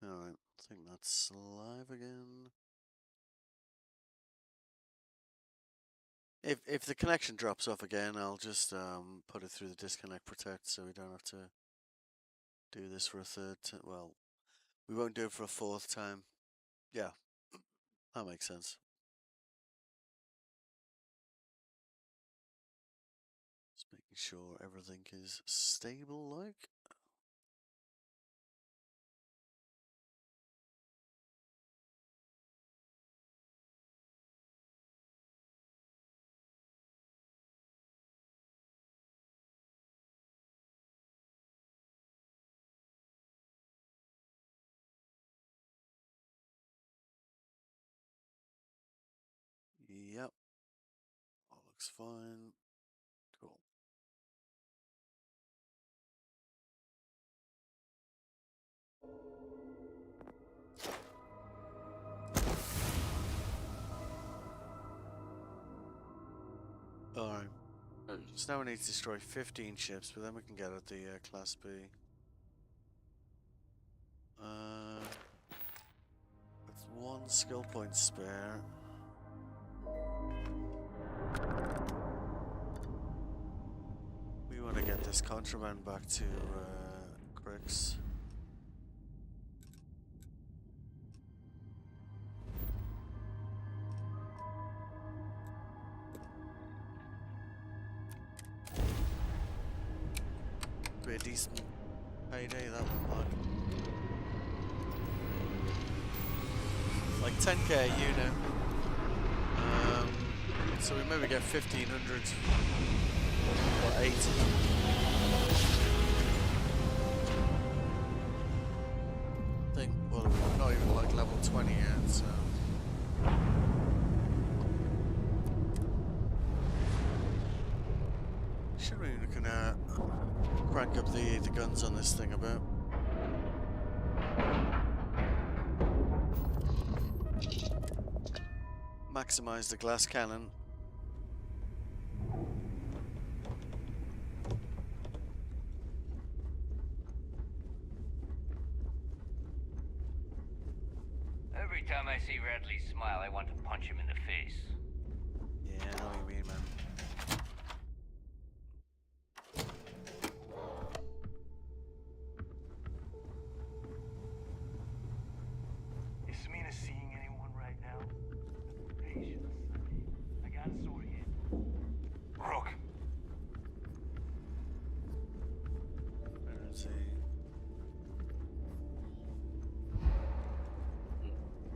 Alright, I think that's live again. If the connection drops off again, I'll just put it through the disconnect protect so we don't have to do this for a third well, we won't do it for a fourth time. Yeah, that makes sense. Just making sure everything is stable like. Yep, all looks fine. Cool. Alright, so now we need to destroy 15 ships, but then we can get at the Class B. With one skill point spare. We want to get this contraband back to Crix. Be a decent payday, that one, like 10k a unit. So we maybe get 1500 or 80. I think, well, we're not even like level 20 yet, so. Should we can crank up the guns on this thing a bit. Maximize the glass cannon. Every time I see Radley smile, I want to punch him in the face. Yeah, I know what you mean, man. Is Samina seeing anyone right now? Patience. I got a sword here. Rook! Where is he?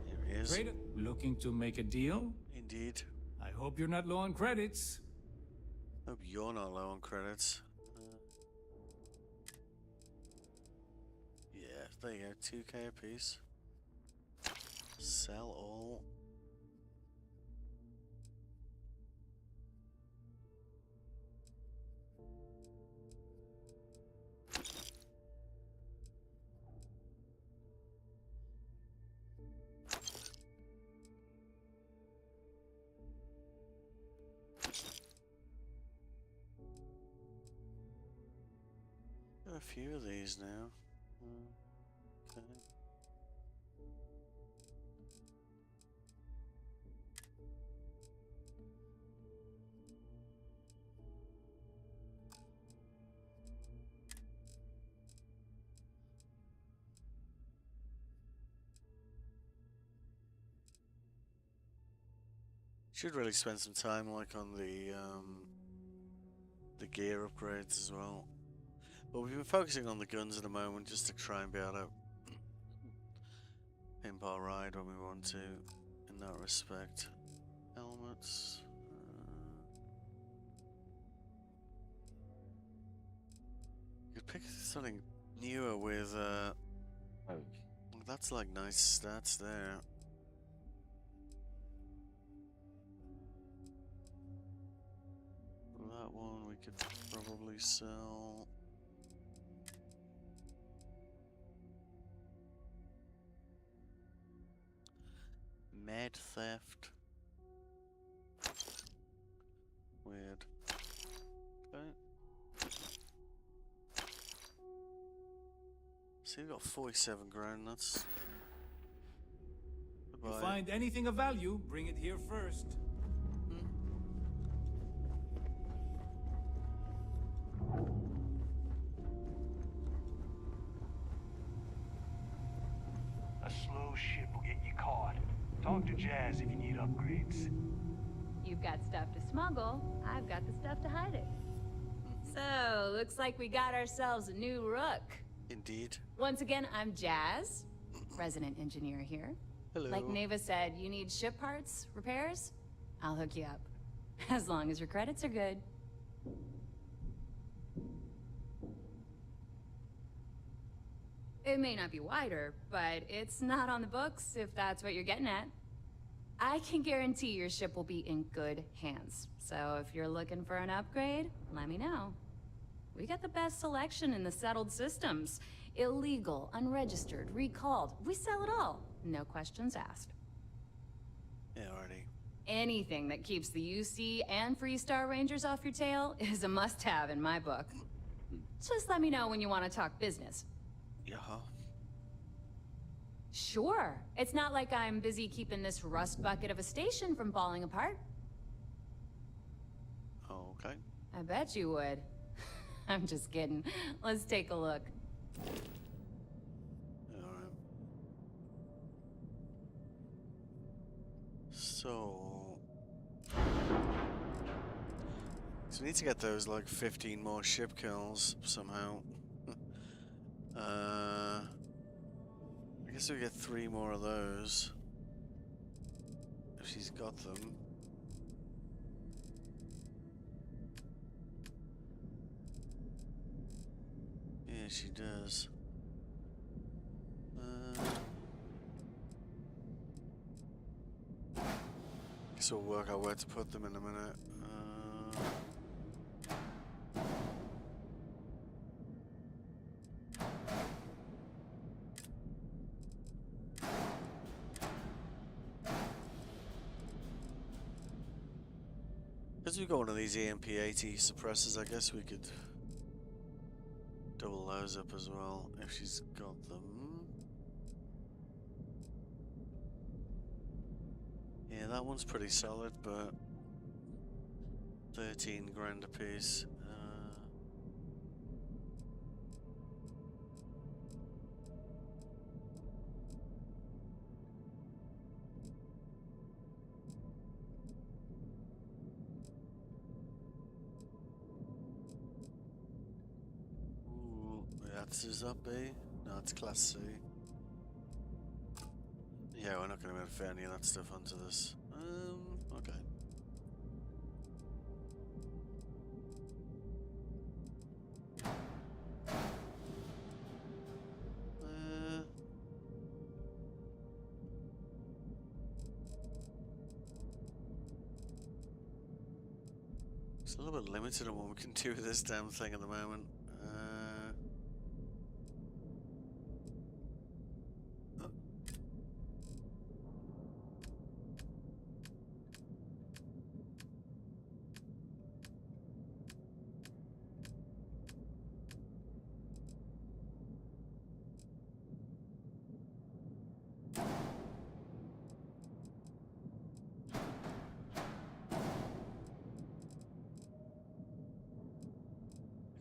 Here he is. Trader, looking to make a deal? Indeed. I hope you're not low on credits. Hope you're not low on credits. Yeah, there you go. 2k a piece. Sell all. Got a few of these now. Okay. Should really spend some time like on the gear upgrades as well. But we've been focusing on the guns at the moment just to try and be able to pimp our ride when we want to in that respect. Helmets. You could pick something newer with well, that's like nice stats there. That one we could probably sell. Mad theft. Weird. Okay. See, we got 47 grand. That's If goodbye. you find anything of value, bring it here first. A slow ship will get you caught. Talk to Jazz if you need upgrades. You've got stuff to smuggle, I've got the stuff to hide it. So, looks like we got ourselves a new rook. Indeed. Once again, I'm Jazz, resident engineer here. Hello. Like Neva said, you need ship parts, repairs? I'll hook you up. As long as your credits are good. It may not be wider, but it's not on the books, if that's what you're getting at. I can guarantee your ship will be in good hands. So if you're looking for an upgrade, let me know. We got the best selection in the settled systems. Illegal, unregistered, recalled. We sell it all. No questions asked. Yeah, already. Anything that keeps the UC and Freestar Rangers off your tail is a must-have in my book. Just let me know when you want to talk business. Yeah. Sure. It's not like I'm busy keeping this rust bucket of a station from falling apart. Okay. I bet you would. I'm just kidding. Let's take a look. Alright. So we need to get those like 15 more ship kills somehow. I guess we get 3 more of those if she's got them. Yeah, she does. Guess we'll work out where to put them in a minute. As we got one of these EMP-80 suppressors, I guess we could double those up as well if she's got them. Yeah, that one's pretty solid, but 13 grand a piece. Ooh, that's up B? No, it's Class C. Yeah, we're not going to be able to fit any of that stuff onto this. Okay. It's a little bit limited on what we can do with this damn thing at the moment.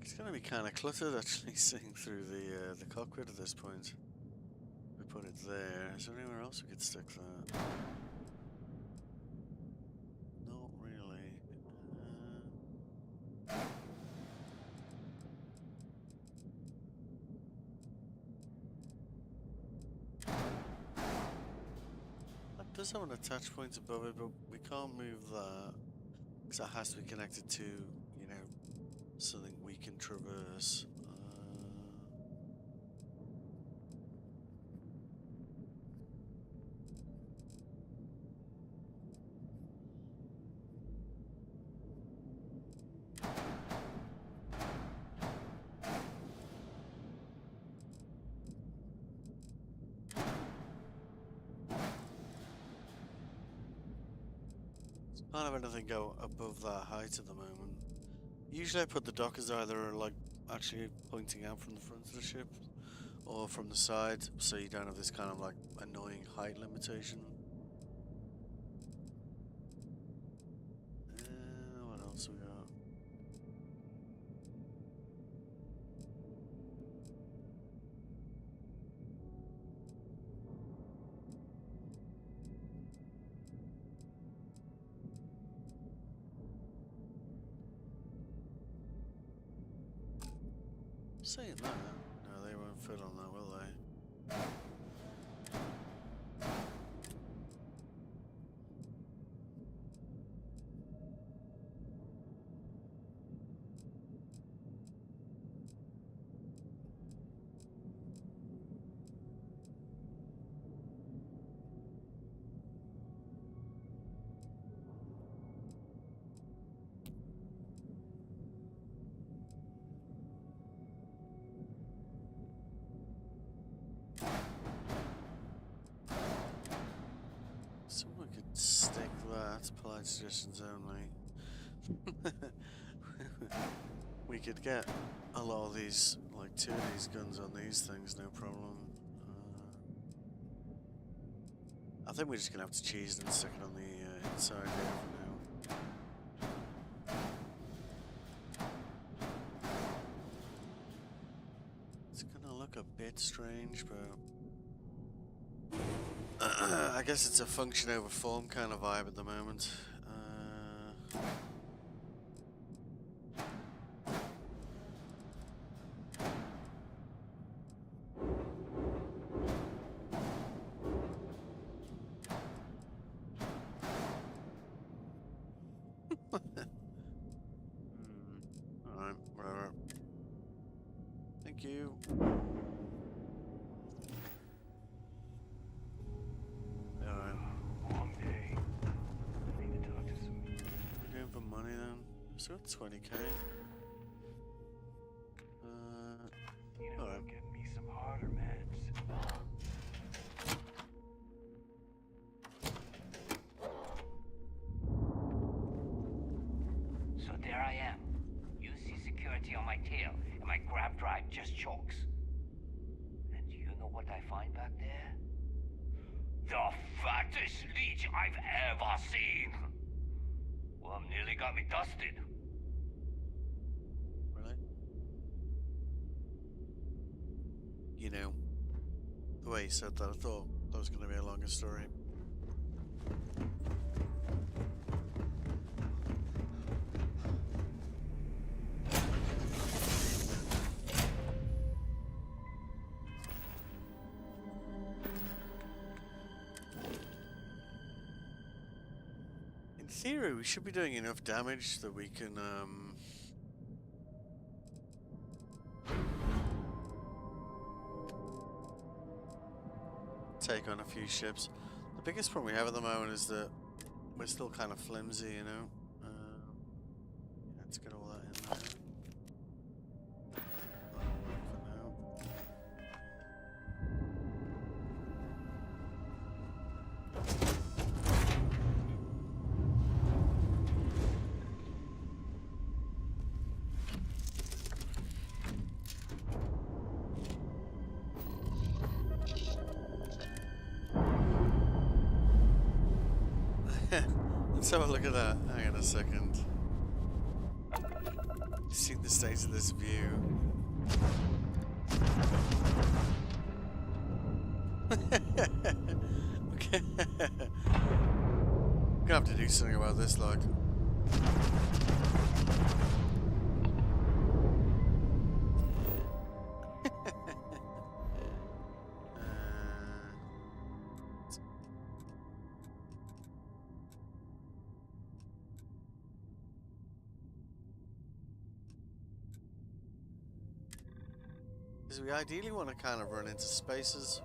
It's going to be kind of cluttered actually seeing through the cockpit at this point. We put it there. Is there anywhere else we could stick that? Not really. That does have an attach point above it, but we can't move that because that has to be connected to, you know, something we can traverse. Can't have anything go above that height at the moment. Usually I put the dockers either like actually pointing out from the front of the ship, or from the side, so you don't have this kind of like annoying height limitation. What else we got? Saying that, no, they won't fit on that, will they? Someone could stick that, polite suggestions only. We could get a lot of these, like 2 of these guns on these things, no problem. I think we're just gonna have to cheese and stick it on the inside here for now. It's gonna look a bit strange, but I guess it's a function over form kind of vibe at the moment. Alright, whatever. Thank you. Alright. Long day. I need to talk to some. We're going for money then. So it's 20k. You know, Alright. get me some harder meds. So there I am. You see security on my tail, and my grab drive just chokes. And do you know what I find back there? The fattest leech I've ever seen! Well, nearly got me dusted. Really? You know, the way you said that, I thought that was going to be a longer story. In theory, we should be doing enough damage that we can, take on a few ships. The biggest problem we have at the moment is that we're still kind of flimsy, you know? Let's get all that in there. That'll work for now. Let's have a look at that. Hang on a second. Seen the state of this view. Okay. Gonna have to do something about this, like. Because we ideally want to kind of run into spaces,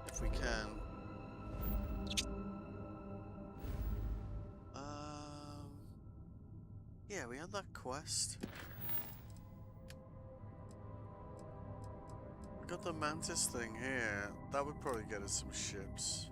if we can. Yeah, we had that quest. We got the mantis thing here. That would probably get us some ships.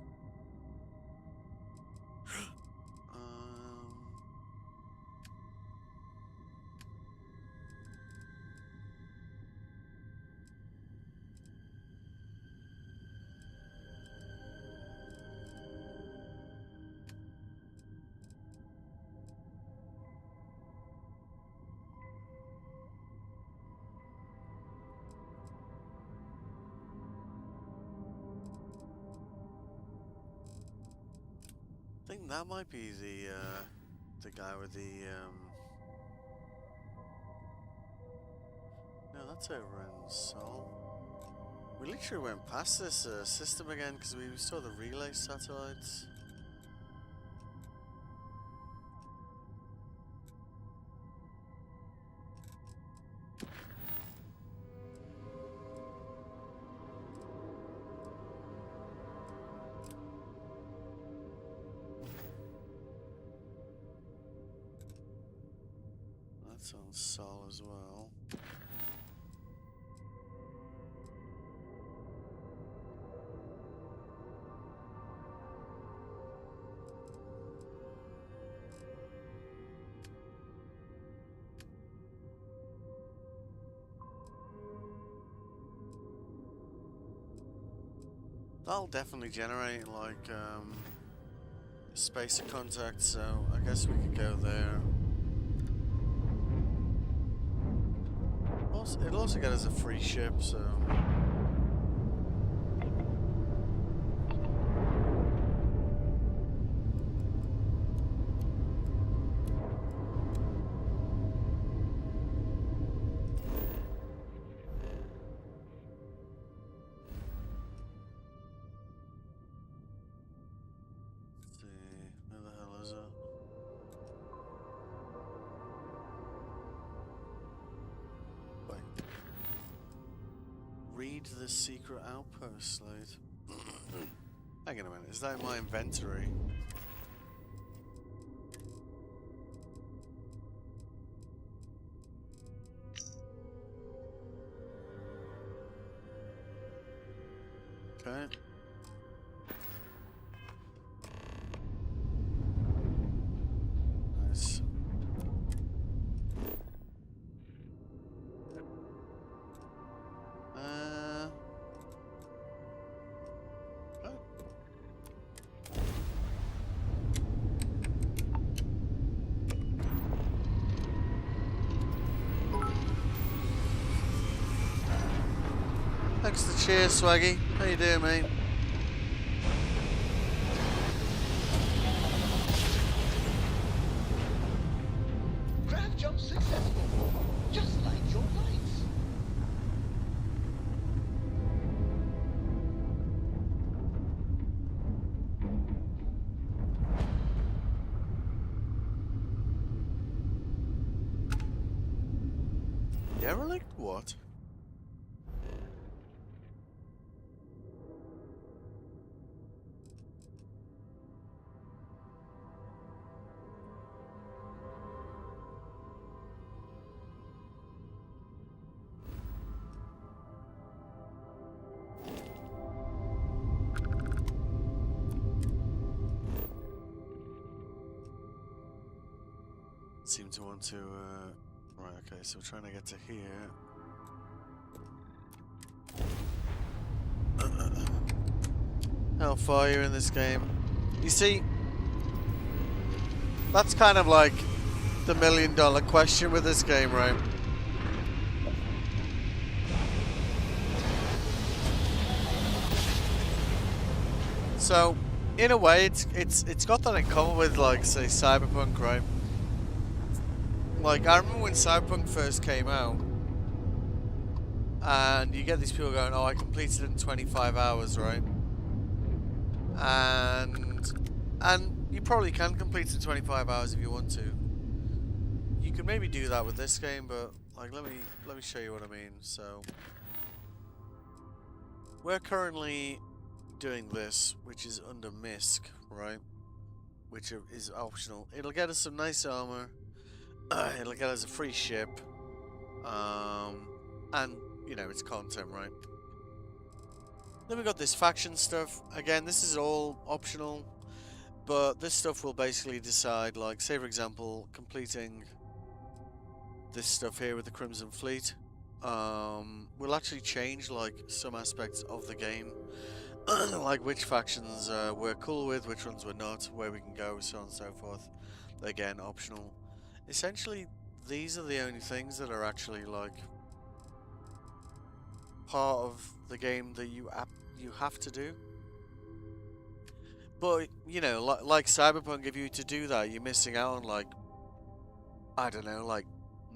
that might be the guy with the no, that's over in Seoul. We literally went past this system again because we saw the relay satellites. That's on Seoul as well. That'll definitely generate like spacer contact, so I guess we could go there. Also, it'll also get us a free ship, so. Where the hell is it? Wait. Read the secret outpost slate. Hang on a minute, is that in my inventory? Okay. Nice. Oh. Thanks for the cheers, Swaggy. How you doing, mate? Grav jump successful, just like your lights. Derelict? What? Seem to want to, right, okay, so we're trying to get to here. How far are you in this game? You see, that's kind of like the $1 million question with this game, right? So, in a way, it's got that in common with, like, say, Cyberpunk, right? Like, I remember when Cyberpunk first came out, and you get these people going, "Oh, I completed it in 25 hours, right?" And you probably can complete it in 25 hours if you want to. You could maybe do that with this game, but like, let me show you what I mean. So, we're currently doing this, which is under MISC, right? Which is optional. It'll get us some nice armor. It'll get us a free ship. And, you know, it's content, right? Then we got this faction stuff. Again, this is all optional. But this stuff will basically decide, like, say for example, completing this stuff here with the Crimson Fleet. Will actually change, like, some aspects of the game. Like which factions we're cool with, which ones we're not, where we can go, so on and so forth. Again, optional. Essentially, these are the only things that are actually like part of the game that you have to do. But, you know, like Cyberpunk, if you were to do that, you're missing out on, like, I don't know, like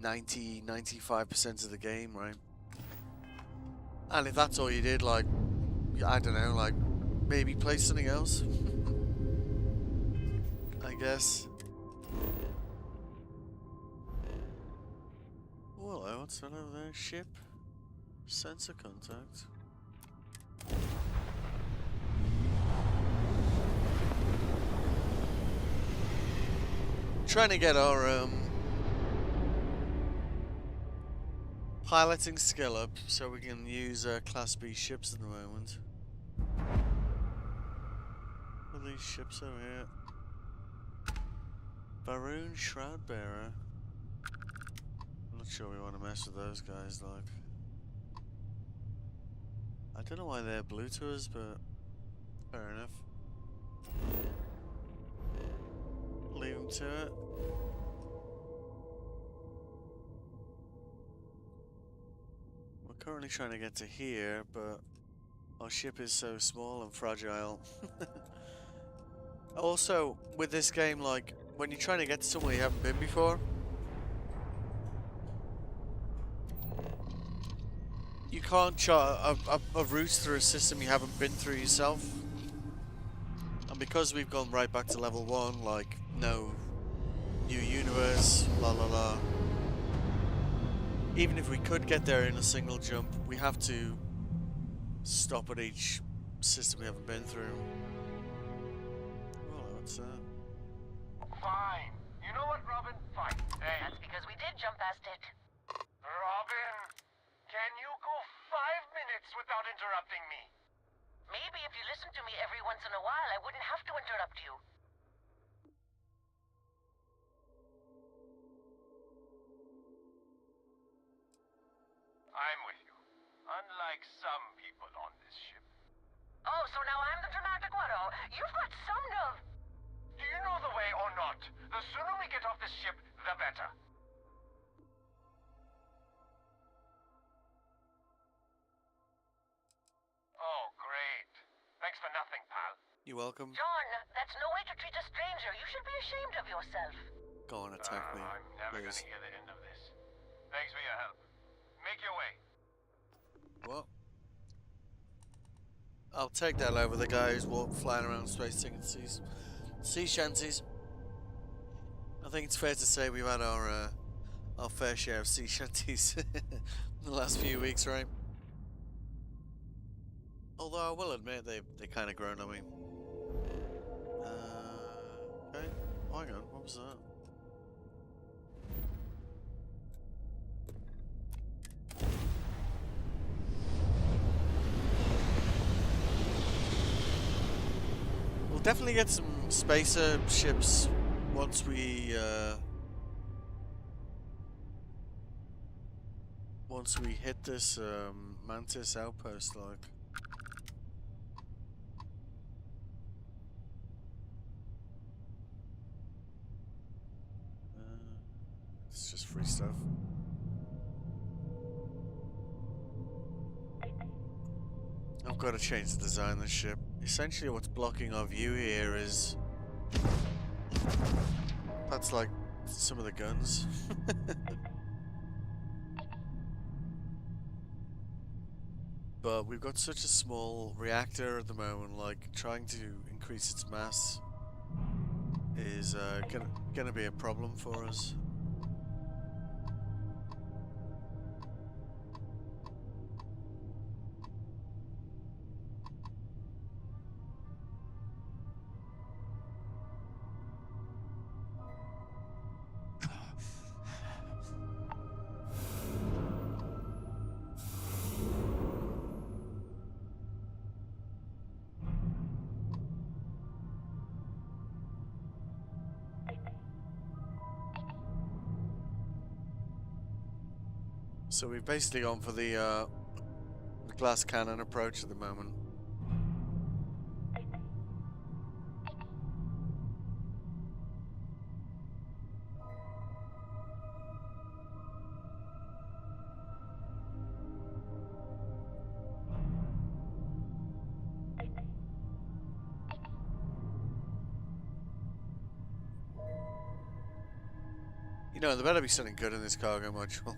95% of the game, right? And if that's all you did, like, I don't know, like, maybe play something else? I guess. Oh, hello, what's that over there? Ship? Sensor contact. Trying to get our piloting skill up so we can use Class B ships at the moment. What are these ships over here? Baroon Shroud Bearer. I'm not sure we want to mess with those guys, like. I don't know why they're blue to us, but fair enough. Leave them to it. We're currently trying to get to here, but our ship is so small and fragile. Also, with this game, like, when you're trying to get to somewhere you haven't been before, you can't chart a route through a system you haven't been through yourself. And because we've gone right back to level 1, like, no new universe, la la la. Even if we could get there in a single jump, we have to stop at each system we haven't been through. Oh, what's that? Fine. You know what, Robin? Fine. Hey, That's because we did jump past it. Robin, can you go 5 minutes without interrupting me? Maybe if you listened to me every once in a while, I wouldn't have to interrupt you. I'm with you. Unlike some people on this ship. Oh, so now I'm the dramatic one, oh? You've got some nerve. Do you know the way or not? The sooner we get off this ship, the better. Oh, great. Thanks for nothing, pal. You're welcome. John, that's no way to treat a stranger. You should be ashamed of yourself. Go on, attack me. I'm never please. gonna hear the end of this. Thanks for your help. Make your way. What? I'll take that over the guy who's flying around space taking sea shanties. I think it's fair to say we've had our fair share of sea shanties in the last few weeks, right? Although I will admit they kind of grown on me. Okay. Oh, hang on. What was that? We'll definitely get some spacer ships once we hit this Mantis outpost, like. It's just free stuff. I've got to change the design of the ship. Essentially what's blocking our view here is... That's like some of the guns. But we've got such a small reactor at the moment, like trying to increase its mass is gonna be a problem for us. So we've basically gone for the glass cannon approach at the moment. You know, there better be something good in this cargo module.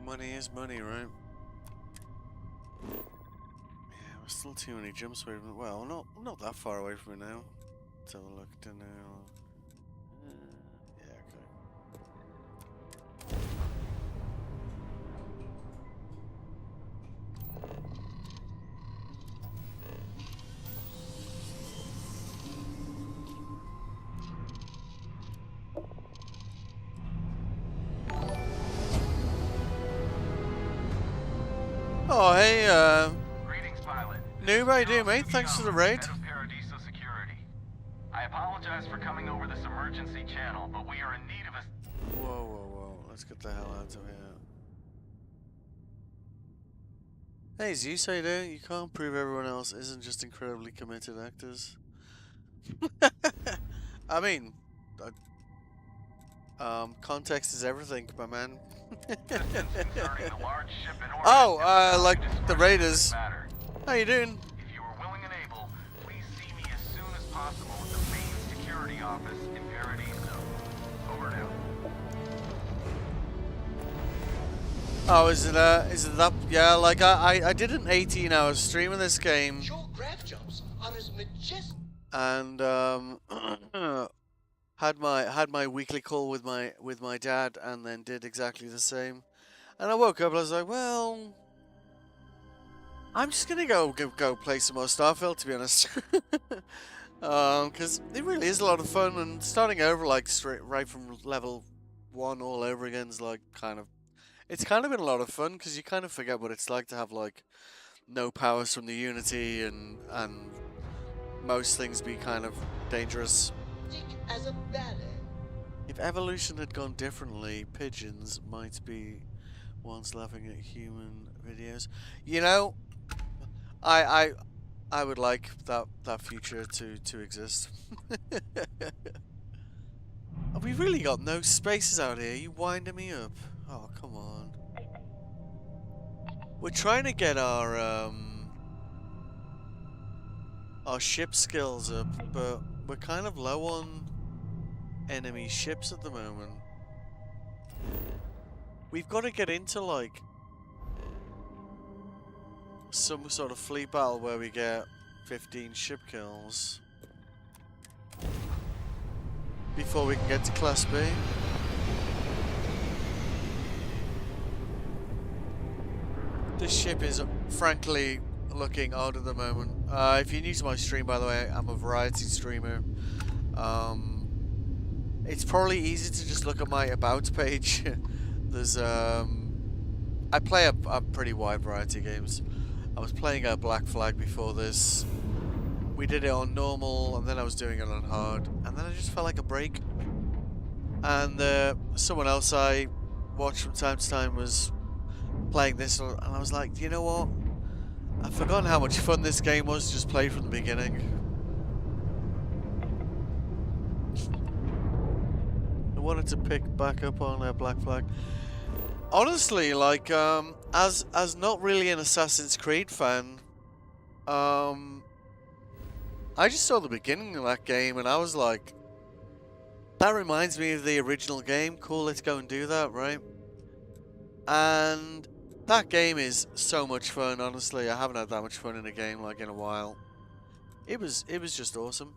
Money is money, right? Yeah, we're still too many jumps away from it. Well, not that far away from it now. Let's have a look. Don't know. Yeah, okay. Oh, hey, Greetings, pilot. noob, how you doing, mate? Thanks for the raid. Head of Paradiso Security. I apologize for coming over this emergency channel, but we are in need of a... Whoa, whoa, whoa. Let's get the hell out of here. Hey, Zeus, how you doing? You can't prove everyone else isn't just incredibly committed actors. I mean, context is everything, my man. Oh, like the Raiders. How you doing? If you are willing and able, please see me as soon as possible at the main security office in Paradiso. Over and out. Oh, is it that? Yeah, like I did an 18-hour stream of this game. Your grav jumps are as majestic. And had my weekly call with my dad, and then did exactly the same. And I woke up and I was like, well, I'm just gonna go play some more StarField, to be honest. Because it really is a lot of fun, and starting over like right from level 1 all over again is like it's kind of been a lot of fun, because you kind of forget what it's like to have like no powers from the Unity and most things be kind of dangerous. As a ballet. If evolution had gone differently, pigeons might be ones laughing at human videos. You know, I would like that future to exist. We've really got no spaces out here. You winding me up? Oh, come on. We're trying to get our ship skills up, but we're kind of low on enemy ships at the moment. We've got to get into like some sort of fleet battle where we get 15 ship kills before we can get to Class B. This ship is frankly looking odd at the moment. If you're new to my stream, by the way, I'm a variety streamer. It's probably easy to just look at my about page. There's I play a pretty wide variety of games. I was playing a Black Flag before this. We did it on normal, and then I was doing it on hard, and then I just felt like a break. And someone else I watched from time to time was playing this, and I was like, you know what? I've forgotten how much fun this game was to just play from the beginning. I wanted to pick back up on Black Flag. Honestly, like, as not really an Assassin's Creed fan, I just saw the beginning of that game and I was like, that reminds me of the original game. Cool, let's go and do that, right? And that game is so much fun, honestly. I haven't had that much fun in a game like in a while. It was just awesome.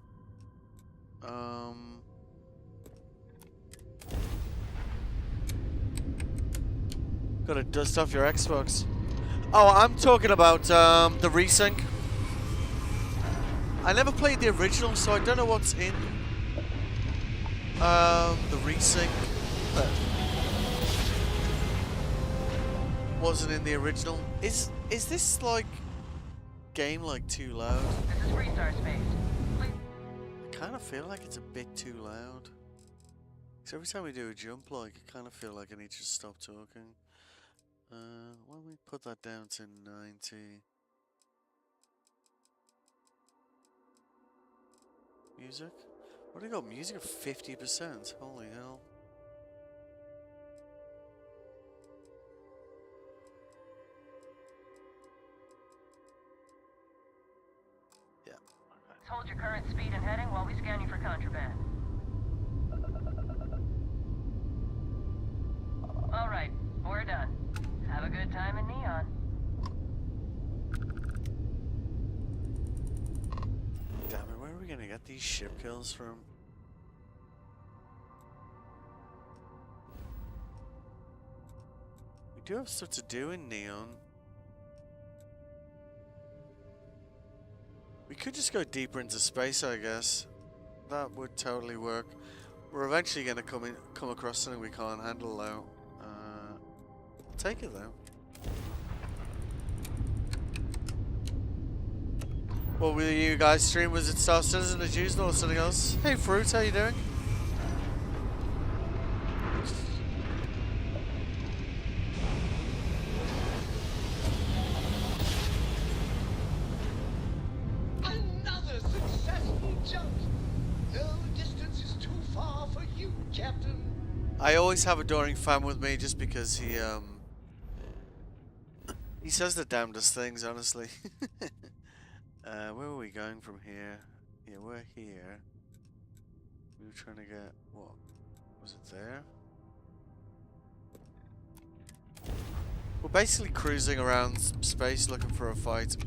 Gotta dust off your Xbox. Oh, I'm talking about the resync. I never played the original, so I don't know what's in the resync that wasn't in the original. Is this like game like too loud? This is Freestar Space. Please. I kind of feel like it's a bit too loud. Because every time we do a jump, like, I kind of feel like I need to stop talking. Why don't we put that down to 90? Music? What do you got? Music of 50%? Holy hell. Yeah. Hold your current speed and heading while we scan you for contraband. All right, we're done. Have a good time in Neon. Damn it, where are we gonna get these ship kills from? We do have stuff to do in Neon. We could just go deeper into space, I guess. That would totally work. We're eventually gonna come across something we can't handle though. I'll take it though. What will you guys stream? Was it Star Citizen as usual or something else? Hey Fruit, how you doing? Another successful jump. No distance is too far for you, Captain. I always have Adoring Fan with me just because he says the damnedest things, honestly. Where are we going from here? Yeah, we're here. We were trying to get... what? Was it there? We're basically cruising around space looking for a fight.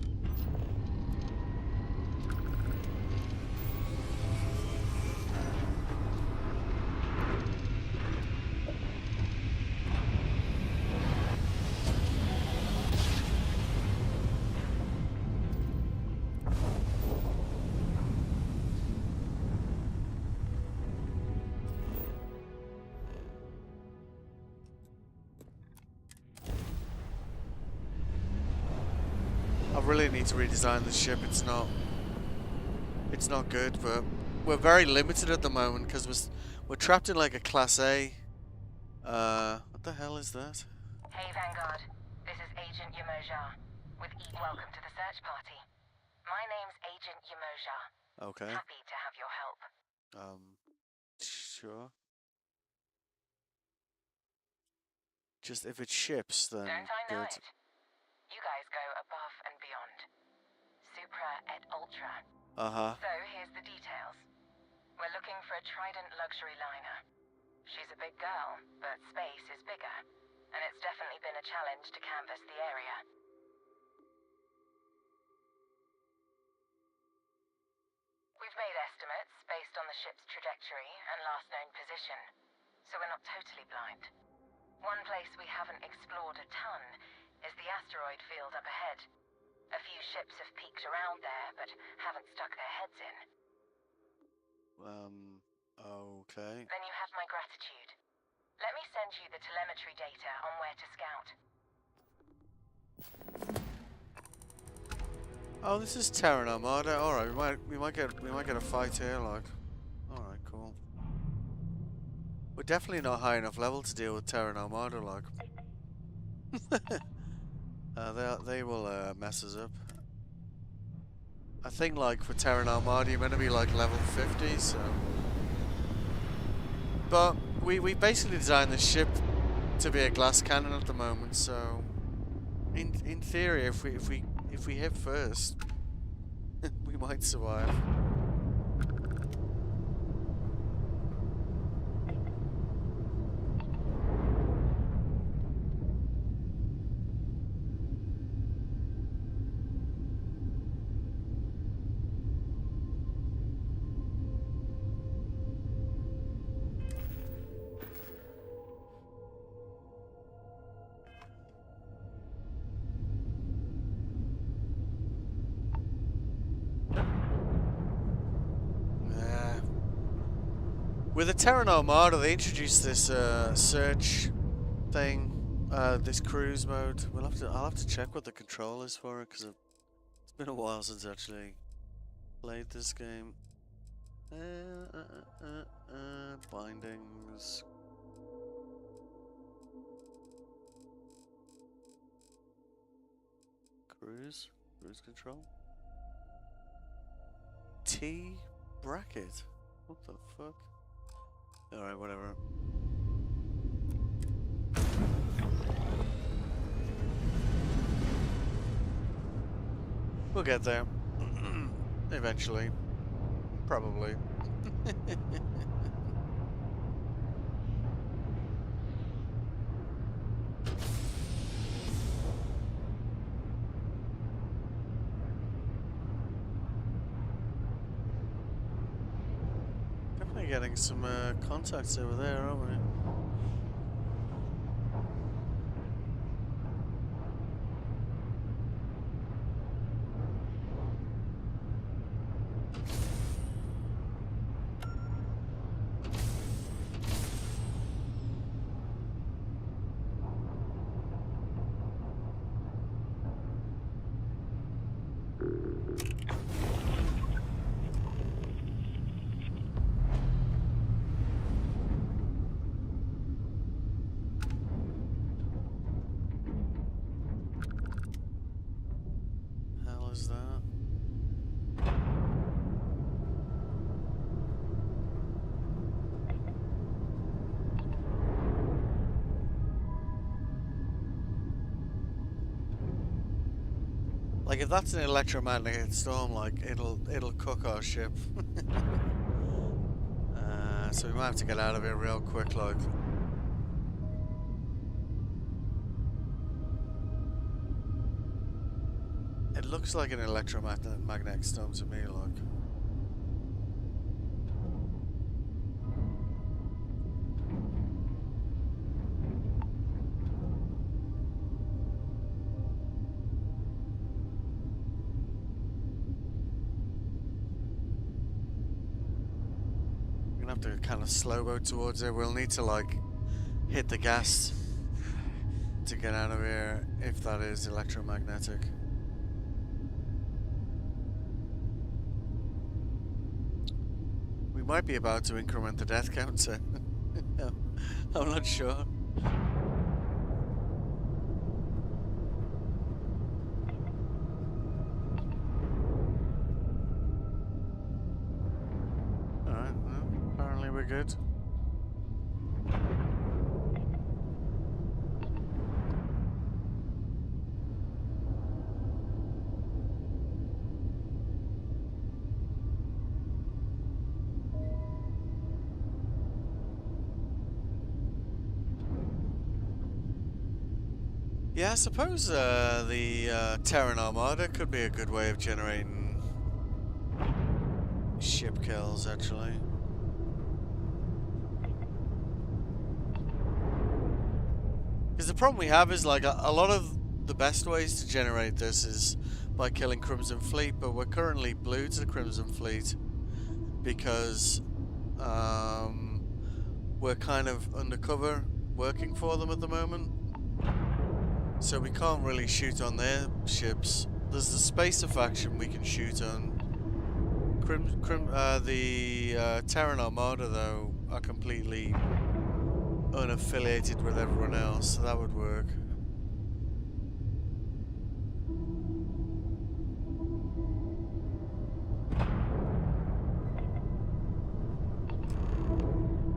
I really need to redesign the ship. It's not good, but we're very limited at the moment because we're trapped in like a Class A. What the hell is that? Hey, Vanguard. This is Agent Yamoja with Welcome to the search party. My name's Agent Yamoja. Okay. Happy to have your help. Sure. Just if it ships, then Don't I know good. it? You guys go above and beyond. Supra et ultra. Uh-huh. So here's the details. We're looking for a Trident luxury liner. She's a big girl, but space is bigger, and it's definitely been a challenge to canvass the area. We've made estimates based on the ship's trajectory and last known position, so we're not totally blind. One place we haven't explored a ton is the asteroid field up ahead. A few ships have peeked around there, but haven't stuck their heads in. Okay. Then you have my gratitude. Let me send you the telemetry data on where to scout. Oh, this is Terran Armada. All right, we might get a fight here, like. All right, cool. We're definitely not high enough level to deal with Terran Armada, like. They will mess us up. I think like for Terran Armada, you're meant to be like level 50, so. But we basically designed the ship to be a glass cannon at the moment. So, in theory, if we hit first, we might survive. With the Terran Armada, they introduced this search thing, this cruise mode. I'll have to check what the control is for it, because it's been a while since I actually played this game. Bindings. Cruise control. T bracket. What the fuck? Alright, whatever. We'll get there. Eventually. Probably. Definitely getting some contacts over there, aren't we? Hell is that? Like, if that's an electromagnetic storm, like, it'll cook our ship. So we might have to get out of here real quick, like. It looks like an electromagnetic storm to me, like. Have to kind of slow boat towards it. We'll need to like hit the gas to get out of here if that is electromagnetic. We might be about to increment the death counter. I'm not sure. Good. Yeah, I suppose the Terran Armada could be a good way of generating ship kills, actually. Because the problem we have is, like, a lot of the best ways to generate this is by killing Crimson Fleet, but we're currently blue to the Crimson Fleet because we're kind of undercover working for them at the moment. So we can't really shoot on their ships. There's the Spacer faction we can shoot on. The Terran Armada, though, are completely unaffiliated with everyone else, so that would work.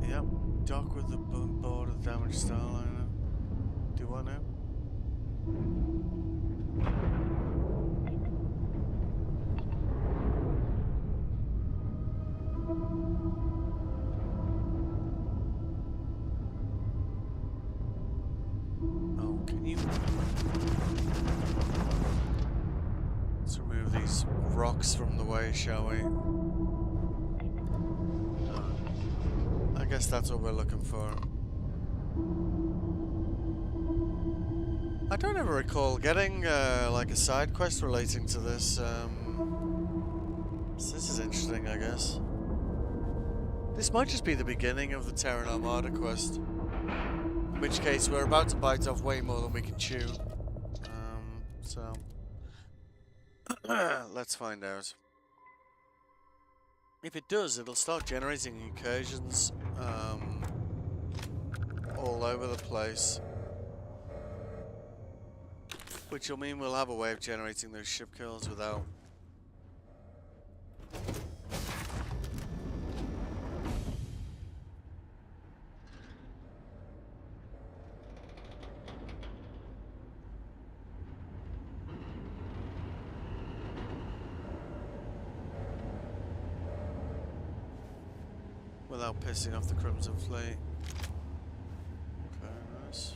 Yep, dock with the board of the damaged Starliner. what now? Oh, can you... Let's remove these rocks from the way, shall we? I guess that's what we're looking for. I don't ever recall getting like a side quest relating to this. So this is interesting, I guess. This might just be the beginning of the Terran Armada quest. In which case, we're about to bite off way more than we can chew. So let's find out. If it does, it'll start generating incursions all over the place. Which will mean we'll have a way of generating those ship kills without... without pissing off the Crimson Fleet. Very nice.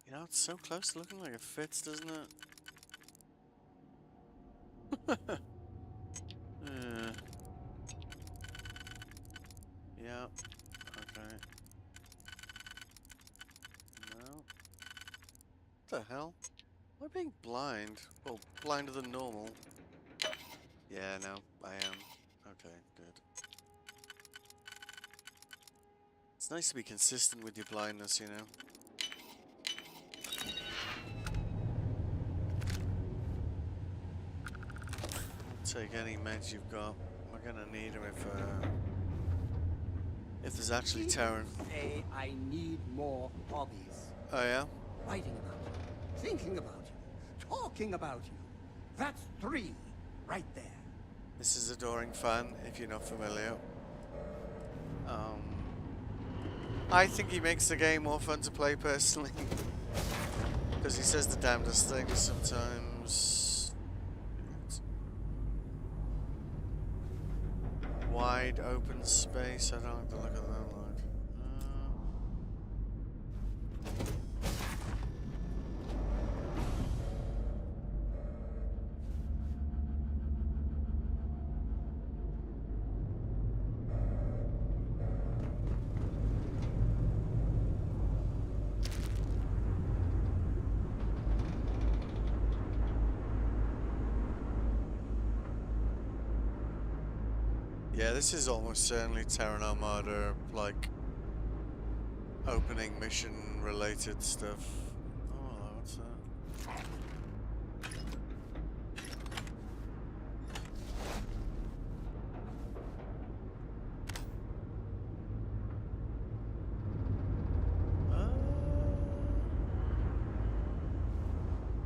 You know, it's so close to looking like it fits, doesn't it? Yeah. Okay. No. What the hell? Am I being blind? Well, blinder than normal. Yeah, no, I am. Okay, good. It's nice to be consistent with your blindness, you know? Take any meds you've got. We're gonna need them if there's actually Terran. Say I need more hobbies. Oh yeah? Writing about you, thinking about you, talking about you. That's 3 right there. This is Adoring Fan, if you're not familiar. I think he makes the game more fun to play personally. Because he says the damnedest things sometimes. Wide open space, I don't like the look of that like. Yeah, this is almost certainly Terran Armada, like, opening mission related stuff. Oh, what's that?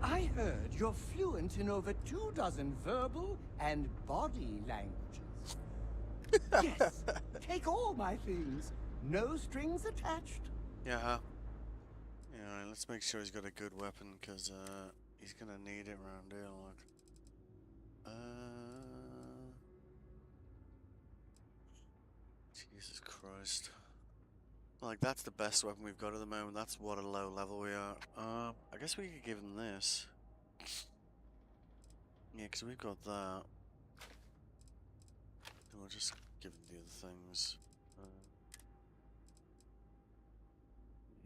I heard you're fluent in over 24 verbal and body languages. Yes, take all my things. No strings attached. Yeah. Yeah, let's make sure he's got a good weapon, because he's gonna need it around here, like. Jesus Christ. Like, that's the best weapon we've got at the moment. That's what a low level we are. I guess we could give him this. Yeah, because we've got that. And we'll just give him the other things.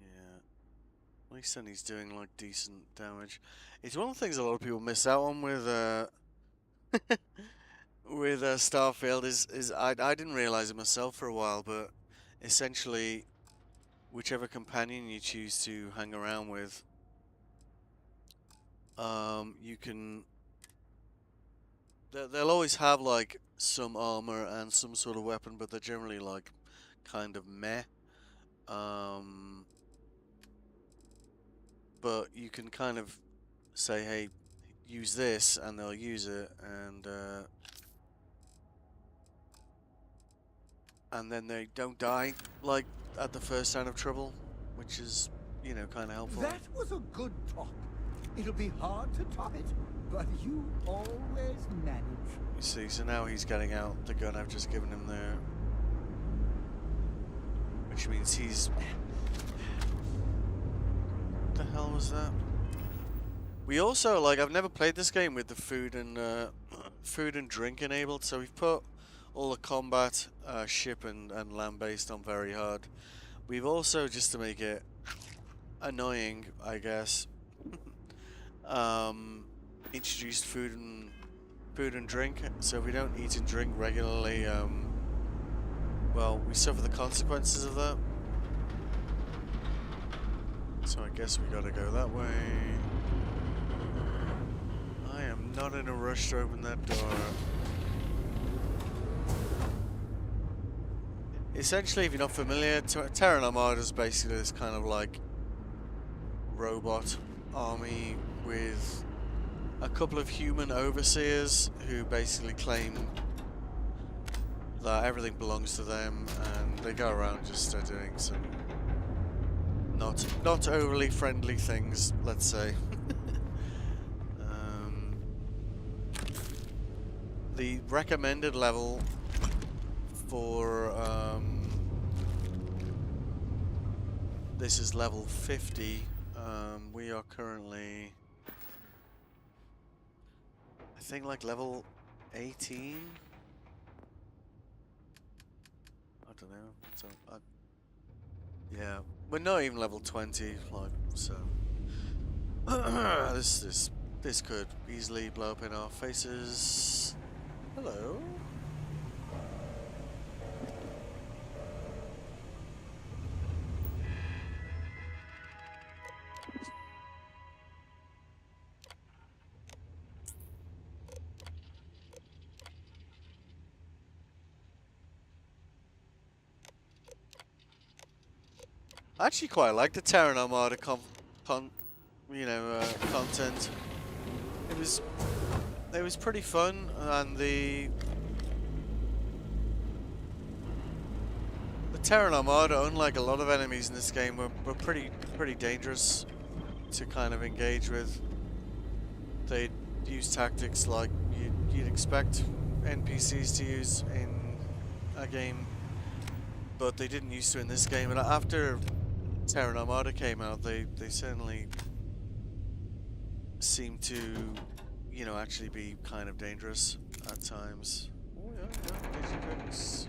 Yeah. At least then he's doing, like, decent damage. It's one of the things a lot of people miss out on with, with StarField is I didn't realize it myself for a while, but essentially, whichever companion you choose to hang around with, you can... They'll always have, like, some armor and some sort of weapon, but they're generally, like, kind of meh. But you can kind of say, hey, use this, and they'll use it, and then they don't die, like, at the first sign of trouble, which is, you know, kind of helpful. That was a good talk. It'll be hard to top it, but you always manage. You see, so now he's getting out the gun I've just given him there. Which means he's... What the hell was that? We also, like, I've never played this game with the food and drink enabled, so we've put all the combat, ship and land-based on very hard. We've also, just to make it annoying, I guess, introduced food and drink, so if we don't eat and drink regularly, well, we suffer the consequences of that. So I guess we gotta go that way. I am not in a rush to open that door. Essentially, if you're not familiar, Terran Armada is basically this kind of like robot army with a couple of human overseers who basically claim that everything belongs to them, and they go around just doing some not overly friendly things, let's say. The recommended level for this is level 50. We are currently, I think, like level 18. I don't know. So, yeah, we're not even level 20. Like, so this could easily blow up in our faces. Hello. I actually quite like the Terran Armada content. It was pretty fun, and the Terran Armada, unlike a lot of enemies in this game, were pretty dangerous to kind of engage with. They'd use tactics like you'd expect NPCs to use in a game, but they didn't used to in this game. And after Terran Armada came out, they certainly seem to, you know, actually be kind of dangerous at times. Oh yeah, Digipix.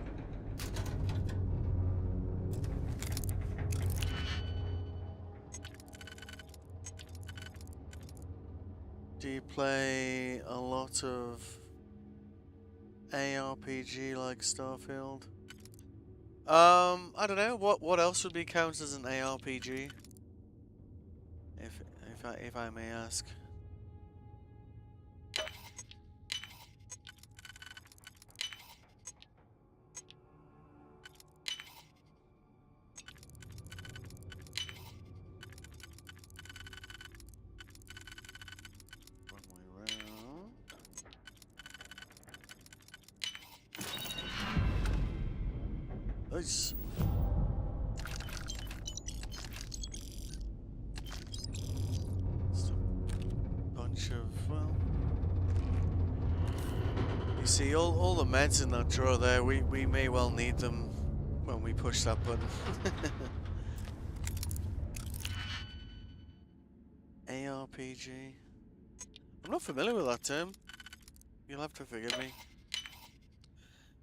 Do you play a lot of ARPG like StarField? I don't know. What else would be counted as an ARPG? If I may ask. One way around. Nice. Well, you see all the meds in that drawer there, we may well need them when we push that button. ARPG. I'm not familiar with that term. You'll have to forgive me.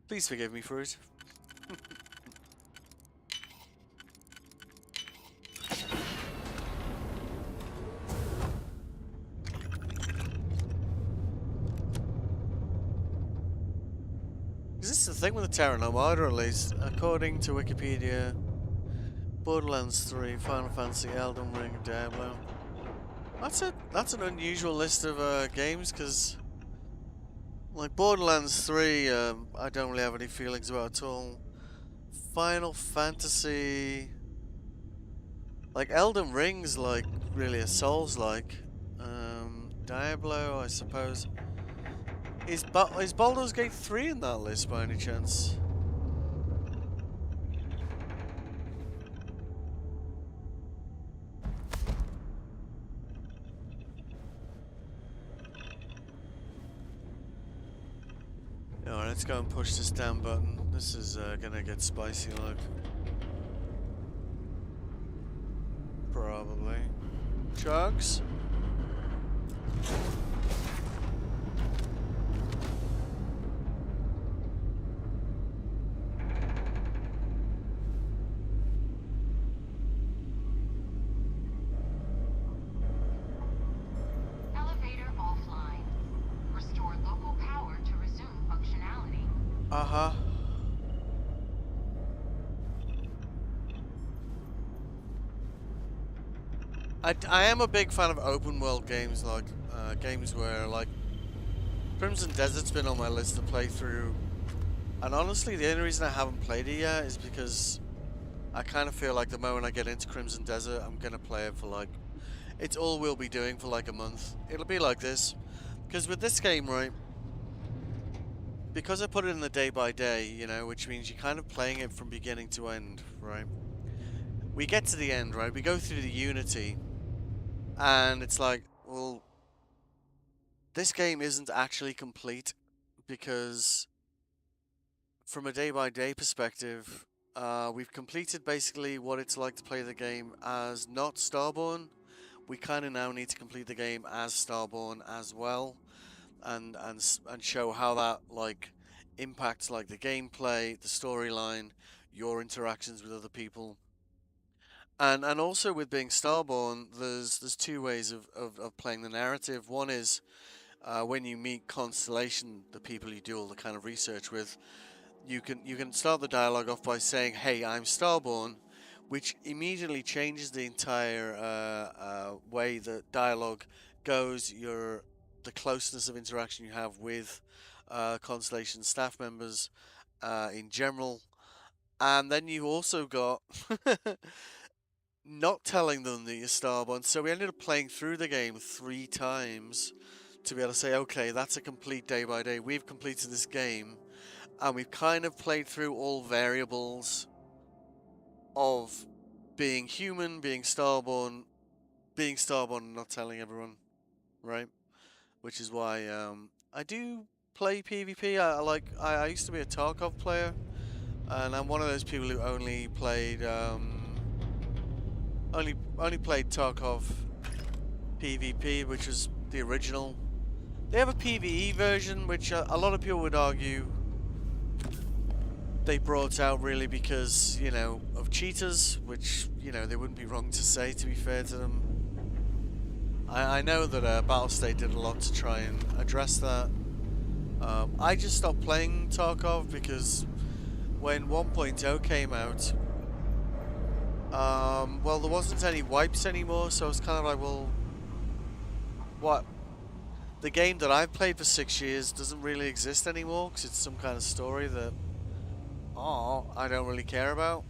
Please forgive me for it. This is the thing with the Terran Armada, at least. According to Wikipedia, Borderlands 3, Final Fantasy, Elden Ring, Diablo. That's an unusual list of games, because like Borderlands 3, I don't really have any feelings about at all. Final Fantasy, like Elden Ring's like really a Souls-like. Diablo, I suppose. Is Baldur's Gate 3 in that list by any chance? Alright, let's go and push this down button. This is gonna get spicy like. Probably. Chugs? Elevator offline. Restore local power to resume functionality. Uh-huh. I am a big fan of open world games, like games where like Crimson Desert's been on my list to play through, and honestly the only reason I haven't played it yet is because I kind of feel like the moment I get into Crimson Desert I'm gonna play it for like, it's all we'll be doing for like a month. It'll be like this, because with this game, right, because I put it in the day by day, you know, which means you're kind of playing it from beginning to end, right? We get to the end, right, we go through the Unity, and it's like, well, this game isn't actually complete, because from a day-by-day perspective, we've completed basically what it's like to play the game as not Starborn. We kind of now need to complete the game as Starborn as well, and show how that like impacts like the gameplay, the storyline, your interactions with other people. And also with being Starborn, there's two ways of playing the narrative. One is when you meet Constellation, the people you do all the kind of research with, you can start the dialogue off by saying, "Hey, I'm Starborn," which immediately changes the entire way that dialogue goes. The closeness of interaction you have with Constellation staff members in general, and then you also got not telling them that you're Starborn. So we ended up playing through the game 3 times to be able to say, okay, that's a complete day by day. We've completed this game, and we've kind of played through all variables of being human, being Starborn, and not telling everyone, right? Which is why I do play PvP. I used to be a Tarkov player, and I'm one of those people who only played only played Tarkov PvP, which was the original. They have a PvE version, which a lot of people would argue they brought out really because, you know, of cheaters, which, you know, they wouldn't be wrong to say, to be fair to them. I know that Battlestate did a lot to try and address that. I just stopped playing Tarkov because when 1.0 came out, well, there wasn't any wipes anymore, so I was kind of like, well, what? The game that I've played for 6 years doesn't really exist anymore because it's some kind of story that, oh, I don't really care about.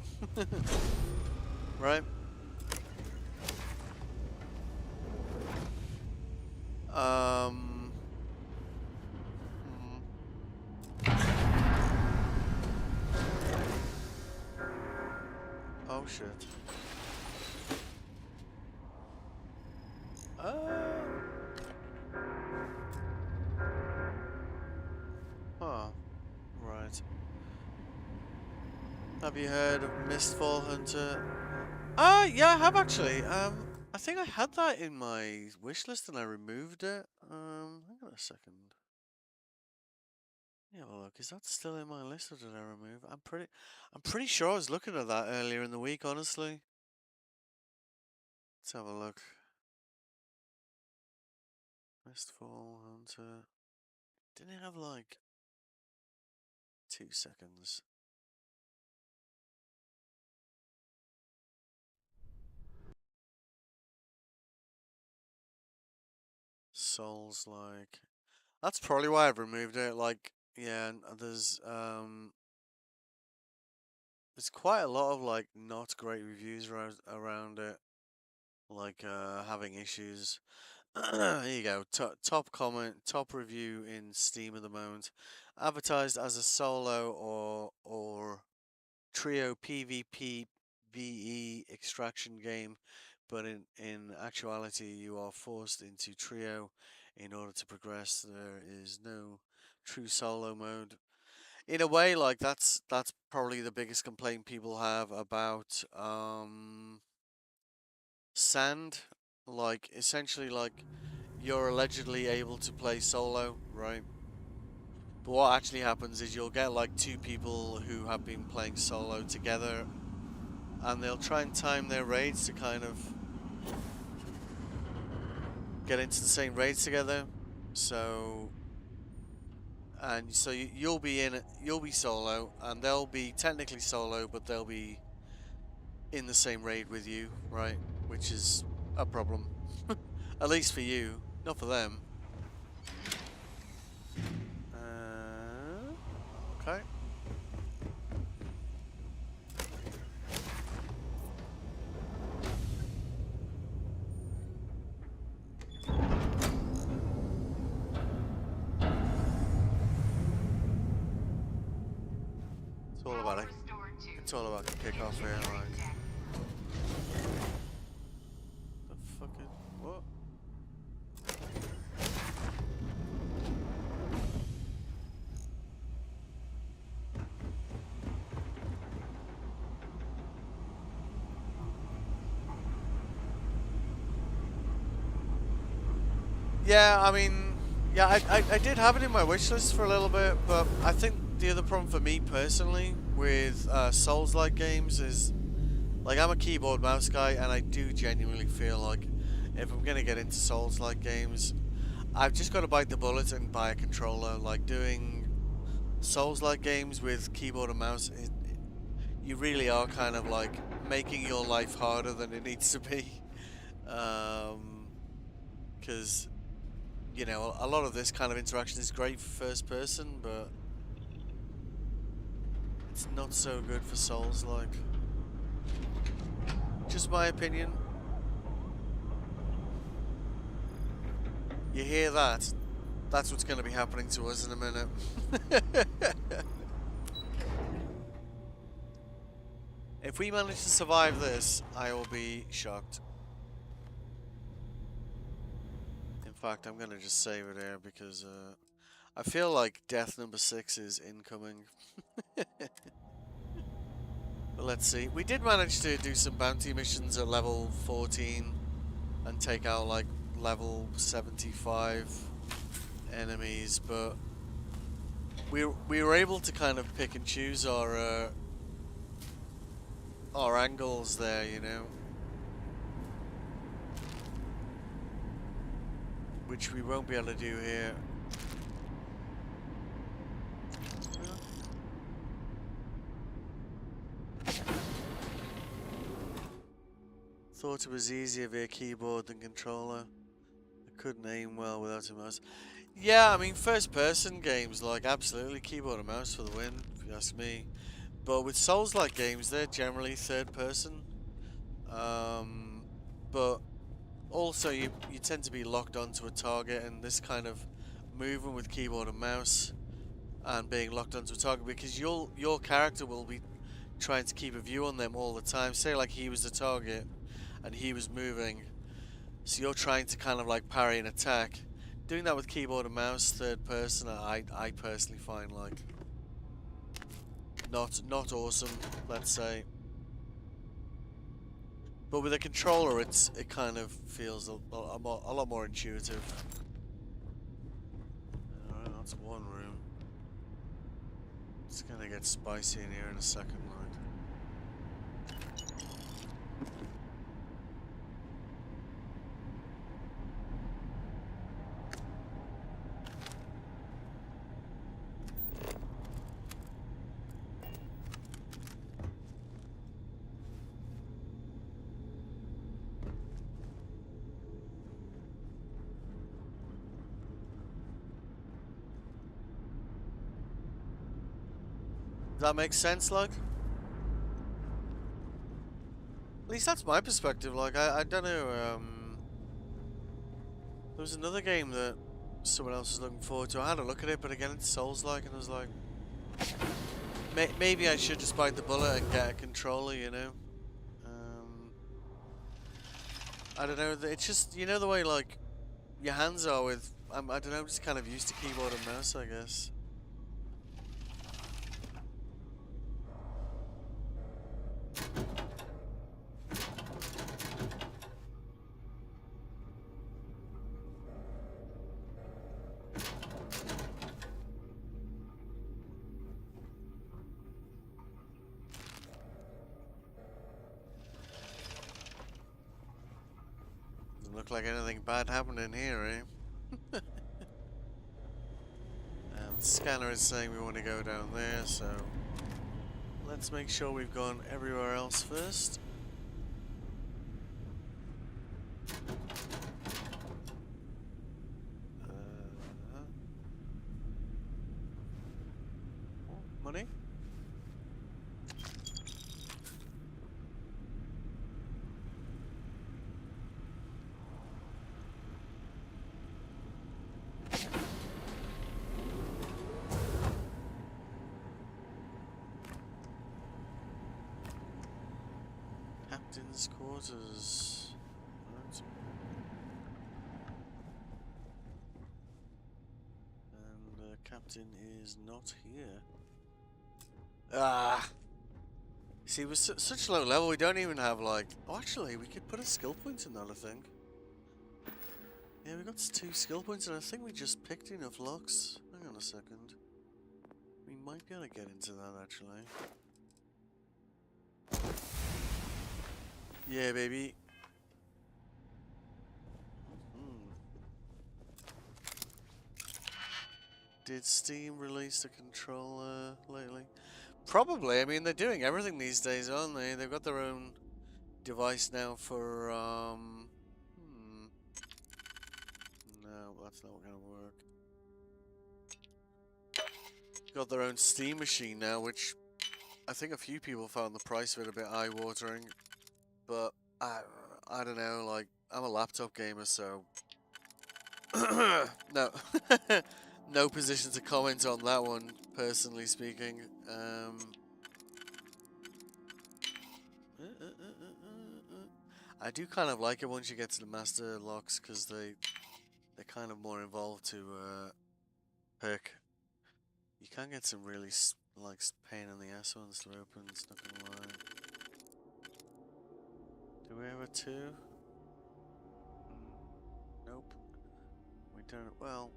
Right? Um. Oh shit. Huh. Right. Have you heard of Mistfall Hunter? Yeah, I have actually. I think I had that in my wish list and I removed it. Hang on a second. Yeah, well, look, is that still in my list or did I remove it? I'm pretty sure I was looking at that earlier in the week, honestly. Let's have a look. Mistfall Hunter. Didn't it have like 2 seconds? Souls like. That's probably why I've removed it. Like, yeah, there's quite a lot of like not great reviews around it, like having issues. There you go. Top comment, top review in Steam at the moment. Advertised as a solo or trio PvP VE extraction game, but in actuality you are forced into trio in order to progress. There is no true solo mode. In a way, like that's probably the biggest complaint people have about Sand. Like essentially, like you're allegedly able to play solo, right? But what actually happens is you'll get like two people who have been playing solo together, and they'll try and time their raids to kind of get into the same raids together. So, and so you'll be in it, you'll be solo, and they'll be technically solo, but they'll be in the same raid with you, right? Which is a problem, at least for you, not for them. Okay. It's all about the kickoff here, like. The fucking what? Yeah, I mean, yeah, I did have it in my wish list for a little bit, but I think the other problem for me personally with Souls-like games is, like, I'm a keyboard mouse guy, and I do genuinely feel like if I'm gonna get into Souls-like games, I've just got to bite the bullet and buy a controller. Like, doing Souls-like games with keyboard and mouse, you really are kind of like making your life harder than it needs to be, because you know, a lot of this kind of interaction is great for first person, but it's not so good for Souls-like. Just my opinion. You hear that? That's what's going to be happening to us in a minute. If we manage to survive this, I will be shocked. In fact, I'm going to just save it here because I feel like death number 6 is incoming. But let's see. We did manage to do some bounty missions at level 14 and take out like level 75 enemies, but we were able to kind of pick and choose our angles there, you know, which we won't be able to do here. Thought it was easier via keyboard than controller. I couldn't aim well without a mouse. Yeah, I mean, first-person games, like, absolutely keyboard and mouse for the win, if you ask me. But with Souls-like games, they're generally third-person. But also, you tend to be locked onto a target, and this kind of moving with keyboard and mouse and being locked onto a target, because your character will be trying to keep a view on them all the time. Say, like, he was the target and he was moving, so you're trying to kind of like parry an attack. Doing that with keyboard and mouse, third person, I personally find like not awesome, let's say. But with a controller, it kind of feels a lot more intuitive. Alright, that's one room. It's gonna get spicy in here in a second, right? Does that make sense, like? At least that's my perspective, like, I don't know, There was another game that someone else was looking forward to. I had a look at it, but again, it's Souls-like, and I was like, maybe I should just bite the bullet and get a controller, you know? I don't know. It's just, you know, the way like your hands are with. I don't know. I'm just kind of used to keyboard and mouse, I guess. Doesn't look like anything bad happening here, eh? And the scanner is saying we want to go down there, so let's make sure we've gone everywhere else first. Money? Captain's quarters. Right. And the captain is not here. Ah! See, we're such low level, we don't even have like... Oh, actually, we could put a skill point in that, I think. Yeah, we got 2 skill points, and I think we just picked enough locks. Hang on a second. We might be able to get into that, actually. Yeah, baby. Did Steam release the controller lately? Probably. I mean, they're doing everything these days, aren't they? They've got their own device now for, No, that's not gonna work. Got their own Steam machine now, which I think a few people found the price of it a bit eye-watering. But, I don't know, like, I'm a laptop gamer, so... no. No position to comment on that one, personally speaking. I do kind of like it once you get to the master locks, because they're kind of more involved to pick. You can get some really like pain in the ass ones to open, it's not gonna lie. Do we have a 2? Nope. We don't. Well.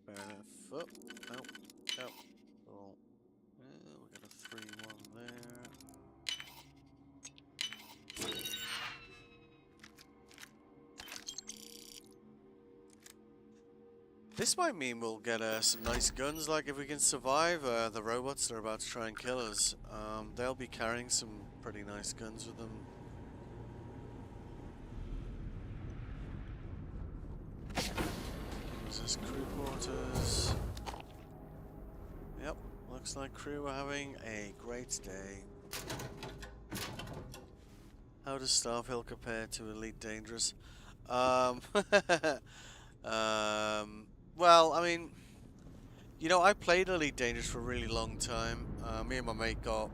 Fair enough. Oh, nope. Nope. Oh. We got a 3-1 there. This might mean we'll get some nice guns, like if we can survive the robots that are about to try and kill us. They'll be carrying some pretty nice guns with them. Is this crew quarters? Yep, looks like crew are having a great day. How does StarField compare to Elite Dangerous? Well, I mean, you know, I played Elite Dangerous for a really long time. Me and my mate got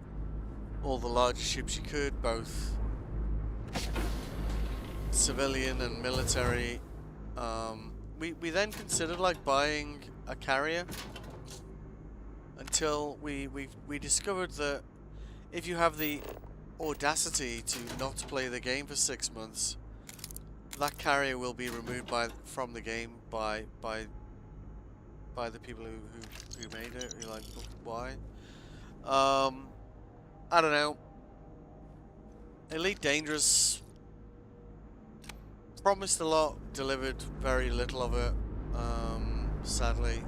all the largest ships you could, both civilian and military. We then considered like buying a carrier until we discovered that if you have the audacity to not play the game for 6 months, that carrier will be removed from the game by the people who made it, who like why. I don't know. Elite Dangerous promised a lot, delivered very little of it, sadly.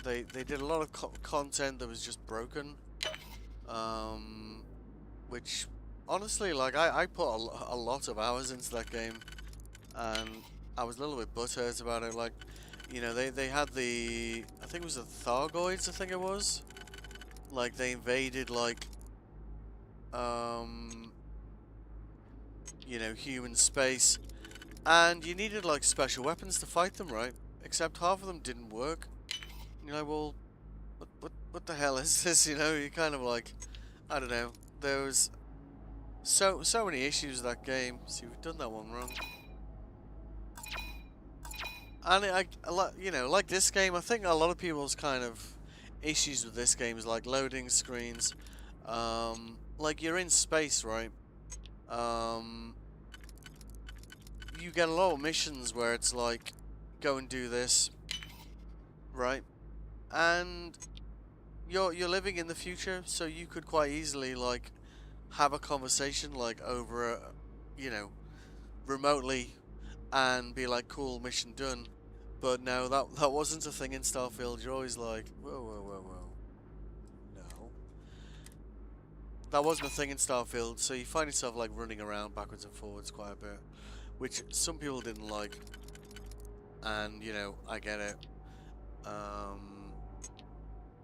They did a lot of content that was just broken, which honestly, like, I put a lot of hours into that game, and I was a little bit butthurt about it. Like, you know, they had the, I think it was the Thargoids, I think it was. Like, they invaded, like, you know, human space. And you needed, like, special weapons to fight them, right? Except half of them didn't work. You're like, well, what the hell is this? You know, you're kind of like, I don't know. There was so many issues with that game. See, we've done that one wrong. And you know, like this game, I think a lot of people's kind of issues with this game is like loading screens. Like you're in space, right? You get a lot of missions where it's like, go and do this, right? And you're living in the future, so you could quite easily like have a conversation like over, you know, remotely, and be like, cool, mission done. But no, that wasn't a thing in StarField. You're always like, whoa. No. That wasn't a thing in StarField, so you find yourself like running around backwards and forwards quite a bit. Which some people didn't like. And, you know, I get it.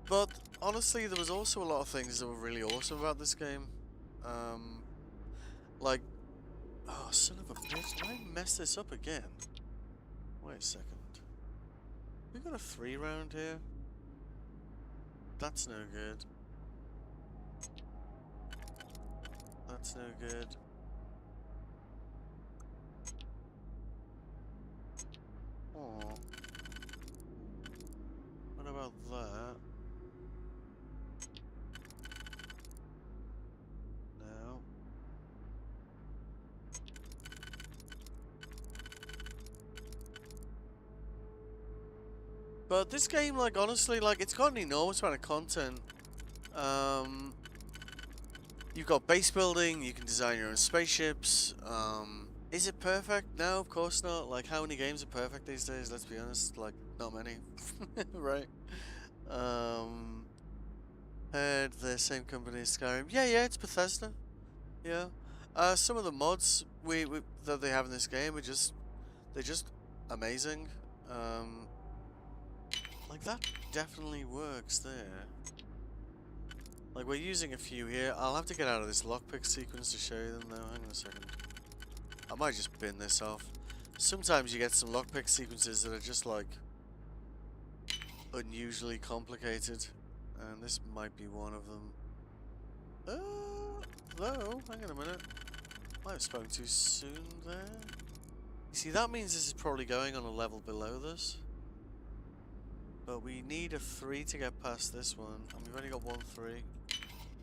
But honestly, there was also a lot of things that were really awesome about this game. Like, oh, son of a bitch, did I mess this up again? Wait a second. We got a 3 round here? That's no good. That's no good. Oh. What about that? No. But this game, like, honestly, like, it's got an enormous amount of content. You've got base building, you can design your own spaceships. Is it perfect? No, of course not. Like, how many games are perfect these days? Let's be honest. Like, not many. Right? Heard the same company as Skyrim. Yeah, it's Bethesda. Yeah. Some of the mods that they have in this game are they're just amazing. Like, that definitely works there. Like, we're using a few here. I'll have to get out of this lockpick sequence to show you them, though. Hang on a second. I might just bin this off. Sometimes you get some lockpick sequences that are just, like, unusually complicated. And this might be one of them. Hello? Hang on a minute. Might have spoken too soon there. You see, that means this is probably going on a level below this. But we need a 3 to get past this one. And we've only got 1 3.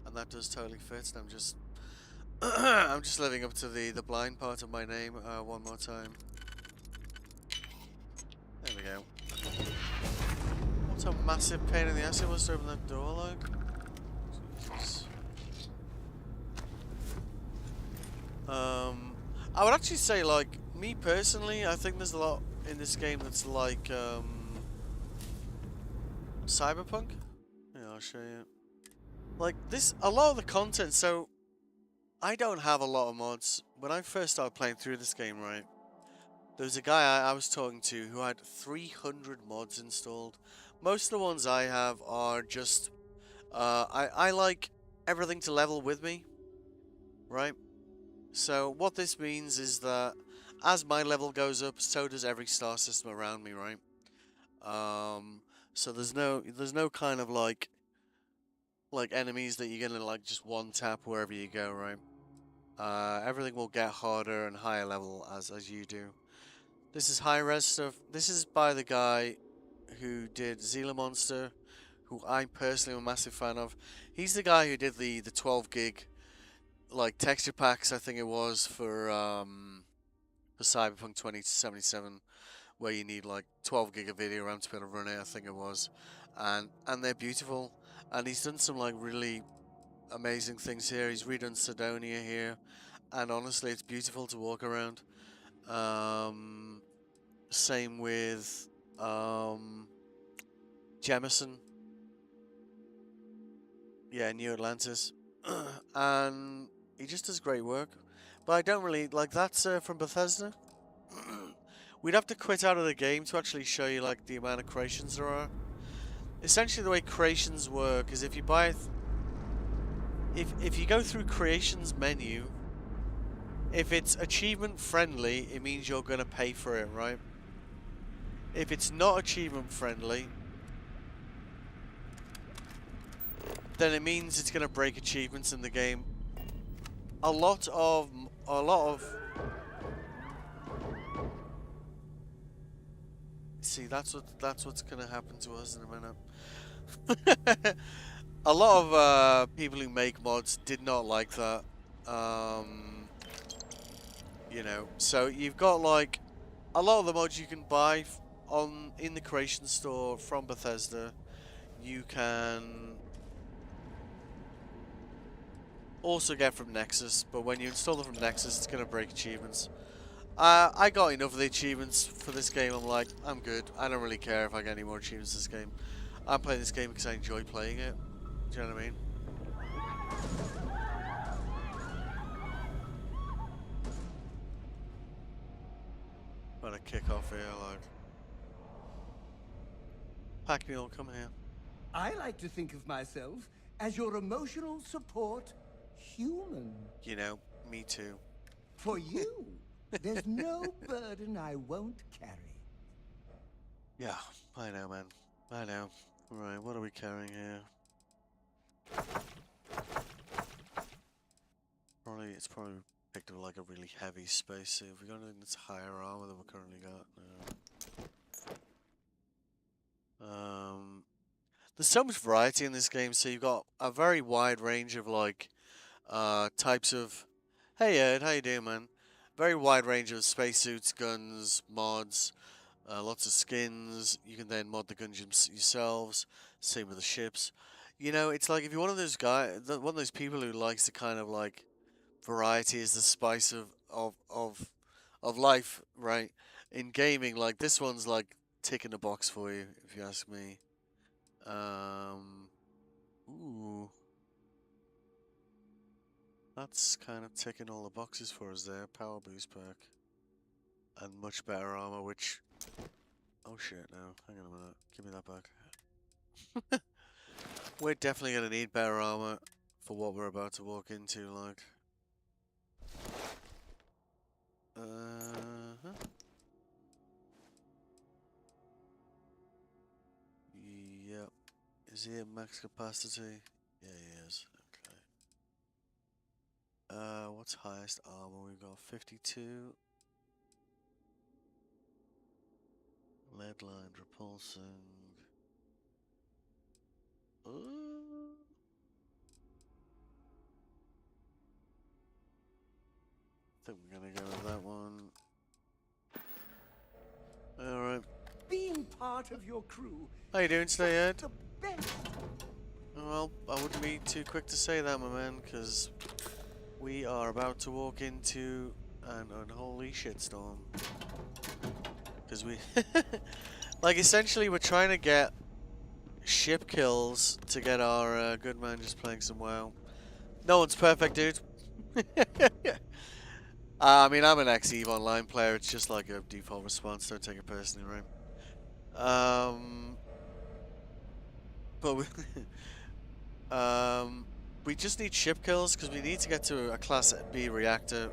And that does totally fit. And I'm just I'm just living up to the blind part of my name one more time. There we go. What a massive pain in the ass it was to open that door, like. Jesus. I would actually say, like, me personally, I think there's a lot in this game that's like Cyberpunk. Yeah, I'll show you. Like, a lot of the content, so I don't have a lot of mods. When I first started playing through this game, right, there was a guy I was talking to who had 300 mods installed. Most of the ones I have are just, I like everything to level with me, right? So what this means is that as my level goes up, so does every star system around me, right? So there's no kind of like enemies that you're gonna like just one tap wherever you go, right? Everything will get harder and higher level as you do. This is high res stuff. This is by the guy who did Zila Monster, who I personally am a massive fan of. He's the guy who did the 12 gig like texture packs, I think it was, for Cyberpunk 2077, where you need like 12 gig of video RAM to be able to run it, I think it was. And they're beautiful. And he's done some like really amazing things here. He's redone Sidonia here, and honestly, it's beautiful to walk around. Same with Jemison. Yeah, New Atlantis. And he just does great work. But I don't really like that's from Bethesda. We'd have to quit out of the game to actually show you like the amount of creations there are. Essentially, the way creations work is if you buy, if you go through creations menu, if it's achievement friendly, it means you're gonna pay for it, right? If it's not achievement friendly, then it means it's gonna break achievements in the game. A lot of see, that's what's gonna happen to us in a minute. A lot of people who make mods did not like that. You know, so you've got like a lot of the mods you can buy in the creation store from Bethesda. You can also get from Nexus, but when you install them from Nexus, it's gonna break achievements. I got enough of the achievements for this game. I'm like, I'm good. I don't really care if I get any more achievements this game. I'm playing this game because I enjoy playing it. Do you know what I mean? What a kick off here, like. Pac-Mule, come here. I like to think of myself as your emotional support human. You know, me too. For you, there's no burden I won't carry. Yeah, I know, man. I know. Right, what are we carrying here? It's probably picked up like a really heavy spacesuit. Have we got anything that's higher armor than we currently got? No. There's so much variety in this game, so you've got a very wide range of like types of. Hey Ed, how you doing, man? Very wide range of spacesuits, guns, mods, lots of skins. You can then mod the guns yourselves. Same with the ships. You know, it's like if you're one of those one of those people who likes to kind of like variety is the spice of life, right? In gaming, like this one's like ticking the box for you, if you ask me. Ooh. That's kind of ticking all the boxes for us there. Power boost perk. And much better armor, which... Oh shit, no. Hang on a minute. Give me that back. We're definitely going to need better armor for what we're about to walk into, like. Yep. Is he at max capacity? Yeah, he is. Okay. What's highest armor? We've got 52. Lead line repulsing. I think we're gonna go with that one. Alright. Being part of your crew. How you doing today, Ed? The best. Well, I wouldn't be too quick to say that, my man, because we are about to walk into an unholy shitstorm. Because we... like, essentially, we're trying to get ship kills to get our good man just playing some WoW. No one's perfect, dude. I mean, I'm an ex-EVE Online player. It's just like a default response. Don't take it personally, right? But we just need ship kills because we need to get to a Class B reactor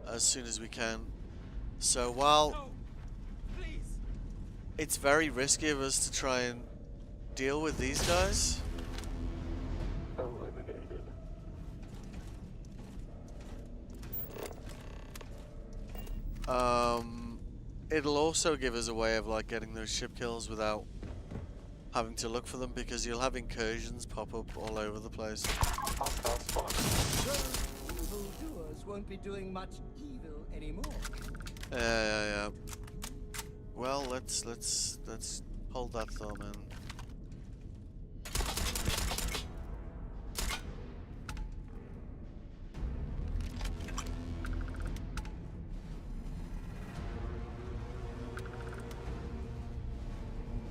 as soon as we can. So while it's very risky of us to try and deal with these guys, it'll also give us a way of like getting those ship kills without having to look for them, because you'll have incursions pop up all over the place. Those evildoers won't be doing much evil anymore. Yeah. Well, let's hold that thought, man.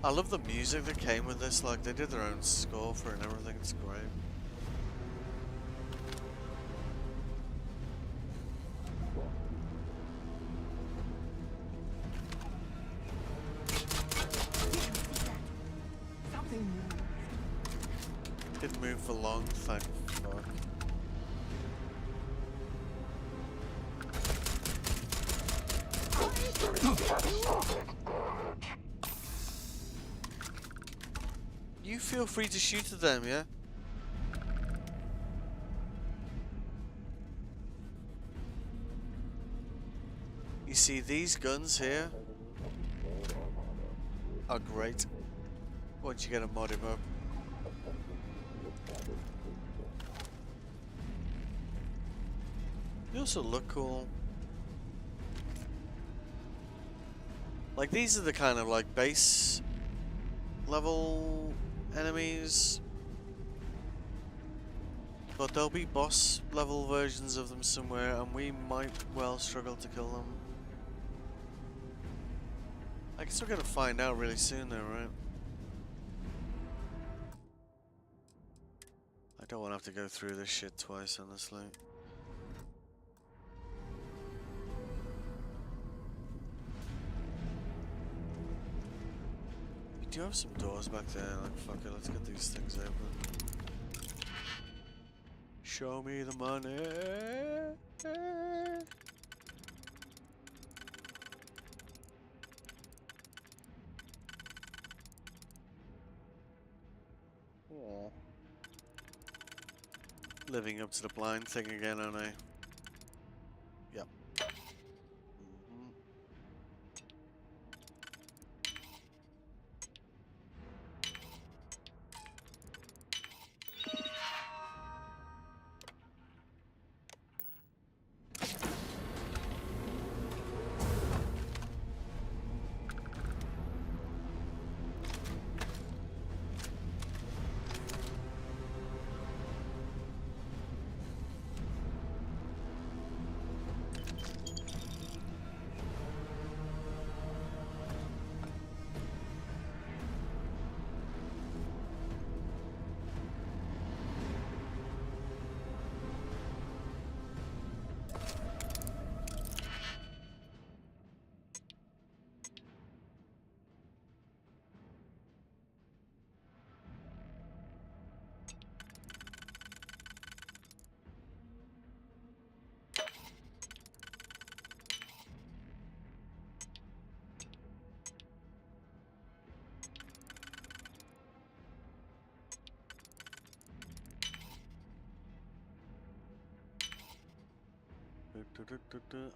I love the music that came with this, like they did their own score for it and everything, it's great. long, thank fuck. You feel free to shoot at them, yeah? You see, these guns here are great once you get a mod him up. They also look cool. Like, these are the kind of like base level enemies, but there'll be boss level versions of them somewhere, and we might well struggle to kill them. I guess we're gonna find out really soon though, right? I don't want to have to go through this shit twice, honestly. We do have some doors back there, like fuck it, let's get these things open. Show me the money. Oh. Living up to the blind thing again, aren't I? Yep.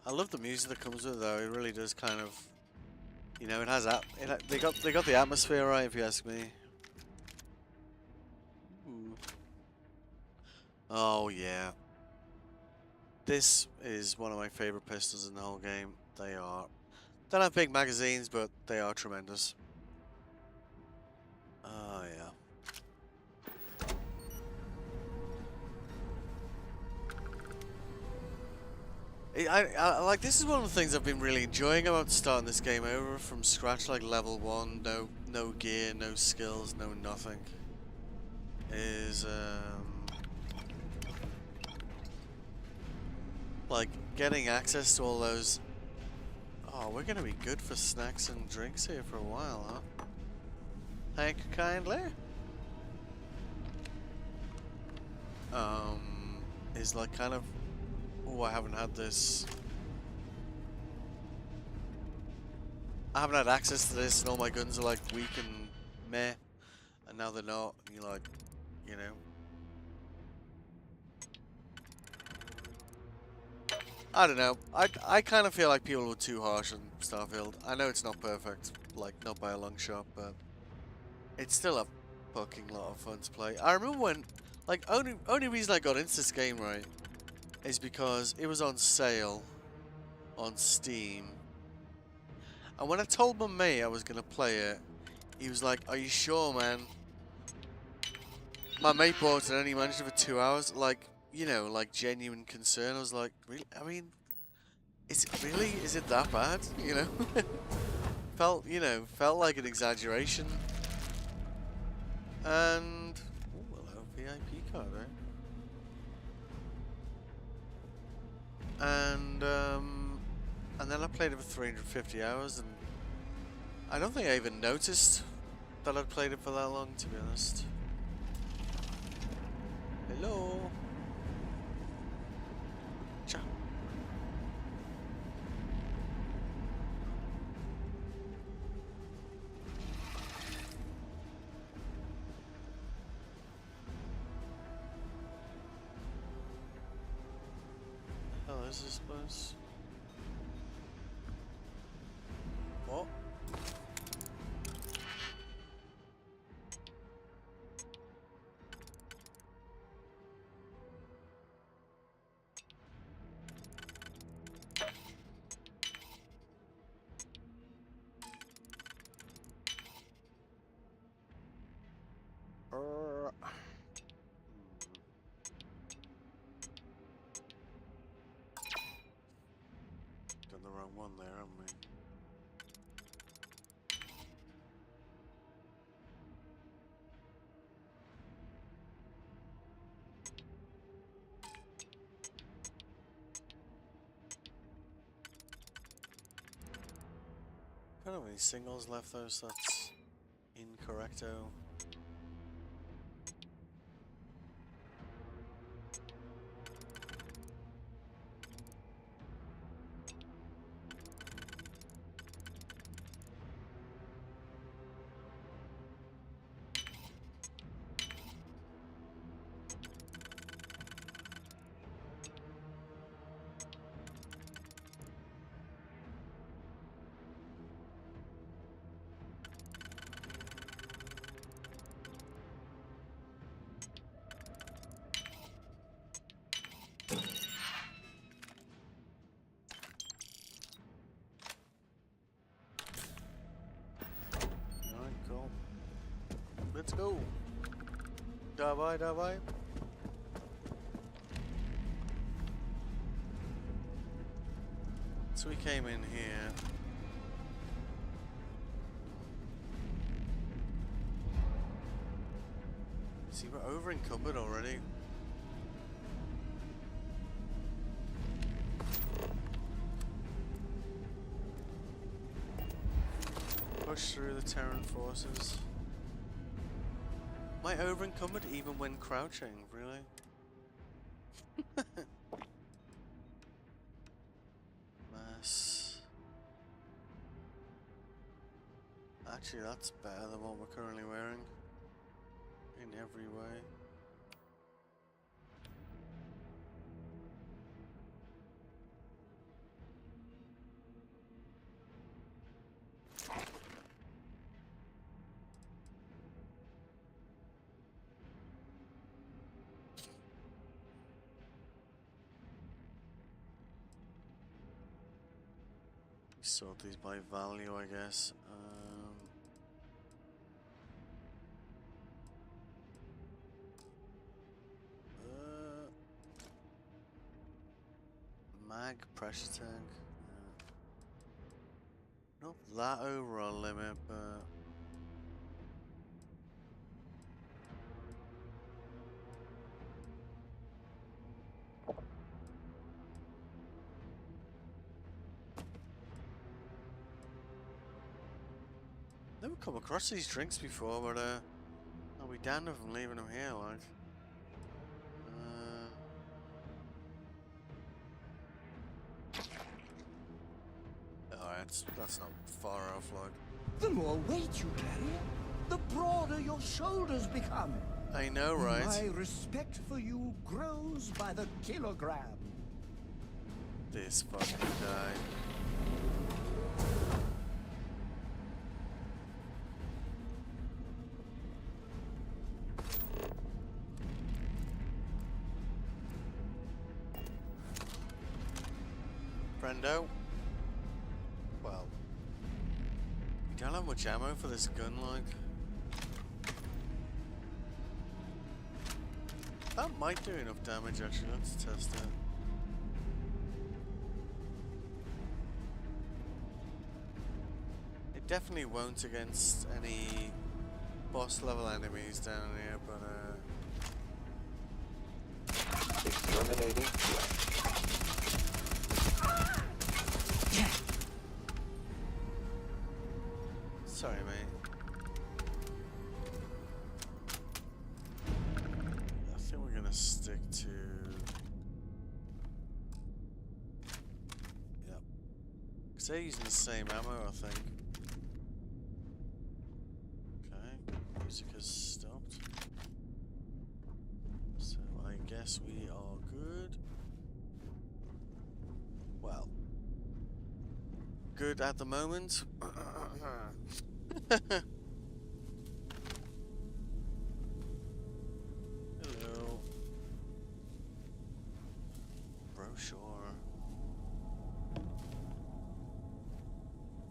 I love the music that comes with it though. It really does kind of, you know, it has they got the atmosphere right, if you ask me. Ooh. Oh yeah. This is one of my favorite pistols in the whole game. They don't have big magazines, but they are tremendous. Oh yeah. I like, this is one of the things I've been really enjoying about starting this game over from scratch, like level 1, no gear, no skills, no nothing. Is like getting access to all those. Oh, we're gonna be good for snacks and drinks here for a while, huh? Thank you kindly. Is like kind of. Oh, I haven't had this. I haven't had access to this, and all my guns are like weak and meh, and now they're not. And you're like, you know. I don't know. I kind of feel like people were too harsh on StarField. I know it's not perfect, like not by a long shot, but it's still a fucking lot of fun to play. I remember when, like, only reason I got into this game, right, is because it was on sale on Steam. And when I told my mate I was going to play it, he was like, "Are you sure, man?" My mate bought it and only managed it for 2 hours. Like, you know, like genuine concern. I was like, really? I mean, is it that bad? You know? Felt like an exaggeration. And, oh, hello, VIP card, right? And then I played it for 350 hours, and I don't think I even noticed that I'd played it for that long, to be honest. Hello. Cha. The hell is this place? What? Done the wrong one there, haven't we? I don't have any singles left though, so that's incorrecto. Alright, cool. Let's go. Давай, давай. So we came in here. See, we're over encumbered already. Push through the Terran forces. Am I over encumbered even when crouching? Really? Mass. Actually, that's better than what we're currently wearing. In every way. Sort these by value, I guess. Mag pressure tank. Not that over our limit, but never come across these drinks before, but I'll be damned if I'm leaving them here, like. Alright, that's not far off, like. The more weight you carry, the broader your shoulders become. I know, right? My respect for you grows by the kilogram. This fucking guy. Friendo. Well, we don't have much ammo for this gun, like. That might do enough damage, actually. Let's test it. It definitely won't against any boss level enemies down here, but Exterminating. sorry, mate. I think we're gonna Because they're using the same ammo, I think. Okay, music has stopped. So I guess we are good. Well, good at the moment. Hello. Brochure.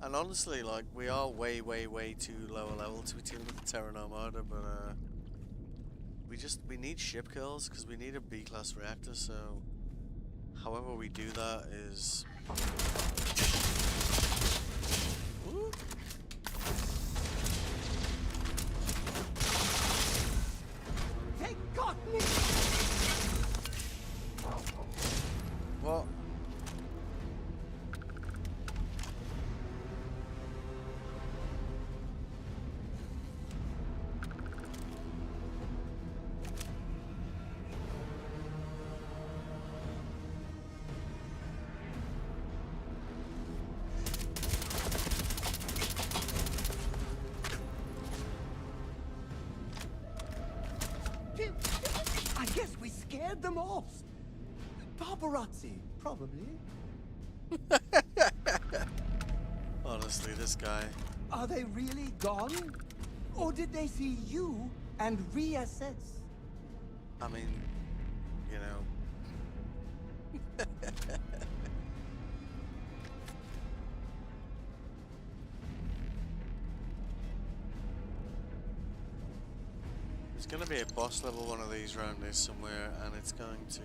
And honestly, like, we are way, way, way too lower level to be dealing with the Terran Armada, but we need ship kills because we need a B-class reactor, so however we do that is... Ooh. They got me! What? I guess we scared them off. Paparazzi, probably. Honestly, this guy. Are they really gone? Or did they see you and reassess? I mean, you know. There's gonna be a boss level one of these around here somewhere, and it's going to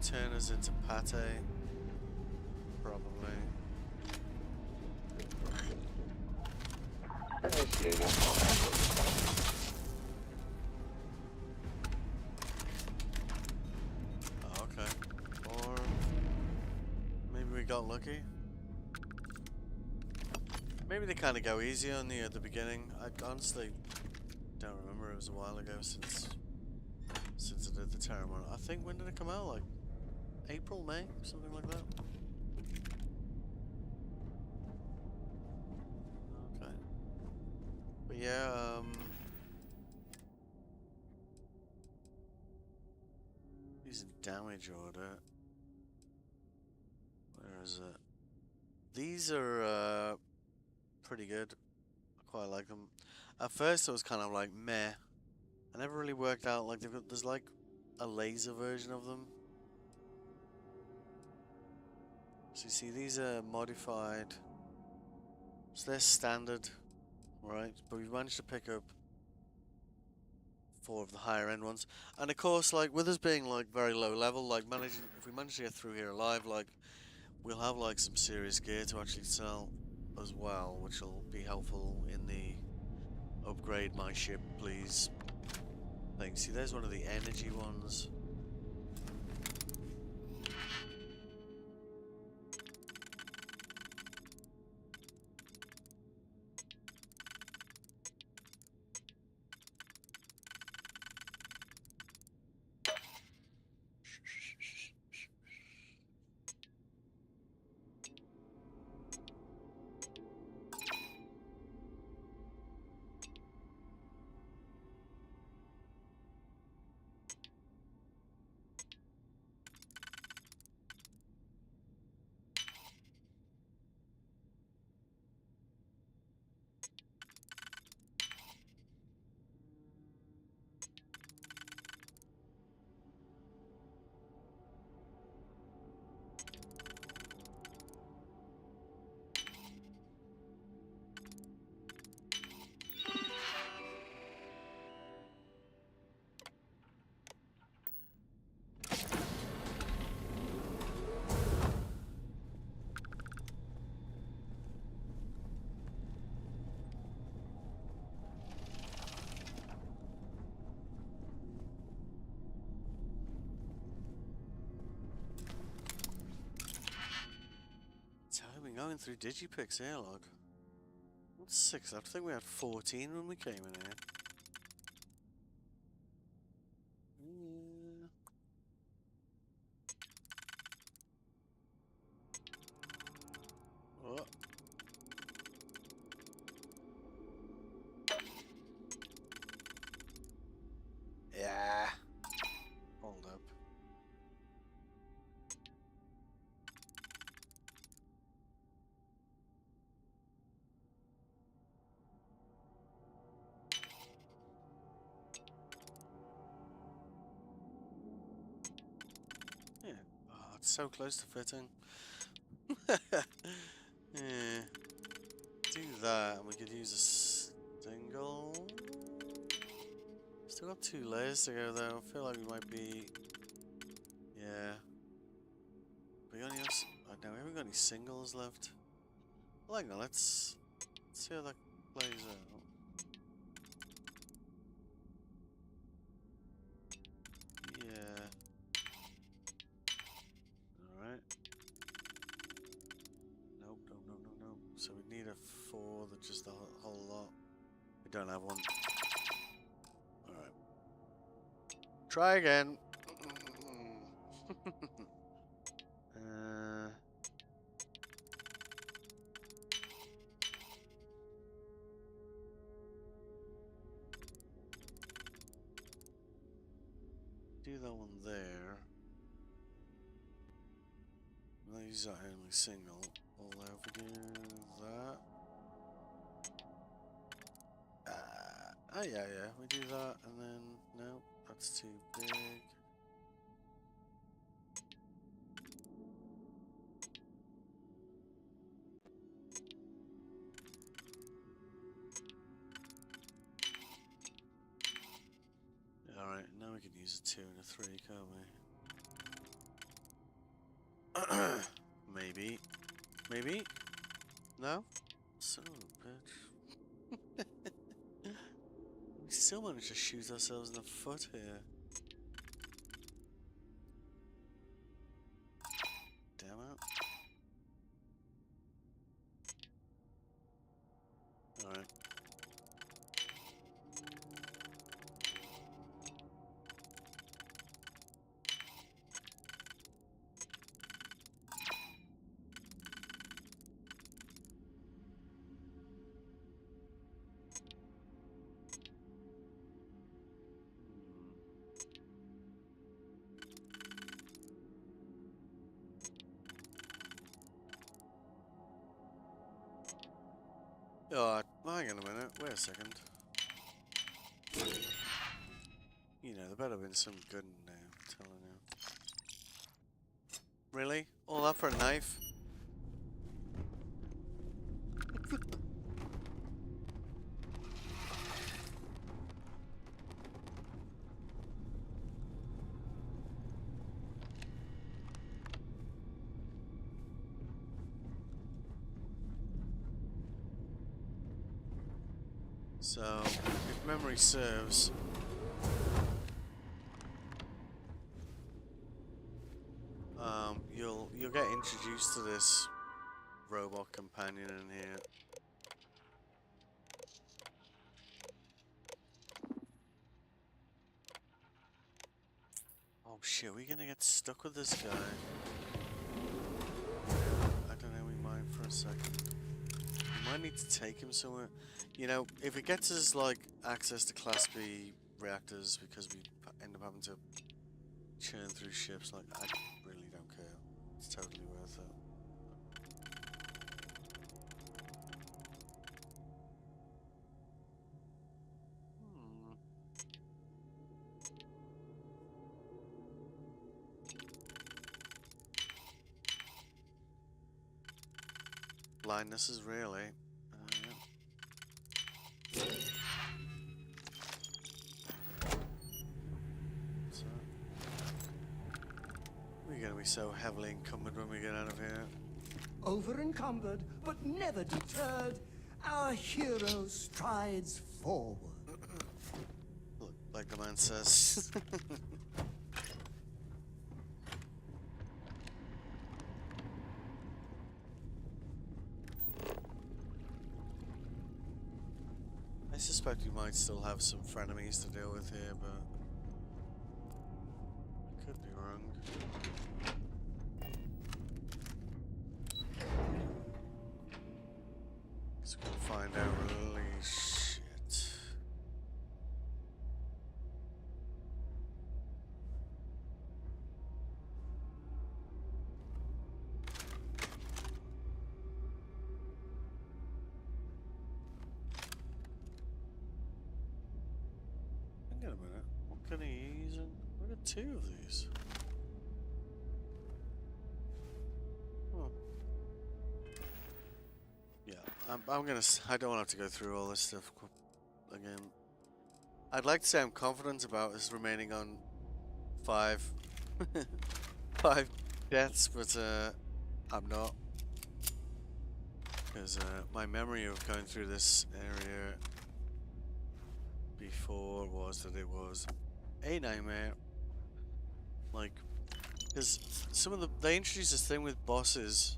turn us into pate. Probably. Initiating. Oh, okay. Or maybe we got lucky. Maybe they kind of go easy on you at the beginning. I honestly don't remember. It was a while ago since I did the Terra one. I think, when did it come out? Like April, May, something like that. Okay. But yeah, using damage order. Where is it? These are pretty good. I quite like them. At first, I was kind of like meh. I never really worked out, like, there's like a laser version of them. So you see, these are modified. So they're standard, right? But we've managed to pick up 4 of the higher end ones. And of course, like, with us being like very low level, like, if we manage to get through here alive, like, we'll have like some serious gear to actually sell as well, which will be helpful in the upgrade my ship, please thing. See, there's one of the energy ones. So I've been going through digipicks here, log. What's 6? I think we had 14 when we came in here. Yeah. it's so close to fitting. Yeah. Do that, and we could use a single. Still got 2 layers to go though. I feel like we might be. Yeah. We only have. Oh, no, we haven't got any singles left. Well, hang on, let's see how that plays out. Yeah. Alright. Nope, no, no, no, no. So we need a 4 that just the whole lot. We don't have one. Alright. Try again. uh, do that one there. These are only single. Although if we do that. Oh yeah, yeah. We do that and then no, that's too big. Alright, now we can use a 2 and a 3, can't we? Maybe. Maybe? No? Son of a bitch. We still managed to shoot ourselves in the foot here. Damn it. Alright. Oh, hang on a minute. Wait a second. You know, there better have been some good in there, I'm telling you. Really? All that for a knife? So, if memory serves, you'll get introduced to this robot companion in here. Oh shit, we gonna get stuck with this guy? I don't know, we might for a second. We might need to take him somewhere. You know, if it gets us like access to Class B reactors because we end up having to churn through ships, like I really don't care. It's totally worth it. Blindness is real, eh? Yeah. So, we're gonna be so heavily encumbered when we get out of here. Over encumbered, but never deterred, our hero strides forward. Look, like the man says. I suspect we might still have some frenemies to deal with here, but I could be wrong. Guess we'll find out really shit. Hang on a minute. What can he use? We've got 2 of these. I don't want to have to go through all this stuff again. I'd like to say I'm confident about us remaining on 5 5 deaths, but I'm not. Because my memory of going through this area before was that it was a nightmare. Like, because they introduced this thing with bosses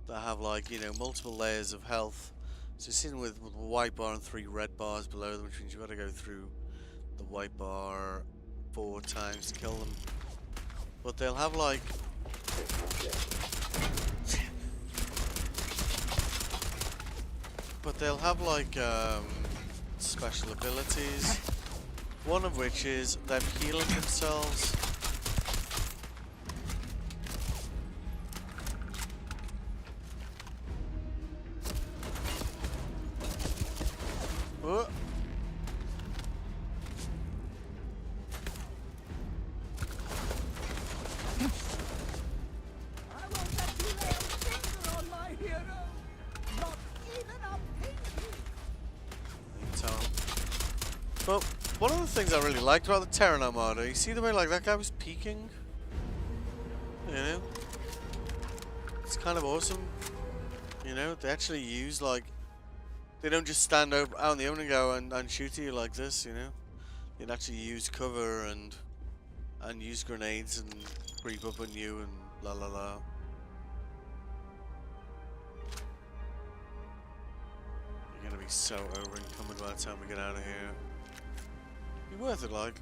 that have, like, you know, multiple layers of health. So you're sitting with a white bar and 3 red bars below them, which means you've got to go through the white bar 4 times to kill them. But they'll have, like, special abilities. One of which is them healing themselves. Oh. I won't let you lay a finger on my hero. Not even a pinky. But one of the things I really liked about the Terran Armada, you see the way like that guy was peeking? You know? It's kind of awesome. You know, they actually use, like, they don't just stand out in the open and go and shoot at you like this, you know? They'd actually use cover and use grenades and creep up on you and la la la. You're gonna be so over encumbered by the time we get out of here. Be worth it, like.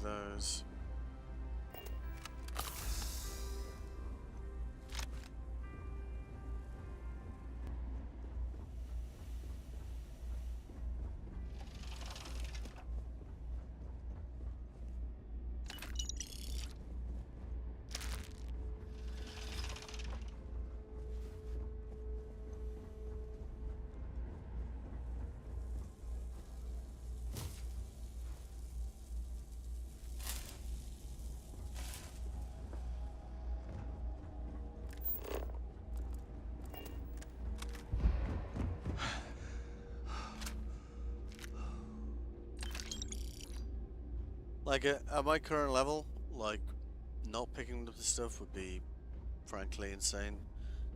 Those. Like, at my current level, like, not picking up the stuff would be, frankly, insane.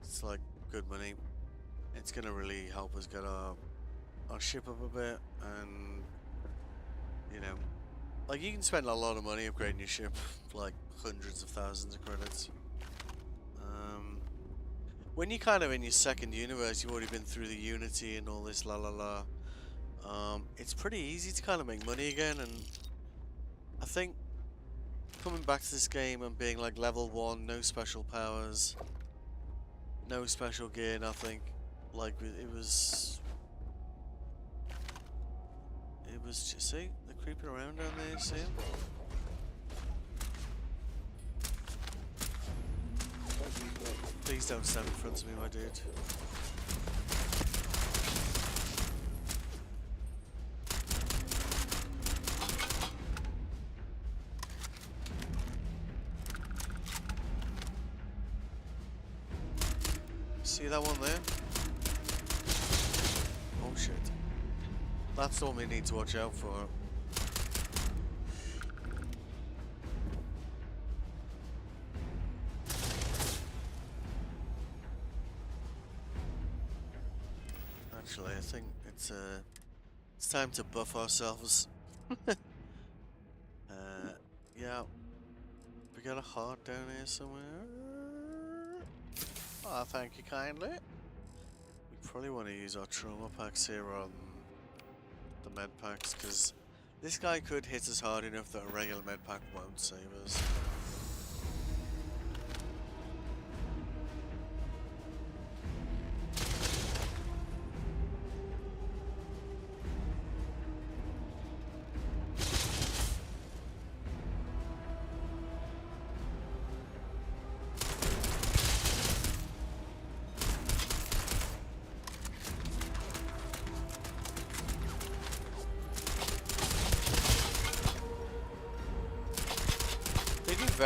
It's like good money. It's gonna really help us get our ship up a bit, and, you know, like, you can spend a lot of money upgrading your ship, like hundreds of thousands of credits. When you're kind of in your second universe, you've already been through the Unity and all this la la la. It's pretty easy to kind of make money again, and I think coming back to this game and being like level 1, no special powers, no special gear, nothing. Like, it was just, see, they're creeping around down there, see them? Please don't stand in front of me, my dude. See that one there? Oh shit. That's the one we need to watch out for. Actually, I think it's time to buff ourselves. Yeah. We got a heart down here somewhere. Oh, thank you kindly. We probably want to use our trauma packs here on the med packs, because this guy could hit us hard enough that a regular med pack won't save us.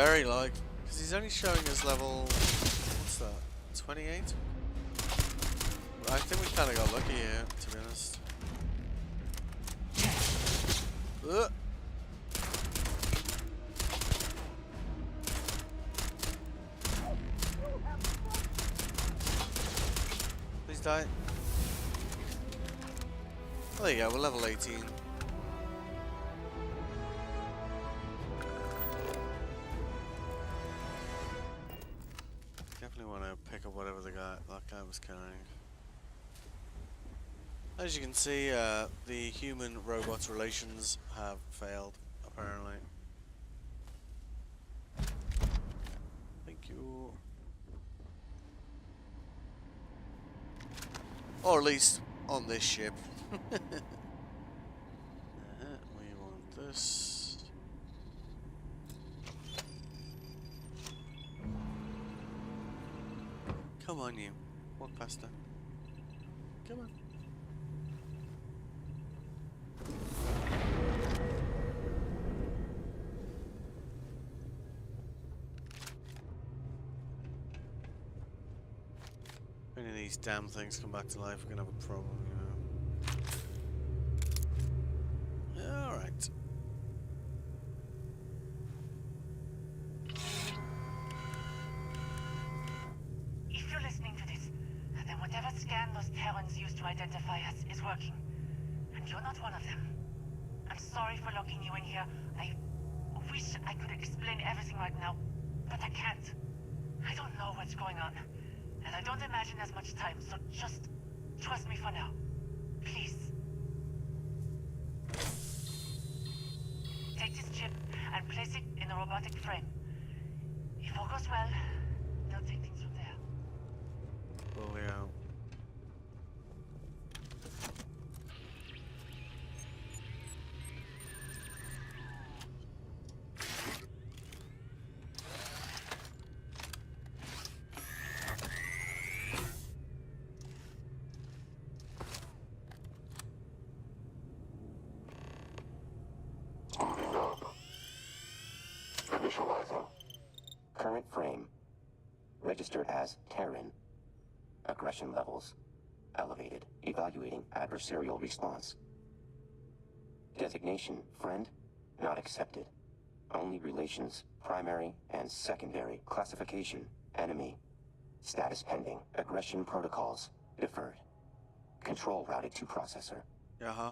very like, because he's only showing us level, what's that, 28? I think we kind of got lucky here, to be honest. Ugh. Please die. Oh, there you go, we're level 18. Definitely want to pick up whatever that guy was carrying. As you can see, the human-robot relations have failed, apparently. Thank you. Or at least on this ship. We want this. Come on, you. Walk past her. Come on. If any of these damn things come back to life, we're gonna have a problem, you know. Alright. If you're listening to this, then whatever scan those Terrans used to identify us is working. And you're not one of them. I'm sorry for locking you in here. I wish I could explain everything right now, but I can't. I don't know what's going on. And I don't imagine there's much time, so just trust me for now. Please. Take this chip and place it in a robotic frame. If all goes well, they'll take things from there. Fully out. Moving up. Initializing. Current frame. Registered as Terran. Aggression levels. Elevated. Evaluating adversarial response. Designation, friend. Not accepted. Only relations, primary and secondary. Classification, enemy. Status pending. Aggression protocols, deferred. Control routed to processor. Uh-huh.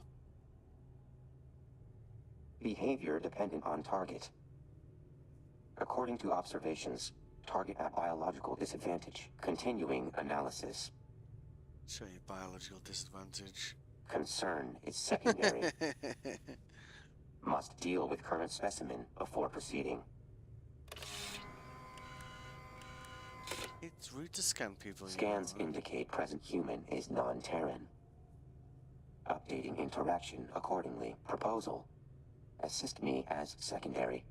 Behavior dependent on target. According to observations, target at biological disadvantage. Continuing analysis. Show you biological disadvantage. Concern is secondary. Must deal with current specimen before proceeding. It's rude to scan people. Scans you know. indicate present human is non-Terran. Updating interaction accordingly. Proposal. Assist me as secondary.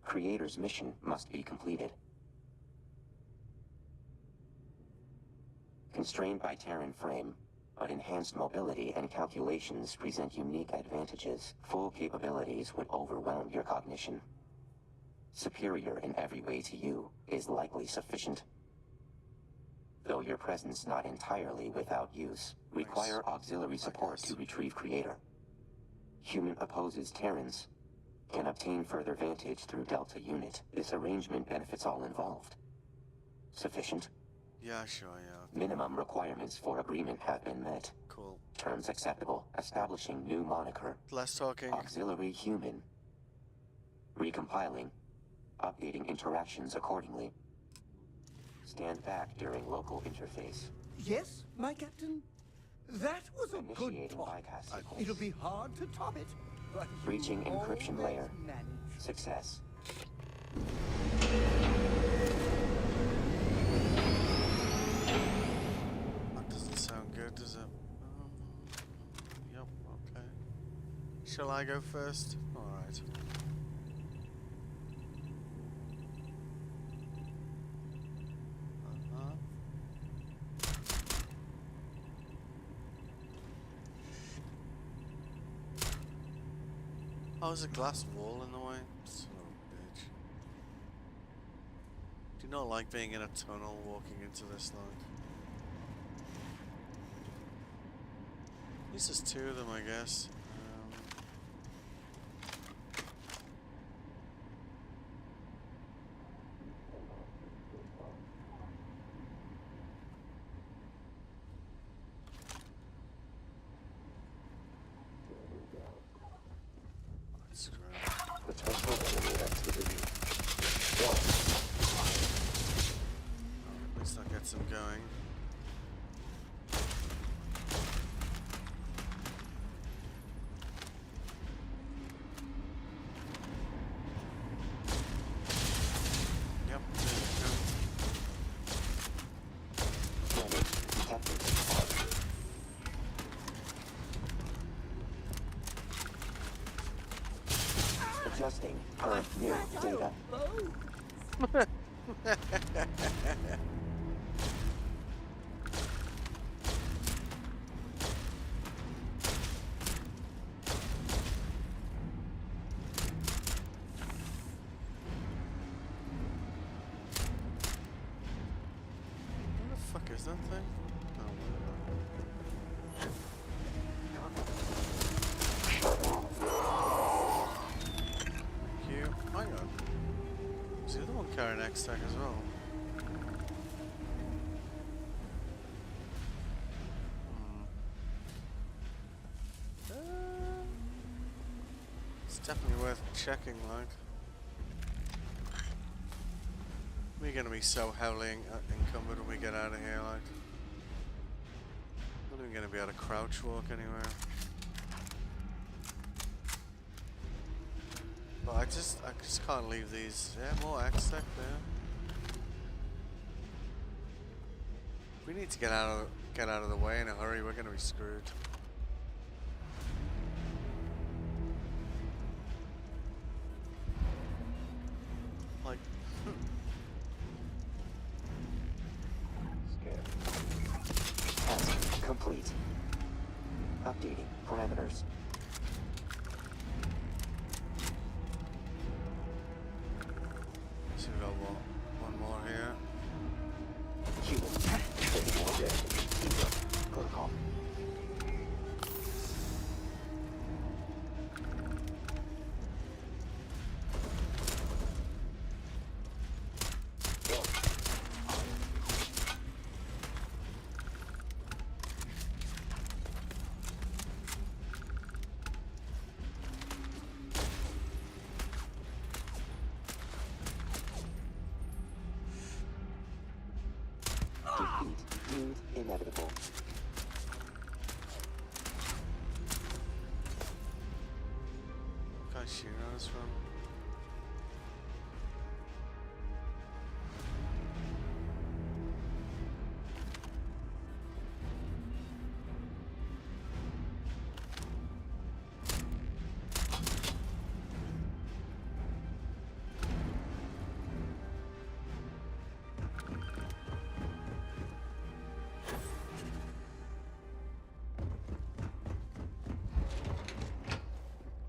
Creator's mission must be completed. Constrained by Terran frame, but enhanced mobility and calculations present unique advantages. Full capabilities would overwhelm your cognition. Superior in every way to you is likely sufficient. Though your presence not entirely without use. Require auxiliary support to retrieve Creator. Human opposes Terrans. Can obtain further vantage through Delta Unit. This arrangement benefits all involved. Sufficient? Yeah, sure, yeah. Minimum requirements for agreement have been met. Cool. Terms acceptable. Establishing new moniker. Less talking. Auxiliary human. Recompiling. Updating interactions accordingly. Stand back during local interface. Yes, my captain? That was a good Initiating talk. bypass sequence. It'll be hard to top it, but you Breaching encryption always layer. manage. Success. That doesn't sound good, does it? Yep, okay. Shall I go first? Alright. Oh, there's a glass wall in the way. Son of a bitch. Do not like being in a tunnel walking into this, like. At least there's two of them, I guess. That's great. Potential enemy activity. At least that gets them going. Yep, there we go. Damage detected. Adjusting per new data. What the fuck is that thing? Oh, thank you. Hang on. Is the other one carrying X-Tac as well? It's definitely worth checking, like. We're gonna be so heavily encumbered when we get out of here, like. Not even gonna be able to crouch walk anywhere. But I just can't leave these. Yeah, more X-Tech there. We need to get out of the way in a hurry. We're gonna be screwed. Like. Task complete. Updating parameters. So we got one more here. Human. Taking more damage. Protocol. Defeat deemed inevitable. What guy's shooting at us from?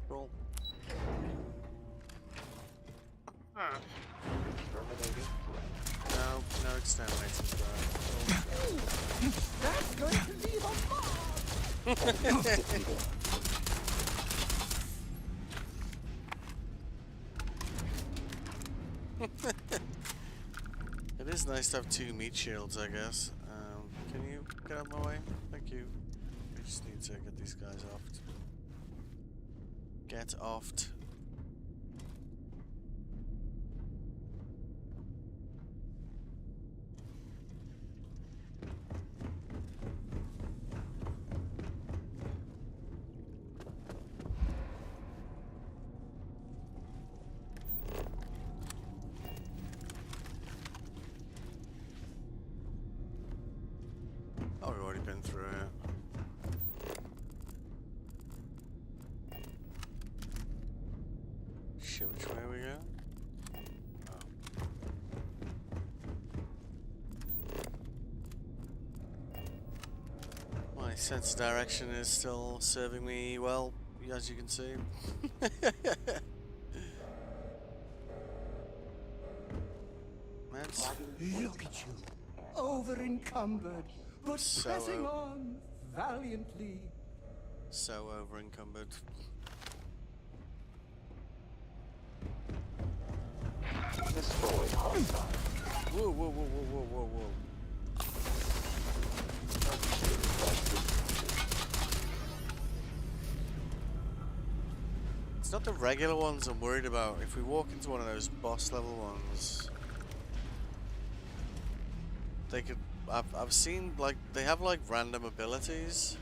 Cool. Terminating threat. No exterminating threat. That's going to leave a mark! Enemy defeated. It is nice to have two meat shields, I guess. Can you get out of my way? Thank you. We just need to get these guys offed. Get offed. Oh, we've already been through it. Shit, which way are we going? Oh. My sense of direction is still serving me well, as you can see. quiet. Look at you, over-encumbered, but So, pressing on valiantly. So over encumbered. Destroy hostile. Whoa, whoa, whoa, whoa, whoa, whoa, whoa. It's not the regular ones I'm worried about. If we walk into one of those boss level ones, they could. I've seen like they have like random abilities,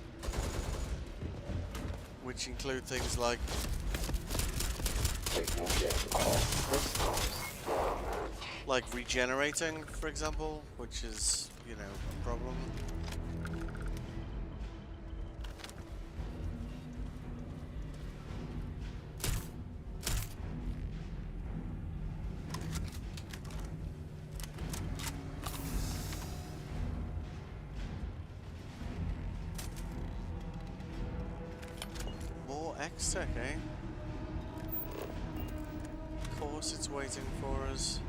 which include things like regenerating, for example, which is, you know, a problem. More X-Tech, eh? Of course it's waiting for us.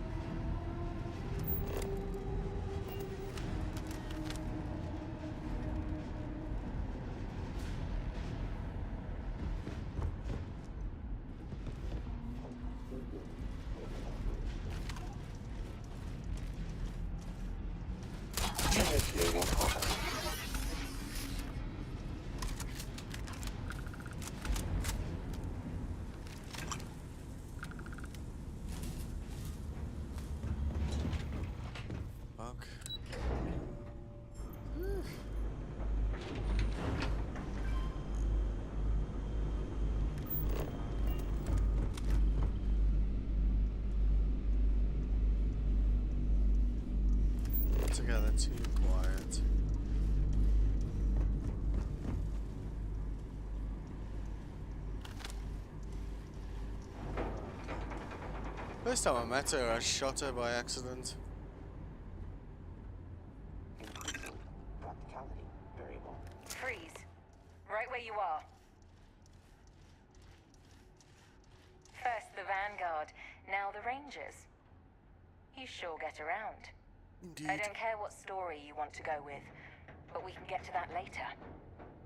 Fuck. Together, too quiet. First time I met her, I shot her by accident. Practicality variable. Freeze. Right where you are. First the Vanguard, now the Rangers. You sure get around. Indeed. I don't care what story you want to go with, but we can get to that later.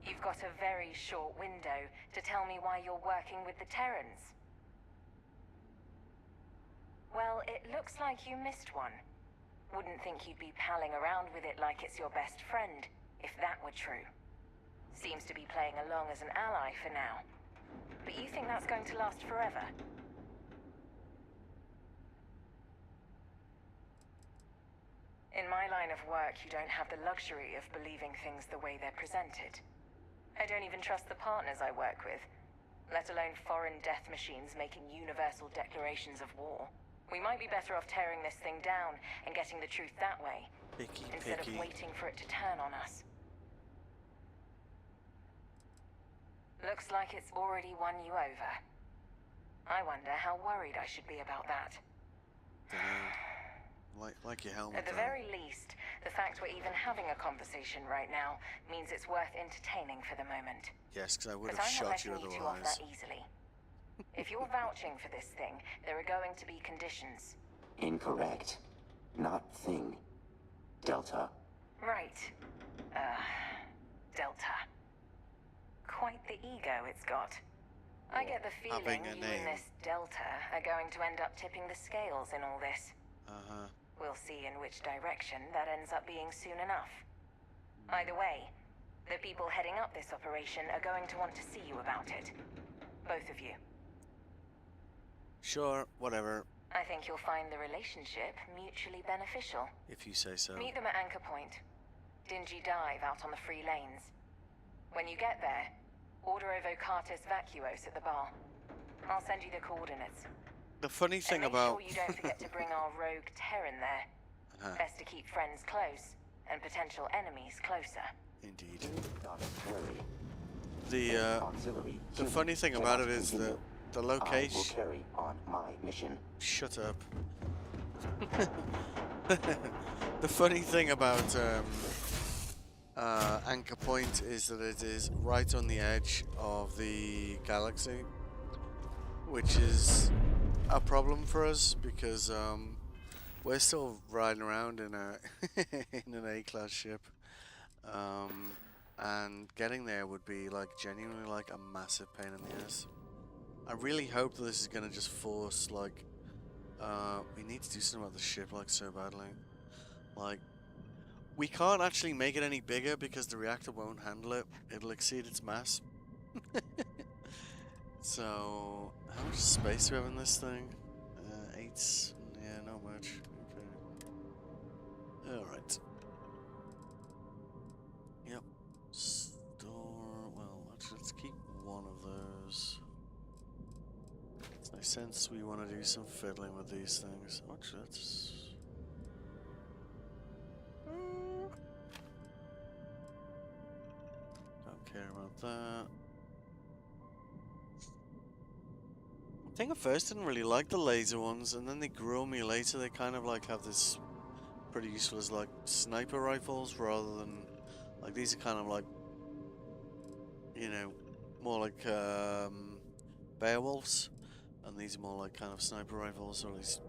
You've got a very short window to tell me why you're working with the Terrans. Well, it looks like you missed one. Wouldn't think you'd be palling around with it like it's your best friend, if that were true. Seems to be playing along as an ally for now. But you think that's going to last forever? In my line of work, you don't have the luxury of believing things the way they're presented. I don't even trust the partners I work with, let alone foreign death machines making universal declarations of war. We might be better off tearing this thing down and getting the truth that way, instead of waiting for it to turn on us. Looks like it's already won you over. I wonder how worried I should be about that. Like your helmet. At the very least, the fact we're even having a conversation right now means it's worth entertaining for the moment. Yes, because I would But have I'm not shot you letting you two off otherwise. that easily. If you're vouching for this thing, there are going to be conditions. Incorrect. Not thing. Delta. Right. Delta. Quite the ego it's got. I get the feeling Having a you name. and this Delta are going to end up tipping the scales in all this. Uh-huh. We'll see in which direction that ends up being soon enough. Either way, the people heading up this operation are going to want to see you about it. Both of you. Sure, whatever, I think you'll find the relationship mutually beneficial. if you say so. Meet them at Anchor Point. Dingy dive out on the free lanes. When you get there, order a Vocatus Vacuos at the bar. I'll send you the coordinates. The funny thing and make about... sure you don't forget to bring our rogue Terran there. Best to keep friends close, and potential enemies closer. Indeed. Auxiliary The unit funny thing cannot about it is continue. the I will location... carry on my mission. Shut up. The funny thing about Anchor Point is that it is right on the edge of the galaxy, which is a problem for us because we're still riding around in a in an A-class ship, and getting there would be like genuinely like a massive pain in the ass. I really hope that this is gonna just force like we need to do something about the ship like so badly. Like we can't actually make it any bigger because the reactor won't handle it. It'll exceed its mass. So how much space do we have in this thing? 8. Yeah, not much. Okay. Alright. Yep. Store. Well, actually, let's keep one of those. It's no sense we want to do some fiddling with these things. Actually, let's. Don't care about that. I think at first I didn't really like the laser ones, and then they grew on me later. They kind of like have this pretty useful as like sniper rifles rather than like these are kind of like, you know, more like Beowulfs, and these are more like kind of sniper rifles, or at least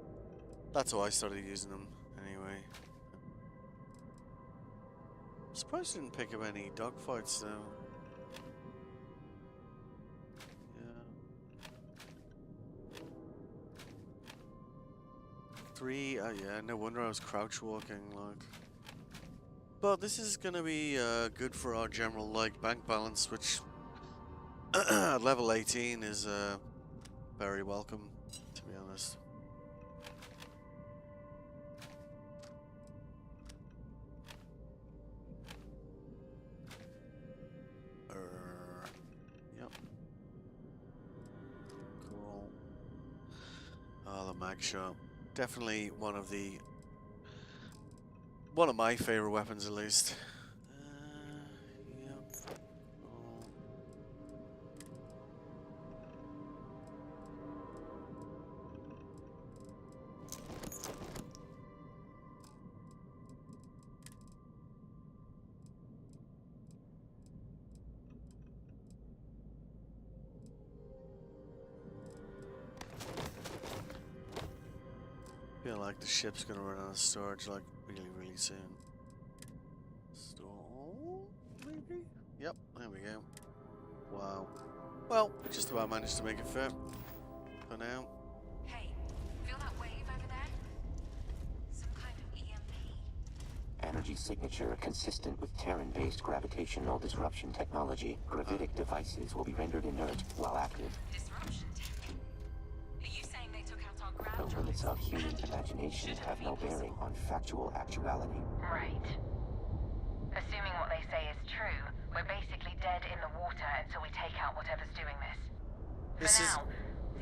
that's how I started using them anyway. I'm surprised I didn't pick up any dogfights though. 3, oh yeah, no wonder I was crouch walking, like. But this is gonna be good for our general, like, bank balance, which at level 18 is very welcome, to be honest. Yep. Cool. Oh, the mag shot. Definitely one of my favorite weapons, at least. Yep. Cool. I feel like the ship's gonna run out of storage like really soon. Store, maybe? Yep, there we go. Wow. Well, we just about managed to make it fit for now. Hey, feel that wave over there? Some kind of EMP. Energy signature consistent with Terran-based gravitational disruption technology. Gravitic devices will be rendered inert while active. Disruption tech? Are you saying they took out our The ground limits drives? of human imagination have no bearing on factual actuality. Right. Assuming what they say is true, we're basically dead in the water until we take out whatever's doing this. This For is- now,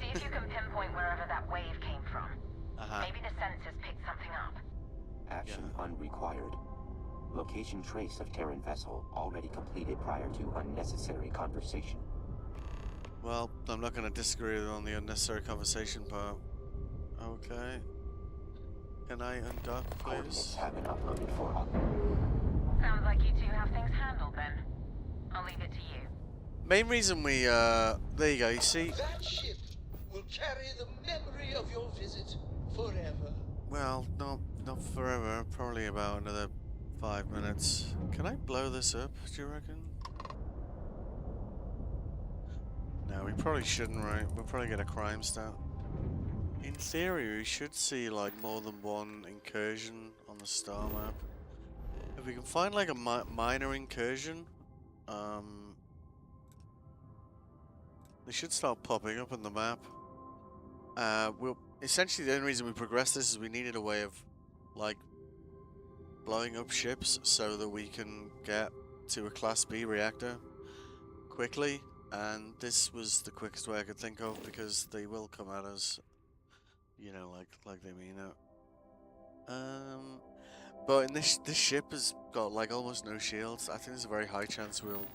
see if you can pinpoint wherever that wave came from. Uh-huh. Maybe the sensors picked something up. Action unrequired. Location trace of Terran vessel already completed prior to unnecessary conversation. Well, I'm not gonna disagree on the unnecessary conversation part. Okay. Can I undock, Coordinates please? have been uploaded for Sounds like you two have things handled then. I'll leave it to you. Main reason we, there you go, you see? That ship will carry the memory of your visit forever. Well, not forever, probably about another 5 minutes. Can I blow this up, do you reckon? No, we probably shouldn't, right? We'll probably get a crime stat. In theory, we should see, like, more than one incursion on the star map. If we can find, like, a minor incursion, they should start popping up on the map. Essentially, the only reason we progressed this is we needed a way of, like, blowing up ships so that we can get to a Class B reactor quickly, and this was the quickest way I could think of because they will come at us, you know, like they mean it. But in this ship has got like almost no shields. I think there's a very high chance we'll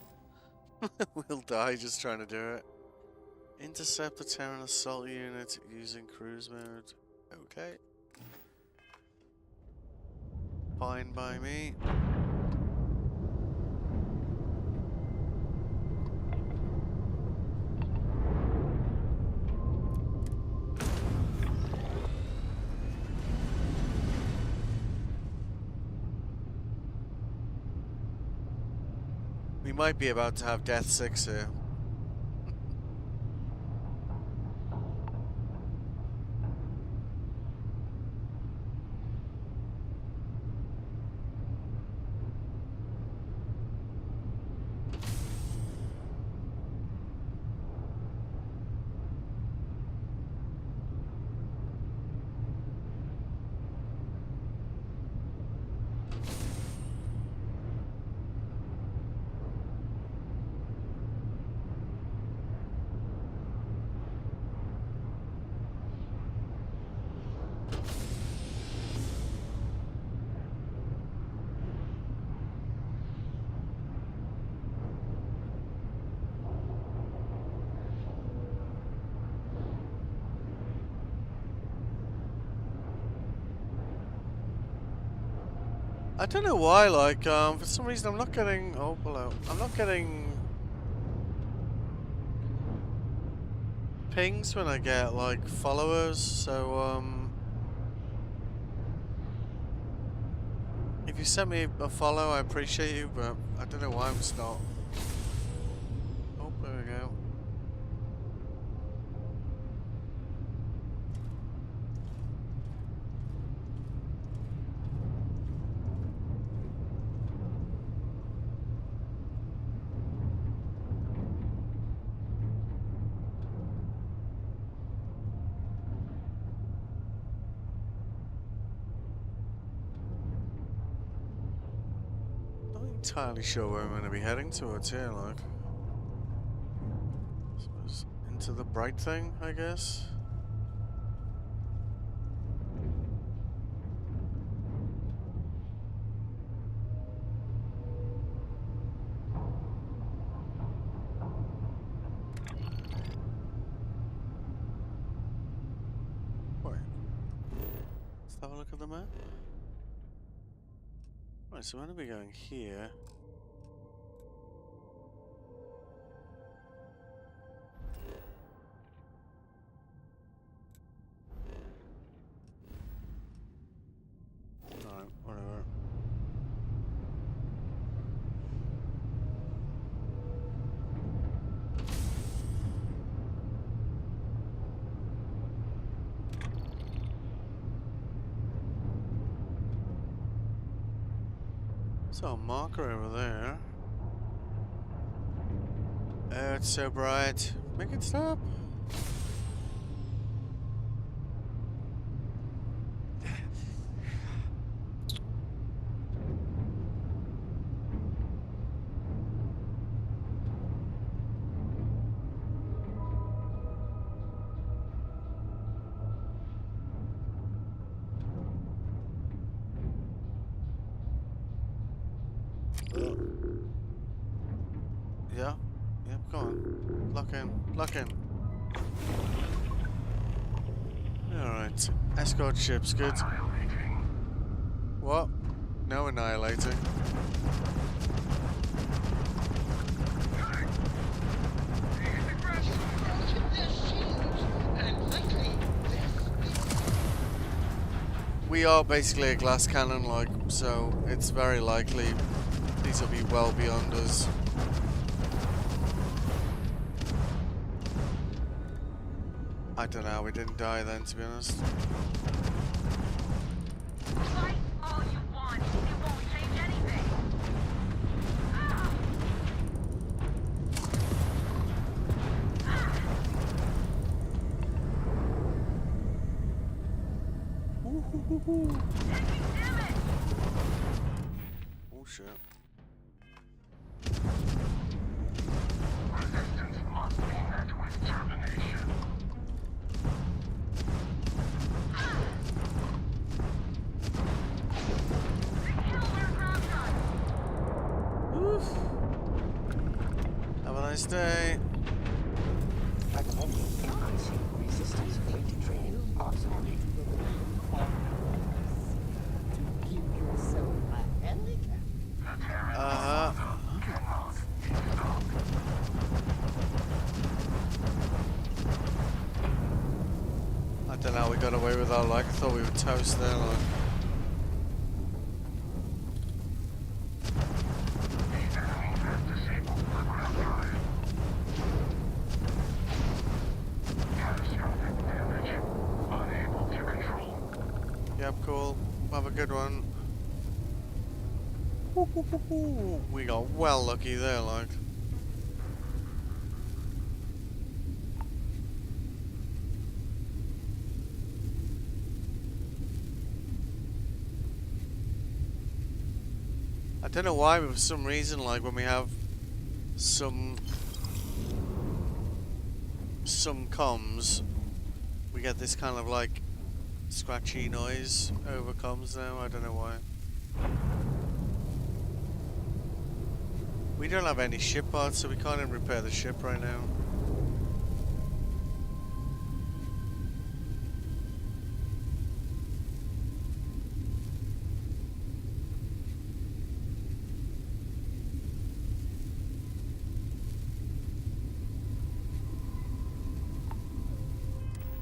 we'll die just trying to do it. Intercept the Terran assault unit using cruise mode. Okay. Fine by me. We might be about to have Death 6 here. I don't know why, like, for some reason I'm not getting, oh, below, I'm not getting pings when I get, like, followers, so, if you send me a follow, I appreciate you, but I don't know why I'm just not. Oh, there we go. Not entirely sure where I'm going to be heading towards here, like. I suppose into the bright thing, I guess. Wait. Let's have a look at the map. Right, so I'm going to be going here. Alright, whatever. So a marker over there. Oh, it's so bright. Make it stop. Yeah. Yep, go on. Lock in. Lock in. Alright. Escort ships, good. What? No annihilating. We are basically a glass cannon, like, so it's very likely these will be well beyond us. I don't know, we didn't die then, to be honest. Fight all you want. It won't change anything. Ah! Oh shit. Resistance must be met with termination. Oof. Have a nice day. Recommending increasing resistance plate training proximally. Uh-huh. I don't know, we got away with that, like, I thought we were toast there, like. The enemy has disabled Have a good one. We got well lucky there, like. I don't know why, but for some reason, like when we have some comms, we get this kind of like scratchy noise over comms now. I don't know why. We don't have any ship parts, so we can't even repair the ship right now.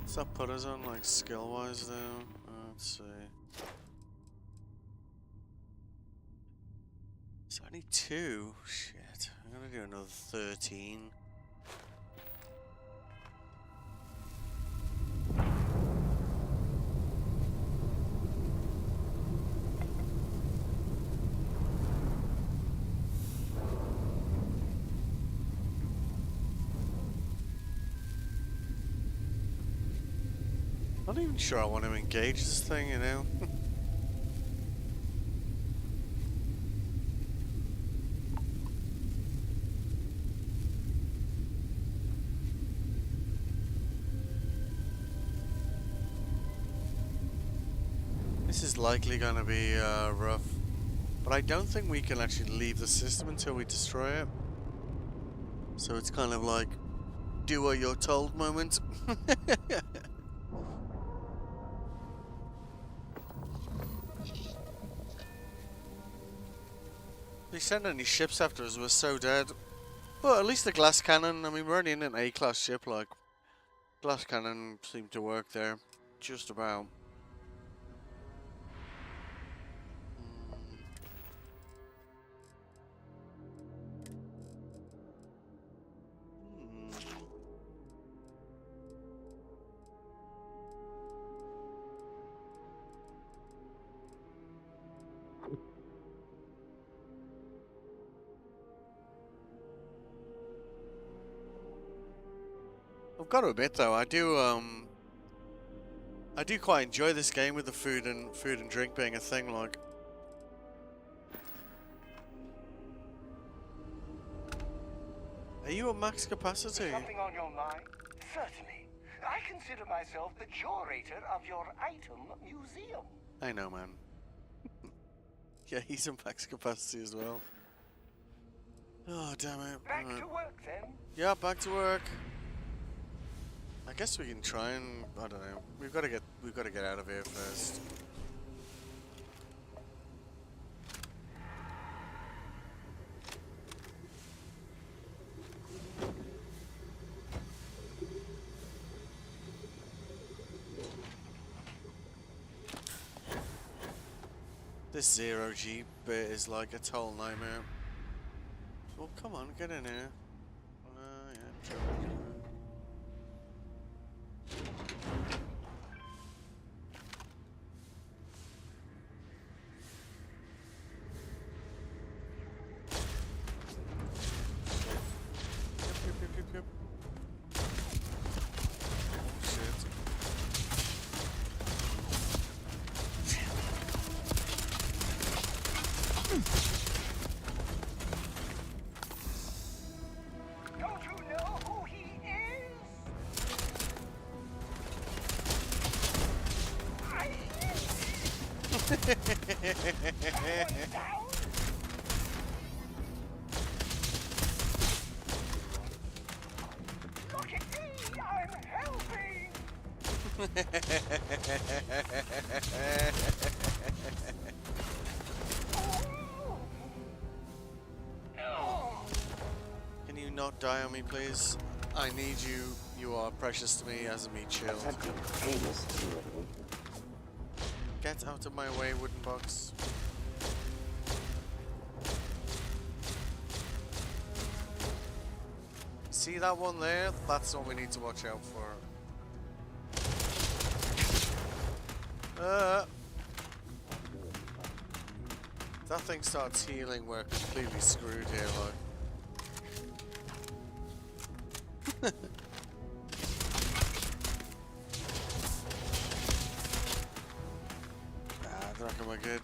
What's that put us on, like, skill-wise, though? Let's see. It's only 2? Shit. I'm gonna do another 13. I'm not even sure I want to engage this thing, you know? This is likely gonna be rough. But I don't think we can actually leave the system until we destroy it. So it's kind of like, do what you're told moment. They sent any ships after us, we're so dead. But at least the glass cannon, I mean, we're only in an A-class ship, like. Glass cannon seemed to work there. Just about. I've got to admit though, I do quite enjoy this game with the food and drink being a thing, like. Are you at max capacity? Something on your mind? Certainly. I consider myself the curator of your item museum. I know, man. Yeah, he's at max capacity as well. Oh, damn it. Back to work then. Yeah, back to work. I guess we can try and, I don't know. We've got to get out of here first. This zero-G bit is like a total nightmare. Well, come on, get in here. Yeah, Yep. Oh, shit. Don't you know who he is? Down. Look at me, I'm helping. Can you not die on me, please? I need you. You are precious to me as a meat shield. Get out of my way, wooden box. See that one there? That's what we need to watch out for. that thing starts healing, we're completely screwed here, like. The reckon we're good.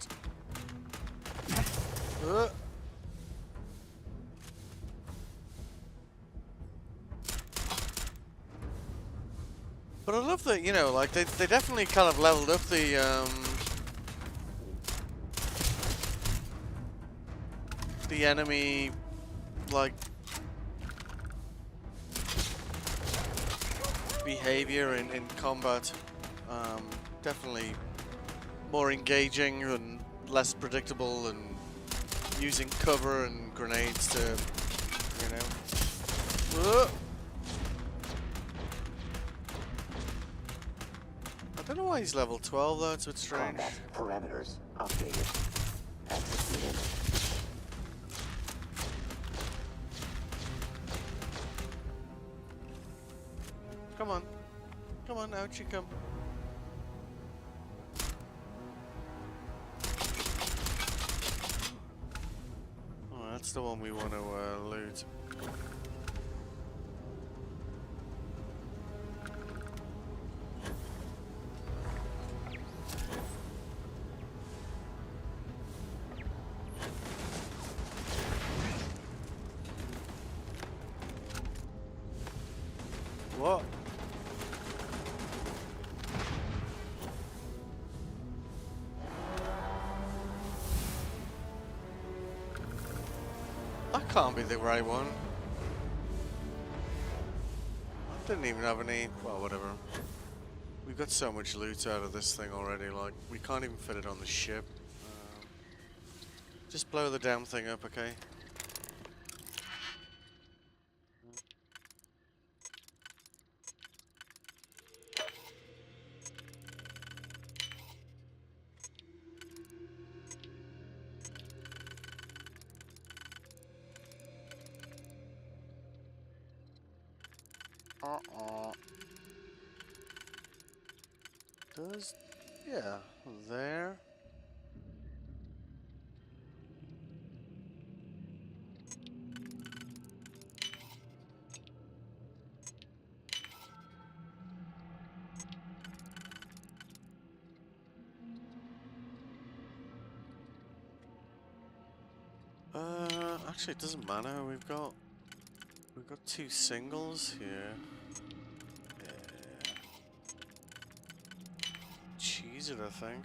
But I love that, you know, like they definitely kind of leveled up the enemy, like, behavior in combat. Definitely more engaging and less predictable, and using cover and grenades to, you know. I don't know why he's level 12 though, it's a bit strange. Combat parameters updated. Executed. Come on. Come on, out you come. Oh, that's the one we want to loot. What? That can't be the right one. I didn't even have any. Well, whatever. We've got so much loot out of this thing already, like, we can't even fit it on the ship. Just blow the damn thing up, okay? Does, yeah, there. Actually it doesn't matter, we've got two singles here. Yeah. Cheese it, I think.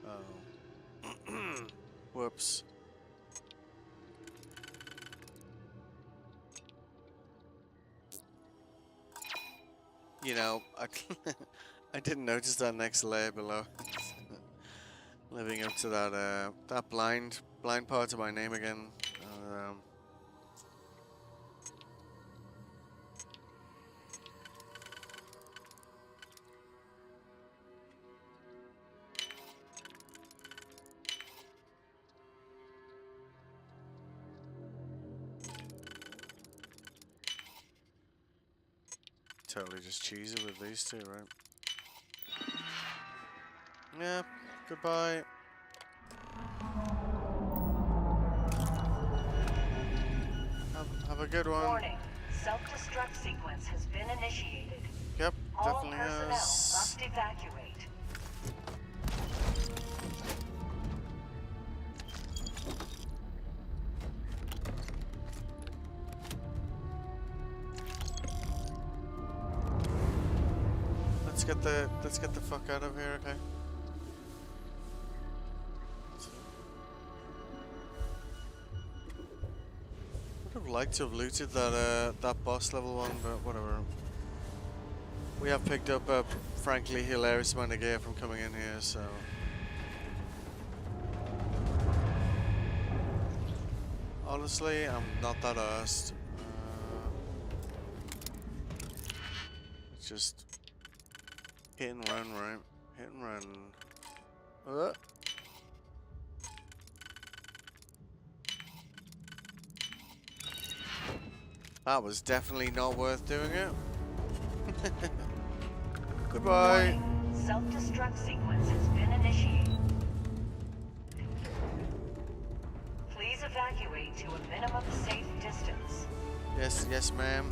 Oh. Whoops. You know, I didn't notice that next layer below. Living up to that that blind part of my name again. Totally just cheese it with these two, right? Yeah, goodbye. Have a good one. Warning. Self-destruct sequence has been initiated. Yep, All definitely personnel has. must evacuate. Let's get the fuck out of here, okay? Would have liked to have looted that boss level one, but whatever. We have picked up a frankly hilarious amount of gear from coming in here, so. Honestly, I'm not that arsed. It's just hit and run, right? Hit and run. That was definitely not worth doing it. Goodbye. Warning. Self-destruct sequence has been initiated. Please evacuate to a minimum safe distance. Yes, yes, ma'am.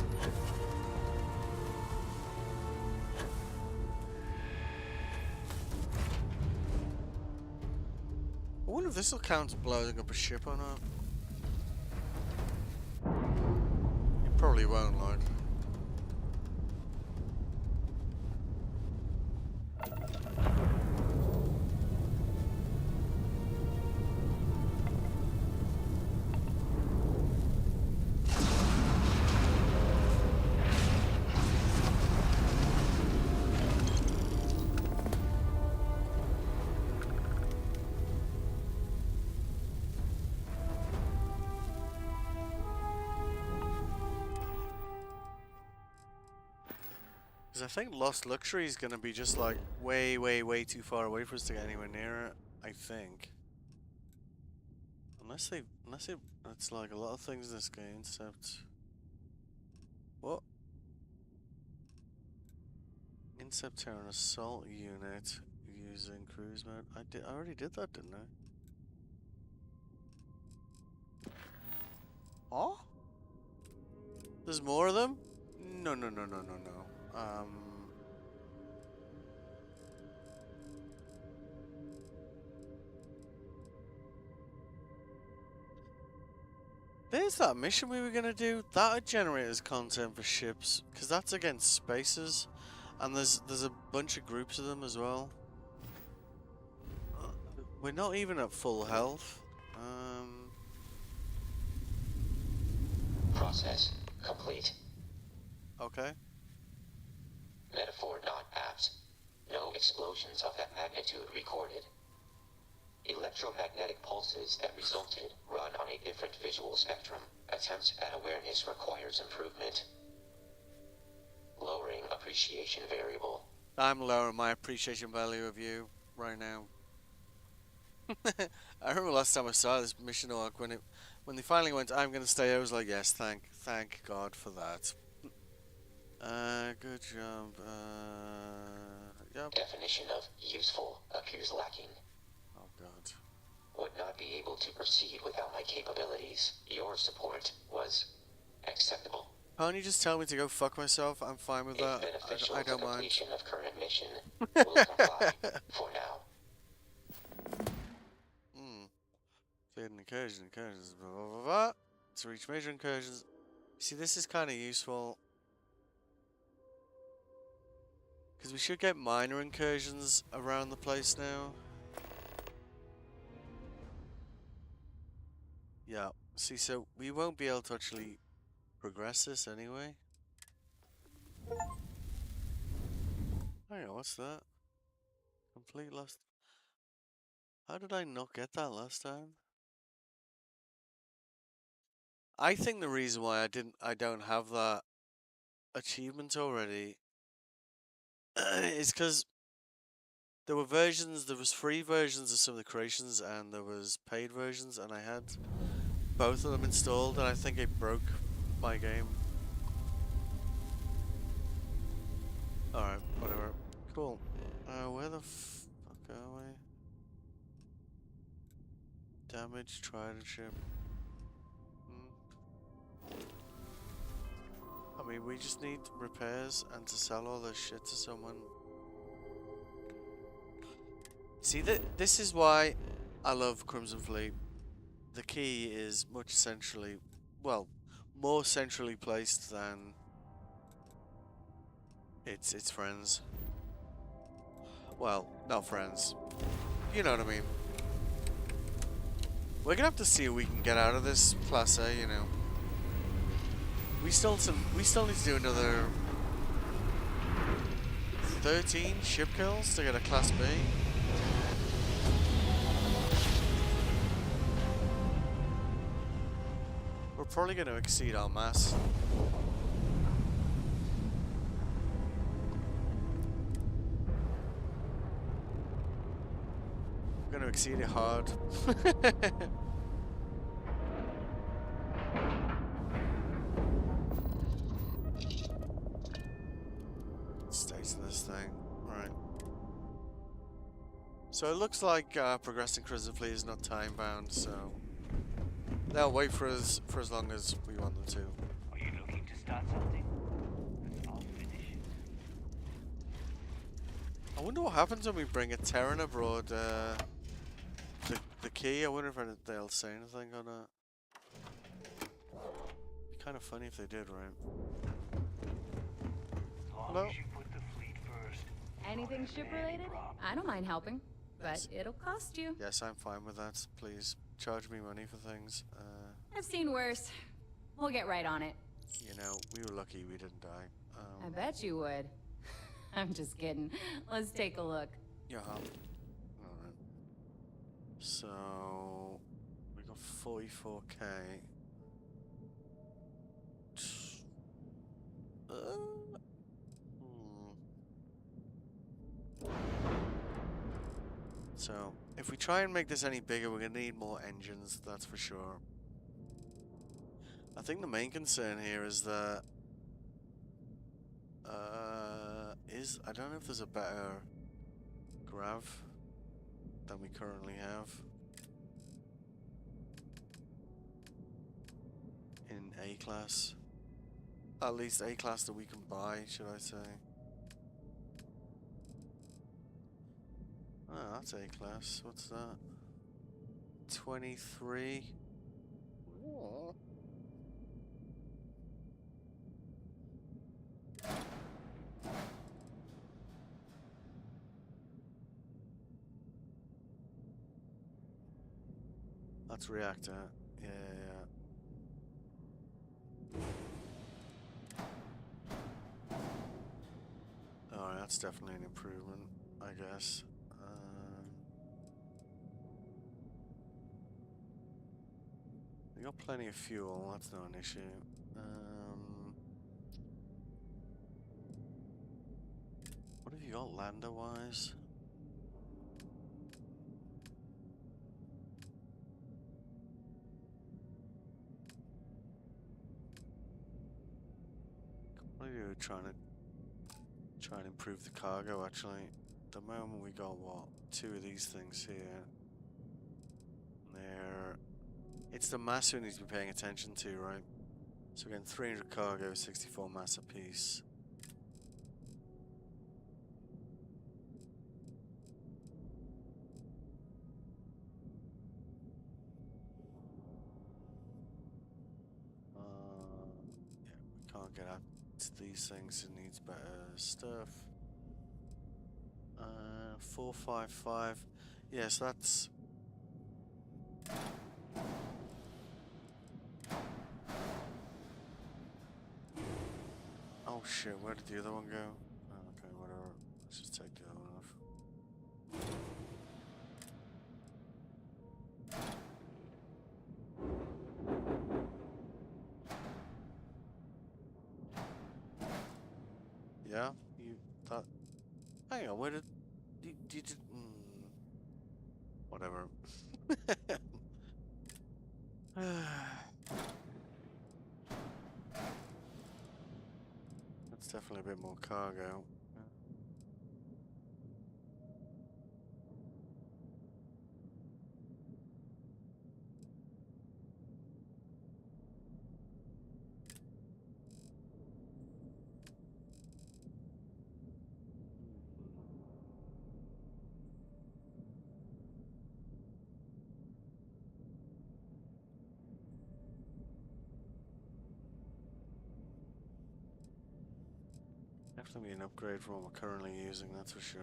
I wonder if this will count as blowing up a ship or not. It probably won't, like. Because I think Lost Luxury is going to be just like way, way, way too far away for us to get anywhere near it. I think. Unless it's like a lot of things in this game, except. What? Incept Terran Assault Unit using cruise mode. I already did that, didn't I? Oh? There's more of them? No. There's that mission we were gonna do. That would generate as content for ships, because that's against spaces, and there's a bunch of groups of them as well. We're not even at full health. Process complete. Okay. Metaphor not apt. No explosions of that magnitude recorded. Electromagnetic pulses that resulted run on a different visual spectrum. Attempts at awareness requires improvement. Lowering appreciation variable. I'm lowering my appreciation value of you right now. I remember last time I saw this mission arc when they finally went, I'm gonna stay, I was like, yes, thank God for that. Good job. Yep. Definition of useful appears lacking. Oh God. Would not be able to proceed without my capabilities. Your support was acceptable. Can't you just tell me to go fuck myself? I'm fine with that. I don't mind. Completion of current mission will comply for now. Fading incursions, blah, blah, blah, blah. To reach major incursions. See, this is kind of useful. Because we should get minor incursions around the place now. Yeah, see, so we won't be able to actually progress this anyway. Hang on, what's that? Complete last... How did I not get that last time? I think the reason why I don't have that achievement already is because there was free versions of some of the creations and there was paid versions, and I had both of them installed, and I think it broke my game. Alright, whatever. Cool. Where the fuck are we? Damage, trident ship. I mean, we just need repairs and to sell all this shit to someone. See, this is why I love Crimson Fleet. The key is much centrally, well, more centrally placed than its friends. Well, not friends. You know what I mean. We're gonna have to see if we can get out of this Class A, you know. We still need to do another 13 ship kills to get a Class B. We're probably going to exceed our mass. We're going to exceed it hard. Stay to this thing. Right. So it looks like progressing Crimson Fleet is not time bound, so they'll wait for us for as long as we want them to. Are you looking to start something? 'Cause I'll finish it. I wonder what happens when we bring a Terran aboard. The key. I wonder if they'll say anything on it. Be kind of funny if they did, right? As long Hello? as you put the fleet first. Anything ship related? I don't mind helping, but it'll cost you. Yes, I'm fine with that. Please charge me money for things. I've seen worse. We'll get right on it. You know, we were lucky we didn't die. I bet you would. I'm just kidding. Let's take a look. Yeah. Alright. So we got 44k. So if we try and make this any bigger, we're gonna need more engines. That's for sure. I think the main concern here is that I don't know if there's a better grav than we currently have in A class. At least A class that we can buy, should I say. Oh, that's A class. What's that? 23. Oh. That's reactor. Yeah. Alright, that's definitely an improvement, I guess. We got plenty of fuel, that's not an issue. What have you got lander-wise? What are you trying and improve the cargo actually? At the moment we got what? 2 of these things here. It's the mass we need to be paying attention to, right? So again, 300 cargo, 64 mass apiece. Yeah, we can't get out to these things. It needs better stuff. 455. Yes, that's. Oh shit, where did the other one go? Oh, okay, whatever. Let's just take the other one off. Yeah? You thought... Hang on, where did... You did... Whatever. That's definitely a bit more cargo. Definitely an upgrade from what we're currently using, that's for sure.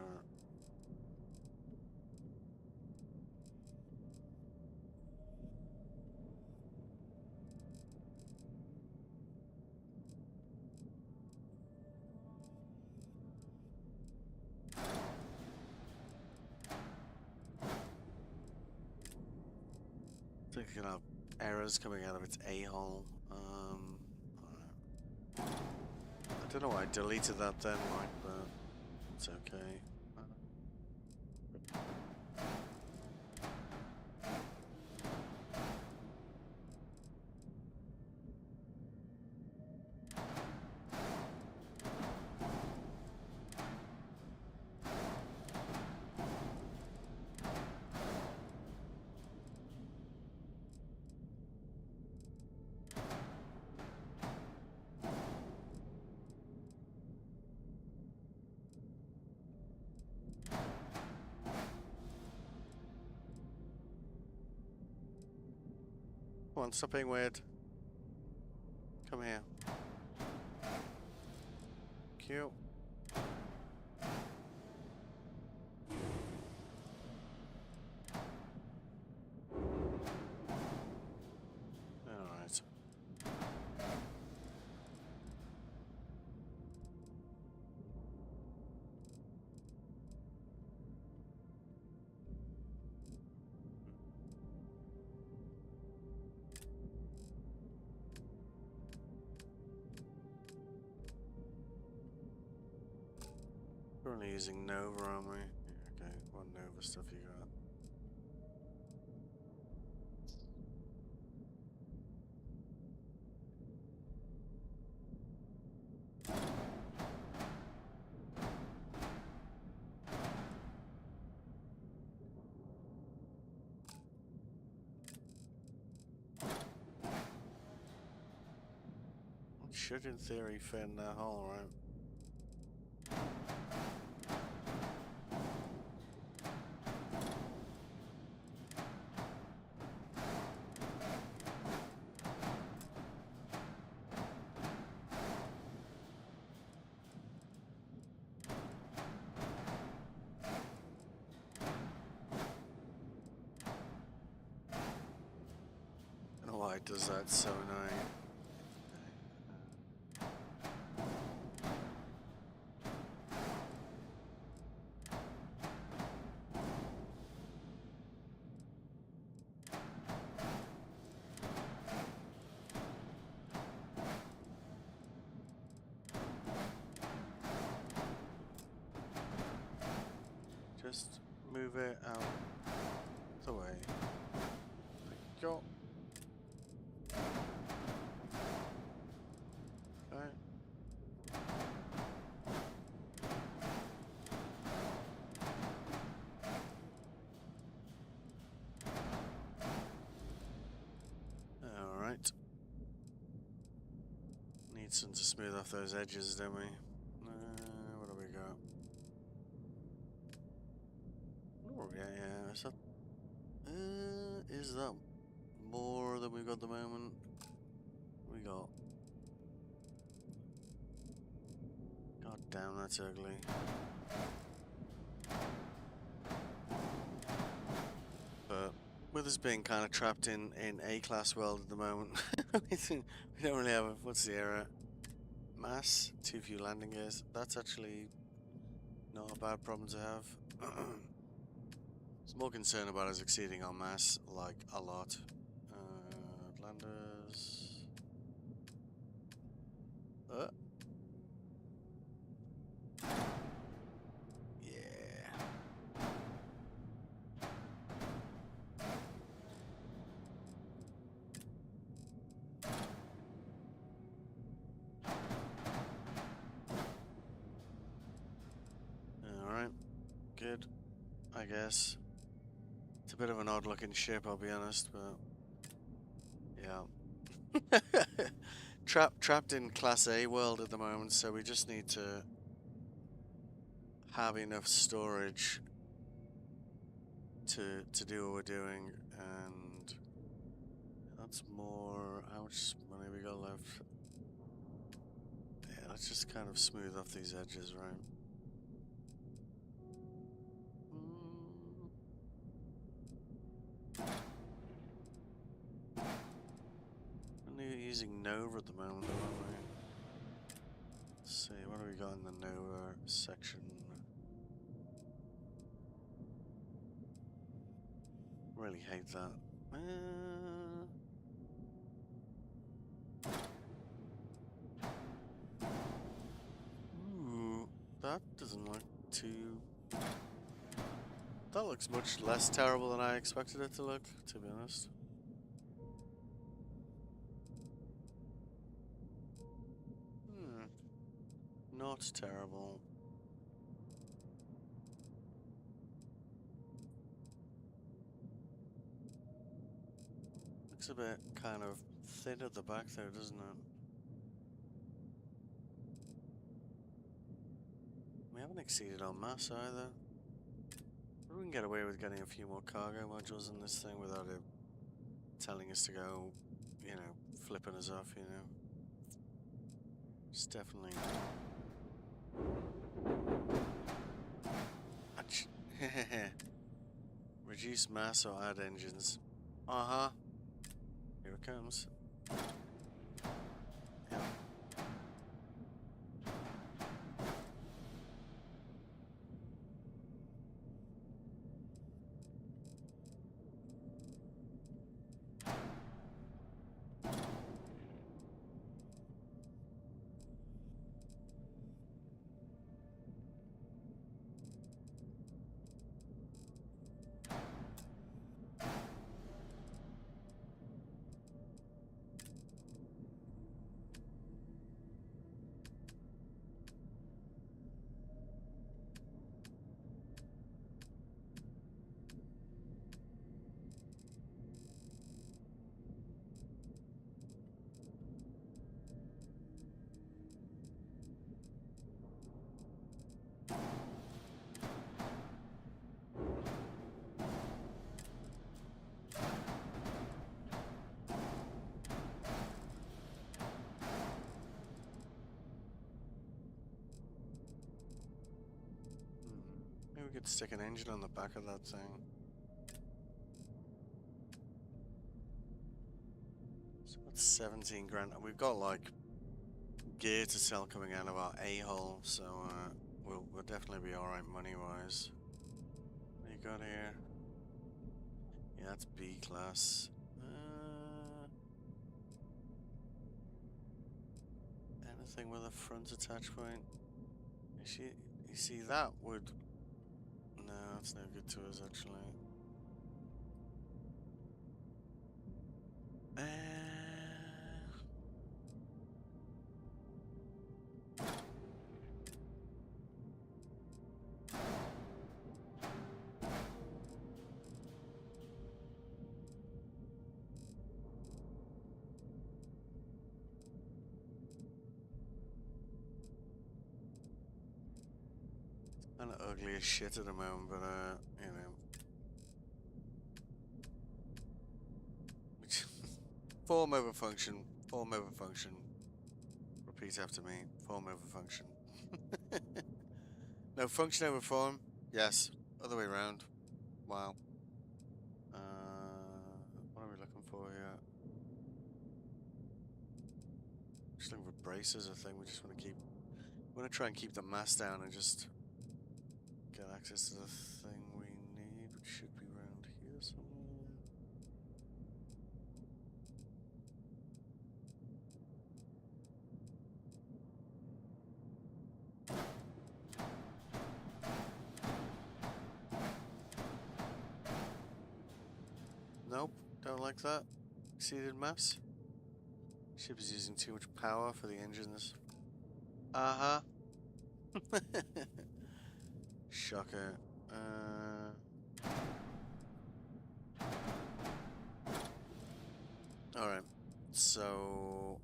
I think it's gonna have errors coming out of its a-hole. I don't know why I deleted that then, like, but it's okay. Come on, stop being weird. Come here. Cute. Alright. We're only using Nova, aren't we? Yeah, okay, what Nova stuff you got? It should, in theory, fit in that hole, right? I don't know why it does that, it's so annoying. Just move it out the way. Go. Okay. Alright. Need some to smooth off those edges, don't we? What do we got? Oh, yeah, is that more than we've got at the moment? We got... God damn, that's ugly. But with us being kind of trapped in A-class world at the moment, we don't really have what's the error? Mass, too few landing gears. That's actually not a bad problem to have. I'm more concerned about us exceeding our mass, like, a lot. Landers... Yeah. Alright. Good. I guess. It's a bit of an odd looking ship, I'll be honest, but... Yeah. Trapped in Class A world at the moment, so we just need to have enough storage to do what we're doing, and that's more. How much money we got left? Yeah, let's just kind of smooth off these edges, right? Only using Nova at the moment, aren't we? Let's see, what do we got in the Nova section? Really hate that. Ooh, that doesn't look too... That looks much less terrible than I expected it to look, to be honest. Not terrible. Looks a bit kind of thin at the back there, doesn't it? We haven't exceeded our mass either. We can get away with getting a few more cargo modules in this thing without it telling us to go you know, flipping us off, you know. It's definitely... Reduce mass or add engines. Uh-huh. Here it comes. Yeah. Maybe we could stick an engine on the back of that thing. So that's 17 grand. And we've got like gear to sell coming out of our a-hole, so we'll definitely be alright money-wise. What do you got here? Yeah, that's B class. Anything with a front attach point? You see, that would... No, it's no good to us, actually. Kind of ugly as shit at the moment, but you know. Form over function. Form over function. Repeat after me. Form over function. No, function over form. Yes. Other way around. Wow. What are we looking for here? Just looking for braces, I think. We just want to keep... We want to try and keep the mass down and just get access to the thing we need, which should be around here somewhere. Nope, don't like that. Exceeded mass. Ship is using too much power for the engines. Uh-huh. Shocker. Alright, so...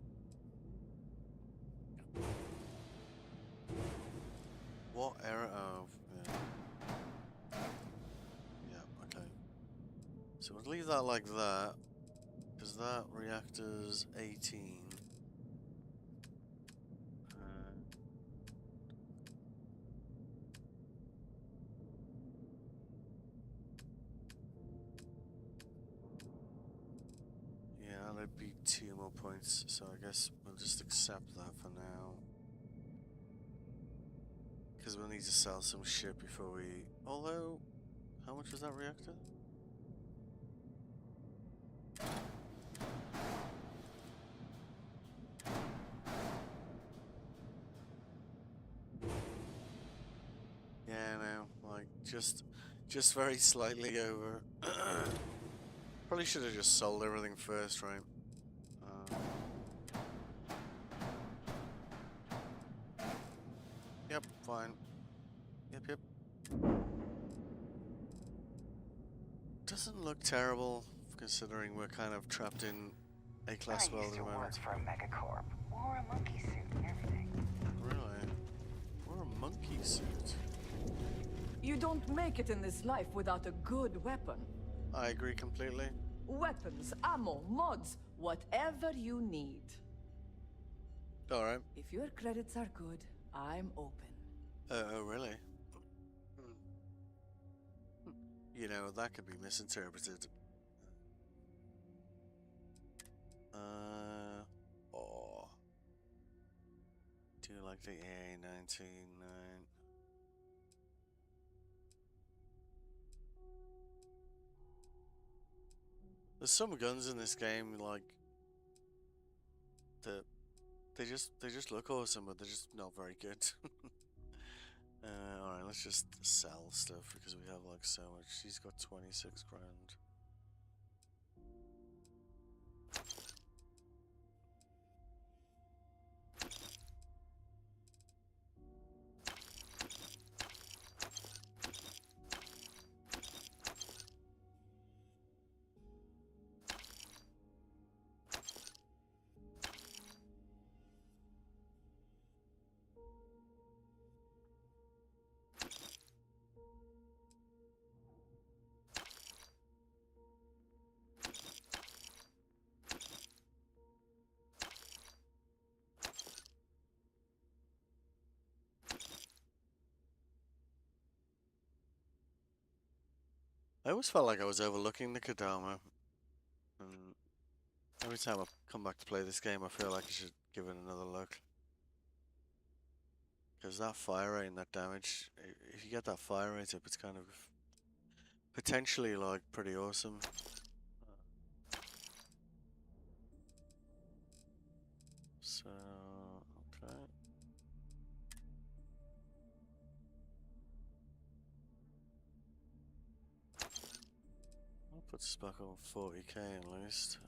What error? Oh, yeah. Yeah, okay. So we'll leave that like that, because that reactor's 18. Yeah, that'd be 2 more points, so I guess we'll just accept that for now. Because we'll need to sell some shit before we... Although, how much was that reactor? Yeah, no, like, just very slightly over. Probably should have just sold everything first, right? Yep, fine. Yep. Doesn't look terrible, considering we're kind of trapped in A-class world at the moment. I used to work for a megacorp. Wore a monkey suit and everything. Really? We're a monkey suit. You don't make it in this life without a good weapon. I agree completely. weapons, ammo, mods, whatever you need. Alright. If your credits are good, I'm open. Oh, really? You know, that could be misinterpreted. Oh. Do you like the A19? There's some guns in this game, like, that they just look awesome, but they're just not very good. Alright, let's just sell stuff because we have like so much. She's got 26 grand. I always felt like I was overlooking the Kodama. And every time I come back to play this game, I feel like I should give it another look. Because that fire rate and that damage, if you get that fire rate up, it's kind of potentially like pretty awesome. So, okay. I'll put this back on 40k at least.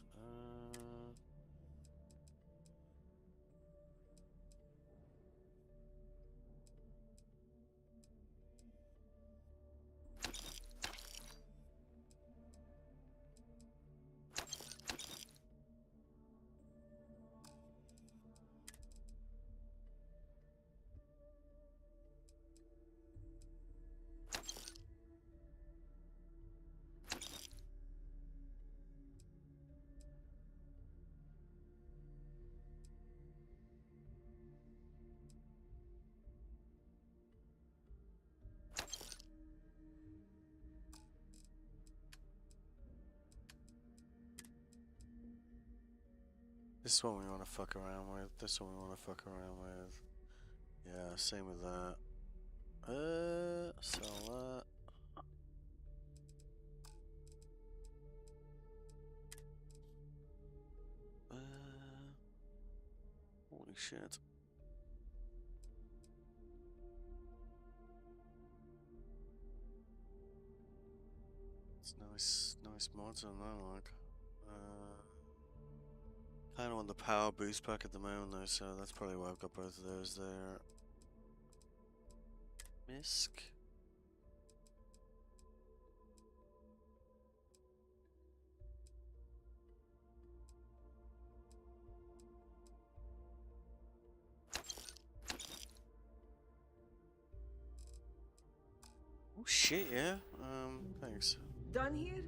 This one we want to fuck around with. This one we want to fuck around with. Yeah, same with that. Sell that. Holy shit. It's nice mods on that, like. Kind of on the power boost pack at the moment though, so that's probably why I've got both of those there. Misk. Oh shit, yeah. Thanks. Done here?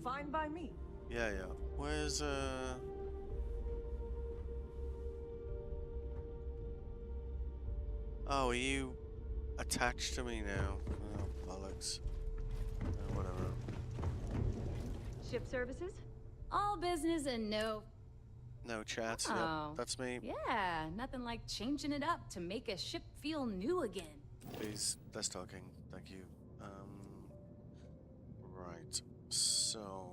Fine by me. Yeah. Where's Oh, are you attached to me now? Oh, bollocks. Whatever. Ship services? All business and no... No chat. Oh. Yep, that's me. Yeah, nothing like changing it up to make a ship feel new again. Please, less talking. Thank you. Right. So,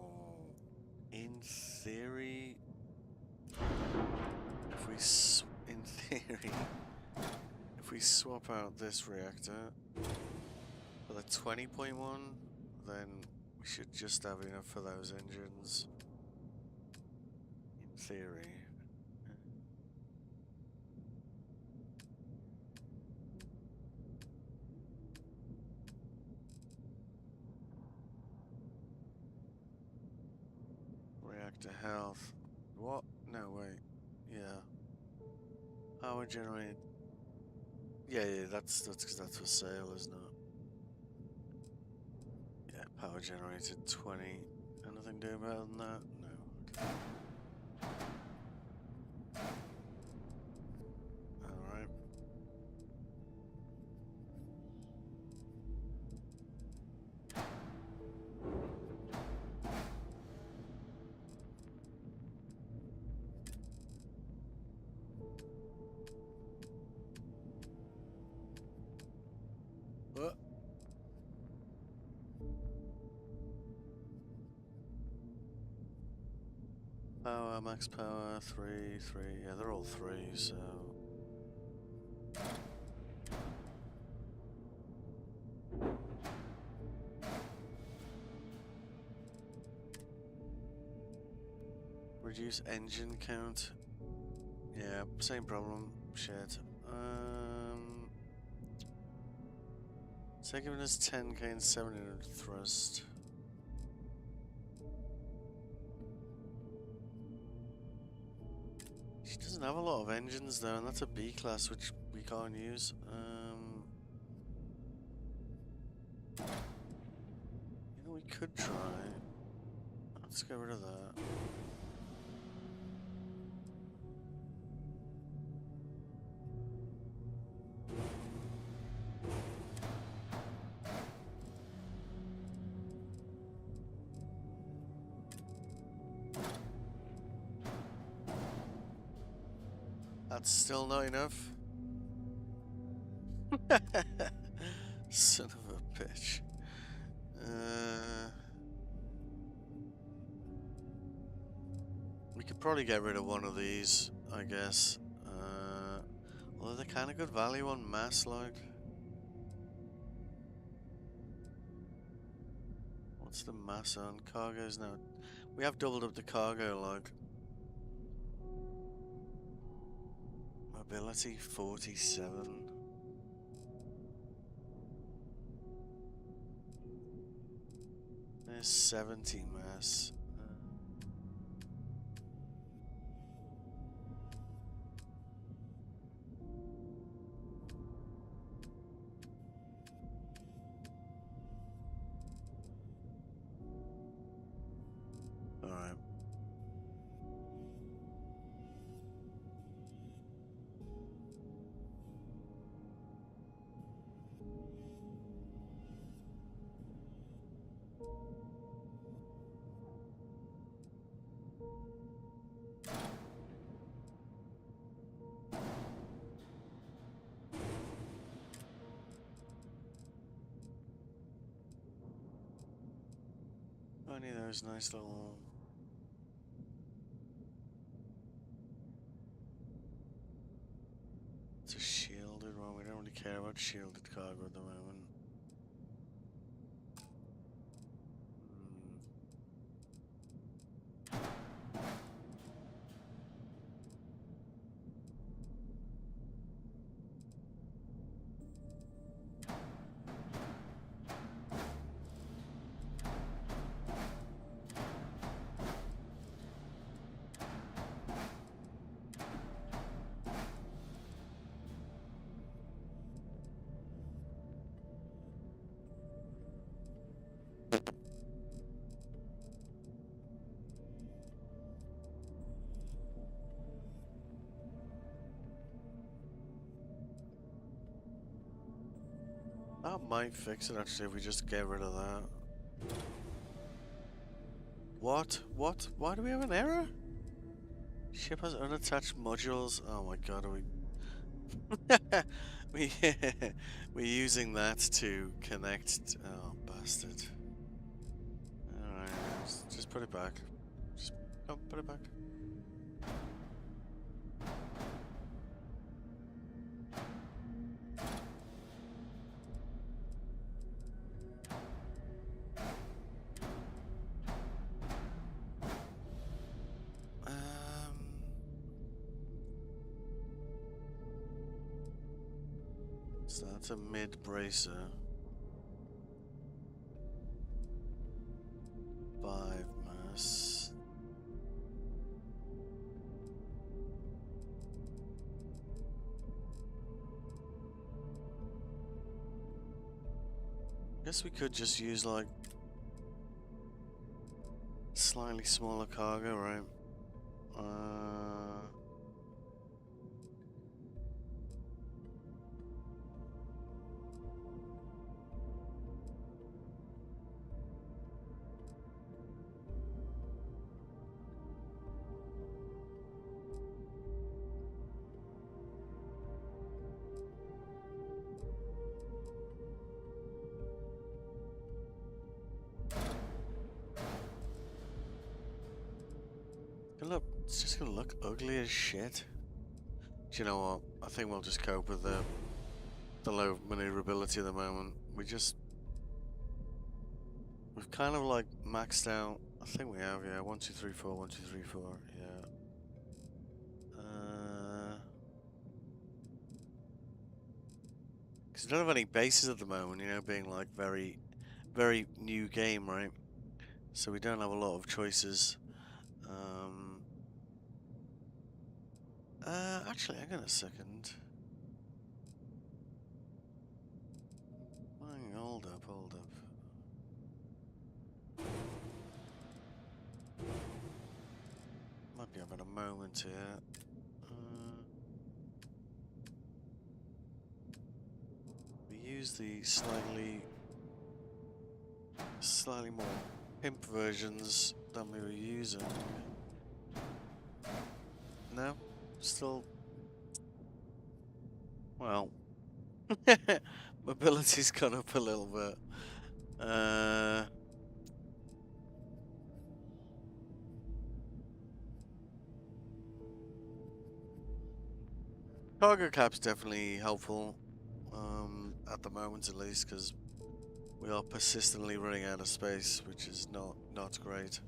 in theory, if we swap out this reactor for the 20.1, then we should just have enough for those engines. In theory. Reactor health. What? No, wait. Yeah. Power generated. Yeah, that's because that's for sale, isn't it? Yeah, power generated 20. Anything do better than that? No. Alright. What? Power, max power, 3, 3. Yeah, they're all 3, so. Reduce engine count. Yeah, same problem. Shit. So giving us 10k and 700 thrust. She doesn't have a lot of engines though, and that's a B class which we can't use. You know, we could try. Let's get rid of that. That's still not enough. Son of a bitch. We could probably get rid of one of these, I guess. Although they're kind of good value on mass, like. What's the mass on cargoes now? We have doubled up the cargo, like. Mobility 47. There's 70 mass. Alright. Only those nice little. It's a shielded one. We don't really care about shielded cargo at the moment. That might fix it actually if we just get rid of that. What? What? Why do we have an error? Ship has unattached modules. Oh my god, are we... We're using that to connect... Oh, bastard. Alright, just put it back. Just put it back. So that's a mid-bracer. 5 mass. Guess we could just use like slightly smaller cargo, right? Look, it's just gonna look ugly as shit. Do you know what? I think we'll just cope with the low maneuverability at the moment. We've kind of like maxed out. I think we have, yeah. 1, 2, 3, 4, 1, 2, 3, 4, yeah. Because we don't have any bases at the moment, you know, being like very, very new game, right? So we don't have a lot of choices. Actually, hang on a second. Hold up, hold up. Might be having a moment here. We use the slightly more pimp versions than we were using. No? Still... Well... Mobility's gone up a little bit. Cargo cap's definitely helpful, at the moment at least, because we are persistently running out of space, which is not great.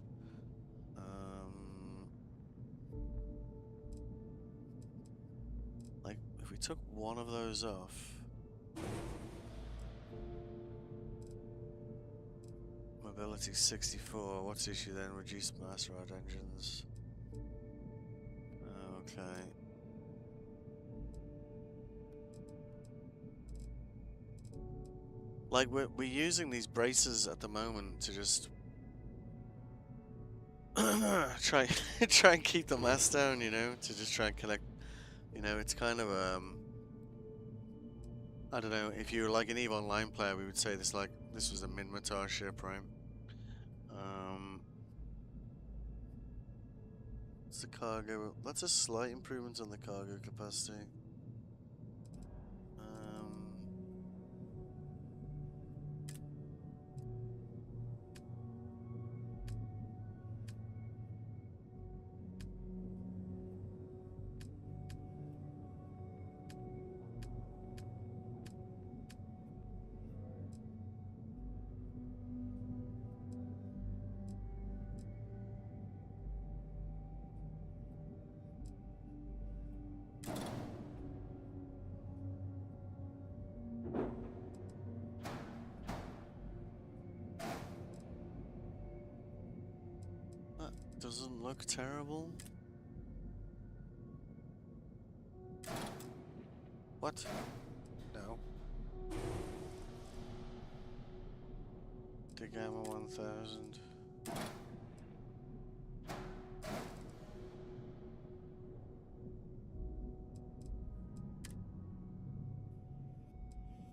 Like, if we took one of those off... Mobility 64, what's the issue then? Reduced mass rod engines. Okay. Like, we're using these braces at the moment to just try and keep the mass down, you know, to just try and connect, you know, it's kind of I don't know, if you were like an EVE Online player, we would say this was a Minmatar ship, right? What's the cargo? That's a slight improvement on the cargo capacity. Doesn't look terrible. What? No. The Gamma 1000.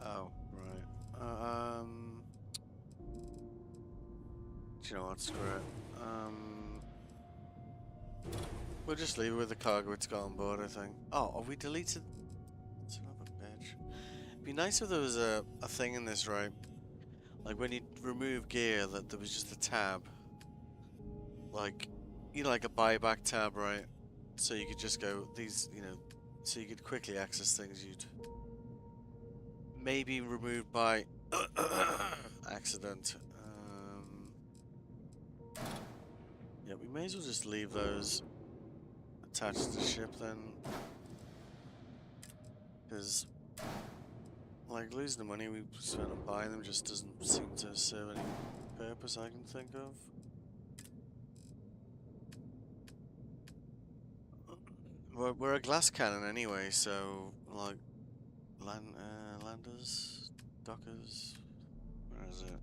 Oh, right. Do you know what? Screw it. We'll just leave it with the cargo it's got on board, I think. Oh, have we deleted? Son of a bitch. It'd be nice if there was a thing in this, right? Like when you remove gear, that there was just a tab. Like, you know, like a buyback tab, right? So you could just go, these, you know, so you could quickly access things you'd maybe remove by accident. Yeah, we may as well just leave those attached to the ship then, because like losing the money we spent on buying them just doesn't seem to serve any purpose I can think of. We're a glass cannon anyway, so like landers, dockers, where is it?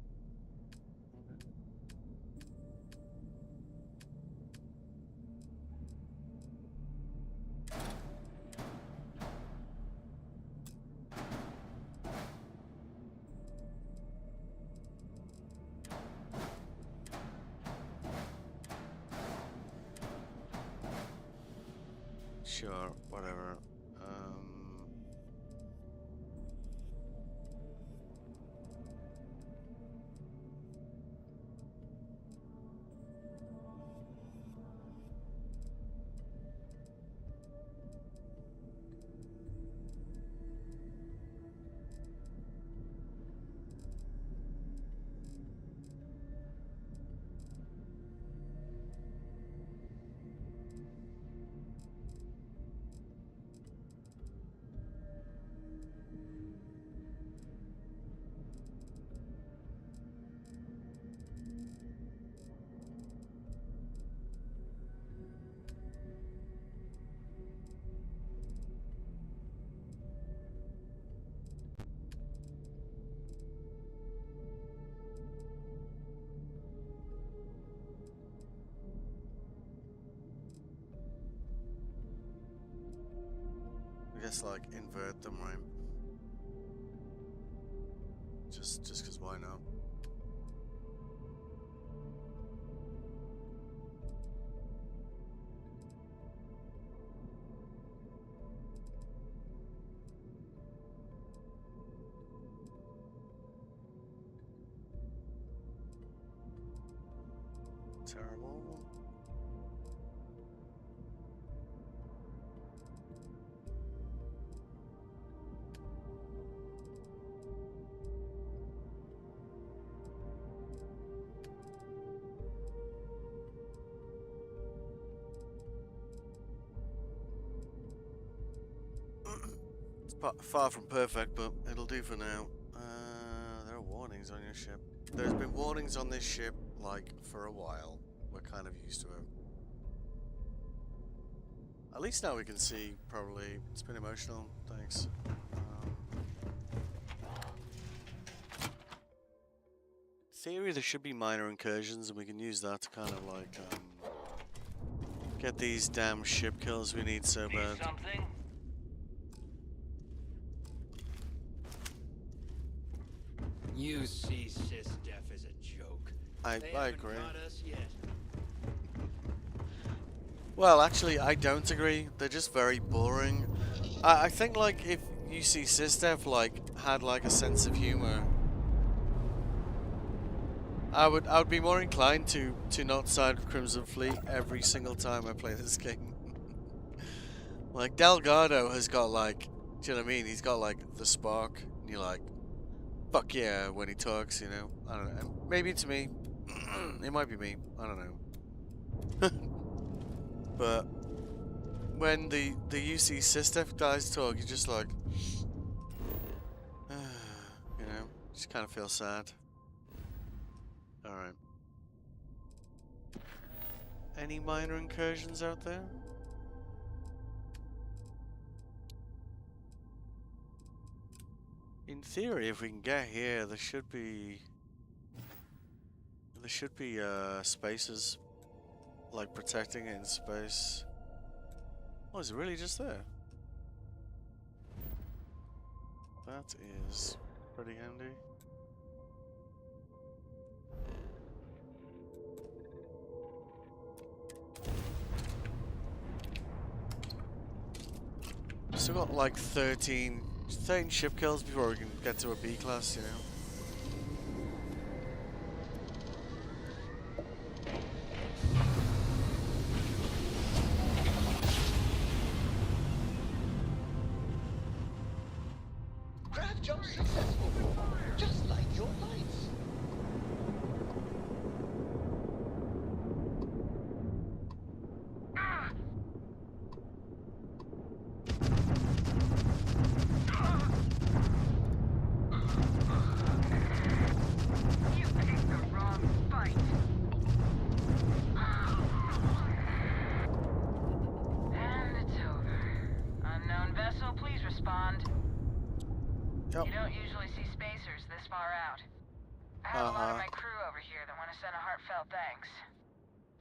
Sure, whatever. I guess like invert them, right? Just because why not? Terrible. It's far from perfect, but it'll do for now. There are warnings on your ship. There's been warnings on this ship, like, for a while. We're kind of used to it. At least now we can see, probably. It's been emotional, thanks. Theory, there should be minor incursions, and we can use that to kind of, like, get these damn ship kills we need so bad. Something? You see SysDef as a joke. I Haven't agree. got us yet. Well, actually, I don't agree. They're just very boring. I think, like, if you see SysDef, like, had, like, a sense of humor, I would be more inclined to not side with Crimson Fleet every single time I play this game. Like, Delgado has got, like, do you know what I mean? He's got, like, the spark, and you're like, fuck yeah, when he talks, you know? I don't know. Maybe it's me. It might be me. I don't know. But when the UC SysDef guys talk, you're just like, you know, just kind of feel sad. Alright. Any minor incursions out there? In theory, if we can get here, there should be spaces, like protecting it in space. Oh, is it really just there? That is pretty handy. Still got like 13 ship kills before we can get to a B class, you know. Grav jump successful, just like your lights. You picked the wrong fight. And it's over. Unknown vessel, please respond. Yep. You don't usually see spacers this far out. I have a lot of my crew over here that want to send a heartfelt thanks.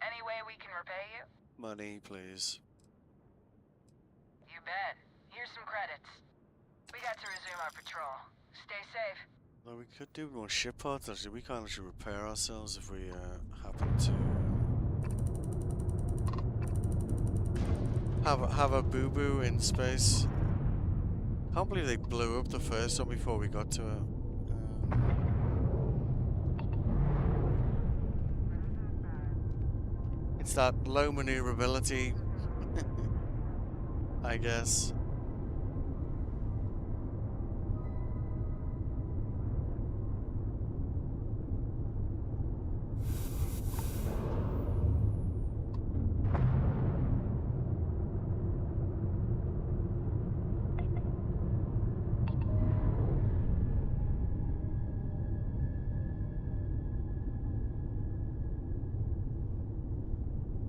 Any way we can repay you? Money, please. You bet. Here's some credits. We got to resume our patrol. Stay safe. Well, we could do more ship parts, actually. We can't actually repair ourselves if we happen have a boo boo in space. Can't believe they blew up the first one before we got to it. It's that low maneuverability, I guess.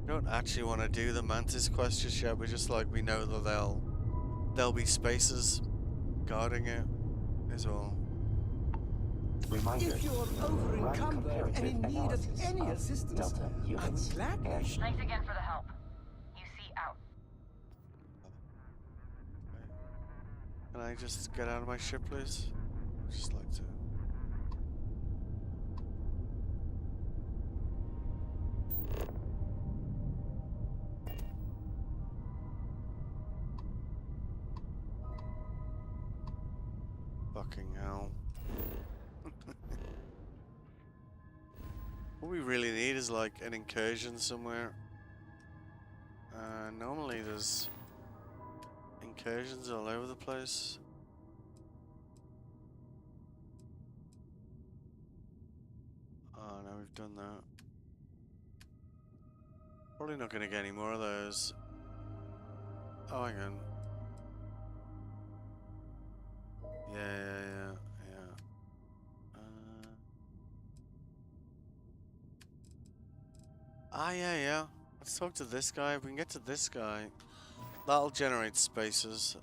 Don't actually want to do the Mantis quest just yet. We're just like, we know that there'll be spaces guarding it is all. Reminder. If you're over encumbered and in need of any assistance, I would gladly. Thanks again for the help. UC out. Can I just get out of my ship, please? I'd just like to. Fucking hell. What we really need is like an incursion somewhere. Normally there's incursions all over the place. Oh no, we've done that. Probably not gonna get any more of those. Oh, hang on. Yeah. Yeah. Let's talk to this guy. If we can get to this guy, that'll generate spaces.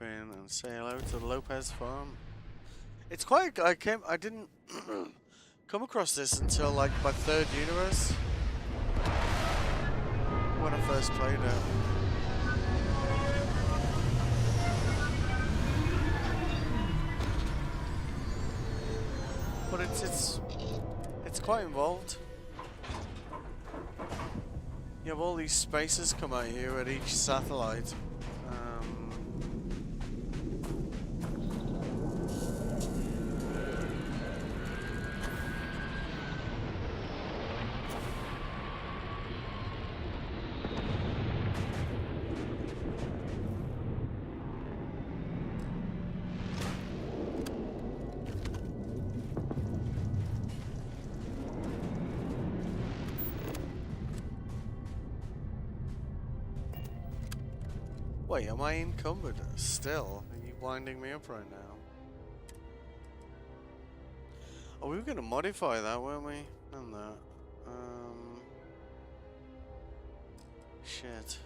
In and say hello to the Lopez farm. It's quite. I didn't come across this until like my third universe when I first played it. But it's quite involved. You have all these spaces come at you at each satellite. Wait, am I encumbered still? Are you winding me up right now? Oh, we were going to modify that, weren't we? And that. Shit.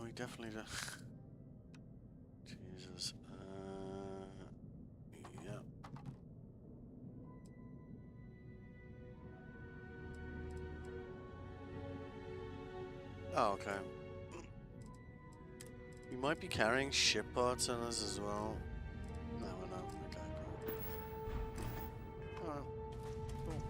We definitely don't. Jesus. Yeah. Oh, okay. We might be carrying ship parts on us as well. No, we're not. Okay, cool. Alright. Cool.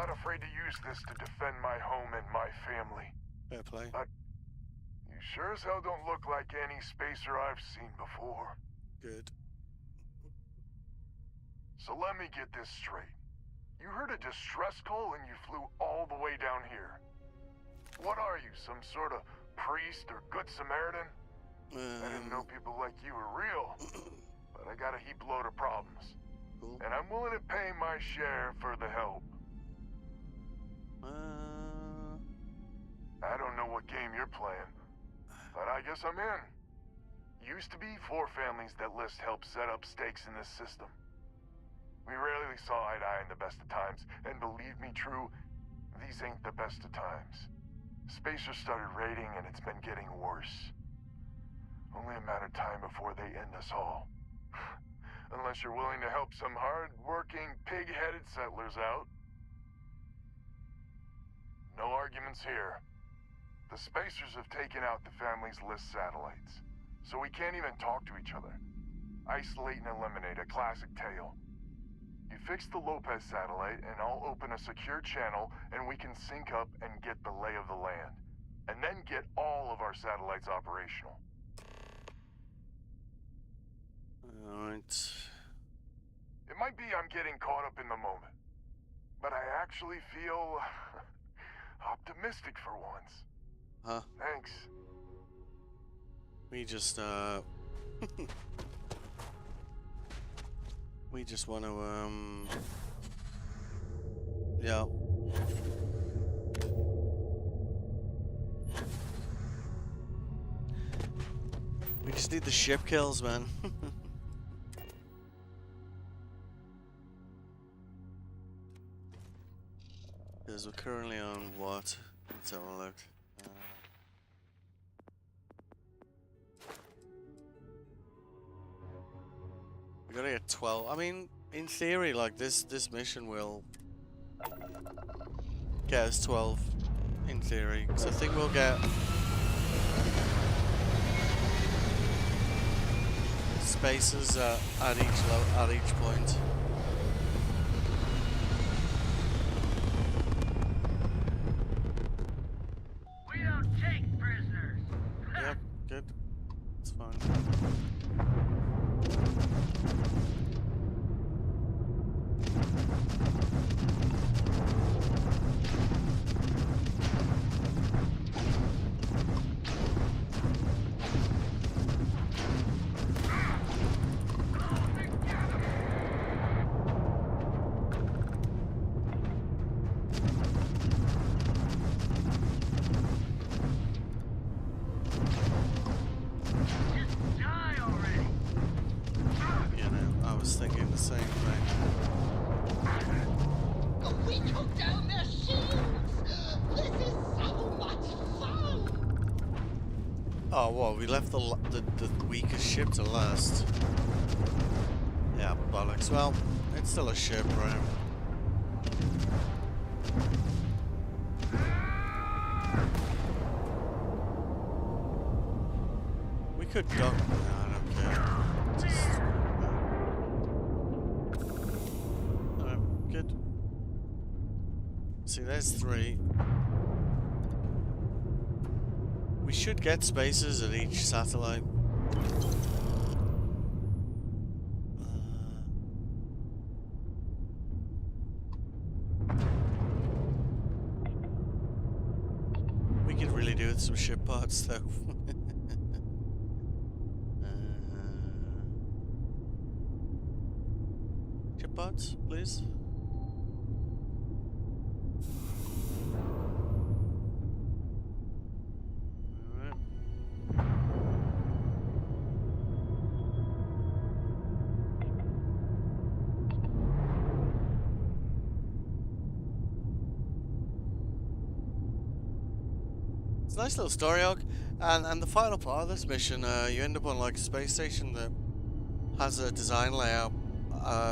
not afraid to use this to defend my home and my family. Fair play. But you sure as hell don't look like any spacer I've seen before. Good. So let me get this straight. You heard a distress call and you flew all the way down here. What are you, some sort of priest or good Samaritan? I didn't know people like you were real, but I got a heap load of problems. Cool. And I'm willing to pay my share for the help. I don't know what game you're playing, but I guess I'm in. Used to be 4 families that list help set up stakes in this system. We rarely saw eye to eye in the best of times, and believe me, True, these ain't the best of times. Spacers started raiding, and it's been getting worse. Only a matter of time before they end us all. Unless you're willing to help some hard-working, pig-headed settlers out. No arguments here. The Spacers have taken out the family's list satellites, so we can't even talk to each other. Isolate and eliminate, a classic tale. You fix the Lopez satellite, and I'll open a secure channel, and we can sync up and get the lay of the land. And then get all of our satellites operational. Alright. It might be I'm getting caught up in the moment, but I actually feel optimistic for once. Huh? Thanks. We just we just want to yeah. We just need the ship kills, man. Because we're currently on what? Let's have a look. We gotta get 12. I mean, in theory, like this mission will get us 12. In theory, so I think we'll get spaces at each point. We don't take prisoners. Yep, good. It's fine. Thinking the same thing. We took down their shields! This is so much fun! Oh, what? We left the weakest ship to last. Yeah, bollocks. Well, it's still a ship, right? We could dock. No, I don't care. Just... Good. See, there's 3. We should get spaces at each satellite. We could really do with some ship parts, though. Ship parts, please. Nice little story arc, and the final part of this mission, you end up on like a space station that has a design layout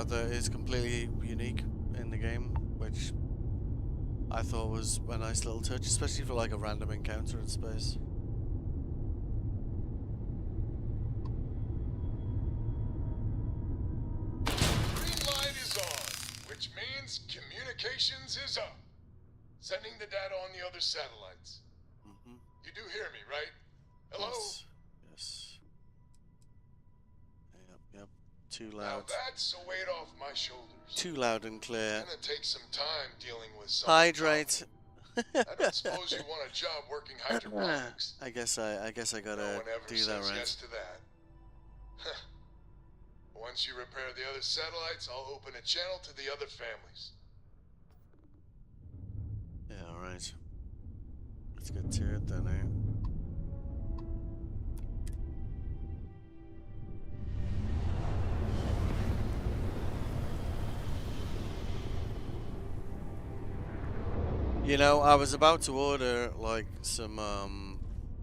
that is completely unique in the game, which I thought was a nice little touch, especially for like a random encounter in space. Green light is on, which means communications is up. Sending the data on the other satellites. Mm-hmm. You do hear me, right? Hello? Yes. Yes. Yep. Too Now loud. that's a weight off my shoulders. Too loud and clear. It's gonna take some time dealing with some. Hydrate. I don't suppose you want a job working hydroponics. I guess I gotta No one ever do says that right. yes to that. Once you repair the other satellites, I'll open a channel to the other families. Yeah, alright. Let's get to it then, eh? You know, I was about to order like some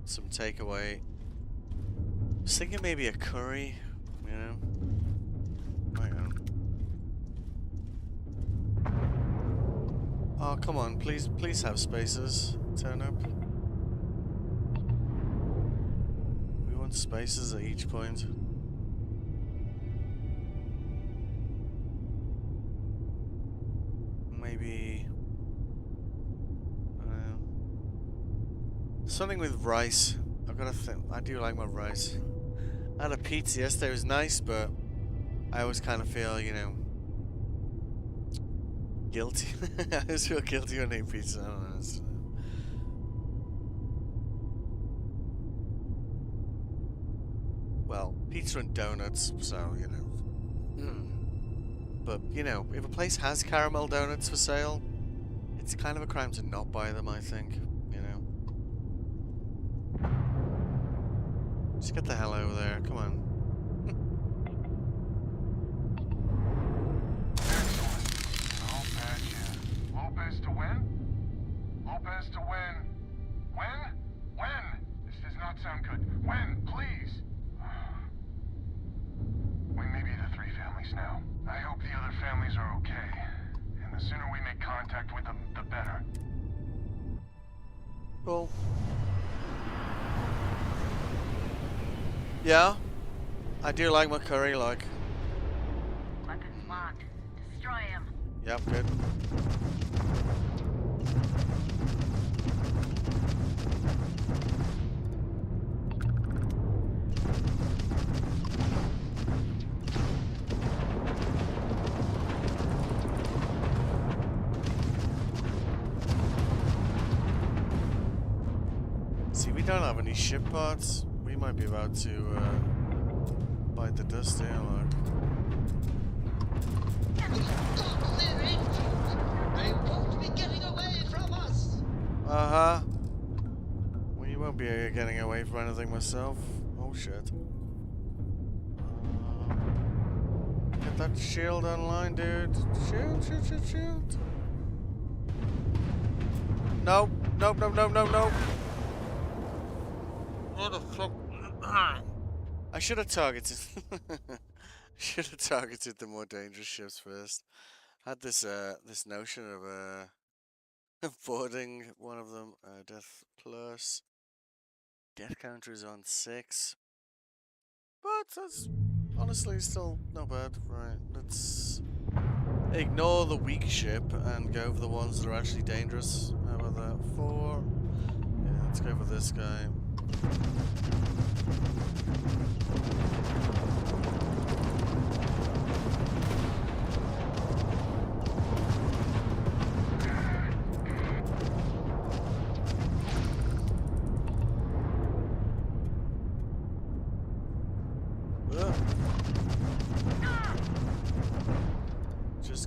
takeaway. I was thinking maybe a curry, you know. Hang on. Oh, come on, please have spaces. Turn up. We want spaces at each point. Maybe something with rice. I've got to think. I do like my rice. I had a pizza yesterday. It was nice, but I always kind of feel, you know, guilty. I always feel guilty when I eat pizza. I don't know. Well, pizza and donuts, so, you know. But, you know, if a place has caramel donuts for sale, it's kind of a crime to not buy them, I think. You know? Just get the hell over there. Come on. Lopez to win? Lopez to win. When? When? This does not sound good. When? Please. We may be the three families now. I hope the other families are okay. And the sooner we make contact with them, the better. Cool. Yeah. I do like my curry, like. Weapons locked. Destroy him. Yep, good. See, we don't have any ship parts. We might be about to bite the dust here, like. They're engines! They won't be getting away from us! Uh-huh. Well, you won't be getting away from anything myself. Oh, shit. Get that shield online, dude. Shield. Nope. Nope. What the fuck? I should have targeted. Should have targeted the more dangerous ships first. Had this this notion of boarding one of them. Death plus. Death counter is on 6. But that's honestly still not bad. Right, let's ignore the weak ship and go for the ones that are actually dangerous. How about that? 4. Yeah, let's go for this guy.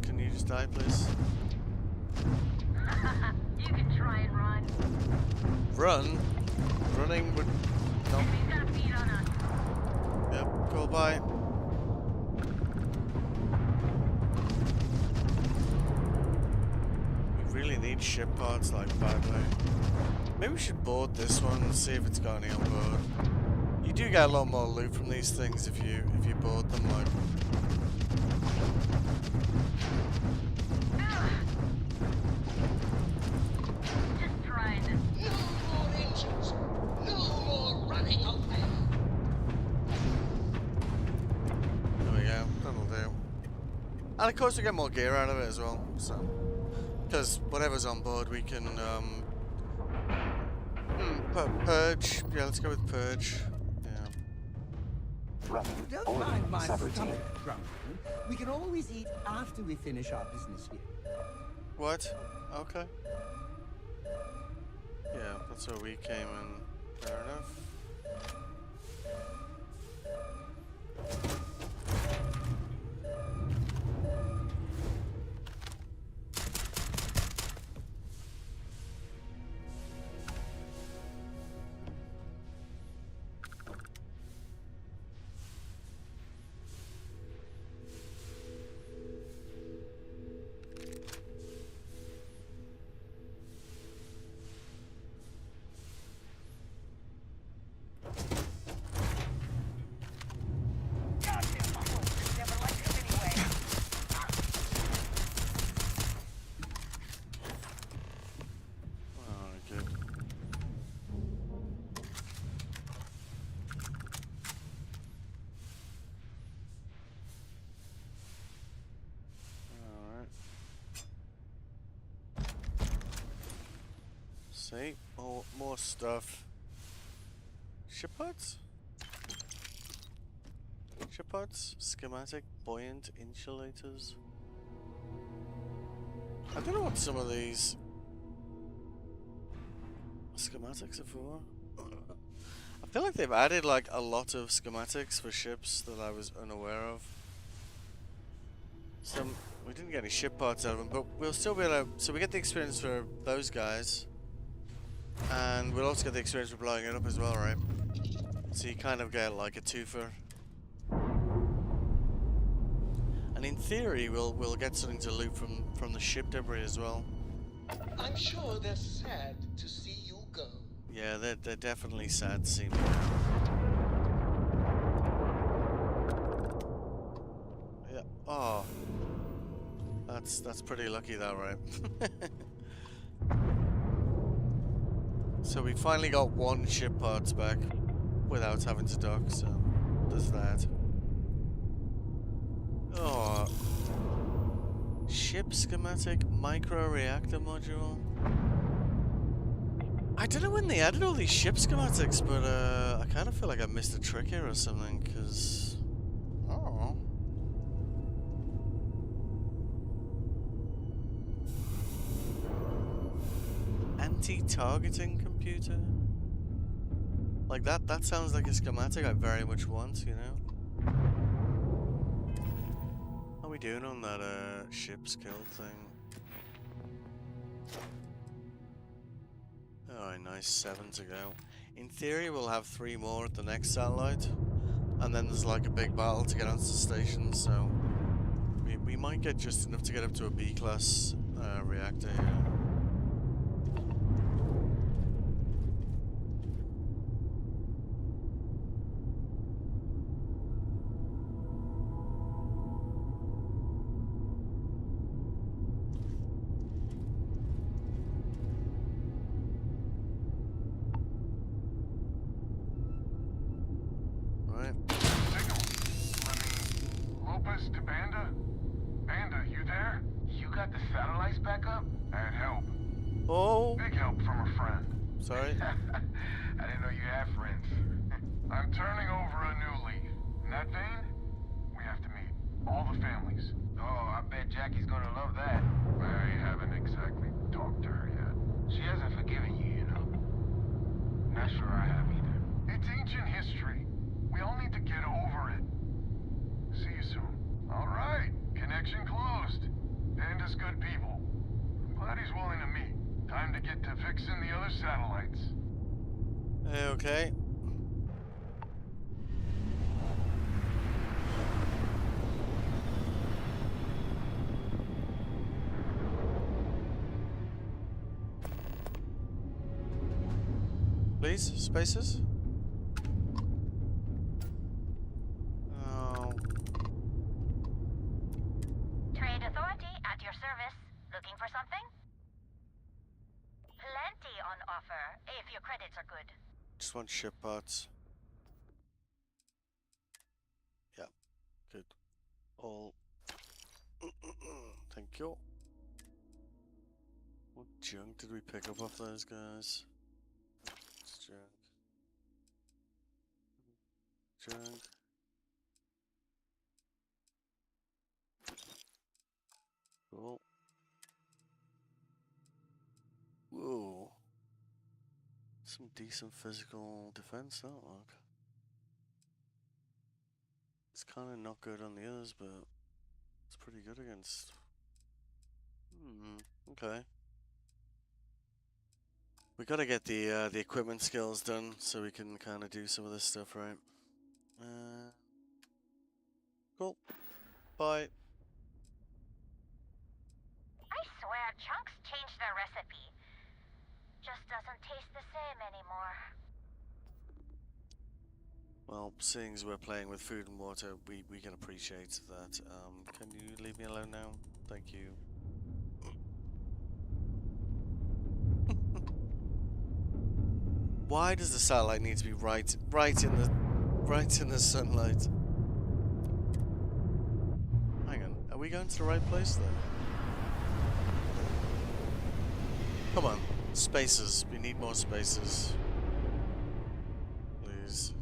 Can you just die, please? You can try and run. Run? Running would... No. He's got a beat on us. Yep, go by. We really need ship parts, like, badly. Maybe we should board this one and see if it's got any on board. You do get a lot more loot from these things if you board them, like... Just trying to... No more engines! No more running away! There we go, that'll do. And of course we get more gear out of it as well, so... because whatever's on board, we can purge. Yeah, let's go with purge. Yeah. Running. Don't Order mind my 17. stomach grumbling. We can always eat after we finish our business here. What? Okay. Yeah, that's where we came in. Fair enough. See? More stuff. Ship pods? Ship pods? Schematic, buoyant, insulators. I don't know what some of these schematics are for. I feel like they've added like a lot of schematics for ships that I was unaware of. We didn't get any ship parts out of them, but we'll still be able to, so we get the experience for those guys. And we'll also get the experience for blowing it up as well, right? So you kind of get like a twofer. And in theory, we'll get something to loot from the ship debris as well. I'm sure they're sad to see you go. Yeah, they're definitely sad to see me go. Yeah. Oh, that's pretty lucky, though, right? So we finally got one ship parts back without having to dock, so there's that. Oh. Ship schematic micro reactor module. I don't know when they added all these ship schematics, but I kind of feel like I missed a trick here or something, because... Oh. Anti-targeting computer? Like that sounds like a schematic I very much want, you know? How are we doing on that ship skill thing? Alright, nice, 7 to go. In theory we'll have 3 more at the next satellite. And then there's like a big battle to get onto the station, so we might get just enough to get up to a B-class reactor here. Sorry? I didn't know you had friends. I'm turning over a new leaf. In that vein, we have to meet all the families. Oh, I bet Jackie's gonna love that. I haven't exactly talked to her yet. She hasn't forgiven you, you know. Not sure I have either. It's ancient history. We all need to get over it. See you soon. All right. Connection closed. Panda's good people. I'm glad he's willing to meet. Time to get to fixing the other satellites. Okay. Please, spaces. Oh. Trade Authority at your service. Looking for something? Plenty on offer, if your credits are good. Just want ship parts. Yeah, good. All. Thank you. What junk did we pick up off those guys? It's junk. Junk. Cool. Whoa. Some decent physical defense, that look. It's kind of not good on the others, but it's pretty good against. Okay. We gotta get the equipment skills done so we can kind of do some of this stuff, right? Cool. Bye. I swear, Chunks changed their recipe. Just doesn't taste the same anymore. Well, seeing as we're playing with food and water, we can appreciate that. Can you leave me alone now? Thank you. Why does the satellite need to be right in the sunlight? Hang on, are we going to the right place then? Come on, spaces. We need more spaces. Please.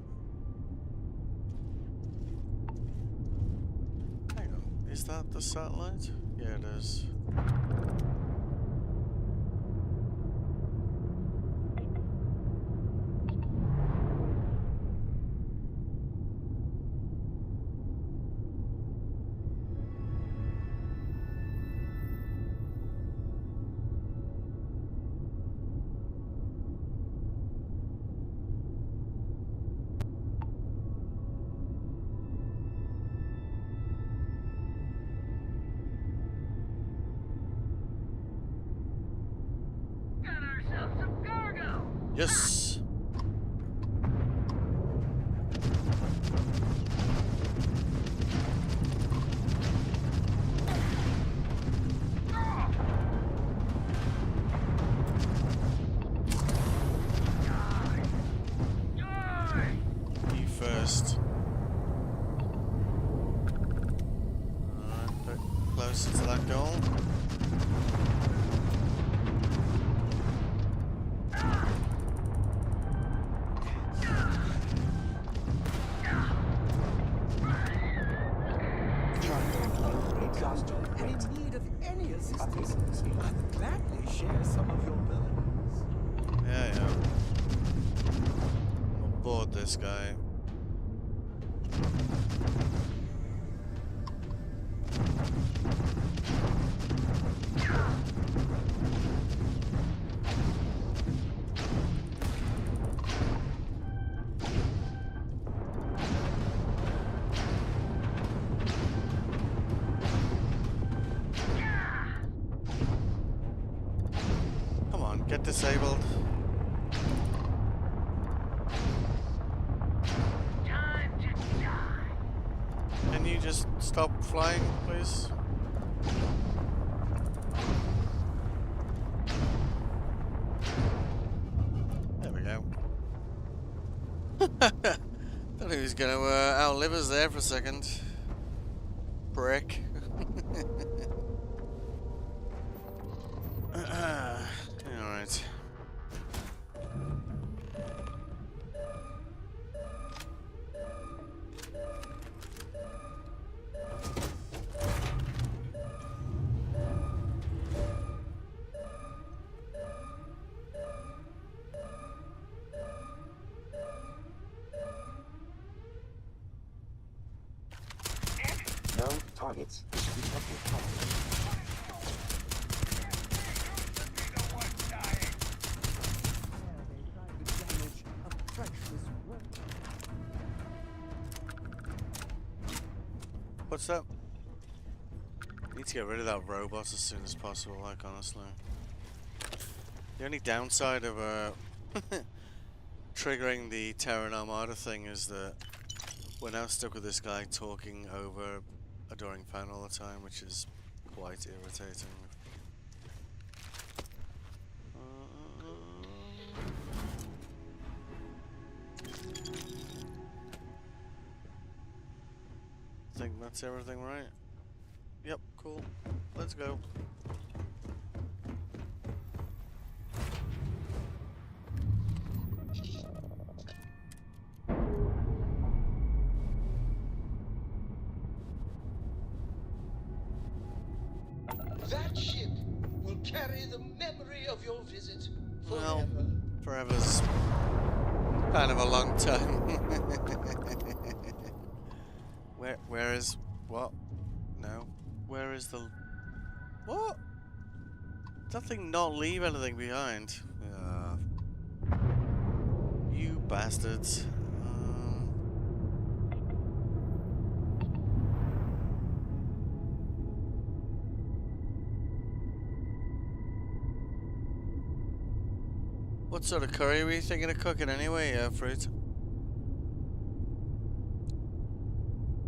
Hang on, is that the satellite? Yeah, it is. Yes. You first. Alright, bit closer to that goal. This guy. Come on, get disabled. Can you just stop flying, please? There we go. Thought he was going to outlive us there for a second. Brick. Alright. No targets. Detected targets. What's up? Need to get rid of that robot as soon as possible, like, honestly. The only downside of triggering the Terran Armada thing is that we're now stuck with this guy talking over a Adoring Fan all the time, which is quite irritating. I think that's everything, right? Yep, cool. Let's go. carry the memory of your visit forever. Well, forever's kind of a long time. Where is what? No. Where is the what? Does that thing not leave anything behind? You bastards. What sort of curry were you thinking of cooking anyway, Fruit?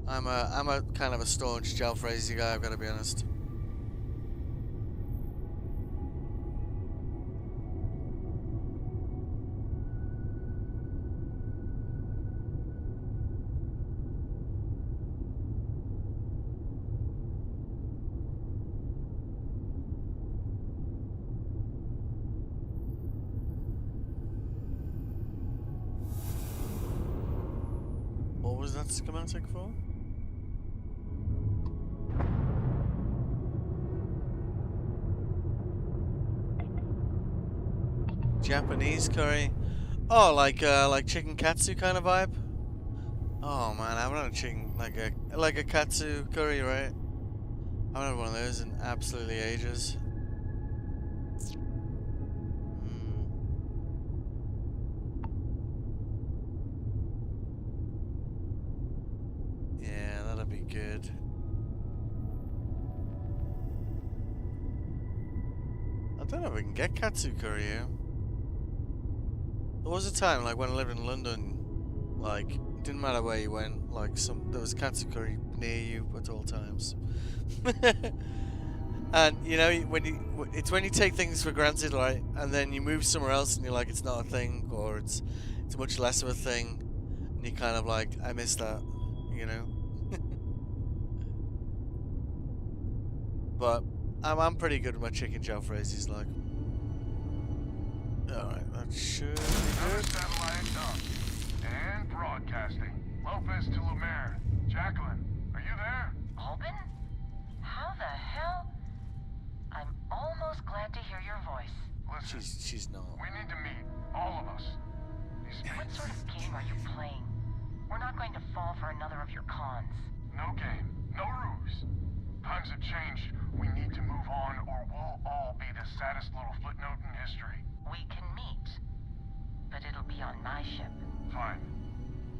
I'm a kind of a staunch jalfrezi guy, I've got to be honest. What was that schematic for? Japanese curry. Oh, like chicken katsu kind of vibe. Oh man, I haven't had a chicken like a katsu curry, right? I haven't had one of those in absolutely ages. Yeah, that'd be good. I don't know if we can get katsu curry here. There was a time, like when I lived in London, like it didn't matter where you went, like there was katsu curry near you at all times. And you know, it's when you take things for granted, right? And then you move somewhere else, and you're like, it's not a thing, or it's much less of a thing, and you kind of like, I miss that, you know. But I'm pretty good with my chicken jalfrezis, like. All right, that should be good. Satellite up and broadcasting. Lopez to Lumiere. Jacqueline, are you there? Albin? How the hell? I'm almost glad to hear your voice. Listen, she's not. We need to meet, all of us. What sort of game are you playing? We're not going to fall for another of your cons. No game, no ruse. Times have changed. We need to move on, or we'll all be the saddest little footnote in history. We can meet, but it'll be on my ship. Fine.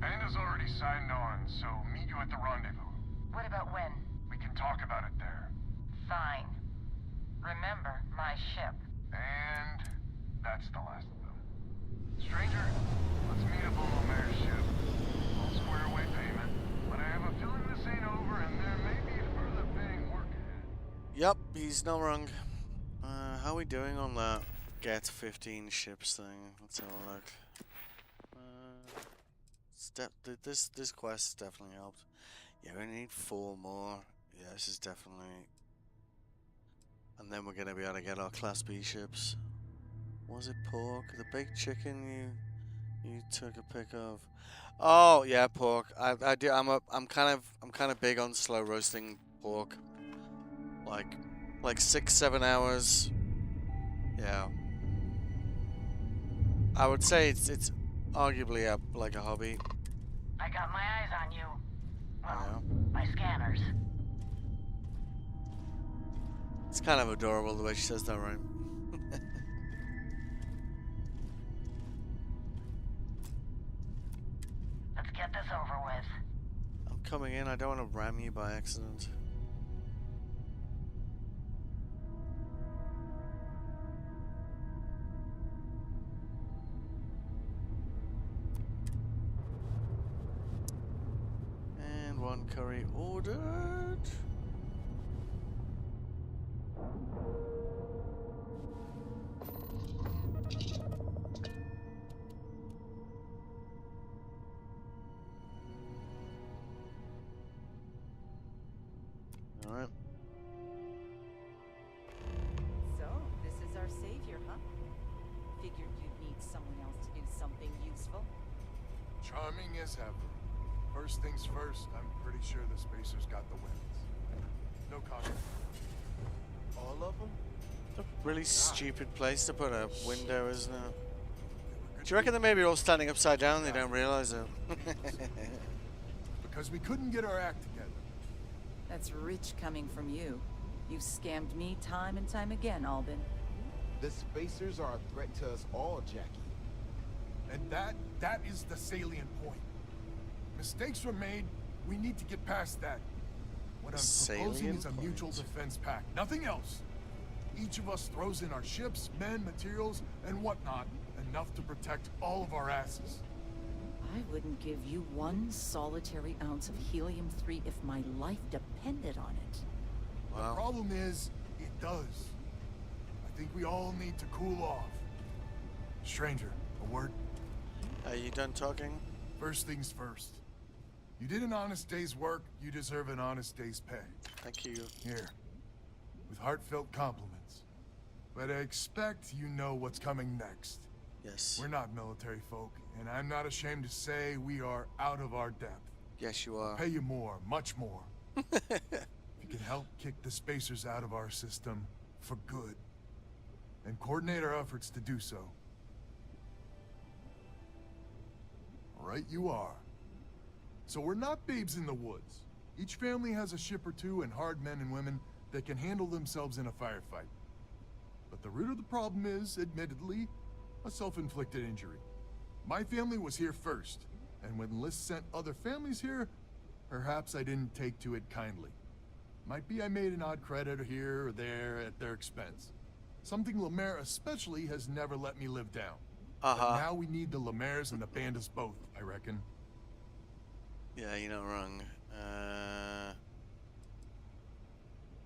Anna's already signed on, so meet you at the rendezvous. What about when? We can talk about it there. Fine. Remember, my ship. And that's the last of them. Stranger, let's meet up on Lumiere's ship. I'll square away payment, but I have a feeling this ain't over and there may be further paying work ahead. Yep, he's not wrong. How are we doing on that get 15 ships thing? Let's have a look. This quest definitely helped. Yeah, we need 4 more. Yeah, this is definitely. And then we're gonna be able to get our Class B ships. Was it pork? The baked chicken you took a pic of? Oh yeah, pork. I do. I'm kind of big on slow roasting pork. Like 6-7 hours. Yeah. I would say it's arguably like a hobby. I got my eyes on you. Well, Yeah. my scanners. It's kind of adorable the way she says that, right? Let's get this over with. I'm coming in. I don't want to ram you by accident. And 1 curry ordered. Alright. So, this is our savior, huh? Figured you'd need someone else to do something useful. Charming as ever. First things first, I'm pretty sure the Spacers got the weapons. No comment. All of them? A really stupid place to put a window, isn't it? Do you reckon they maybe all standing upside down and they don't realize it? Because we couldn't get our act together. That's rich coming from you. You've scammed me time and time again, Albin. The spacers are a threat to us all, Jackie. And that is the salient point. Mistakes were made. We need to get past that. What I'm proposing is a mutual defense pact. Nothing else. Each of us throws in our ships, men, materials, and whatnot, enough to protect all of our asses. I wouldn't give you one solitary ounce of helium-3 if my life depended on it. Wow. The problem is, it does. I think we all need to cool off. Stranger, a word? Are you done talking? First things first. You did an honest day's work, you deserve an honest day's pay. Thank you. Here, with heartfelt compliments. But I expect you know what's coming next. Yes. We're not military folk, and I'm not ashamed to say we are out of our depth. Yes, you are. I'll pay you more, much more. If you can help kick the spacers out of our system for good, and coordinate our efforts to do so. Right you are. So we're not babes in the woods. Each family has a ship or two and hard men and women that can handle themselves in a firefight. But the root of the problem is, admittedly, a self-inflicted injury. My family was here first, and when List sent other families here, perhaps I didn't take to it kindly. Might be I made an odd credit here or there at their expense. Something Lemaire especially has never let me live down. But now we need the Lemaires and the Bandits both, I reckon. Yeah, you're not wrong.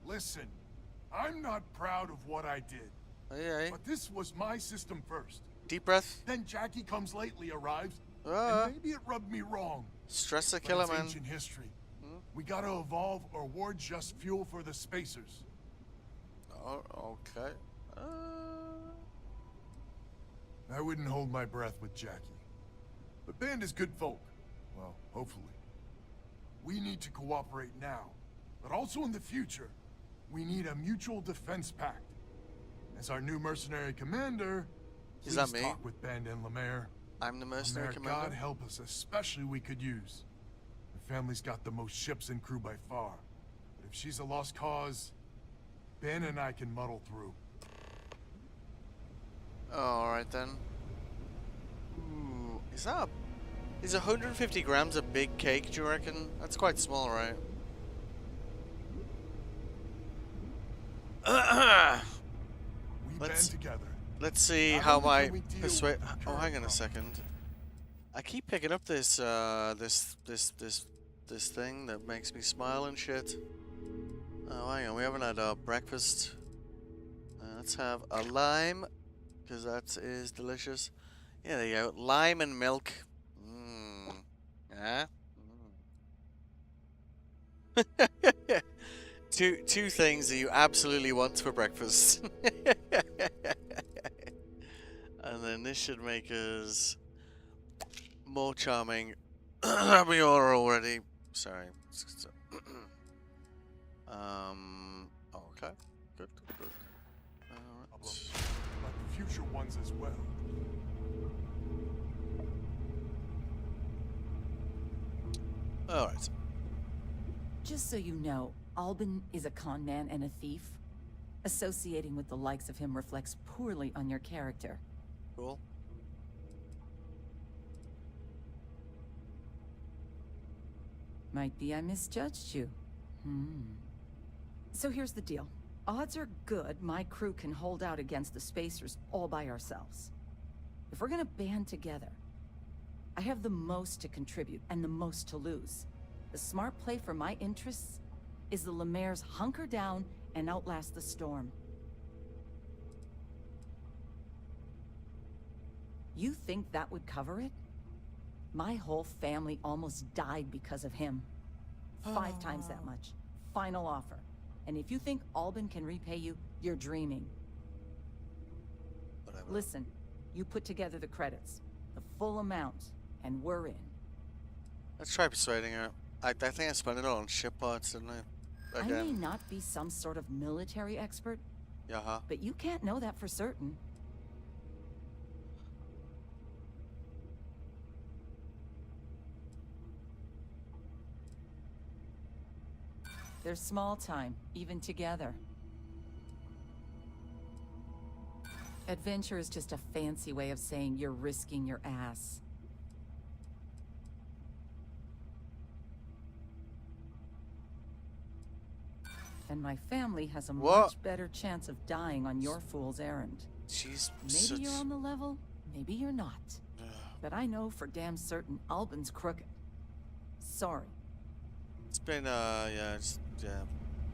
Listen, I'm not proud of what I did. But this was my system first. Deep breath. Then Jackie comes lately arrives, and maybe it rubbed me wrong. Stress the killer, man. Ancient history. We gotta evolve, or we're just fuel for the spacers. Oh, okay. I wouldn't hold my breath with Jackie. But Band is good folk. Well, hopefully. We need to cooperate now, but also in the future. We need a mutual defense pact. As our new mercenary commander, is that please me? Talk with Band and Lemaire. I'm the mercenary Lemaire, commander. God help us, especially we could use. The family's got the most ships and crew by far. But if she's a lost cause, Ben and I can muddle through. Alright then. Ooh, is 150 grams a big cake, do you reckon? That's quite small, right? Band together. Let's see how my persuade. Oh, hang on a second. I keep picking up this this thing that makes me smile and shit. Oh, hang on, we haven't had our breakfast. Let's have a lime, because that is delicious. Yeah, there you go. Lime and milk. Yeah. Two things that you absolutely want for breakfast. And then this should make us more charming than we are already. Sorry. Okay. Good. About the future ones as well. Alright. Just so you know, Albin is a con man and a thief. Associating with the likes of him reflects poorly on your character. Cool. Might be I misjudged you. So here's the deal. Odds are good my crew can hold out against the Spacers all by ourselves. If we're gonna band together, I have the most to contribute and the most to lose. The smart play for my interests is the Lemaire's hunker down and outlast the storm. You think that would cover it? My whole family almost died because of him. 5 times that much. Final offer. And if you think Albin can repay you, you're dreaming. Whatever. Listen, you put together the credits, the full amount, and we're in. Let's try persuading her. I think I spent it all on ship parts, didn't I? I may not be some sort of military expert, Yeah. But you can't know that for certain. There's small time, even together. Adventure is just a fancy way of saying you're risking your ass. And my family has a much better chance of dying on your fool's errand. Maybe you're on the level, maybe you're not. But I know for damn certain Albin's crooked. Sorry. It's been, yeah,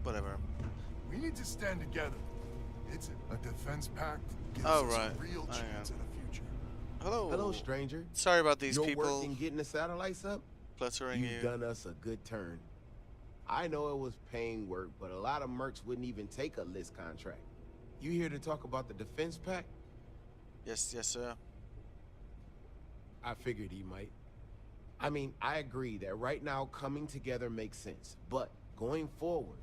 whatever. We need to stand together. It's a defense pact. Gives Oh, us right. a real chance at a future. Hello. Hello, stranger. Sorry about these Your people. work in getting the satellites up? Cluttering You've done us a good turn. I know it was paying work, but a lot of mercs wouldn't even take a list contract. You here to talk about the defense pact? Yes, sir. I figured he might. I mean, I agree that right now coming together makes sense, but going forward,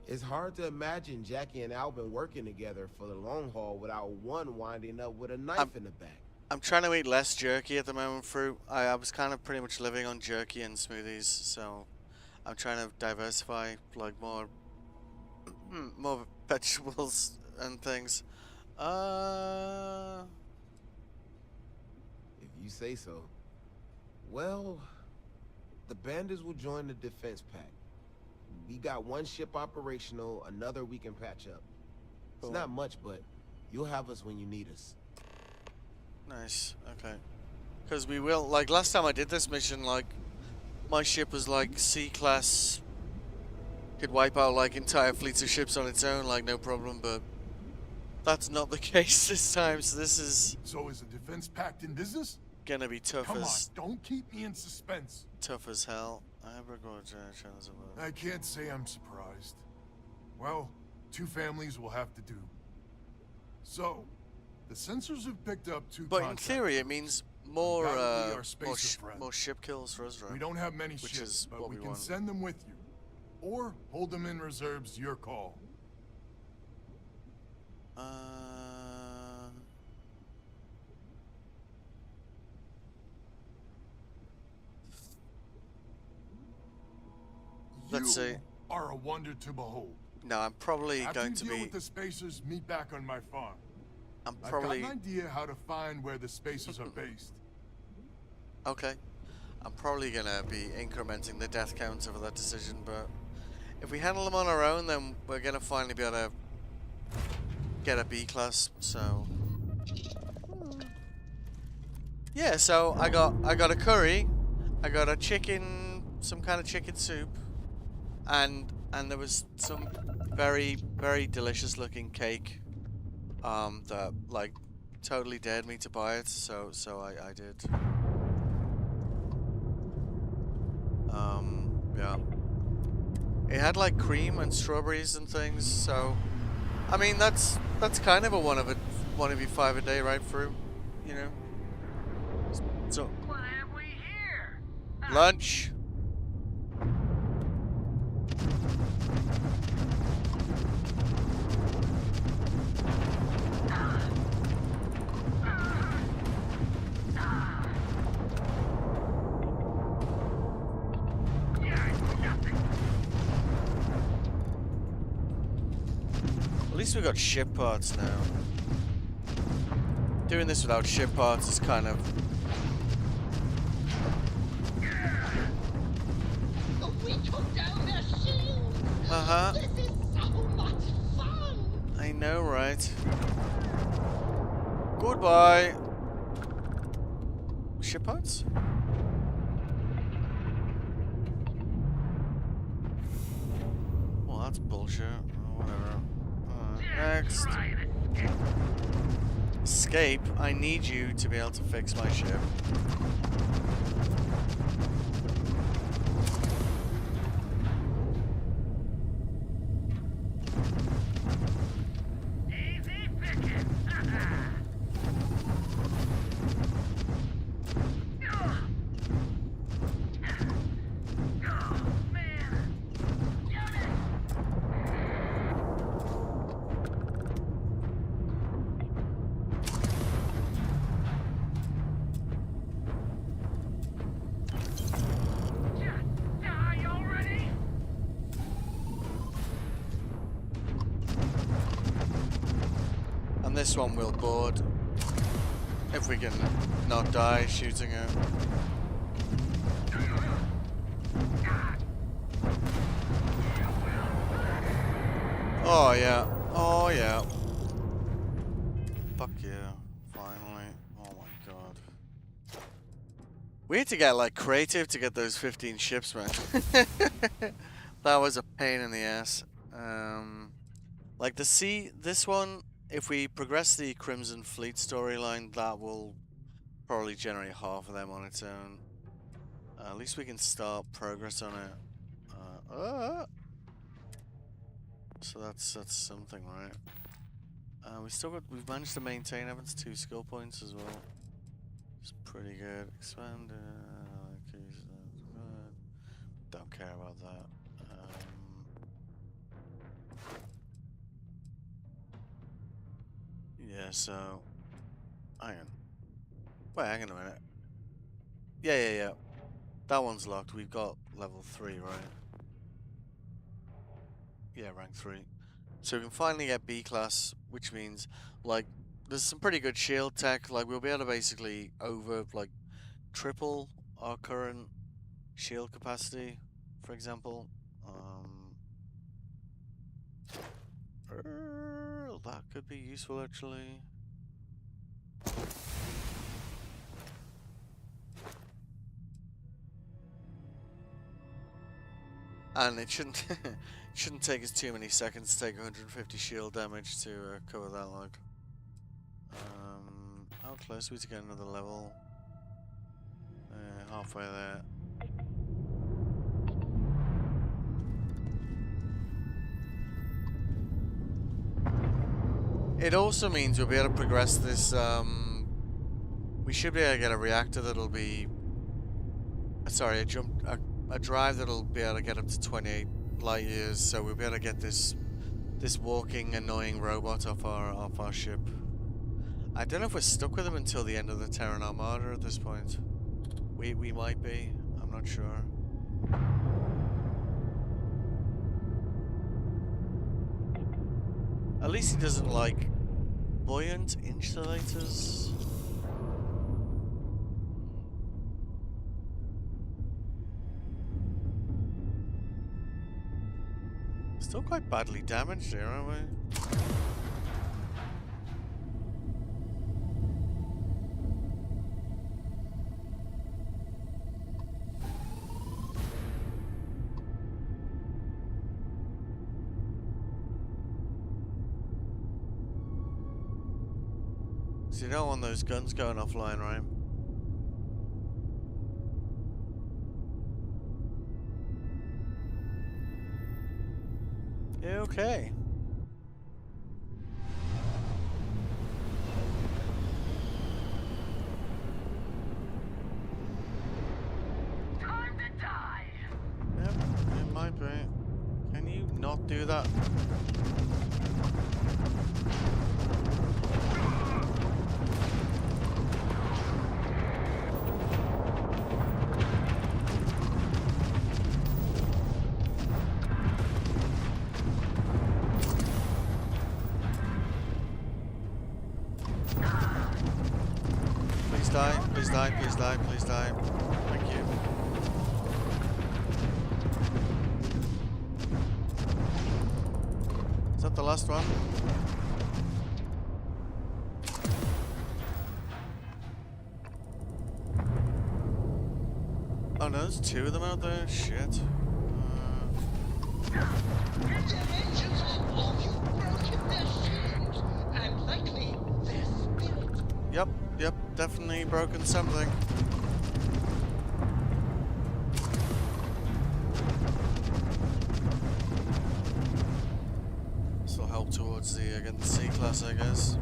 it's hard to imagine Jackie and Albin working together for the long haul without one winding up with a knife in the back. I'm trying to eat less jerky at the moment, Fruit. I was kind of pretty much living on jerky and smoothies, so I'm trying to diversify, like more vegetables and things. If you say so. Well, the bandits will join the defense pact. We got one ship operational, another we can patch up. It's not much, but you'll have us when you need us. Nice, okay. Because we will, like, last time I did this mission, like, my ship was, like, C-class. Could wipe out, like, entire fleets of ships on its own, like, no problem, but that's not the case this time, so this is... So is the defense pact in business? Gonna be tough Come as... on, don't keep me in suspense. Tough as hell. I can't say I'm surprised. Well, two families will have to do. So, the sensors have picked up two But in theory, it means more, more ship kills for us, right? We don't have many ships, but we can send them with you. Or hold them in reserves, your call. Let's see. Are a wonder to behold. No, I'm probably After going you to deal be... with the spacers, meet back on my farm. I'm probably... I've got an idea how to find where the spacers are based. Okay. I'm probably gonna be incrementing the death counts over that decision, but if we handle them on our own, then we're gonna finally be able to get a B class. So yeah, so I got a curry, I got a chicken, some kind of chicken soup, and there was some very delicious looking cake that like totally dared me to buy it, so I did. Yeah. It had like cream and strawberries and things, so I mean that's kind of a one of you five a day right through, you know. So What have we here? lunch. At least we got ship parts now. Doing this without ship parts is kind of... We took down their shield. Uh-huh. This is so much fun. I know, right? Goodbye. Ship parts? Well, that's bullshit. Whatever. Next. Escape. I need you to be able to fix my ship. this one we'll board. If we can not die shooting it. Oh yeah. Oh yeah. Fuck yeah. Finally. Oh my god. We had to get like creative to get those 15 ships, man. That was a pain in the ass. Like this one, if we progress the Crimson Fleet storyline, that will probably generate half of them on its own. At least we can start progress on it. So that's something, right? We've managed to maintain Evan's 2 skill points as well. It's pretty good. Expand. Don't care about that. Yeah. So, hang on. Wait, hang on a minute. Yeah. That one's locked. We've got level 3, right? Yeah, rank 3. So we can finally get B class, which means, like, there's some pretty good shield tech. Like, we'll be able to basically triple our current shield capacity, for example. That could be useful, actually. And it shouldn't shouldn't take us too many seconds to take 150 shield damage to cover that, like. How close are we to get another level? Halfway there. It also means we'll be able to progress this, we should be able to get a reactor that'll be, sorry, a drive that'll be able to get up to 28 light years, so we'll be able to get this walking annoying robot off our ship. I don't know if we're stuck with him until the end of the Terran Armada at this point. We might be, I'm not sure. At least he doesn't like buoyant insulators. Still quite badly damaged here, aren't we? So you don't want those guns going offline, right? Yeah, okay. Time to die. Yep, it might be. Can you not do that? Please die, please die. Thank you. Is that the last one? Oh no, there's 2 of them out there. Shit. Their engines are off. You've broken their shields. And likely their spirit. Yep, definitely broken something. This will help towards the getting the C class, I guess.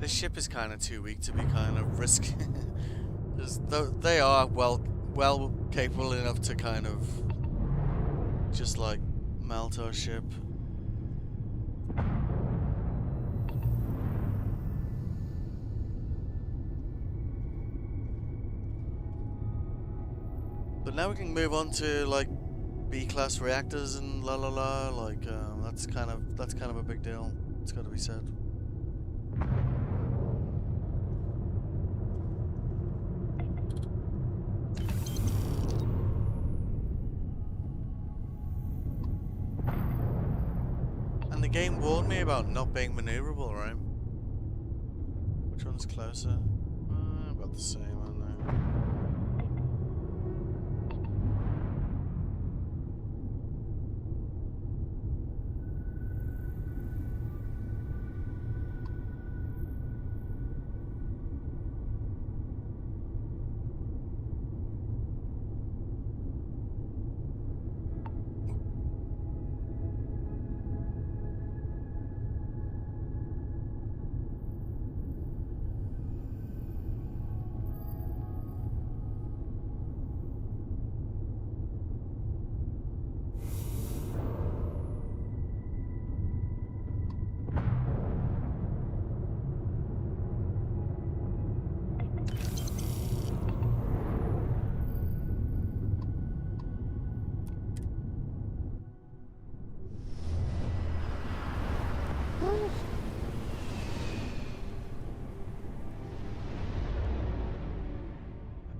the ship is kind of too weak to be kind of risky. They are well capable enough to kind of just like melt our ship. But now we can move on to like B-class reactors and la la la. Like that's kind of a big deal. It's got to be said. And the game warned me about not being maneuverable, right? Which one's closer? About the same, aren't they?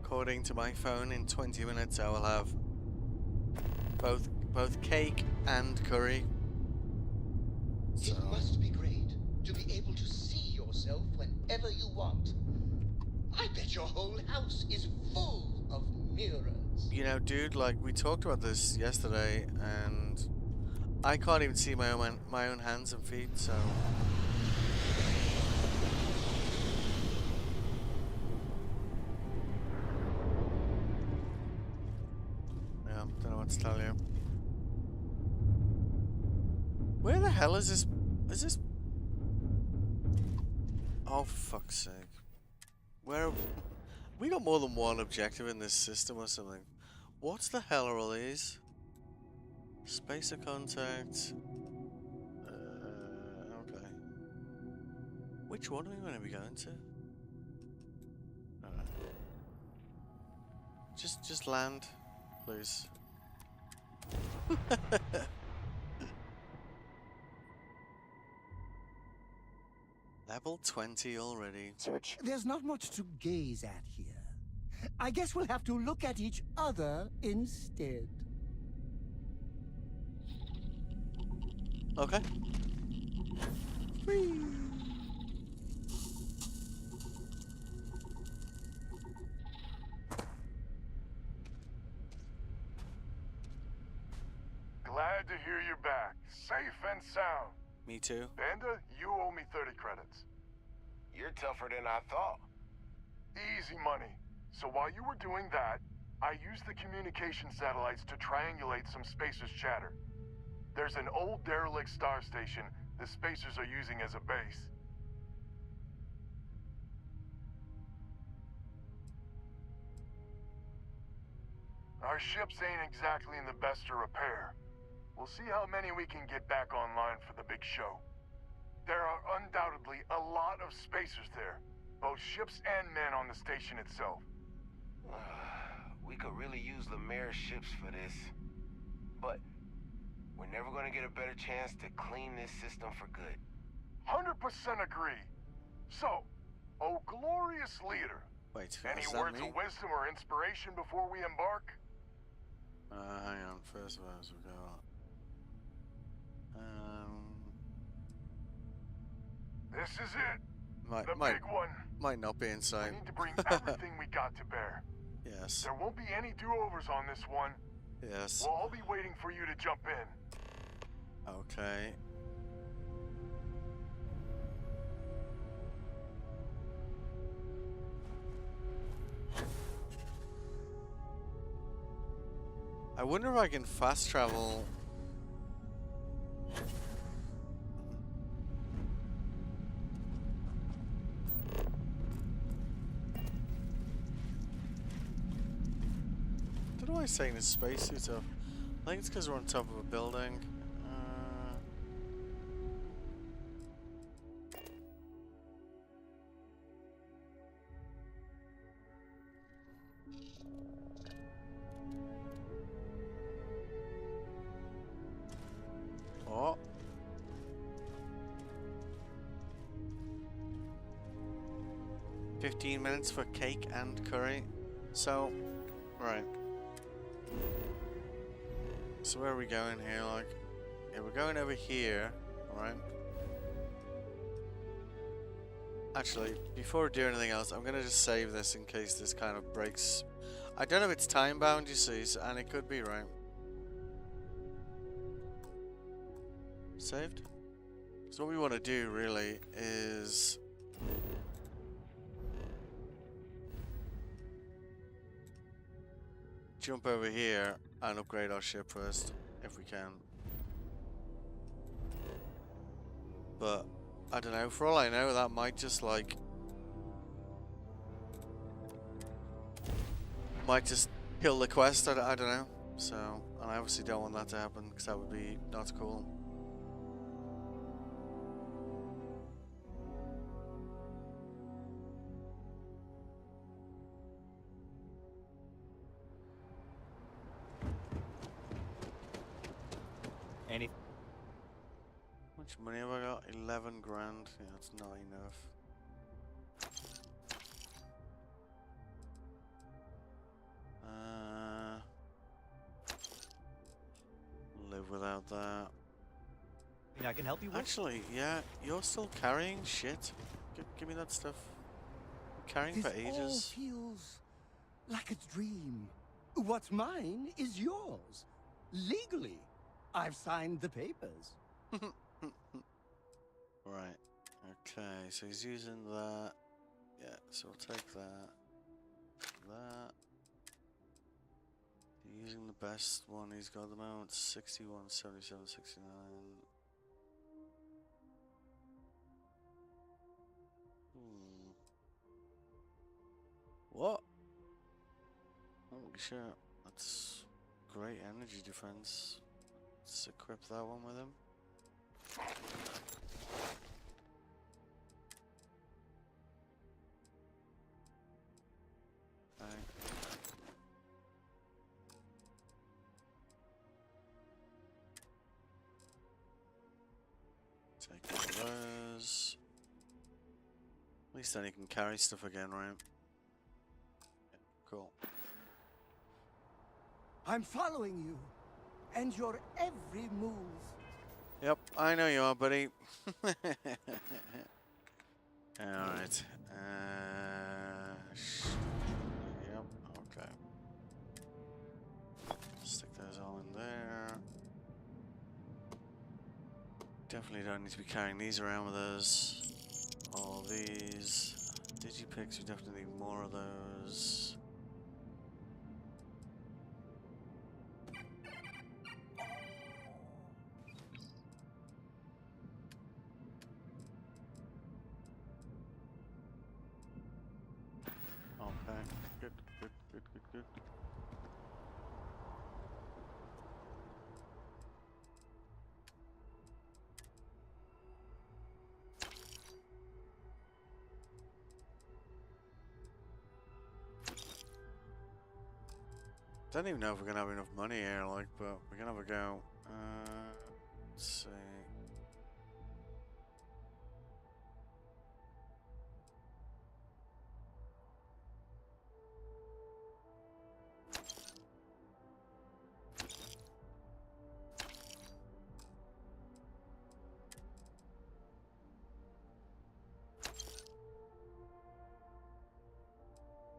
According to my phone, in 20 minutes I will have both cake and curry. So. It must be great to be able to see yourself whenever you want. I bet your whole house is full of mirrors. You know, dude, like we talked about this yesterday, and I can't even see my own hands and feet. So. Yeah, don't know what to tell you. Where the hell is this? Is this? Oh, for fuck's sake. Where? We got more than one objective in this system or something. What the hell are all these? Spacer contact. Okay. Which one are we going to be going to? Just land, please. Level 20 already. Search. There's not much to gaze at here. I guess we'll have to look at each other instead. Okay. Whee. Glad to hear you're back, safe and sound. Me too. Banda, you owe me 30 credits. You're tougher than I thought. Easy money. So while you were doing that, I used the communication satellites to triangulate some Spacers chatter. There's an old derelict star station the Spacers are using as a base. Our ships ain't exactly in the best of repair. We'll see how many we can get back online for the big show. There are undoubtedly a lot of Spacers there, both ships and men on the station itself. We could really use Lemaire's ships for this. But we're never gonna get a better chance to clean this system for good. 100% agree. So, oh glorious leader. Wait, any is that words me? of wisdom or inspiration before we embark? Hang on. First of all, we got. This is it. The Might big one. might not be in We sight. need to bring everything we got to bear. Yes. There won't be any do-overs on this one. Yes. We'll all be waiting for you to jump in. Okay. I wonder if I can fast travel. don't know why it's taking his spacesuit off. I think it's because we're on top of a building. Oh. "15 minutes for cake and curry." So, right. So where are we going here? Like, yeah, we're going over here, right? Actually, before we do anything else, I'm gonna just save this in case this kind of breaks. I don't know if it's time bound, you see, and it could be, right? Saved? So what we want to do really is jump over here and upgrade our ship first, if we can. But I don't know, for all I know, that might just like kill the quest. I don't know. So, and I obviously don't want that to happen because that would be not cool. Any? How much money have I got? 11 grand. Yeah, that's not enough. Live without that. I can help you with? Actually, yeah, you're still carrying shit. Give me that stuff. I'm carrying This for ages. all feels like a dream. What's mine is yours. Legally. I've signed the papers. Right. Okay, so he's using that. Yeah, so we'll take that. That. Using the best one he's got at the moment, 61, 77, 69. What? Holy shit. That's great energy defense. Let's equip that one with him. Take all those. At least then he can carry stuff again, right? Yeah, cool. I'm following you, and your every move. Yep, I know you are, buddy. Alright. Yep, okay. Stick those all in there. Definitely don't need to be carrying these around with us. All these. Digipicks, we definitely need more of those. Okay, good. Don't even know if we're gonna have enough money here, like, but we're gonna have a go. Let's see.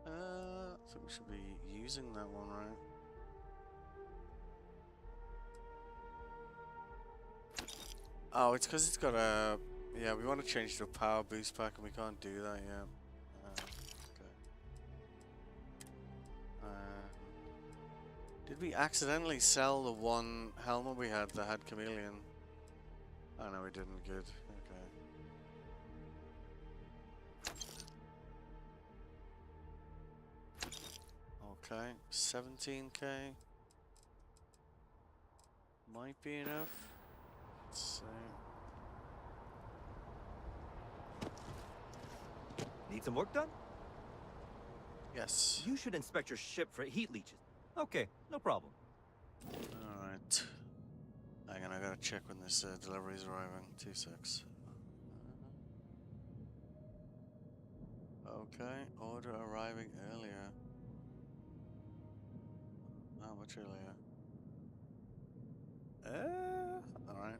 I think we should be using that one, right? Oh, it's because it's got a... Yeah, we want to change to a power boost pack and we can't do that yet. Okay. Did we accidentally sell the one helmet we had that had chameleon? Oh no, we didn't. Good. Okay. Okay, 17k. Might be enough. Let's see. Need some work done? Yes. You should inspect your ship for heat leeches. Okay, no problem. Alright. Hang on, I gotta check when this delivery is arriving. 2-6. Okay, order arriving earlier. How much earlier? Alright.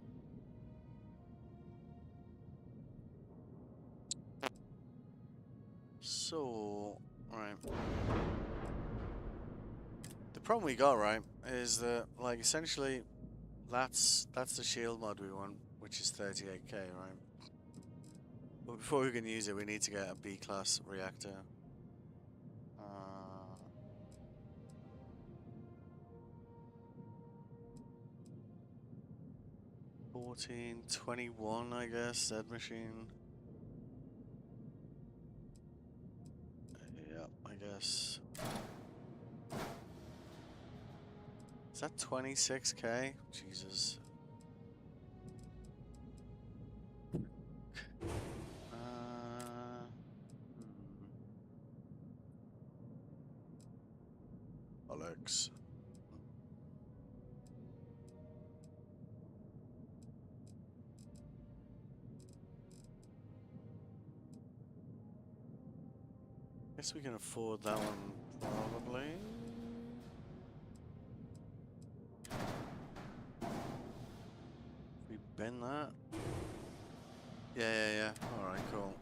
So, right. The problem we got, right, is that, like, essentially, that's the shield mod we want, which is 38k, right? But before we can use it, we need to get a B-class reactor. 14, 21, I guess, that machine. Yep, I guess. Is that 26k? Jesus. Alex. Guess we can afford that one, probably. We bend that. Yeah. Alright, cool.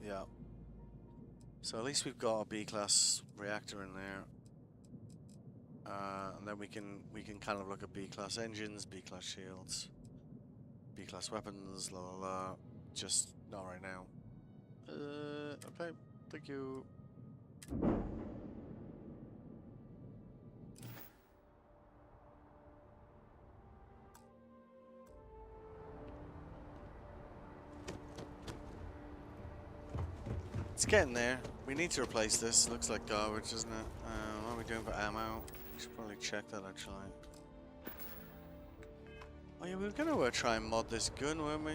Yeah. So at least we've got a B-class reactor in there. And then we can kind of look at B-class engines, B-class shields, B-class weapons, la la la. Just not right now. Okay, thank you. It's getting there. We need to replace this. Looks like garbage, doesn't it? What are we doing for ammo? We should probably check that actually. Oh yeah, we were gonna try and mod this gun, weren't we?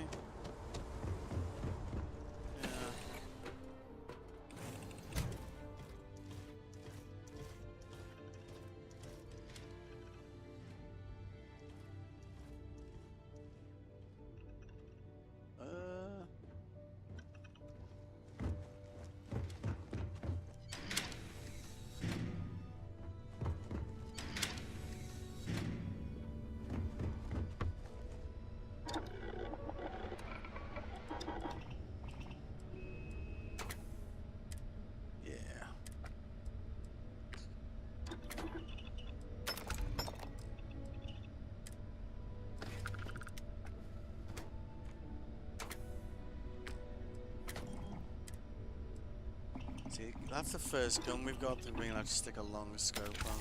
See, that's the first gun we've got that we can actually stick a long scope on,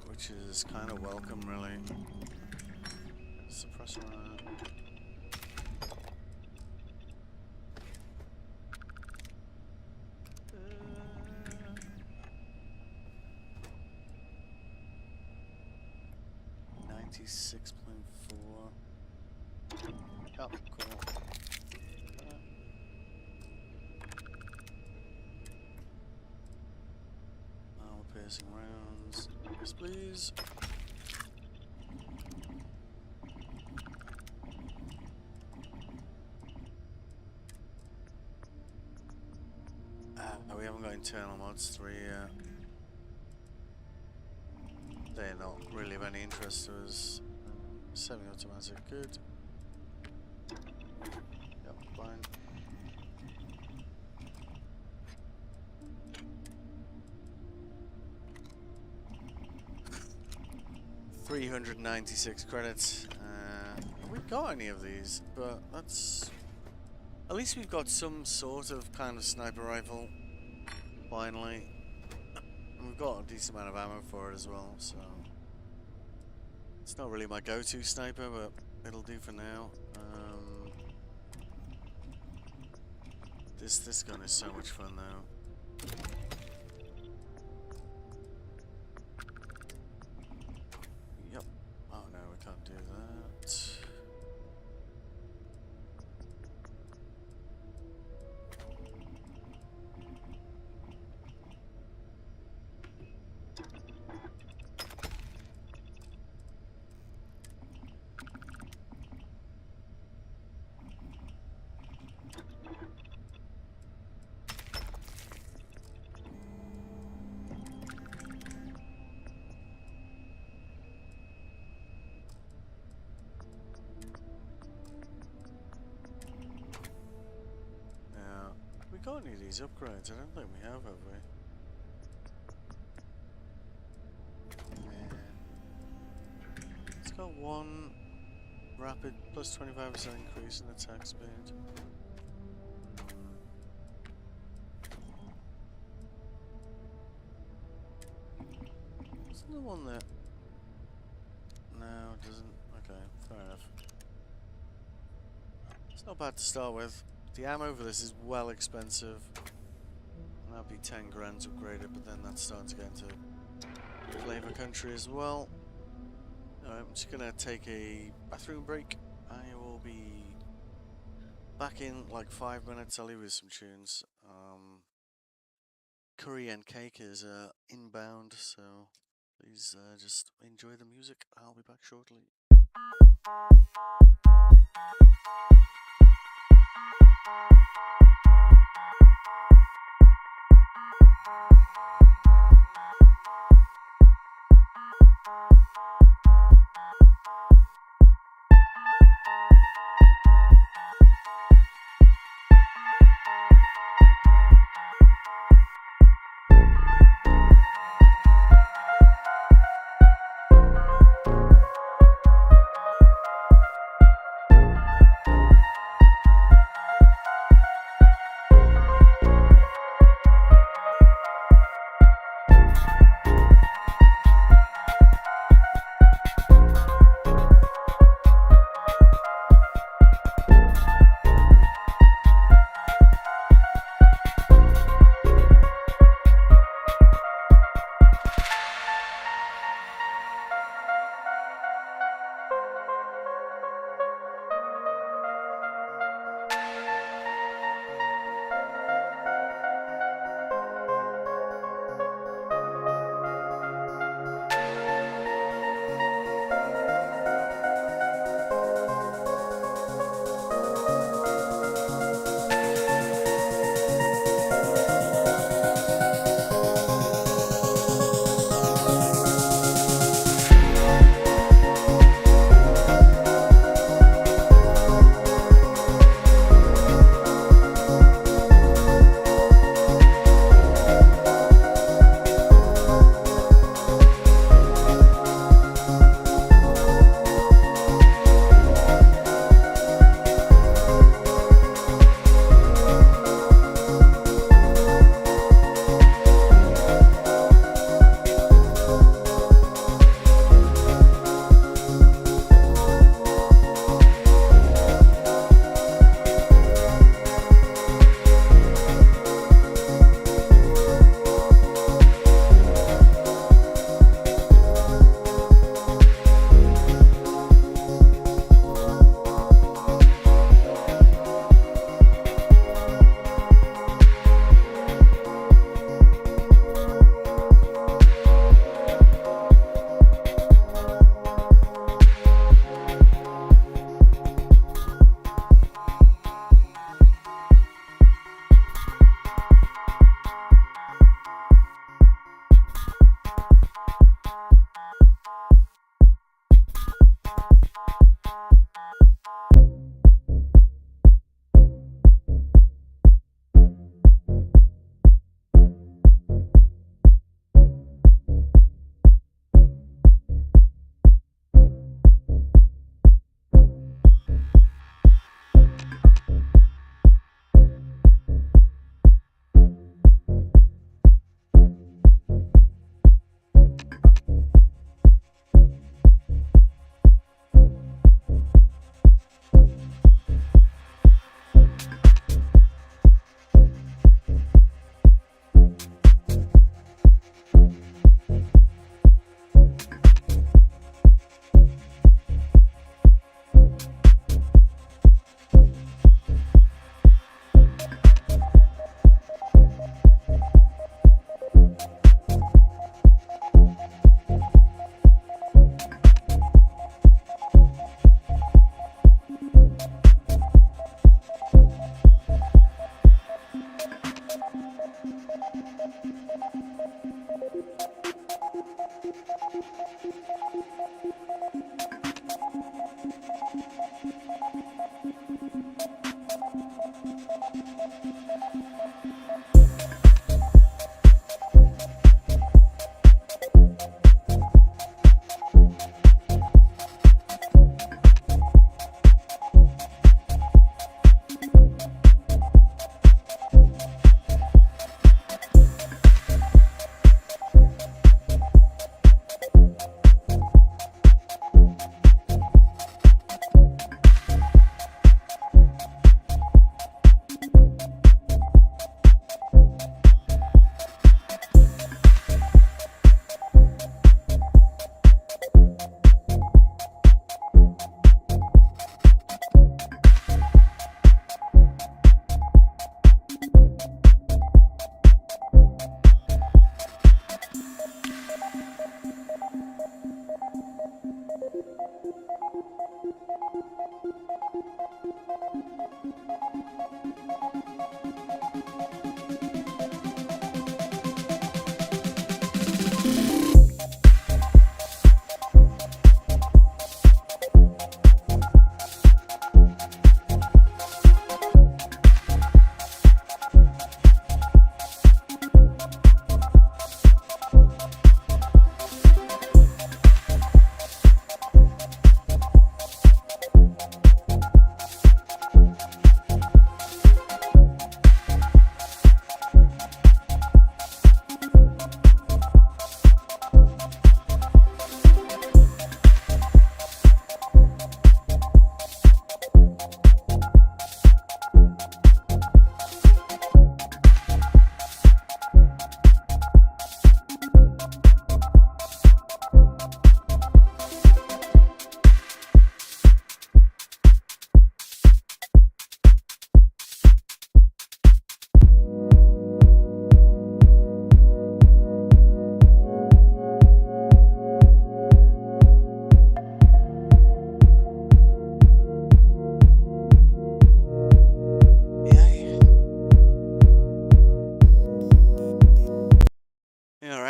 which is kind of welcome, really. Suppressor on it. $96.4. Oh, cool. Piercing rounds. Yes, please. We haven't got internal mods 3 yet. They're not really of any interest to us. Semi-automatic, good. Yep, fine. $396 credits. Have we got any of these? But that's... At least we've got some sort of kind of sniper rifle. Finally. And we've got a decent amount of ammo for it as well, so... It's not really my go-to sniper, but it'll do for now. This gun is so much fun though. Yep. Oh no, we can't do that. Now, we got any of these upgrades? I don't think we have we? It's got one rapid plus 25% increase in attack speed. Isn't there one that... No, it doesn't. Okay, fair enough. It's not bad to start with. The ammo for this is well expensive. And that'd be 10 grand upgraded, but then that's starting to get into flavor country as well. Alright, I'm just gonna take a bathroom break. I will be back in like 5 minutes. I'll leave you with some tunes. Curry and cake is inbound, so please just enjoy the music. I'll be back shortly.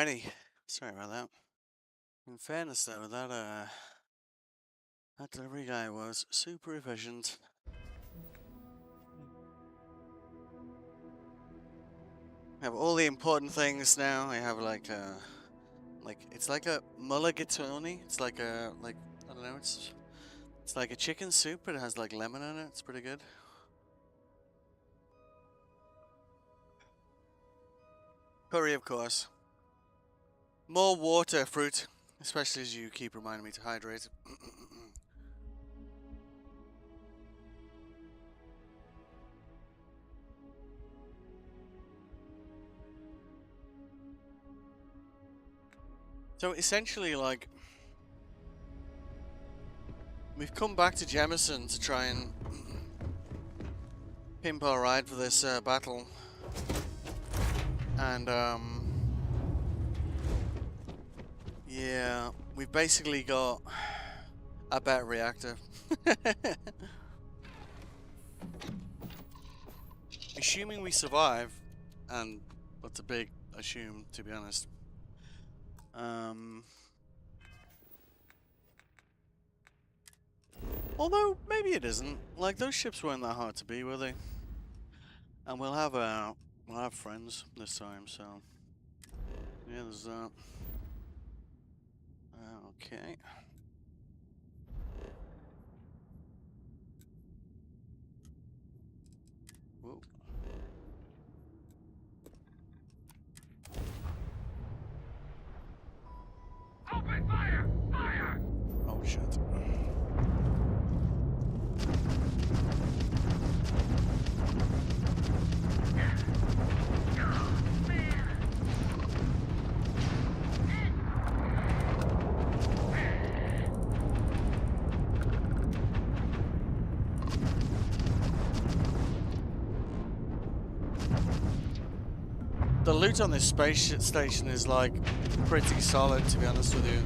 Alrighty. Sorry about that. In fairness though, that delivery guy was super efficient. I have all the important things now. I have like it's like a mulligatawny. It's like I don't know, it's like a chicken soup, but it has like lemon in it. It's pretty good. Curry, of course. More water, fruit, especially as you keep reminding me to hydrate. So essentially, like, we've come back to Jemison to try and pimp our ride for this battle, and yeah, we've basically got a better reactor. Assuming we survive, and that's a big assume, to be honest. Although maybe it isn't. Like, those ships weren't that hard to beat, were they? And we'll have friends this time, so yeah, there's that. Okay. Whoa. Open fire! Fire! Oh shit. The loot on this space station is like pretty solid, to be honest with you.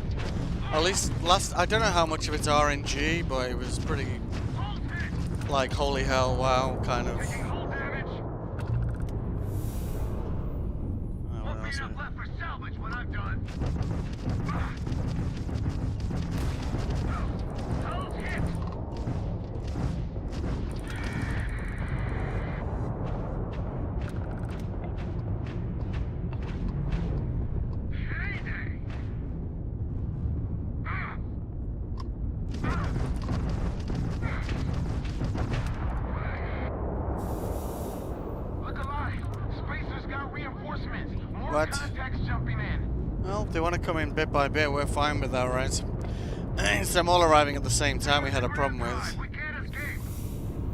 At least I don't know how much of it's RNG, but it was pretty like holy hell, wow, kind of. What? Well, if they want to come in bit by bit, we're fine with that, right? Since them all arriving at the same time, we had a problem with.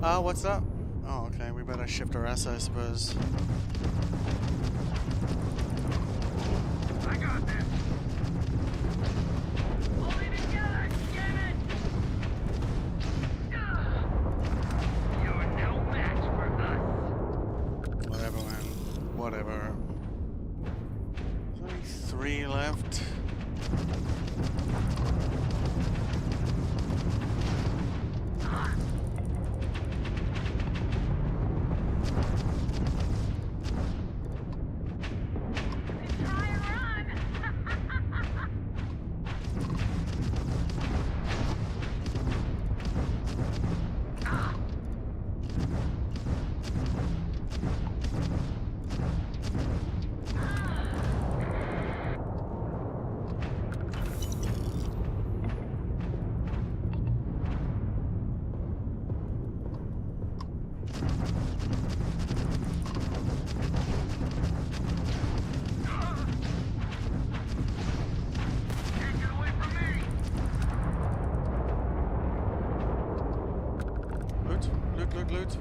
Oh, what's that? Oh, okay, we better shift our ass, I suppose. I got this. Hold it together, damn it! You're no match for us. Whatever, man. Whatever. There's only 3 left. Loot.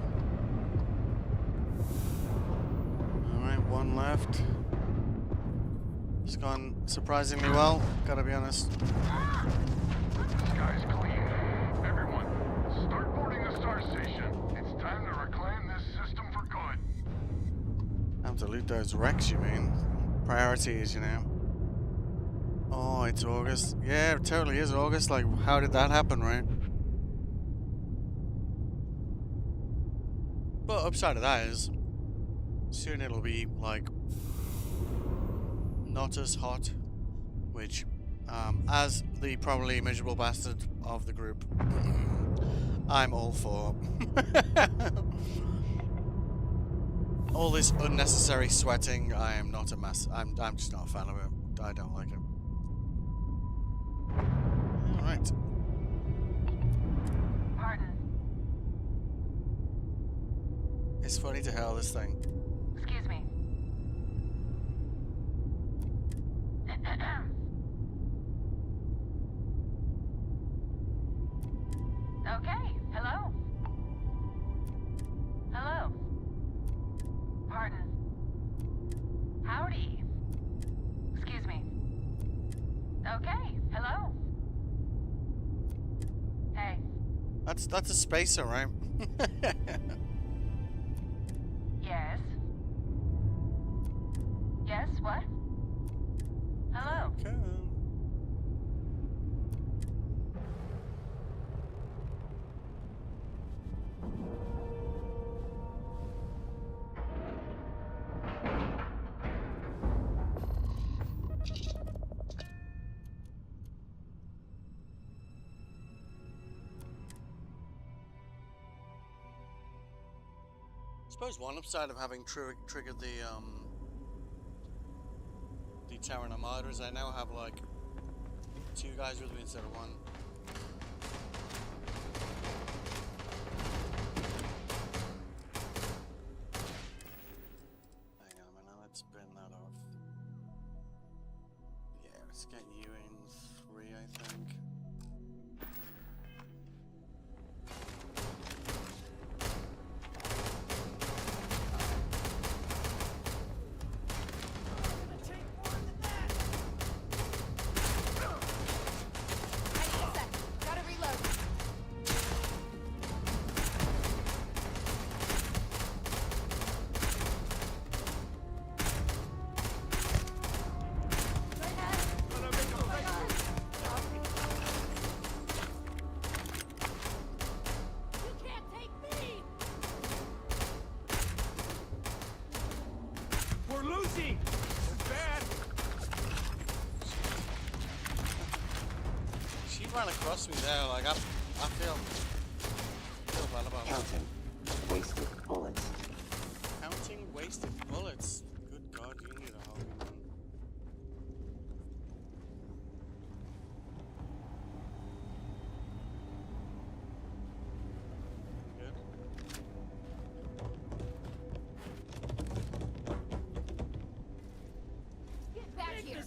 Alright, 1 left. It's gone surprisingly well, gotta be honest. The sky's clean. Everyone, start boarding the star station. It's time to reclaim this system for good. Time to loot those wrecks, you mean? Priorities, you know. Oh, it's August. Yeah, it totally is August. Like, how did that happen, right? But upside of that is, soon it'll be like not as hot, which, as the probably miserable bastard of the group, I'm all for. All this unnecessary sweating, I am not a mass. I'm just not a fan of it. I don't like it. All right. Pardon. It's funny to hell, this thing. Excuse me. Okay, hello? Hello? Pardon. Howdy. Excuse me. Okay, hello? Hey. That's a spacer, right? Yes? Yes, what? Hello? Okay. I suppose one upside of having triggered the Terran Armada is I now have like 2 guys with me instead of 1. Hang on a minute, let's bin that off. Yeah, let's get you in 3, I think. Ran across me there, like I feel bad about Counting wasted bullets. Counting wasted bullets. Good God, you need a help me, man. Good. Get back here.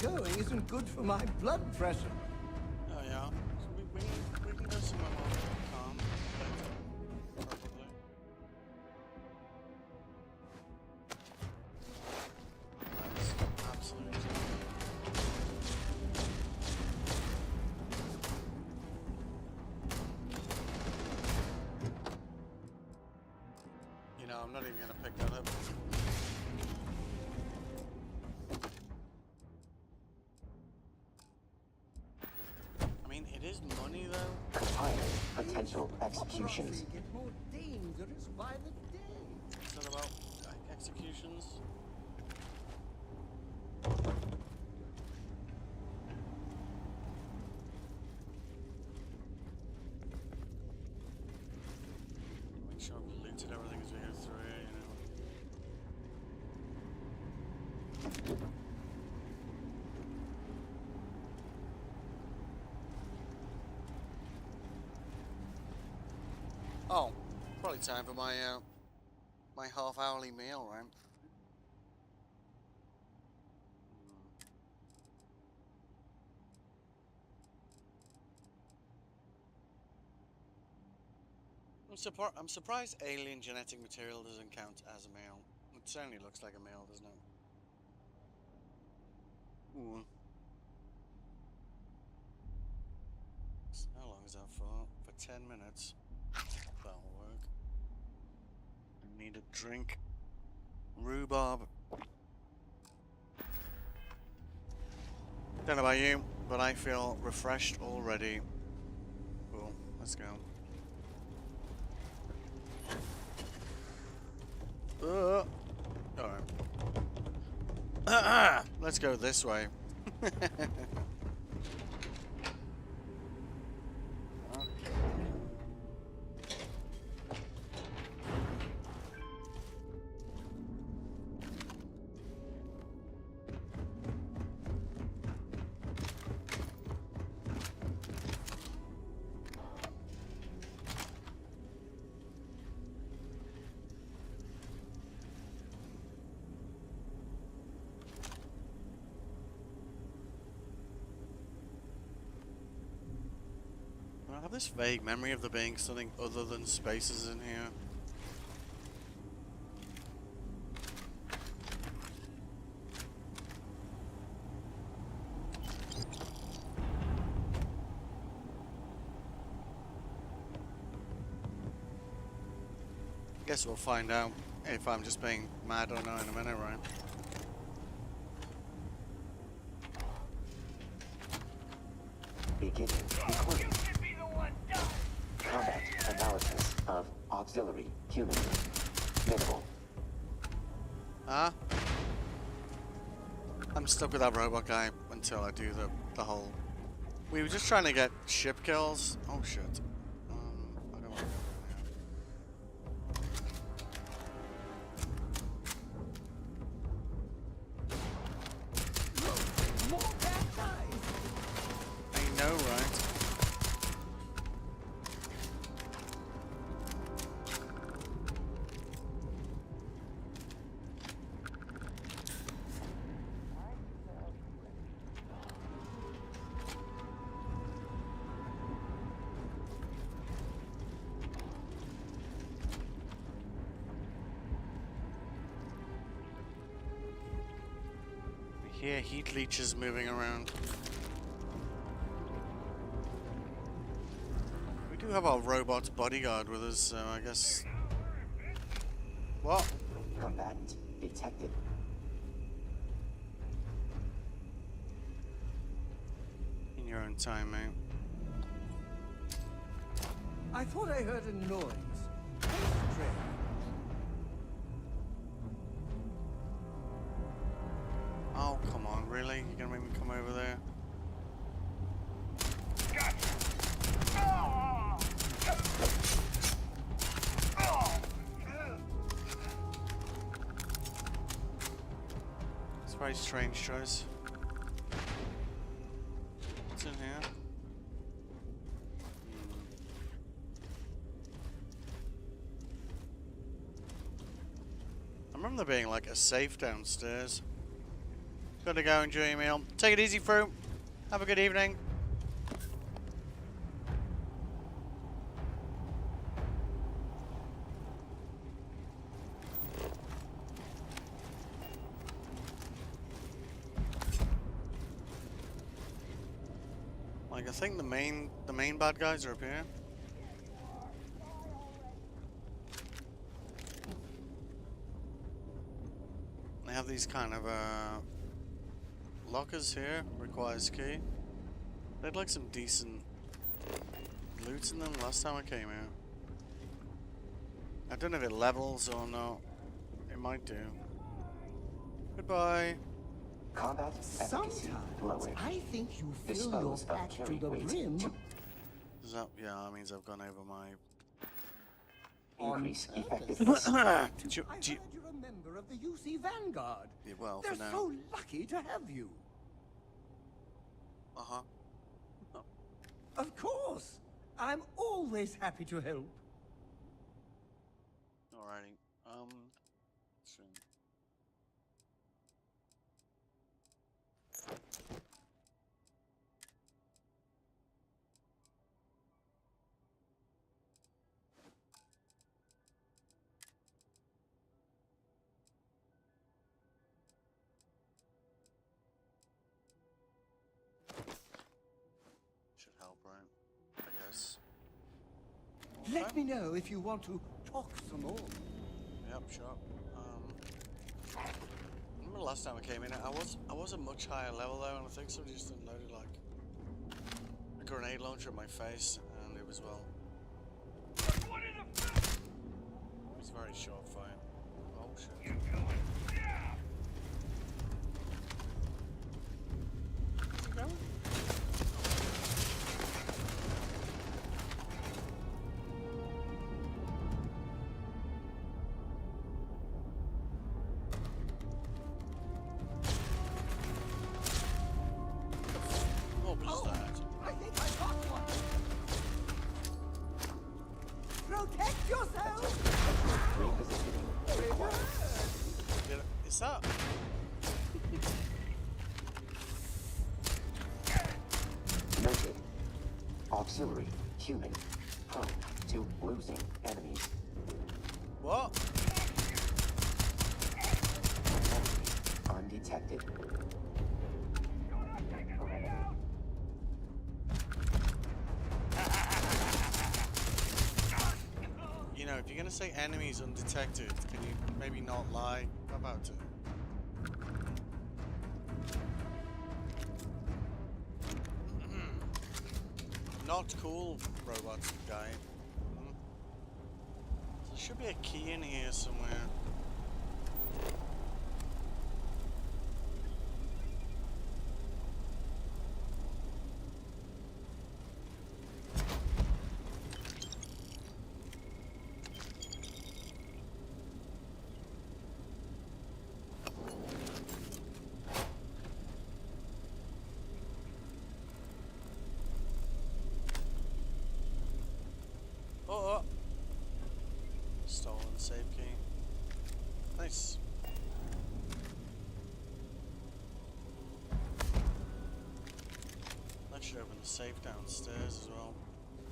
Going isn't good for my blood pressure. Oh yeah, so we can go somewhere more calm later, probably. That's absolutely. You know, I'm not even gonna pick that up. It is money, though. Compiling potential executions. Get more dangerous by the day. Is that about executions? Make sure I've looted everything as we go through it, you know. Oh, probably time for my my half-hourly meal, right? I'm surprised alien genetic material doesn't count as a meal. It certainly looks like a meal, doesn't it? Ooh. How long is that for? For 10 minutes. That'll work. need a drink. Rhubarb. Don't know about you, but I feel refreshed already. Cool, let's go. Alright. Let's go this way. I have this vague memory of there being something other than spaces in here. Guess we'll find out if I'm just being mad or not in a minute, right? Beginning recording. Combat analysis of auxiliary human. Minimal. Huh? I'm stuck with that robot guy until I do the whole... We were just trying to get ship kills. Oh shit. I don't want to go there. I know, right? Yeah, heat leeches moving around. We do have our robot's bodyguard with us, so I guess... What? Combatant detected. In your own time, mate. I thought I heard a noise. How strange. Oh, come on, really? You're gonna make me come over there? It's a very strange choice. What's in here? I remember there being like a safe downstairs. Gotta go enjoy your meal. Take it easy, fruit. Have a good evening. Like, I think the main bad guys are up here. They have these kind of lockers here, requires key. They had like some decent loot in them last time I came here. I don't know if it levels or not. It might do. Goodbye. Combat efficacy lowered. I think you fill your Dispose of pack to carry the weight. brim. Is that, yeah, that means I've gone over my... Increase effectiveness. I heard you're a member of the UC Vanguard. Yeah, well, They're for now. so lucky to have you. Uh-huh. Of course. I'm always happy to help. Alrighty. So should help, right? I guess. Let me know if you want to talk some more. Yep, sure. Remember the last time I came in, I was a much higher level though, and I think somebody just unloaded like a grenade launcher at my face, and it was well. It was very short fire. Oh shit. Where's he going? I think I got one. Protect yourself! Is that? Noted. Auxiliary, human, prone to losing enemies. What? Enemy undetected. You know, if you're gonna say enemies undetected, can you maybe not lie about it? Not cool, robot guy. So there should be a key in here somewhere. Oh, stolen save key. Nice. That should open the safe downstairs as well.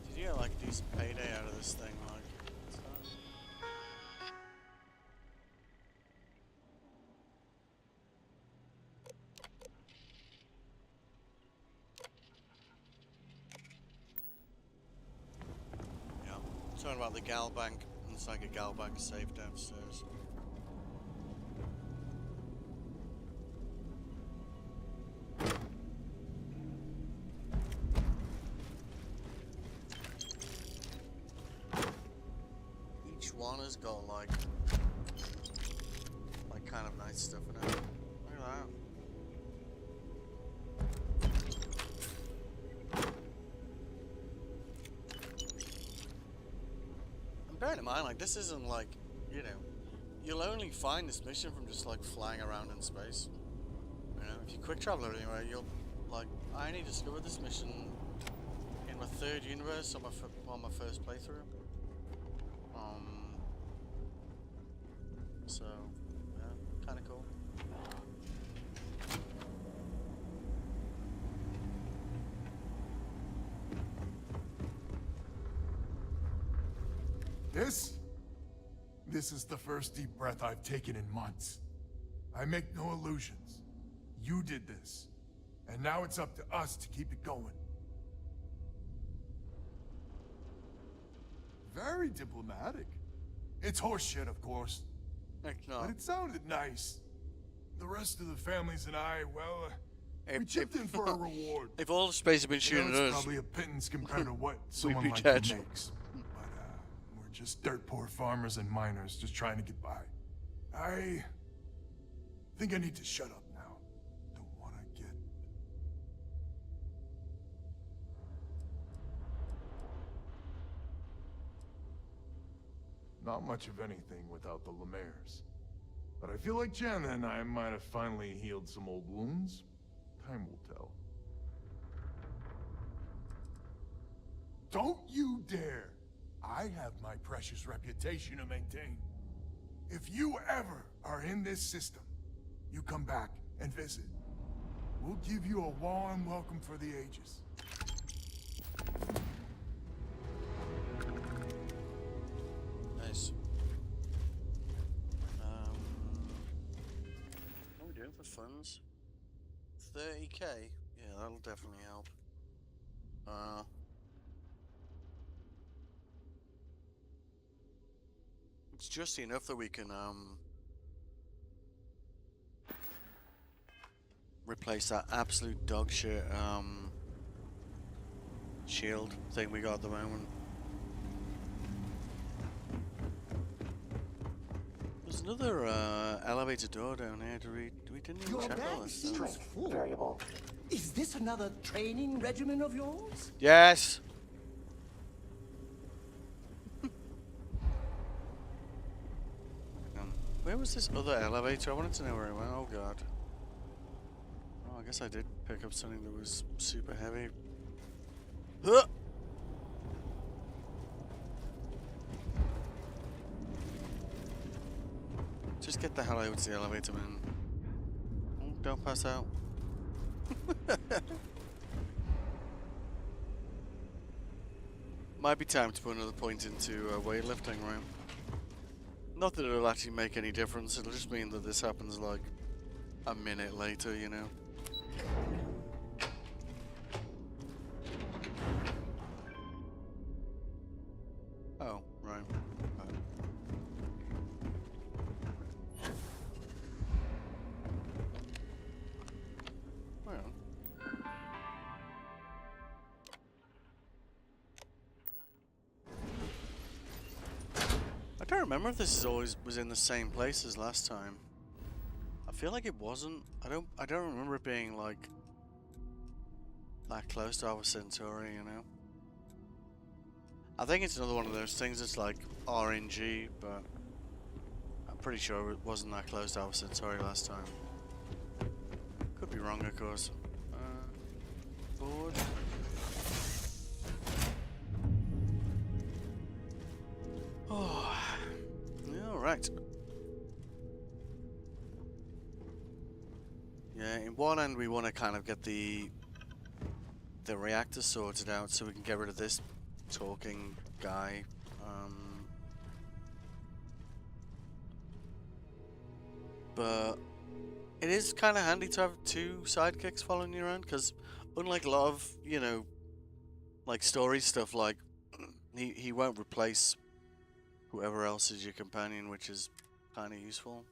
Did you get like a decent payday out of this thing? Like, what's that? Yeah, talking about the gal bank. It's like a gal bank safe downstairs. Each one has got like kind of nice stuff in it. Look at that. Bearing in mind, like, this isn't like, you know, you'll only find this mission from just like flying around in space. You know, if you quick travel anywhere, you'll like, I only discovered this mission in my third universe on my first playthrough. So yeah, kind of cool. This is the first deep breath I've taken in months. I make no illusions. You did this. And now it's up to us to keep it going. Very diplomatic. It's horseshit, of course. Heck no. But it sounded nice. The rest of the families and I, well, we chipped in for a reward. If all the space had been shooting it's at us, probably a pittance compared to what someone be like dead. you makes. We're just dirt poor farmers and miners just trying to get by. I think I need to shut up now. Don't want to get... Not much of anything without the Lemaire's. But I feel like Jen and I might have finally healed some old wounds. Time will tell. Don't you dare! I have my precious reputation to maintain. If you ever are in this system, you come back and visit. We'll give you a warm welcome for the ages. Nice. What are we doing for funds? 30k? Yeah, that'll definitely help. It's just enough that we can replace that absolute dog shit shield thing we got at the moment. There's another elevator door down here. We didn't even check all this stuff. Variable. Is this another training regimen of yours? Yes. Where was this other elevator? I wanted to know where it went. Oh god. Oh, I guess I did pick up something that was super heavy. Huh! Just get the hell out of the elevator, man. Oh, don't pass out. Might be time to put another point into weightlifting, right? Not that it'll actually make any difference, it'll just mean that this happens like a minute later, you know? Oh, right. Well. I don't remember if this is always was in the same place as last time. I feel like it wasn't. I don't remember it being like that close to Alpha Centauri, you know. I think it's another one of those things that's like RNG, but I'm pretty sure it wasn't that close to Alpha Centauri last time. Could be wrong, of course. Forward. Oh, all right. Yeah, in one end we want to kind of get the reactor sorted out so we can get rid of this talking guy. But it is kind of handy to have two sidekicks following you around, because unlike a lot of, you know, like story stuff, like he won't replace whoever else is your companion, which is kind of useful.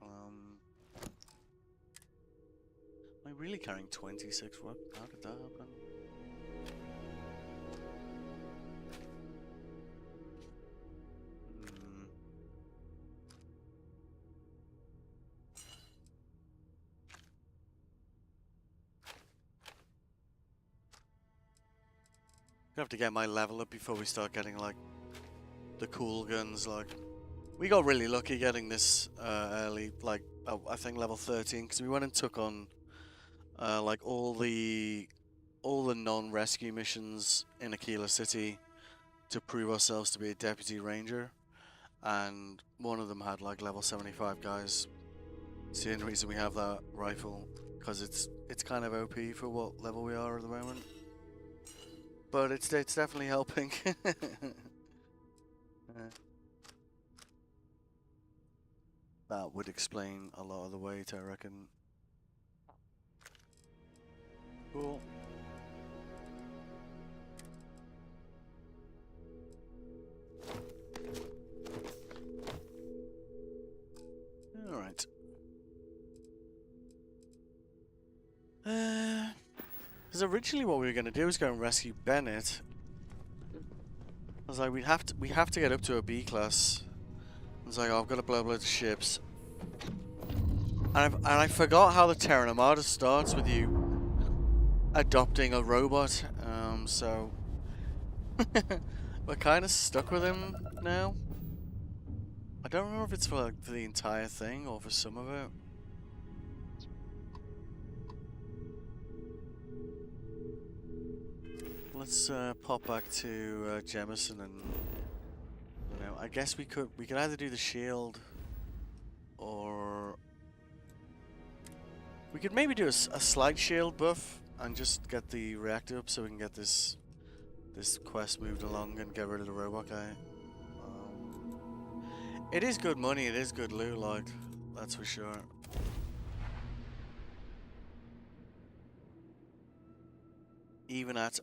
Am I really carrying 26? What? How did that happen? I have to get my level up before we start getting like the cool guns. Like we got really lucky getting this early, like I think level 13, because we went and took on like all the non-rescue missions in Aquila City to prove ourselves to be a deputy ranger, and one of them had like level 75 guys. It's the only reason we have that rifle, because it's kind of OP for what level we are at the moment. But it's definitely helping. That would explain a lot of the weight, I reckon. Cool. Alright. Because originally what we were going to do was go and rescue Bennett. I was like, we have to get up to a B class. I was like, oh, I've got to blow up loads of ships. And I forgot how the Terran Armada starts with you adopting a robot. So we're kind of stuck with him now. I don't remember if it's for like the entire thing or for some of it. Let's pop back to Jemison, and you know, I guess we could either do the shield, or we could maybe do a slight shield buff and just get the reactor up so we can get this quest moved along and get rid of the robot guy. It is good money, it is good loot, like, that's for sure. Even at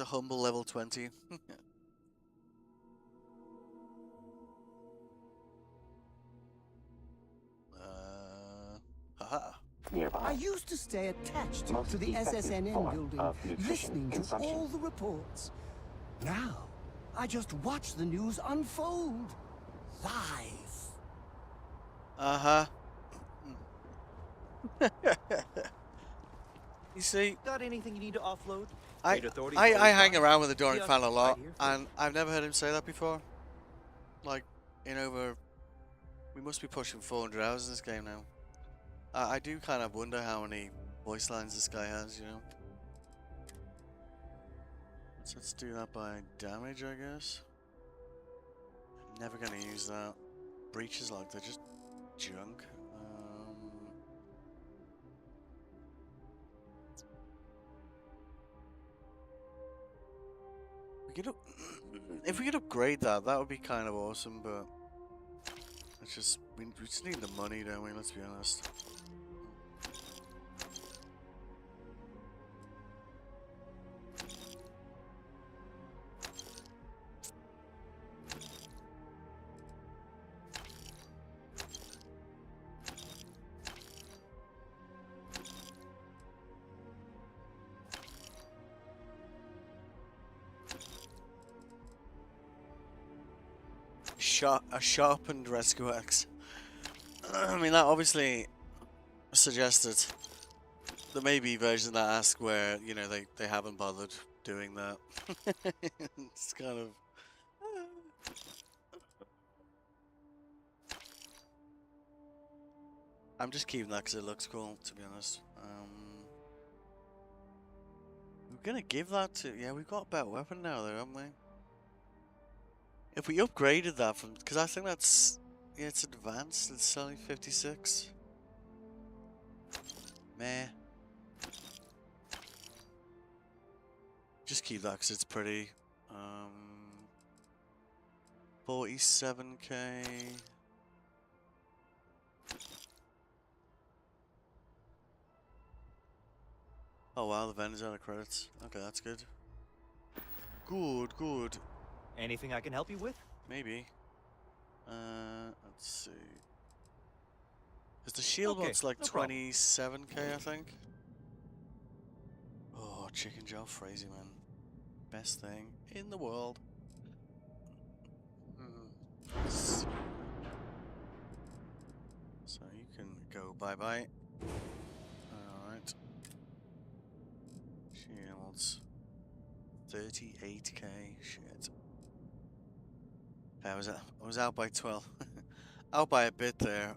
a humble level 20. nearby. I used to stay attached Most to the effective SSNN form building, of nutrition listening to consumption. all the reports. Now, I just watch the news unfold live. Uh-huh. You see, Got anything you need to offload? I State authorities I always hang fine. around with the See Doric us fan a lot, right here for and I've never heard him say that before. Like, in over... We must be pushing 400 hours in this game now. I do kind of wonder how many voice lines this guy has, you know? So let's do that by damage, I guess. Never gonna use that. Breaches, like, they're just junk. We could if we could upgrade that, that would be kind of awesome, but it's just we just need the money, don't we? Let's be honest. A sharpened rescue axe. I mean, that obviously suggested there may be versions that ask where, you know, they haven't bothered doing that. It's kind of... I'm just keeping that because it looks cool, to be honest. We're gonna give that to... Yeah, we've got a better weapon now, though, haven't we? If we upgraded that from... Because I think that's... Yeah, it's advanced. It's only 56. Meh. Just keep that because it's pretty. 47k. Oh wow, the vendor's out of credits. Okay, that's good. Good. Anything I can help you with? Maybe. Let's see. Because the shield one's like no problem. 27k, I think. Oh, chicken jalfrezi, man. Best thing in the world. So you can go bye-bye. Alright. Shields. 38k. Shit. I was out by 12. Out by a bit there.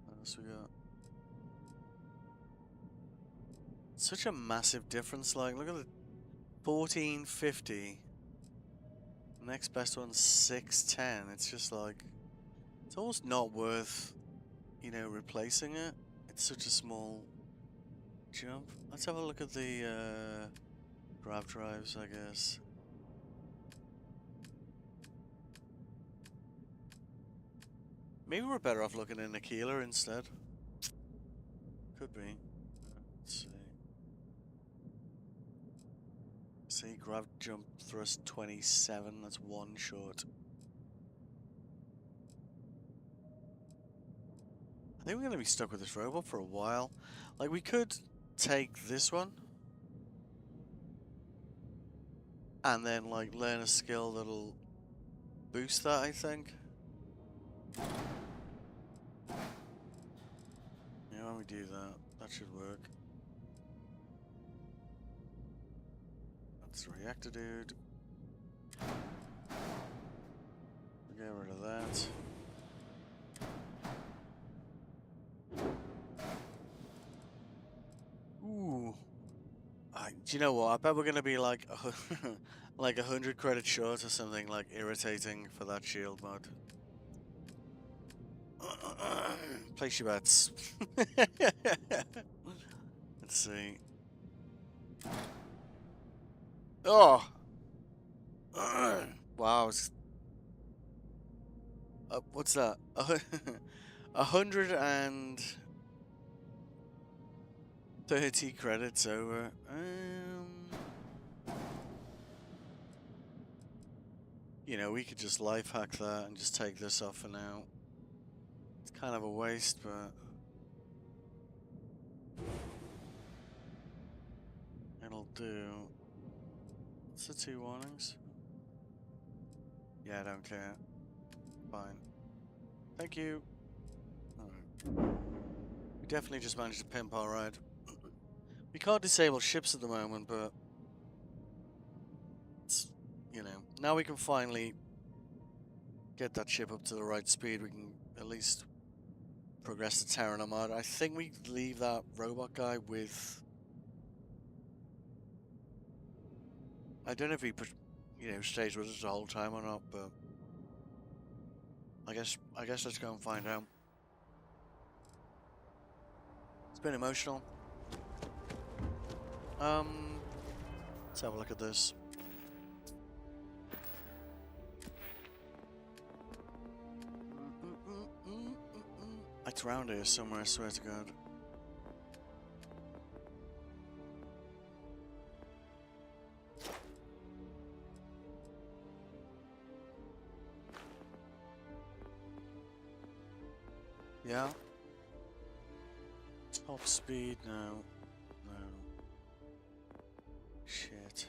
What else we got? Such a massive difference. Like, look at the 1450. Next best one's 610. It's just like, it's almost not worth, you know, replacing it. It's such a small jump. Let's have a look at the grav drives, I guess. Maybe we're better off looking in Aquila instead. Could be. Let's see. See, grav jump thrust 27. That's one short. I think we're going to be stuck with this robot for a while. Like, we could take this one and then, like, learn a skill that'll boost that, I think. Yeah, when we do that, that should work. That's the reactor dude. Get rid of that. Ooh. Do you know what? I bet we're gonna be like, like 100 credits short or something, like irritating for that shield mod. Place your bets. Let's see. Oh! Wow. What's that? 130 credits over. You know, we could just life hack that and just take this off for now. It's kind of a waste, but it'll do. What's the 2 warnings? Yeah, I don't care. Fine. Thank you. Alright. We definitely just managed to pimp our ride. We can't disable ships at the moment, but it's, you know, now we can finally get that ship up to the right speed. We can at least progress the Terran Armada. I think we leave that robot guy with. I don't know if he, you know, stays with us the whole time or not, but I guess let's go and find out. It's been emotional. Let's have a look at this. It's around here somewhere, I swear to God. Yeah. Top speed, no. No. Shit.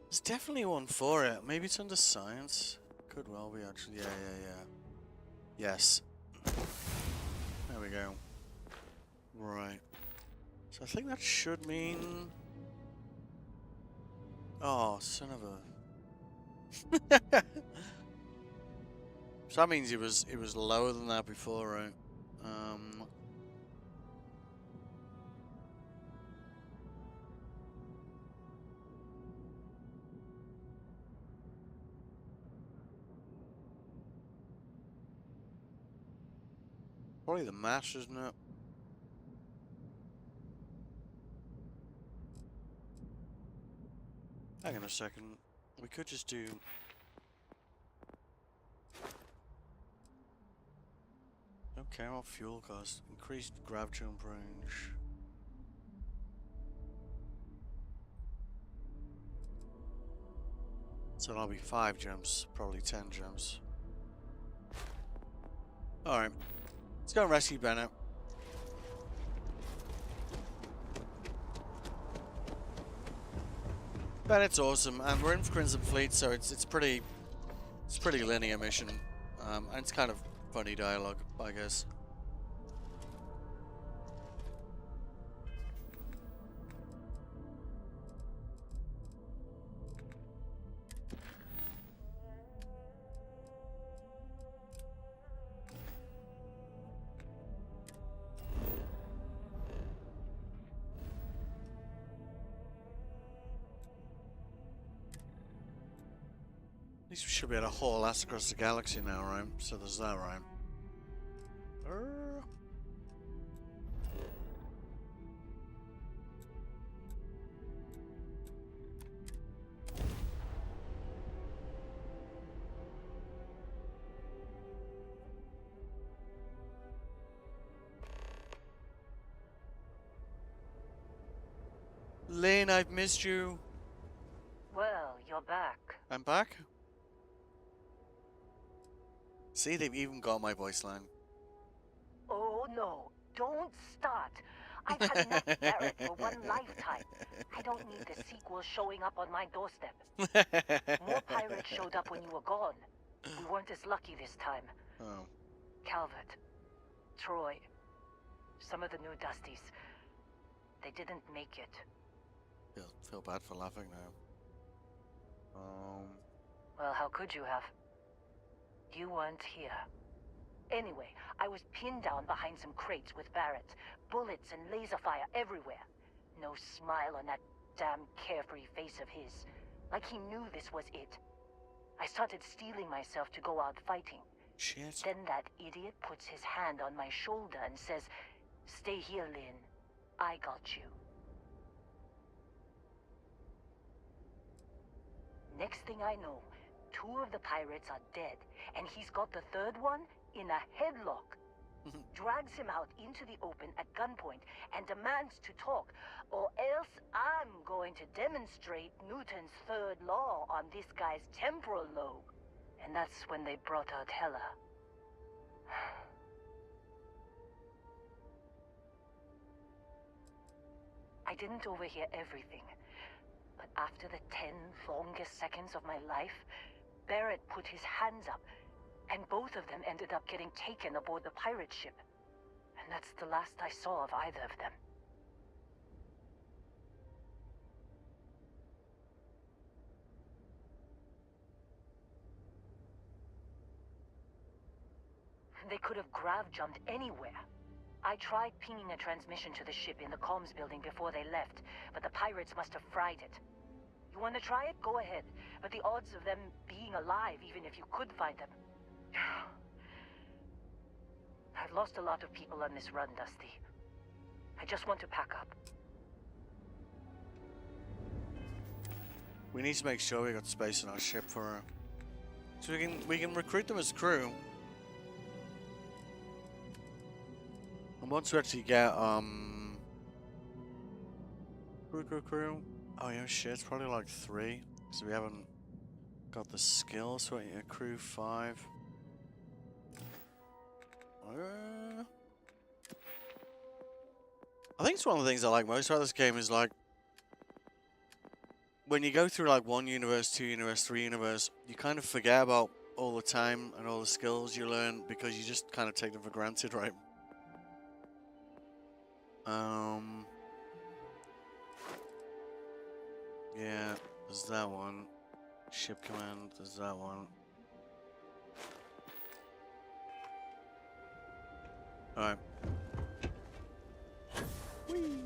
There's definitely one for it. Maybe it's under science. Could well be, actually. Yeah. Yes. There we go. Right. So I think that should mean... Oh, son of a... So that means it was lower than that before, right? Probably the mass, isn't it? Hang on a second. We could just do... Okay, what fuel cost? Increased grav jump range. So that'll be 5 jumps, probably 10 jumps. Alright. Let's go and rescue Bennett. Bennett's awesome, and we're in Crimson Fleet, so it's pretty linear mission. And it's kind of funny dialogue, I guess. At least we should be able to haul ass across the galaxy now, right? So there's that, right? Lane, I've missed you. Well, you're back. I'm back? See, they've even got my voice line. Oh no, don't start. I've had enough Barrett for one lifetime. I don't need the sequel showing up on my doorstep. More pirates showed up when you were gone. We weren't as lucky this time. Oh. Calvert, Troy, some of the new Dusties. They didn't make it. Feel bad for laughing now. Well, how could you have? You weren't here. Anyway, I was pinned down behind some crates with Barrett. Bullets and laser fire everywhere. No smile on that damn carefree face of his. Like he knew this was it. I started steeling myself to go out fighting. Shit. Then that idiot puts his hand on my shoulder and says, "Stay here, Lynn. I got you." Next thing I know, 2 of the pirates are dead, and he's got the 3rd one in a headlock. Drags him out into the open at gunpoint and demands to talk, or else I'm going to demonstrate Newton's 3rd law on this guy's temporal lobe. And that's when they brought out Hela. I didn't overhear everything, but after the 10 longest seconds of my life, Barrett put his hands up, and both of them ended up getting taken aboard the pirate ship. And that's the last I saw of either of them. They could have grav-jumped anywhere. I tried pinging a transmission to the ship in the comms building before they left, but the pirates must have fried it. You want to try it? Go ahead. But the odds of them being alive, even if you could find them... I've lost a lot of people on this run, Dusty. I just want to pack up. We need to make sure we got space on our ship for her. So we can recruit them as crew. And once we actually get crew. Oh yeah, shit, it's probably like 3. So we haven't got the skills, so a crew 5. I think it's one of the things I like most about this game is like when you go through like 1 universe, 2 universe, 3 universe, you kind of forget about all the time and all the skills you learn because you just kind of take them for granted, right? Yeah, there's that one. Ship command, there's that one. Alright. Whee!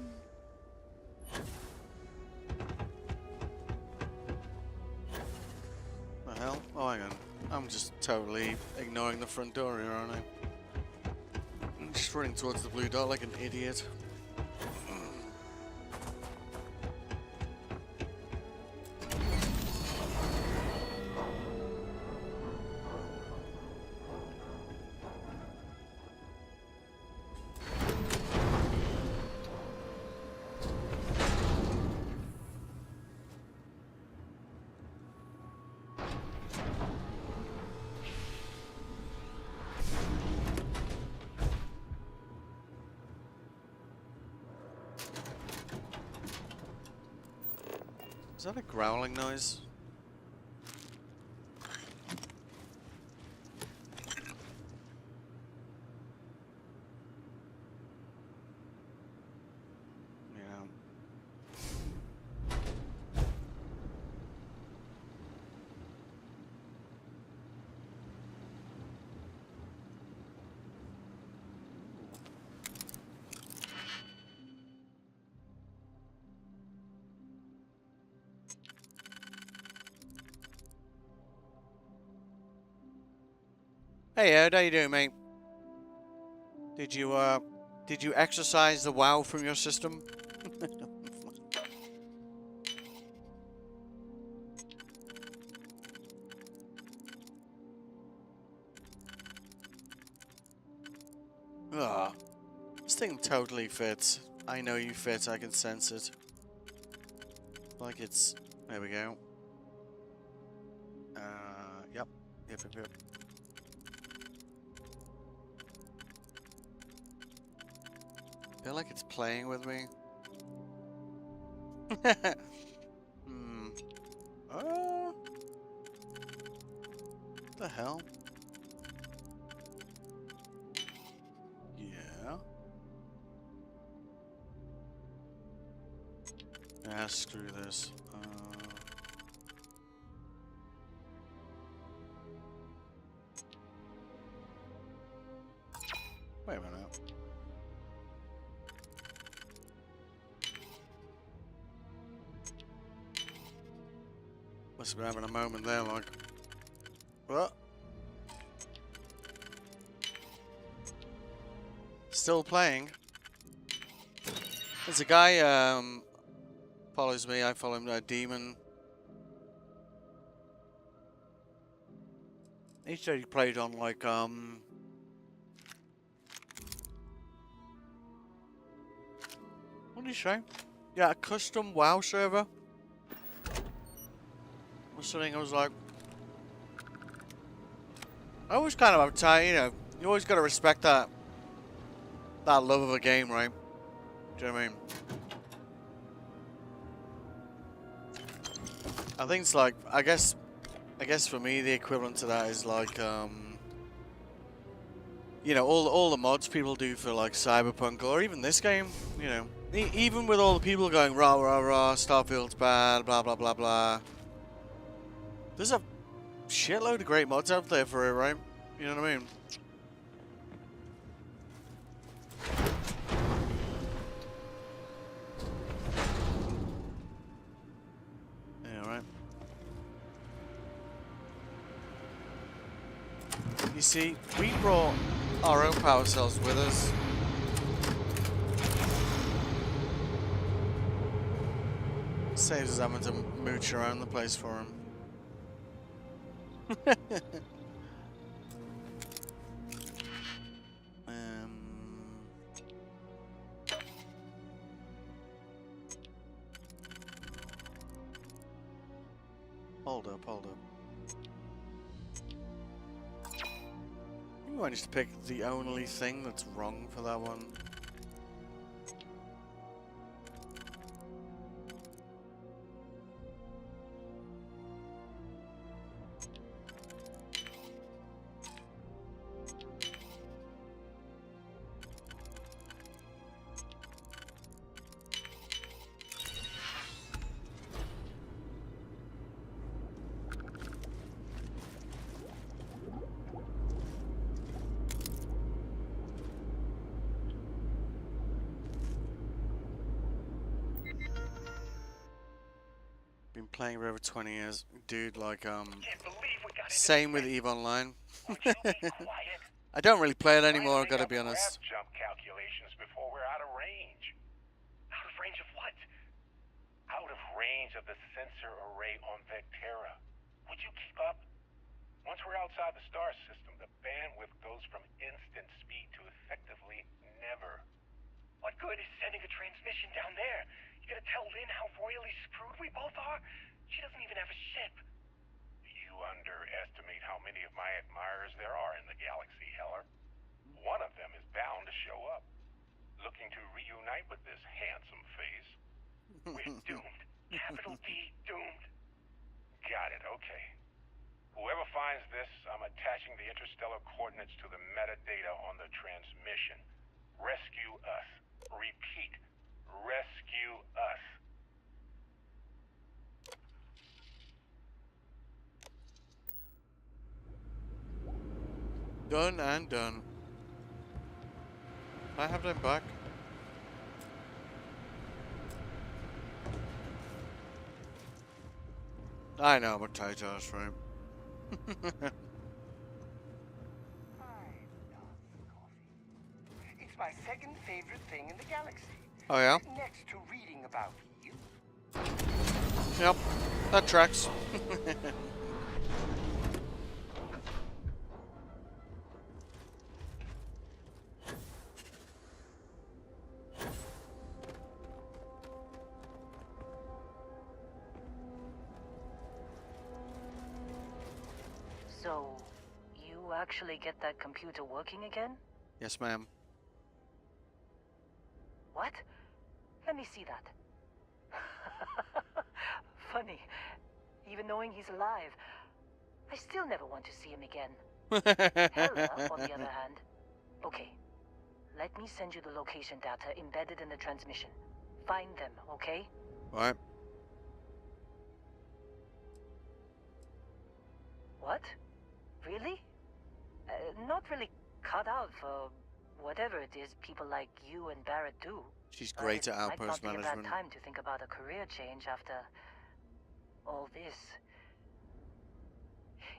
The hell? Oh, hang on. I'm just totally ignoring the front door here, aren't I? I'm just running towards the blue dot like an idiot. Is that a growling noise? Yeah. Hey Ed, how you doing, mate? Did you exercise the WoW from your system? Ah, this thing totally fits. I know you fit, I can sense it. Like it's... There we go. Yep. Yep. I feel like it's playing with me. What the hell? Yeah. Ah, screw this. Wait a minute. Must have been having a moment there, like. What? Still playing. There's a guy follows me. I follow him. Demon. He said he played on like what did he say? Yeah, a custom WoW server. Or something. I was like, I always kind of uptight, you know. You always got to respect that love of a game, right? Do you know what I mean? I think it's like, I guess for me the equivalent to that is like you know, all the mods people do for like Cyberpunk or even this game, you know. Even with all the people going rah rah rah, Starfield's bad, blah blah blah blah. There's a shitload of great mods out there for it, right? You know what I mean? Yeah, right. You see, we brought our own power cells with us. Saves us having to mooch around the place for him. Hold up. You managed to pick the only thing that's wrong for that one. Been playing for over 20 years. Dude, like, same with EVE Online. I don't really play it anymore, I've got to be honest. Jump calculations before we're out of range. Out of range of what? Out of range of the sensor array on Vectera. Would you keep up? Once we're outside the star system, the bandwidth goes from instant speed to effectively never. What good is sending a transmission down there? You gotta tell Lynn how royally screwed we both are? She doesn't even have a ship. You underestimate how many of my admirers there are in the galaxy, Heller. One of them is bound to show up, looking to reunite with this handsome face. We're doomed. Capital D, doomed. Got it, okay. Whoever finds this, I'm attaching the interstellar coordinates to the metadata on the transmission. Rescue us. Repeat. Rescue us. Done and done. I have them back. I know, I'm a tight ass, right? It's my second favorite thing in the galaxy. Oh yeah? Next to reading about you. Yep, that tracks. So, you actually get that computer working again? Yes, ma'am. What? Let me see that. Funny. Even knowing he's alive, I still never want to see him again. Hella, on the other hand. Okay. Let me send you the location data embedded in the transmission. Find them, okay? Alright. What? Really? Not really cut out for whatever it is people like you and Barrett do. She's great at outpost management. Might not be a management. bad time to think about a career change after all this.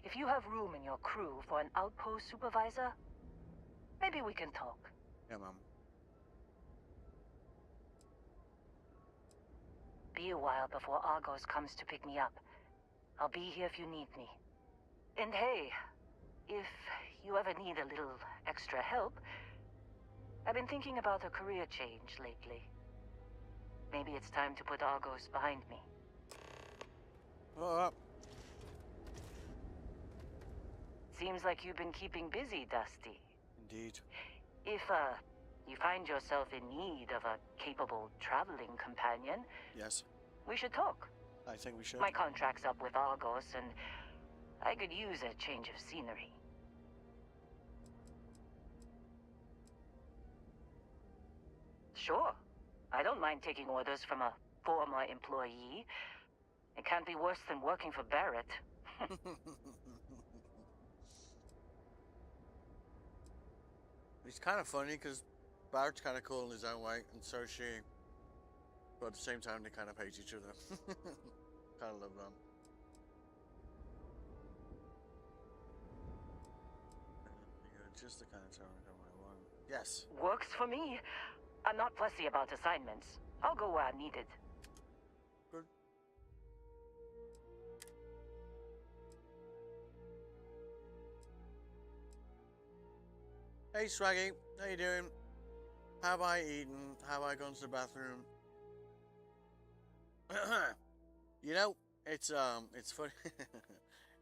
If you have room in your crew for an outpost supervisor, maybe we can talk. Yeah, ma'am. Be a while before Argos comes to pick me up. I'll be here if you need me. And hey, if you ever need a little extra help, I've been thinking about a career change lately. Maybe it's time to put Argos behind me. Seems like you've been keeping busy, Dusty. Indeed. If, you find yourself in need of a capable traveling companion... Yes. We should talk. I think we should. My contract's up with Argos, and I could use a change of scenery. Sure. I don't mind taking orders from a former employee. It can't be worse than working for Barrett. It's kind of funny because Barrett's kind of cool in his own way, and so is she. But at the same time, they kind of hate each other. Kind of love them. You're just the kind of talent I want. Yes. Works for me. I'm not fussy about assignments. I'll go where I'm needed. Good. Hey Swaggy, how you doing? Have I eaten? Have I gone to the bathroom? You know, it's funny.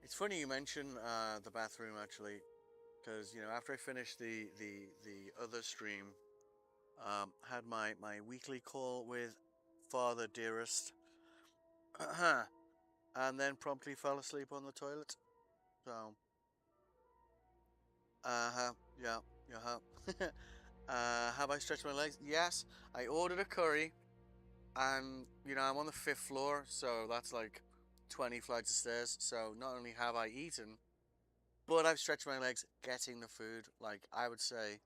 It's funny you mention the bathroom actually, because you know after I finished the other stream, had my weekly call with Father Dearest, and then promptly fell asleep on the toilet. So, yeah. Have I stretched my legs? Yes, I ordered a curry, and you know I'm on the 5th floor, so that's like 20 flights of stairs. So not only have I eaten, but I've stretched my legs getting the food. Like I would say,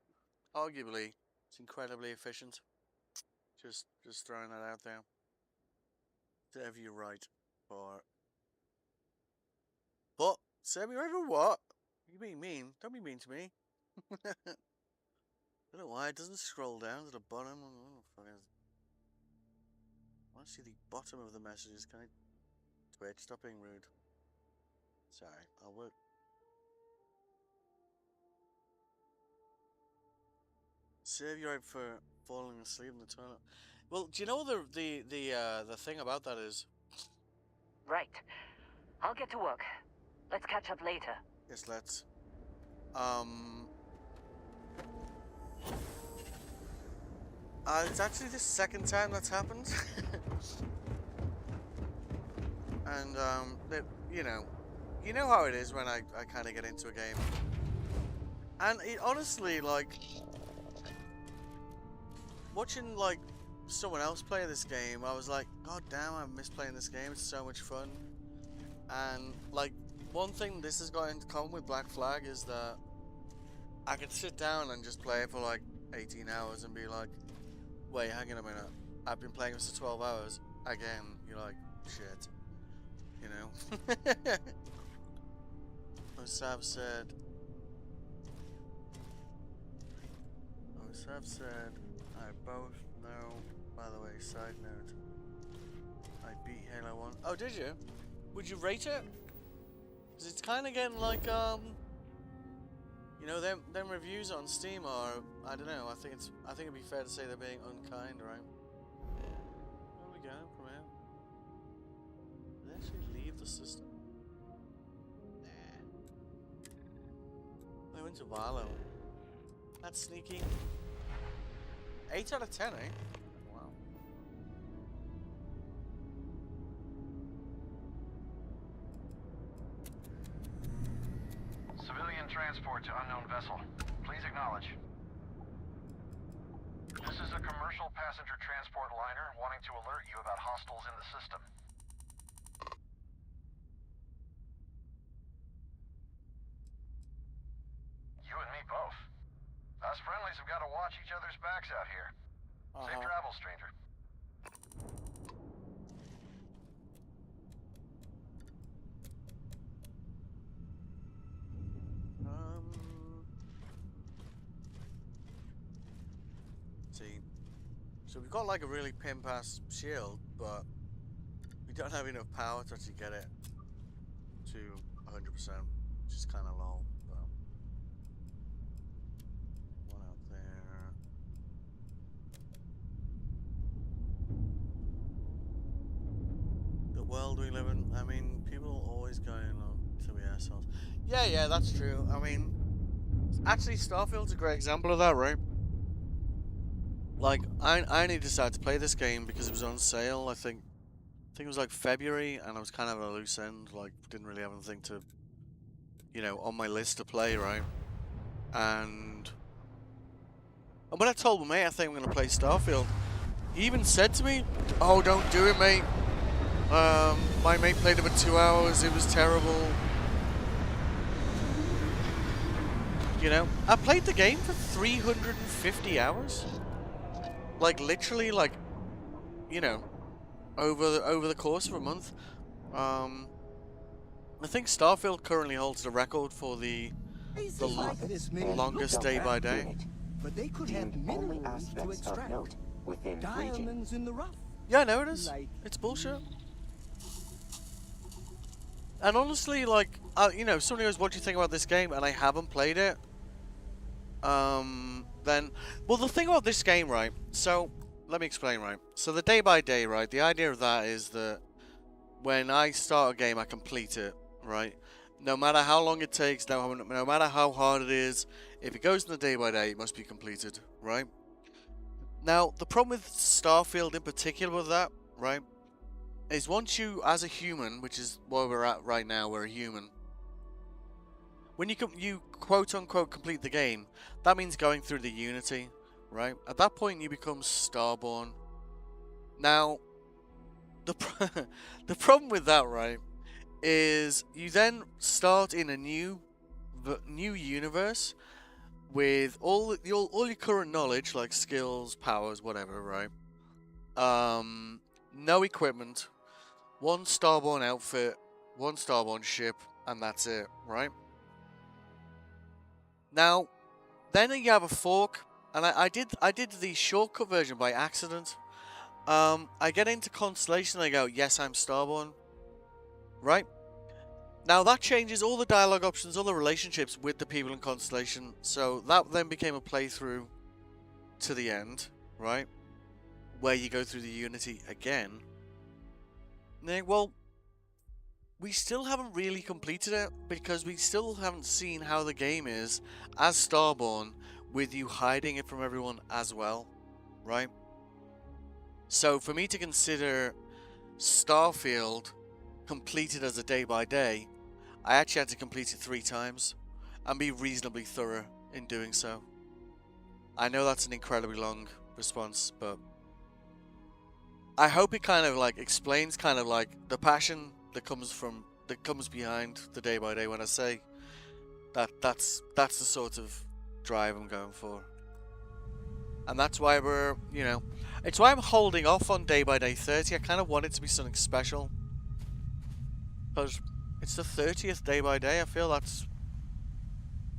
arguably, it's incredibly efficient. Just throwing that out there. Serve you right, but serve me right for what? You being mean? Don't be mean to me. I don't know why it doesn't scroll down to the bottom. I want to see the bottom of the messages. Can I? Twitch, stop being rude. Sorry, I'll work. Save you right for falling asleep in the toilet. Well, do you know the thing about that is? Right. I'll get to work. Let's catch up later. Yes, let's. It's actually the second time that's happened. And, you know how it is when I kind of get into a game. And it honestly, like, watching, like, someone else play this game, I was like, God damn, I miss playing this game, it's so much fun. And, like, one thing this has got in common with Black Flag is that I could sit down and just play it for, like, 18 hours and be like, wait, hang on a minute, I've been playing this for 12 hours, again, you're like, shit, you know? Osav said, I both know, by the way, side note, I beat Halo 1. Oh, did you? Would you rate it? Because it's kind of getting like, you know, them reviews on Steam are, I don't know, I think it'd be fair to say they're being unkind, right? Where we go from here? Did they actually leave the system? Nah. I went to Valo. That's sneaky. 8 out of 10, eh? Wow. Civilian transport to unknown vessel. Please acknowledge. This is a commercial passenger transport liner wanting to alert you about hostiles in the system. You and me both. Us friendlies have got to watch each other's backs out here. Safe travel, stranger. See, so we've got like a really pimp-ass shield, but we don't have enough power to actually get it to 100%, which is kind of low. But world we live in. I mean, people always going on to be assholes. Yeah, that's true. I mean, actually, Starfield's a great example of that, right? Like, I only decided to play this game because it was on sale. I think it was like February, and I was kind of at a loose end. Like, didn't really have anything to, on my list to play, right? And when I told my mate I think I'm gonna play Starfield, he even said to me, "Oh, don't do it, mate. My mate played it for 2 hours. It was terrible." I played the game for 350 hours. Like literally, like, over the course of a month. I think Starfield currently holds the record for the longest day by day. But they could have minerals to extract. Diamonds in the rough. Yeah, I know it is. It's bullshit. And honestly, like, somebody goes, "What do you think about this game?" And I haven't played it. Then, well, the thing about this game, right? So, let me explain, right? So the day by day, right? The idea of that is that when I start a game, I complete it, right? No matter how long it takes, no matter how hard it is, if it goes in the day by day, it must be completed, right? Now, the problem with Starfield in particular with that, right, is once you, as a human, which is where we're at right now, we're a human. When you quote-unquote complete the game, that means going through the Unity, right? At that point, you become Starborn. Now, the problem with that, right, is you then start in a new universe with all your current knowledge, like skills, powers, whatever, right? No equipment, one Starborn outfit, one Starborn ship, and that's it, right? Now, then you have a fork, and I did the shortcut version by accident. I get into Constellation, and I go, yes, I'm Starborn, right? Now that changes all the dialogue options, all the relationships with the people in Constellation. So that then became a playthrough to the end, right? Where you go through the Unity again. Now, well, we still haven't really completed it because we still haven't seen how the game is as Starborn with you hiding it from everyone as well, right? So for me to consider Starfield completed as a day by day, I actually had to complete it 3 times and be reasonably thorough in doing so. I know that's an incredibly long response, but I hope it kind of like explains kind of like the passion that comes behind the day by day when I say that's the sort of drive I'm going for. And that's why it's why I'm holding off on day by day 30. I kind of want it to be something special. Because it's the 30th day by day. I feel that's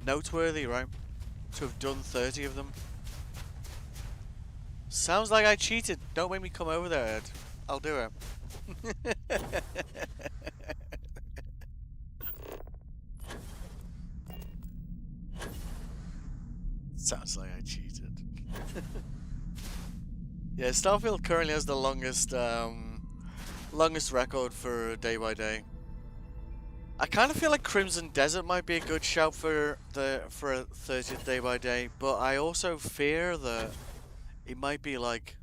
noteworthy, right? To have done 30 of them. Sounds like I cheated. Don't make me come over there, Ed. I'll do it. Sounds like I cheated. Yeah, Starfield currently has the longest record for day by day. I kind of feel like Crimson Desert might be a good shout for a 30th day by day, but I also fear that it might be like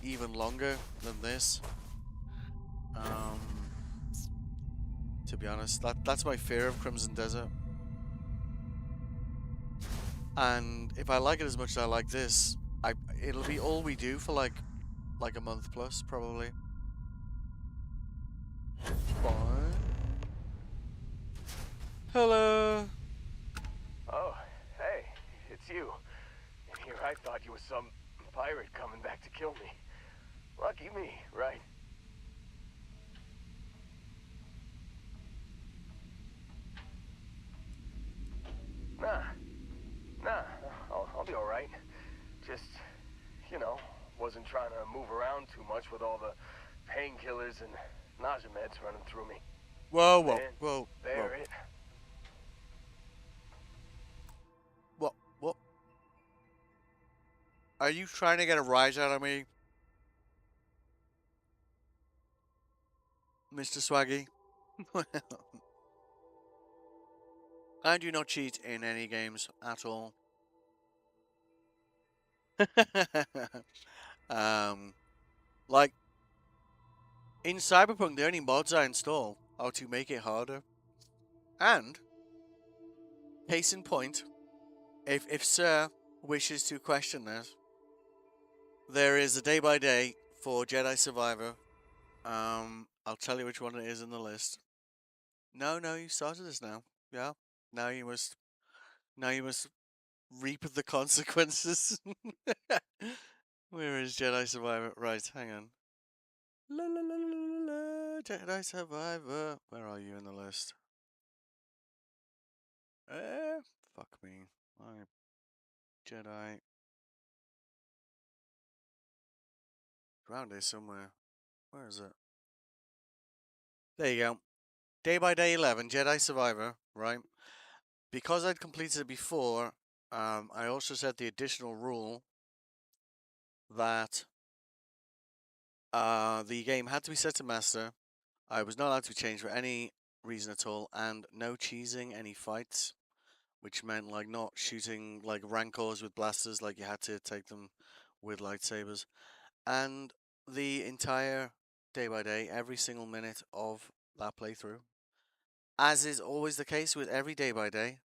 even longer than this. To be honest, that's my fear of Crimson Desert. And if I like it as much as I like this, it'll be all we do for like a month plus probably. Fine. Hello. Oh, hey, it's you. Here I thought you were some pirate coming back to kill me. Lucky me, right? Nah, I'll be alright. Just, wasn't trying to move around too much with all the painkillers and nausea meds running through me. Whoa. Bear it. What? Are you trying to get a rise out of me? Mr. Swaggy. I do not cheat in any games at all. Like in Cyberpunk, the only mods I install are to make it harder. And case in point, if Sir wishes to question this, there is a day by day for Jedi Survivor. I'll tell you which one it is in the list. No, you started this now. Yeah. Now you must reap the consequences. Where is Jedi Survivor? Right, hang on. La la la la la la. Jedi Survivor. Where are you in the list? Fuck me. My Jedi. Around here somewhere. Where is it? There you go. Day by day 11, Jedi Survivor, right? Because I'd completed it before, I also set the additional rule that the game had to be set to master. I was not allowed to be changed for any reason at all, and no cheesing any fights, which meant like not shooting like rancors with blasters, like you had to take them with lightsabers. And the entire day by day, every single minute of that playthrough, as is always the case with every day by day,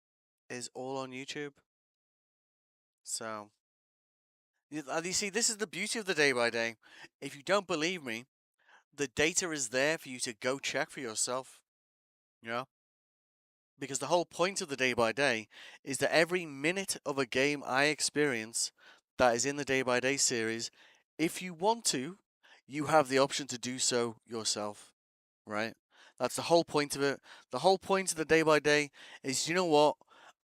is all on YouTube. So, you see, this is the beauty of the day by day. If you don't believe me, the data is there for you to go check for yourself. Yeah? Because the whole point of the day by day is that every minute of a game I experience that is in the day by day series, if you want to, you have the option to do so yourself. Right? That's the whole point of it. The whole point of the day by day is, you know what?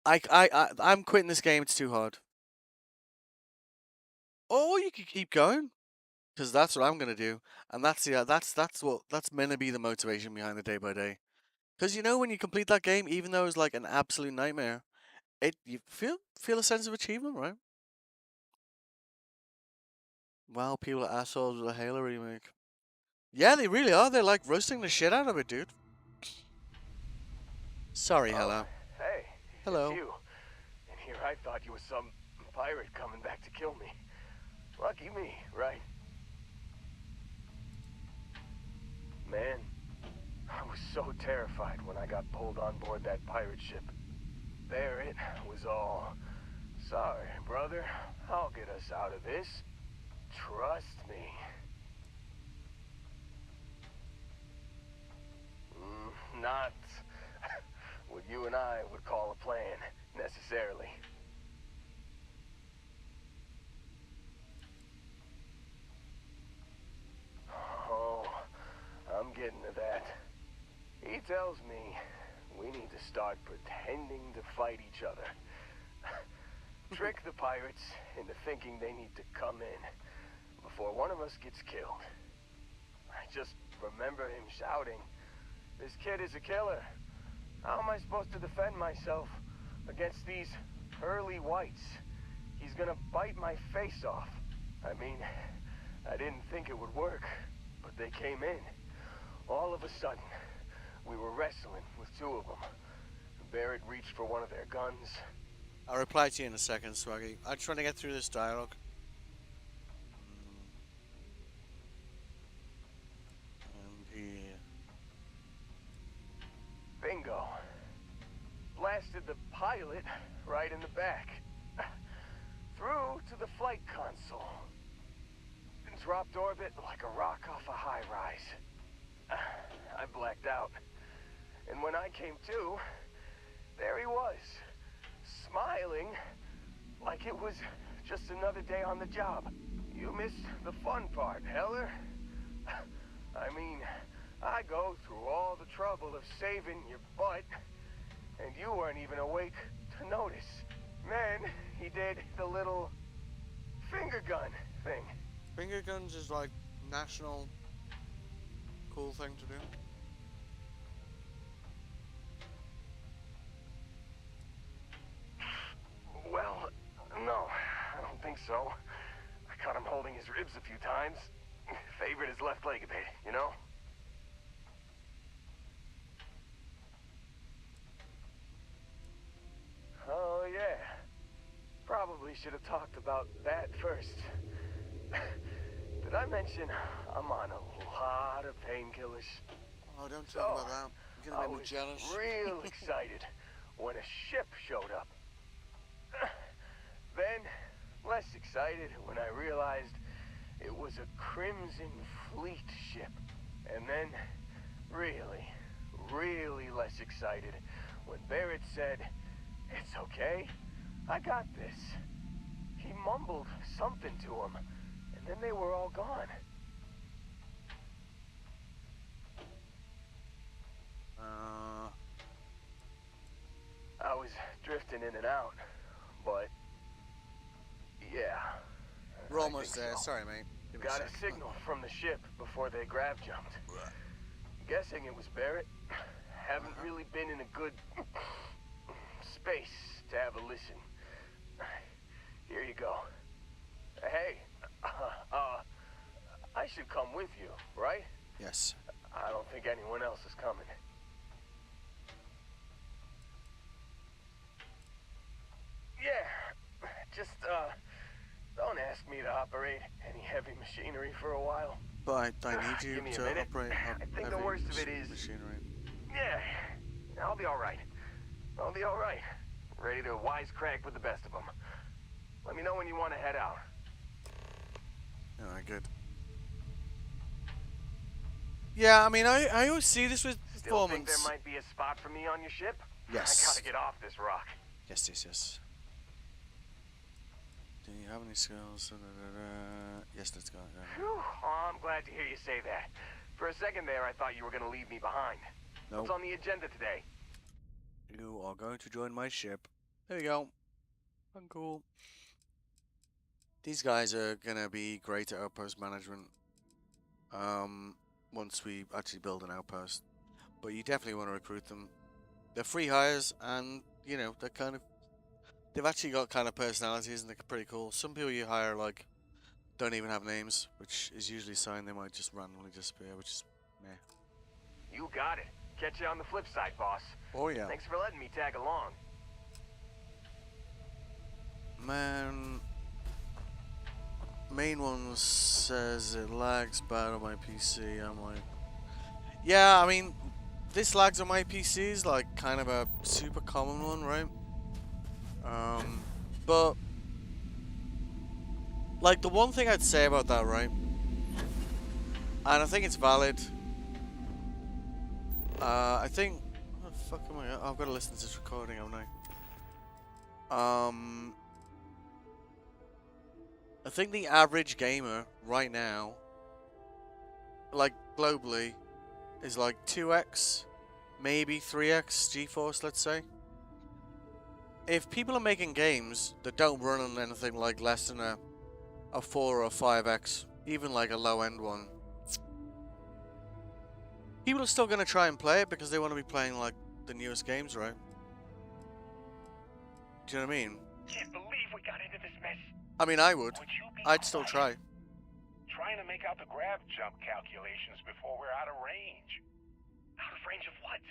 I'm quitting this game. It's too hard. Or you could keep going, because that's what I'm gonna do, and that's meant to be the motivation behind the day by day. Because you know when you complete that game, even though it's like an absolute nightmare, you feel a sense of achievement, right? Wow, people are assholes with a Halo remake. Yeah, they really are. They're like roasting the shit out of it, dude. Sorry, hello. Hey, hello. It's you. And here I thought you were some pirate coming back to kill me. Lucky me, right? Man, I was so terrified when I got pulled on board that pirate ship. There it was all. Sorry, brother. I'll get us out of this. Trust me. Not what you and I would call a plan, necessarily. Oh, I'm getting to that. He tells me we need to start pretending to fight each other. Trick the pirates into thinking they need to come in before one of us gets killed. I just remember him shouting, "This kid is a killer. How am I supposed to defend myself against these early whites? He's gonna bite my face off." I mean, I didn't think it would work, but they came in. All of a sudden, we were wrestling with two of them. Barrett reached for one of their guns. I'll reply to you in a second, Swaggy. I'm trying to get through this dialogue. And here. Bingo. Blasted the pilot right in the back. Through to the flight console. And dropped orbit like a rock off a high rise. I blacked out. And when I came to, there he was. Smiling like it was just another day on the job. You missed the fun part, Heller. I mean, I go through all the trouble of saving your butt, and you weren't even awake to notice. Then he did the little finger gun thing. Finger guns is like national cool thing to do. Well, no, I don't think so. I caught him holding his ribs a few times. Favored his left leg a bit, you know? probably should have talked about that first. Did I mention I'm on a lot of painkillers? Oh, don't talk about that. You're gonna make me jealous. Real excited when a ship showed up. Then, less excited when I realized it was a Crimson Fleet ship. And then, really less excited when Barrett said, "It's okay, I got this." He mumbled something to him, and then they were all gone. I was drifting in and out, but yeah. We're almost there. Sorry, mate. Got a signal from the ship before they grav jumped. Guessing it was Barrett. Haven't really been in a good space to have a listen. Here you go. Hey, I should come with you, right? Yes. I don't think anyone else is coming. Yeah, just, don't ask me to operate any heavy machinery for a while. But I need you to operate I think the worst of it is machinery. Yeah, I'll be all right. I'll be all right. Ready to wisecrack with the best of them. Let me know when you want to head out. Alright, good. Yeah, I mean, I always see this with Still think performance. there might be a spot for me on your ship? Yes. I gotta get off this rock. Yes. Do you have any skills? Yes, let's go. Whew. Oh, I'm glad to hear you say that. For a second there, I thought you were gonna leave me behind. Nope. What's on the agenda today? You are going to join my ship. There you go. I'm cool. These guys are gonna be great at outpost management. Once we actually build an outpost. But you definitely want to recruit them. They're free hires, and you know they're kind of. They've actually got kind of personalities, and they're pretty cool. Some people you hire like don't even have names, which is usually a sign they might just randomly disappear, which is meh. You got it. Catch you on the flip side, boss. Oh yeah. Thanks for letting me tag along. Man, main one says it lags bad on my PC. I'm like, yeah, I mean, this lags on my PC is like kind of a super common one, right? But like the one thing I'd say about that, right? And I think it's valid. I think, what the fuck am I? I've got to listen to this recording, haven't I? I think the average gamer right now, like globally, is like 2x, maybe 3x GeForce, let's say. If people are making games that don't run on anything like less than a 4 or 5x, even like a low end one, people are still going to try and play it because they want to be playing like the newest games, right? Do you know what I mean? Can't believe we got into this mess. I mean, I would. Would you be I'd still try. Trying to make out the grav jump calculations before we're out of range. Out of range of what?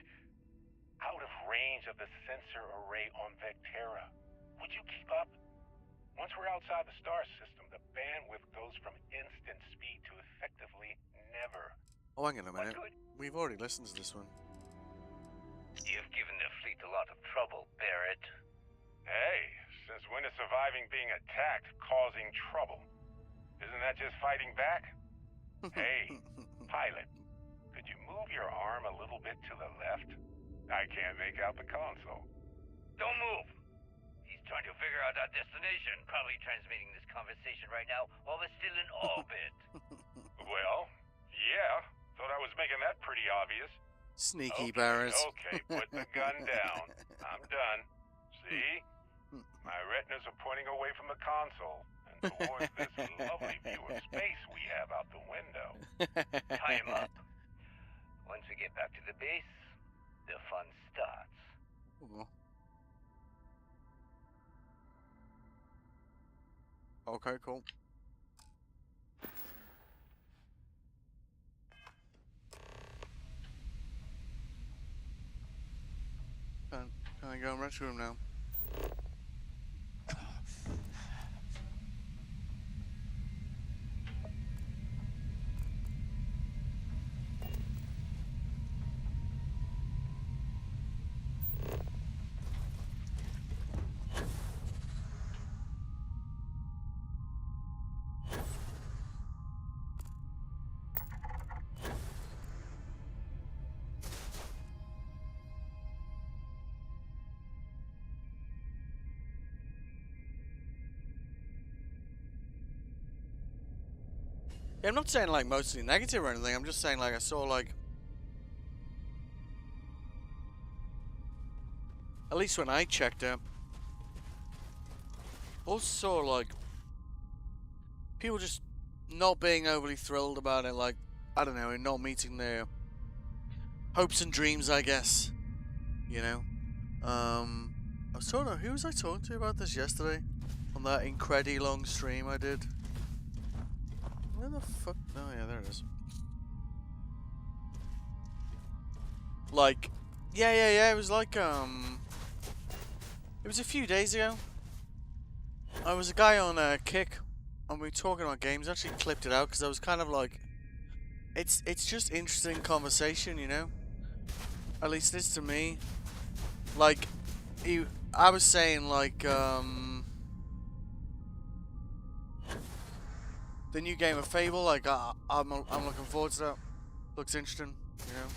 Out of range of the sensor array on Vectera. Would you keep up? Once we're outside the star system, the bandwidth goes from instant speed to effectively never. Oh, hang on a minute. We've already listened to this one. You've given the fleet a lot of trouble, Barrett. Hey, since when is surviving being attacked causing trouble? Isn't that just fighting back? Hey, pilot, could you move your arm a little bit to the left? I can't make out the console. Don't move. He's trying to figure out our destination. Probably transmitting this conversation right now while we're still in orbit. Well, yeah. Thought I was making that pretty obvious. Sneaky Barrett. Okay, put the gun down. I'm done. See? My retinas are pointing away from the console and towards this lovely view of space we have out the window. Tie him up. Once we get back to the base, the fun starts. Ooh. Okay, cool. Can I go in the restroom now? Yeah, I'm not saying like mostly negative or anything. I'm just saying like I saw like, at least when I checked it, also saw like people just not being overly thrilled about it. Like, I don't know, and not meeting their hopes and dreams, I guess. You know, I was talking. Who was I talking to about this yesterday on that incredibly long stream I did? Where the fuck? Oh yeah, there it is. Like, yeah. It was like it was a few days ago. I was a guy on Kick, and we were talking about games. I actually clipped it out because I was kind of like, it's just interesting conversation, you know. At least it's to me. Like, I was saying like the new game of Fable. Like, I'm looking forward to that. Looks interesting, you know.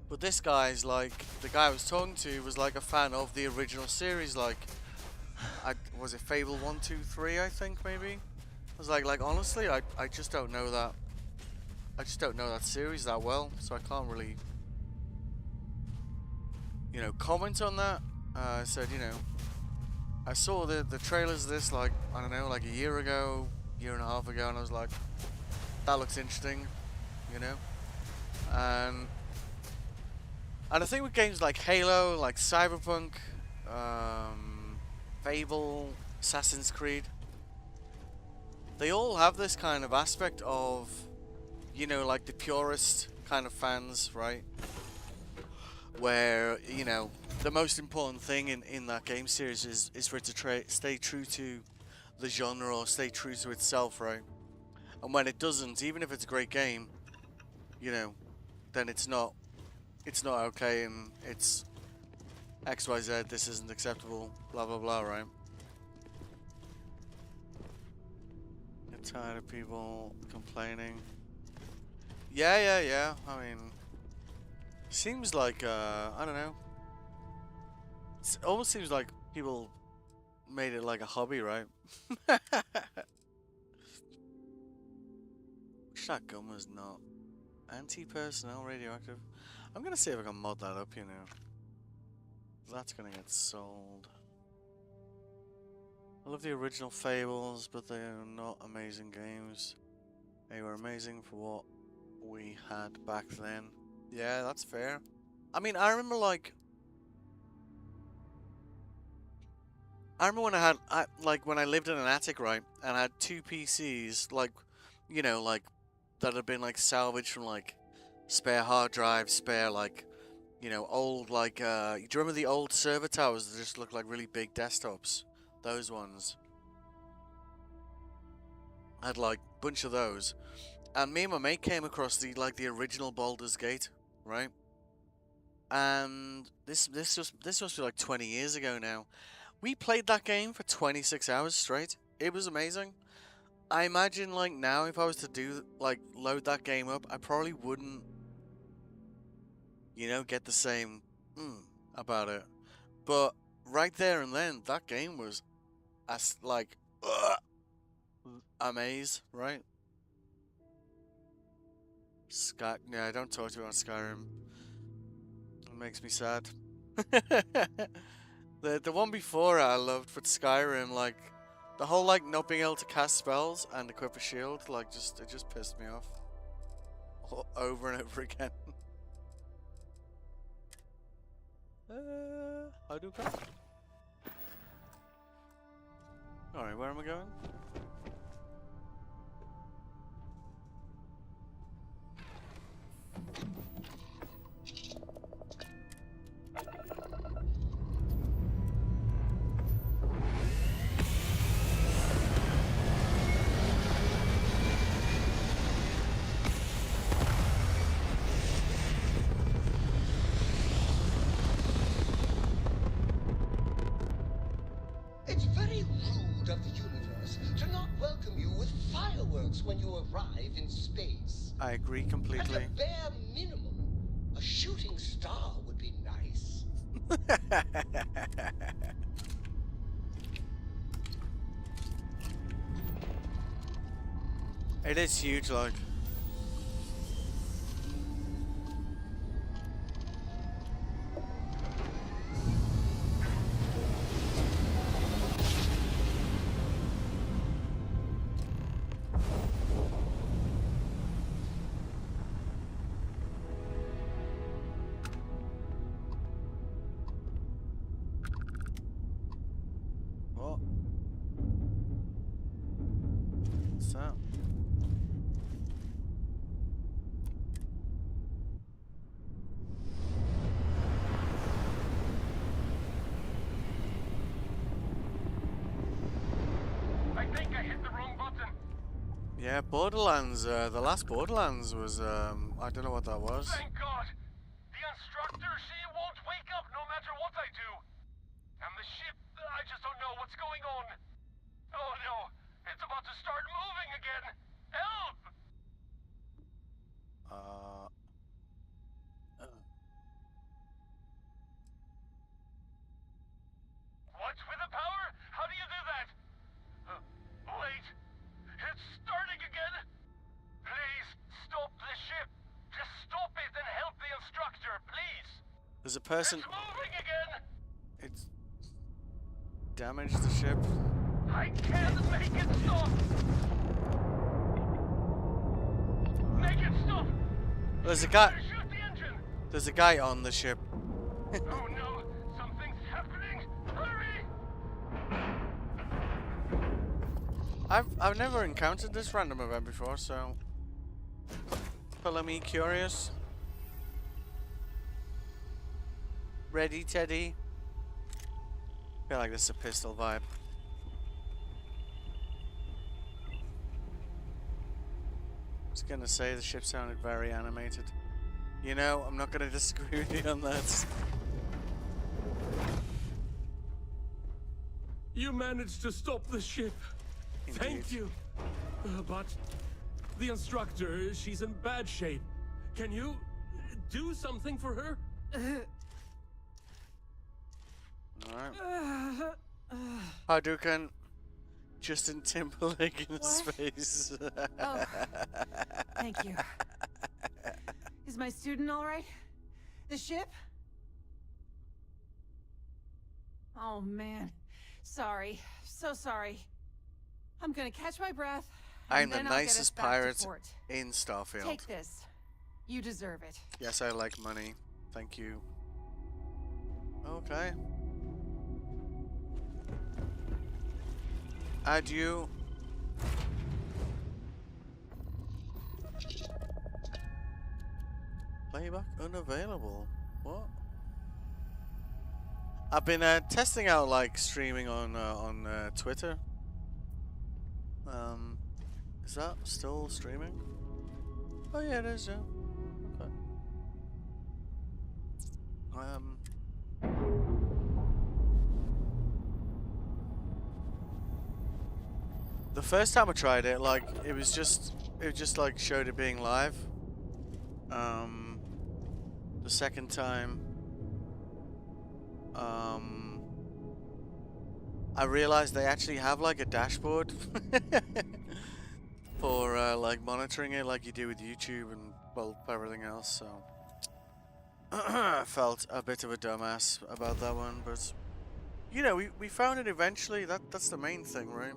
But this guy's like, the guy I was talking to was like a fan of the original series. Like, was it Fable 1, 2, 3? I think maybe. I was like honestly, I just don't know that. I just don't know that series that well, so I can't really, you know, comment on that. I said, you know, I saw the trailers of this like, I don't know, like a year ago, year and a half ago, and I was like, that looks interesting, you know. And I think with games like Halo, like Cyberpunk, Fable, Assassin's Creed, they all have this kind of aspect of, you know, like the purist kind of fans, right? Where, you know, the most important thing in that game series is for it to stay true to the genre or stay true to itself, right? And when it doesn't, even if it's a great game, you know, then it's not okay, and it's XYZ, this isn't acceptable, blah blah blah, right? Get tired of people complaining. Yeah. I mean, seems like I don't know. It almost seems like people made it like a hobby, right? Wish that gun was not anti-personnel radioactive. I'm gonna see if I can mod that up, you know. That's gonna get sold. I love the original Fables, but they are not amazing games. They were amazing for what we had back then. Yeah, that's fair. I mean, I remember when when I lived in an attic, right, and I had 2 PCs, like, you know, like, that had been, like, salvaged from, like, spare hard drives, spare, like, you know, old, like, do you remember the old server towers that just looked like really big desktops? Those ones. I had, like, a bunch of those. And me and my mate came across the original Baldur's Gate, right? And this must be like 20 years ago now. We played that game for 26 hours straight. It was amazing. I imagine like now if I was to load that game up, I probably wouldn't, you know, get the same about it. But right there and then, that game was amaze, right? Yeah, don't talk to me about Skyrim. It makes me sad. The one before I loved, but Skyrim, like the whole like not being able to cast spells and equip a shield, like it just pissed me off over and over again. I do come. All right, where am I going? It's very rude of the universe to not welcome you with fireworks when you arrive in space. I agree completely. At the bare minimum, a shooting star would be nice. It is huge, like. What? What's that? I think I hit the wrong button. Yeah, Borderlands, the last Borderlands was, I don't know what that was. Thank God. The instructor, she won't wake up no matter what I do. And the ship, I just don't know what's going on. Oh no, it's about to start moving again. Help! What with the power? How do you do that? Wait, it's starting again. Please stop the ship. Just stop it and help the instructor, please. There's a person. It's moving again. It's damaged the ship. I can't make it stop. Make it stop. There's a guy. Shoot the engine. There's a guy on the ship. Oh no, something's happening. Hurry. I've never encountered this random event before, so follow me, curious. Ready, Teddy? Feel like this is a pistol vibe. I was gonna say the ship sounded very animated. You know, I'm not gonna disagree with you on that. You managed to stop the ship. Indeed. Thank you. But the instructor, she's in bad shape. Can you do something for her? Alright. Hadouken. Justin Timberlake in his face. Oh, thank you. Is my student all right? The ship? Oh, man. Sorry. So sorry. I'm gonna catch my breath. I'm the then I'll get us nicest back to pirate port. in StarField. Take this. You deserve it. Yes, I like money. Thank you. Okay. Adieu. Playback unavailable. What? I've been testing out like streaming on Twitter. Is that still streaming? Oh yeah, it is. Yeah. Okay. The first time I tried it, like it just like showed it being live. The second time, I realized they actually have like a dashboard for like monitoring it, like you do with YouTube and well everything else. So I felt a bit of a dumbass about that one, but you know, we found it eventually. That's the main thing, right?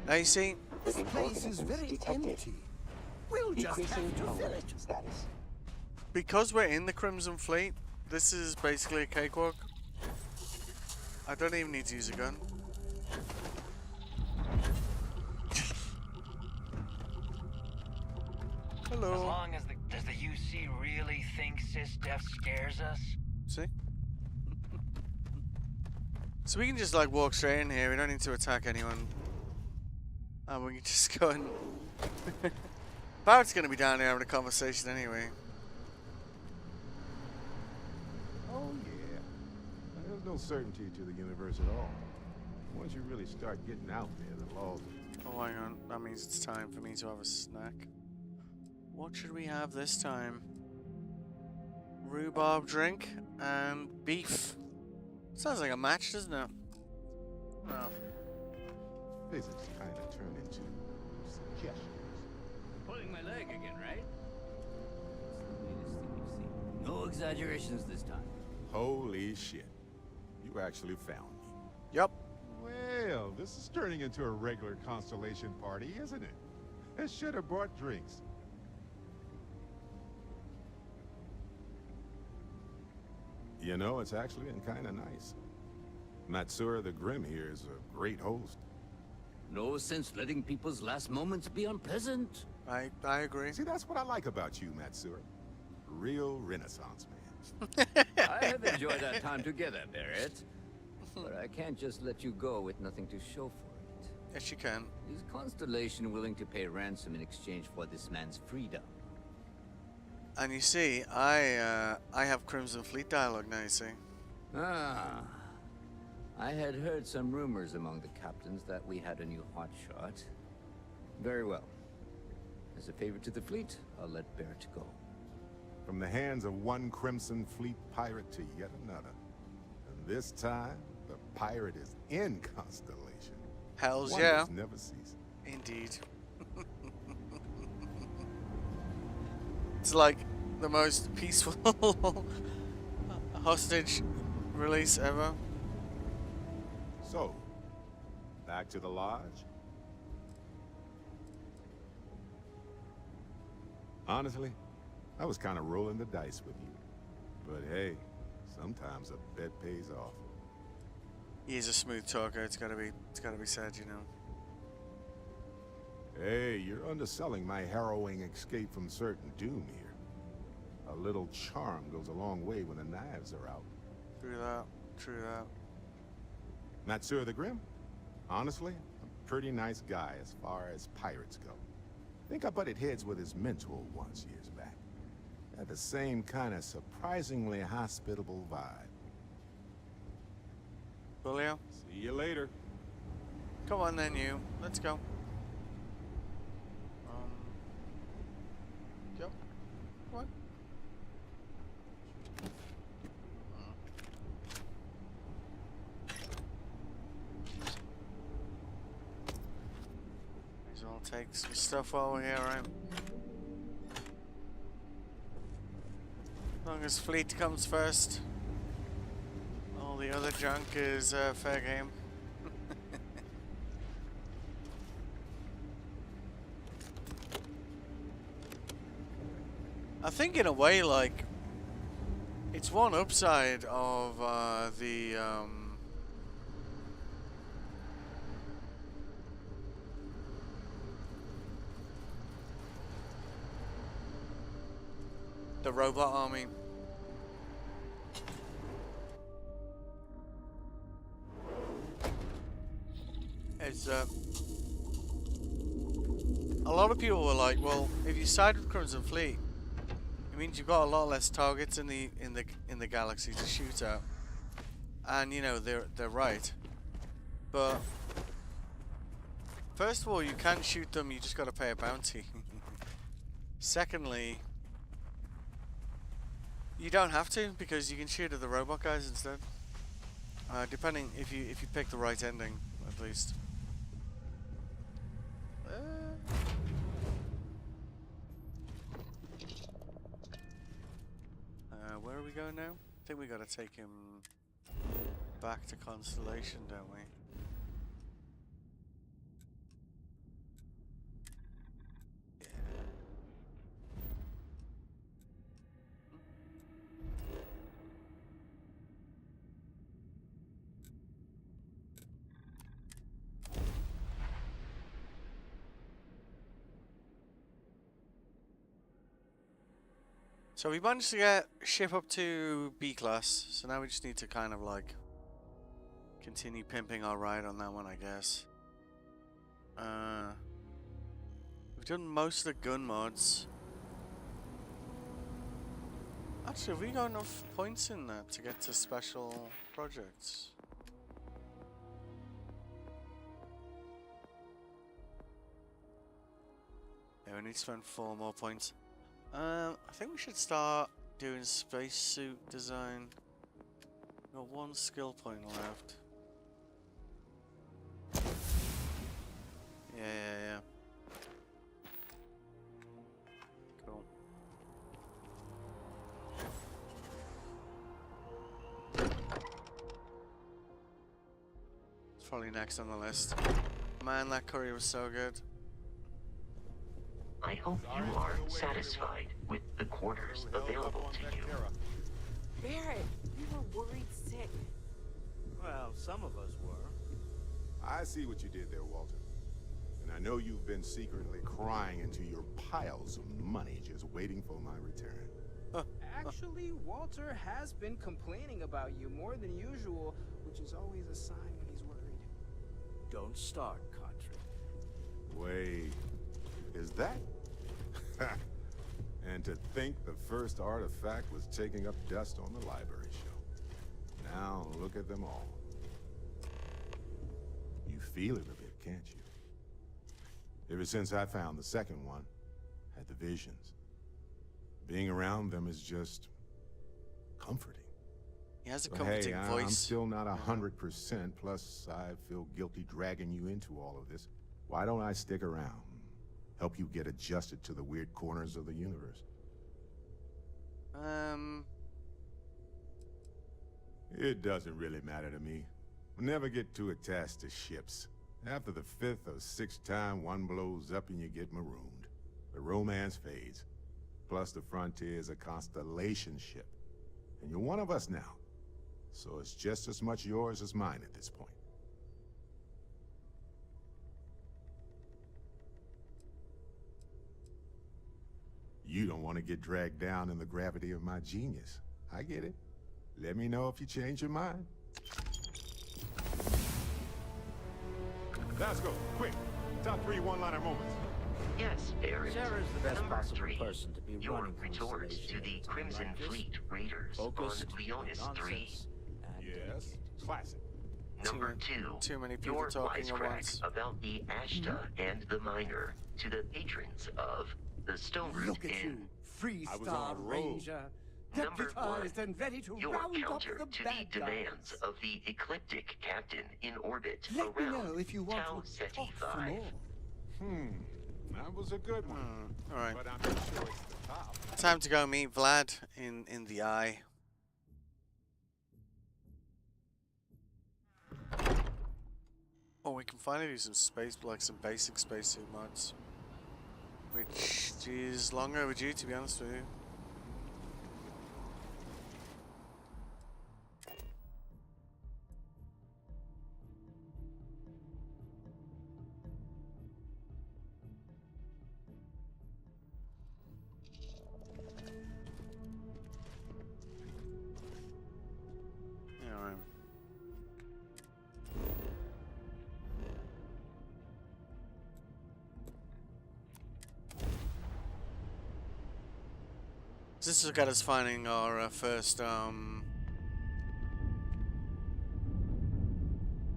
Now you see, this place is very empty. We'll just have to fill it. Status. Because we're in the Crimson Fleet, this is basically a cakewalk. I don't even need to use a gun. Hello. As long as does the UC really think SysDef scares us? See? So we can just like walk straight in here. We don't need to attack anyone. And we can just go and... Barrett's gonna be down here having a conversation anyway. Oh yeah. There's no certainty to the universe at all. Once you really start getting out there, the laws... Oh, hang on. That means it's time for me to have a snack. What should we have this time? Rhubarb drink and beef. Sounds like a match, doesn't it? No. Physics kind of turn into suggestions. Pulling my leg again, right? No exaggerations this time. Holy shit. You actually found me. Yep. Well, this is turning into a regular Constellation party, isn't it? I should have brought drinks. You know, it's actually been kind of nice. Matsura the Grim here is a great host. No sense letting people's last moments be unpleasant. I agree. See, that's what I like about you, Matsura. Real Renaissance man. I have enjoyed our time together, Barrett. But I can't just let you go with nothing to show for it. Yes, you can. Is Constellation willing to pay ransom in exchange for this man's freedom? And you see, I have Crimson Fleet dialogue now, you see. Ah. I had heard some rumors among the captains that we had a new hotshot. Very well. As a favor to the fleet, I'll let Barrett go. From the hands of one Crimson Fleet pirate to yet another. And this time, the pirate is in Constellation. Hells Wonders yeah. never cease. Indeed. It's like the most peaceful hostage release ever. So, back to the lodge? Honestly, I was kind of rolling the dice with you. But hey, sometimes a bet pays off. He's a smooth talker, it's gotta be said, you know. Hey, you're underselling my harrowing escape from certain doom here. A little charm goes a long way when the knives are out. True that, true that. Matsura the Grim? Honestly, a pretty nice guy as far as pirates go. Think I butted heads with his mentor once years back. Had the same kind of surprisingly hospitable vibe. Julio? See you later. Come on then, you. Let's go. Go. Come on. May as well take some stuff while we're here, right? As long as fleet comes first. All the other junk is fair game. I think in a way, like, it's one upside of the robot army. It's a lot of people were like, well, if you side with Crimson Fleet, it means you've got a lot less targets in the galaxy to shoot at. And you know, they're right. But first of all, you can shoot them, you just gotta pay a bounty. Secondly, you don't have to, because you can shoot at the robot guys instead. Depending if you pick the right ending, at least. Where are we going now? I think we gotta take him back to Constellation, don't we? So we managed to get ship up to B class, so now we just need to kind of like continue pimping our ride on that one, I guess. We've done most of the gun mods. Actually, have we got enough points in that to get to special projects? Yeah, we need to spend 4 more points. I think we should start doing spacesuit design. Got 1 skill point left. Yeah. Cool. It's probably next on the list. Man, that curry was so good. I hope you are satisfied with the quarters available to you. Barrett, you were worried sick. Well, some of us were. I see what you did there, Walter. And I know you've been secretly crying into your piles of money just waiting for my return. Actually, Walter has been complaining about you more than usual, which is always a sign when he's worried. Don't start, Contra. Wait, is that? And to think the first artifact was taking up dust on the library shelf. Now look at them all. You feel it a bit, can't you? Ever since I found the second one, had the visions. Being around them is just comforting. He has a But comforting hey, voice. I'm still not 100%, plus I feel guilty dragging you into all of this. Why don't I stick around? Help you get adjusted to the weird corners of the universe. It doesn't really matter to me. Never get too attached to ships. After the 5th or 6th time one blows up and you get marooned, the romance fades. Plus the Frontier is a constellation ship. And you're one of us now. So it's just as much yours as mine at this point. You don't want to get dragged down in the gravity of my genius. I get it. Let me know if you change your mind. Let's go, quick. Top 3 one-liner moments. Yes, Barrett. Sarah's the best Number possible 3, person to be your running retort to the Constellation Crimson like this. Fleet Raiders Focused, on Leonis 3. nonsense, and Yes, classic. Number 2, Too many people your talking at wisecrack once. about the Ashta and the Miner to the patrons of the Stone Root Look at you, Inn. Freestar a roll. Ranger, Number 1, deputized and ready to your round up counter the to bad the demands guys. of the ecliptic captain in orbit Let me around know if you want Tau to Ceti talk some 5. more. That was a good one. Alright. But I'm not sure it's the top. Time to go meet Vlad in the eye. Oh, we can finally do some some basic spacesuit mods. Which is long overdue, to be honest with you. Alright. This will get us finding our first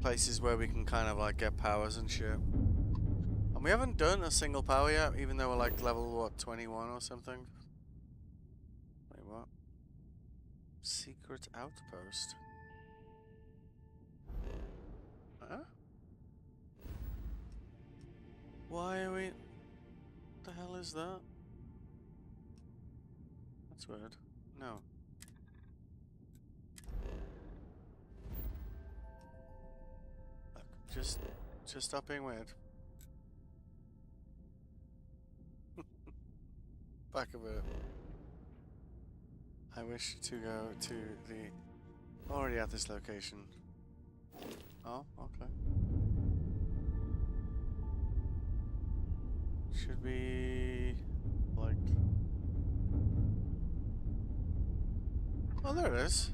places where we can kind of like get powers and shit. And we haven't done a single power yet, even though we're like level what, 21 or something. Wait, what? Secret outpost. Huh? Why are we? What the hell is that? That's weird. No. Look, just stop being weird. Back a bit. I wish to go to the... Already at this location. Oh, okay. Should be... like... Oh, there it is.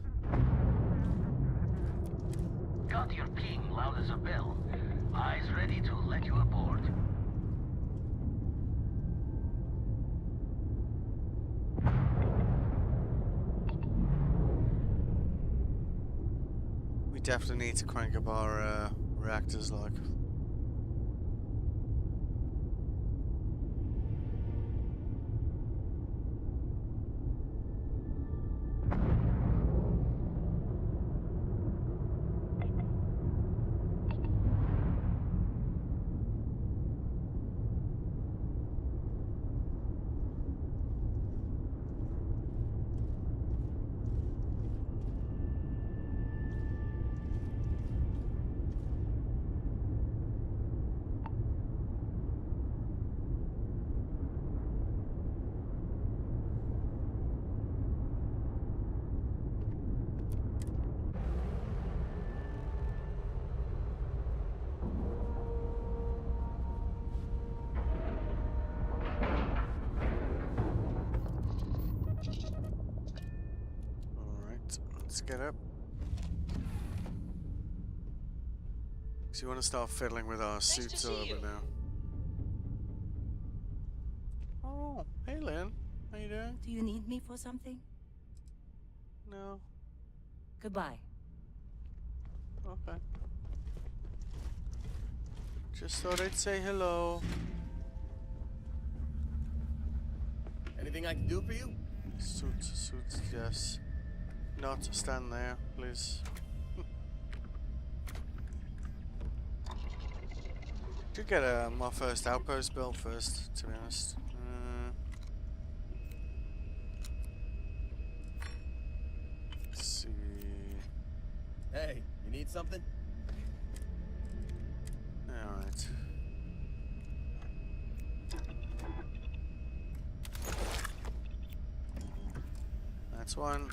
Got your ping loud as a bell. Eyes ready to let you aboard. We definitely need to crank up our reactors, like. let's get up. So you want to start fiddling with our suits a little bit now. Oh, hey Lynn. How you doing? Do you need me for something? No. Goodbye. Okay. Just thought I'd say hello. Anything I can do for you? Suits, yes. Not stand there, please. Should get my first outpost built first, to be honest. Let's see. Hey, you need something? Alright. That's one.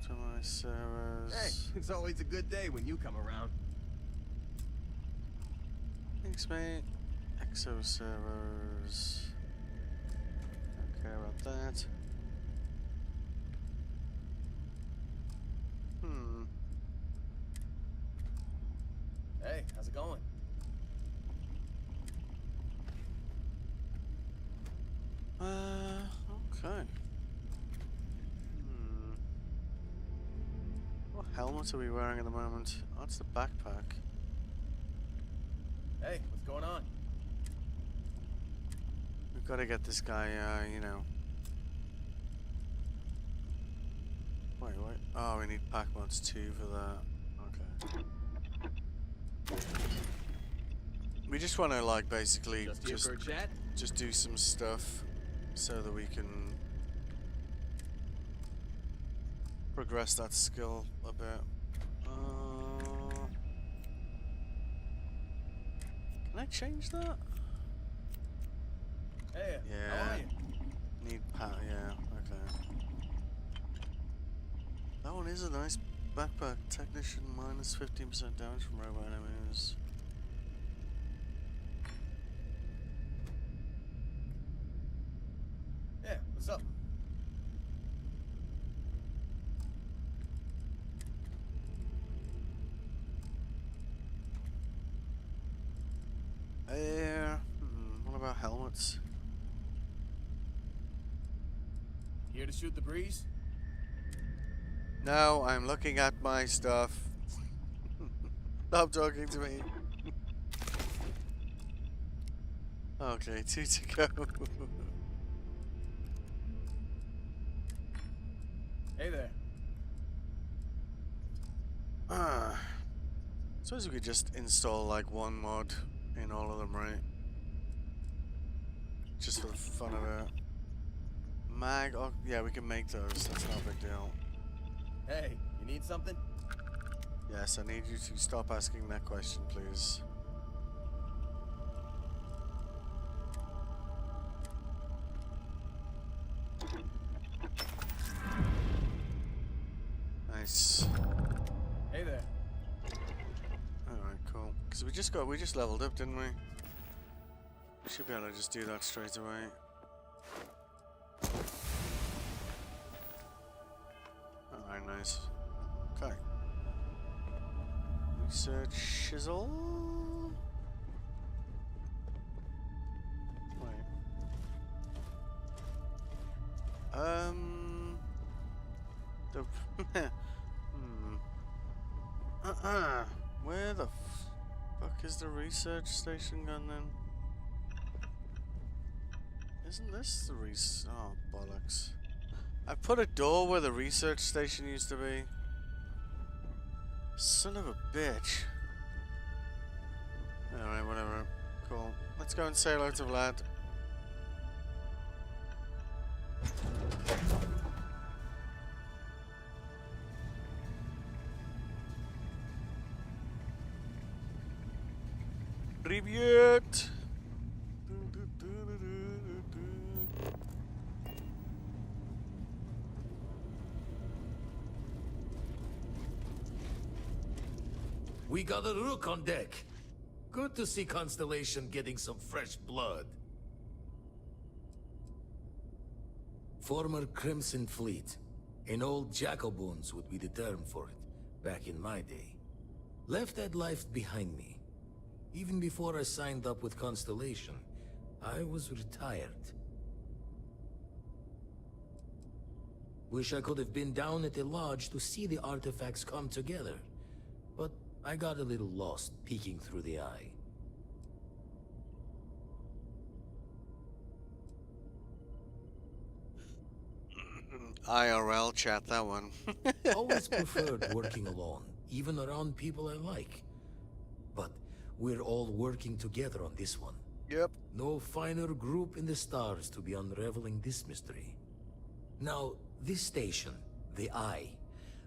To my servers. Hey, it's always a good day when you come around. Thanks, mate. Exo servers. Don't care about that. Hey, how's it going? Okay. What helmet are we wearing at the moment? Oh, it's the backpack. Hey, what's going on? We've got to get this guy, you know. Wait. Oh, we need pack mods 2 for that. Okay. We just want to, like, basically just do some stuff so that we can progress that skill a bit. Can I change that? Hey, yeah. how are you? Need yeah, okay. That one is a nice backpack. Technician minus 15% damage from robot enemies. Yeah, what's up? What about helmets? Here to shoot the breeze? No, I'm looking at my stuff. Stop talking to me. Okay, 2 to go. Hey there. Suppose we could just install like one mod in all of them, right? Just for the fun of it. Mag, oh, yeah, we can make those. That's not a big deal. Hey, you need something? Yes, I need you to stop asking that question, please. Nice. Hey there. Alright, cool. Because we just leveled up, didn't we? Should be able to just do that straight away. Alright, nice. Okay. Research shizzle. Wait. Where the fuck is the research station gone then? Isn't this the oh, bollocks. I put a door where the research station used to be. Son of a bitch. Alright, whatever. Cool. Let's go and say hello to Vlad. Привет! We got a rook on deck. Good to see Constellation getting some fresh blood. Former Crimson Fleet. An old Jacoboons would be the term for it, back in my day. Left that life behind me. Even before I signed up with Constellation, I was retired. Wish I could have been down at the lodge to see the artifacts come together. But I got a little lost peeking through the eye. IRL chat, that one. Always preferred working alone, even around people I like. But we're all working together on this one. Yep. No finer group in the stars to be unraveling this mystery. Now, this station, the Eye,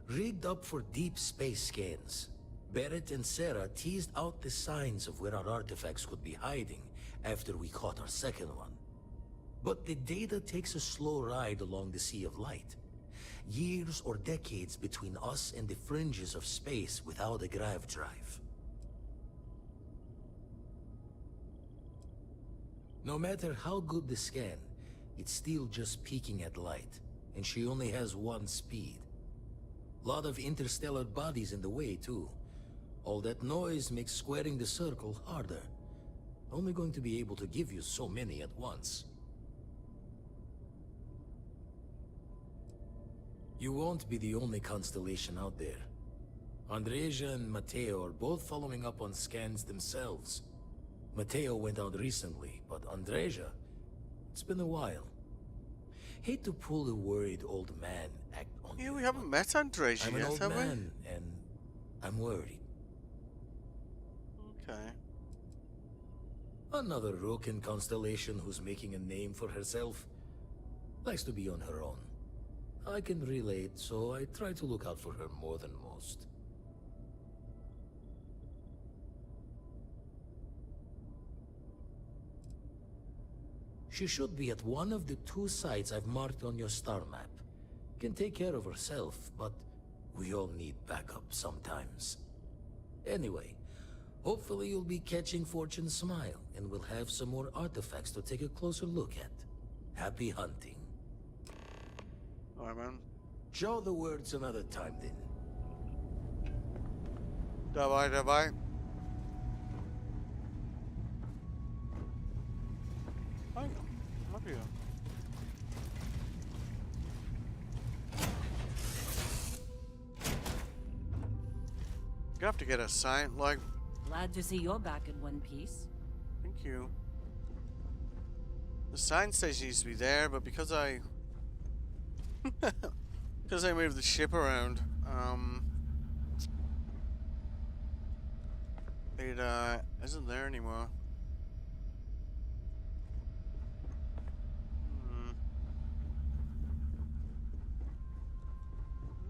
rigged up for deep space scans. Barrett and Sarah teased out the signs of where our artifacts could be hiding after we caught our second one. But the data takes a slow ride along the Sea of Light. Years or decades between us and the fringes of space without a grav drive. No matter how good the scan, it's still just peeking at light, and she only has one speed. Lot of interstellar bodies in the way, too. All that noise makes squaring the circle harder. Only going to be able to give you so many at once. You won't be the only constellation out there. Andreja and Matteo are both following up on scans themselves. Matteo went out recently, but Andreja, it's been a while. Hate to pull the worried old man act on you. Yeah, we haven't met Andreja I'm an yet, old have we? man, and I'm worried. Okay. Another Roken constellation who's making a name for herself. Likes to be on her own. I can relate, so I try to look out for her more than most. She should be at one of the 2 sites I've marked on your star map. Can take care of herself, but we all need backup sometimes. Anyway, hopefully you'll be catching Fortune's smile, and we'll have some more artifacts to take a closer look at. Happy hunting. Alright, man. Show the words another time, then. Давай. Hang on. I'm up here. You have to get a sign, like... Glad to see you're back in one piece. Thank you. The sign station used to be there, but because I... because I moved the ship around, it, isn't there anymore.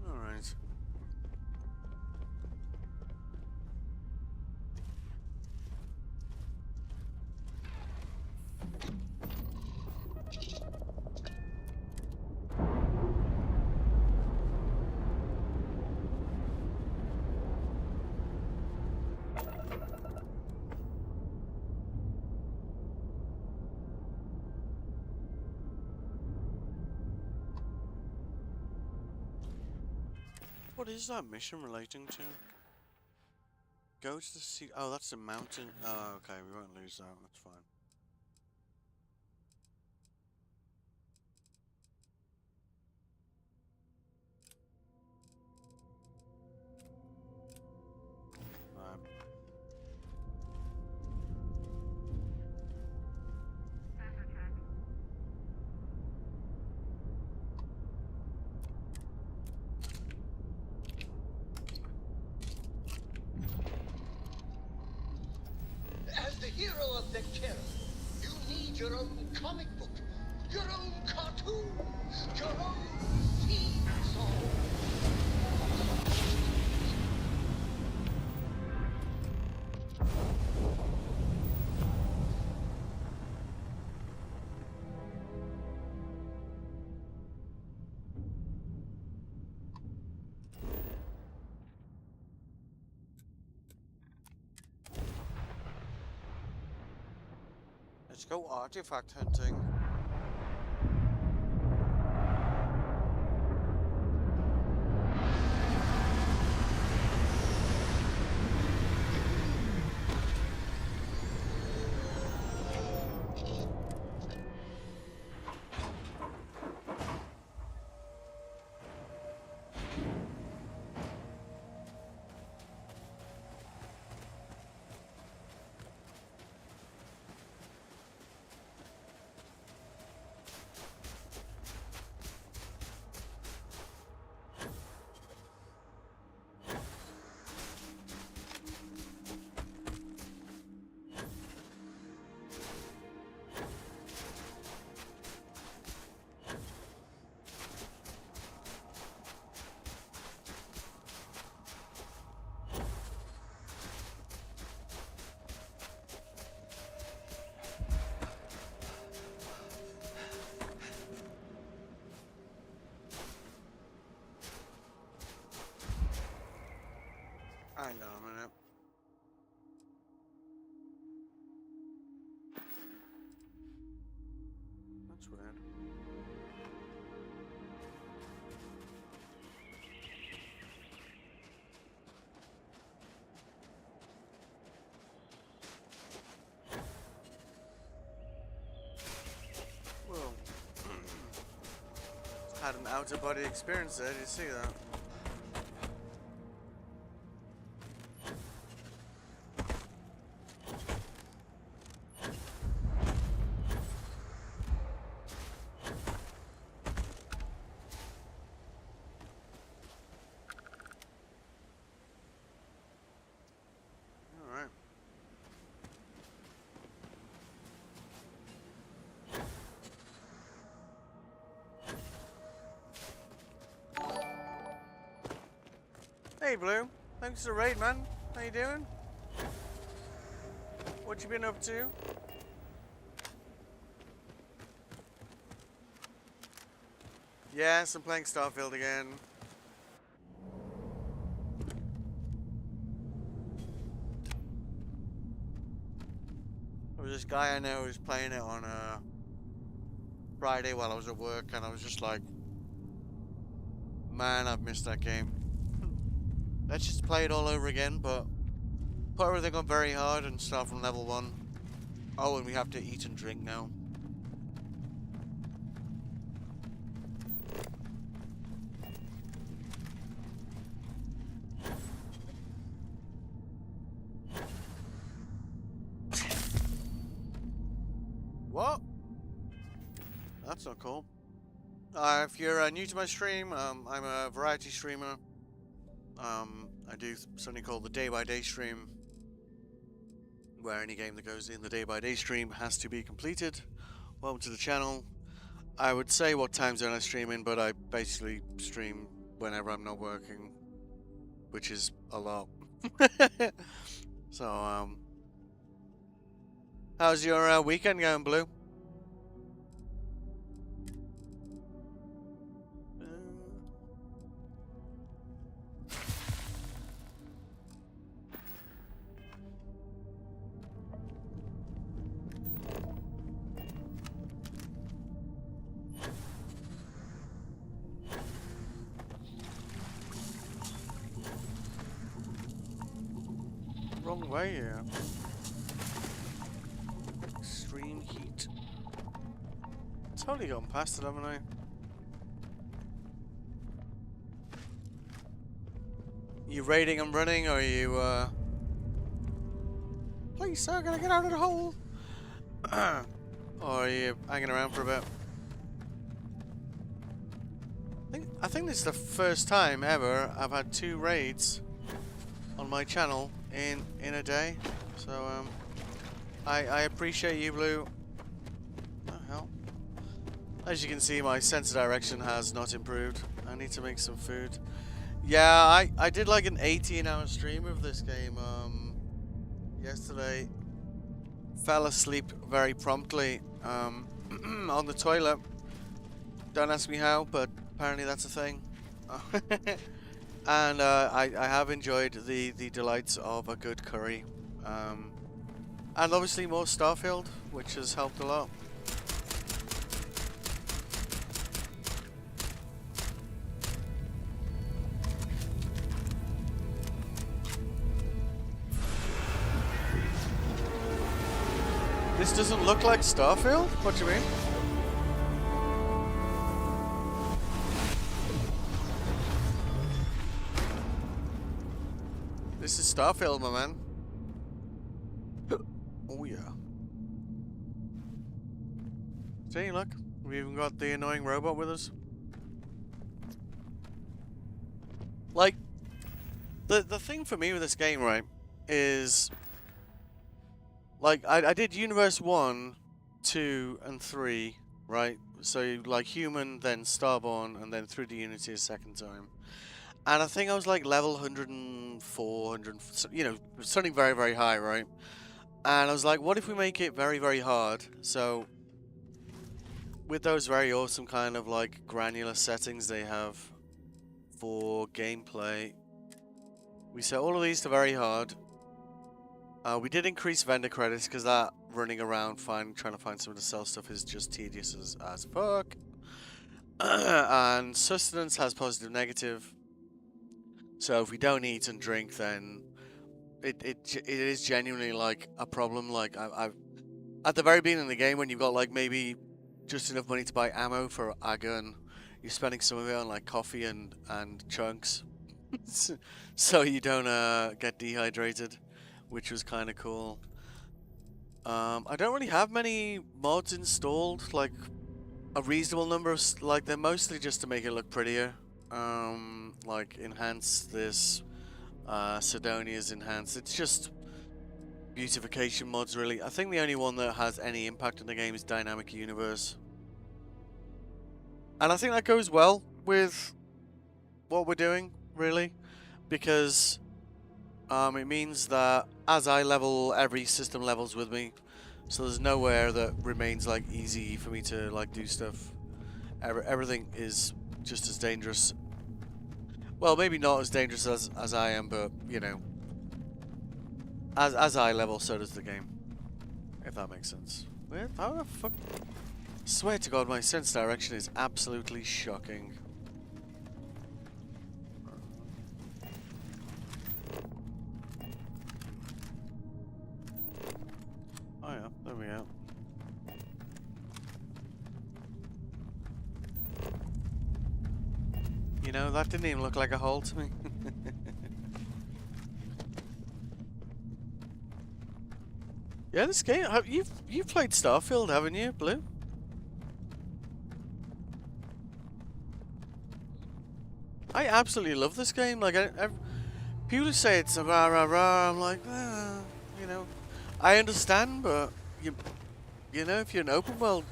Alright. What is that mission relating to? Go to the sea. Oh, that's a mountain. Oh, okay. We won't lose that. That's fine. As the hero of Vectera, you need your own comic book, your own cartoon, your own theme song. Let's go artifact hunting. Hang on a minute. That's weird. Whoa. Had an outer body experience there, did you see that? Alright. Hey Blue, thanks for the raid, man. How you doing? What you been up to? Yes, I'm playing StarField again. There was this guy I know who's playing it on Friday while I was at work, and I was just like, man, I've missed that game. Let's just play it all over again, but put everything on very hard and start from level 1. Oh, and we have to eat and drink now. What? That's not cool. If you're new to my stream, I'm a variety streamer. I do something called the day-by-day stream, where any game that goes in the day-by-day stream has to be completed. Welcome to the channel. I would say what time zone I stream in, but I basically stream whenever I'm not working, which is a lot. So, how's your weekend going, Blue? Wrong way here. Extreme heat. Totally gone past it, haven't I? You raiding and running, or are you, please, sir, can I get out of the hole? Or are you hanging around for a bit? I think this is the first time ever I've had 2 raids on my channel in a day. So, I appreciate you, Blue. Oh, hell. As you can see, my sense of direction has not improved. I need to make some food. Yeah, I did like an 18-hour stream of this game yesterday. Fell asleep very promptly on the toilet. Don't ask me how, but apparently that's a thing. And I have enjoyed the delights of a good curry. And obviously more StarField, which has helped a lot. This doesn't look like StarField? What do you mean? This is StarField, my man. Oh yeah. See, look. We even got the annoying robot with us. Like, the thing for me with this game, right, is... Like, I did Universe 1, 2, and 3, right? So, like, Human, then Starborn, and then through to Unity a second time. And I think I was, like, level 104, 100, you know, something very, very high, right? And I was like, what if we make it very, very hard? So, with those very awesome kind of, like, granular settings they have for gameplay, We set all of these to very hard. We did increase vendor credits because that running around trying to find someone to sell stuff is just tedious as fuck. And sustenance has positive, negative. So if we don't eat and drink, then it is genuinely like a problem. Like I've at the very beginning of the game when you've got like maybe just enough money to buy ammo for a gun, you're spending some of it on like coffee and chunks, so you don't get dehydrated, which was kind of cool. I don't really have many mods installed, like a reasonable number of like they're mostly just to make it look prettier. Like enhance this, Sidonia's enhanced. It's just beautification mods, really. I think the only one that has any impact in the game is Dynamic Universe. And I think that goes well with what we're doing, really. Because it means that as I level, every system levels with me. So there's nowhere that remains like easy for me to like do stuff. Everything is just as dangerous. Well, maybe not as dangerous as I am, but, you know. As I level, so does the game. If that makes sense. Where? How the fuck? Swear to God, my sense direction is absolutely shocking. Oh yeah, there we go. You know, that didn't even look like a hole to me. Yeah, this game. You've played StarField, haven't you, Blue? I absolutely love this game. Like, people say it's a rah rah rah. I'm like, you know, I understand, but you know, if you're an open world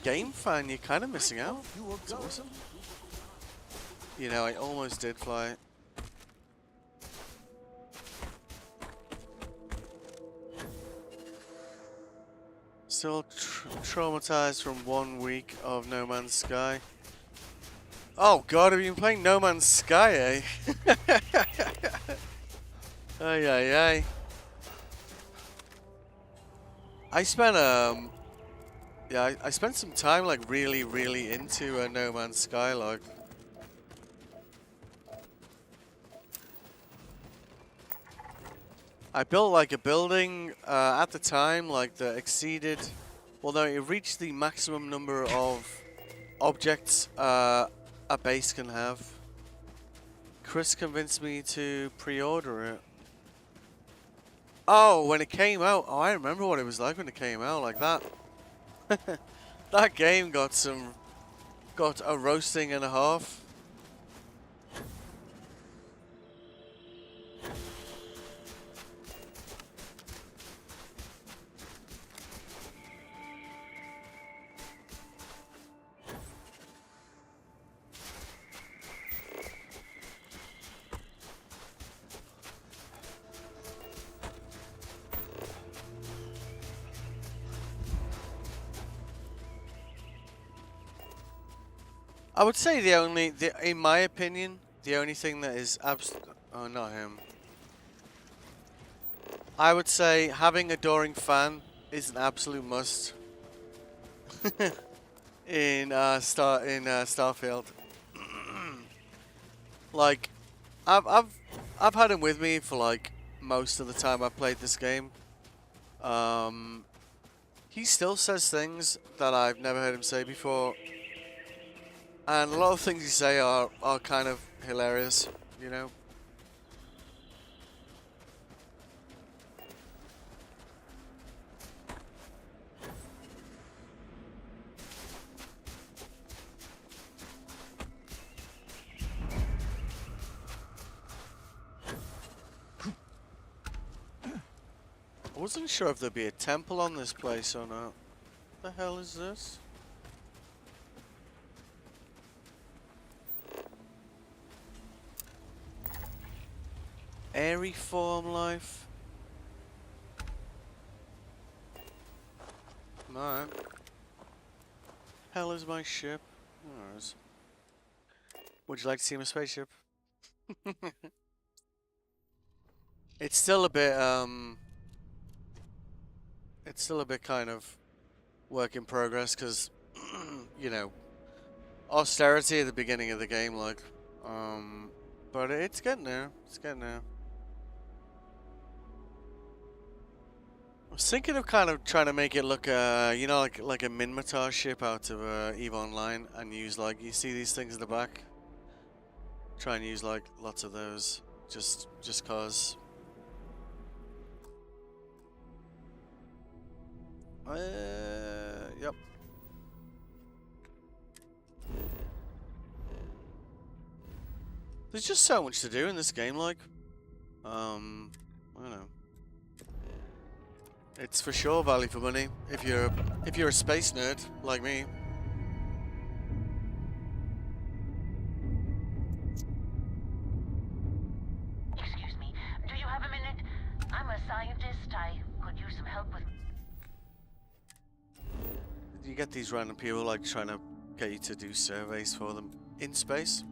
game fan, you're kind of missing out. It's awesome. You know, I almost did fly. Still traumatized from 1 week of No Man's Sky. Oh God, have you been playing No Man's Sky, eh? Ay ay ay. I spent yeah, I spent some time like really into No Man's Sky, like. I built like a building at the time, like that exceeded. Well, no, it reached the maximum number of objects a base can have. Chris convinced me to pre-order it. Oh, when it came out. Oh, I remember what it was like when it came out, like that. That game got a roasting and a half. I would say in my opinion, the only thing that is oh, not him. I would say having a Adoring Fan is an absolute must in StarField. Like, I've had him with me for like most of the time I've played this game. He still says things that I've never heard him say before. And a lot of things you say are kind of hilarious, you know? I wasn't sure if there'd be a temple on this place or not. What the hell is this? Airy form life. Alright. Hell is my ship? Alright. Would you like to see my spaceship? It's still a bit it's still a bit kind of work in progress because you know, austerity at the beginning of the game, like, but it's getting there. It's getting there. I was thinking of kind of trying to make it look, you know, like a Minmatar ship out of EVE Online, and use like, you see these things in the back. Try and use like lots of those, just cause. Yep. There's just so much to do in this game, like, I don't know. It's for sure value for money if you're a space nerd like me. Excuse me, do you have a minute? I'm a scientist. I could use some help with... You get these random people like trying to get you to do surveys for them in space.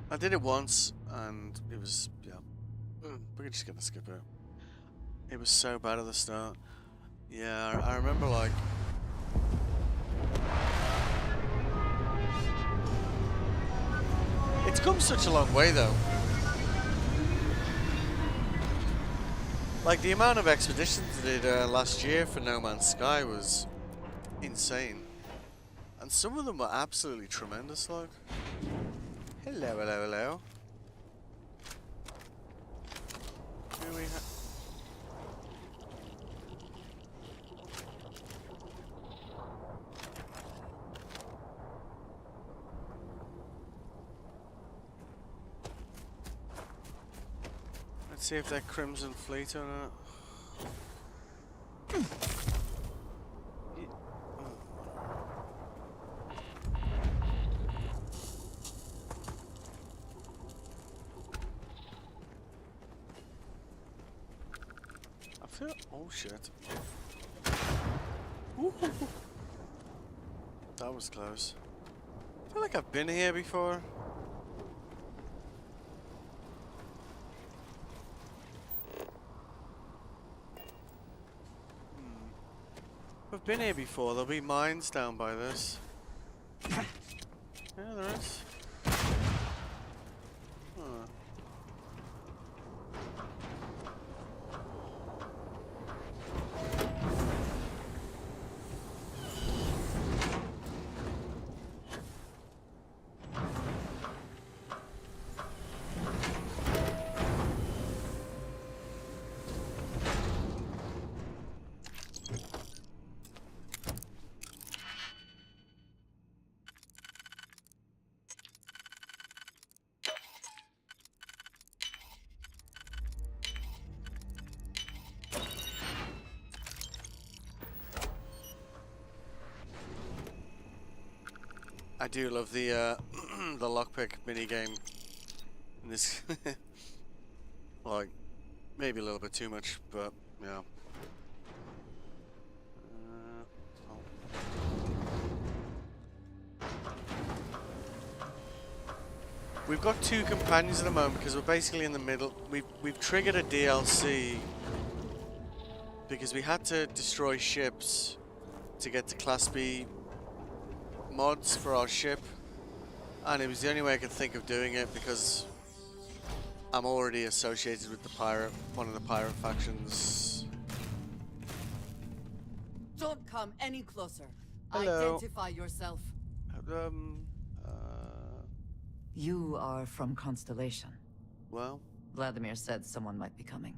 I did it once and it was, yeah, we're just gonna skip it. It was so bad at the start. Yeah, I remember like... It's come such a long way though. Like the amount of expeditions they did last year for No Man's Sky was insane. And some of them were absolutely tremendous, like. Hello, hello, hello. Who do we have? Let's see if they're Crimson Fleet or not. I feel... Oh shit. Ooh. That was close. I feel like I've been here before. I've been here before. There'll be mines down by this. Yeah, there is. Huh. I do love the the lockpick minigame in this. Like, maybe a little bit too much, but yeah. We've got two companions at the moment because we're basically in the middle. We've triggered a DLC because we had to destroy ships to get to Class B mods for our ship, and it was the only way I could think of doing it because I'm already associated with one of the pirate factions. Don't come any closer. Hello. Identify yourself. You are from Constellation. Well? Vladimir said someone might be coming.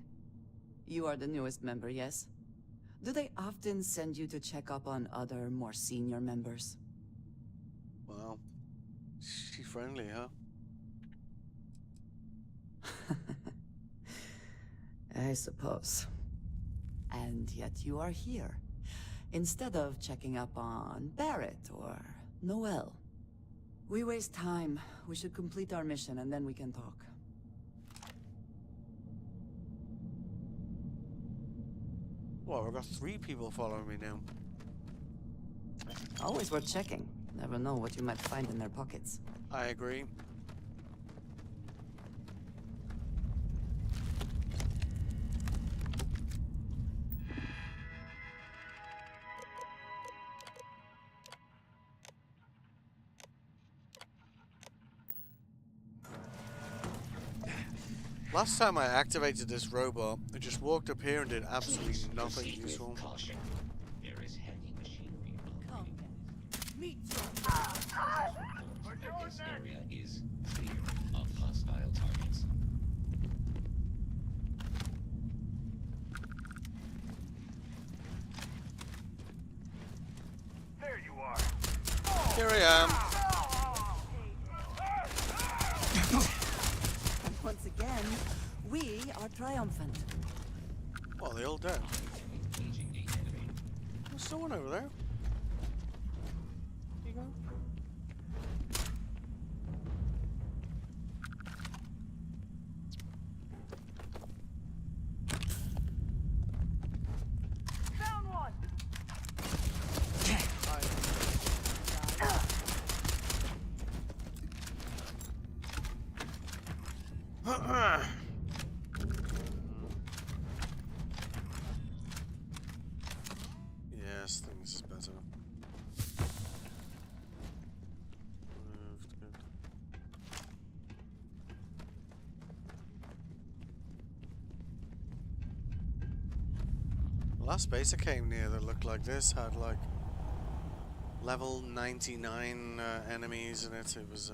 You are the newest member, yes? Do they often send you to check up on other, more senior members? Well, she's friendly, huh? I suppose. And yet you are here, instead of checking up on Barrett or Noel. We waste time. We should complete our mission and then we can talk. Well, I've got 3 people following me now. Always worth checking. Never know what you might find in their pockets. I agree. Last time I activated this robot, it just walked up here and did absolutely nothing useful. There is heavy machinery. Come. Meet. This area is clear of hostile targets. There you are. Here I am. And once again, we are triumphant. Well, they all dead. There's someone over there. You go. Found one. Yes, things is better. Moved, good. The last base I came near that looked like this had like level 99 enemies in it. It was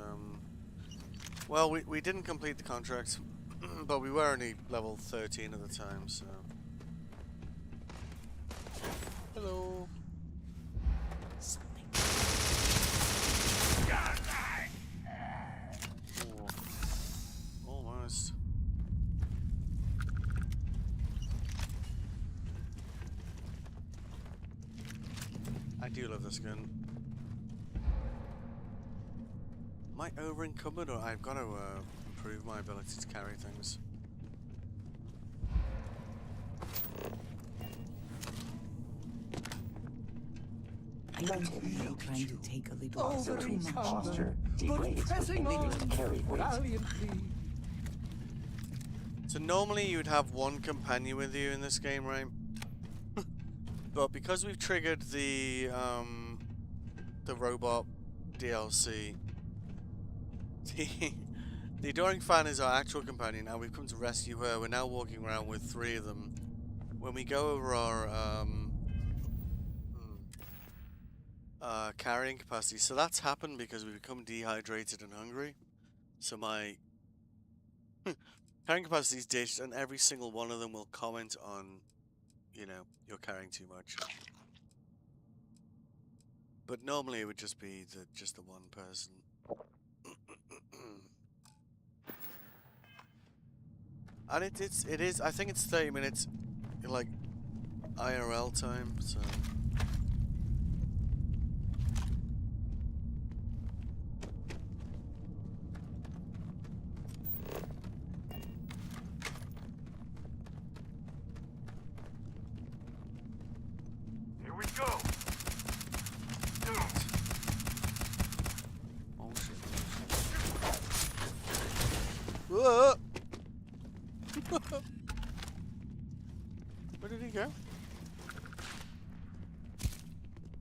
well, we didn't complete the contract, but we were only level 13 at the time, so. Hello. Oh, almost. I do love this gun. Am I over encumbered, or I've got to improve my ability to carry things? I think you're trying to take a little too much. Posture degrades with increased carry weight. So normally you'd have one companion with you in this game, right? But because we've triggered the robot DLC, the Adoring Fan is our actual companion, and we've come to rescue her. We're now walking around with 3 of them. When we go over our carrying capacity, so that's happened because we become dehydrated and hungry. So my carrying capacity is ditched, and every single one of them will comment on, you know, you're carrying too much. But normally it would just be just the one person. And it is. I think it's 30 minutes, like IRL time. So. Here we go. Oh shit! Whoa! Where did he go?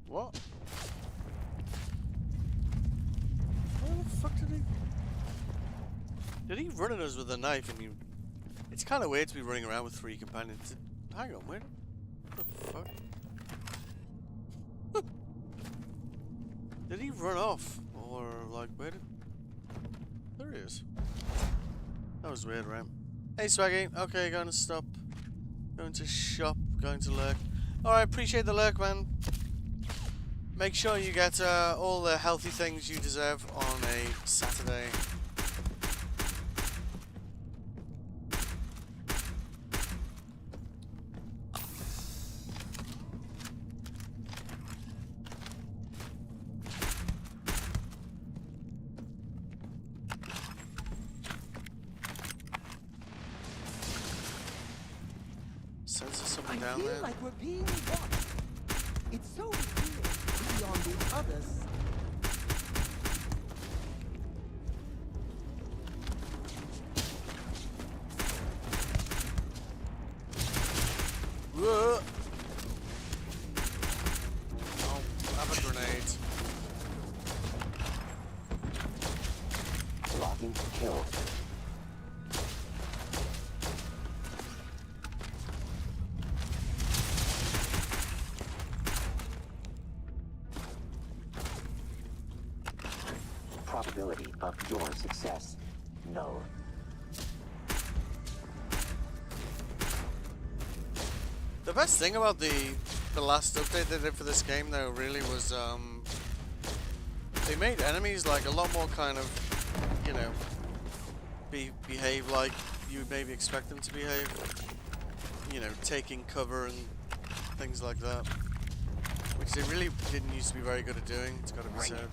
What? Where the fuck did he? Did he run at us with a knife and you? It's kind of weird to be running around with 3 companions. Hang on, where the fuck? Did he run off? Or like, where did? There he is. That was weird, right? Hey Swaggy, okay, going to stop. Going to shop, going to lurk. Alright, appreciate the lurk, man. Make sure you get all the healthy things you deserve on a Saturday. I feel like we're being watched. It's so weird to be on the other side. Whoa. Oh, have a grenade. Blocking for kill. Probability of your success, null. The best thing about the last update they did for this game, though, really was they made enemies like a lot more kind of, you know, behave like you would maybe expect them to behave. You know, taking cover and things like that, which they really didn't used to be very good at doing. It's got to be said.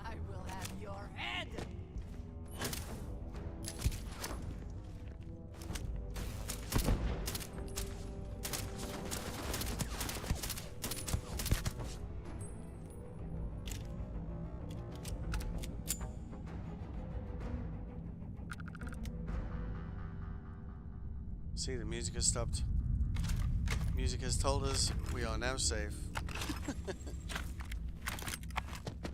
I will have your head. See, the music has stopped. Music has told us we are now safe.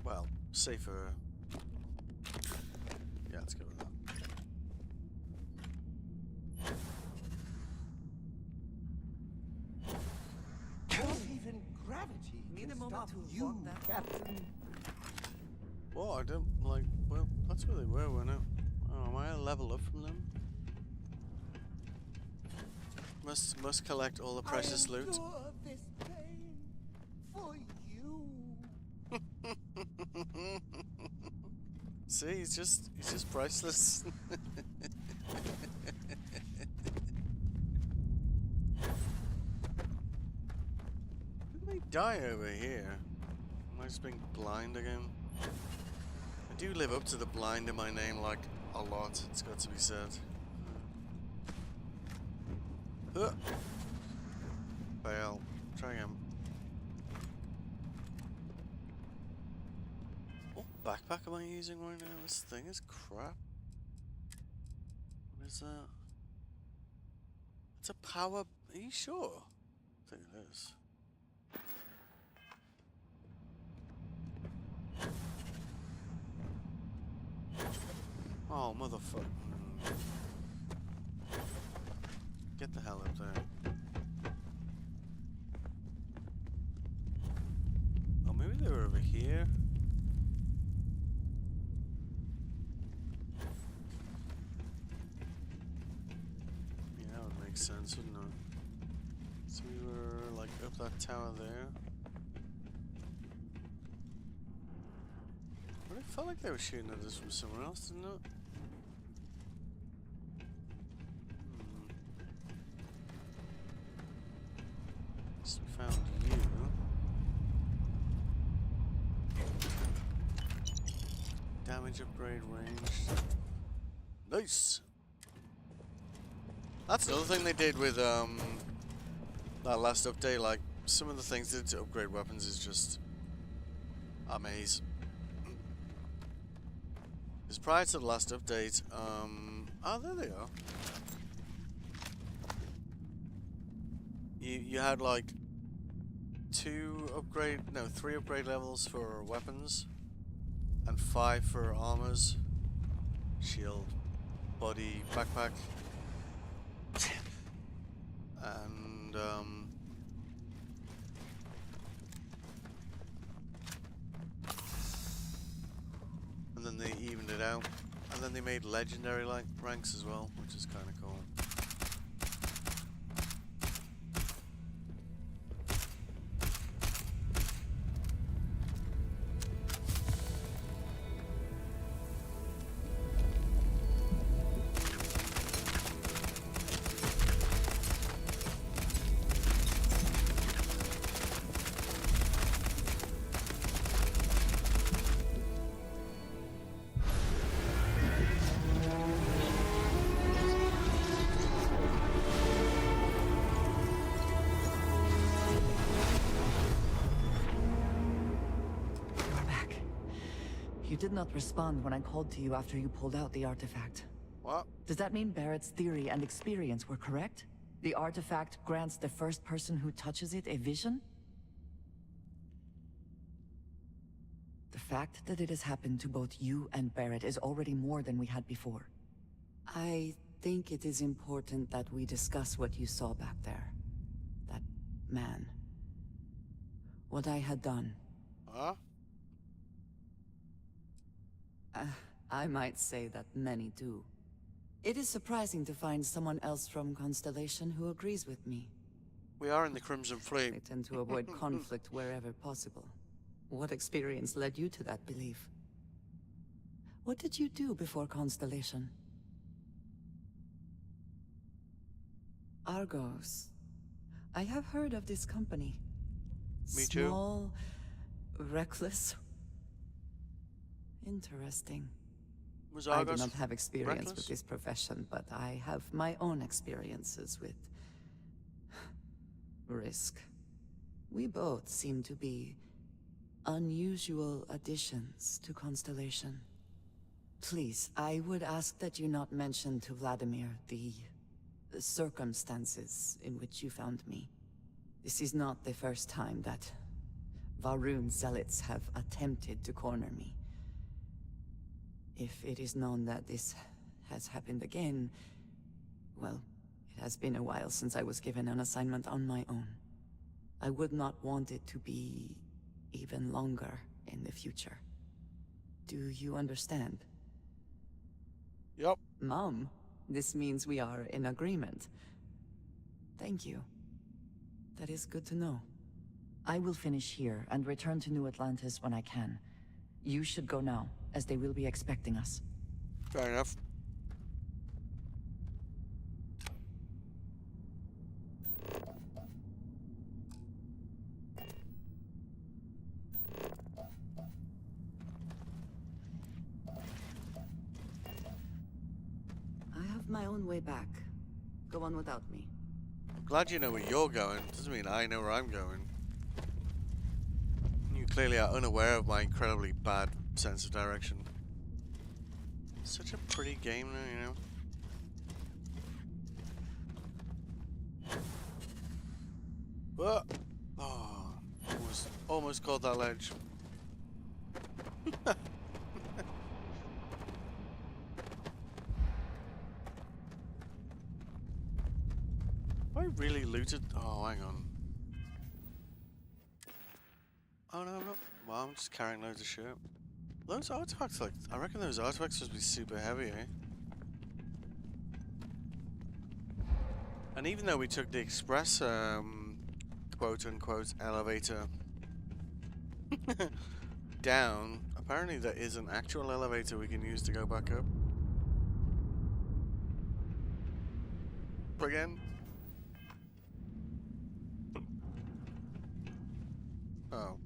Well, safer. Yeah, let's go with that. Not even gravity Need a can moment stop to you, walk that Captain. Well, I don't like. Well, that's where they were, weren't it? Oh, am I a level up from them? Must collect all the precious loot. I endure this pain for you. See, he's just priceless. Did they die over here? Am I just being blind again? I do live up to the blind in my name like a lot, it's got to be said. Fail. Try again. What backpack am I using right now? This thing is crap. What is that? It's a power. Are you sure? I think it is. Oh, motherfucker. Get the hell up there. Oh, maybe they were over here. Yeah, that would make sense, wouldn't it? So we were like up that tower there. But it felt like they were shooting at us from somewhere else, didn't it? So we found you. Damage upgrade range. Nice! That's another thing they did with that last update, like some of the things they did to upgrade weapons is just amazing. Because prior to the last update, oh, there they are. You had like 3 upgrade levels for weapons, and 5 for armors, shield, body, backpack, and then they evened it out, and then they made legendary ranks as well, which is kind of cool. You did not respond when I called to you after you pulled out the artifact. What? Does that mean Barrett's theory and experience were correct? The artifact grants the first person who touches it a vision? The fact that it has happened to both you and Barrett is already more than we had before. I think it is important that we discuss what you saw back there. That man. What I had done. Huh? I might say that many do. It is surprising to find someone else from Constellation who agrees with me. We are in the Crimson Fleet. I tend to avoid conflict wherever possible. What experience led you to that belief? What did you do before Constellation? Argos. I have heard of this company. Me too. Small, reckless. Interesting. Was I do Argos not have experience reckless? with this profession, but I have my own experiences with risk. We both seem to be unusual additions to Constellation. Please, I would ask that you not mention to Vladimir the circumstances in which you found me. This is not the first time that Varun zealots have attempted to corner me. If it is known that this has happened again, well, it has been a while since I was given an assignment on my own. I would not want it to be even longer in the future. Do you understand? Yup. Mom, this means we are in agreement. Thank you. That is good to know. I will finish here and return to New Atlantis when I can. You should go now, as they will be expecting us. Fair enough. I have my own way back. Go on without me. I'm glad you know where you're going. Doesn't mean I know where I'm going. You clearly are unaware of my incredibly bad sense of direction. Such a pretty game, though, you know. Whoa. Oh, almost caught that ledge. I really looted. Oh, hang on. Oh no, I'm not. Well, I'm just carrying loads of shit. Those artifacts, like, I reckon those artifacts must be super heavy, eh? And even though we took the express, quote-unquote, elevator down, apparently there is an actual elevator we can use to go back up. Again? Oh.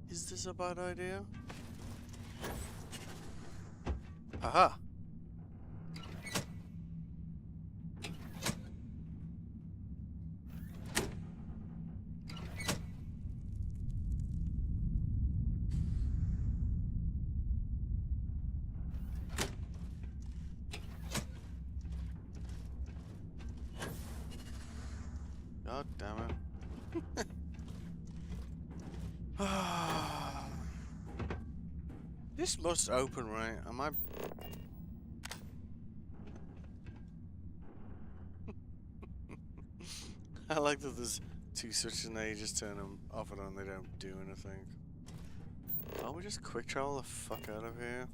Is this a bad idea? Aha! God damn it. This must open, right? Am I... I like that there's two switches and they just turn them off and on, they don't do anything. Oh, we just quick travel the fuck out of here.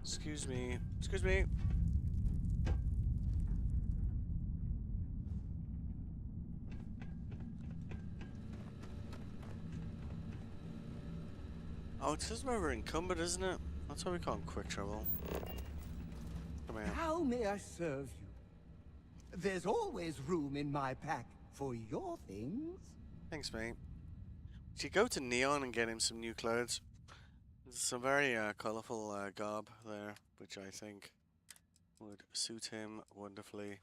Excuse me. Excuse me. Oh, it says we're encumbered, isn't it? That's why we can't quick travel. Come here. How may I serve you? There's always room in my pack for your things. Thanks, mate. Should you go to Neon and get him some new clothes? There's some very colourful garb there, which I think would suit him wonderfully.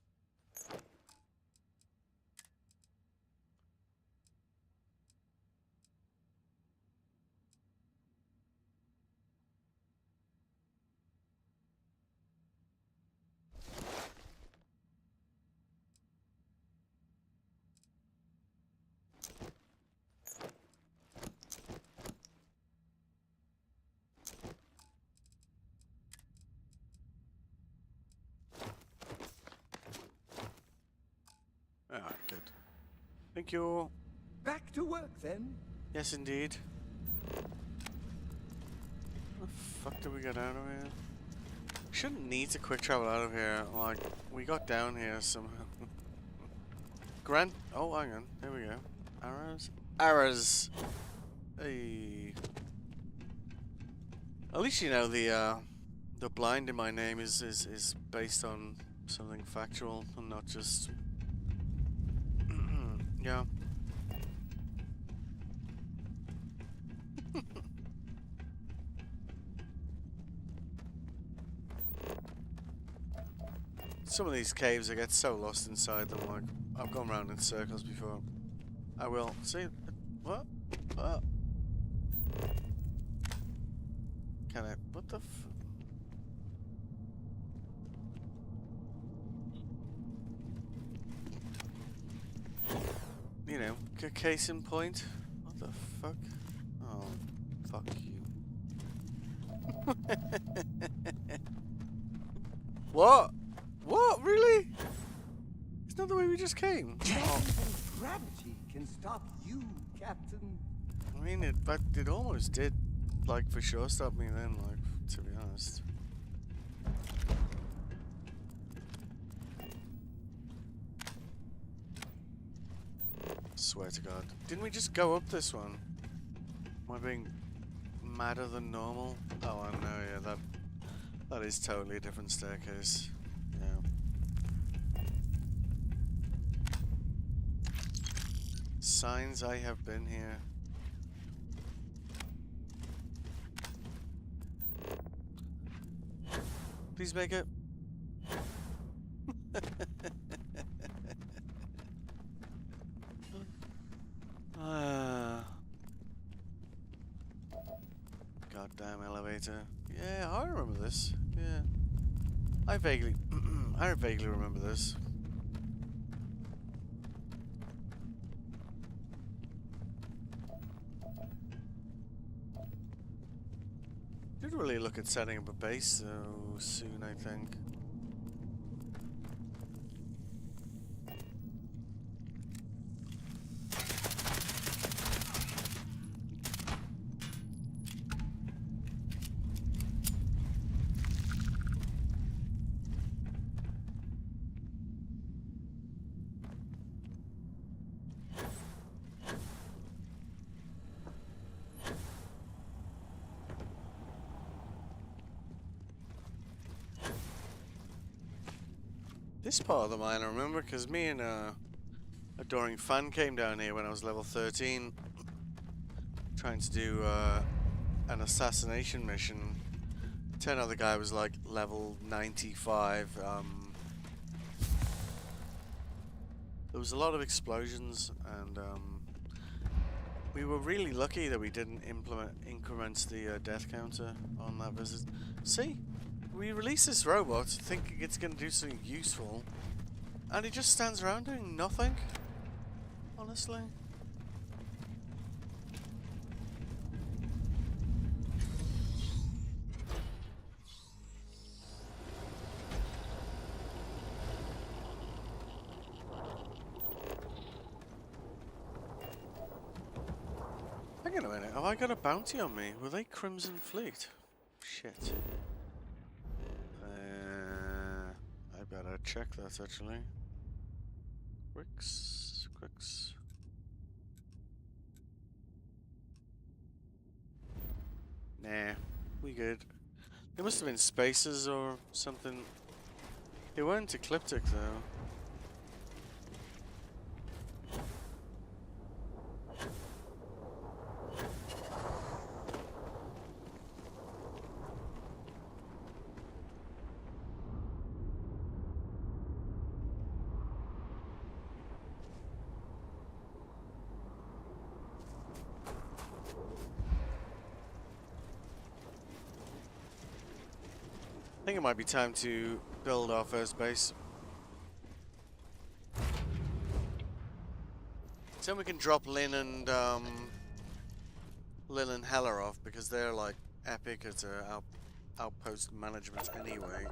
Thank you. Back to work then. Yes, indeed. How the fuck did we get out of here? We shouldn't need to quick travel out of here. Like, we got down here somehow. Oh, hang on. There we go. Arrows? Arrows! Hey. At least you know the blind in my name is based on something factual and not just... yeah. Some of these caves, I get so lost inside them, like, I've gone round in circles before. I will. See? What? What? Can I? What the f... You know, case in point. What the fuck? Oh, fuck you. What? What? Really? It's not the way we just came. Oh. Gravity can stop you, Captain. I mean, it almost did, like, for sure stop me then, like, to be honest. Swear to God. Didn't we just go up this one? Am I being madder than normal? Oh, I know, yeah, that is totally a different staircase. Yeah. Signs I have been here. Please make it. Goddamn elevator. Yeah, I remember this. Yeah. I vaguely remember this. Didn't really look at setting up a base so soon, I think. This part of the mine I remember because me and Adoring Fan came down here when I was level 13 trying to do an assassination mission. Turned out the guy was like level 95. There was a lot of explosions and we were really lucky that we didn't increment the death counter on that visit. See? We release this robot thinking it's going to do something useful, and it just stands around doing nothing. Honestly. Hang on a minute, have I got a bounty on me? Were they Crimson Fleet? Shit. I better check that actually. Quicks. Nah, we good. They must have been spaces or something. They weren't ecliptic though. I think it might be time to build our first base. So we can drop Lynn and Heller off because they're like epic at outpost management anyway.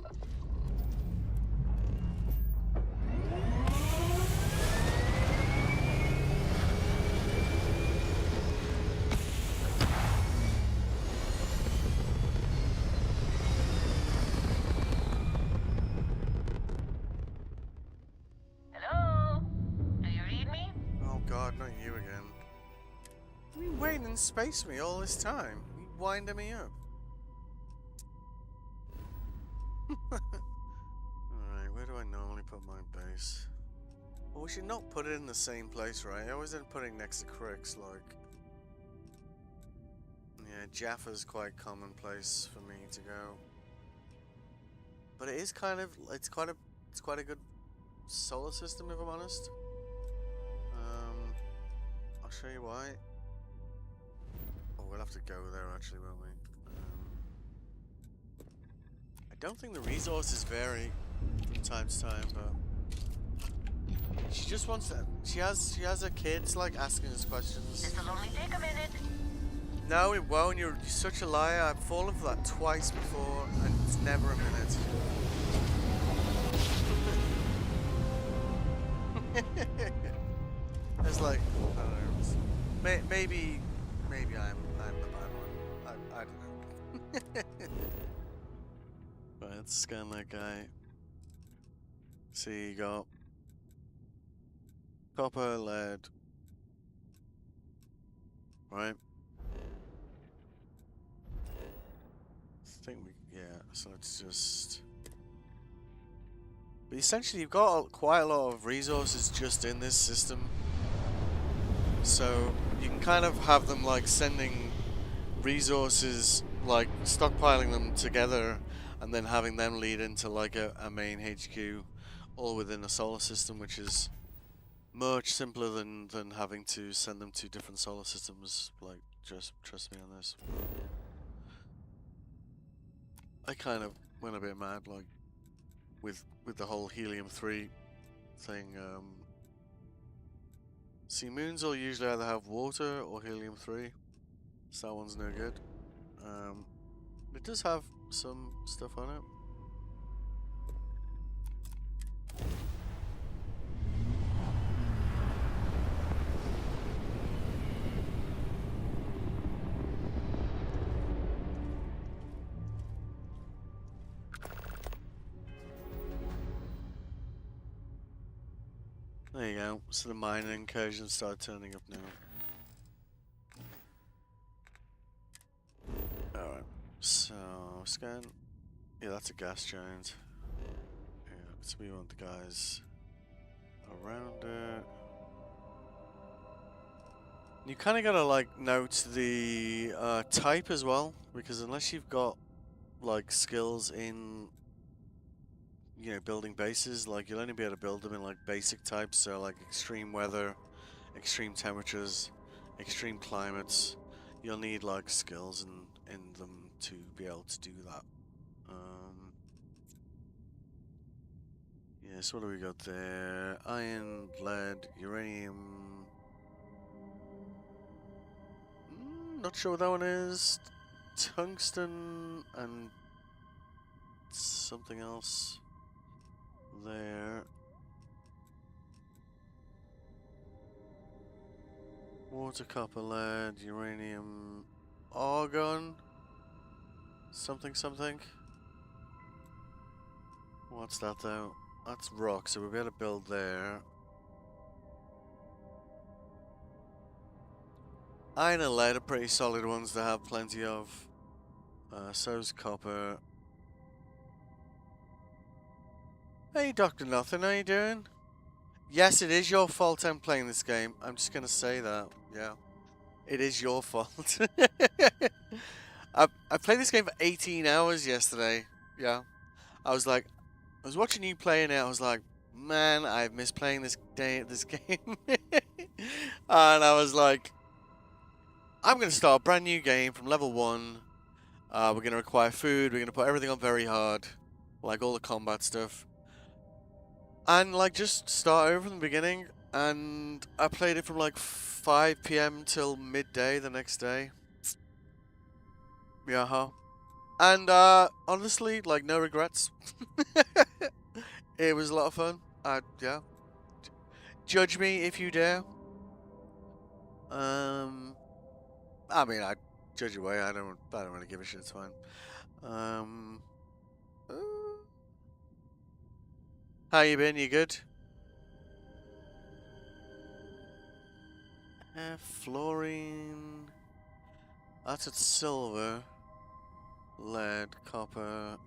you again. You've been waiting in space for me all this time. You winding me up. Alright, where do I normally put my base? Well, we should not put it in the same place, right? I always end up putting next to Cricks, like... Yeah, Jaffa's quite commonplace for me to go. But it is kind of... It's quite a good solar system, if I'm honest. I'll show you why. Oh, we'll have to go there, actually, won't we? I don't think the resources vary from time to time, but... She just wants to... She has her kids, like, asking us questions. This'll only take a minute. No, it won't. You're such a liar. I've fallen for that twice before, and it's never a minute. It's like, I don't know. Maybe I'm the bad one. I don't know. Right, let's scan that guy. See, you got copper, lead. Right. I think we, yeah, so it's just... But essentially you've got quite a lot of resources just in this system. So you can kind of have them like sending resources, like stockpiling them together and then having them lead into like a main HQ all within a solar system, which is much simpler than having to send them to different solar systems. Like, just trust me on this. I kind of went a bit mad, like, with the whole helium-3 thing. See, moons will usually either have water or helium-3, so that one's no good. It does have some stuff on it. There you go. So the mining incursions start turning up now. Alright. So, scan. Yeah, that's a gas giant. Yeah, so we want the guys around it. You kind of gotta, like, note the type as well, because unless you've got, like, skills in, you know, building bases, like, you'll only be able to build them in, like, basic types, so, like, extreme weather, extreme temperatures, extreme climates. You'll need, like, skills in them to be able to do that. Yes, what do we got there? Iron, lead, uranium. Not sure what that one is. Tungsten and something else there. Water, copper, lead, uranium, argon. Something. What's that though? That's rock, so we'll be able to build there. Iron and lead are pretty solid ones to have plenty of. So's copper. Hey, Dr. Nothing, how you doing? Yes, it is your fault I'm playing this game. I'm just gonna say that. Yeah. It is your fault. I played this game for 18 hours yesterday. Yeah. I was watching you playing it. I was like, man, I've missed playing this game. And I was like, I'm going to start a brand new game from level 1. We're going to require food. We're going to put everything on very hard. Like all the combat stuff. And like just start over from the beginning. And I played it from like 5 PM till midday the next day. Yeah, huh? And honestly, like no regrets. It was a lot of fun. Yeah. Judge me if you dare. I mean, I judge away. I don't really give a shit. It's fine. How you been? You good? Fluorine. That's at silver. Lead, copper.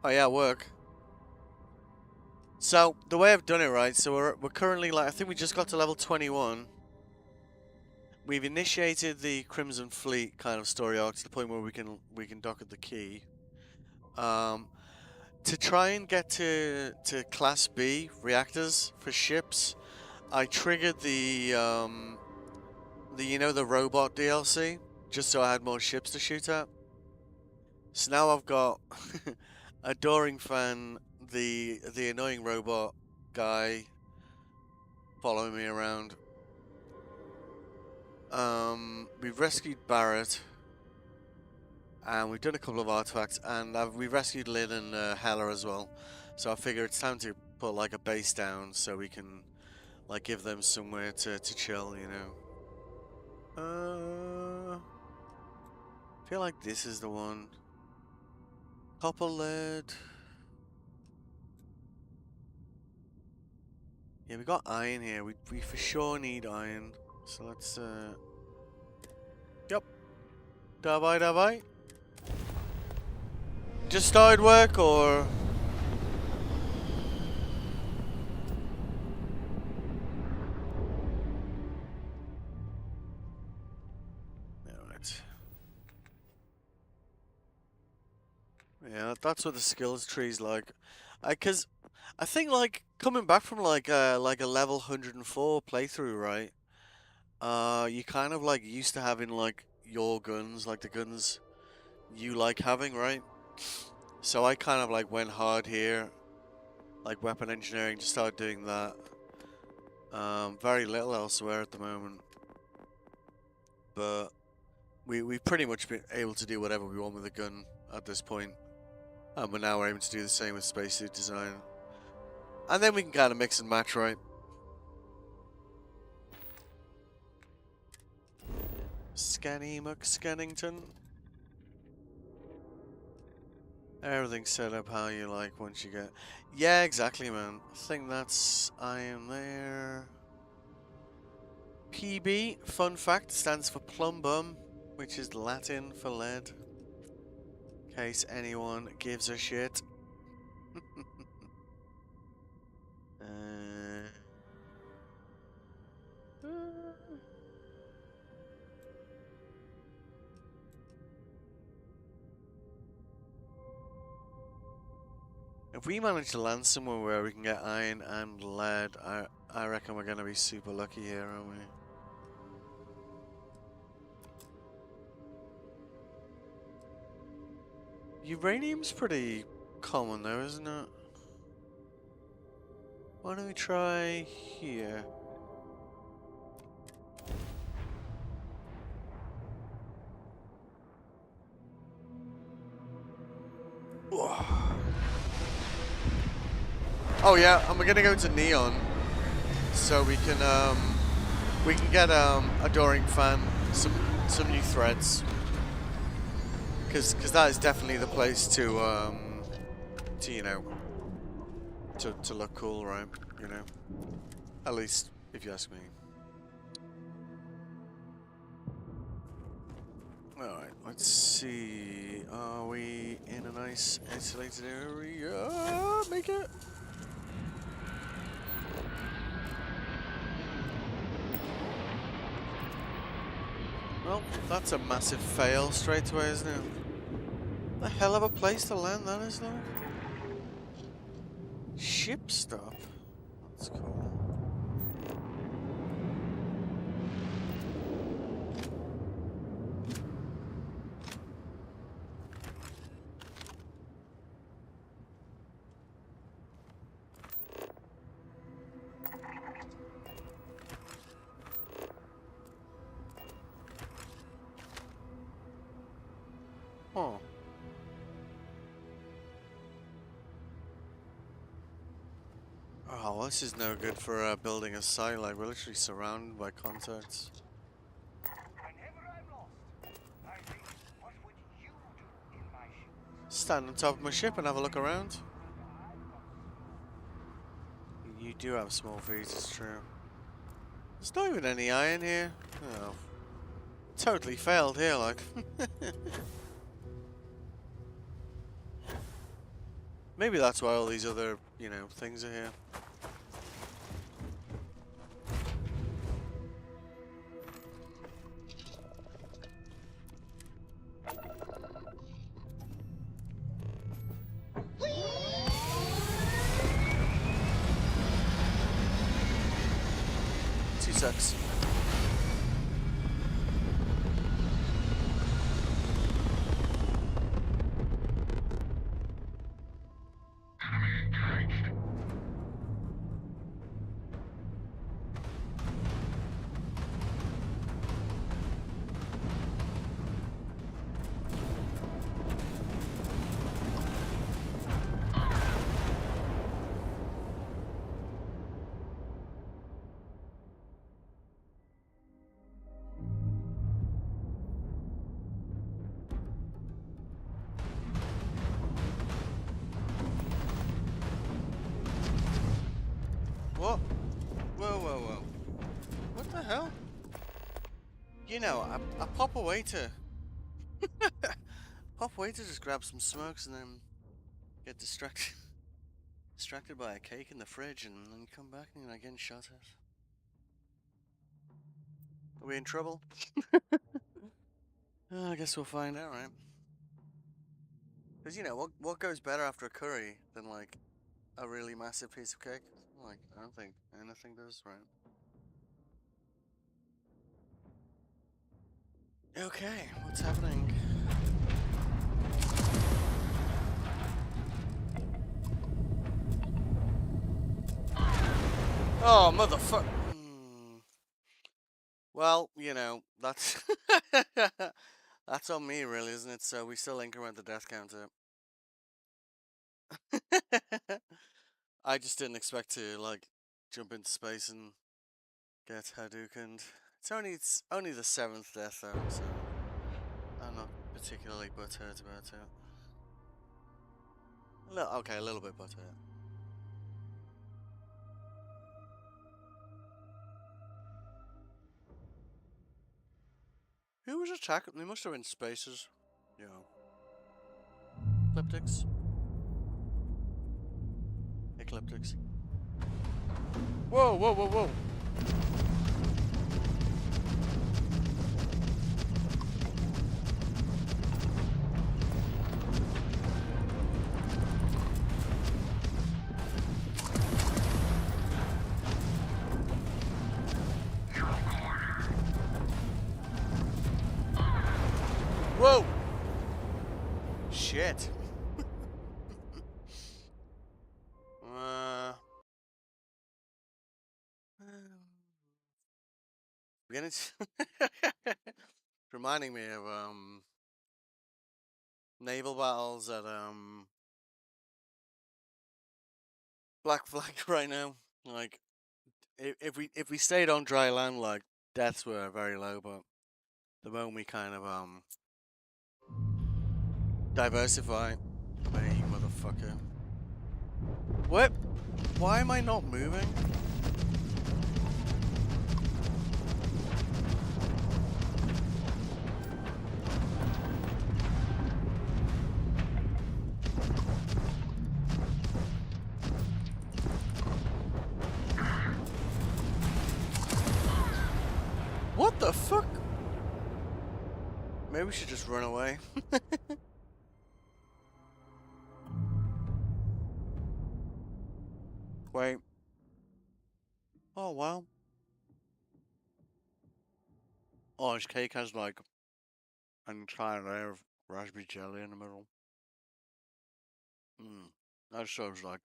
Oh yeah, work. So the way I've done it, right? So we're currently like, I think we just got to level 21. We've initiated the Crimson Fleet kind of story arc to the point where we can dock at the key. To try and get to Class B reactors for ships, I triggered the the robot DLC just so I had more ships to shoot at. So now I've got Adoring Fan, the annoying robot guy following me around. We've rescued Barrett, and we've done a couple of artifacts, and we've rescued Lynn and Hella as well. So I figure it's time to put like a base down so we can like give them somewhere to chill, you know. I feel like this is the one. Copper, lead. Yeah, we got iron here. We for sure need iron. So let's Yep. Davai. Just started work or alright. Yeah, that's what the skills tree's like. Cause I think like coming back from like a level 104 playthrough, right? You kind of like used to having like your guns, like the guns you like having, right? So I kind of like went hard here, like weapon engineering, just started doing that. Very little elsewhere at the moment, but we've pretty much been able to do whatever we want with a gun at this point. But now we're aiming to do the same with spacesuit design, and then we can kind of mix and match, right? Scanny Scannington. Everything's set up how you like once you get... Yeah, exactly, man. I think that's... I am there. PB, fun fact, stands for plum bum, which is Latin for lead. In case anyone gives a shit. If we manage to land somewhere where we can get iron and lead, I reckon we're going to be super lucky here, aren't we? Uranium's pretty common though, isn't it? Why don't we try here? Oh yeah, and we're gonna go to Neon, so we can get Adoring Fan some new threads, because that is definitely the place to you know to look cool, right? You know, at least if you ask me. All right, let's see. Are we in a nice isolated area? Make it. Well, that's a massive fail straight away, isn't it? A hell of a place to land, that is, though. Ship stop. That's cool. Oh. Oh, well, this is no good for building a site. Like, we're literally surrounded by contacts. Stand on top of my ship and have a look around. You do have small feet, it's true. There's not even any iron here. Oh. Totally failed here, like. Maybe that's why all these other, you know, things are here. Sucks. Whoa. Whoa, whoa, whoa. What the hell? You know, I pop away to... pop away to just grab some smokes and then get distracted. Distracted by a cake in the fridge and then come back and I get shot at. Are we in trouble? I guess we'll find out, right? Because, you know, what goes better after a curry than, like, a really massive piece of cake? Like, I don't think anything does, right? Okay, what's happening? Oh, motherfucker. Well, you know, that's... that's on me, really, isn't it? So we still increment the death counter. I just didn't expect to, like, jump into space and get Hadoukened. It's only the 7th death, though, so I'm not particularly butthurt about it. Okay, a little bit butthurt. Who was attacking? They must have been spacers. You know. Ecliptics. Ecliptics. Whoa, whoa, whoa, whoa. Whoa! Shit. Beginning reminding me of naval battles at Black Flag right now. Like if we stayed on dry land, like deaths were very low, but the moment we kind of diversify, hey motherfucker. What? Why am I not moving? What the fuck? Maybe we should just run away. Wait. Oh, wow. Orange cake has like an entire layer of raspberry jelly in the middle. That shows like...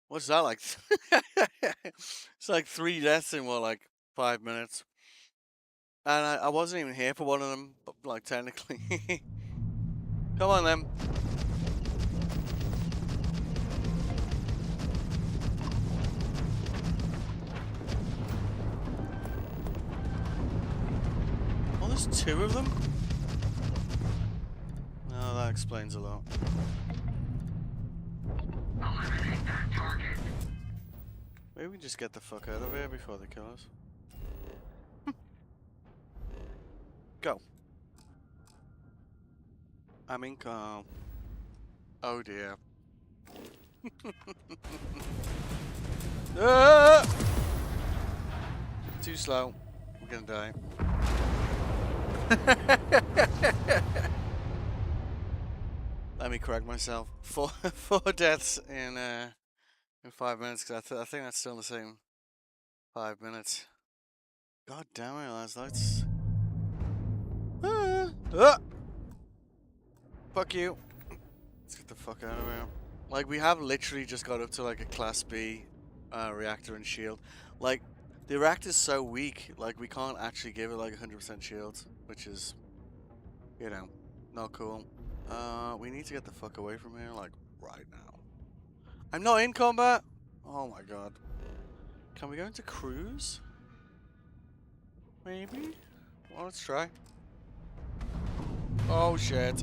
What's that like? It's like 3 deaths in what, like 5 minutes. And I wasn't even here for one of them, but like technically. Come on then. Oh, there's 2 of them? No, that explains a lot. Maybe we just get the fuck out of here before they kill us. Go. I'm in calm. Oh dear. Ah! Too slow. We're gonna die. Let me correct myself. Four deaths in 5 minutes. Cause I think that's still the same. 5 minutes. God damn it, lads. Let's. Fuck you. Let's get the fuck out of here. Like, we have literally just got up to like a Class B reactor and shield. Like, the reactor's so weak. Like, we can't actually give it like 100% shield, which is, you know, not cool. We need to get the fuck away from here, like, right now. I'm not in combat? Oh my god. Can we go into cruise? Maybe? Well, let's try. Oh shit.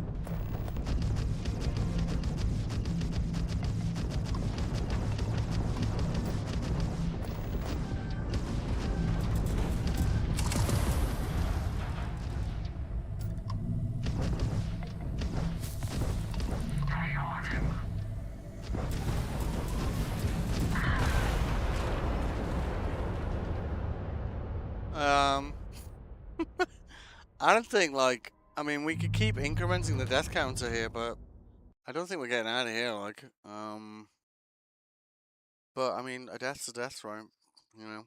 I don't think, like, I mean, we could keep incrementing the death counter here, but I don't think we're getting out of here, like, but, I mean, a death's a death, right? You know?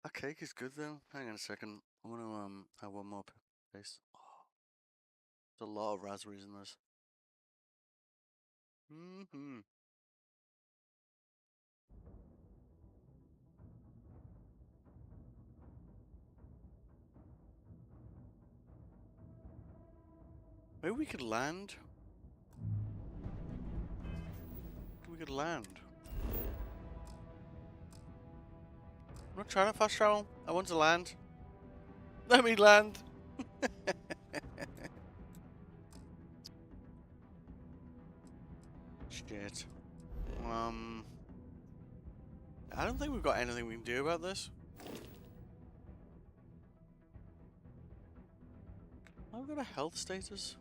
That cake is good, though. Hang on a second. I want to, have one more paste. Oh, there's a lot of raspberries in this. Mm-hmm. Maybe we could land. We could land. I'm not trying to fast travel. I want to land. Let me land. Shit. I don't think we've got anything we can do about this. I've got a health status.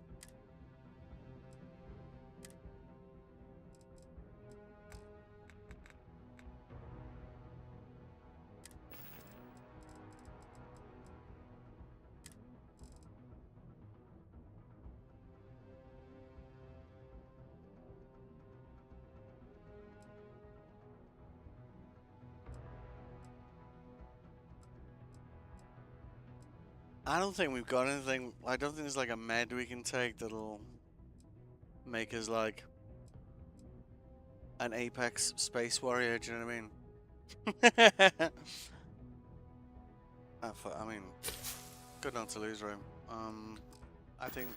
I don't think we've got anything. I don't think there's like a med we can take that'll make us like an apex space warrior. Do you know what I mean? I mean, good not to lose, right? I think.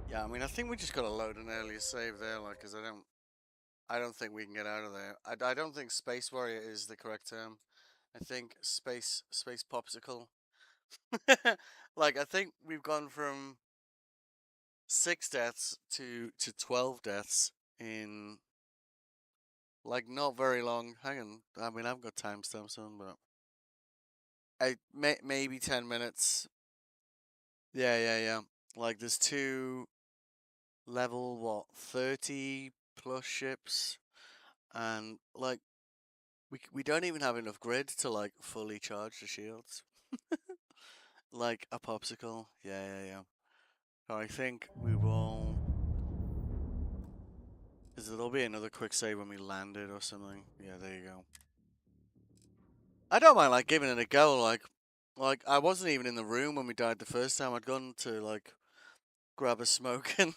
Yeah, I mean, I think we just gotta load an earlier save there, like, cause I don't think we can get out of there. I don't think Space Warrior is the correct term. I think Space Popsicle. Like, I think we've gone from 6 deaths to 12 deaths in like not very long. Hang on, I mean, I've got timestamps on, but maybe 10 minutes. Yeah. Like, there's 2 level, what, 30 plus ships, and like we don't even have enough grid to like fully charge the shields. Like a popsicle. Yeah. So I think we will. There'll be another quick save when we land it or something. Yeah, there you go. I don't mind like giving it a go. Like I wasn't even in the room when we died the first time. I'd gone to like grab a smoke and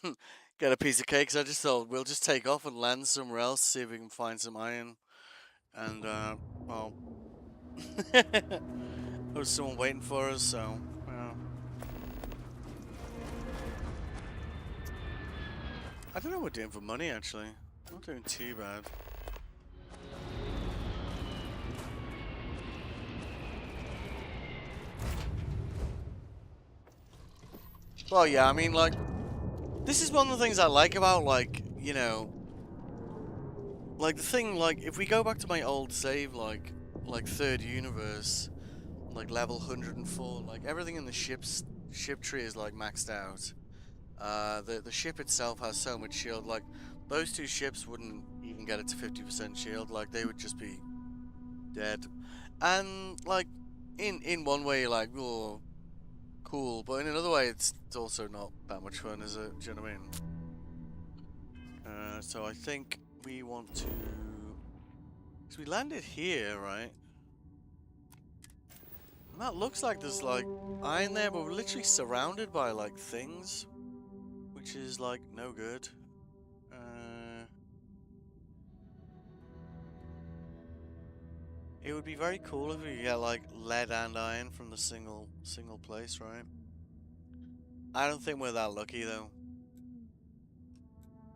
get a piece of cake. So I just thought we'll just take off and land somewhere else, see if we can find some iron. And well, There was someone waiting for us, so yeah. I don't know what we're doing for money actually. Not doing too bad. Well, yeah, I mean, like, this is one of the things I like about, like, you know, like the thing, like, if we go back to my old save, like third universe, like level 104, like everything in the ship tree is like maxed out. The ship itself has so much shield. Like those two ships wouldn't even get it to 50% shield. Like they would just be dead. And like in one way, you're like, oh, cool, but in another way, it's also not that much fun, is it? Do you know what I mean? So I think we want to. So we landed here, right? And that looks like there's like iron there, but we're literally surrounded by like things, which is like no good. It would be very cool if we could get like lead and iron from the single place, right? I don't think we're that lucky though.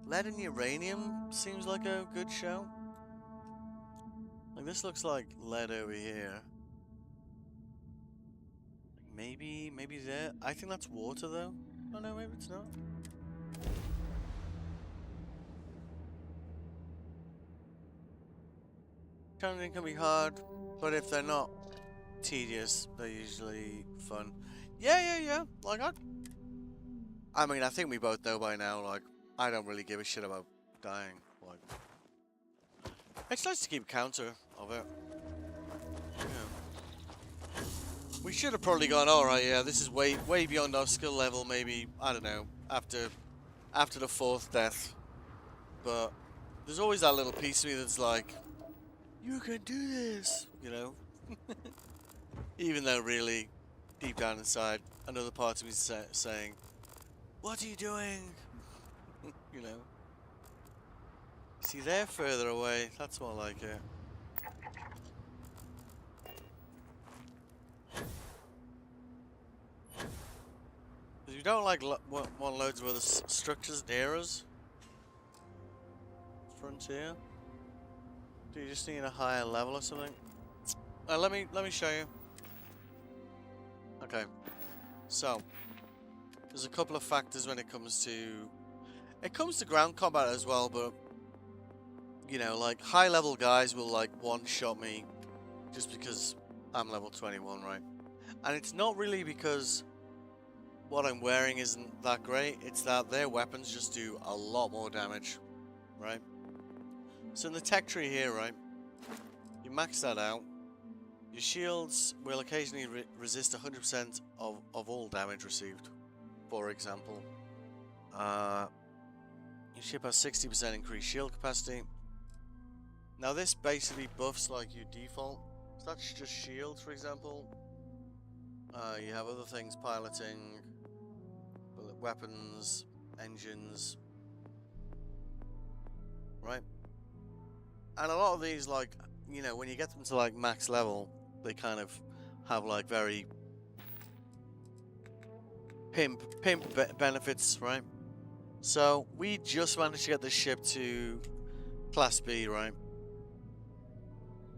Lead and uranium seems like a good show. Like this looks like lead over here. Maybe there. I think that's water though. Oh no, maybe it's not. Tunneling can be hard, but if they're not tedious, they're usually fun. Yeah. Like I mean, I think we both know by now. Like, I don't really give a shit about dying. Like, it's nice to keep counter of it. Yeah. We should have probably gone. All right, yeah, this is way beyond our skill level. Maybe I don't know after the 4th death, but there's always that little piece of me that's like, you can do this, you know. Even though really, deep down inside, another part of me is saying, what are you doing? You know. See, they're further away. That's more like it. Because you don't like want loads of other structures near us. Frontier. Do you just need a higher level or something? Let me show you. Okay. So there's a couple of factors when it comes to ground combat as well, but you know, like high level guys will like one-shot me just because I'm level 21, right? And it's not really because what I'm wearing isn't that great, it's that their weapons just do a lot more damage, right? So in the tech tree here, right, you max that out. Your shields will occasionally resist 100% of all damage received, for example. Your ship has 60% increased shield capacity. Now this basically buffs like your default. So that's just shields, for example. You have other things, piloting, weapons, engines, right? And a lot of these, like, you know, when you get them to like max level, they kind of have like very pimp benefits, right? So we just managed to get the ship to Class B, right?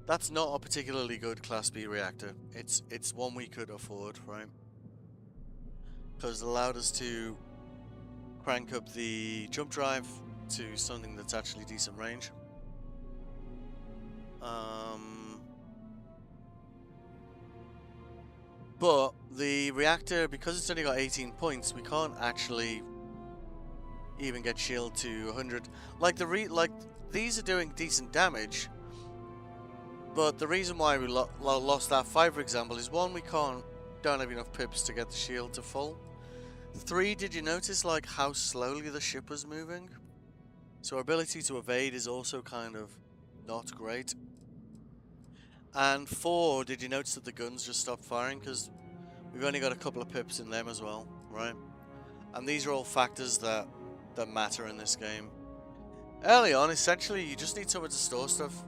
That's not a particularly good Class B reactor. It's one we could afford, right? Because it allowed us to crank up the jump drive to something that's actually decent range. But the reactor, because it's only got 18 points, we can't actually even get shield to 100. Like these are doing decent damage, but the reason why we lost that 5, for example, is 1, we don't have enough pips to get the shield to full. 3, did you notice like how slowly the ship was moving? So our ability to evade is also kind of not great. And 4, did you notice that the guns just stopped firing? Because we've only got a couple of pips in them as well, right? And these are all factors that matter in this game. Early on, essentially, you just need somewhere to store stuff.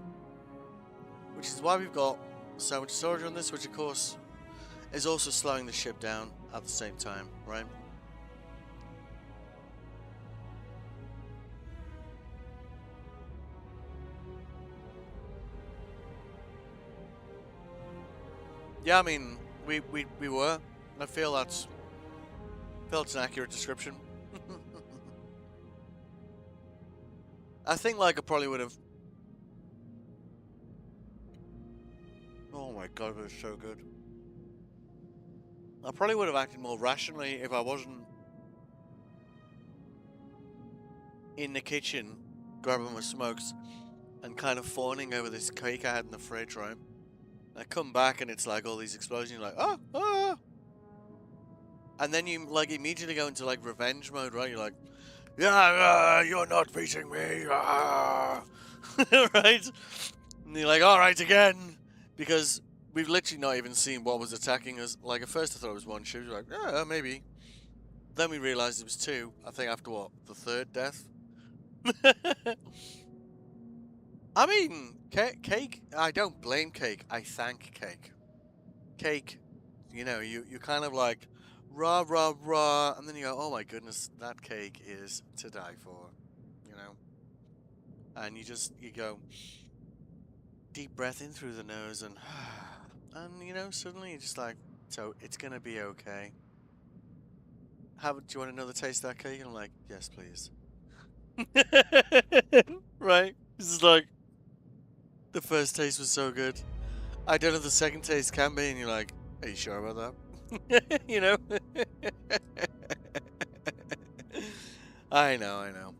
Which is why we've got so much storage on this, which of course is also slowing the ship down at the same time, right? Yeah, I mean, we were. I feel it's an accurate description. I think like I probably would have. Oh my god, it was so good. I probably would have acted more rationally if I wasn't in the kitchen grabbing my smokes and kind of fawning over this cake I had in the fridge, right? I come back and it's like all these explosions, you're like, oh, ah! And then you like immediately go into like revenge mode, right? You're like, yeah, you're not beating me, ah! Right? And you're like, alright, again! Because we've literally not even seen what was attacking us. Like, at first I thought it was one ship, you're like, yeah, maybe. Then we realized it was two, I think after what, the third death? I mean, Cake, I don't blame Cake, I thank Cake. Cake, you know, you kind of like, rah, rah, rah, and then you go, oh my goodness, that cake is to die for, you know? And you go, deep breath in through the nose, and you know, suddenly you're just like, so it's gonna be okay. Do you want another taste of that cake? And I'm like, yes, please. Right? This is like, the first taste was so good. I don't know if the second taste can be, and you're like, are you sure about that? You know? I know.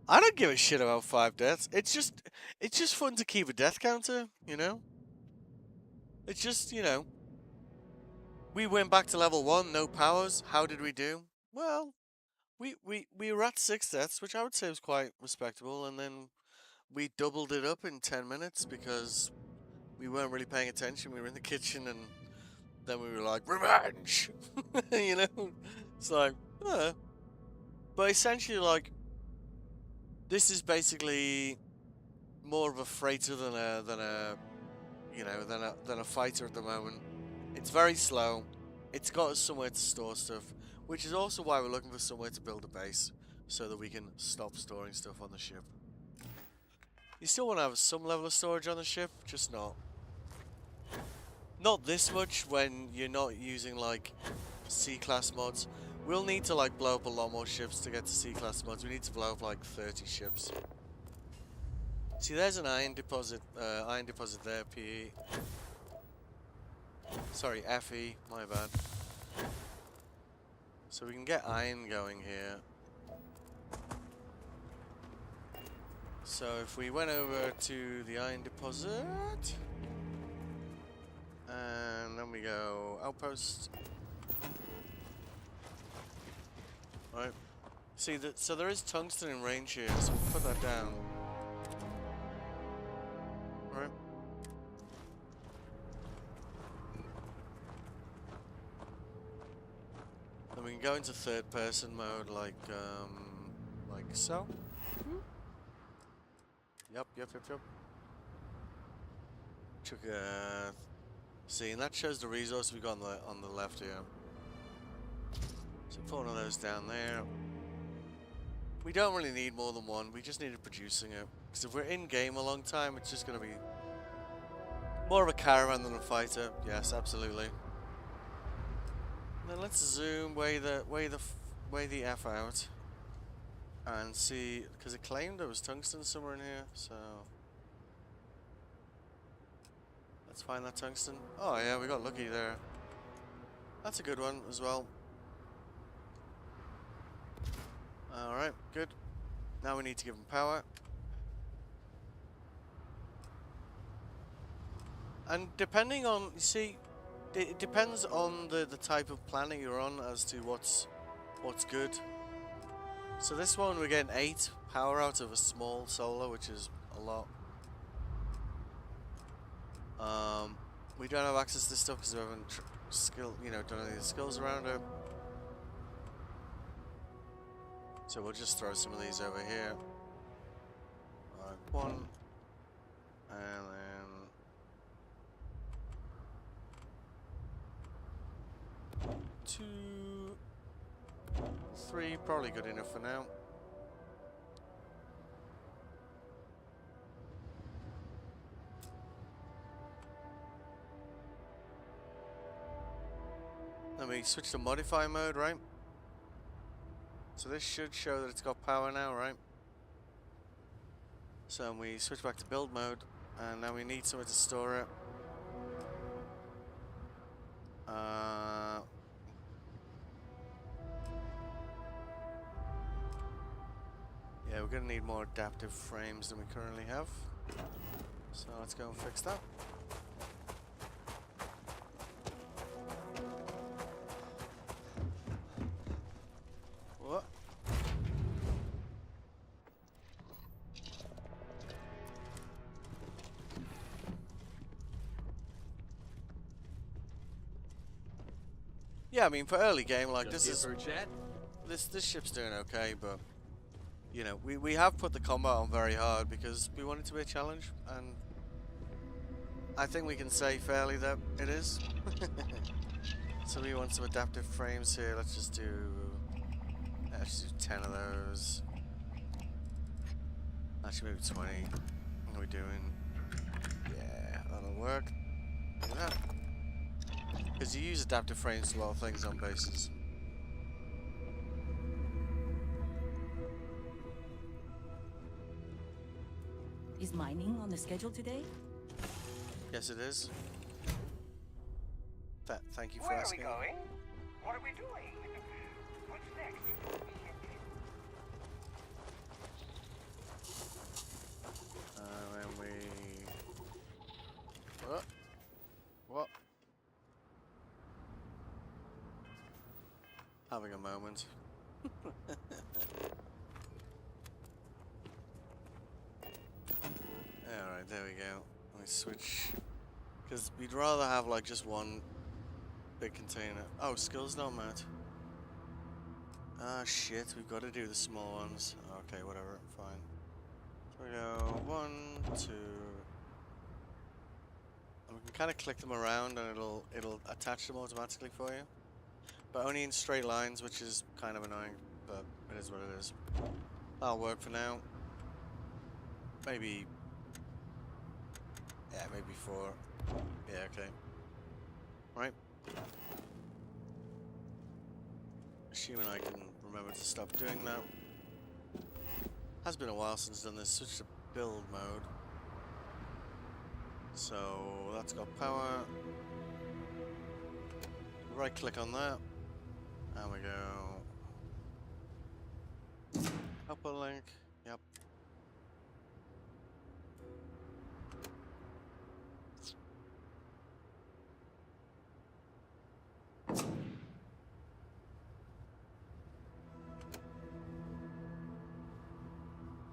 I don't give a shit about 5 deaths. It's just fun to keep a death counter, you know? It's just, you know. We went back to level 1, no powers. How did we do? Well, we were at 6 deaths, which I would say was quite respectable, and then we doubled it up in 10 minutes because we weren't really paying attention. We were in the kitchen, and then we were like, revenge! You know? It's like, But essentially, like, this is basically more of a freighter than a fighter at the moment. It's very slow. It's got us somewhere to store stuff, which is also why we're looking for somewhere to build a base so that we can stop storing stuff on the ship. You still want to have some level of storage on the ship, just not this much when you're not using like C-class mods. We'll need to like blow up a lot more ships to get to C-class mods. We need to blow up like 30 ships. See, there's an iron deposit there, PE. Sorry, FE, my bad. So we can get iron going here. So if we went over to the iron deposit, and then we go outpost. Right. See, so there is tungsten in range here, so we'll put that down. Right. Then we can go into third person mode like so. Yep. See, and that shows the resource we got on the left here. So put one of those down there. We don't really need more than one. We just needed producing it. Because if we're in game a long time, it's just going to be more of a caravan than a fighter. Yes, absolutely. And then let's zoom way the F out and see, because it claimed there was tungsten somewhere in here. So let's find that tungsten. Oh yeah, we got lucky there. That's a good one as well. Alright, good. Now we need to give them power. And depending on, you see, it depends on the type of planet you're on as to what's good. So this one we're getting 8 power out of a small solar, which is a lot. We don't have access to this stuff because we haven't done any of the skills around it. So we'll just throw some of these over here. One, and then 2, 3, probably good enough for now. Let me switch to modify mode, right? So this should show that it's got power now, right? So we switch back to build mode, and now we need somewhere to store it. Yeah, we're gonna need more adaptive frames than we currently have. So let's go and fix that. What? Yeah, I mean for early game, like Just this here is for a chat? this ship's doing okay, but you know we have put the combat on very hard because we want it to be a challenge, and I think we can say fairly that it is. So we want some adaptive frames here. Let's just do 10 of those. Actually, maybe 20. What are we doing? Yeah, that'll work. Look at that. Because you use adaptive frames to a lot of things on bases. Is mining on the schedule today? Yes, it is. Thank you for Where asking. Where are we going? What are we doing? What's next? And we... What? What? Having a moment. Alright, there we go. Let me switch. Because we'd rather have like just one big container. Oh, skills not met. Ah, shit, we've got to do the small ones. Okay, whatever, fine. So we go 1, 2. And we can kind of click them around and it'll attach them automatically for you. But only in straight lines, which is kind of annoying, but it is what it is. That'll work for now. Maybe... Yeah, maybe 4. Yeah, okay. Right. Assuming I can remember to stop doing that. Has been a while since I've done this. Switch to build mode. So that's got power. Right click on that. And we go. Upper link. Yep.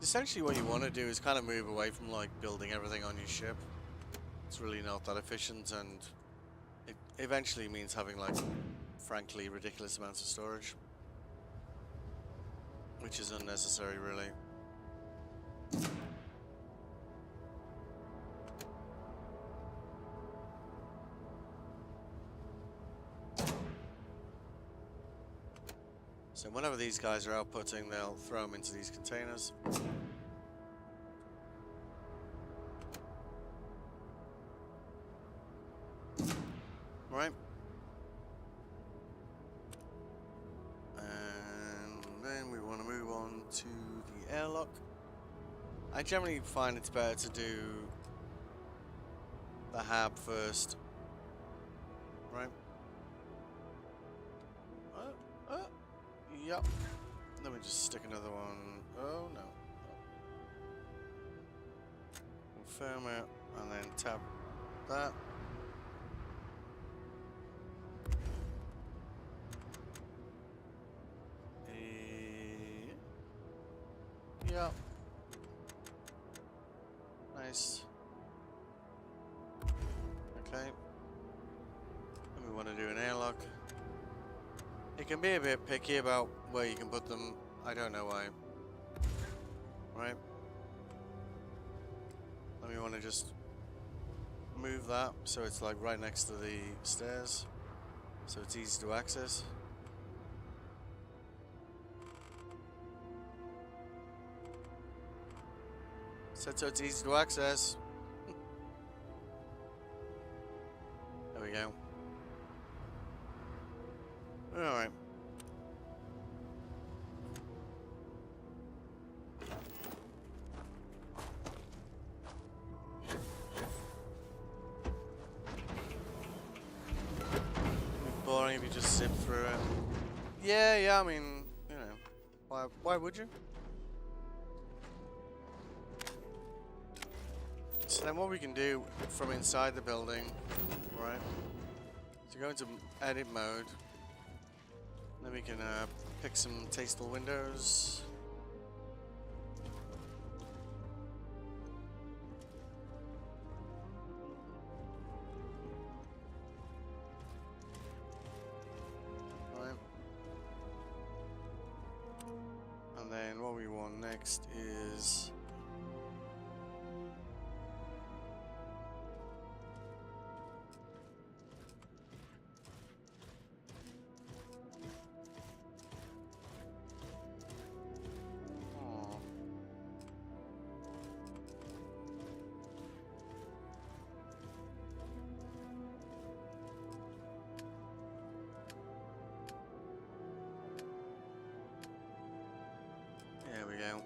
Essentially what you want to do is kind of move away from like building everything on your ship. It's really not that efficient, and it eventually means having like frankly ridiculous amounts of storage, which is unnecessary really. So whenever these guys are outputting, they'll throw them into these containers. Right. And then we want to move on to the airlock. I generally find it's better to do the hab first. Right. Yep. Let me just stick another one. Oh no. Confirm it and then tap that. Yep. Nice. Okay. And we want to do an airlock. It can be a bit picky about where you can put them. I don't know why. Right. Let me want to just move that so it's like right next to the stairs. so it's easy to access. Said so it's easy to access. There we go. Alright. Boring if you just zip through it. Yeah, I mean, you know, why would you? So then what we can do from inside the building, right? So go into edit mode. Then we can pick some tasteful windows. Right. And then what we want next is there we go.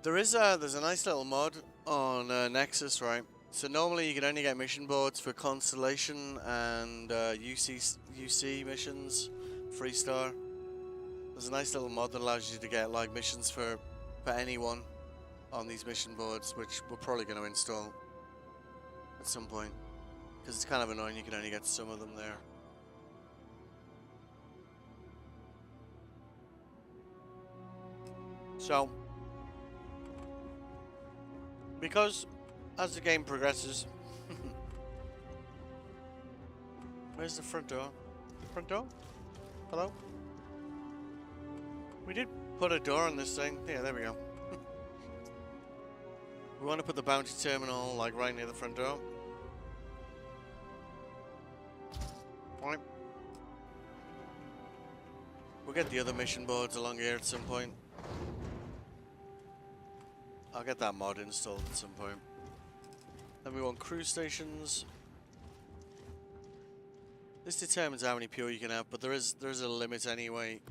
There's a nice little mod on Nexus, right? So normally you can only get mission boards for Constellation and UC missions, Freestar. There's a nice little mod that allows you to get like missions for anyone on these mission boards, which we're probably going to install at some point, because it's kind of annoying you can only get some of them there. So, because as the game progresses, where's the front door? Front door? Hello? We did put a door on this thing. Yeah, there we go. We want to put the bounty terminal like right near the front door. Right. We'll get the other mission boards along here at some point. I'll get that mod installed at some point. Then we want crew stations. This determines how many pure you can have, but there is a limit anyway.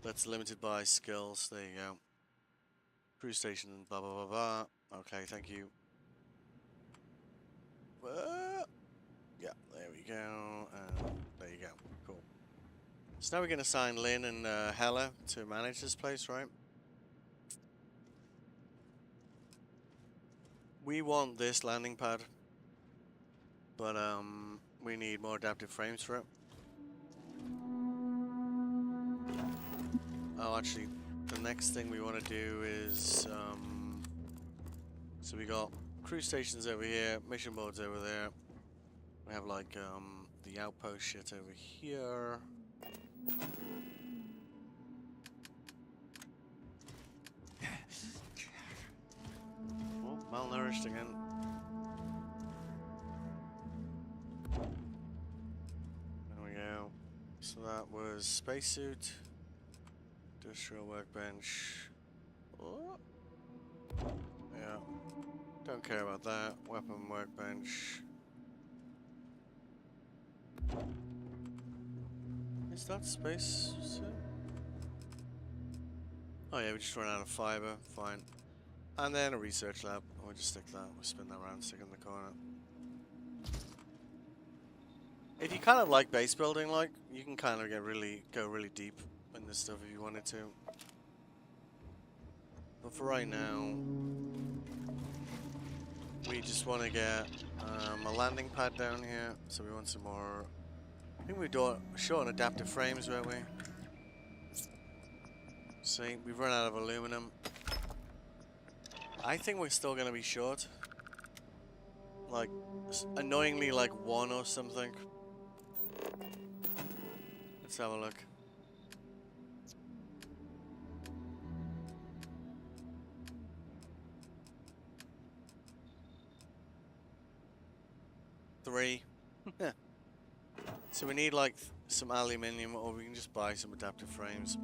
That's limited by skills. There you go. Crew station, blah blah blah blah. Okay, thank you. Yeah, there we go. And there you go. Cool. So now we're going to assign Lynn and Hella to manage this place, right? We want this landing pad, but we need more adaptive frames for it. Oh, actually, the next thing we want to do is so we got crew stations over here, mission boards over there. We have like the outpost shit over here. Oh, malnourished again. There we go. So that was spacesuit, industrial workbench. Oh. Yeah. Don't care about that. Weapon workbench. Is that space suit? Oh yeah, we just ran out of fiber. Fine. And then a research lab. We'll just stick that. We'll spin that around, stick it in the corner. If you kind of like base building, like, you can kind of go really deep in this stuff if you wanted to. But for right now, we just want to get a landing pad down here. So we want some more. I think we were short on adaptive frames, weren't we? See, we've run out of aluminum. I think we're still going to be short. Like, annoyingly, like 1 or something. Let's have a look. Three. So we need like some aluminium, or we can just buy some adaptive frames.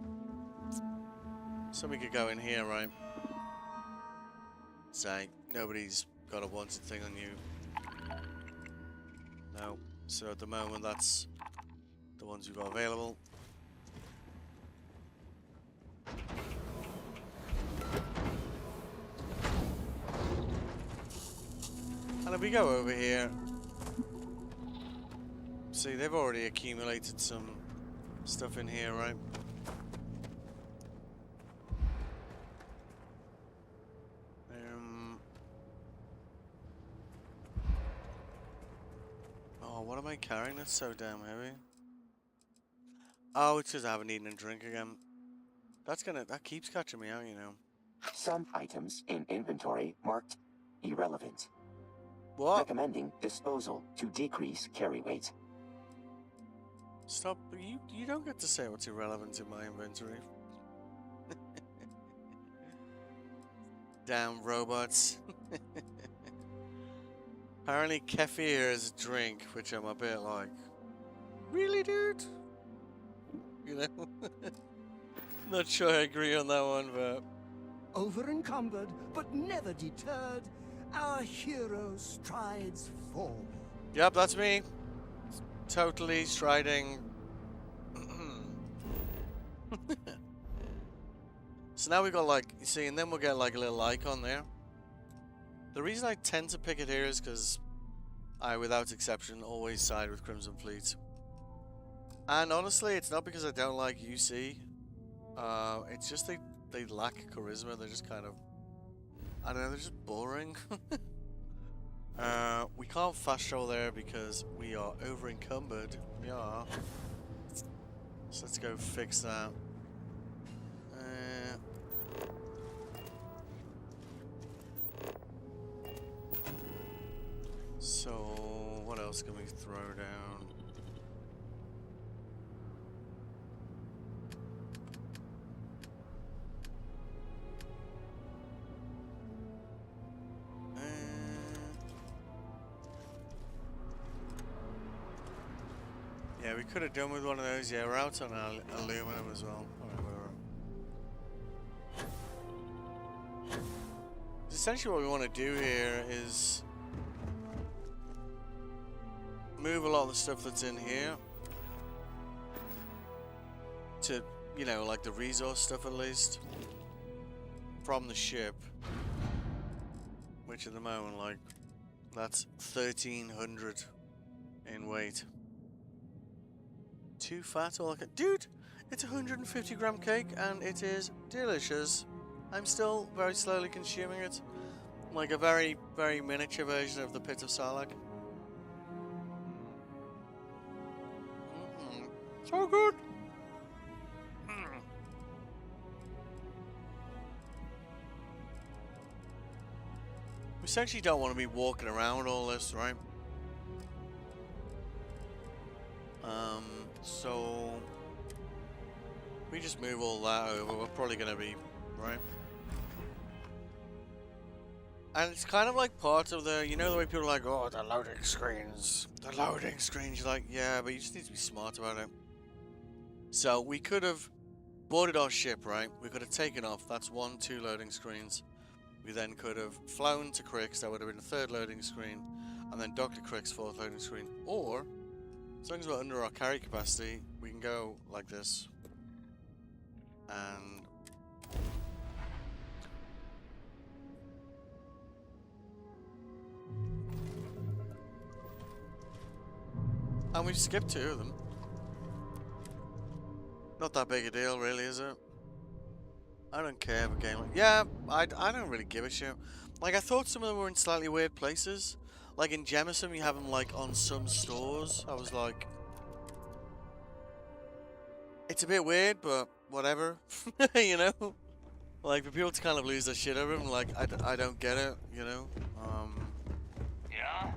So we could go in here, right? Say, nobody's got a wanted thing on you. No. So at the moment, that's the ones you've got available. And if we go over here, see, they've already accumulated some stuff in here, right? Oh, what am I carrying that's so damn heavy? Oh, it's because I haven't eaten a drink again. That keeps catching me out, you know. Some items in inventory marked irrelevant. What? Recommending disposal to decrease carry weight. Stop. You don't get to say what's irrelevant in my inventory. Damn robots. Apparently kefir is a drink, which I'm a bit like, really, dude? You know? Not sure I agree on that one, but... Over encumbered, but never deterred, our hero strides forward. Yep, that's me. Totally striding. So now we got like, you see, and then we'll get like a little icon there. The reason I tend to pick it here is because I, without exception, always side with Crimson Fleet. And honestly, it's not because I don't like UC. It's just they lack charisma. They're just kind of, I don't know, they're just boring. We can't fast travel there because we are over encumbered. We are. So let's go fix that. So what else can we throw down? Yeah, we could have done with one of those. Yeah, we're out on aluminum as well. Alright, whatever. Essentially what we want to do here is move a lot of the stuff that's in here to, you know, like the resource stuff at least, from the ship, which at the moment, like, that's 1,300 in weight. Too fat, all I can... Dude, it's a 150 gram cake and it is delicious. I'm still very slowly consuming it, like a very, very miniature version of the Pit of Sarlacc. So good. We essentially don't want to be walking around all this, right? So we just move all that over. We're probably gonna be right. And it's kind of like part of the, you know, the way people are like, oh, the loading screens. The loading screens. You're like, yeah, but you just need to be smart about it. So we could have boarded our ship, right? We could have taken off. That's 1, 2 loading screens. We then could have flown to Crix. That would have been the 3rd loading screen. And then docked to Crix, 4th loading screen. Or, as long as we're under our carry capacity, we can go like this. And... and we've skipped 2 of them. Not that big a deal, really, is it? I don't care if a game like... yeah, I don't really give a shit. Like, I thought some of them were in slightly weird places. Like, in Jemison, you have them, like, on some stores. I was like... it's a bit weird, but whatever. You know? Like, for people to kind of lose their shit over them, like, I don't get it, you know? Yeah?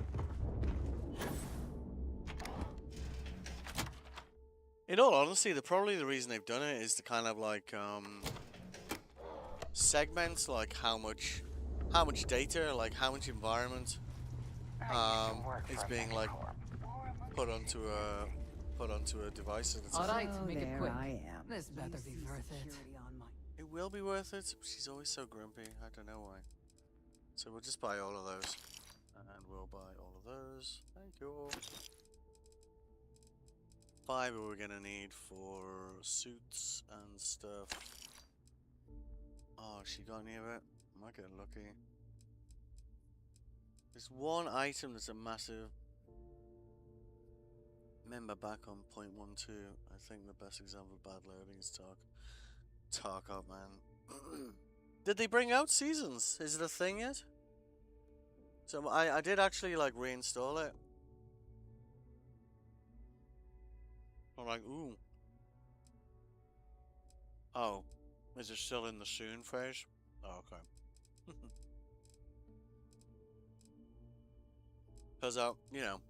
In all honesty, probably the reason they've done it is to kind of like segment like how much data, like how much environment is being like put onto put onto a device at a time. All right, make it quick. I am. This better be worth it. It will be worth it. She's always so grumpy. I don't know why. So we'll just buy all of those. And we'll buy all of those. Thank you. Fiber we're gonna need for suits and stuff. Oh, she got any of it? Am I getting lucky? There's one item that's a massive... Remember back on point 1.2, I think the best example of bad loading is Tarkov, man. Did they bring out seasons? Is it a thing yet? So I did actually like reinstall it. I'm like, ooh. Oh, is it still in the soon phase? Oh, okay. Because you know,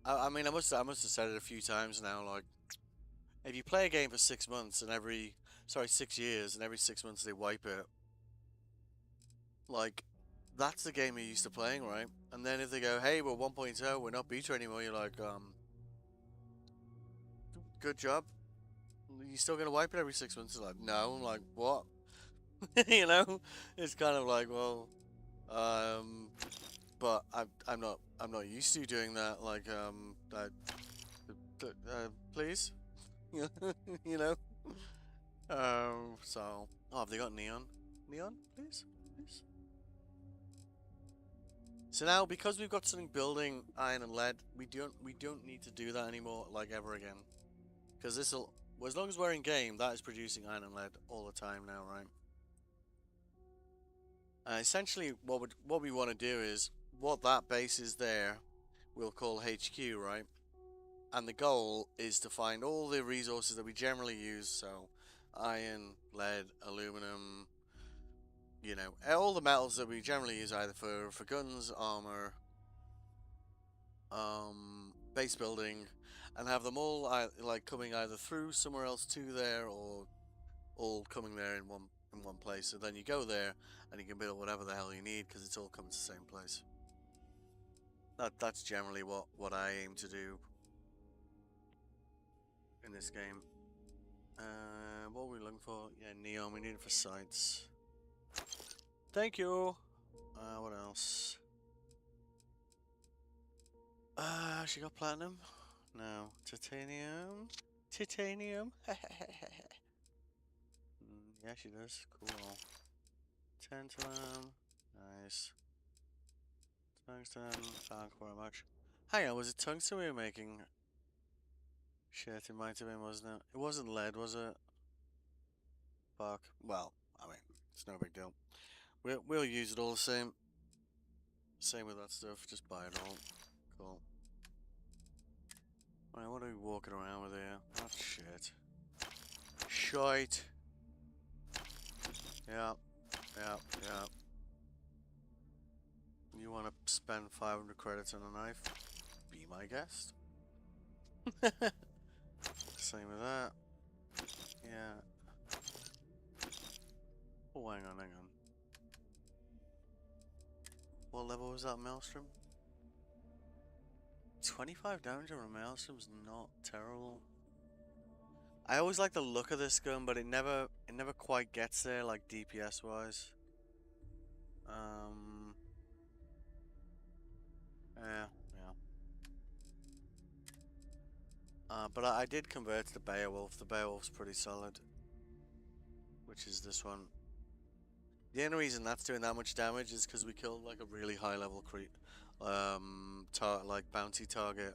I mean, I must have said it a few times now. Like, if you play a game for 6 months and 6 years, and every 6 months they wipe it, like, that's the game you're used to playing, right? And then if they go, hey, we're 1.0, we're not beta anymore, you're like, good job. You still gonna wipe it every 6 months? They're like, no. I'm like, what? You know, it's kind of like, well, but I'm not used to doing that. Like, please, you know. So, oh, have they got neon? Neon, please, please. So now, because we've got something building iron and lead, we don't need to do that anymore, like ever again. Because this'll, as long as we're in game, that is producing iron and lead all the time now, right? Essentially, what we want to do is, what that base is there, we'll call HQ, right? And the goal is to find all the resources that we generally use, so iron, lead, aluminum, you know, all the metals that we generally use either for guns, armor, base building, and have them all like coming either through somewhere else to there, or all coming there in one place. So then you go there and you can build whatever the hell you need because it's all coming to the same place. That's generally what I aim to do in this game. What are we looking for? Yeah, neon. We need it for sights. Thank you. What else? She got platinum? No. Titanium? Titanium? Yeah, she does. Cool. Tantalum. Nice. Tungsten. Thank you very much. Hang on, was it tungsten we were making? Shit, it might have been, wasn't it? It wasn't lead, was it? Fuck. Well, I mean, it's no big deal. We'll use it all the same. Same with that stuff, just buy it all. Cool. Right, what are we walking around with here? That's shit. Shite. Yeah. You want to spend 500 credits on a knife? Be my guest. Same with that. Yeah. Oh, hang on. What level was that Maelstrom? 25 damage on a Maelstrom's not terrible. I always like the look of this gun, but it never quite gets there, like DPS wise. Yeah. But I did convert to the Beowulf. The Beowulf's pretty solid, which is this one. The only reason that's doing that much damage is because we killed like a really high level like bounty target.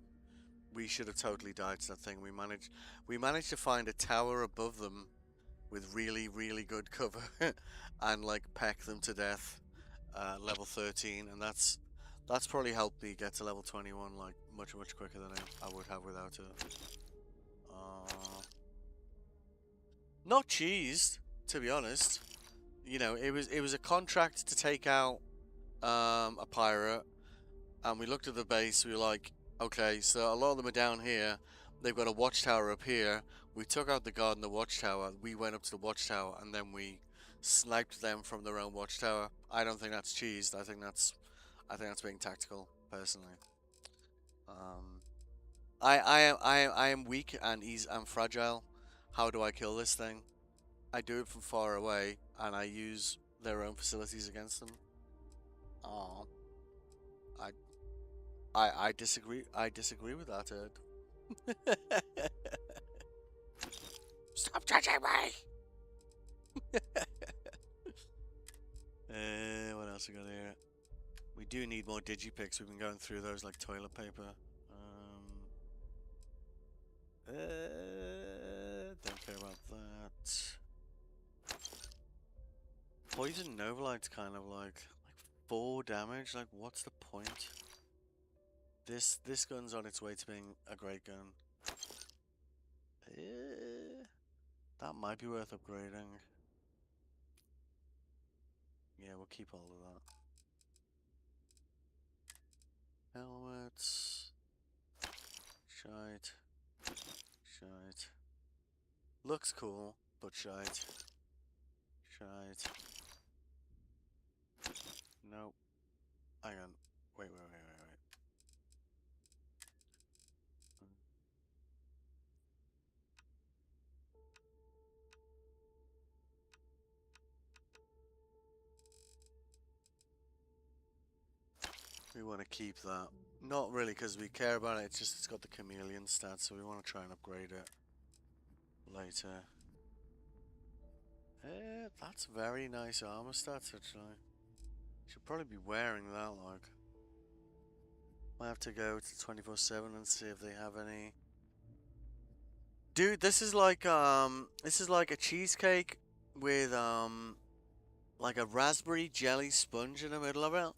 We should have totally died to that thing. We managed to find a tower above them with really good cover and like peck them to death. Level 13, and that's probably helped me get to level 21 like much quicker than I would have without it. Not cheesed, to be honest. You know, it was a contract to take out a pirate, and we looked at the base. We were like, okay, so a lot of them are down here. They've got a watchtower up here. We took out the guard in the watchtower. We went up to the watchtower, and then we sniped them from their own watchtower. I don't think that's cheesed. I think that's being tactical, personally. I am weak and I'm fragile. How do I kill this thing? I do it from far away, and I use their own facilities against them. Oh, I disagree. I disagree with that, Ed. Stop judging me. What else we got here? We do need more digipicks. We've been going through those like toilet paper. Don't care about that. Poison Novolite's kind of like 4 damage. Like, what's the point? This gun's on its way to being a great gun. That might be worth upgrading. Yeah, we'll keep all of that. Helmets. Shite. Shite. Looks cool, but shite. Shite. Nope. Hang on. Wait. We want to keep that. Not really because we care about it, it's just it's got the chameleon stats, so we want to try and upgrade it later. That's very nice armor stats actually. Should probably be wearing that, like. Might have to go to 24/7 and see if they have any. Dude, this is like a cheesecake with like a raspberry jelly sponge in the middle of it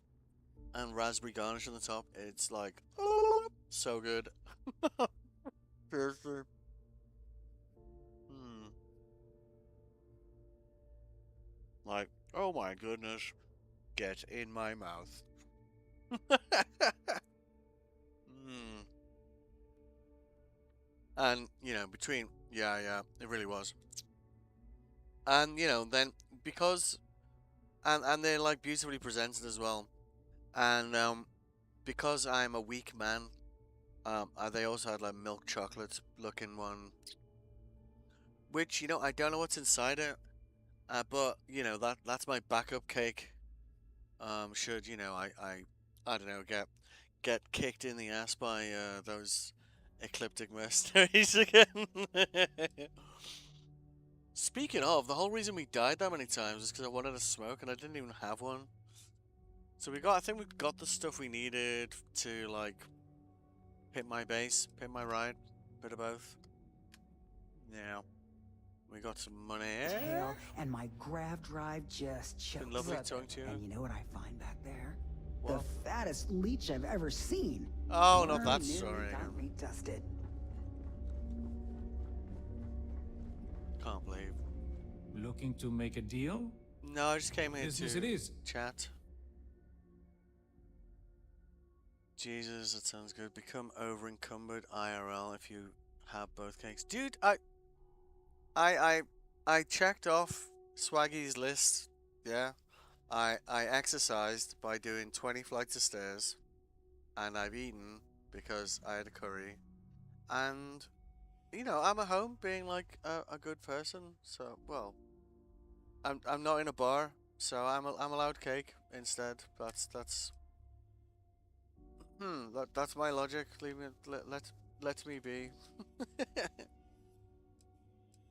and raspberry garnish on the top. It's like so good. Seriously. Like, oh my goodness. Get in my mouth. And, you know, between yeah, it really was. And, you know, then because and they're like beautifully presented as well. And because I'm a weak man, they also had like milk chocolate looking one, which, you know, I don't know what's inside it, but you know that's my backup cake. Should, you know, I don't know, get kicked in the ass by those ecliptic mercenaries again. Speaking of, the whole reason we died that many times is because I wanted to smoke and I didn't even have one. So I think we got the stuff we needed to like hit my base, hit my ride, bit of both. Yeah, we got some money. Tail and my grav drive just chokes. Been lovely talking to you. And you know what I find back there? What? The fattest leech I've ever seen. Oh, not that story. Got me dusted. Can't believe. Looking to make a deal? No, I just came here Business to it is. chat. Jesus, that sounds good. Become over encumbered IRL if you have both cakes. Dude, I checked off Swaggy's list. Yeah. I exercised by doing 20 flights of stairs, and I've eaten because I had a curry. And you know, I'm at home being like a good person. So, well, I'm not in a bar, so I'm allowed cake instead. That's that's my logic. Leave me, let me be.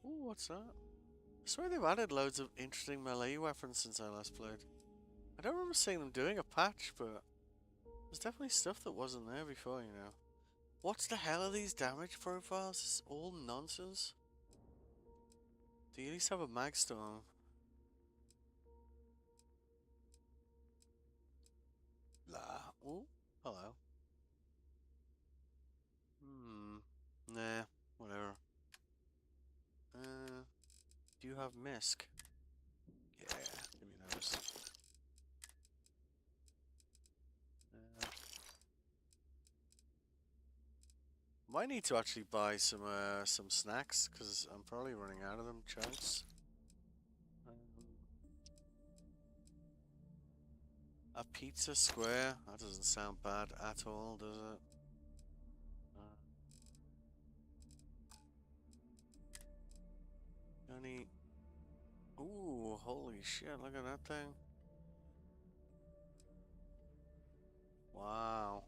Ooh, what's that? I swear they've added loads of interesting melee weapons since I last played. I don't remember seeing them doing a patch, but there's definitely stuff that wasn't there before, you know. What the hell are these damage profiles? It's all nonsense. Do you at least have a mag storm? La. Ooh, hello. Nah, whatever. Do you have misc? Yeah, give me those. Might need to actually buy some snacks because I'm probably running out of them chunks. A pizza square? That doesn't sound bad at all, does it? Only. Ooh, holy shit! Look at that thing. Wow.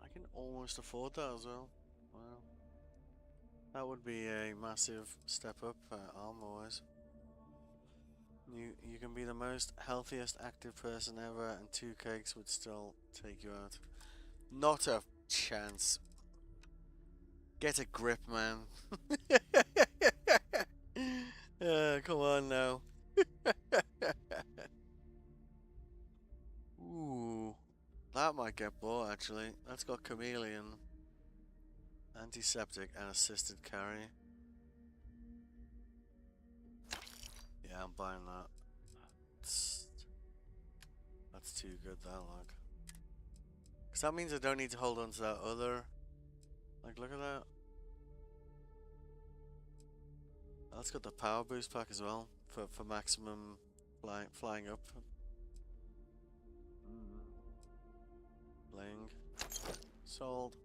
I can almost afford that as well. Wow. That would be a massive step up armor-wise. You can be the most healthiest active person ever, and 2 cakes would still take you out. Not a chance. Get a grip, man. Come on now. Ooh, that might get bought actually. That's got chameleon, antiseptic, and assisted carry. Yeah, I'm buying that. That's too good, that look. Because that means I don't need to hold on to that other. Like, look at that. That's got the power boost pack as well for maximum flying up. Bling. Sold.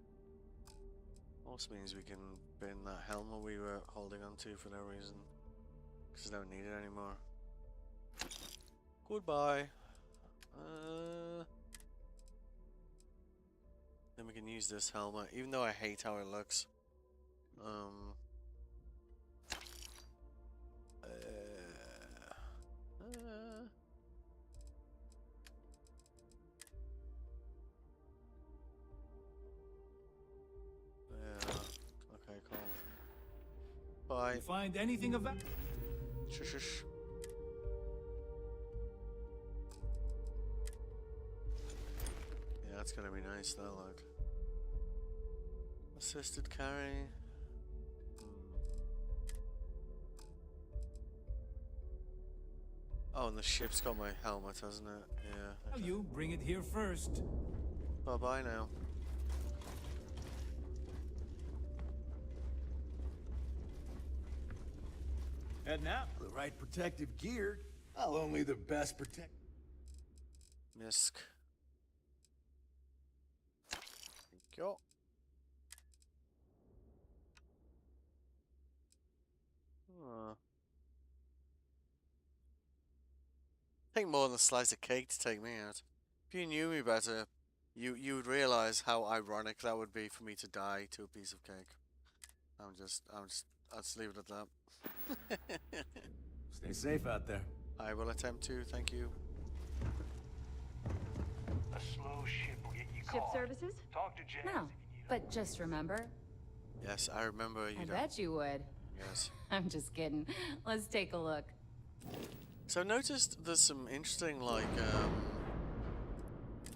Also means we can bin that helmet we were holding on to for no reason. Because I don't need it anymore. Goodbye. Then we can use this helmet, even though I hate how it looks. Okay, cool. Bye. You find anything of that? Shush. Yeah, that's gonna be nice, that look. Assisted carry. Oh, and the ship's got my helmet, hasn't it? Yeah. Okay. You bring it here first. Bye-bye now. Heading out. The right protective gear. I'll only the best protect. Misk. Thank you. Take more than a slice of cake to take me out. If you knew me better, you would realize how ironic that would be for me to die to a piece of cake. I'll just leave it at that. Stay safe out there. I will attempt to, thank you. A slow ship will get you Ship caught. services? Talk to Jazz. No, but just remember. Yes, I remember you. I bet you would. Yes. I'm just kidding. Let's take a look. So I've noticed there's some interesting like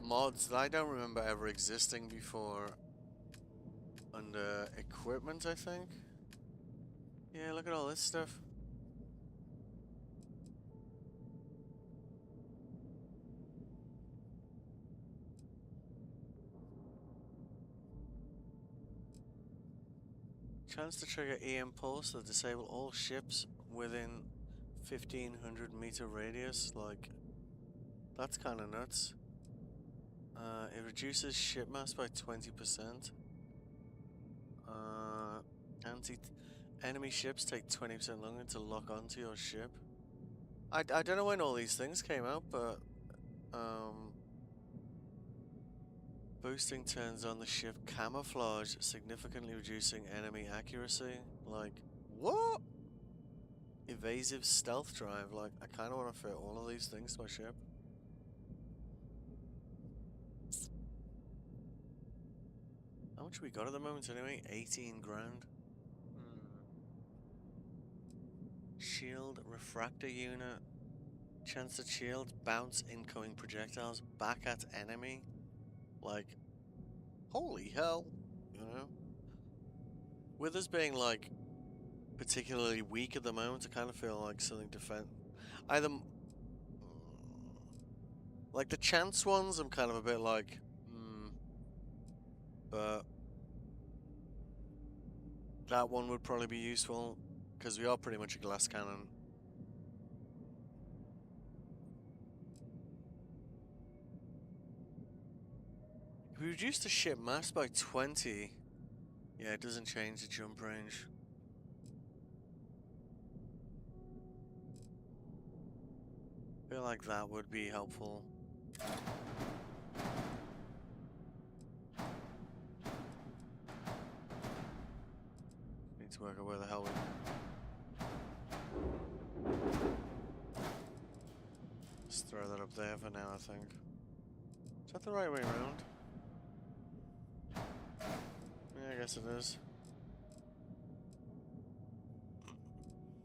mods that I don't remember ever existing before under equipment, I think. Yeah, look at all this stuff. Chance to trigger EM pulse that disable all ships within 1500 meter radius. Like, that's kind of nuts. It reduces ship mass by 20%. Enemy ships take 20% longer to lock onto your ship. I don't know when all these things came out, but boosting turns on the ship camouflage, significantly reducing enemy accuracy. Like, what? Evasive stealth drive. Like, I kind of want to fit all of these things to my ship. How much we got at the moment anyway? 18 grand. Shield refractor unit. Chance to shield bounce incoming projectiles back at enemy. Like, holy hell, you know? With us being like particularly weak at the moment, I kind of feel like something defend. Either like the chance ones, I'm kind of a bit like, but that one would probably be useful because we are pretty much a glass cannon. If we reduce the ship mass by 20, Yeah, it doesn't change the jump range. I feel like that would be helpful. Need to work out where the hell we... Just throw that up there for now, I think. Is that the right way around? Yeah, I guess it is.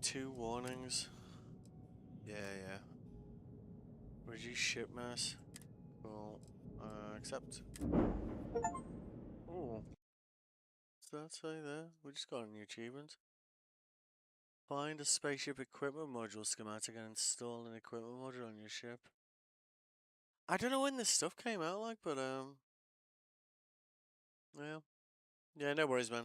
2 warnings. Yeah. Reduce ship mass. Cool. Accept. Oh. Does that say there? We just got a new achievement. Find a spaceship equipment module schematic and install an equipment module on your ship. I don't know when this stuff came out like, but well. Yeah, no worries, man.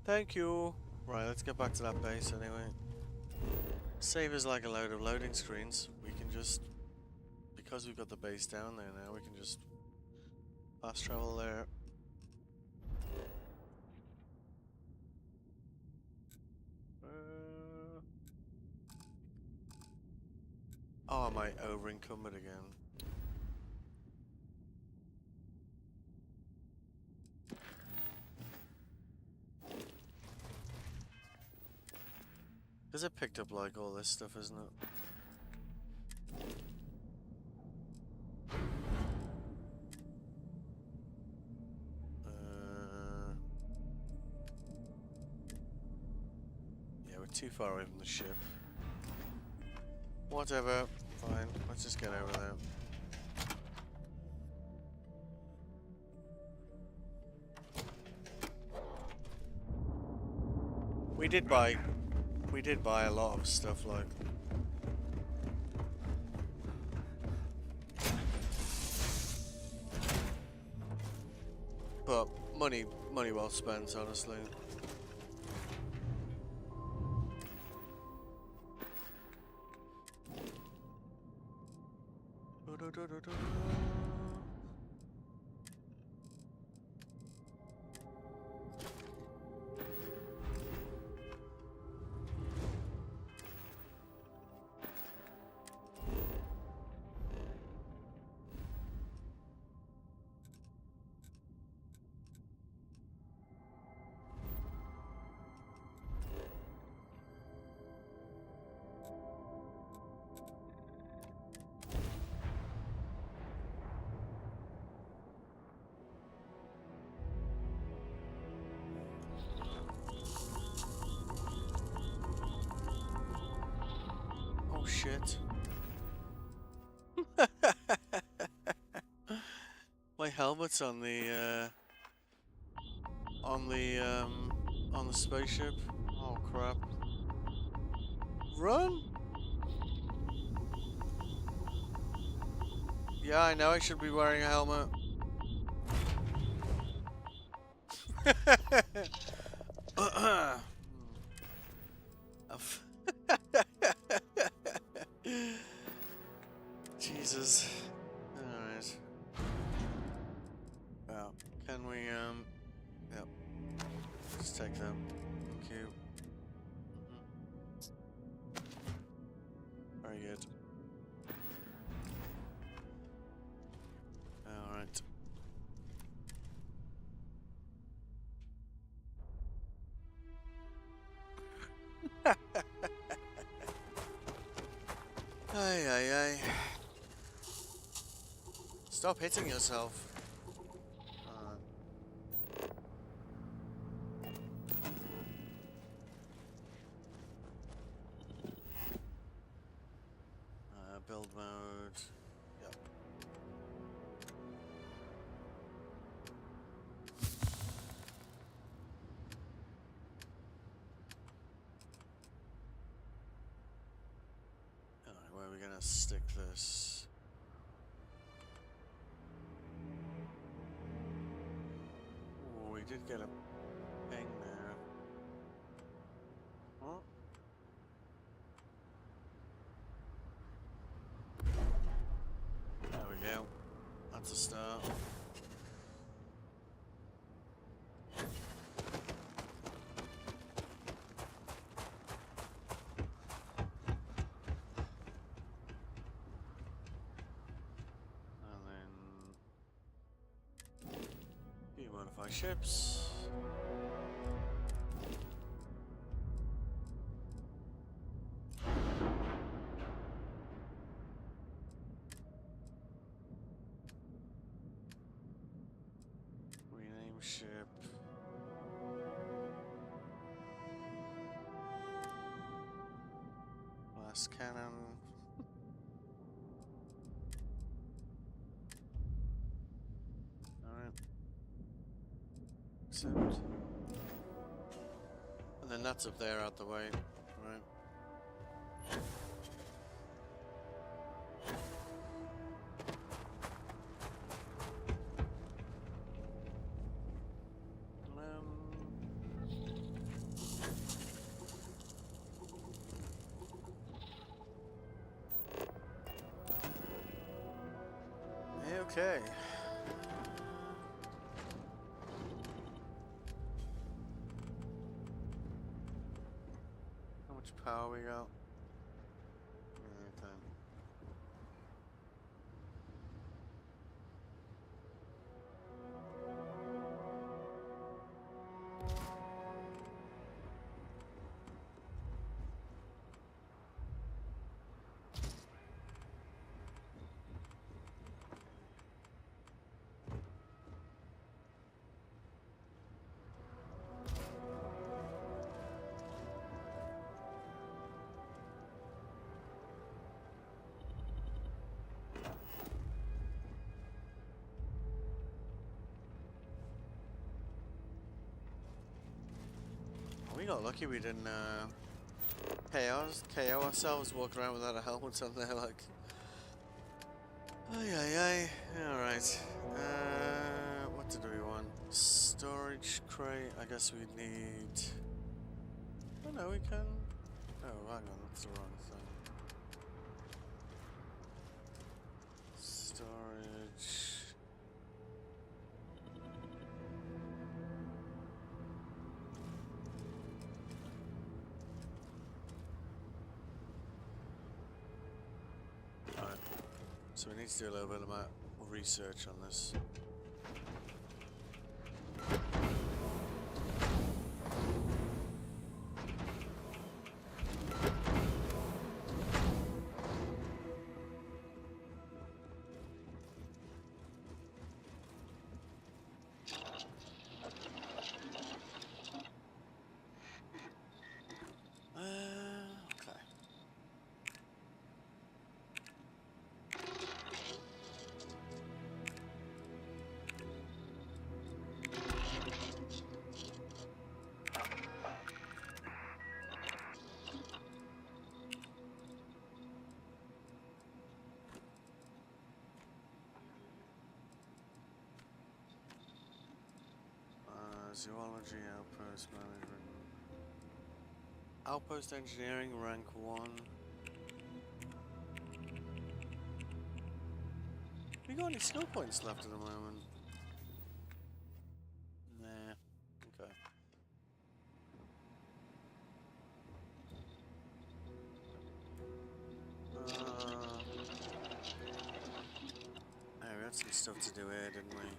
Thank you. Right, let's get back to that base anyway. Save us like a load of loading screens. We can just, because we've got the base down there now, we can just fast travel there. Oh, am I over encumbered again? Because it picked up like all this stuff, isn't it? Yeah, we're too far away from the ship. Whatever, fine. Let's just get over there. We did buy a lot of stuff like. But money well spent, honestly. Oh shit. My helmet's on the spaceship. Oh crap. Run! Yeah, I know I should be wearing a helmet. Jesus. Alright. Well, can we, yep. Just take them. Thank you. Very good. Alright. Ay. Stop hitting yourself. Build mode. Yep. Alright, where are we gonna stick this? Oh, we did get a ping there. Huh? There we go. That's a start. ships. Rename ship. Glass cannon. Alright. Accept. And then that's up there out the way. Right. Okay. How much power we got? Okay. We got lucky we didn't KO ourselves walking around without a helmet on there like. Ay. Alright. What did we want? Storage crate. I guess we need. Oh no, we can. Oh, hang on, that's the wrong thing. Storage. So we need to do a little bit of research on this. Zoology, outpost management. Outpost engineering, rank 1. We got any skill points left at the moment? Nah. Okay. We had some stuff to do here, didn't we?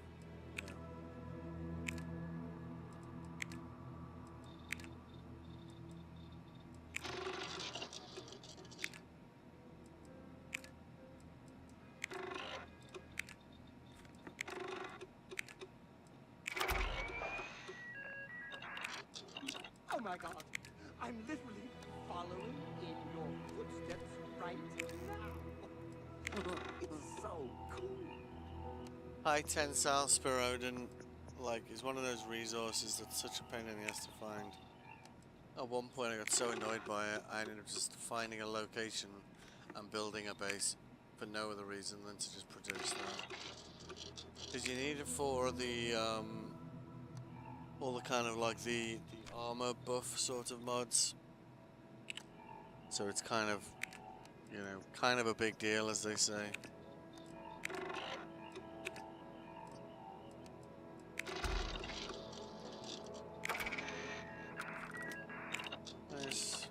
Oh my god, I'm literally following in your footsteps right now. It's so cool. High tensile spirodin, like, is one of those resources that's such a pain in the ass to find. At one point I got so annoyed by it, I ended up just finding a location and building a base for no other reason than to just produce that. Because you need it for the, all the kind of like the armor buff sort of mods. So it's kind of, you know, kind of a big deal, as they say. Nice.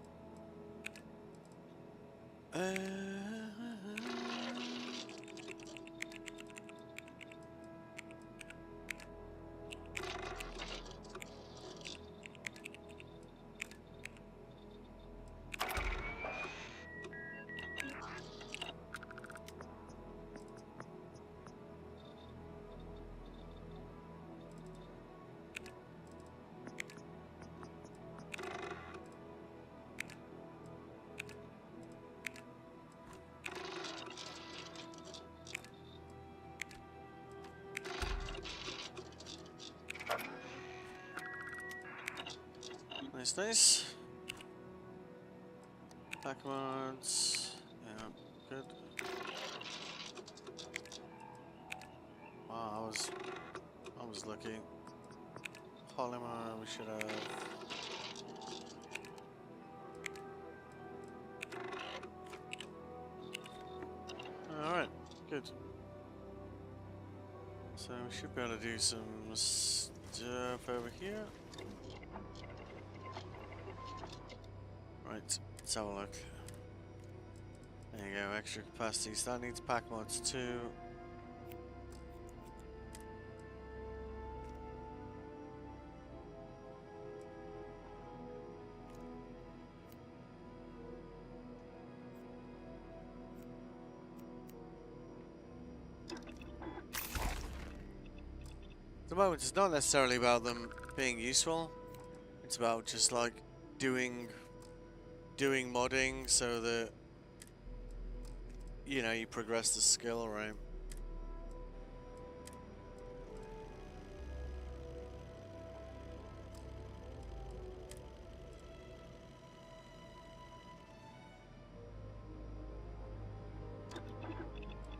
Nice, nice. Back mods. Yeah, good. Wow, I was lucky. Polymer, we should have. Alright, good. So we should be able to do some stuff over here. Right, let's have a look. There you go, extra capacity. So that needs pack mods too. At the moment, it's not necessarily about them being useful. It's about just like doing modding so that you know you progress the skill, right?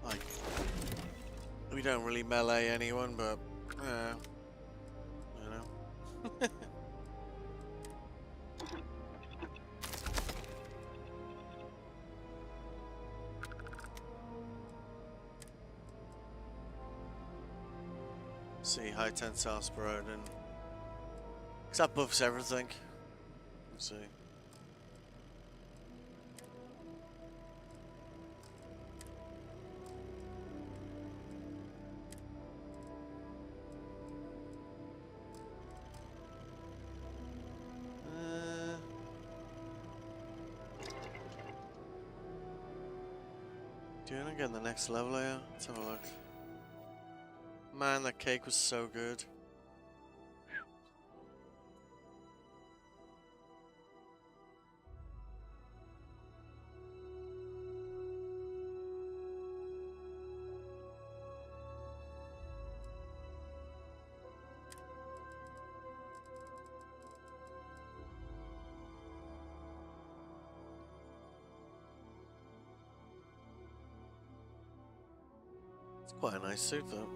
Like we don't really melee anyone, but you know. See, high tensile spread and because that buffs everything. Let's see. Do you want to get in the next level here? Let's have a look. Man, that cake was so good. It's quite a nice suit though.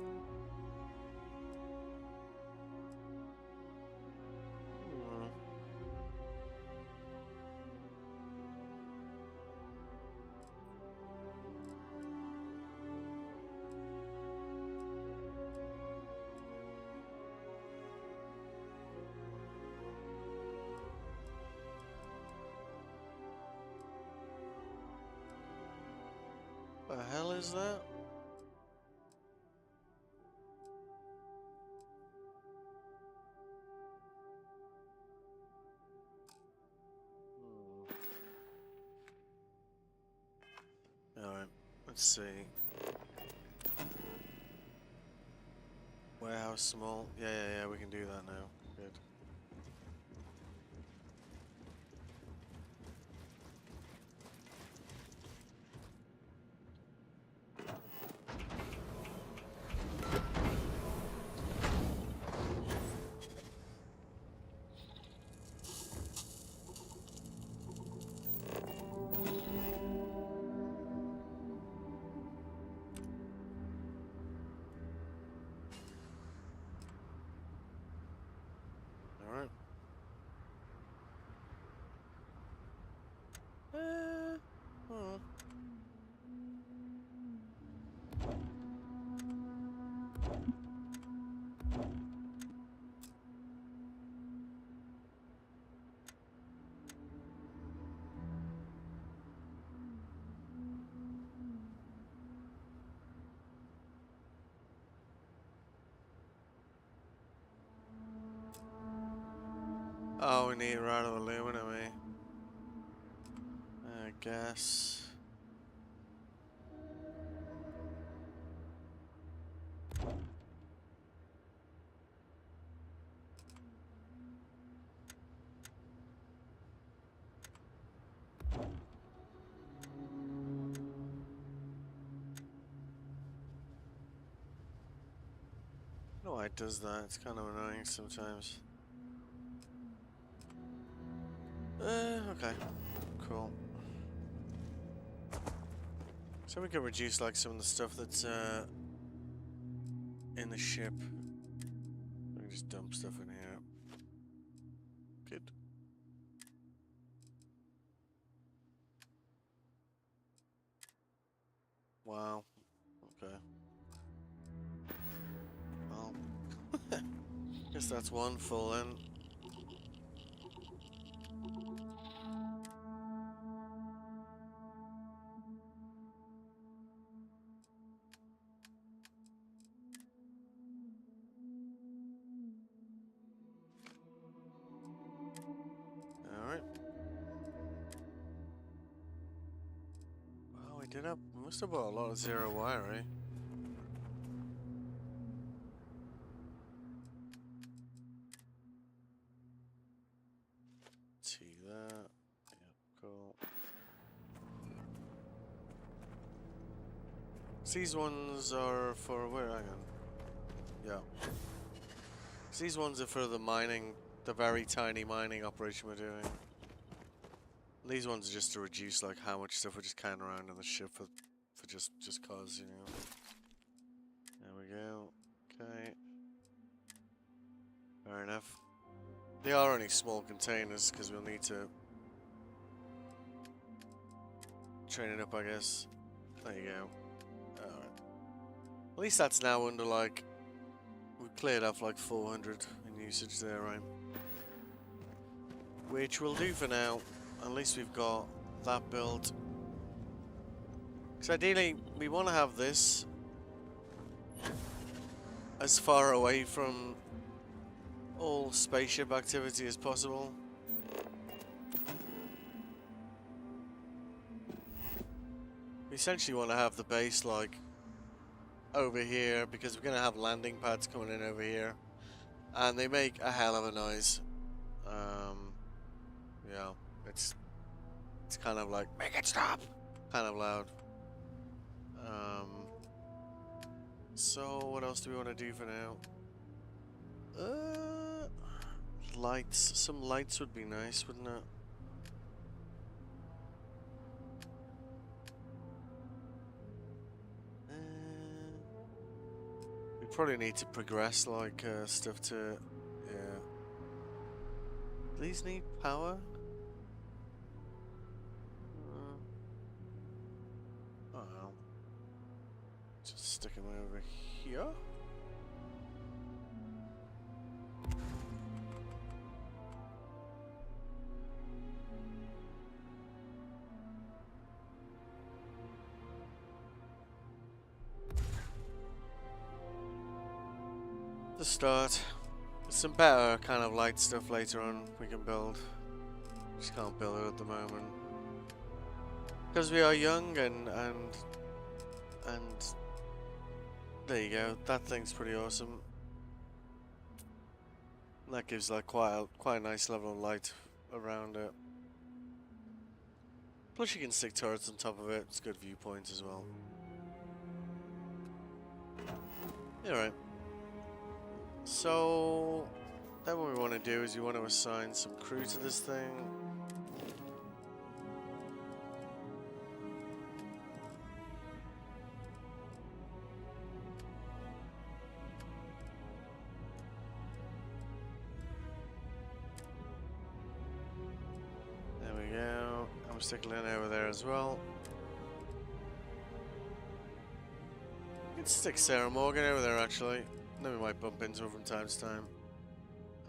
What the hell is that? Alright, let's see. Warehouse small. Yeah, we can do that now. Good. Alright. Oh. Oh, we need rod of aluminum, eh? I guess. No, why it does that. It's kind of annoying sometimes. Okay, cool. So we can reduce like some of the stuff that's in the ship. We can just dump stuff in here. Good. Wow. Okay. Well, guess that's one full then. Alright. Well, we must have bought a lot of zero wire, eh? See that. Yep, cool. These ones are for where? Hang on. Yeah. These ones are for the mining, the very tiny mining operation we're doing. These ones are just to reduce like how much stuff we're just carrying around on the ship for just cause, you know. There we go. Okay. Fair enough. They are only small containers because we'll need to train it up, I guess. There you go. Alright. At least that's now under like, we've cleared off like 400 in usage there, right? Which will do for now. At least we've got that built. Because ideally, we want to have this as far away from all spaceship activity as possible. We essentially want to have the base like over here because we're going to have landing pads coming in over here. And they make a hell of a noise. Yeah, it's kind of like, make it stop! Kind of loud. So what else do we want to do for now? Lights. Some lights would be nice, wouldn't it? We probably need to progress like stuff to, yeah. These need power? I don't know. Just stick them over here. The start. Some better kind of light stuff later on we can build. Just can't build it at the moment. Because we are young and there you go. That thing's pretty awesome. That gives like quite a nice level of light around it. Plus you can stick turrets on top of it. It's good viewpoints as well. Alright. So then what we want to do is we want to assign some crew to this thing. There we go. I'm sticking in over there as well. We can stick Sarah Morgan over there actually. Then we might bump into her from time to time.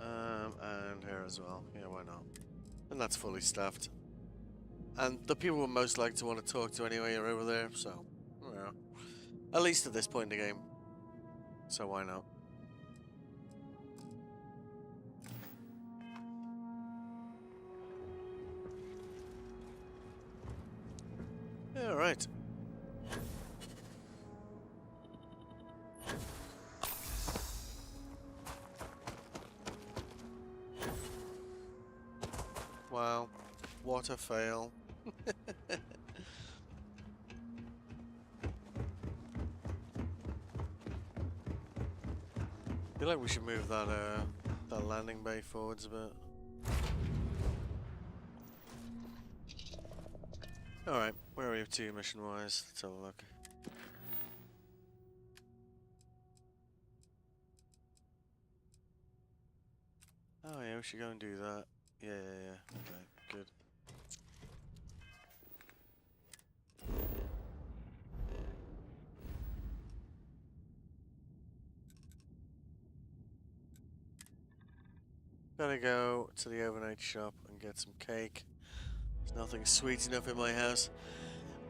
And here as well. Yeah, why not? And that's fully staffed. And the people we're most likely to want to talk to anyway are over there, so, yeah. At least at this point in the game. So why not? Yeah, alright. Wow, what a fail. I feel like we should move that landing bay forwards a bit. Alright, where are we up to mission-wise? Let's have a look. Oh yeah, we should go and do that. Yeah. Okay, good. Gotta go to the overnight shop and get some cake. There's nothing sweet enough in my house.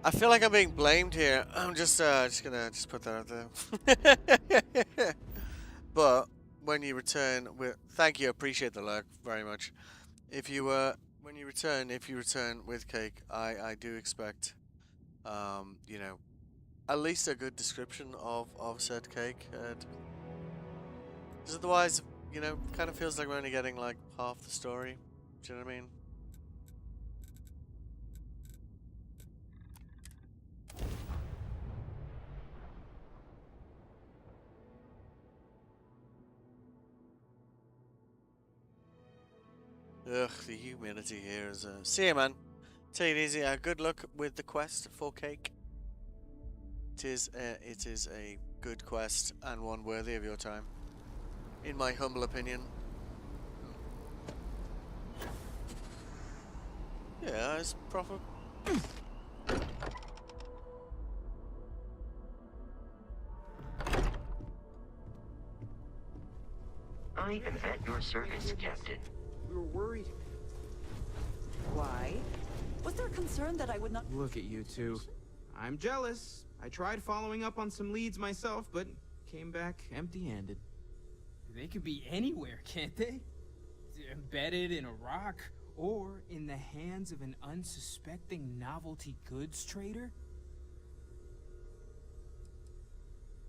I feel like I'm being blamed here. I'm just gonna put that out there. But when you return with, thank you, appreciate the lurk very much. If you when you return with cake, I do expect, you know, at least a good description of said cake. Because otherwise, you know, kind of feels like we're only getting like half the story. Do you know what I mean? Ugh, the humidity here is. See you, man. Take it easy. Good luck with the quest for cake. It is a good quest and one worthy of your time, in my humble opinion. Yeah, it's proper. I am at your service, Captain. We were worried. Why? Was there concern that I would not... Look at you two. I'm jealous. I tried following up on some leads myself, but came back empty-handed. They could be anywhere, can't they? Embedded in a rock, or in the hands of an unsuspecting novelty goods trader?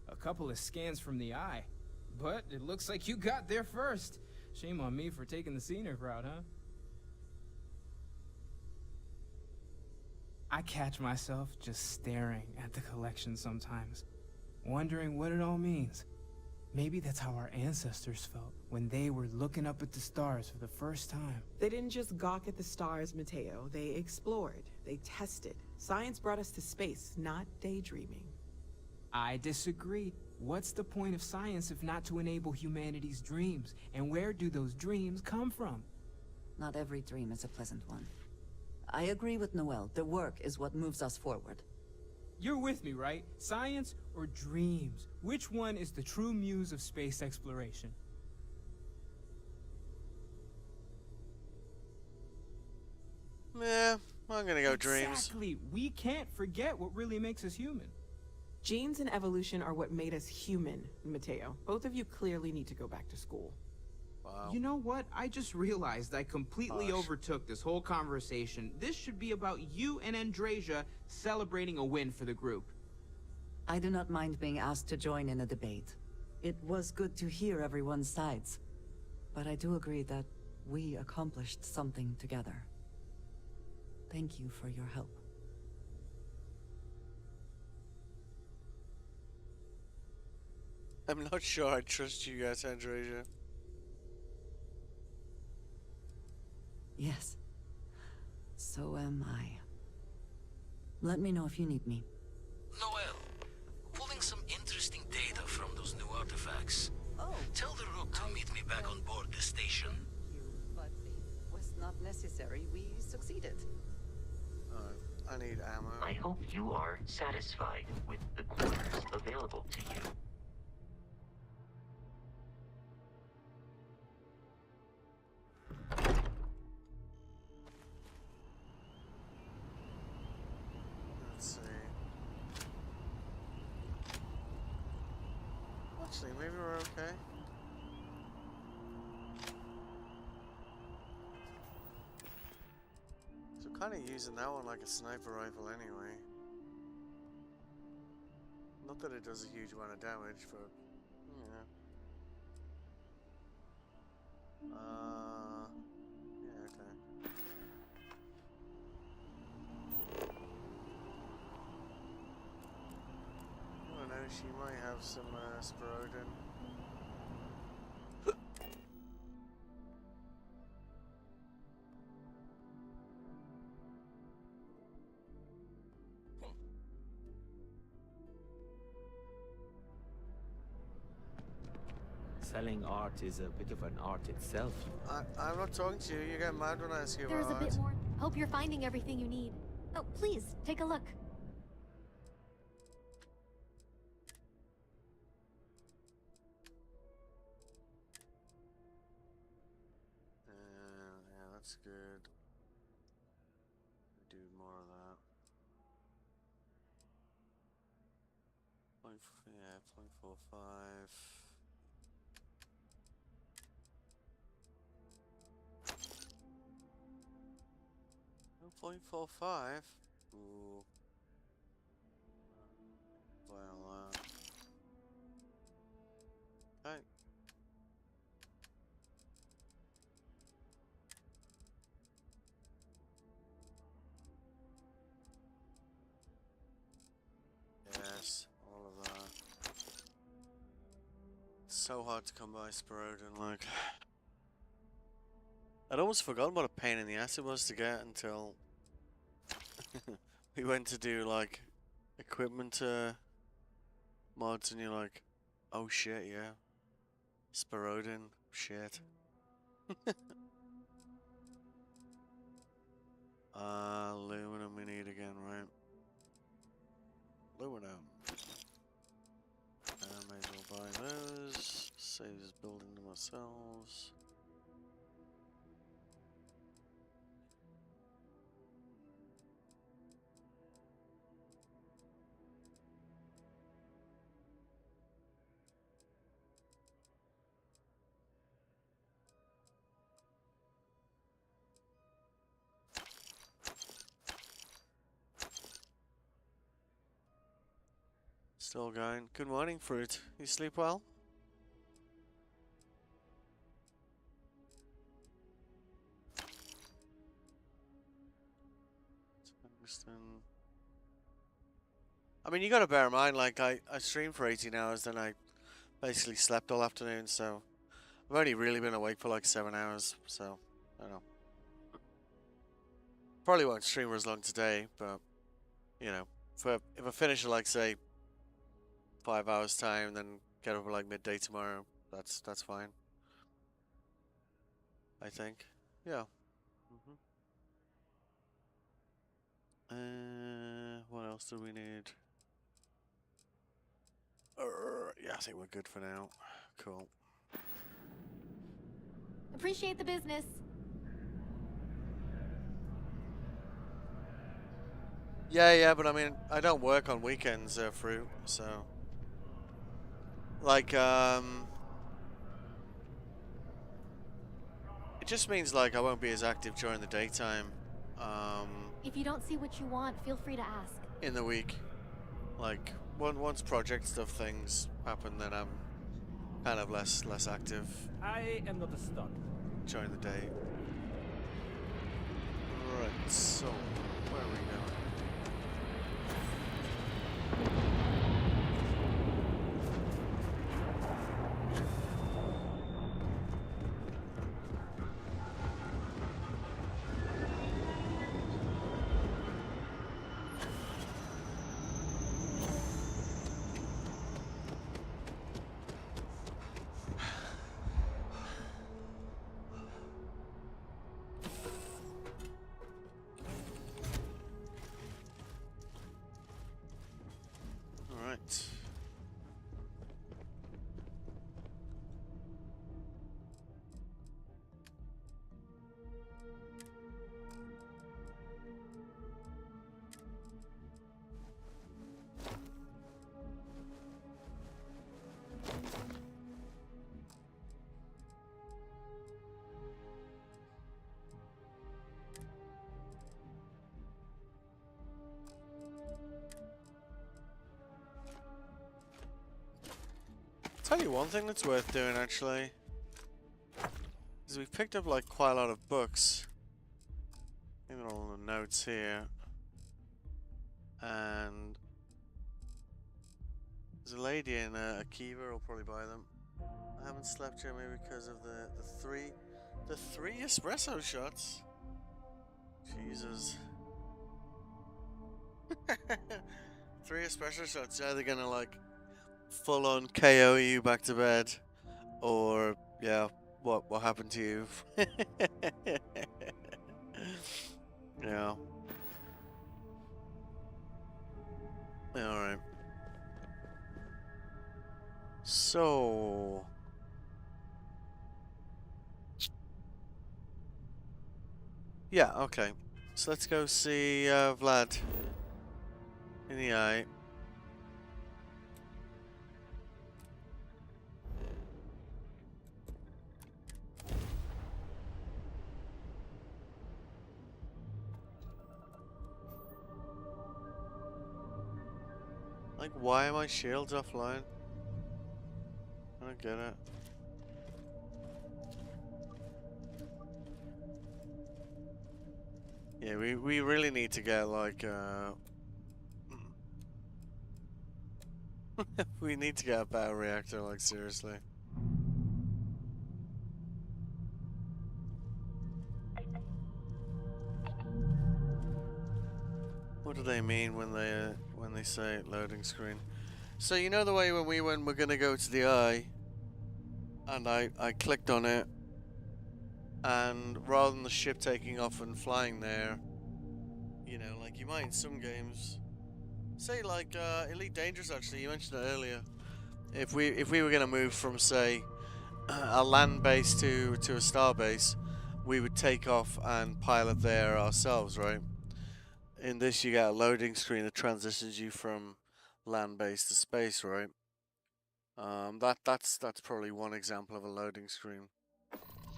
A couple of scans from the eye, but it looks like you got there first. Shame on me for taking the scenic route, huh? I catch myself just staring at the collection sometimes, wondering what it all means. Maybe that's how our ancestors felt when they were looking up at the stars for the first time. They didn't just gawk at the stars, Mateo. They explored. They tested. Science brought us to space, not daydreaming. I disagree. What's the point of science if not to enable humanity's dreams? And where do those dreams come from? Not every dream is a pleasant one. I agree with Noel. The work is what moves us forward. You're with me, right? Science or dreams? Which one is the true muse of space exploration? Yeah, I'm gonna go dreams. Exactly. We can't forget what really makes us human. Genes and evolution are what made us human, Mateo. Both of you clearly need to go back to school. Wow. You know what? I just realized I completely overtook this whole conversation. This should be about you and Andrasia celebrating a win for the group. I do not mind being asked to join in a debate. It was good to hear everyone's sides. But I do agree that we accomplished something together. Thank you for your help. I'm not sure I trust you guys, Andrasia. Yes. So am I. Let me know if you need me. Noel, pulling some interesting data from those new artifacts. Oh. Tell the Rook to meet me back on board the station. Thank you, but it was not necessary. We succeeded. I need ammo. I hope you are satisfied with the quarters available to you. Let's see. Actually, maybe we're okay. So kind of using that one like a sniper rifle anyway. Not that it does a huge amount of damage, but yeah. Yeah, okay. I don't know, she might have some Sporodin. Selling art is a bit of an art itself. I'm not talking to you. You get mad when I ask you There's about a bit art. more. Hope you're finding everything you need. Oh, please, take a look. Yeah, that's good. Do more of that. Yeah, 0.45. 0.45? Ooh. Well, okay. Yes, all of that. It's so hard to come by Spirodin, like... I'd almost forgotten what a pain in the ass it was to get until... we went to do, like, equipment mods, and you're like, oh shit, yeah. Spirodin, shit. Aluminum we need again, right? Aluminum. May as well buy those. Saves us building them ourselves. Still going. Good morning, Fruit. You sleep well? I mean, you gotta bear in mind, like, I streamed for 18 hours, then I basically slept all afternoon, so I've only really been awake for like 7 hours, so I don't know. Probably won't stream for as long today, but you know, if I finish at like say 5 hours time, then get up at like midday tomorrow, that's fine. I think, yeah. What else do we need? Yeah, I think we're good for now. Cool. Appreciate the business. Yeah, but I mean, I don't work on weekends, Fruit, so... Like, it just means, like, I won't be as active during the daytime, If you don't see what you want, feel free to ask. in the week. Like, once project stuff things happen, then I'm kind of less active I am not a stud. during the day. Right, so, where are we going? Alright. Tell you one thing that's worth doing, actually, is we've picked up like quite a lot of books. I think they're all in the notes here, and there's a lady in Akiva. I'll probably buy them. I haven't slept yet, maybe because of the three espresso shots. Jesus. 3 espresso shots. Either gonna like full on KO you back to bed, Or, yeah, what happened to you? Yeah. Alright. So... Yeah, okay. So let's go see Vlad in the eye. Like, why are my shields offline? I don't get it. Yeah, we really need to get, like, we need to get a battle reactor, like, seriously. What do they mean when they say loading screen? So you know the way when we're gonna go to the eye, and I clicked on it, and rather than the ship taking off and flying there, you know, like you might in some games, say like Elite Dangerous. Actually, you mentioned it earlier. If we were gonna move from say a land base to a star base, we would take off and pilot there ourselves, right? In this, you get a loading screen that transitions you from land base to space, right? That's probably one example of a loading screen.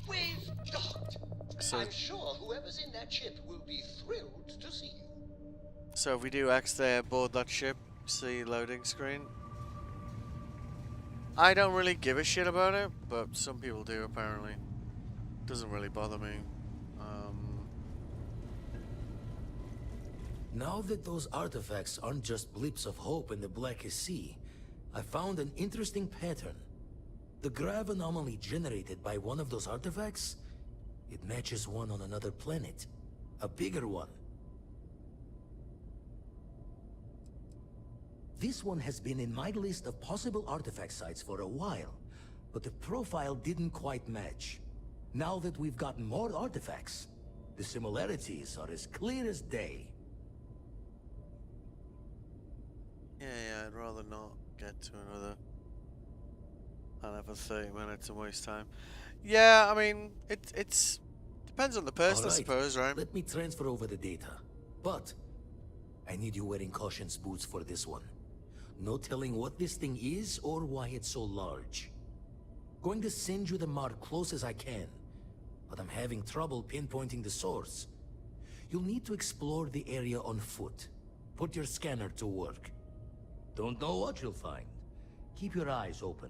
We've docked. So, I'm sure whoever's in that ship will be thrilled to see you. so if we do X there aboard that ship, see loading screen. I don't really give a shit about it, but some people do apparently. Doesn't really bother me. Now that those artifacts aren't just blips of hope in the blackest sea, I found an interesting pattern. The grav anomaly generated by one of those artifacts, it matches one on another planet. A bigger one. This one has been in my list of possible artifact sites for a while, but the profile didn't quite match. Now that we've gotten more artifacts, the similarities are as clear as day. Yeah, I'd rather not get to another 30 minutes and waste time. Yeah, I mean, it's depends on the person, I suppose, right? Let me transfer over the data. But I need you wearing caution's boots for this one. No telling what this thing is or why it's so large. Going to send you the mark close as I can, but I'm having trouble pinpointing the source. You'll need to explore the area on foot. Put your scanner to work. Don't know what you'll find. Keep your eyes open.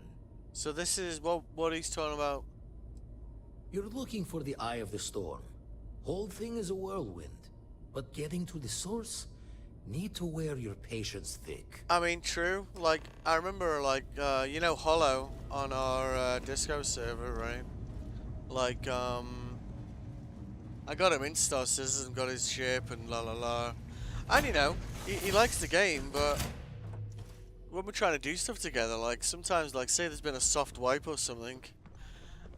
So this is what he's talking about. You're looking for the eye of the storm. Whole thing is a whirlwind. But getting to the source, need to wear your patience thick. I mean, true. Like, I remember, like, you know, Hollow on our Disco server, right? Like, I got him in Star Citizen, got his ship and la la la. And, you know, he likes the game, but when we're trying to do stuff together, like, sometimes, like, say there's been a soft wipe or something,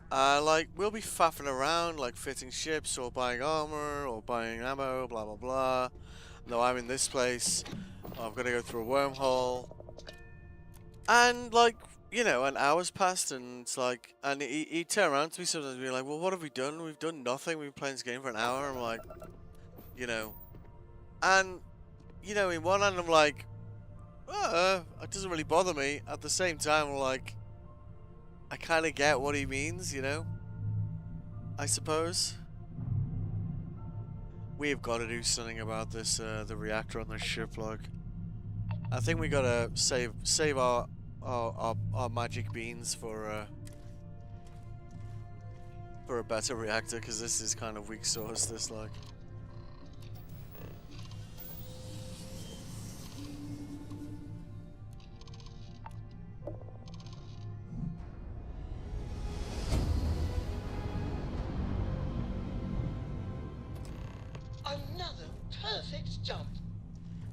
like, we'll be faffing around, like, fitting ships or buying armor or buying ammo, blah, blah, blah. No, I'm in this place. I've got to go through a wormhole. And, like, you know, an hour's passed and it's like, and he'd turn around to me sometimes and be like, well, what have we done? We've done nothing. We've been playing this game for an hour. I'm like, you know. And, you know, in one hand, I'm like, it doesn't really bother me. At the same time, I'm like, I kind of get what he means, you know? I suppose. We've got to do something about this, the reactor on this ship, like. I think we gotta save our magic beans for a better reactor, because this is kind of weak sauce, this, like. Another perfect jump.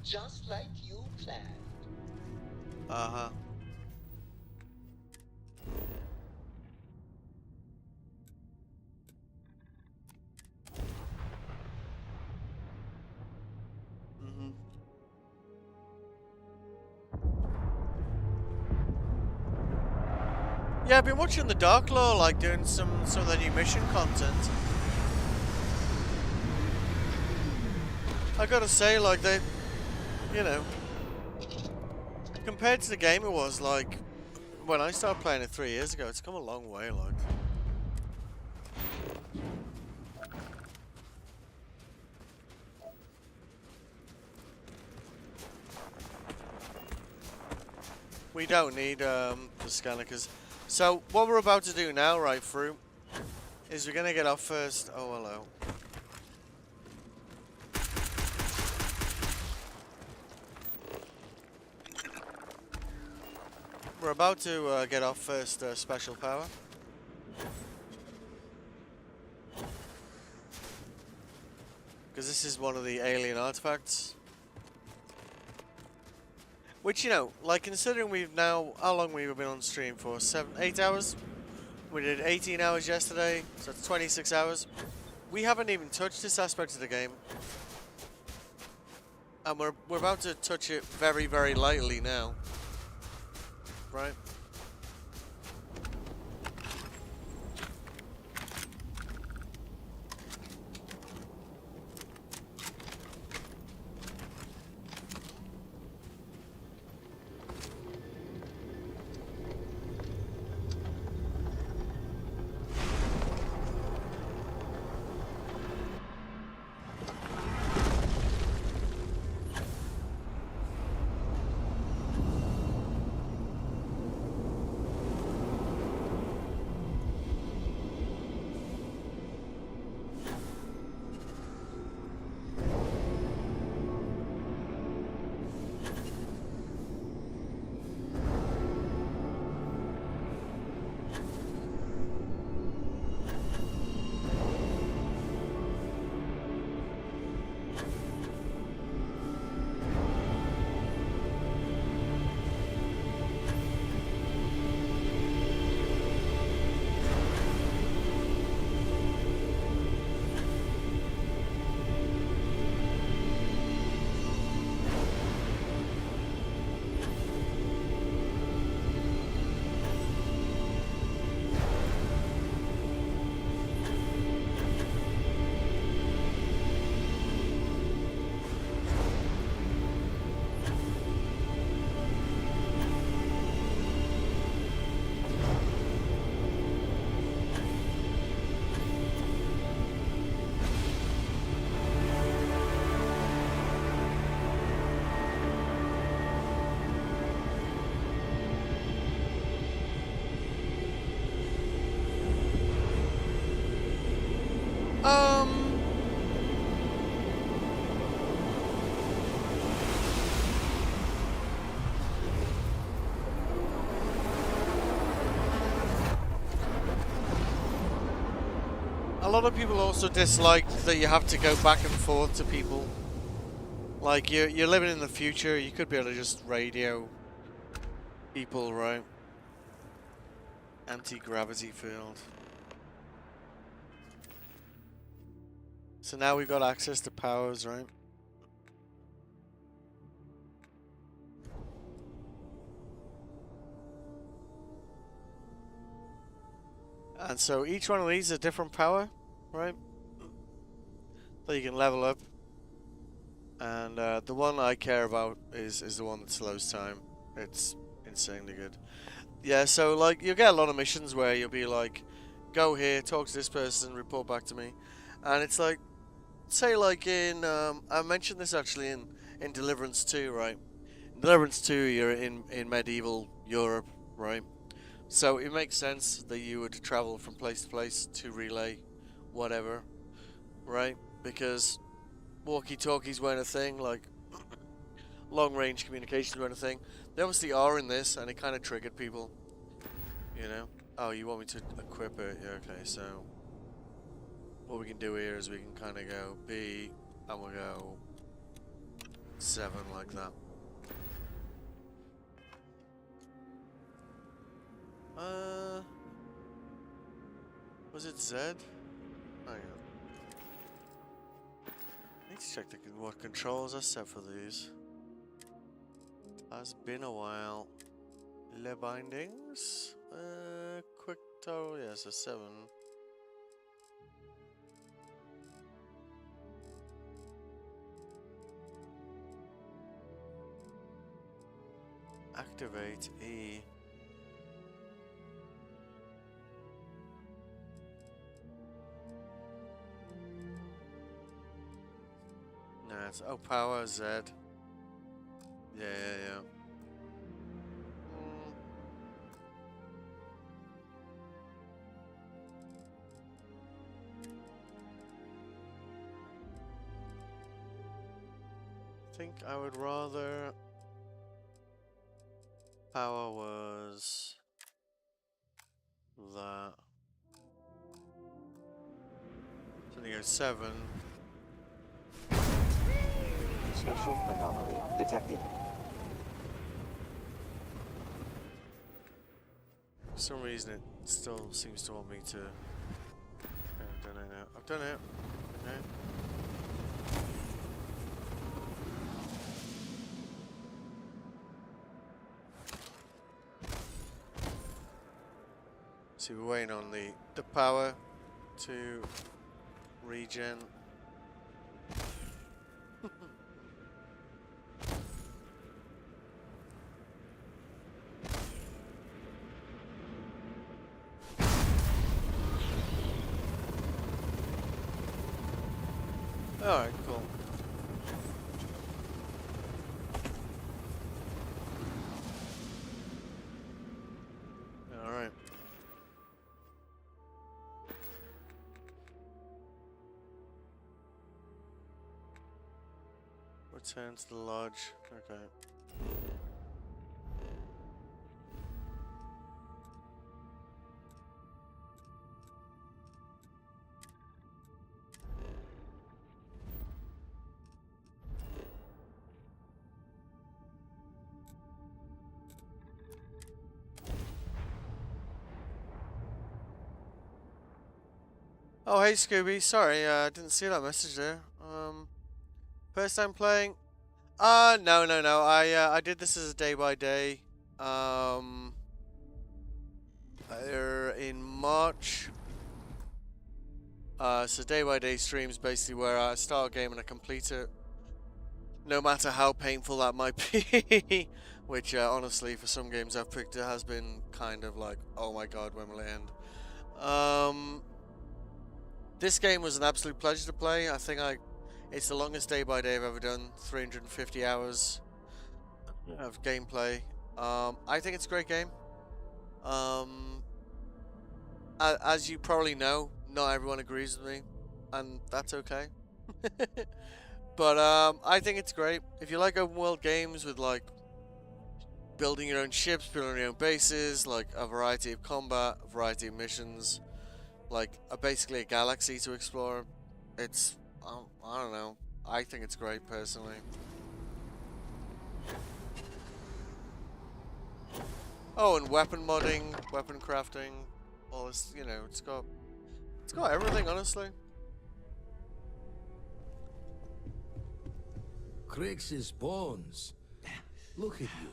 Just like you planned. Uh-huh. Yeah, I've been watching the Dark Law, like doing some of the new mission content. I gotta say, like they, you know, compared to the game it was like when I started playing it 3 years ago, it's come a long way, like. We don't need the scanner, because... So, what we're about to do now, right through, is we're gonna get our first... Oh, hello. We're about to get our first special power. Because this is one of the alien artifacts. Which, you know, like considering we've now, how long we've been on stream for? 8 hours? We did 18 hours yesterday, so it's 26 hours. We haven't even touched this aspect of the game. And we're about to touch it very, very lightly now. Right? A lot of people also dislike that you have to go back and forth to people. Like, you're living in the future, you could be able to just radio people, right? Anti-gravity field. So now we've got access to powers, right? And so each one of these is a different power, right? That you can level up. And the one I care about is the one that slows time. It's insanely good. Yeah, so like you'll get a lot of missions where you'll be like, go here, talk to this person, report back to me. And it's like, say like in, I mentioned this actually in Deliverance 2, right? In Deliverance 2, you're in medieval Europe, right? So it makes sense that you would travel from place to place to relay whatever, right? Because walkie-talkies weren't a thing, like long-range communications weren't a thing. They obviously are in this, and it kind of triggered people, you know? Oh, you want me to equip it? Yeah, okay, so what we can do here is we can kind of go B, and we'll go 7 like that. Was it Z? Hang on. I need to check what controls are set for these. Has been a while. Le bindings. Quick total. Yeah, so 7. Activate E. No, it's power Z. Yeah. I think I would rather power was that. So you go 7. Spatial anomaly detected. For some reason it still seems to want me to... I've done it now. I've done it. Okay. So we're waiting on the power to regen. Alright, cool. Alright. Return to the lodge. Okay. Oh, hey Scooby. Sorry, I didn't see that message there. First time playing? No. I did this as a day by day. In March. So day by day streams basically where I start a game and I complete it. No matter how painful that might be. Which, honestly, for some games I've picked, it has been kind of like, oh my god, when will it end? This game was an absolute pleasure to play. I think it's the longest day by day I've ever done. 350 hours of gameplay. I think it's a great game. As you probably know, not everyone agrees with me, and that's okay. But I think it's great. If you like open world games with like building your own ships, building your own bases, like a variety of combat, a variety of missions, like basically a galaxy to explore, it's I don't know. I think it's great personally. Oh, and weapon modding, weapon crafting, all this, you know, it's got everything, honestly. Crix's bones. Look at you.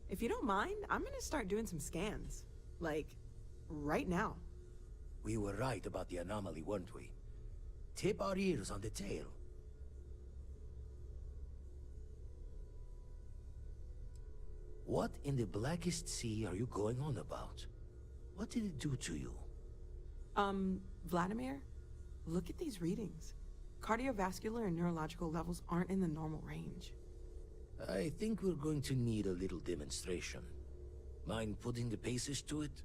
If you don't mind, I'm gonna start doing some scans. Like, right now. We were right about the anomaly, weren't we? Tip our ears on the tail. What in the blackest sea are you going on about? What did it do to you? Vladimir, look at these readings. Cardiovascular and neurological levels aren't in the normal range. I think we're going to need a little demonstration. Mind putting the paces to it?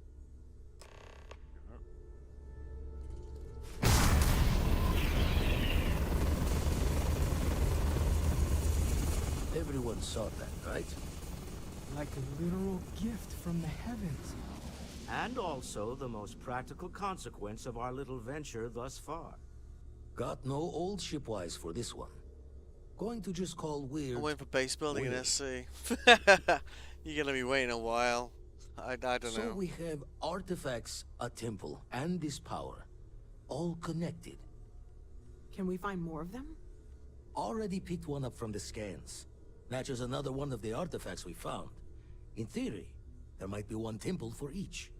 Everyone saw that, right? Like a literal gift from the heavens. And also the most practical consequence of our little venture thus far. Got no old shipwise for this one. Going to just call weird. I'm waiting for base building in SC. You're gonna be waiting a while. I don't know. So we have artifacts, a temple, and this power. All connected. Can we find more of them? Already picked one up from the scans. Matches another one of the artifacts we found. In theory, There might be one temple for each.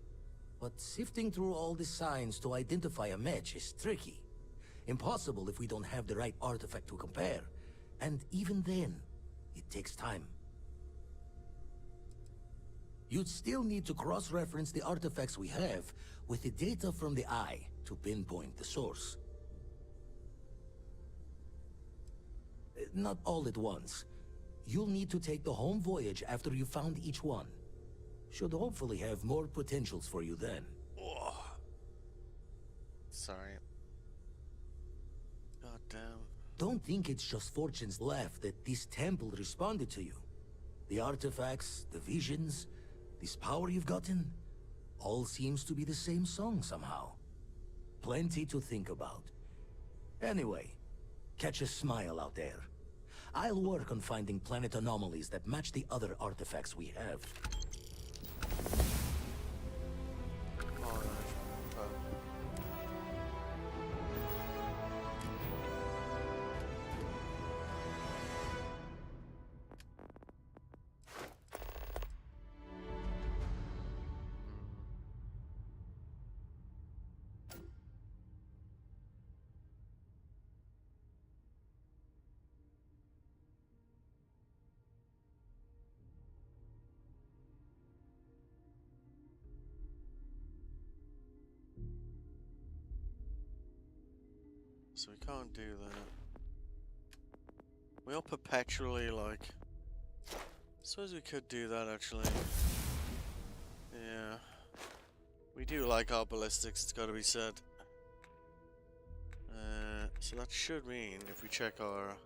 But sifting through all the signs to identify a match is tricky. Impossible if we don't have the right artifact to compare. And even then, it takes time. You'd still need to cross-reference the artifacts we have with the data from the Eye to pinpoint the source. Not all at once. You'll need to take the home voyage after you found each one. Should hopefully have more potentials for you then. Oh. Sorry. God damn. Don't think it's just Fortune's laugh that this temple responded to you. The artifacts, the visions, this power you've gotten, all seems to be the same song somehow. Plenty to think about. Anyway, catch a smile out there. I'll work on finding planet anomalies that match the other artifacts we have. So we can't do that. We are perpetually like... Suppose we could do that actually. Yeah. We do like our ballistics, it's gotta be said. So that should mean if we check our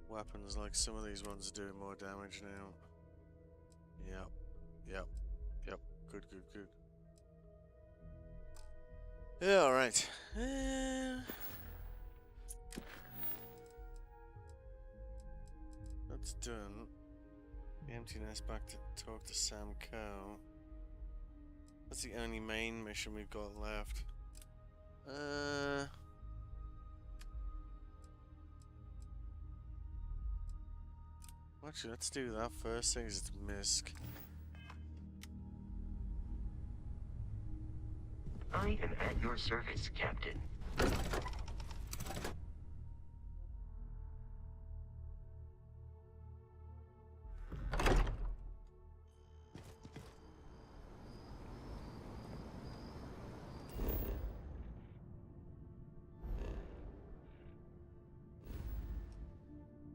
weapons, like some of these ones are doing more damage now. Yep. Good. Yeah, alright. That's done. The emptiness back to talk to Sam Coe. That's the only main mission we've got left. Actually, let's do that first thing. It's Misk. I am at your service, Captain.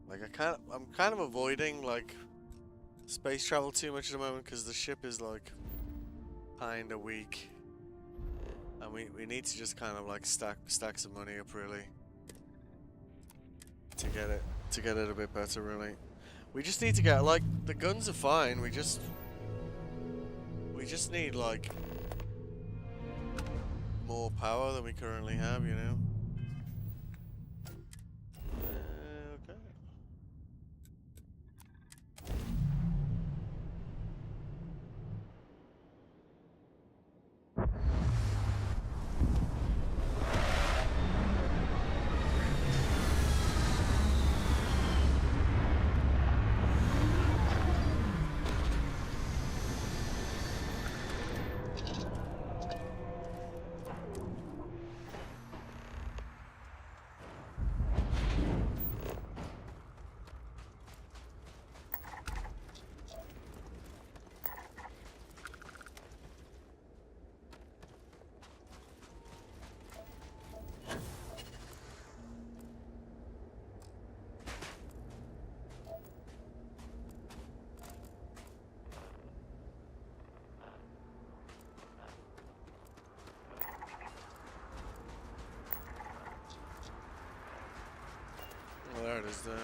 Like I'm kind of avoiding like space travel too much at the moment because the ship is like kind of weak, and we need to just kind of like stack some money up really to get it a bit better really. We just need to get like the guns are fine. We just need like more power than we currently have, you know. Okay. Well, there it is there.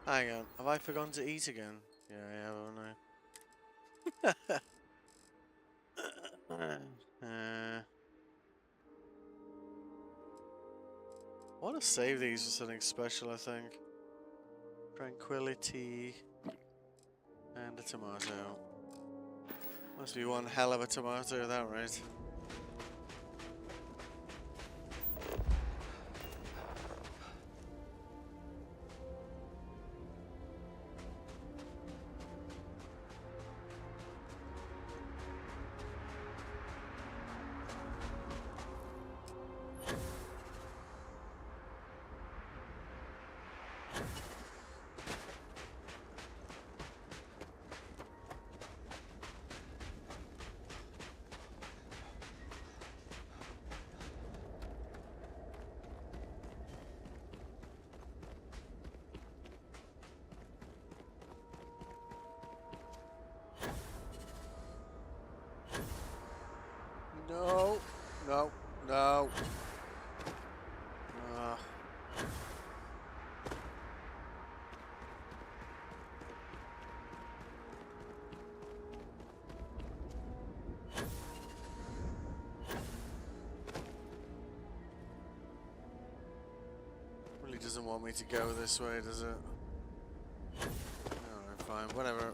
Hang on, have I forgotten to eat again? Yeah, I have, haven't I? want to save these for something special, I think. Tranquility. And a tomato. Must be one hell of a tomato, that right? No, no, no. Really doesn't want me to go this way, does it? Alright, fine, whatever.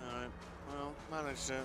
Alright, well, managed it.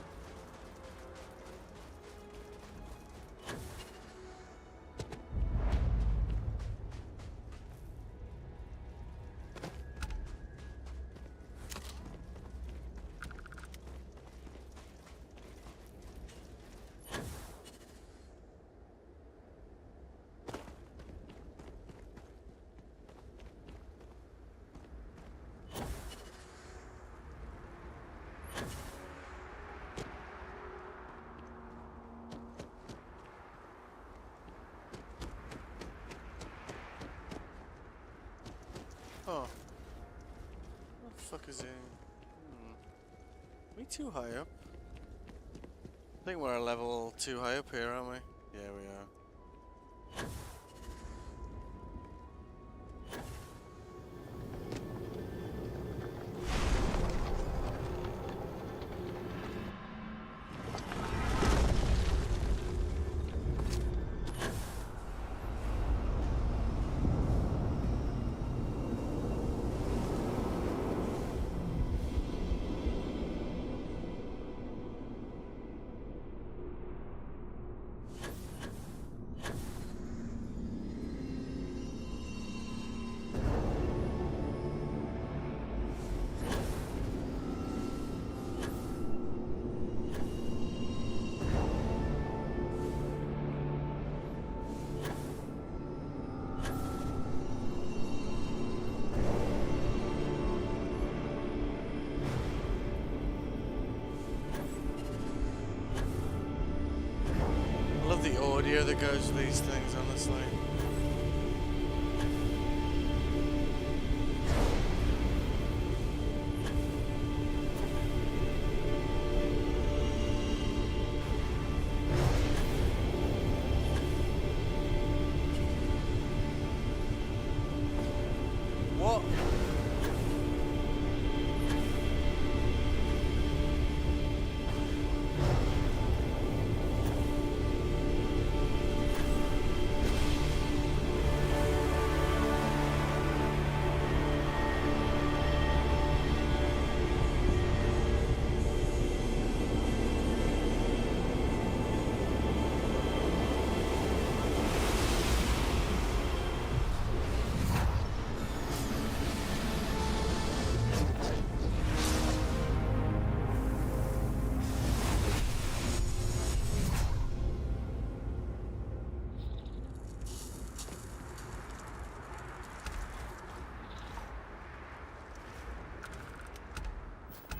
Oh. What the fuck is it? We too high up? I think we're a level too high up here, aren't we? Yeah, we are. I love the audio that goes with these things, honestly. What?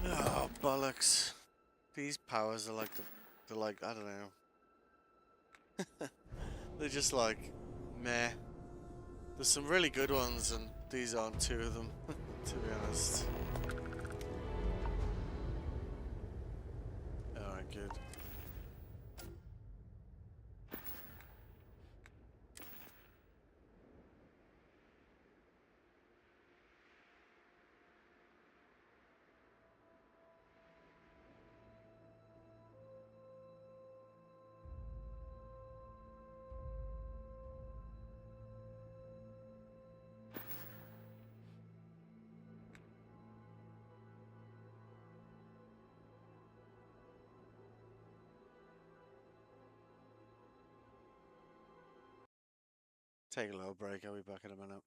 Oh, bollocks. These powers are like they're like, I don't know. They're just like, meh. There's some really good ones, and these aren't two of them, to be honest. Alright, good. take a little break. I'll be back in a minute.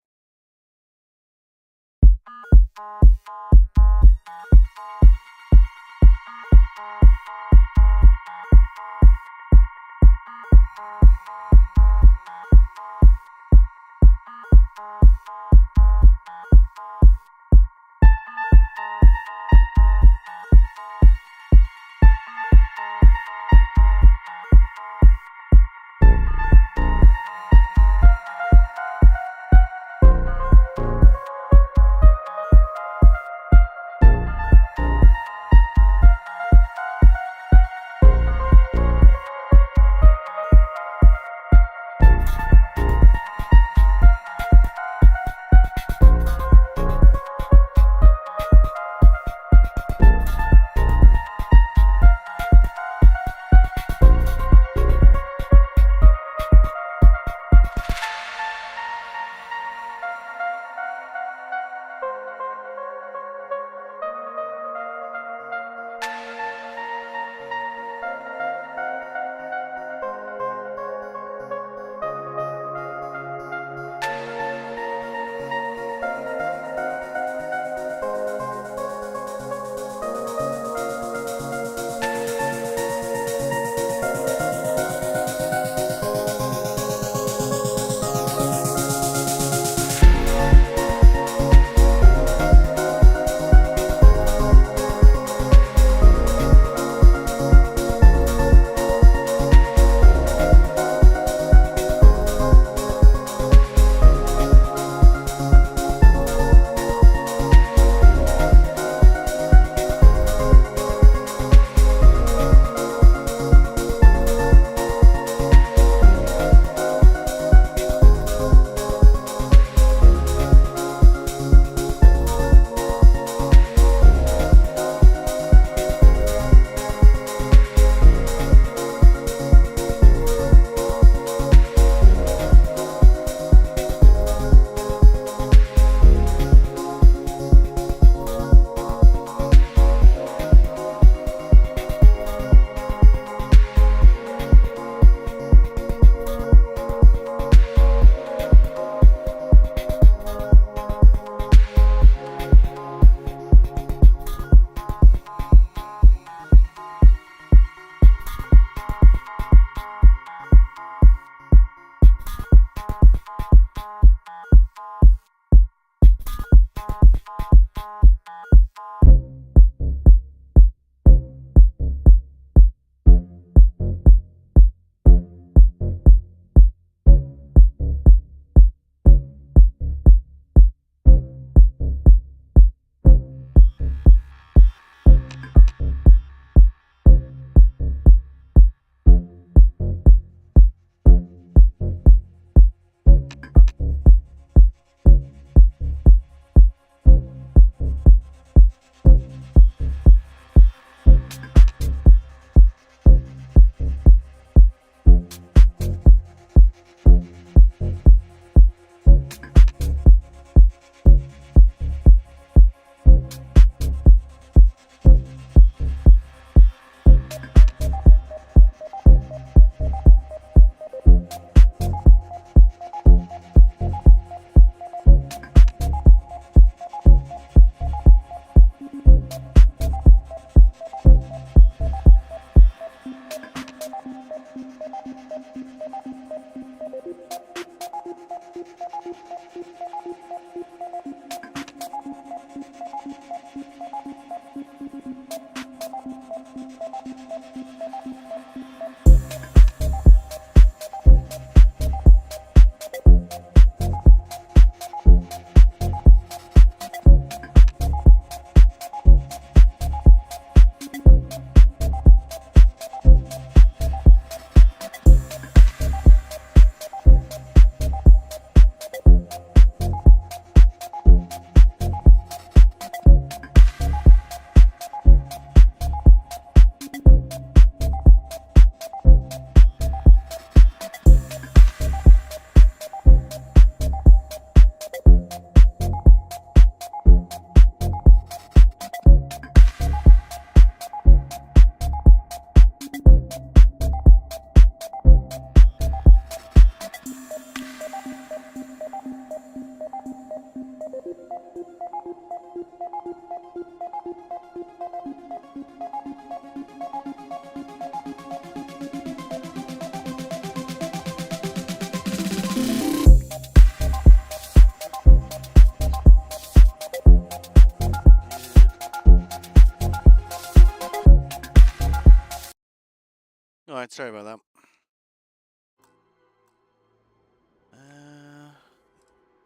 Alright, sorry about that.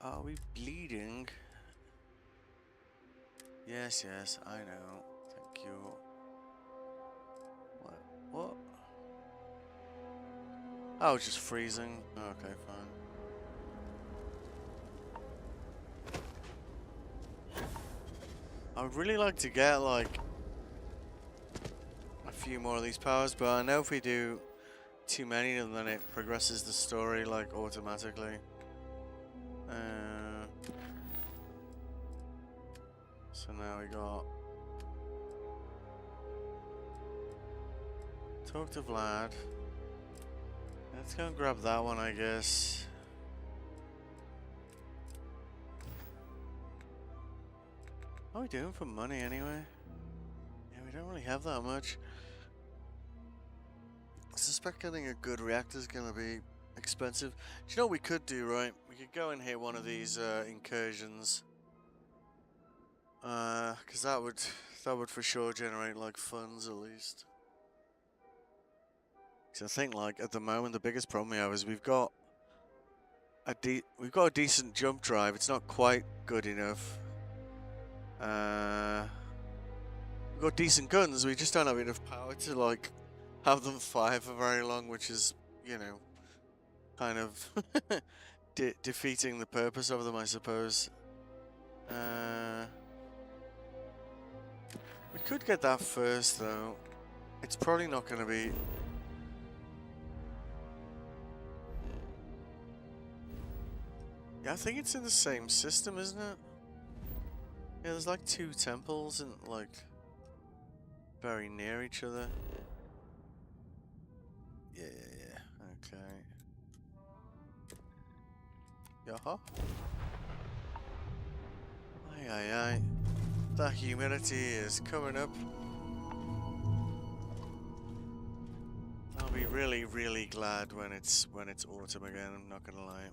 Are we bleeding? Yes, yes, I know. Thank you. What? What? Oh, it's just freezing. Okay, fine. I would really like to get, like, a few more of these powers, but I know if we do too many of them, then it progresses the story, like, automatically. So now we got... Talk to Vlad. Let's go and grab that one, I guess. How are we doing for money anyway? Yeah, we don't really have that much. I suspect getting a good reactor is gonna be expensive. Do you know what we could do, right? We could go and hit one of these incursions. Cause that would for sure generate like funds at least. Cause I think like at the moment the biggest problem we have is we've got a decent jump drive. It's not quite good enough. We've got decent guns. We just don't have enough power to like have them fire for very long, which is, you know, kind of defeating the purpose of them, I suppose. We could get that first, though. It's probably not going to be... Yeah, I think it's in the same system, isn't it? Yeah, there's like two temples and like very near each other. Yeah, okay. Yaha. Aye. That humidity is coming up. I'll be really, really glad when it's autumn again, I'm not gonna lie.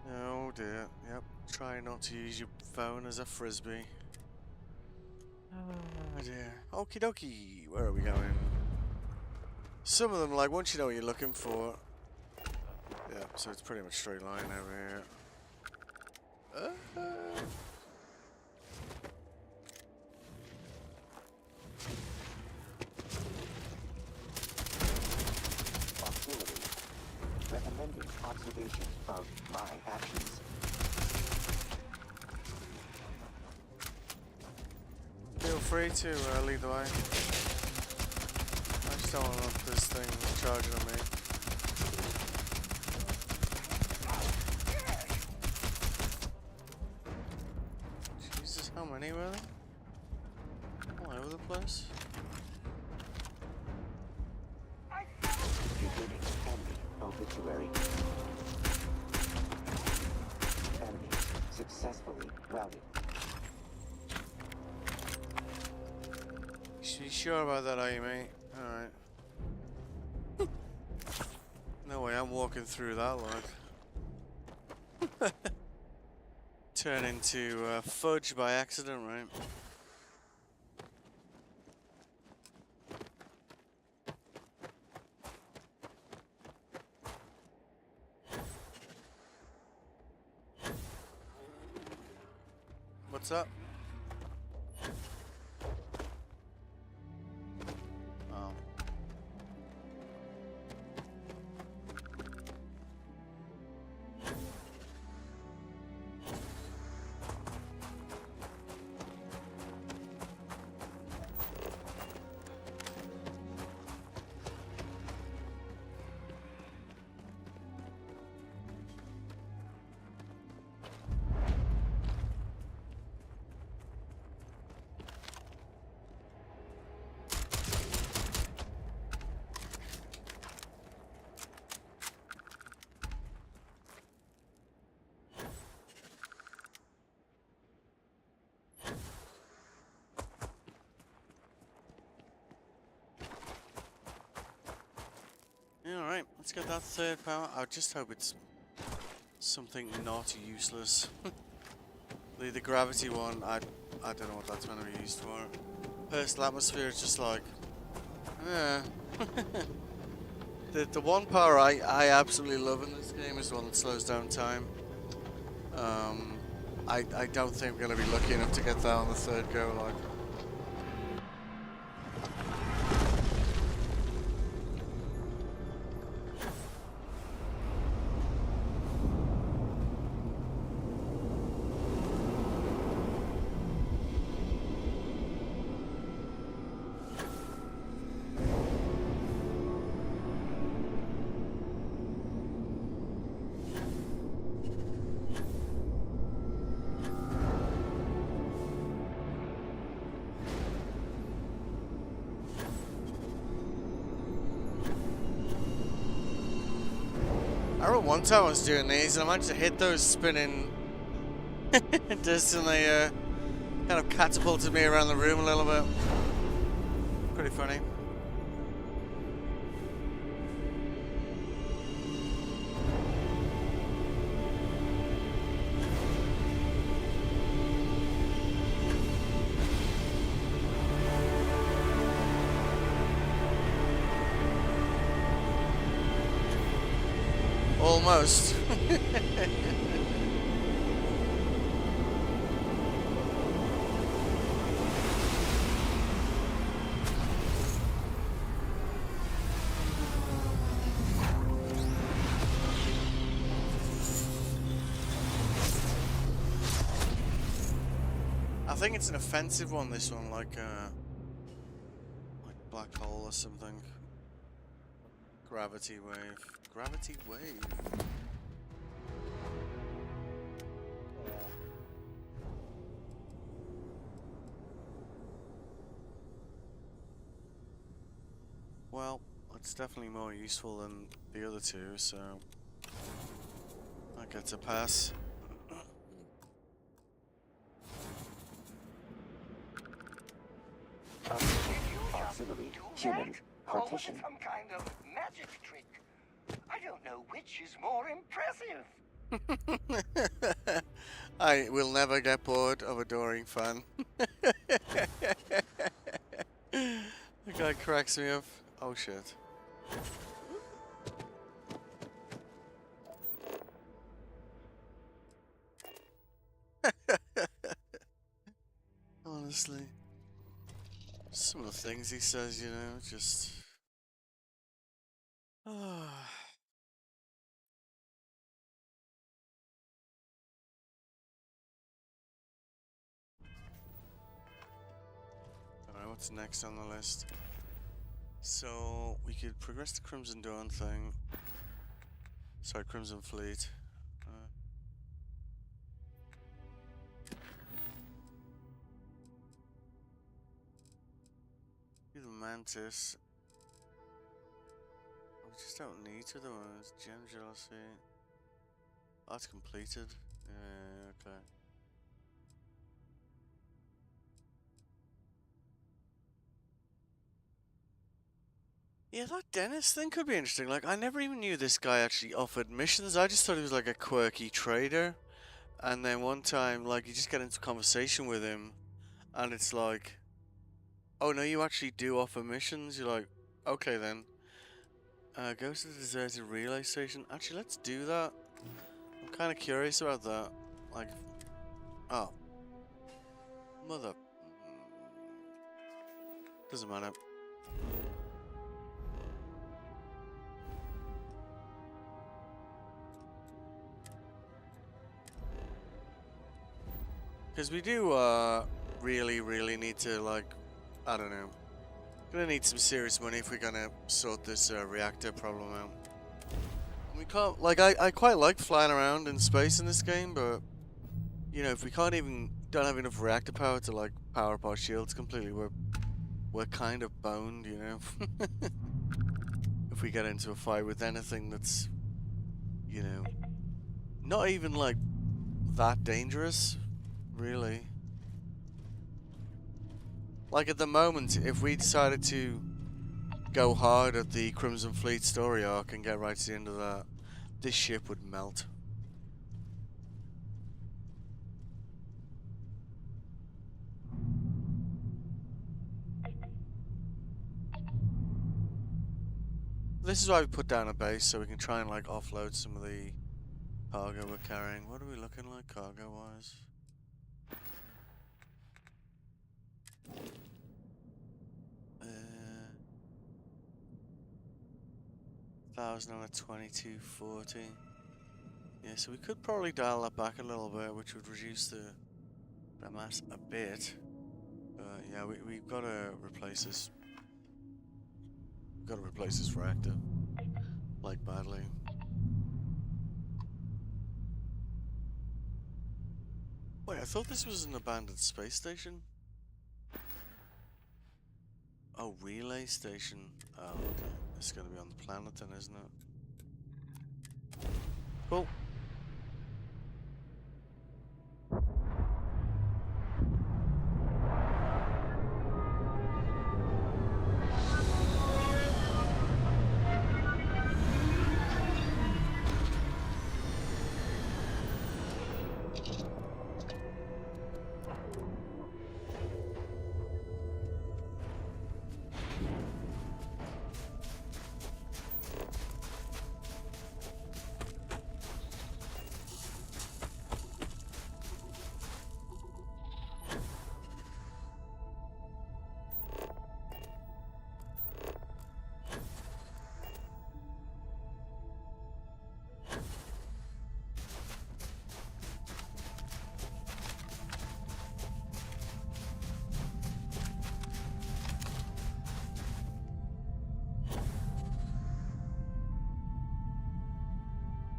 Oh dear, yep. Try not to use your phone as a frisbee. Oh dear. Okie dokie, where are we going? Some of them, like, once you know what you're looking for. Yeah, so it's pretty much straight line over here. Recommending observation of my actions. Feel free to lead the way. I just don't want this thing charging on me. Jesus, how many were there? All over the place. Beginning enemy obituary. Enemy successfully routed. You sure about that, are you, mate? Alright. No way I'm walking through that, like. Turn into fudge by accident, right? What's up? Oh. Let's get that third power. I just hope it's something not useless. The gravity one, I don't know what that's going to be used for. Personal atmosphere is just like, eh. The one power I absolutely love in this game is the one that slows down time. I don't think we're going to be lucky enough to get that on the third go, like. I remember one time I was doing these and I managed to hit those spinning discs and they kind of catapulted me around the room a little bit. Pretty funny. Almost. I think it's an offensive one, this one, like black hole or something. Gravity wave. Gravity wave. Well, it's definitely more useful than the other two, so that gets a pass. Auxiliary, human, partition. Some kind of magic trick. I don't know which is more impressive. I will never get bored of adoring fun. The guy cracks me up. Oh shit. Honestly. Some of the things he says, you know, just... Alright, what's next on the list? So, we could progress the Crimson Dawn thing. Sorry, Crimson Fleet. Do the Mantis. We just don't need to though, it's Gem Jealousy. Oh, that's completed. Yeah, okay. Yeah, that Dennis thing could be interesting. Like, I never even knew this guy actually offered missions. I just thought he was like a quirky trader. And then one time, like, you just get into conversation with him, and it's like, oh no, you actually do offer missions? You're like, okay then. Go to the deserted relay station. Actually, let's do that. I'm kind of curious about that. Like, oh. Mother. Doesn't matter. Because we do really need to, like, I don't know. Gonna need some serious money if we're gonna sort this reactor problem out. We can't, like, I quite like flying around in space in this game, but, you know, if we don't have enough reactor power to, like, power up our shields completely, we're kind of boned, you know? If we get into a fight with anything that's, you know, not even, like, that dangerous. Really? Like at the moment, if we decided to go hard at the Crimson Fleet story arc and get right to the end of that, this ship would melt. This is why we put down a base, so we can try and like offload some of the cargo we're carrying. What are we looking like cargo wise? $1,000 on a 2240. Yeah, so we could probably dial that back a little bit, which would reduce the mass a bit. Yeah, we've got to replace this. We've got to replace this reactor, like badly. Wait, I thought this was an abandoned space station. Oh, relay station. Oh, okay. It's going to be on the planet then, isn't it? Cool.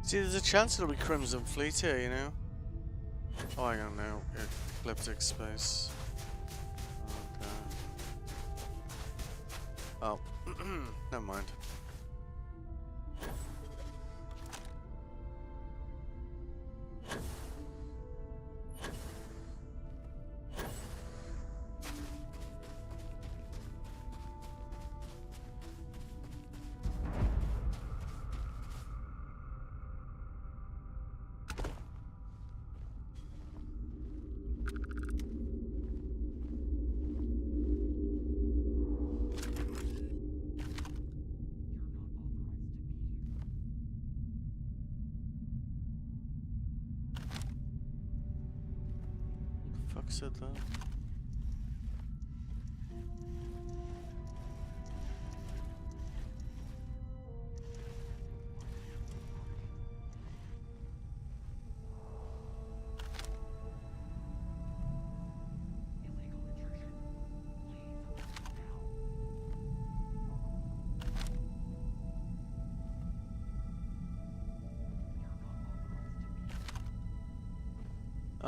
See, there's a chance it'll be Crimson Fleet here, you know? Oh, hang on now. Ecliptic space. Okay. Oh, never mind. Said that.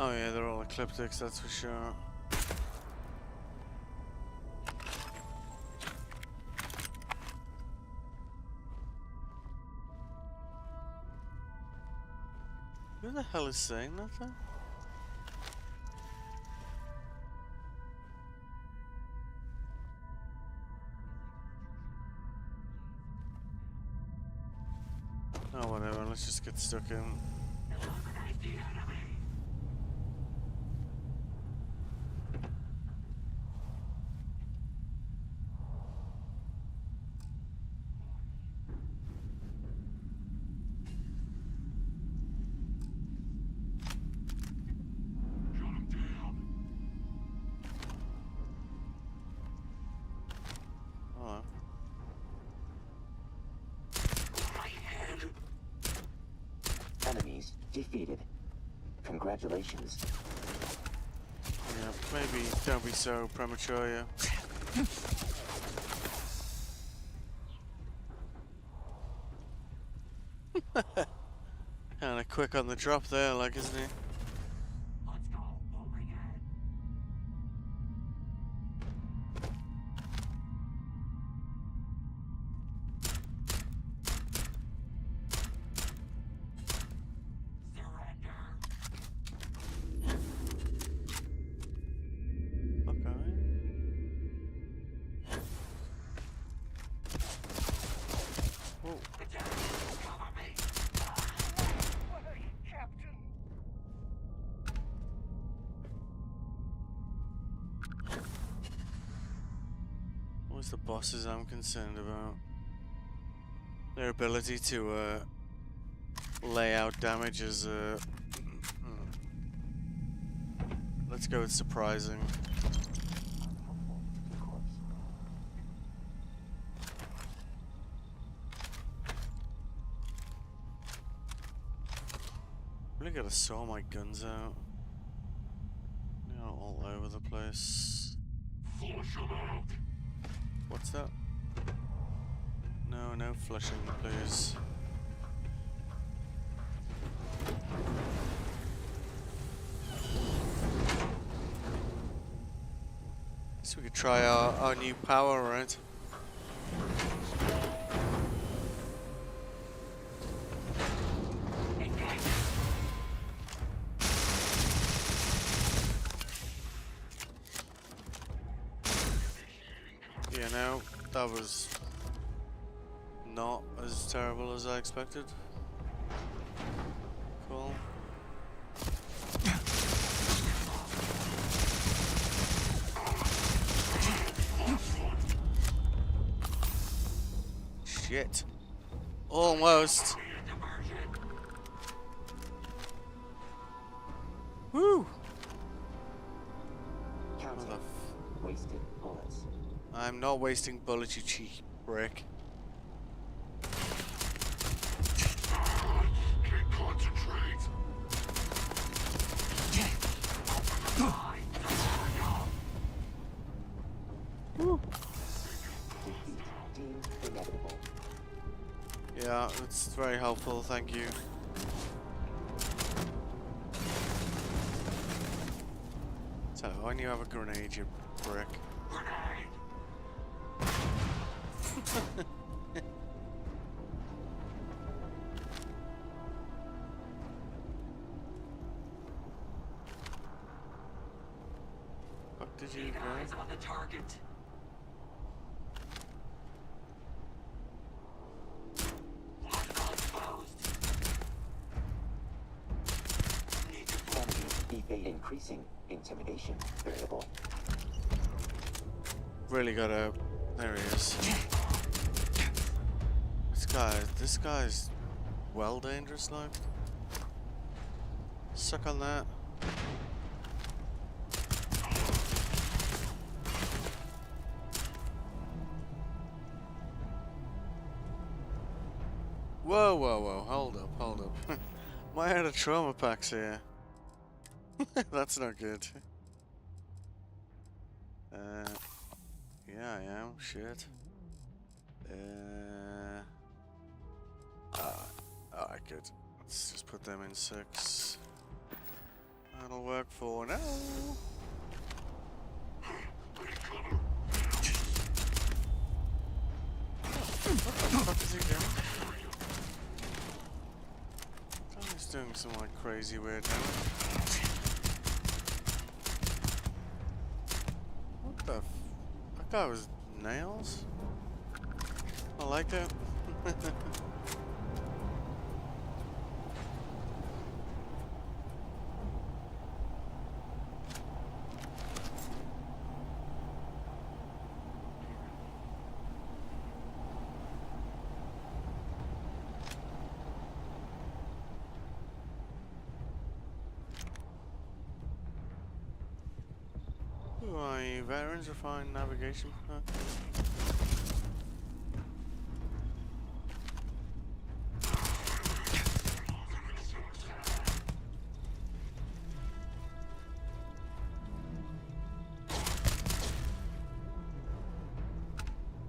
Oh yeah, they're all ecliptics, that's for sure. Who the hell is saying that then? Oh, whatever, let's just get stuck in. Enemies defeated. Congratulations. Yeah, maybe don't be so premature, yeah. Kinda quick on the drop there, like, isn't he? Always the bosses I'm concerned about. Their ability to lay out damage is let's go with surprising. Really gotta saw my guns out. They're all over the place. What's that? No, no flushing, please. So we could try our new power, right? Yeah, no, that was not as terrible as I expected. Cool. Shit. Almost. Woo! Wasted bullets. I'm not wasting bullets, you cheap brick. Yeah, it's very helpful, thank you. So, when you have a grenade, you brick. What did you Eyes on the target. Evade increasing intimidation variable. Really gotta. There he is. This guy's well dangerous, like. Suck on that. Whoa, whoa, whoa! Hold up! Might out of trauma packs here. That's not good. Yeah, I am. Shit. Alright, good. Let's just put them in 6. That'll work for now. What the fuck is he doing? He's doing some like crazy weird damage. What the f... That guy was nails? I like that. Who are you? Veterans refined navigation? Huh?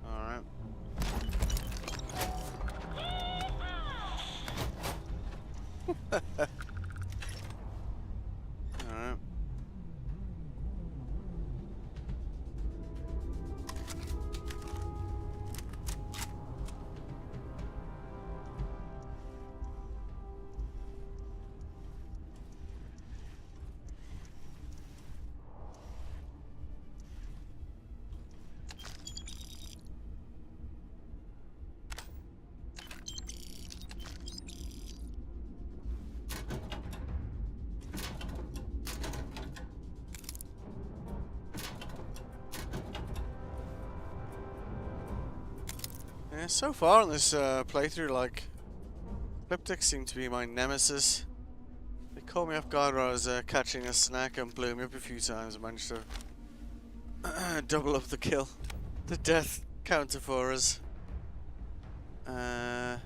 Alright. Alright. Yeah, so far in this playthrough, like, cryptics seem to be my nemesis. They caught me off guard while I was catching a snack and blew me up a few times. I managed to double up the kill, the death counter for us. And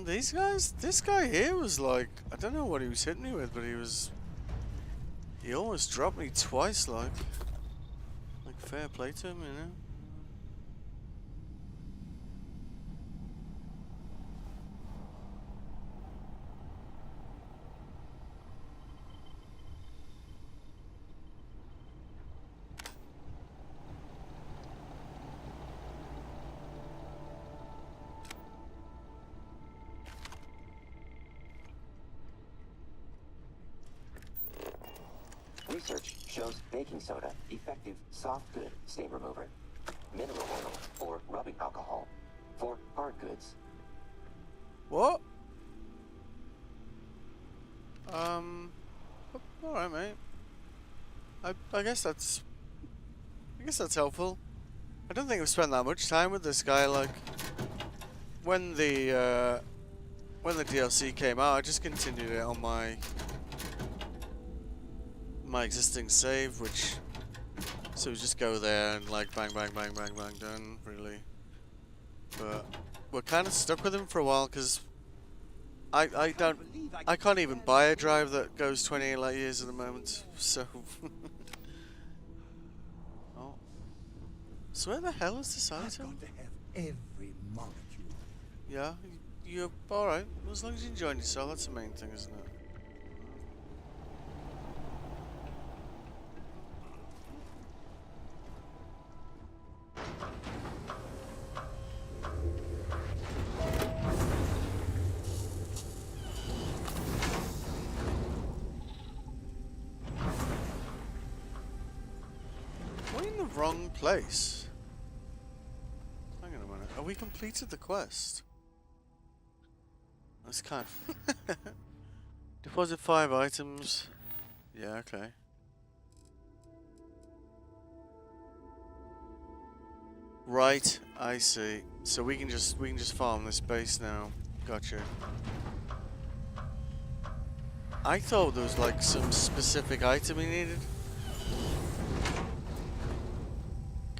these guys, this guy here was like, I don't know what he was hitting me with, but he almost dropped me twice, like fair play to him, you know. Research shows baking soda, effective soft good stain remover. Mineral oil or rubbing alcohol for hard goods. What? Alright, mate. I guess that's helpful. I don't think I've spent that much time with this guy. Like, when the DLC came out, I just continued it on my existing save, which, so we just go there and like bang bang bang bang bang done, really. But we're kind of stuck with him for a while because I can't even buy a drive that goes 28 light years at the moment. So oh, so where the hell is this item? To have every molecule. Yeah, you're all right. As long as you're enjoying yourself, that's the main thing, isn't it? Wrong place. Hang on a minute. Have we completed the quest? That's kind of deposit 5 items. Yeah, okay. Right, I see. So we can just farm this base now. Gotcha. I thought there was like some specific item we needed.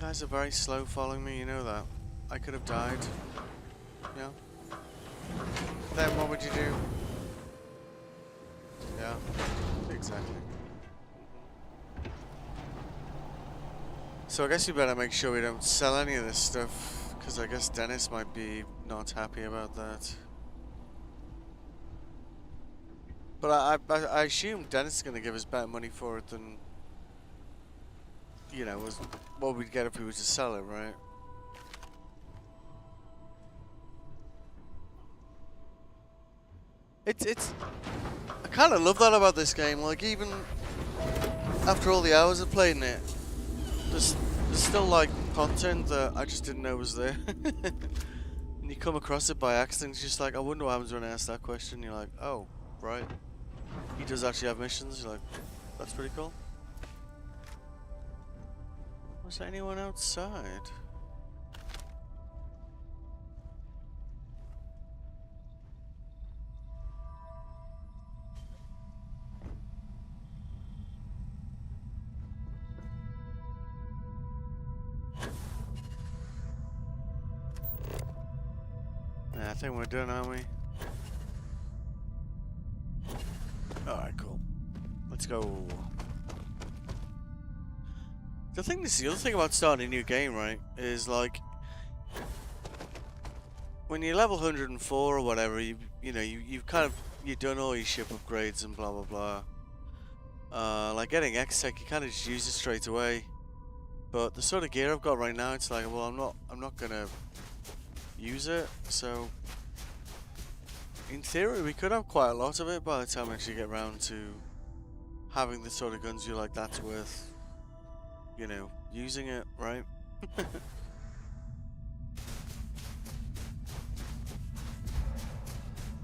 Guys are very slow following me, you know that. I could have died. Yeah. Then what would you do? Yeah, exactly. So I guess we better make sure we don't sell any of this stuff, because I guess Dennis might be not happy about that. But I assume Dennis is going to give us better money for it than, you know, was what we'd get if we were to sell it, right? It's I kind of love that about this game. Like, even after all the hours of playing it, there's still like content that I just didn't know was there. And you come across it by accident, it's just like, I wonder what happens when I ask that question. You're like, oh, right. He does actually have missions. You're like, that's pretty cool. Was there anyone outside? Yeah, I think we're done, aren't we? Alright, cool. Let's go. The other thing about starting a new game, right, is like, when you're level 104 or whatever, you've done all your ship upgrades and blah blah blah. Like getting X-Tech, you kind of just use it straight away. But the sort of gear I've got right now, it's like, well, I'm not gonna use it. So in theory, we could have quite a lot of it by the time we actually get around to having the sort of guns you like. That's worth, you know, using it, right?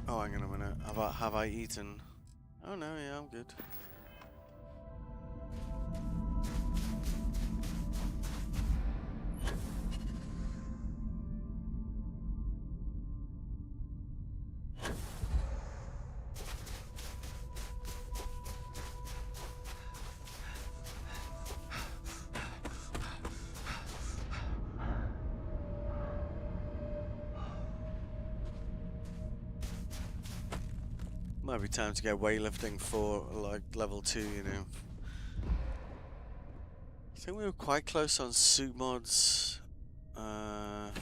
Oh, hang on a minute. Have I eaten? Oh no, yeah, I'm good. Might be time to get weightlifting for like level 2, you know. I think we were quite close on suit mods. Then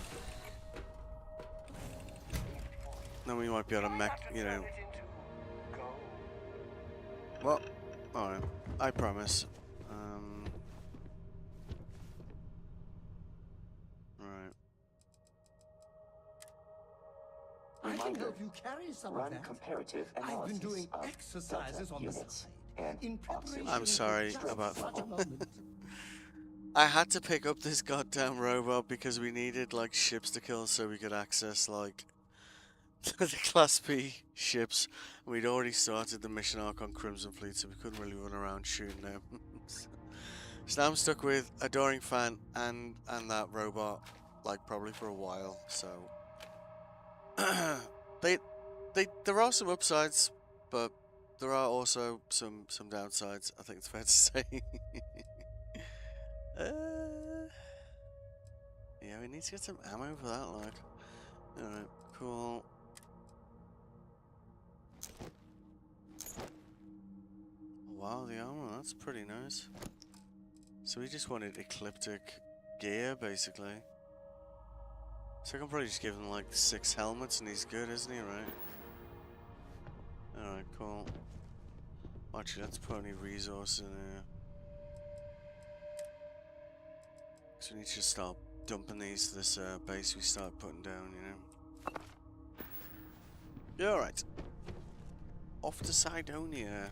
we might be able to you know. Well, alright. I promise. Right. I can help you carry some of Run that. comparative I've analysis been doing of exercises delta on the units side. and In preparation I'm sorry for just about such a moment. I had to pick up this goddamn robot because we needed like ships to kill so we could access like the Class B ships. We'd already started the mission arc on Crimson Fleet, so we couldn't really run around shooting them. So now I'm stuck with Adoring Fan and that robot, like probably for a while. So there are some upsides, but there are also some downsides. I think it's fair to say. Yeah, we need to get some ammo for that, like. Alright, cool. Wow, the armor, that's pretty nice. So we just wanted ecliptic gear, basically. So I can probably just give him like 6 helmets and he's good, isn't he, right? Alright, cool. Actually, let's put any resources in here. So we need to start dumping these to this base we start putting down, you know. Yeah, alright. Off to Sidonia.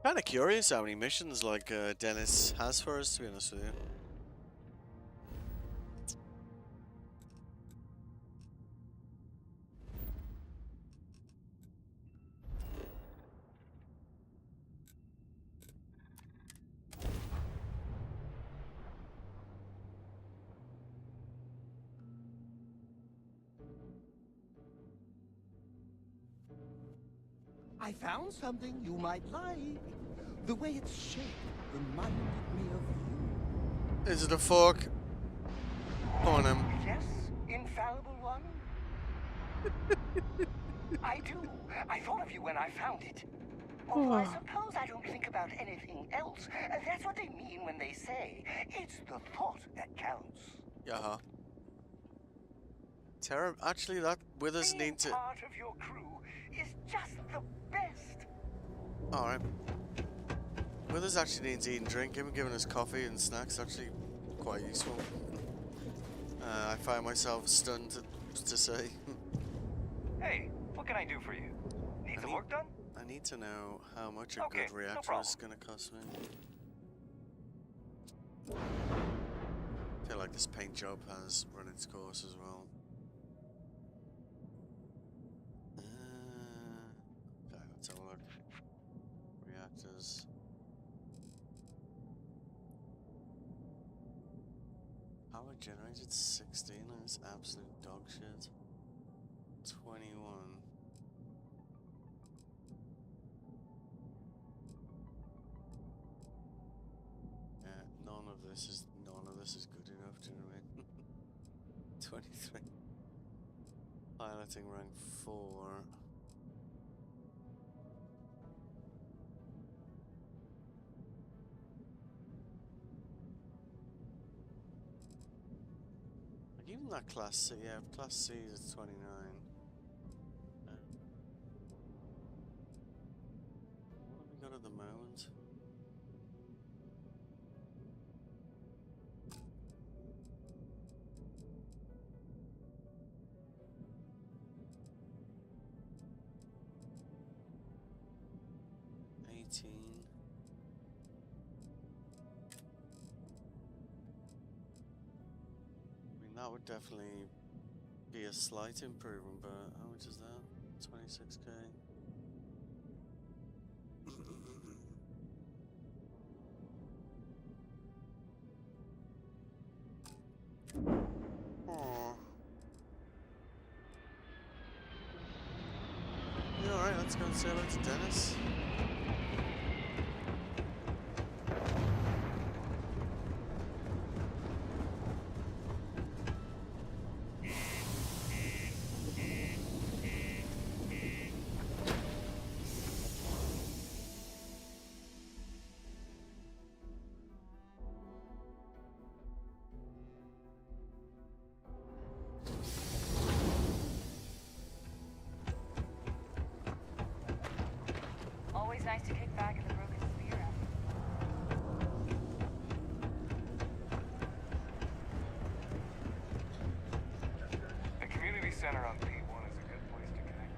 Kind of curious how many missions like Dennis has for us, to be honest with you. I found something you might like. The way it's shaped reminded me of you. Is it a fork? On him. Yes, infallible one. I do. I thought of you when I found it. Although I suppose I don't think about anything else. That's what they mean when they say it's the thought that counts. Yeah. Terra, actually, that Withers need to. Part of your crew is just the best. All right. Withers actually needs to eat and drink. Him giving us coffee and snacks actually quite useful. I find myself stunned to say. Hey, what can I do for you? Need some work done? I need to know how much a good reactor is going to cost me. I feel like this paint job has run its course as well. Okay, let's have a look. Reactors. Power generated 16, that's absolute dog shit. 21. Yeah, none of this is good enough, do you know what I mean? 23. Piloting rank 4. Like even that class C, yeah, class C is 29. What have we got at the moment? That would definitely be a slight improvement, but how much is that? 26k. Aww. Yeah, alright, let's go and say hello to Dennis. nice to kick back in the broken sphere after. The community center on P1 is a good place to connect.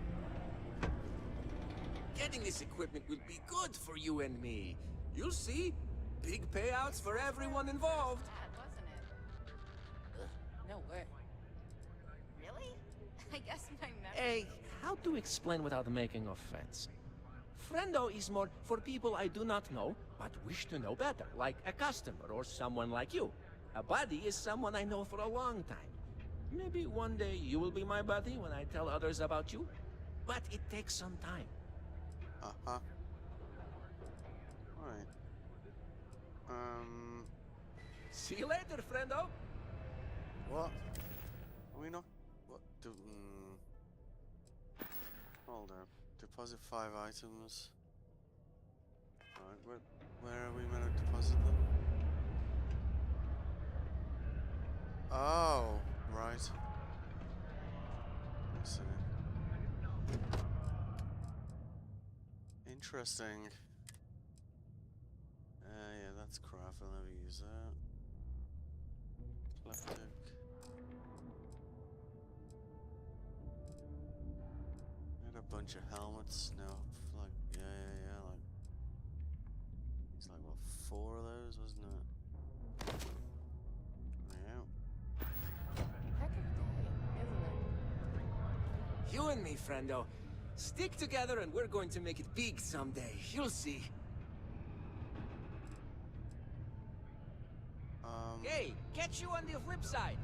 Getting this equipment will be good for you and me. You'll see. Big payouts for everyone involved. No way. Really? I guess my memory... Hey, how to explain without making offense? Friendo is more for people I do not know, but wish to know better, like a customer or someone like you. A buddy is someone I know for a long time. Maybe one day you will be my buddy when I tell others about you, but it takes some time. Uh-huh. Right. See you later, friendo. What? Are we not? What? Hold on. Deposit 5 items. Alright, where are we meant to deposit them? Oh, right. I see. Interesting. Yeah, that's crap. I'll never use that. Eclectic. I had a bunch of helmets. No, like, yeah, like. It's like, what, 4 of those, wasn't it? Yeah. Heck of a day, isn't it? You and me, friendo. Stick together and we're going to make it big someday. You'll see. Hey, catch you on the flip side.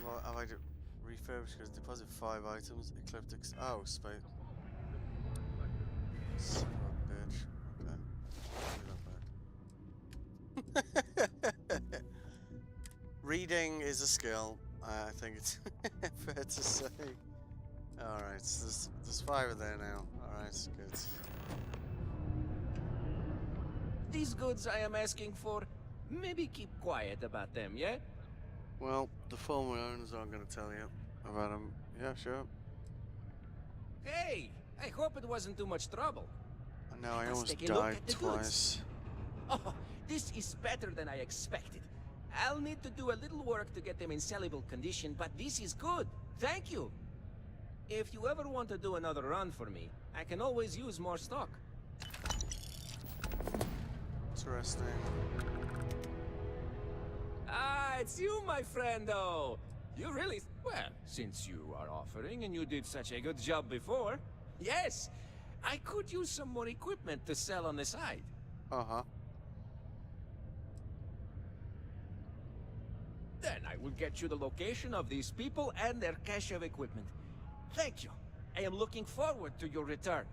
Well, have I refurbished because deposit 5 items, ecliptics. Oh, space. Son of a bitch. Okay. Reading is a skill. I think it's fair to say. Alright, so there's 5 in there now. Alright, good. These goods I am asking for, maybe keep quiet about them, yeah? Well, the former owners aren't going to tell you about them. Yeah, sure. Hey, I hope it wasn't too much trouble. No, I Let's almost take a look died at the twice. goods. Oh, this is better than I expected. I'll need to do a little work to get them in sellable condition, but this is good. Thank you. If you ever want to do another run for me, I can always use more stock. Interesting. Ah, it's you, my friendo. You really... Well, since you are offering and you did such a good job before, yes, I could use some more equipment to sell on the side. Uh-huh. Then I will get you the location of these people and their cache of equipment. Thank you. I am looking forward to your return.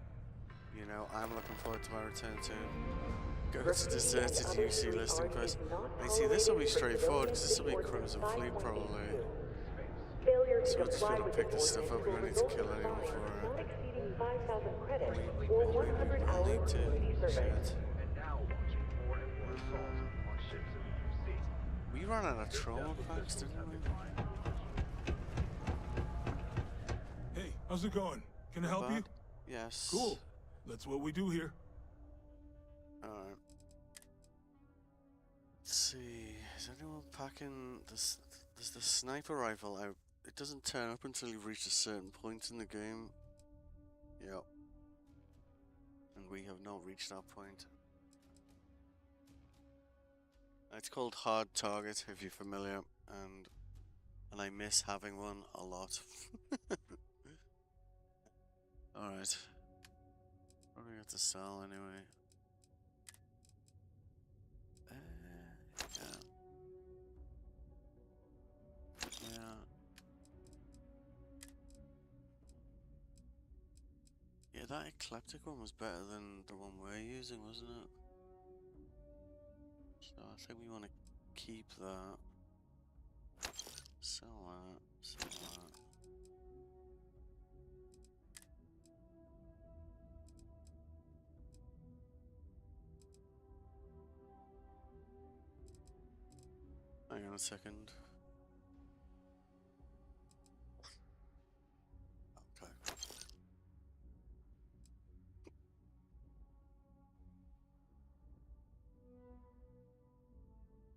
You know, I'm looking forward to my return too. Go to deserted UC listing post. And see, this will be straightforward because this will be Crimson Fleet probably. So we'll just be able to pick this stuff up. We don't need to kill anyone for it. We'll need to. Shit. We ran out of trauma packs, didn't we? Hey, how's it going? Can I help you? Yes. Cool. That's what we do here. Alright. Let's see. Is anyone packing this? There's the sniper rifle out. It doesn't turn up until you've reached a certain point in the game. Yep. And we have not reached that point. It's called Hard Target, if you're familiar, and I miss having one a lot. Alright. What do we got to sell anyway? Yeah. Yeah. Yeah, that eclectic one was better than the one we're using, wasn't it? So I think we want to keep that. Sell that. Sell that. Hang on a second.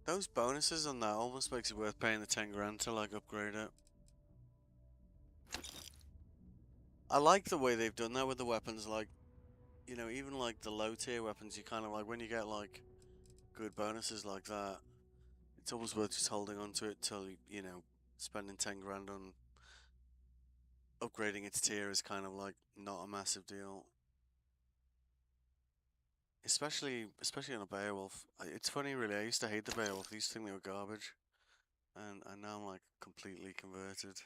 Those bonuses on that almost makes it worth paying the 10 grand to like upgrade it. I like the way they've done that with the weapons, like, you know, even like the low tier weapons, you kind of like, when you get like good bonuses like that, it's always worth just holding on to it till, you know, spending 10 grand on upgrading its tier is kind of like not a massive deal. Especially on a Beowulf. It's funny, really. I used to hate the Beowulf. I used to think they were garbage, and now I'm like completely converted.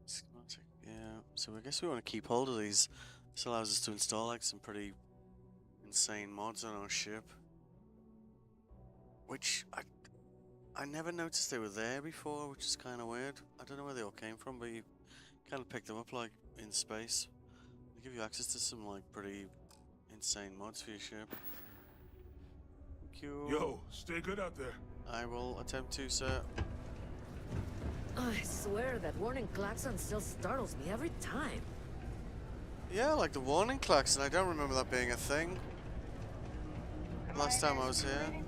Schematic, yeah. So I guess we want to keep hold of these. This allows us to install like some pretty insane mods on our ship, which I never noticed they were there before, which is kind of weird. I don't know where they all came from, but you kind of pick them up like in space. They give you access to some like pretty insane mods for your ship. Thank you. Yo, stay good out there. I will attempt to, sir. I swear that warning klaxon still startles me every time. Yeah, like the warning klaxon. I don't remember that being a thing last time I was here.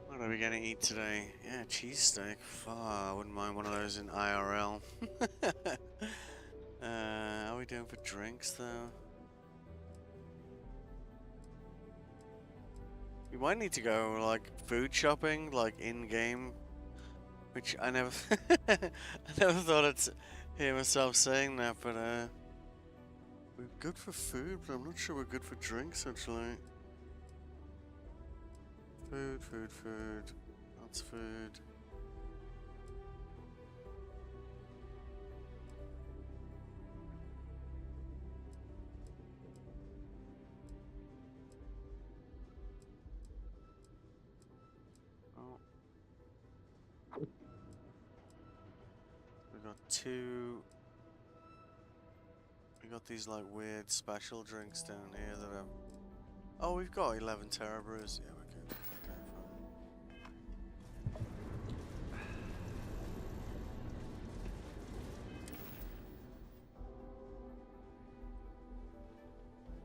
What are we gonna eat today? Yeah, cheesesteak. I wouldn't mind one of those in IRL. How are we doing for drinks though? We might need to go like food shopping, like in game, which I never, I never thought I'd hear myself saying that. But we're good for food, but I'm not sure we're good for drinks actually. Food. That's food. Oh. We got two. We got these like weird special drinks down here that have. Oh, we've got 11 Terra brews. Yeah, we're good. Okay, fine.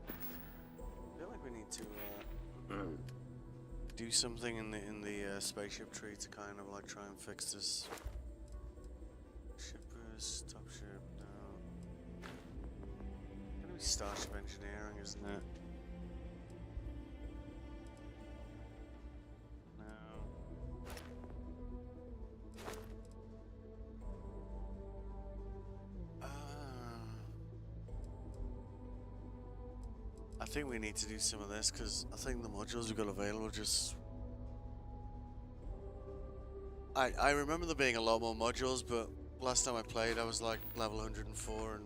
I feel like we need to do something in the spaceship tree to kind of like try and fix this. Shippers, top ship, no. It's gonna be Starship Engineering, isn't it? I think we need to do some of this because I think the modules we've got available just. I remember there being a lot more modules, but last time I played I was like level 104 and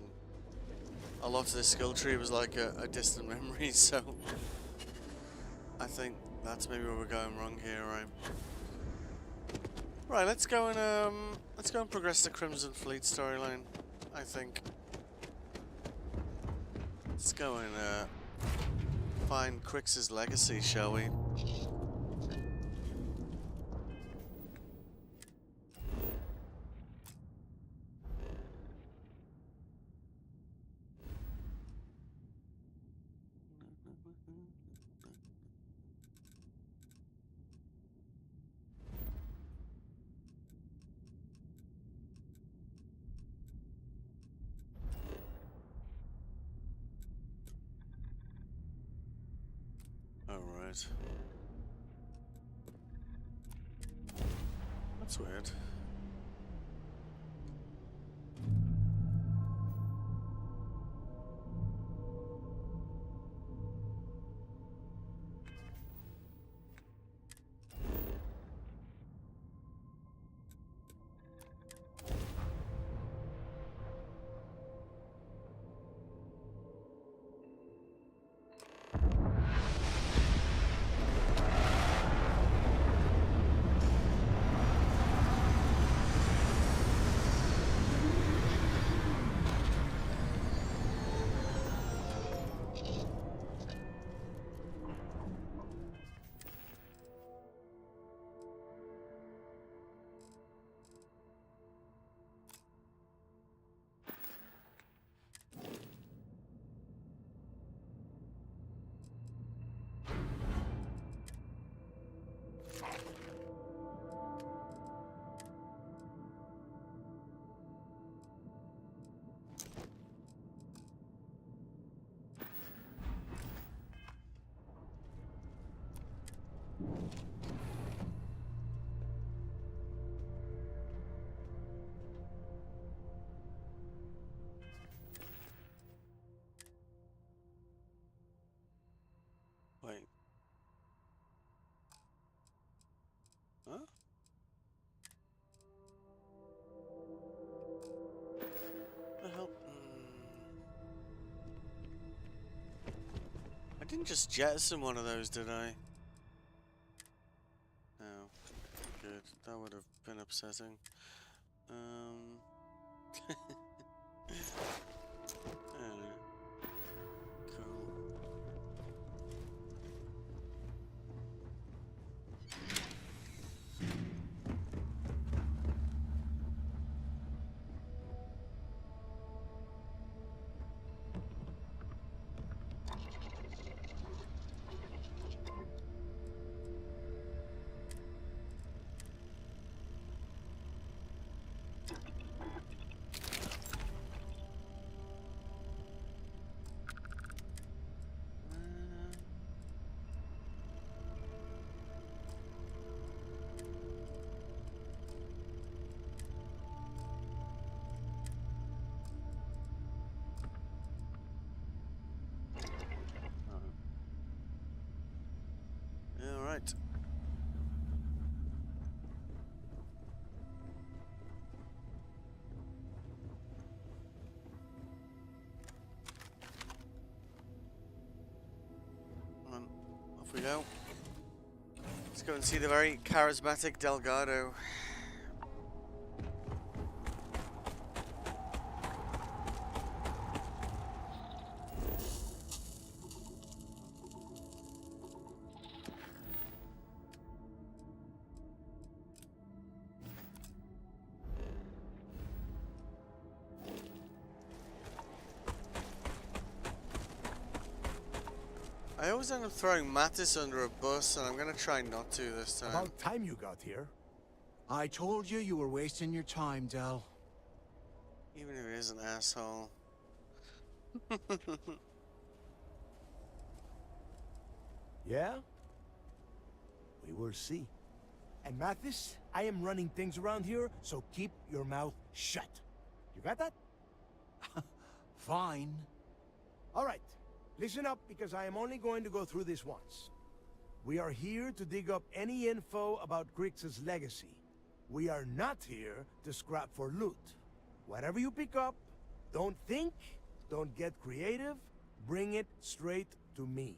a lot of this skill tree was like a distant memory, so I think that's maybe where we're going wrong here, right? Right, let's go and progress the Crimson Fleet storyline, I think. Let's go and find Crix's legacy, shall we? Right. That's weird. Wait. Huh? The hell? I didn't just jettison one of those, did I? No. Good. That would have been upsetting. I don't know. Cool. All right. Come on, off we go. Let's go and see the very charismatic Delgado. I always end up throwing Mattis under a bus, and I'm gonna try not to this time. About time you got here. I told you you were wasting your time, Del. Even if he is an asshole. Yeah? We will see. And Mathis, I am running things around here, so keep your mouth shut. You got that? Fine. All right. Listen up, because I am only going to go through this once. We are here to dig up any info about Grix's legacy. We are not here to scrap for loot. Whatever you pick up, don't think, don't get creative, bring it straight to me.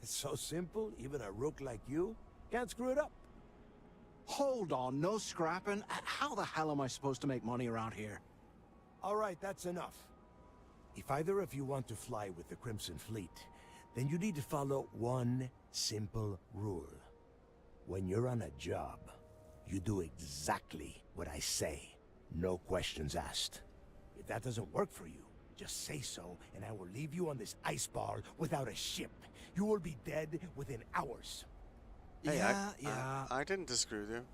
It's so simple, even a rook like you can't screw it up. Hold on, no scrapping? How the hell am I supposed to make money around here? All right, that's enough. If either of you want to fly with the Crimson Fleet, then you need to follow one simple rule. When you're on a job, you do exactly what I say. No questions asked. If that doesn't work for you, just say so, and I will leave you on this ice ball without a ship. You will be dead within hours. Hey, yeah. I didn't disagree with you.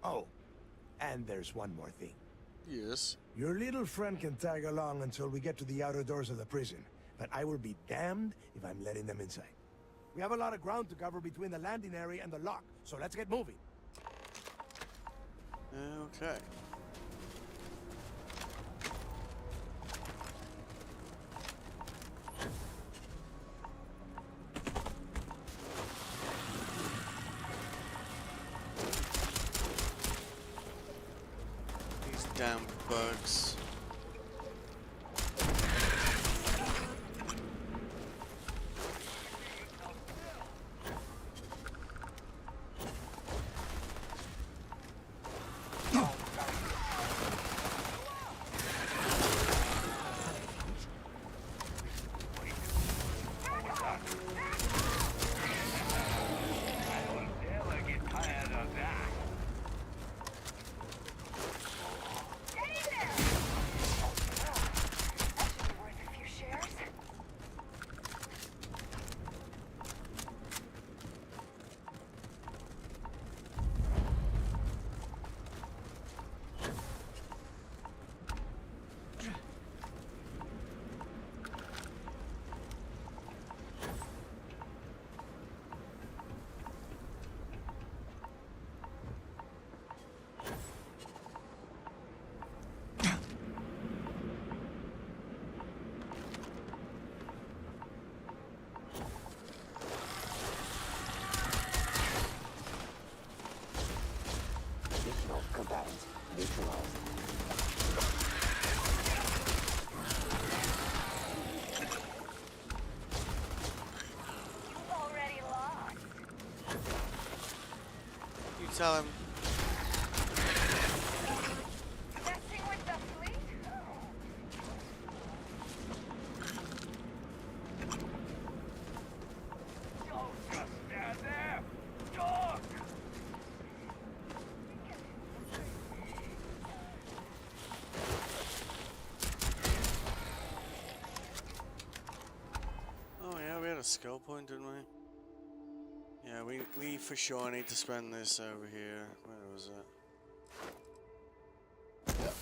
Oh, and there's one more thing. Yes. Your little friend can tag along until we get to the outer doors of the prison, but I will be damned if I'm letting them inside. We have a lot of ground to cover between the landing area and the lock, so let's get moving. Okay. These damn bugs. Additional combatants neutralized. You've already lost. You tell him. Messing with the fleet? Don't just stand there! Talk! Oh yeah, we had a skill point, didn't we? Yeah, we for sure need to spend this over here. Where was it? Yep.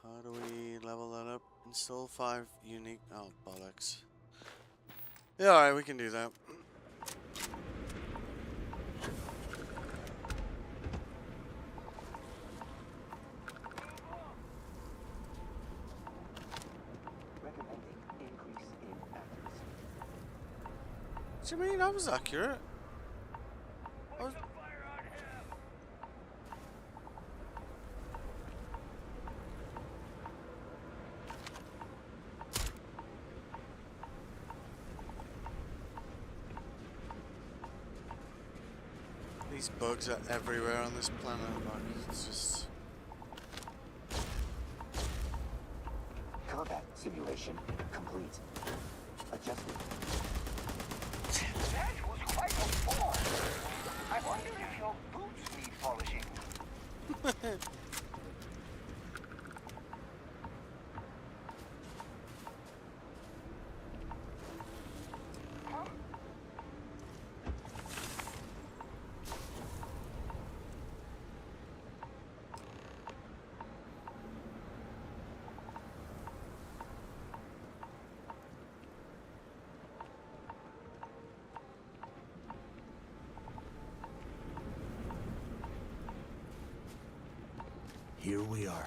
How do we level that up? Install 5 unique. Oh bollocks. Yeah, alright, we can do that. Recommending increase in accuracy. What do you mean? That was accurate. I was... These bugs are everywhere on this planet. Like, it's just... Combat simulation complete. Adjustment. That was quite a fall. I wonder if your boots need polishing. Here we are.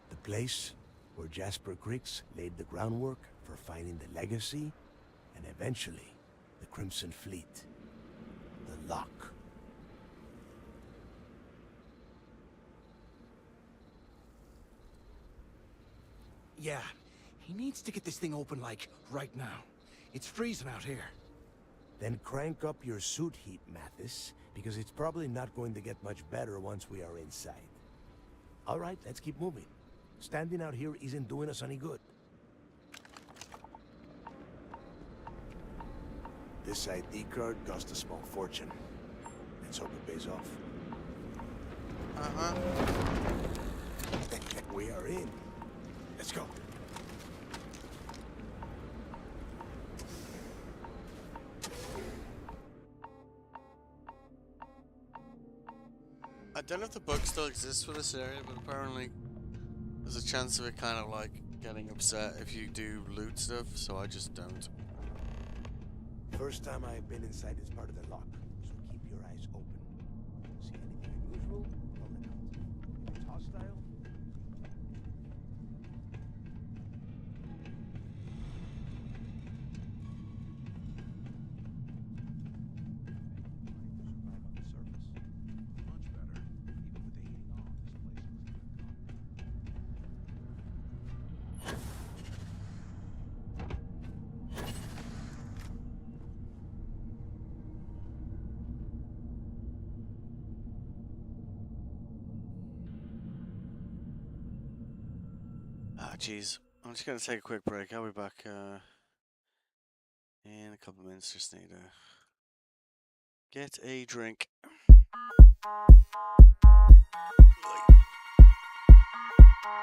The place where Jasper Griggs laid the groundwork for finding the legacy and eventually the Crimson Fleet. The lock. Yeah, he needs to get this thing open, like, right now. It's freezing out here. Then crank up your suit heat, Mathis, because it's probably not going to get much better once we are inside. All right, let's keep moving. Standing out here isn't doing us any good. This ID card cost a small fortune. Let's hope it pays off. Uh-huh. We are in. Let's go. I don't know if the bug still exists for this area, but apparently there's a chance of it kind of like getting upset if you do loot stuff, so I just don't. First time I've been inside this part of the lock, so keep your eyes open. See anything unusual? Call it out. If it's hostile, Ah, jeez. I'm just gonna take a quick break. I'll be back in a couple of minutes. Just need to get a drink.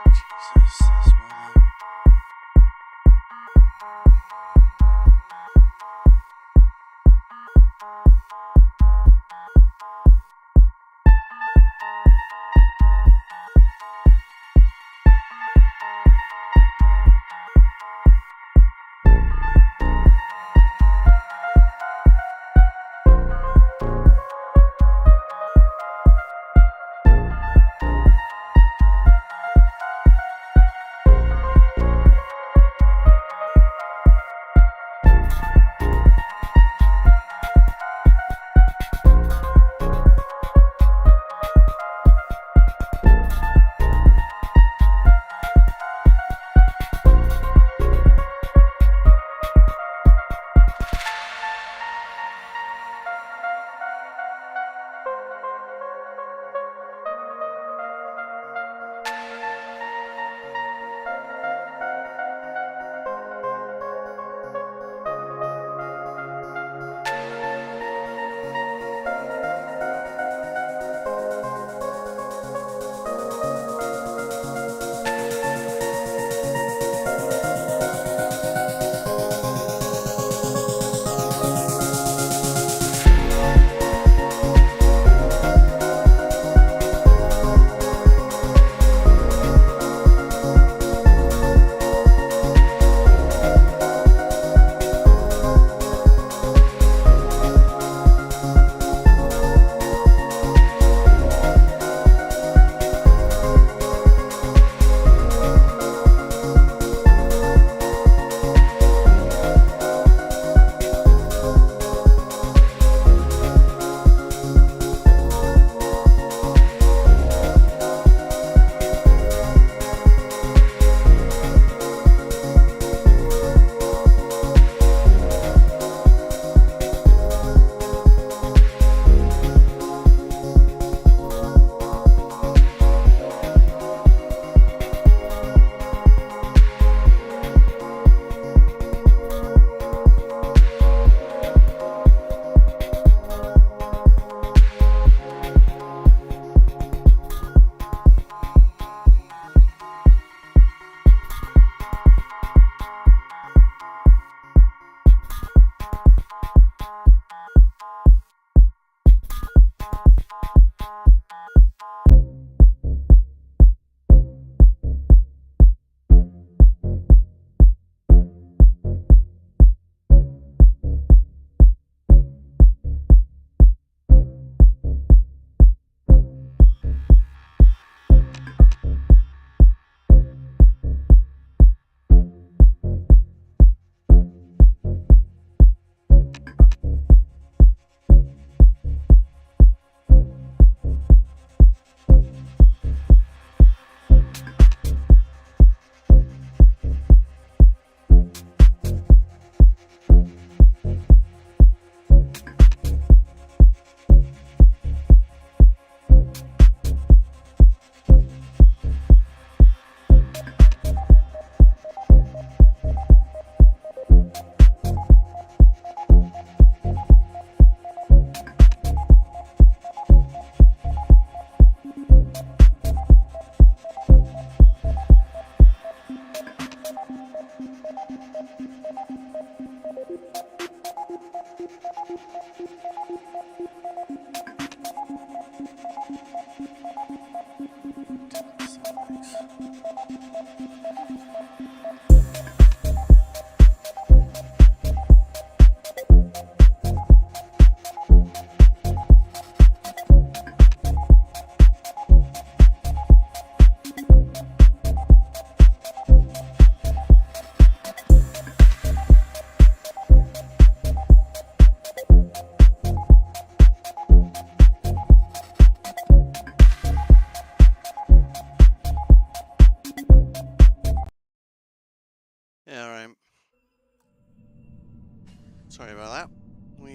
Jesus, that's well.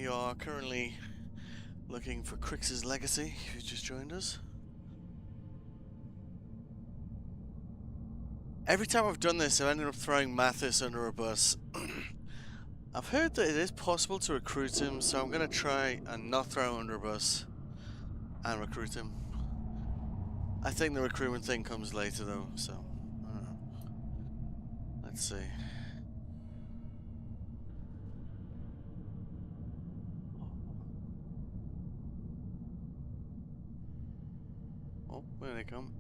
We are currently looking for Crix's legacy, if you just joined us. Every time I've done this, I've ended up throwing Mathis under a bus. I've heard that it is possible to recruit him, so I'm going to try and not throw him under a bus and recruit him. I think the recruitment thing comes later though, so I don't know. Let's see. Oh, there they come.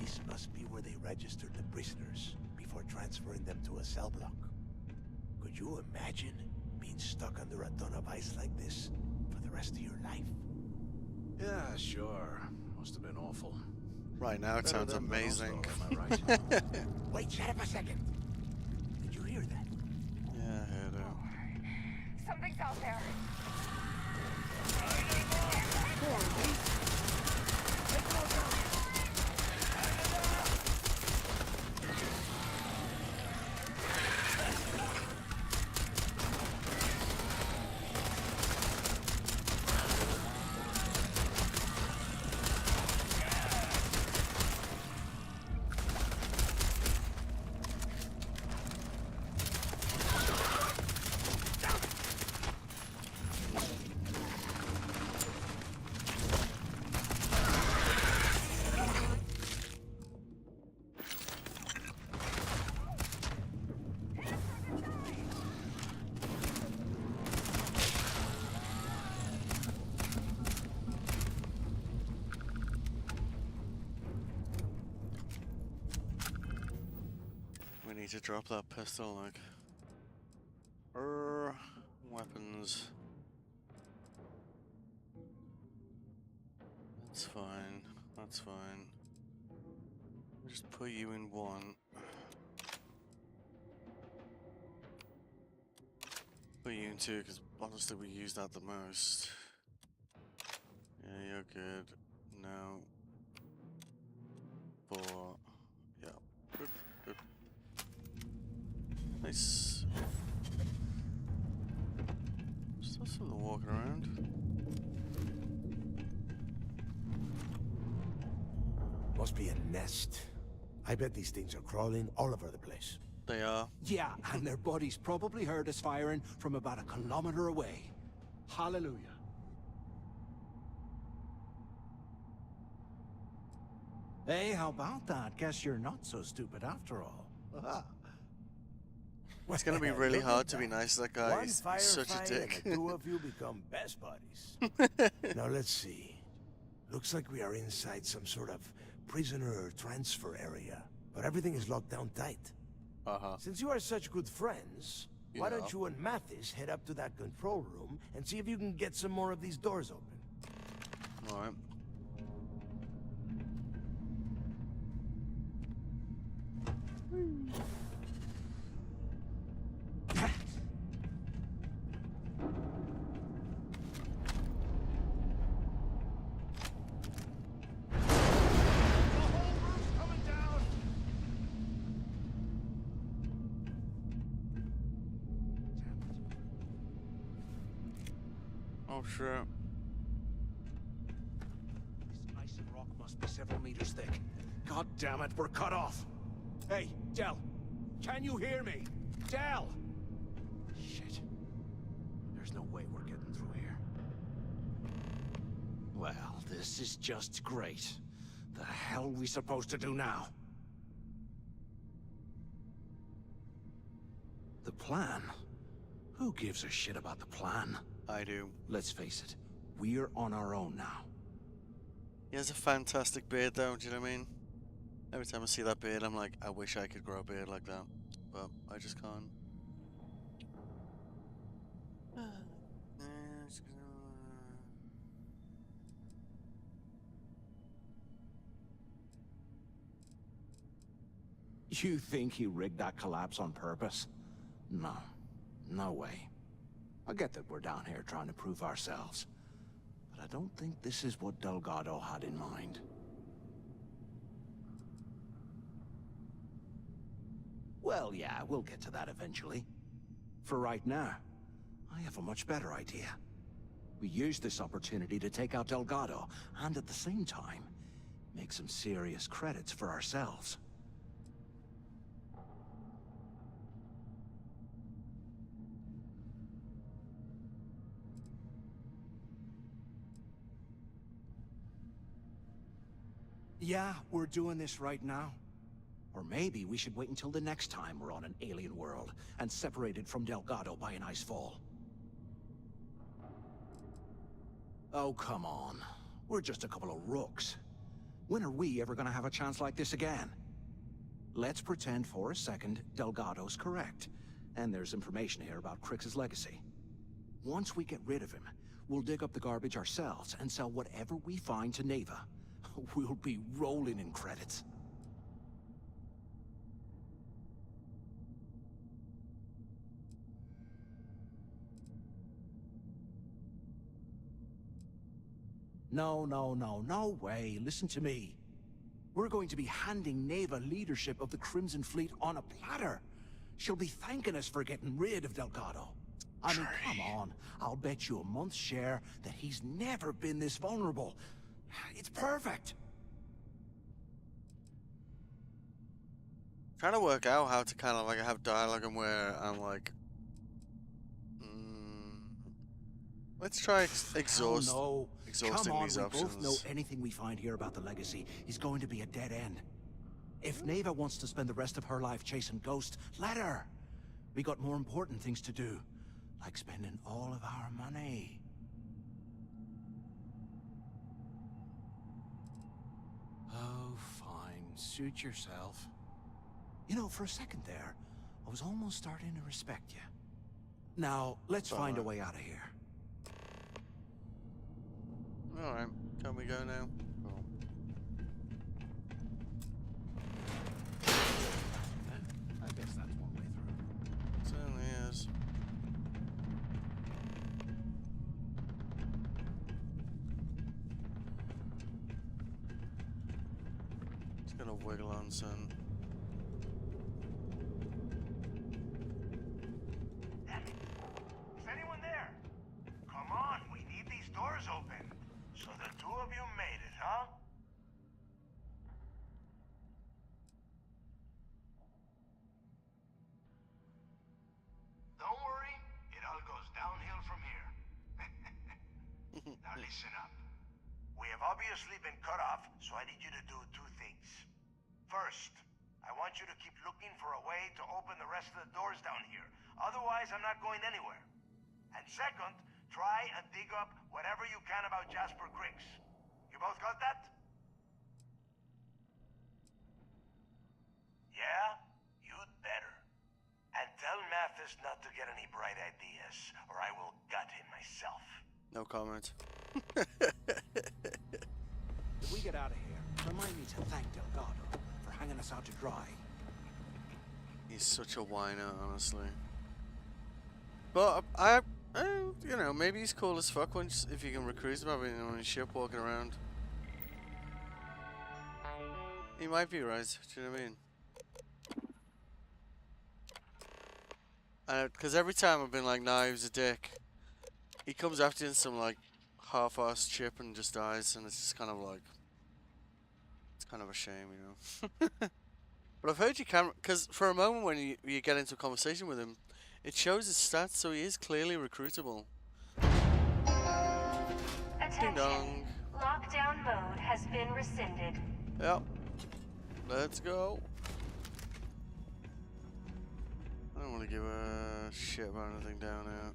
This must be where they registered the prisoners before transferring them to a cell block. Could you imagine being stuck under a ton of ice like this for the rest of your life? Yeah, sure. Must have been awful. Right now it Better sounds them than us, amazing. though, am I right? Wait, shut up a second. Did you hear that? Yeah, I heard it. Something's out there. We need to drop that pistol, like. Weapons. That's fine. That's fine. Just put you in one. Put you in two, because honestly we use that the most. Yeah, you're good. No. 4. Yeah. Good. Good. Nice. Still something walking around. Must be a nest. I bet these things are crawling all over the place. They are. Yeah, and their buddies probably heard us firing from about a kilometer away. Hallelujah. Hey, how about that? Guess you're not so stupid after all. It's gonna be really Look hard at to be that. nice to that guy. One He's such a firefight dick. and the two of you become best buddies. Now let's see. Looks like we are inside some sort of prisoner transfer area, but everything is locked down tight. Since you are such good friends, why Yeah. don't you and Mathis head up to that control room and see if you can get some more of these doors open? Alright. Oh, sure. This ice and rock must be several meters thick. God damn it, we're cut off. Hey, Del, can you hear me? Del! Shit. There's no way we're getting through here. Well, this is just great. The hell are we supposed to do now? The plan? Who gives a shit about the plan? I do. Let's face it, we're on our own now. He has a fantastic beard though, do you know what I mean? Every time I see that beard, I'm like, I wish I could grow a beard like that. But I just can't. You think he rigged that collapse on purpose? No. No way. I get that we're down here trying to prove ourselves. But I don't think this is what Delgado had in mind. Well, yeah, we'll get to that eventually. For right now, I have a much better idea. We use this opportunity to take out Delgado, and at the same time, make some serious credits for ourselves. Yeah, we're doing this right now. Or maybe we should wait until the next time we're on an alien world and separated from Delgado by an ice fall. Oh, come on. We're just a couple of rooks. When are we ever gonna have a chance like this again? Let's pretend for a second Delgado's correct, and there's information here about Crix's legacy. Once we get rid of him, we'll dig up the garbage ourselves and sell whatever we find to Neva. We'll be rolling in credits. No way. Listen to me. We're going to be handing Neva leadership of the Crimson Fleet on a platter. She'll be thanking us for getting rid of Delgado. I mean, come on. I'll bet you a month's share that he's never been this vulnerable. It's perfect. Trying to work out how to kind of like have dialogue and where I'm like, let's try exhausting Come on, these we options. both know anything we find here about the legacy is going to be a dead end. If Neva wants to spend the rest of her life chasing ghosts, let her. We got more important things to do, like spending all of our money. Oh, fine. Suit yourself. You know, for a second there, I was almost starting to respect you. Now, let's find a way out of here. Alright, can we go now? Cool. I guess that's one way through. Certainly is. Just gonna wiggle on some. Is anyone there? Come on, we need these doors open. So the two of you made it, huh? Don't worry, it all goes downhill from here. Now listen up. We have obviously been cut off, so I need you to do two things. First, I want you to keep looking for a way to open the rest of the doors down here. Otherwise, I'm not going anywhere. And second, try and dig up whatever you can about Jasper Crix. You both got that? Yeah? You'd better. And tell Mathis not to get any bright ideas, or I will gut him myself. No comment. If we get out of here, remind me to thank Delgado for hanging us out to dry. He's such a whiner, honestly. But you know, maybe he's cool as fuck once if you can recruit him having him on his ship walking around. He might be right. Do you know what I mean? Because every time I've been like, nah, he was a dick. He comes after you in some like half-assed ship and just dies, and it's just kind of like, it's kind of a shame, you know. But I've heard you can, because for a moment when you get into a conversation with him, it shows his stats, so he is clearly recruitable. Ding dong. Lockdown mode has been rescinded. Yep. Let's go. I don't want to give a shit about anything down here.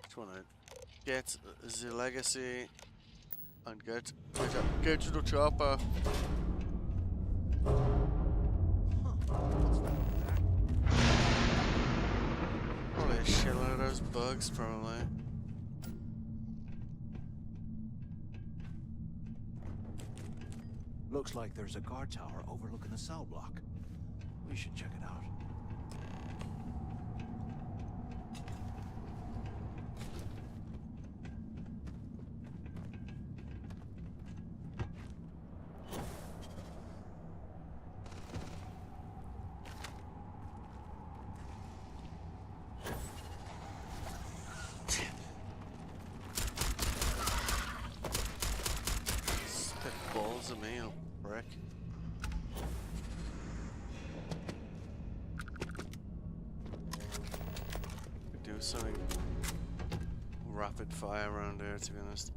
Which one? Get the legacy and get to the chopper. Probably a shitload of those bugs, probably. Looks like there's a guard tower overlooking the cell block. We should check it out. wasn't me, you prick. Could do something rapid fire around here, to be honest.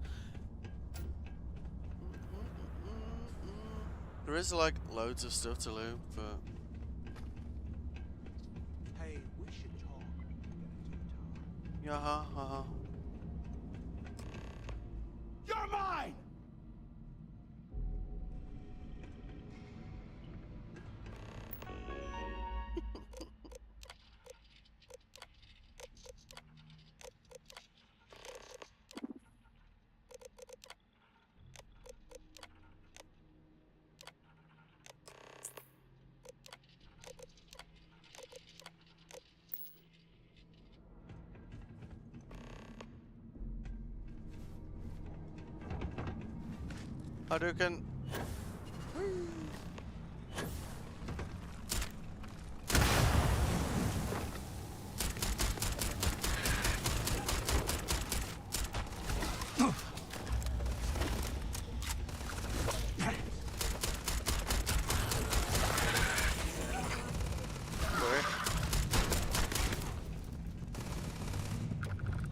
There is like loads of stuff to loot, but Hey, we should talk. yeah, ha, ha, ha. You're mine! Hadouken.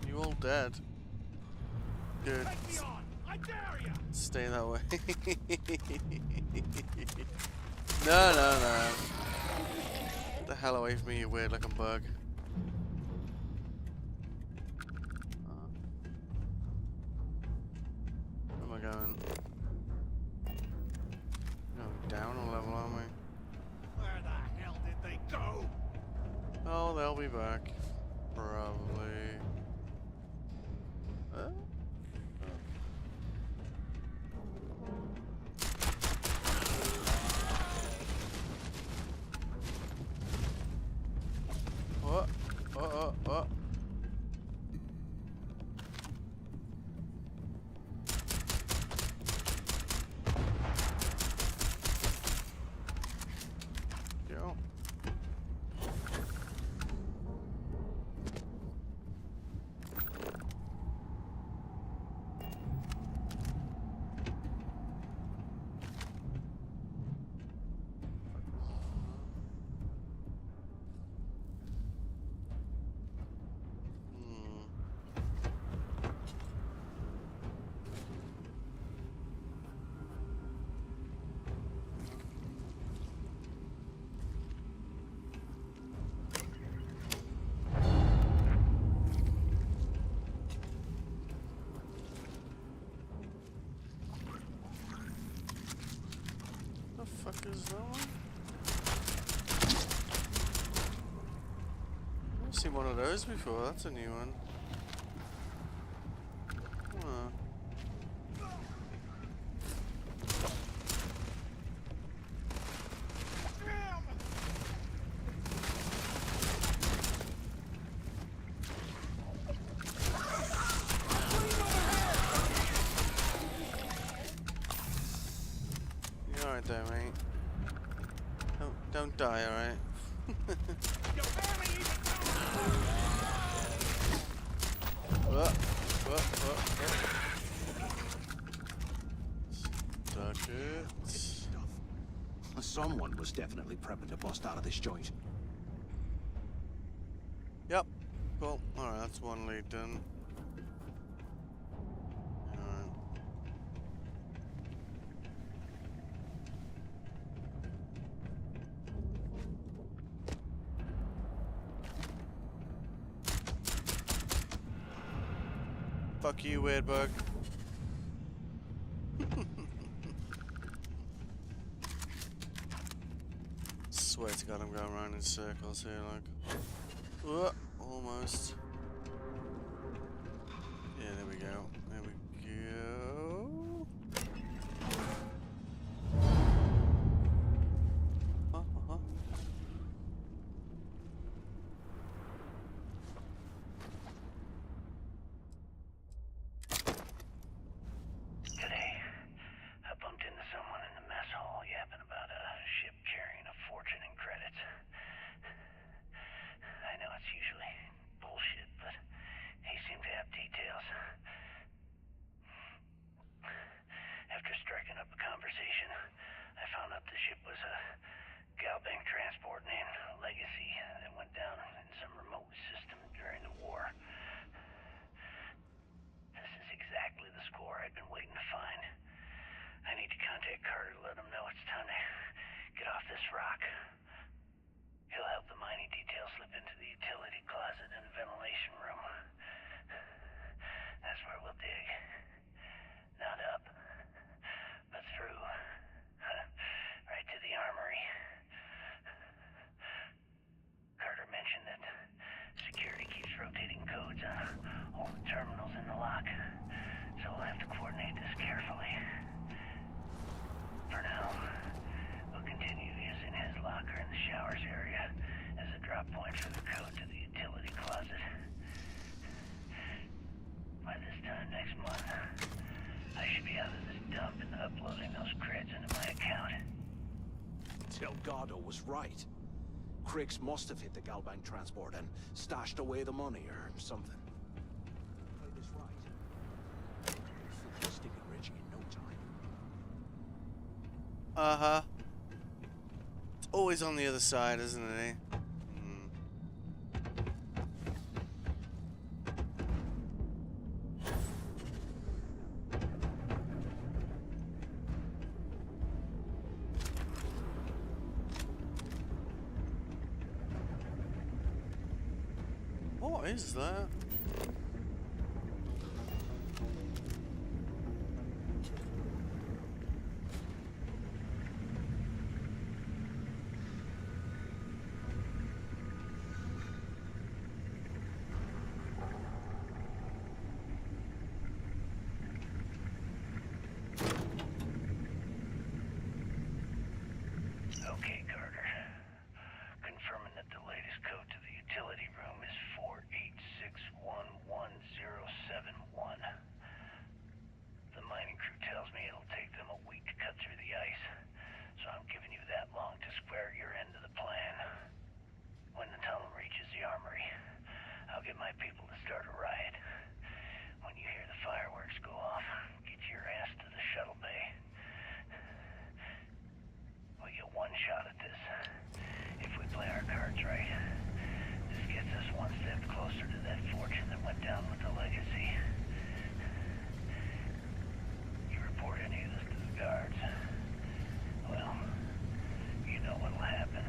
You all dead. Good. Stay that way. No. Get the hell away from me, you weird looking bug. Where am I going? Going down a level, aren't we? Where the hell did they go? Oh, they'll be back. Probably. What? Go. The fuck is that one? I've seen one of those before, that's a new one. Huh. You alright there, mate? Don't die, alright? Duck it. Someone was definitely prepping to bust out of this joint. Yep. Cool. Alright, that's one lead done. Alright. Fuck you, weird bug. Swear to God, I'm going around in circles here, like. Almost. Yeah, there we go. There we go. Today, I bumped into someone in the mess hall yapping about a ship carrying a fortune in credits. I know it's usually bullshit, but he seemed to have details. on all the terminals in the lock, so we'll have to coordinate this carefully. For now, we'll continue using his locker in the showers area as a drop point for the code to the utility closet. By this time next month, I should be out of this dump and uploading those creds into my account. Delgado was right. Cricks must have hit the Galbank transport and stashed away the money or something. Play this right. We'll stick it Richie in no time. Uh-huh. It's always on the other side, isn't it, eh? What is that? Okay, Carter. Confirming that the latest code to the utility room is 4861171. The mining crew tells me it'll take them a week to cut through the ice, so I'm giving you that long to square your end of the plan. When the tunnel reaches the armory, I'll get my people to start a riot. When you hear the fireworks go off, get your ass to the shuttle bay. We get one shot at this. If we play our cards right, this gets us one step closer to that fortune that went down with the legacy. You report any of this to the guards, well, you know what'll happen.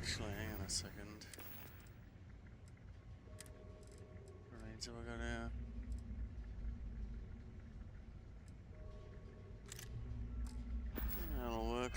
Actually, hang on a second. Right, so we're gonna... That'll work.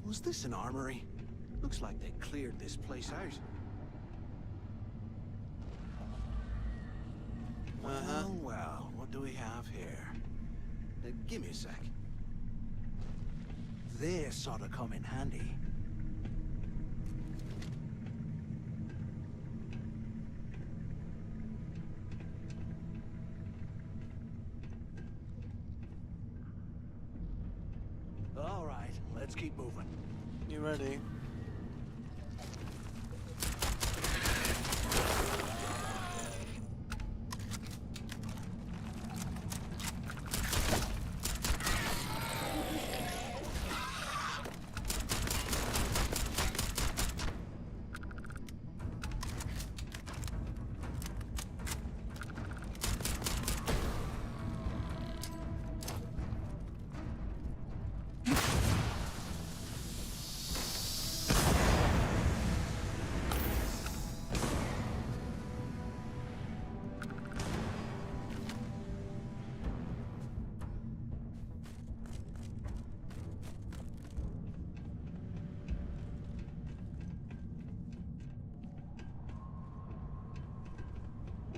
Was this an armory? Looks like they cleared this place out. Well, what do we have here? Give me a sec. This sort of come in handy. All right, let's keep moving. You ready?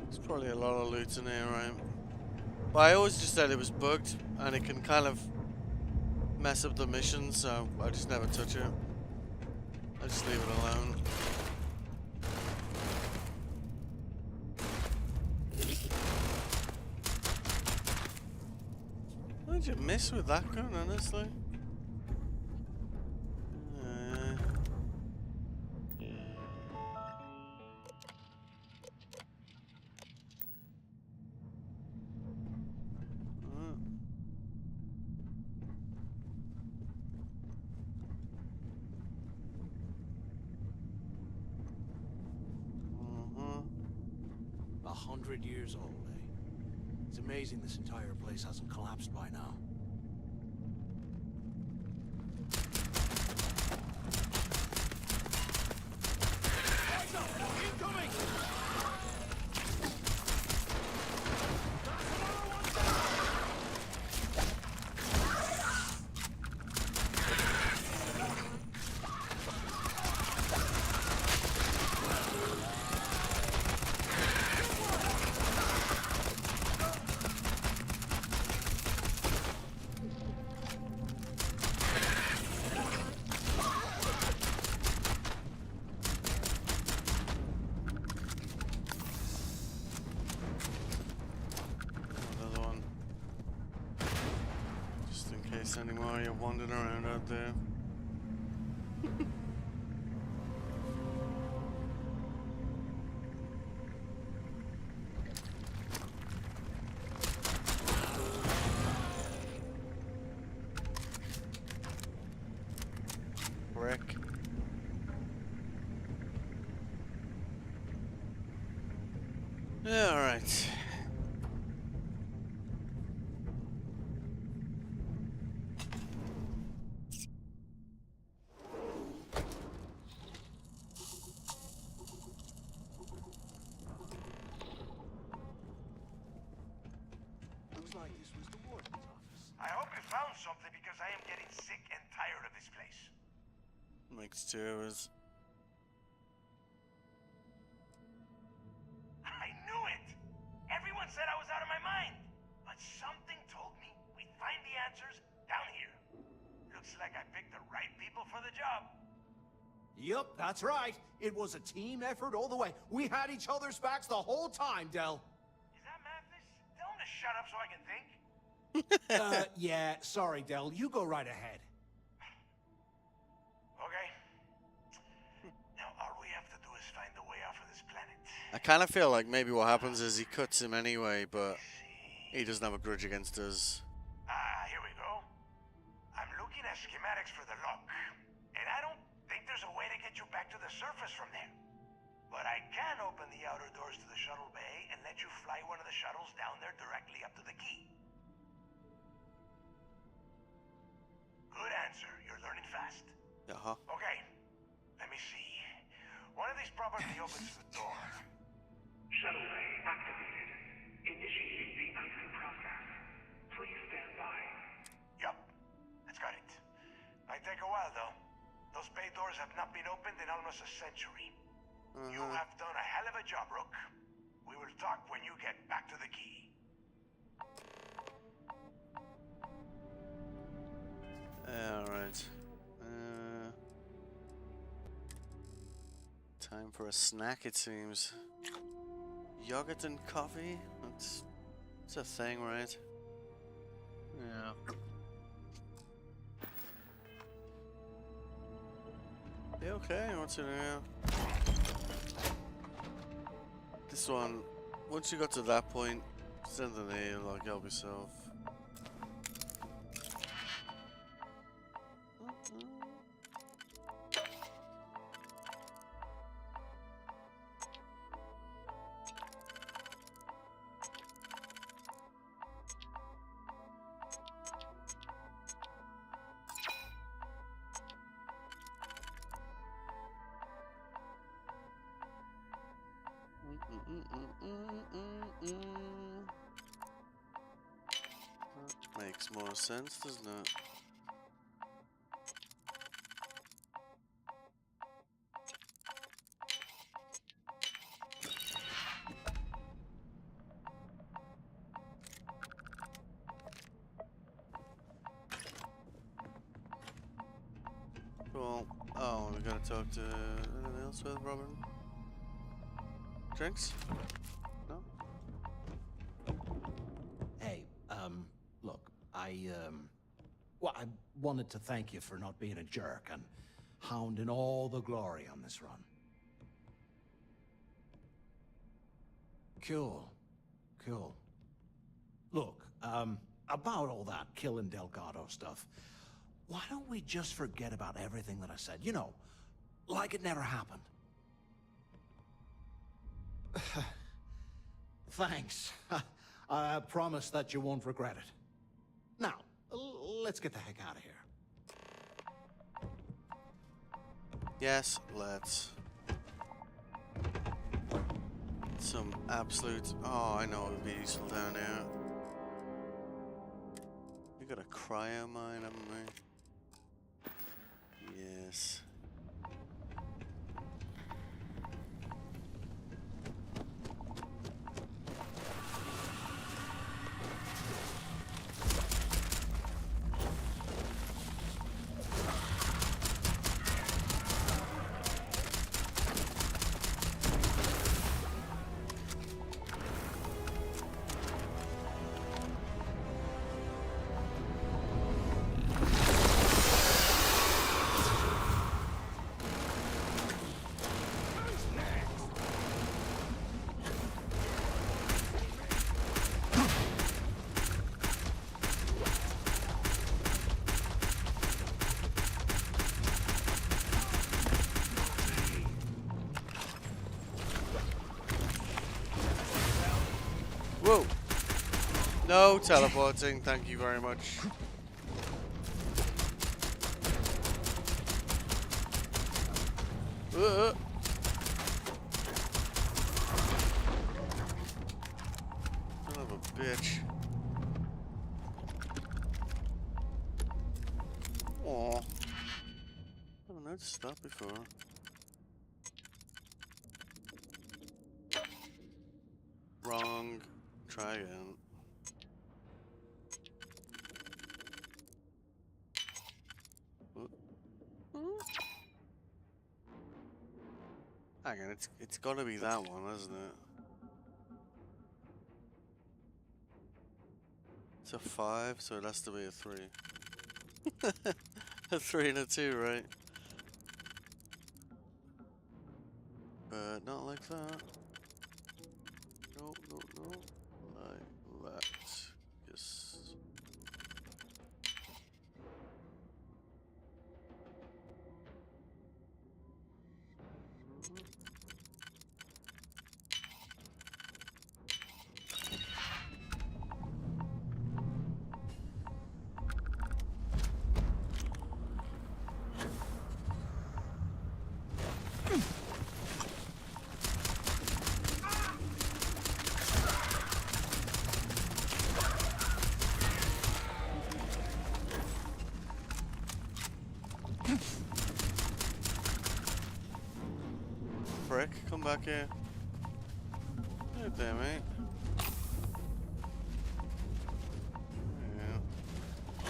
There's probably a lot of loot in here, right? But I always just said it was bugged, and it can kind of mess up the mission, so I just never touch it. I just leave it alone. What did you miss with that gun, honestly? Uh-huh. 100 years old, eh? It's amazing this entire place hasn't collapsed by now. Incoming! Anymore, you're wandering around out there. Brick. Yeah, all right. I hope you found something because I am getting sick and tired of this place. Makes two of us. I knew it! Everyone said I was out of my mind. But something told me we'd find the answers down here. Looks like I picked the right people for the job. Yup, that's right. It was a team effort all the way. We had each other's backs the whole time, Del. Is that madness? Tell him to shut up so I can think. Yeah, sorry, Del. You go right ahead. Okay. Now all we have to do is find the way off of this planet. I kind of feel like maybe what happens is he cuts him anyway, but he doesn't have a grudge against us. Here we go. I'm looking at schematics for the lock, and I don't think there's a way to get you back to the surface from there. But I can open the outer doors to the shuttle bay and let you fly one of the shuttles down there directly up to the key. Good answer. You're learning fast. Uh-huh. Okay. Let me see. One of these probably opens the door. Shuttle bay activated. Initiating the icing process. Please stand by. Yup. That's got it. Might take a while, though. Those bay doors have not been opened in almost a century. You have done a hell of a job, Rook. We will talk when you get back to the key. Alright. Time for a snack, it seems. Yogurt and coffee? That's a thing, right? Yeah. You okay? What's in here? This one, once you got to that point, send the nail, like help yourself. That makes more sense, doesn't it? Cool. Oh, we gotta talk to anything else with Robin? Drinks? No? Hey, look, Well, I wanted to thank you for not being a jerk and hounding all the glory on this run. Cool. Cool. Look, about all that killing Delgado stuff, why don't we just forget about everything that I said? You know, like it never happened. Thanks. I promise that you won't regret it. Now, let's get the heck out of here. Yes, let's. Some absolute... Oh, I know it would be useful down here. We got a cryo mine, haven't we? Yes. Whoa! No teleporting, thank you very much. Son of a bitch. Aw. I haven't noticed that before. Wrong. Try again. Hang on, it's gotta be that one, hasn't it? It's a 5, so it has to be a 3. A 3 and a 2, right? But not like that. No, no, no. Like that. Yes. Frick, come back here. Right there, mate. Yeah.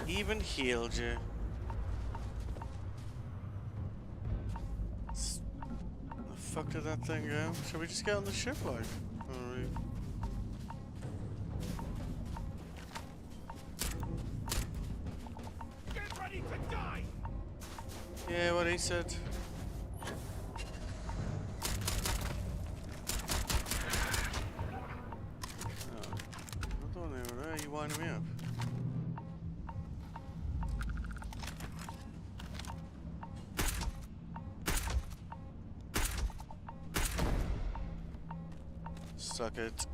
Even healed you. The fuck did that thing go? Should we just get on the ship, like? Alright. Get ready to die! Yeah, what he said. Winding me up. Suck it.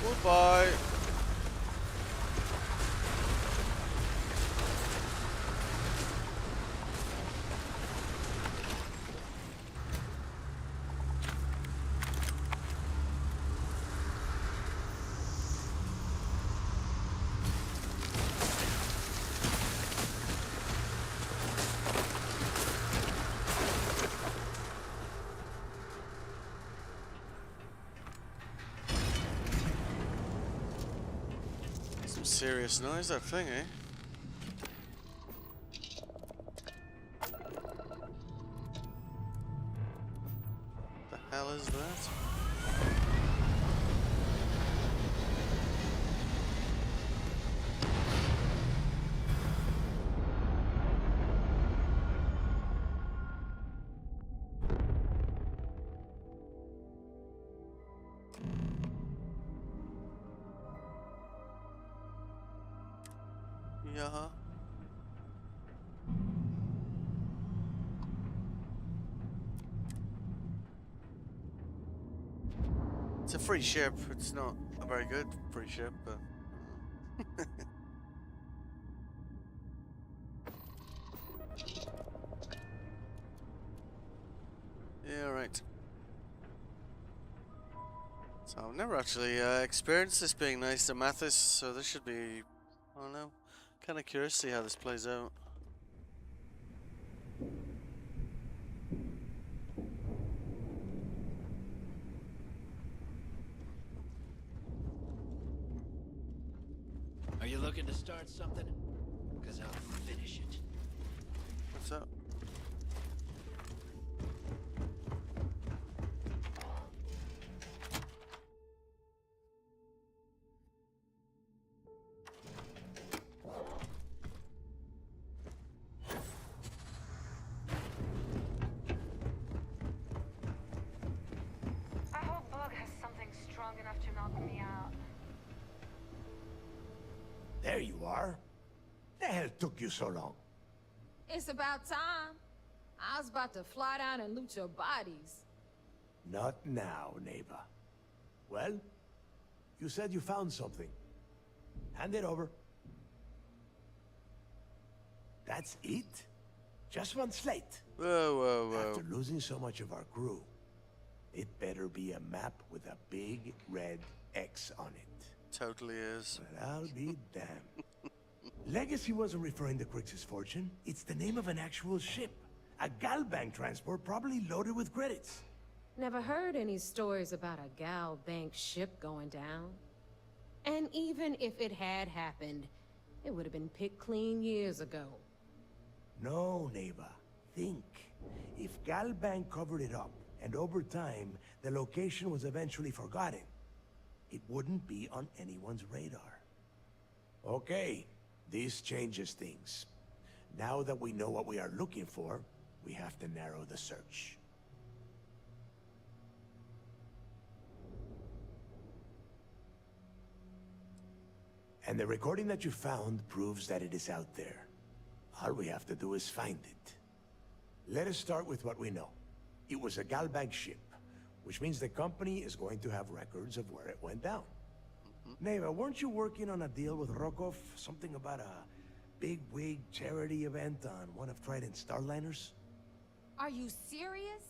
Goodbye. Serious noise, that thing, eh? The hell is that? Yeah. It's a free ship. It's not a very good free ship, but. Yeah, right. So I've never actually experienced this being nice to Mathis, so this should be, I don't know, kind of curious to see how this plays out. Are you looking to start something? Because I'll finish it. What's up? I hope Bug has something strong enough to knock me out. There you are. The hell took you so long? It's about time. I was about to fly down and loot your bodies. Not now, neighbor. Well, you said you found something. Hand it over. That's it? Just one slate? Whoa, whoa, whoa. After losing so much of our crew, it better be a map with a big red X on it. Totally is. But I'll be damned. Legacy wasn't referring to Crix's fortune. It's the name of an actual ship. A Galbank transport probably loaded with credits. Never heard any stories about a Gal Bank ship going down. And even if it had happened, it would have been picked clean years ago. No, neighbor. Think. If Galbank covered it up, and over time, the location was eventually forgotten, it wouldn't be on anyone's radar. Okay, this changes things. Now that we know what we are looking for, we have to narrow the search. And the recording that you found proves that it is out there. All we have to do is find it. Let us start with what we know. It was a Galbank ship, which means the company is going to have records of where it went down. Neva, weren't you working on a deal with Rokov? Something about a big-wig charity event on one of Trident's starliners? Are you serious?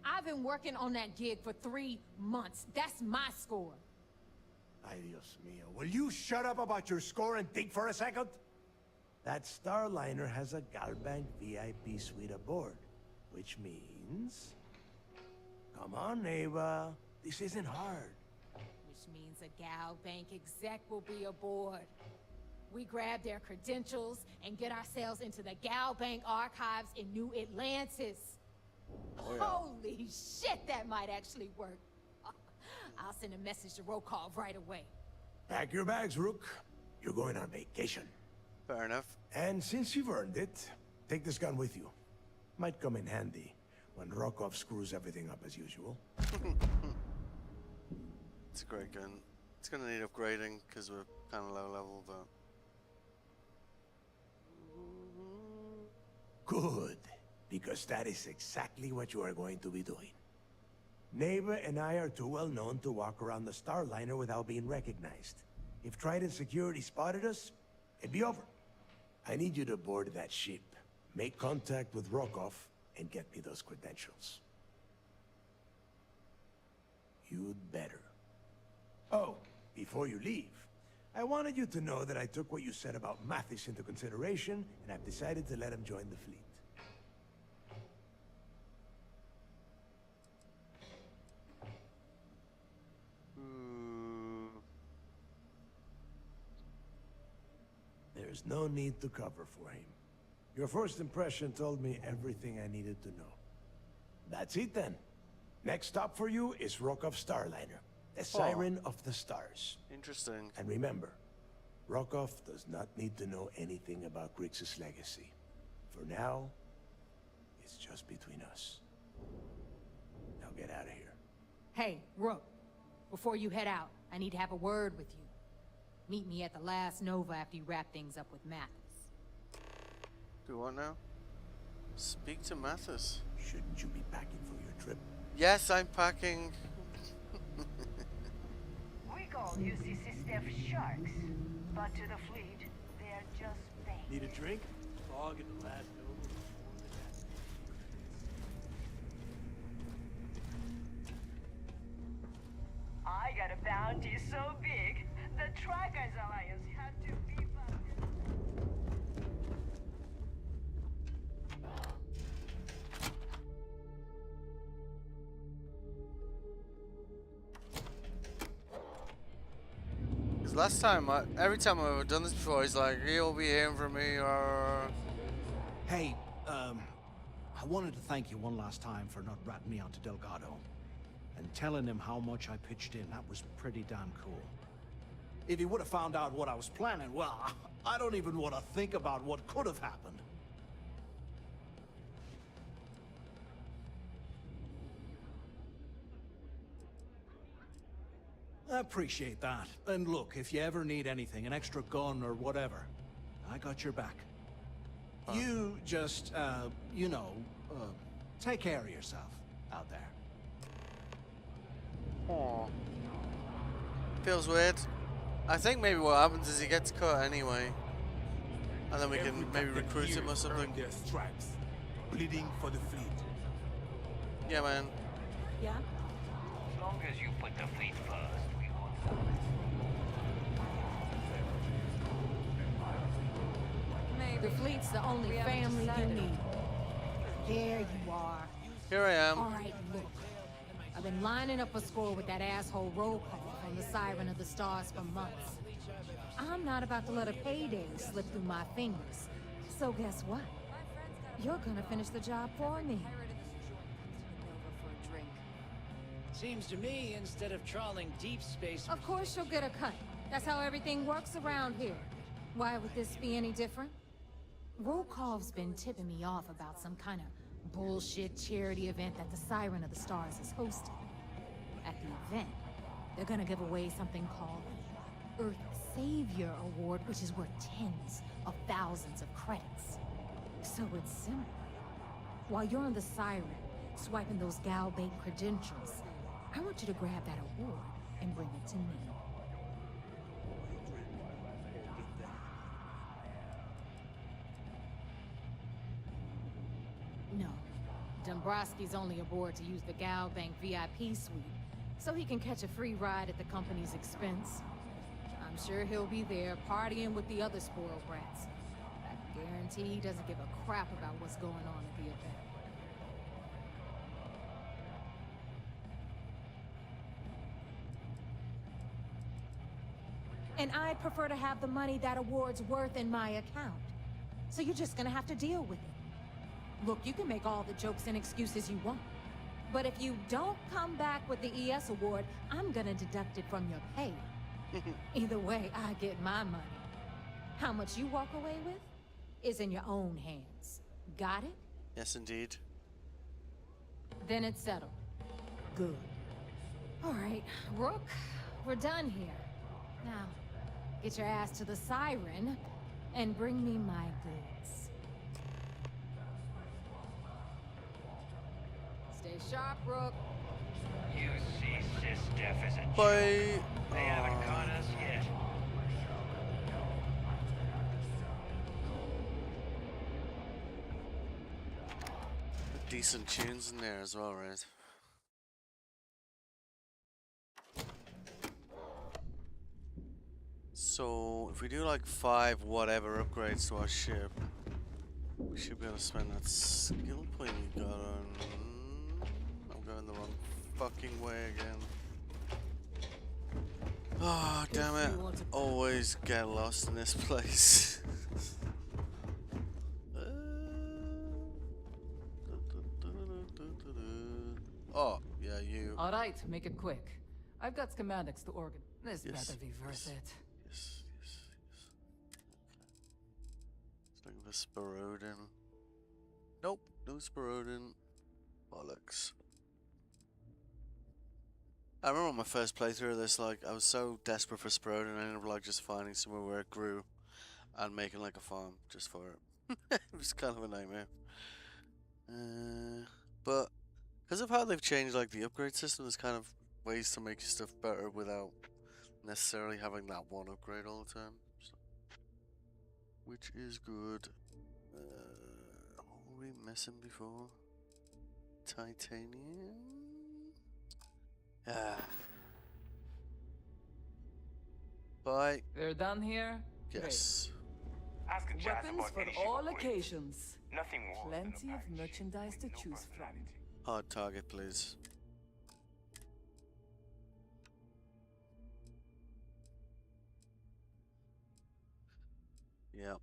I've been working on that gig for 3 months. That's my score. Ay, Dios mío. Will you shut up about your score and think for a second? That starliner has a Galbank VIP suite aboard, which means... Come on, Neva. This isn't hard. Which means a Gal Bank exec will be aboard. We grab their credentials and get ourselves into the Gal Bank archives in New Atlantis. Oh, yeah. Holy shit, that might actually work. I'll send a message to Rokov right away. Pack your bags, Rook. You're going on vacation. Fair enough. And since you've earned it, take this gun with you. Might come in handy when Rokov screws everything up as usual. It's a great gun. It's gonna need upgrading because we're kind of low level, but... Good, because that is exactly what you are going to be doing. Neva and I are too well known to walk around the starliner without being recognized. If Trident security spotted us, it'd be over. I need you to board that ship, make contact with Rokov, and get me those credentials. You'd better. Oh, before you leave, I wanted you to know that I took what you said about Mathis into consideration, and I've decided to let him join the fleet. There's no need to cover for him. Your first impression told me everything I needed to know. That's it then. Next stop for you is Rokov Starliner, the siren of the stars. Interesting. And remember, Rokov does not need to know anything about Grixis' legacy. For now, it's just between us. Now get out of here. Hey, Rook. Before you head out, I need to have a word with you. Meet me at the last Nova after you wrap things up with Mathis. Do what now? Speak to Mathis. Shouldn't you be packing for your trip? Yes, I'm packing. We call UCC staff sharks, but to the fleet, they're just bait. Need a drink? Fog in the last Nova. I got a bounty so big, the Trackers Alliance had to beef up their... Because last time, every time I've ever done this before, he's like, you'll be hearing from me, or... Hey, I wanted to thank you one last time for not ratting me out to Delgado. And telling him how much I pitched in. That was pretty damn cool. If he would have found out what I was planning, well, I don't even want to think about what could have happened. I appreciate that. And look, if you ever need anything, an extra gun or whatever, I got your back. You just, you know, take care of yourself out there. Aww. Feels weird. I think maybe what happens is he gets cut anyway. And then we can maybe recruit him or something. Their stripes, bleeding for the fleet. Yeah, man. Yeah? As long as you put the fleet first, we won't. The fleet's the only family you need. There you are. Here I am. All right, look. I've been lining up a score with that asshole roll call from the Siren of the Stars for months. I'm not about to let a payday slip through my fingers. So guess what? You're gonna finish the job for me. Seems to me, instead of trawling deep space... Of course you'll get a cut. That's how everything works around here. Why would this be any different? Rokov's been tipping me off about some kind of bullshit charity event that the Siren of the Stars is hosting. At the event, they're gonna give away something called the Earth Savior Award, which is worth tens of thousands of credits. So it's simple. While you're on the Siren, swiping those gal bait credentials, I want you to grab that award and bring it to me. No. Dombrowski's only aboard to use the Gal Bank VIP suite, so he can catch a free ride at the company's expense. I'm sure he'll be there partying with the other spoiled brats. I guarantee he doesn't give a crap about what's going on at the event. And I'd prefer to have the money that award's worth in my account. So you're just gonna have to deal with it. Look, you can make all the jokes and excuses you want. But if you don't come back with the ES award, I'm gonna deduct it from your pay. Either way, I get my money. How much you walk away with is in your own hands. Got it? Yes, indeed. Then it's settled. Good. All right, Rook, we're done here. Now, get your ass to the Siren and bring me my goods. Stay sharp, Rook. You see, Sys-Def is a joke. Bye. They haven't caught us yet. Decent tunes in there as well, right? So, if we do like 5 whatever upgrades to our ship, we should be able to spend that skill point we got on... I'm going the wrong fucking way again. Oh, damn it. Always get lost in this place. Oh, yeah, All right, make it quick. I've got schematics to organ. This Yes, better be worth it. Yes. Okay. Just looking for Sporodin. Nope, no Sporodin. Bollocks. I remember on my first playthrough of this, like, I was so desperate for Sporodin, I ended up, like, just finding somewhere where it grew and making, like, a farm just for it. It was kind of a nightmare. But because of how they've changed, like, the upgrade system, there's kind of ways to make your stuff better without necessarily having that one upgrade all the time. So, which is good. What were we missing before? Titanium? Ah. Bye. We're done here? Yes. Ask a jazz Weapons about for any all ship upgrades. occasions. Nothing more than a Plenty of package merchandise to with no choose from. personality. Hard target, please. Yep.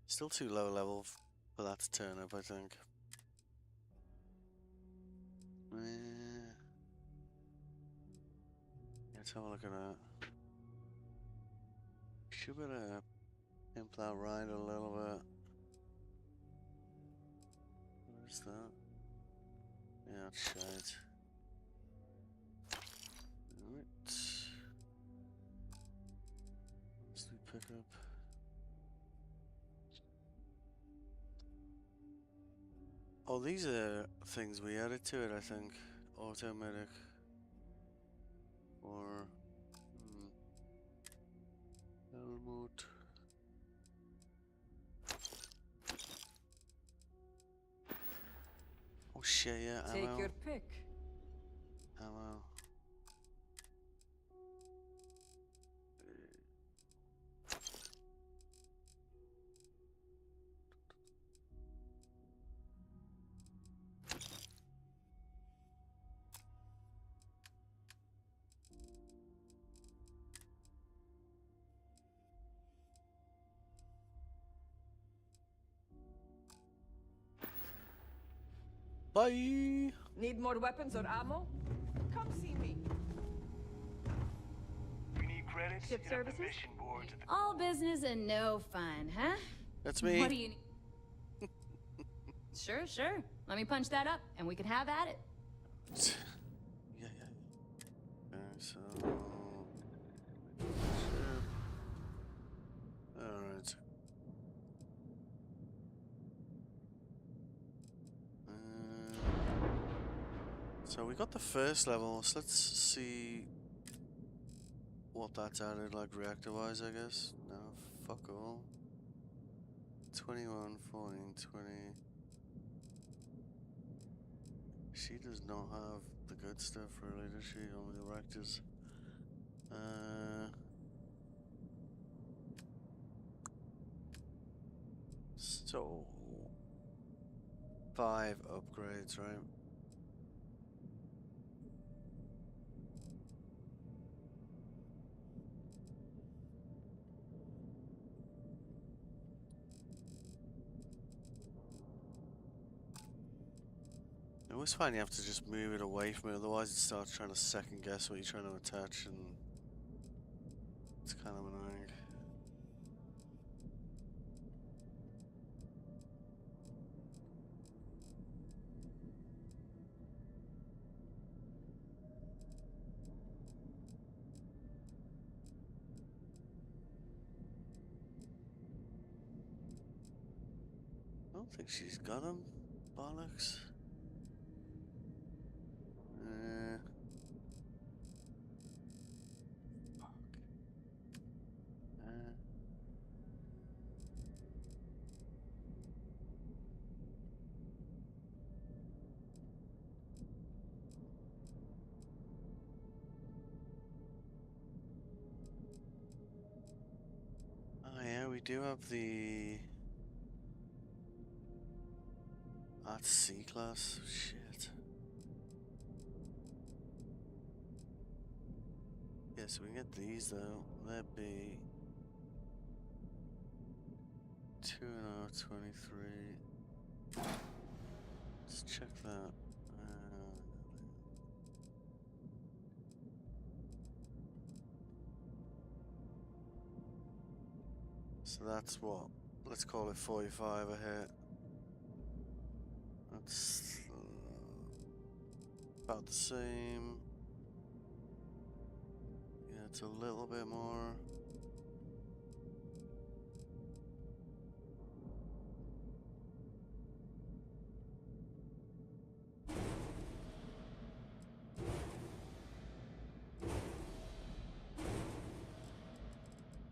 Still too low level for that to turn up, I think. Let's have a look at that. Should we pimp that ride a little bit? What is that? Yeah, it's shite. Alright. Let's do pick up. Oh, these are things we added to it, I think. Automatic. Or... Helmut. Oh shit, yeah, ammo. Take your pick. Ammo. Bye! Need more weapons or ammo? Come see me. We need credits. Ship Hit up the services? mission boards at the All business and no fun, huh? That's me. What do you need? Sure. Let me punch that up, and we can have at it. Yeah. Okay, so... Alright. So we got the first level, so let's see what that's added, like reactor-wise, I guess. No, fuck all. 21, 14, 20. She does not have the good stuff, really, does she? Only the reactors. So... 5 upgrades, right? I always find you have to just move it away from it, otherwise it starts trying to second guess what you're trying to attach, and it's kind of annoying. I don't think she's got him, bollocks. Oh yeah, we do have the... That's C-class, shit. Yeah, so we can get these though. That'd be 2.5, 23. Let's check that. So that's what? Let's call it 45 a hit. That's about the same. Yeah, it's a little bit more.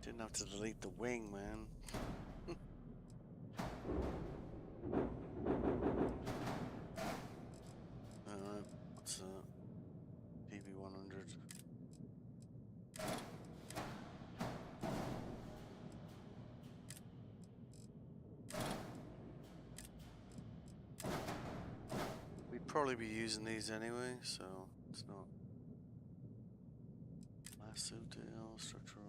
Didn't have to delete the wing, man. Alright, what's that? PB100. We'd probably be using these anyway, so it's not massive deal. Structural.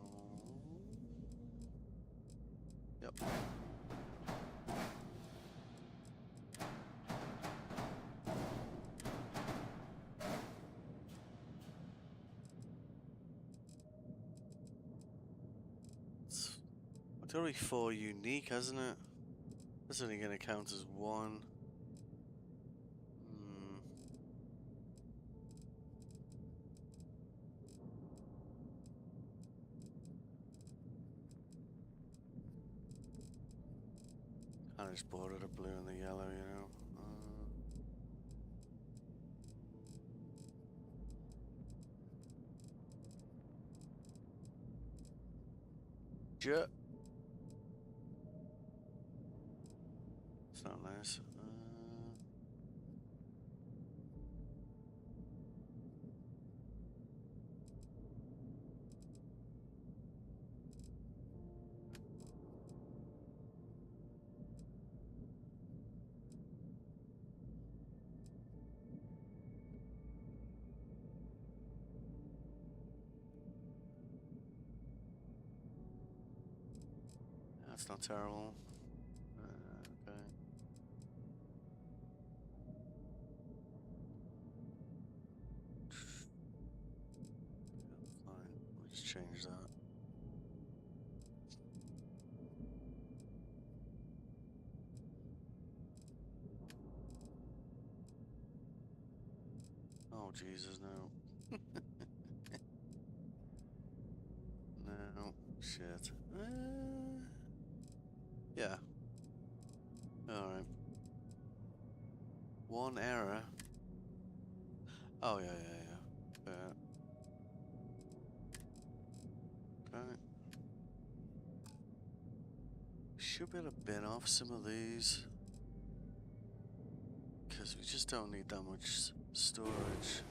Yep. It's gotta be 4 unique, hasn't it? That's only gonna count as 1. I just bordered the blue and the yellow, you know. Yeah. It's not nice. That's not terrible. Okay. Fine. We'll just change that. Oh, Jesus, no. No. Shit. Yeah. Alright. One error. Oh, yeah. Okay. Should be able to bin off some of these. Because we just don't need that much storage.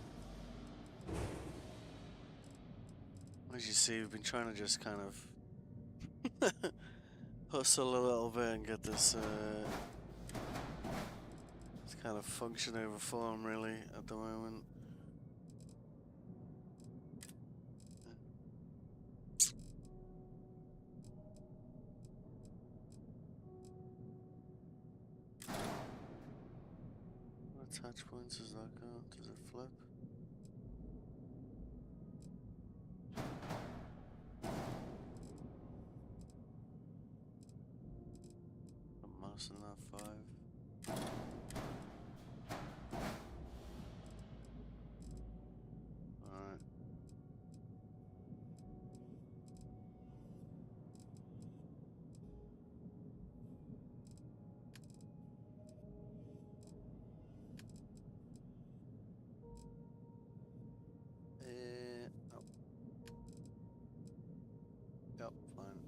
As you see, we've been trying to just kind of hustle a little bit and get this kind of function over form, really, at the moment. What attach points does that go? Does it flip? A mouse in that 5. Alright. Oh. Yep, fine.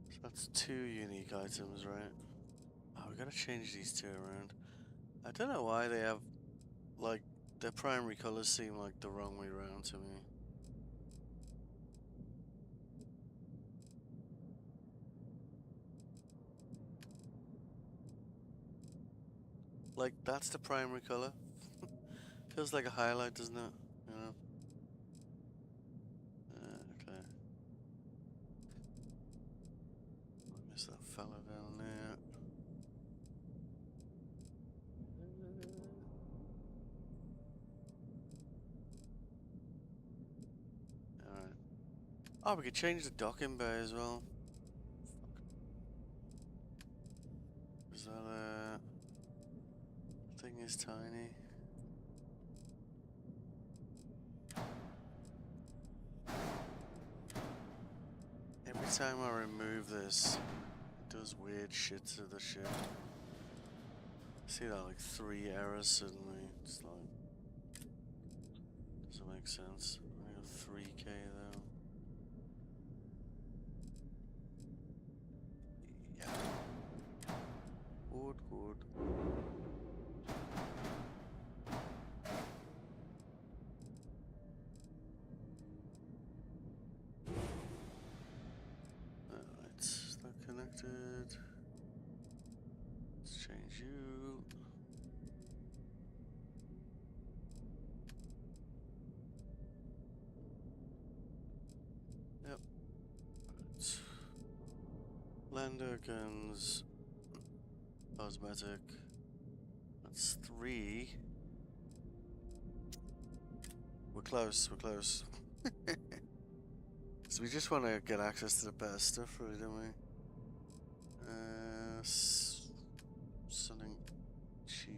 So that's 2 unique items, right? Oh, we gotta change these 2 around. I don't know why they have, like, their primary colors seem like the wrong way around to me. Like, that's the primary color. Feels like a highlight, doesn't it? You know? Okay. I miss that fella down there. Alright. Oh, we could change the docking bay as well. Is that thing is tiny. Every time I remove this, it does weird shit to the ship. See that, like 3 errors suddenly. It's like, doesn't make sense. I have 3K though. Yeah. Good, good. Alright, is that connected? Let's change you. Yep. Right. Lander guns. Cosmetic. That's 3. We're close, we're close. So we just want to get access to the best stuff, really, don't we? Something cheap.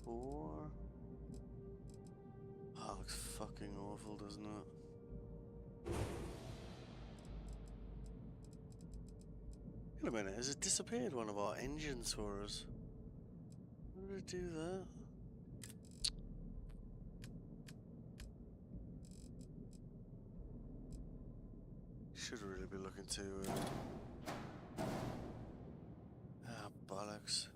Or... Oh, it looks fucking awful, doesn't it? Wait a minute, has it disappeared one of our engines for us? How did it do that? Should really be looking to... bollocks.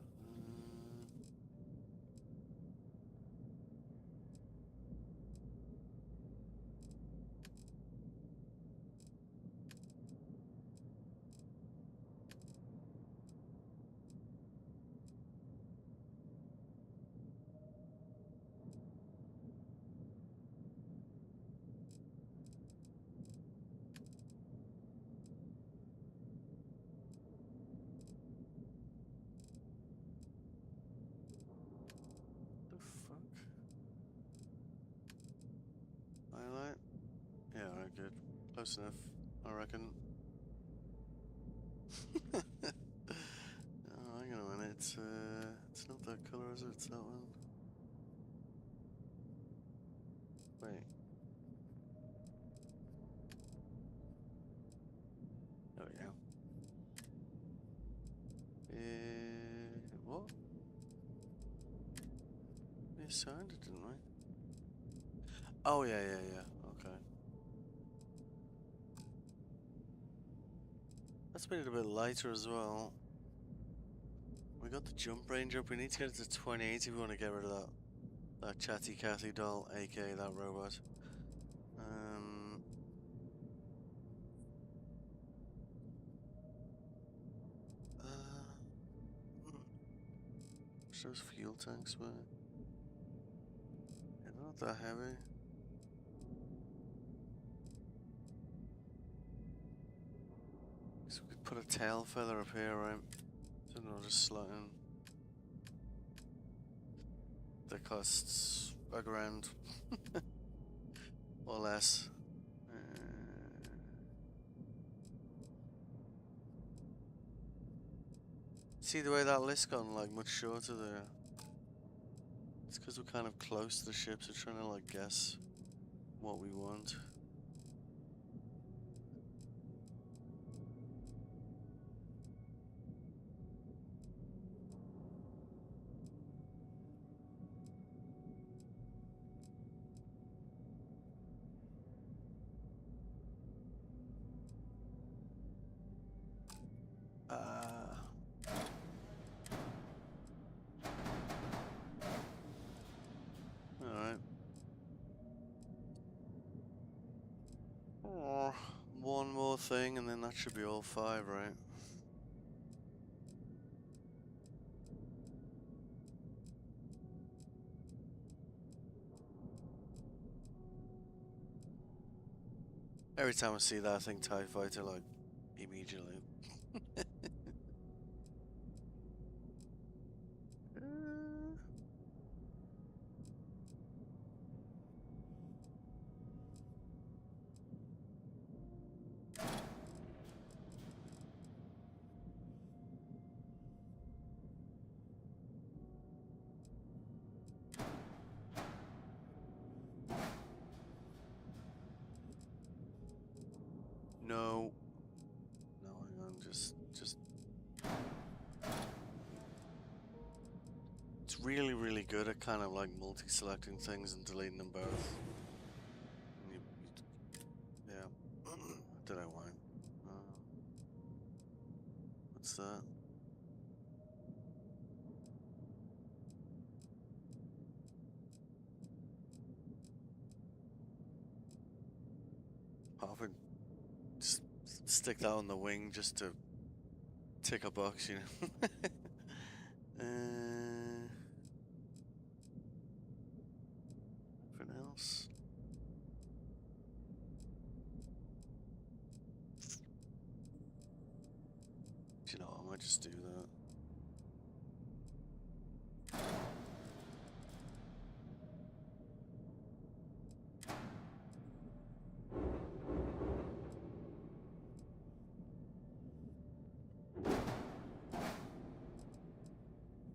Highlight? Yeah, alright, good. Close enough, I reckon. Oh, hang on a minute, it's not that colour, is it? It's that one. Wait. There we go. What? We assigned it, didn't we? Oh, yeah, okay. Let's make it a bit lighter as well. We got the jump range up, we need to get it to 28 if we want to get rid of that chatty Cathy doll, aka that robot. Those fuel tanks were... They're not that heavy. So we could put a tail feather up here, right? So no, just slot in. That costs $1,000 or less. See the way that list gone like much shorter there? It's because we're kind of close to the ships. We're trying to like guess what we want. Alright. Oh, one more thing and then that should be all 5, right? Every time I see that, I think TIE Fighter, like, immediately. No. No, hang on, just... It's really, really good at kind of like multi-selecting things and deleting them both. Yeah. Don't know why. What's that? Often just stick that on the wing just to tick a box, you know. Anything else? Do you know what? I might just do that.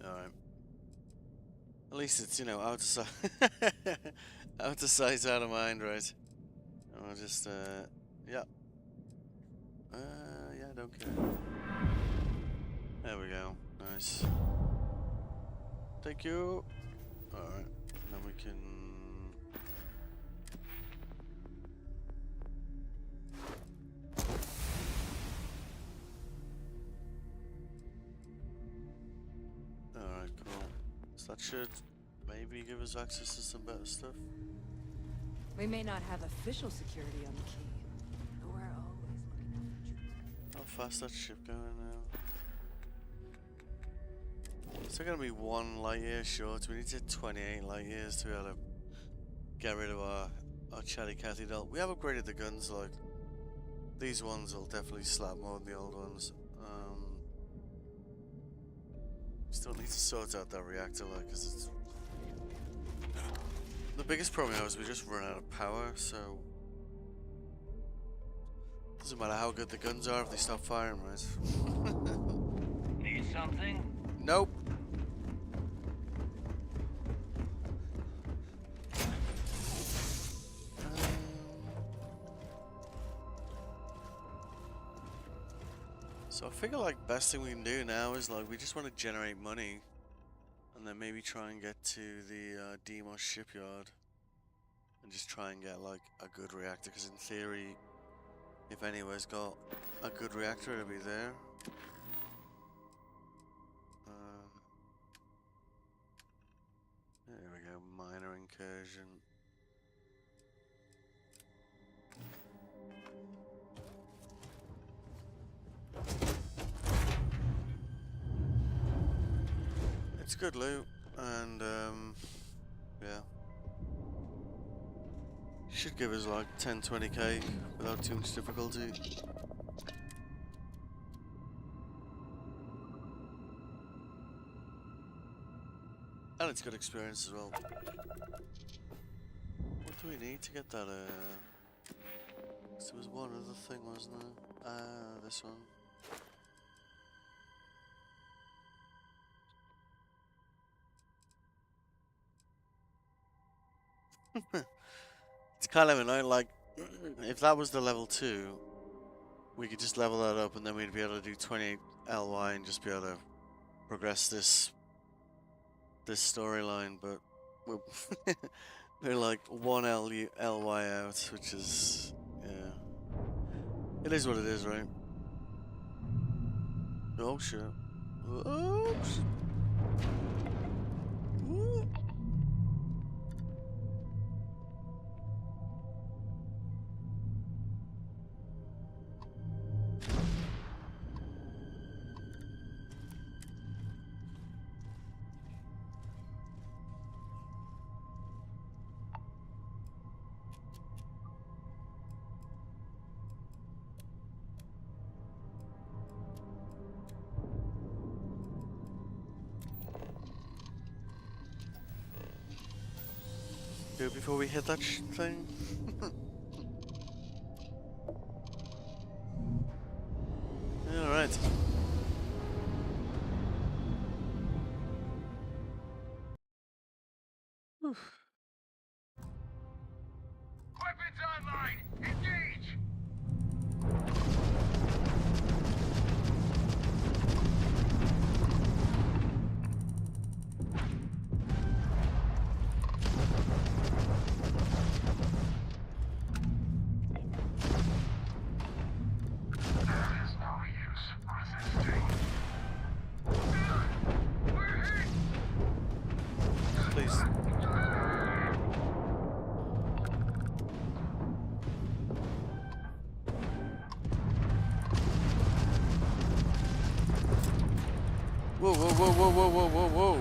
Alright. At least it's, you know, out of sight. Out of sight, out of mind, right? I'll just, yeah. Yeah, I don't care. There we go. Nice. Thank you. Alright. Then we can... Alright, cool. So that should maybe give us access to some better stuff. We may not have official security on the key, but we're always looking out for How fast that ship going now? It's gonna be 1 light year short. We need to hit 28 light years to be able to get rid of our chatty Cathy Delt. We have upgraded the guns, like these ones will definitely slap more than the old ones. Still need to sort out that reactor, like, because it's the biggest problem now is we just run out of power, so doesn't matter how good the guns are if they stop firing, right? Need something? Nope. So I figure like best thing we can do now is like we just want to generate money and then maybe try and get to the Demos shipyard and just try and get like a good reactor, because in theory if anywhere's got a good reactor it'll be there. There we go, minor incursion. It's good loot, and yeah, should give us like 10-20k without too much difficulty. And it's good experience as well. What do we need to get that? So there was one other thing, wasn't there? This one. It's kind of annoying, like, if that was the level 2, we could just level that up and then we'd be able to do 28 LY and just be able to progress this storyline, but we're like 1 LY out, which is, yeah. It is what it is, right? Oh shit. Oh shit. Ooh. Do it before we hit that thing. Alright. Weapons online! Engage! There is no use resisting. We're hit! Please. Whoa, whoa, whoa, whoa, whoa, whoa, whoa, whoa.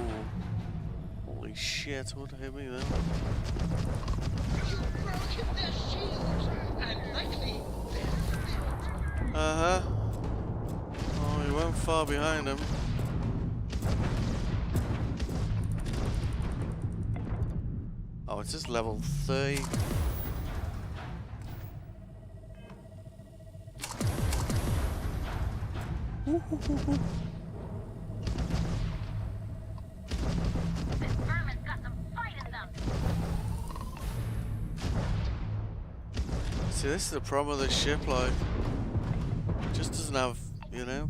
Holy shit, what hit me then? You broke their shields, and likely Uh-huh. Oh, we weren't far behind him. Oh, it's just level 30. See, this is the problem with this ship, like, it just doesn't have, you know,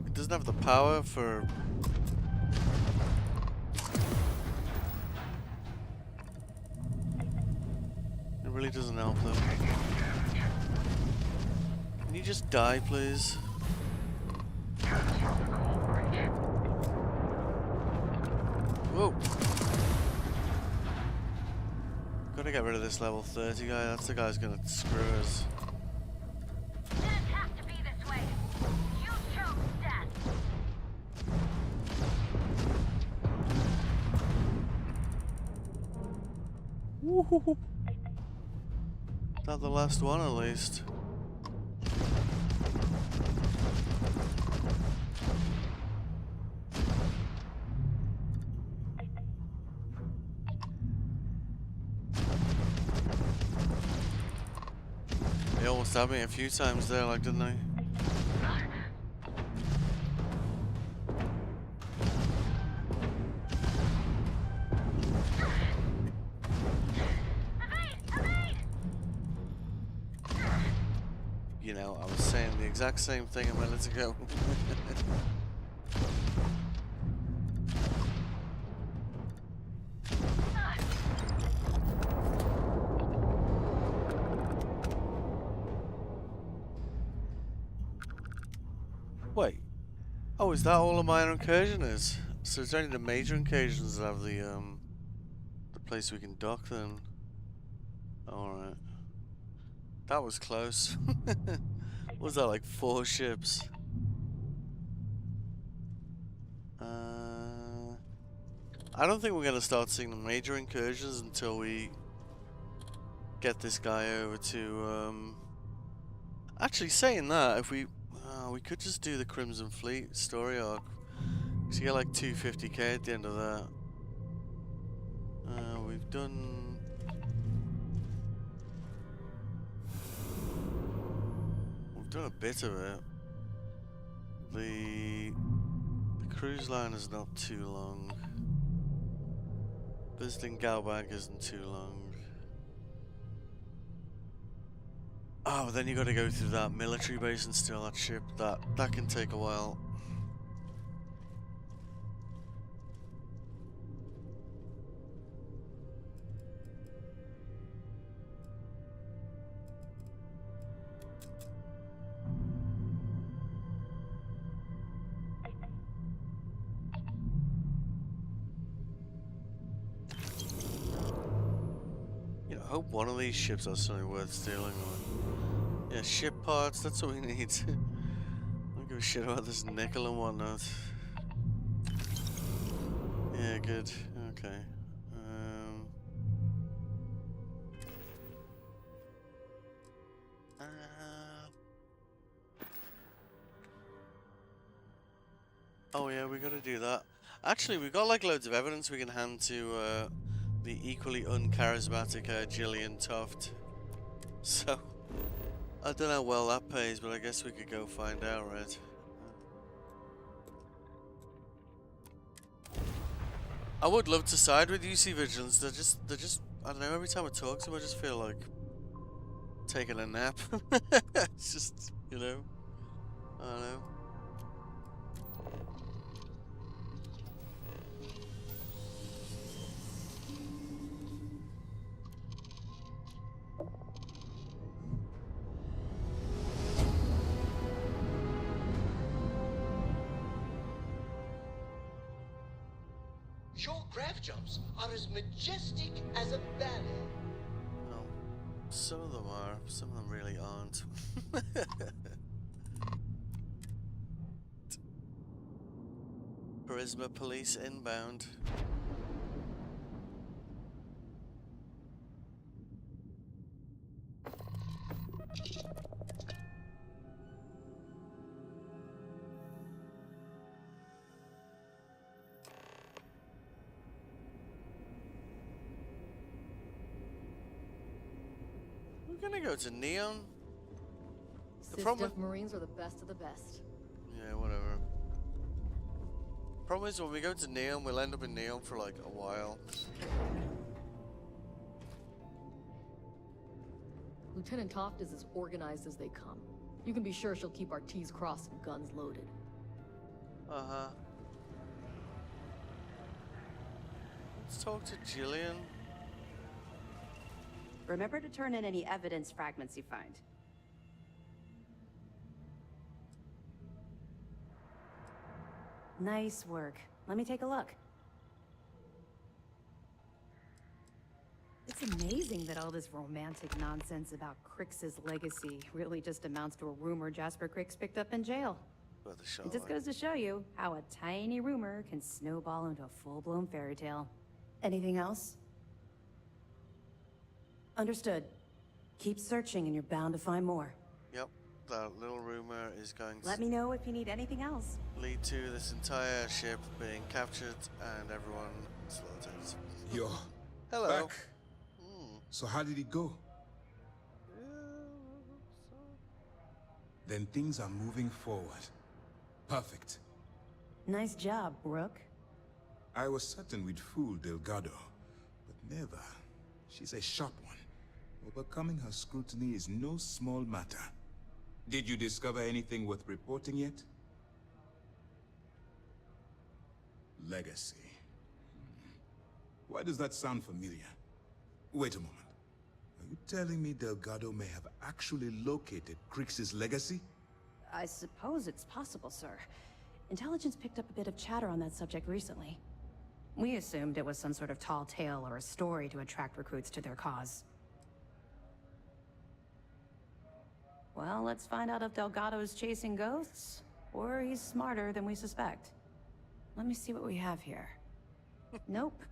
it doesn't have the power for... It really doesn't help them. Can you just die, please? Whoa! Gotta get rid of this level 30 guy, that's the guy who's gonna screw us. Didn't have to be this way. You chose death. Woohoo! Not the last one, at least. They almost had me a few times there, like, didn't they? You know, I was saying the exact same thing a minute ago. Wait. Oh, is that all a minor incursion is? So it's only the major incursions that have the place we can dock then. Alright. That was close. What was that, like 4 ships? I don't think we're gonna start seeing the major incursions until we get this guy over to, Actually, saying that, if we could just do the Crimson Fleet story arc. So you get like 250k at the end of that. We've done... We've done a bit of it. The cruise line is not too long. Visiting Galbag isn't too long. Oh, but then you gotta go through that military base and steal that ship. That can take a while. You know, I hope one of these ships has something worth stealing. Or... Yeah, ship parts, that's what we need. I don't give a shit about this nickel and whatnot. Yeah, good. Okay. Oh yeah, we gotta do that. Actually, we got like loads of evidence we can hand to the equally uncharismatic Gillian Toft. So, I don't know how well that pays, but I guess we could go find out, right? I would love to side with UC Vigilance. They're just, I don't know, every time I talk to them, I just feel like taking a nap. It's just, you know, I don't know. Your graph jumps are as majestic as a ballet. No, some of them are, some of them really aren't. Charisma police inbound. We're gonna go to Neon. The problem Stuff Marines are the best of the best. Yeah, whatever. Problem is, when we go to Neon, we'll end up in Neon for like a while. Lieutenant Toft is as organized as they come. You can be sure she'll keep our T's crossed and guns loaded. Uh-huh. Let's talk to Jillian. Remember to turn in any evidence fragments you find. Nice work. Let me take a look. It's amazing that all this romantic nonsense about Crix's legacy really just amounts to a rumor Jasper Crix picked up in jail. It just goes to show you how a tiny rumor can snowball into a full-blown fairy tale. Anything else? Understood. Keep searching and you're bound to find more. Yep, that little rumor is going to Let me know if you need anything else. lead to this entire ship being captured and everyone slaughtered. Yo. Hello. Back. So how did it go? Then things are moving forward. Perfect. Nice job, Brooke. I was certain we'd fool Delgado, but never. She's a sharp one. Overcoming her scrutiny is no small matter. Did you discover anything worth reporting yet? Legacy. Why does that sound familiar? Wait a moment. Are you telling me Delgado may have actually located Crix's legacy? I suppose it's possible, sir. Intelligence picked up a bit of chatter on that subject recently. We assumed it was some sort of tall tale or a story to attract recruits to their cause. Well, let's find out if Delgado is chasing ghosts, or he's smarter than we suspect. Let me see what we have here. Nope.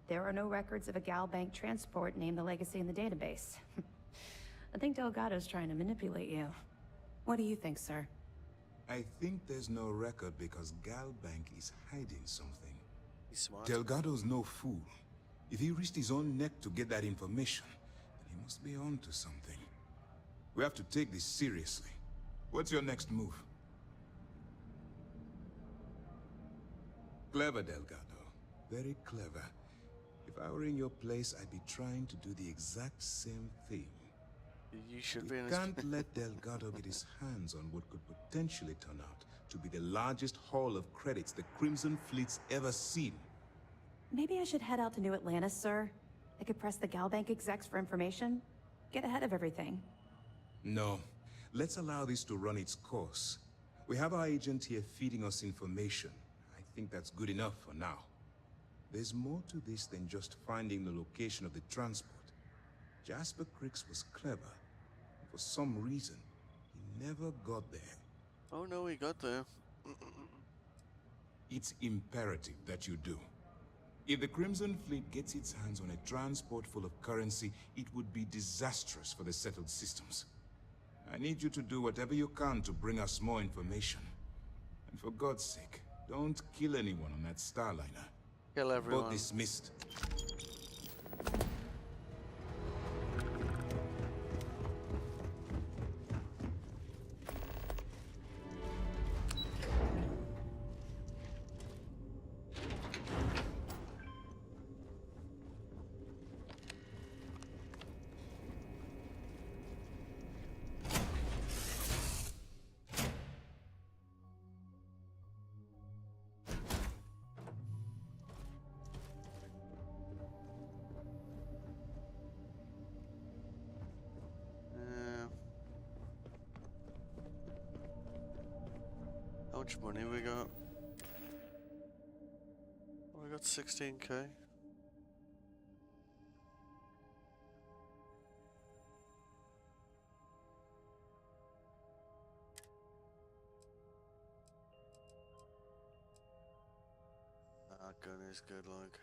There are no records of a Gal Bank transport named the Legacy in the database. I think Delgado's trying to manipulate you. What do you think, sir? I think there's no record because Gal Bank is hiding something. He's smart. Delgado's no fool. If he risked his own neck to get that information, then he must be on to something. We have to take this seriously. What's your next move? Clever, Delgado. Very clever. If I were in your place, I'd be trying to do the exact same thing. You should We be in can't let Delgado get his hands on what could potentially turn out to be the largest haul of credits the Crimson Fleet's ever seen. Maybe I should head out to New Atlantis, sir. I could press the Gal Bank execs for information. Get ahead of everything. No. Let's allow this to run its course. We have our agent here feeding us information. I think that's good enough for now. There's more to this than just finding the location of the transport. Jasper Crix was clever. For some reason, he never got there. Oh no, he got there. It's imperative that you do. If the Crimson Fleet gets its hands on a transport full of currency, it would be disastrous for the settled systems. I need you to do whatever you can to bring us more information. And for God's sake, don't kill anyone on that Starliner. Kill everyone. Both dismissed. much money we got? We got 16k. That gun is good, like.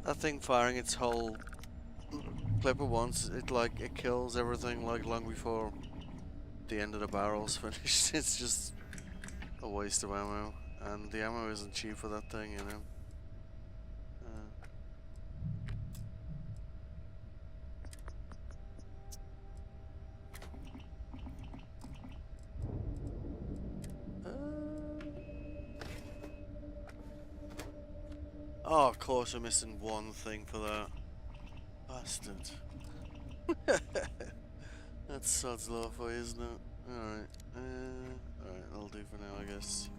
That thing firing its whole clip at once, it kills everything like long before the end of the barrel's finished. It's just a waste of ammo, and the ammo isn't cheap for that thing, you know. Oh, of course, I'm missing one thing for that. Bastard. That's sod's law for you, isn't it? Alright. Alright, that'll do for now, I guess.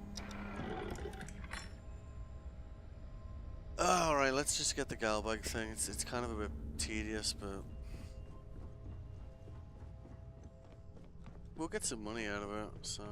Alright, let's just get the Galbag thing. It's kind of a bit tedious, but we'll get some money out of it, so.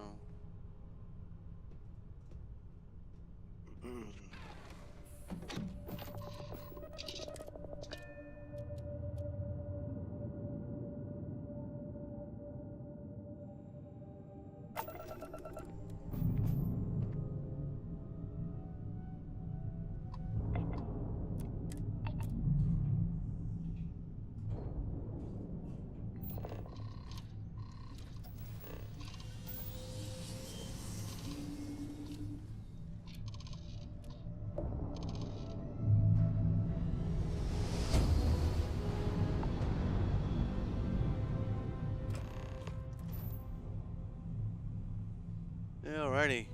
Alrighty.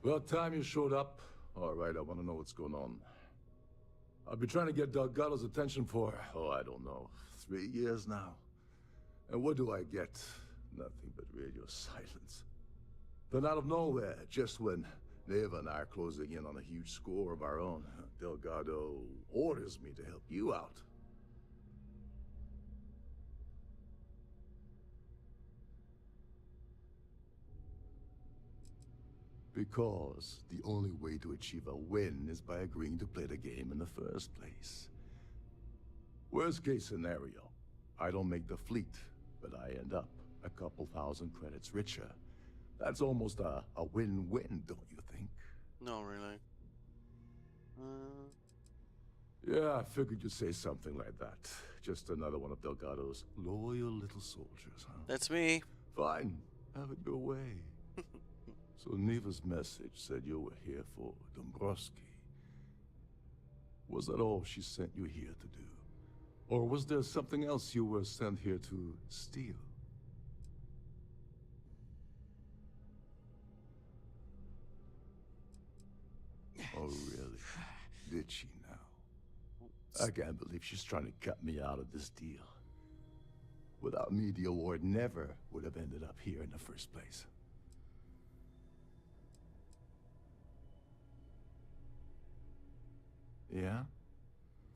About time you showed up. All right, I want to know what's going on. I've been trying to get Delgado's attention for, I don't know, 3 years now. And what do I get? Nothing but radio silence. Then out of nowhere, just when Neva and I are closing in on a huge score of our own, Delgado orders me to help you out. Because the only way to achieve a win is by agreeing to play the game in the first place. Worst case scenario, I don't make the fleet, but I end up a couple thousand credits richer. That's almost a win-win, don't you think? No, really. Yeah, I figured you'd say something like that. Just another one of Delgado's loyal little soldiers, huh? That's me. Fine, have it your way. So Neva's message said you were here for Dombrowski. Was that all she sent you here to do? Or was there something else you were sent here to steal? Oh, really? Did she now? I can't believe she's trying to cut me out of this deal. Without me, the award never would have ended up here in the first place. Yeah?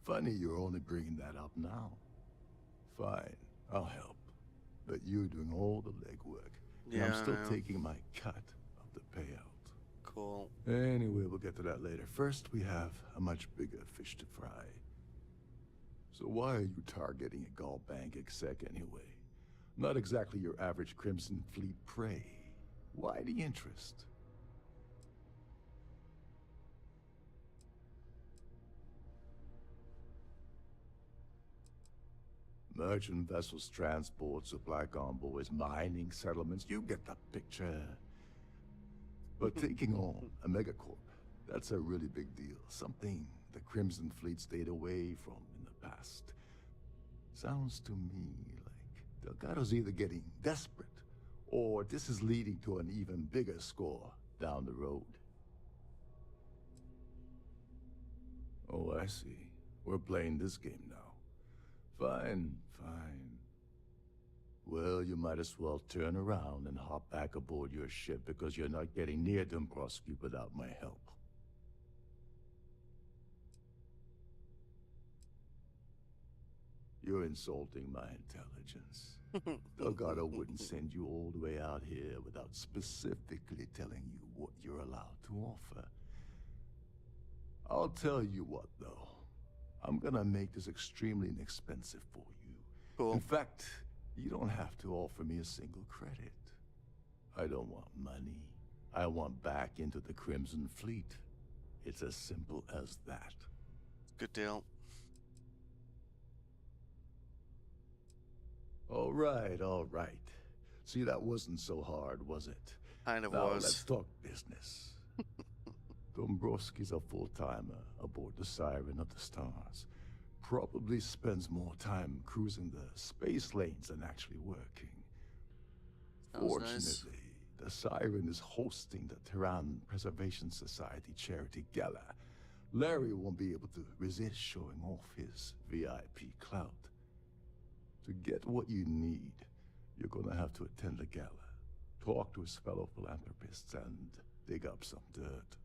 Funny you're only bringing that up now. Fine, I'll help. But you're doing all the legwork. And I'm Yeah, still I know. taking my cut of the payout. Cool. Anyway, we'll get to that later. First, we have a much bigger fish to fry. So why are you targeting a Gall Bank exec anyway? Not exactly your average Crimson Fleet prey. Why the interest? Merchant vessels, transport, supply convoys, mining settlements, you get the picture. But taking on a megacorp, that's a really big deal. Something the Crimson Fleet stayed away from in the past. Sounds to me like Delgado's either getting desperate, or this is leading to an even bigger score down the road. Oh, I see. We're playing this game now. Fine, fine. Well, you might as well turn around and hop back aboard your ship because you're not getting near Dombrowski without my help. You're insulting my intelligence. Delgado wouldn't send you all the way out here without specifically telling you what you're allowed to offer. I'll tell you what, though. I'm gonna make this extremely inexpensive for you. Cool. In fact, you don't have to offer me a single credit. I don't want money. I want back into the Crimson Fleet. It's as simple as that. Good deal. All right, all right. See, that wasn't so hard, was it? Kind of Now, was. let's talk business. Dombrowski's a full-timer aboard the Siren of the Stars. Probably spends more time cruising the space lanes than actually working. Sounds Fortunately, nice. the Siren is hosting the Terran Preservation Society charity gala. Larry won't be able to resist showing off his VIP clout. To get what you need, you're gonna have to attend the gala, talk to his fellow philanthropists, and dig up some dirt.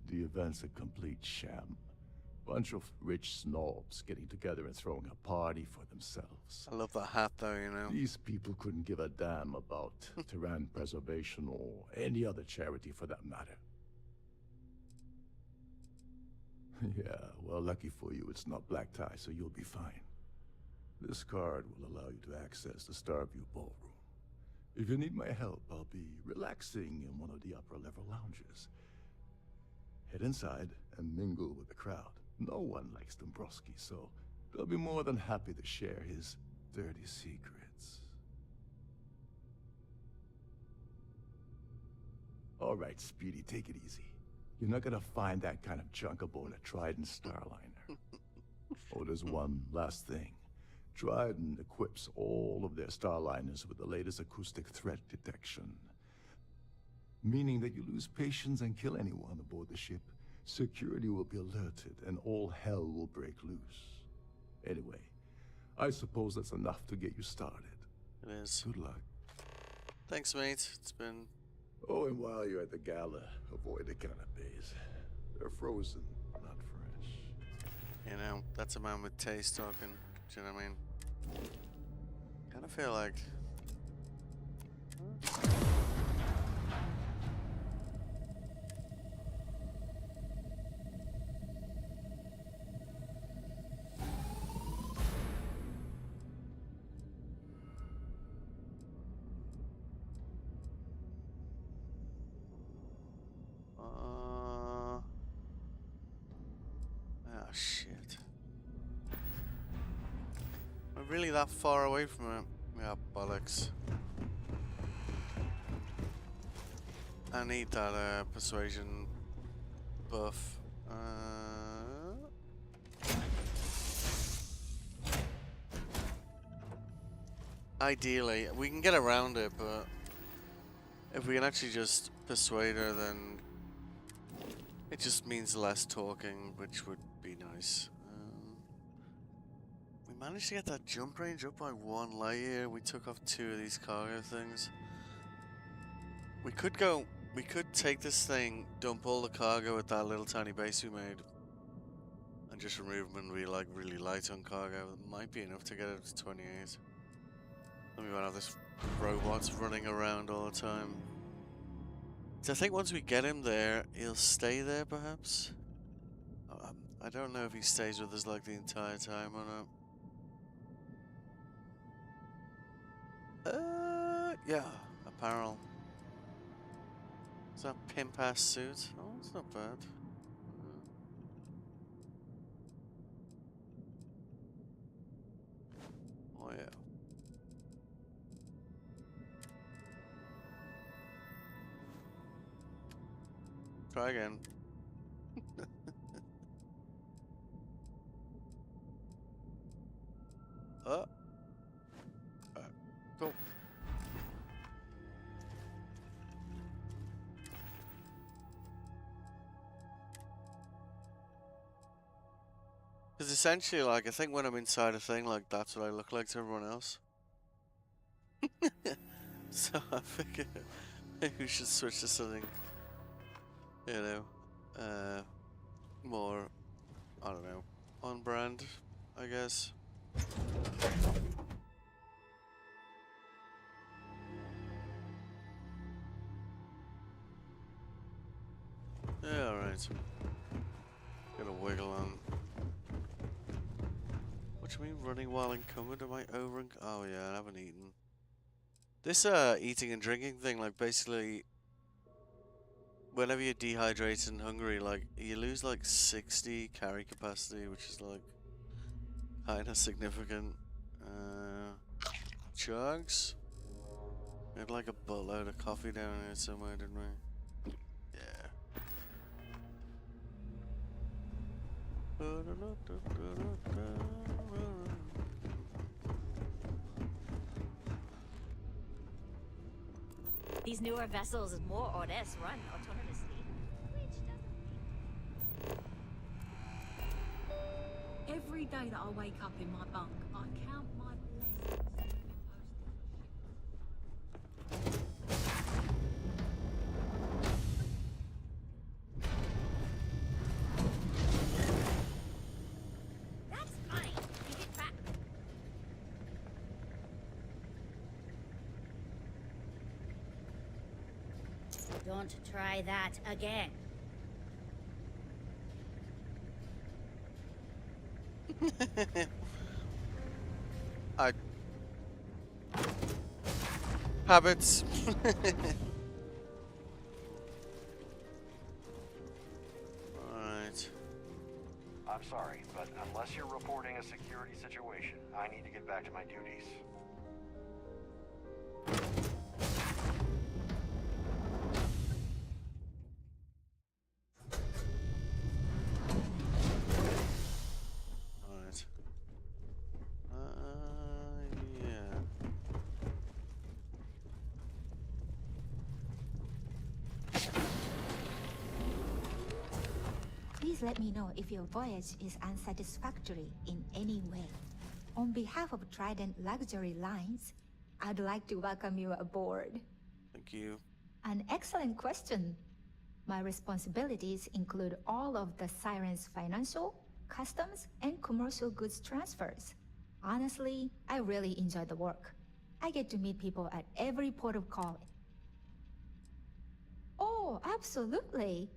The event's a complete sham. Bunch of rich snobs getting together and throwing a party for themselves. I love that hat though, you know. These people couldn't give a damn about Terran preservation or any other charity for that matter. Yeah, well, lucky for you, it's not black tie, so you'll be fine. This card will allow you to access the Starview Ballroom. If you need my help, I'll be relaxing in one of the upper-level lounges. Head inside and mingle with the crowd. No one likes Dombrowski, so they'll be more than happy to share his dirty secrets. All right, Speedy, take it easy. You're not gonna find that kind of junk aboard a Trident Starliner. Oh, there's one last thing. Trident equips all of their Starliners with the latest acoustic threat detection. Meaning that you lose patience and kill anyone aboard the ship, security will be alerted and all hell will break loose. Anyway, I suppose that's enough to get you started. It is. Good luck. Thanks, mate. It's been... Oh, and while you're at the gala, avoid the canapes. They're frozen, not fresh. You know, that's a man with taste talking. Do you know what I mean? Kind of feel like... Oh, shit. Am I really that far away from it? Yeah, bollocks. I need that persuasion buff. Ideally, we can get around it, but if we can actually just persuade her, then it just means less talking, which would be nice. We managed to get that jump range up by 1 light year. We took off 2 of these cargo things. We could take this thing, dump all the cargo at that little tiny base we made, and just remove them and be like really light on cargo. It might be enough to get it to 28. Then we won't have this robots running around all the time. So I think once we get him there, he'll stay there perhaps. I don't know if he stays with us like the entire time or not. Yeah, apparel. Is that pimp ass suit? Oh, it's not bad. Oh yeah. Try again. Cool. Because essentially, like, I think when I'm inside a thing, like, that's what I look like to everyone else. So I figure maybe we should switch to something, you know, more, I don't know, on brand, I guess. Yeah, alright. Gotta wiggle on. What do you mean running while encumbered? Am I over? Oh yeah, I haven't eaten. This eating and drinking thing, like basically, whenever you're dehydrated and hungry, like you lose like 60 carry capacity, which is like kinda significant. Chugs? We had like a buttload of coffee down here somewhere, didn't we? Yeah. These newer vessels more or less run autonomously, which doesn't... Every day that I wake up in my bunk, I count my blessings. That's fine. Give it back. Don't try that again. Habits. Alright. I'm sorry, but unless you're reporting a security situation, I need to get back to my duties. Alright. Yeah. Please let me know if your voyage is unsatisfactory in any way. On behalf of Trident Luxury Lines, I'd like to welcome you aboard. Thank you. An excellent question. My responsibilities include all of the Siren's financial, customs, and commercial goods transfers. Honestly, I really enjoy the work. I get to meet people at every port of call. Oh, absolutely.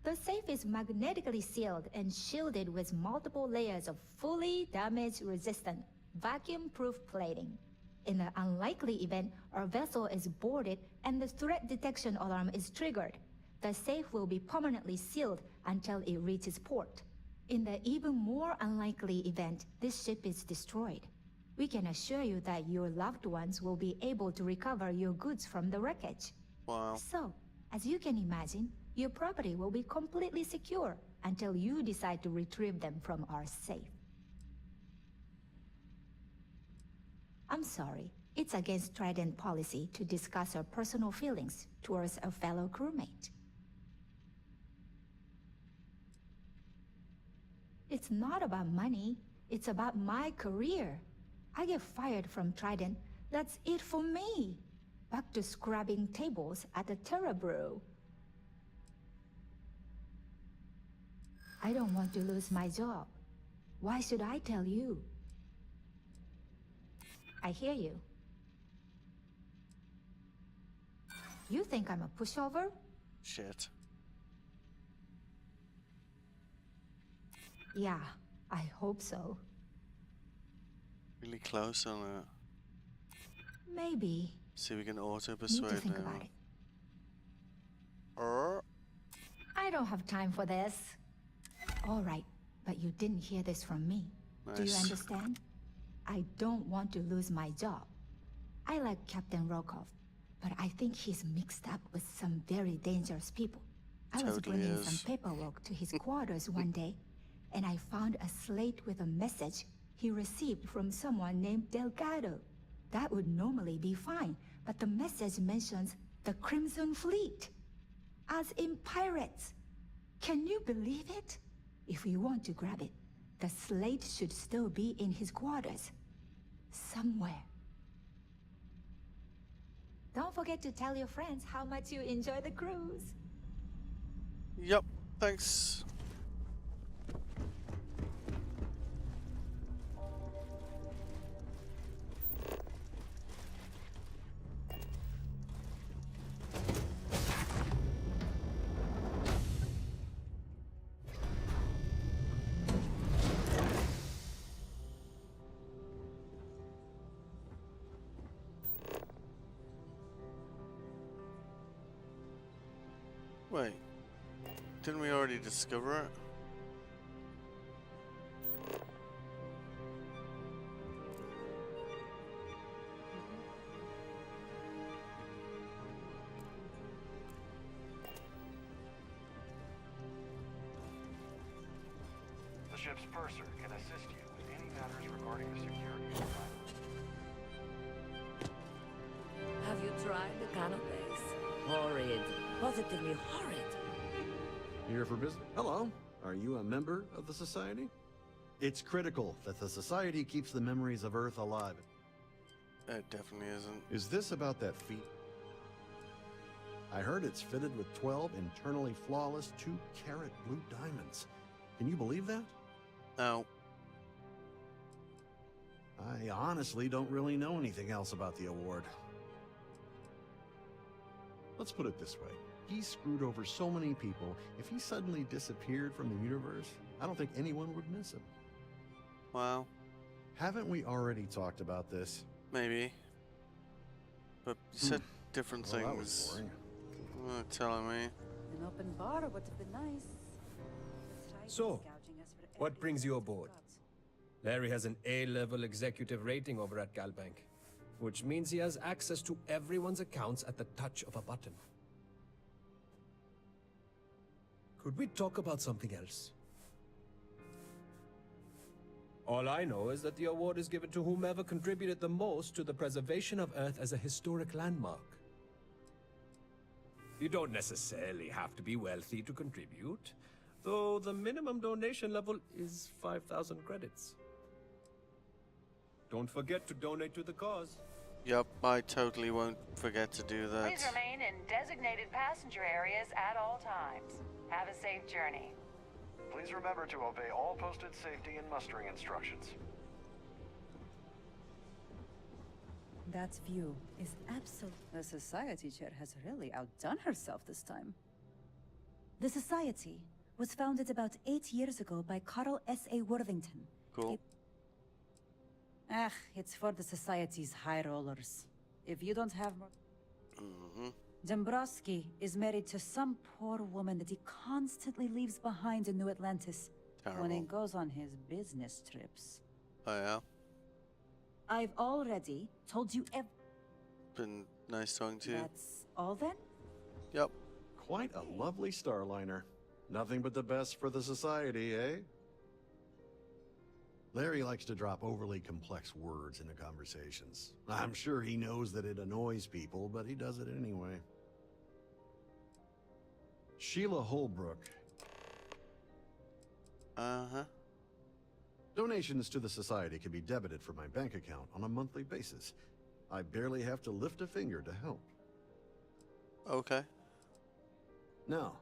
The safe is magnetically sealed and shielded with multiple layers of fully damage-resistant, vacuum-proof plating. In the unlikely event our vessel is boarded and the threat detection alarm is triggered, the safe will be permanently sealed until it reaches port. In the even more unlikely event this ship is destroyed, we can assure you that your loved ones will be able to recover your goods from the wreckage. Wow. So, as you can imagine, your property will be completely secure until you decide to retrieve them from our safe. I'm sorry, it's against Trident policy to discuss our personal feelings towards a fellow crewmate. It's not about money. It's about my career. I get fired from Trident. That's it for me. Back to scrubbing tables at the Terra Brew. I don't want to lose my job. Why should I tell you? I hear you. You think I'm a pushover? Shit. Yeah, I hope so. Really close on it. Maybe. See if we can auto Need to persuade think now. about it. Or I don't have time for this. All right, but you didn't hear this from me. Do you Nice. understand? I don't want to lose my job. I like Captain Rokov, but I think he's mixed up with some very dangerous people. I was Totally bringing is. some paperwork to his quarters one day, and I found a slate with a message he received from someone named Delgado. That would normally be fine, but the message mentions the Crimson Fleet, as in pirates. Can you believe it? If we want to grab it, the slate should still be in his quarters. Somewhere. Don't forget to tell your friends how much you enjoy the cruise. Yep, thanks. Wait, didn't we already discover it? The ship's purser can assist you with any matters regarding the security of the island. Have you tried the canapes? Horrid. Positively horrid. Here for business? Hello. Are you a member of the Society? It's critical that the Society keeps the memories of Earth alive. It definitely isn't. Is this about that feat? I heard it's fitted with 12 internally flawless 2-carat blue diamonds. Can you believe that? No. I honestly don't really know anything else about the award. Let's put it this way. He screwed over so many people. If he suddenly disappeared from the universe, I don't think anyone would miss him. Wow. Haven't we already talked about this? Maybe. But you said different Well, that things. was boring. Telling me. An open bar would have been nice. So, what brings you aboard? Larry has an A-level executive rating over at Galbank, which means he has access to everyone's accounts at the touch of a button. Could we talk about something else? All I know is that the award is given to whomever contributed the most to the preservation of Earth as a historic landmark. You don't necessarily have to be wealthy to contribute, though the minimum donation level is 5,000 credits. Don't forget to donate to the cause. Yup, I totally won't forget to do that. Please remain in designated passenger areas at all times. Have a safe journey. Please remember to obey all posted safety and mustering instructions. That view is absolute. The Society chair has really outdone herself this time. The Society was founded about 8 years ago by Carl S.A. Worthington. Cool. It's for the Society's high rollers. If you don't have more... Mm-hmm. Dombrowski is married to some poor woman that he constantly leaves behind in New Atlantis when he Terrible. goes on his business trips. Oh yeah? I've already told you Been nice talking to you. That's all then? Yep. Quite a lovely starliner. Nothing but the best for the Society, eh? Larry likes to drop overly complex words into conversations. I'm sure he knows that it annoys people, but he does it anyway. Sheila Holbrook. Uh-huh. Donations to the Society can be debited from my bank account on a monthly basis. I barely have to lift a finger to help. Okay. Now,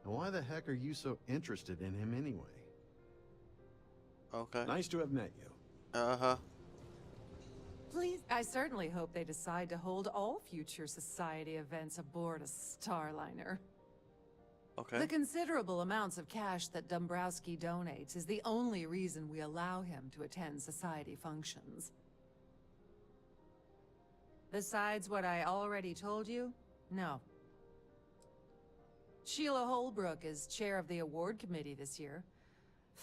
why the heck are you so interested in him anyway? Okay. Nice to have met you. Uh-huh. Please. I certainly hope they decide to hold all future society events aboard a Starliner. Okay. The considerable amounts of cash that Dombrowski donates is the only reason we allow him to attend society functions. Besides what I already told you, no. Sheila Holbrook is chair of the award committee this year.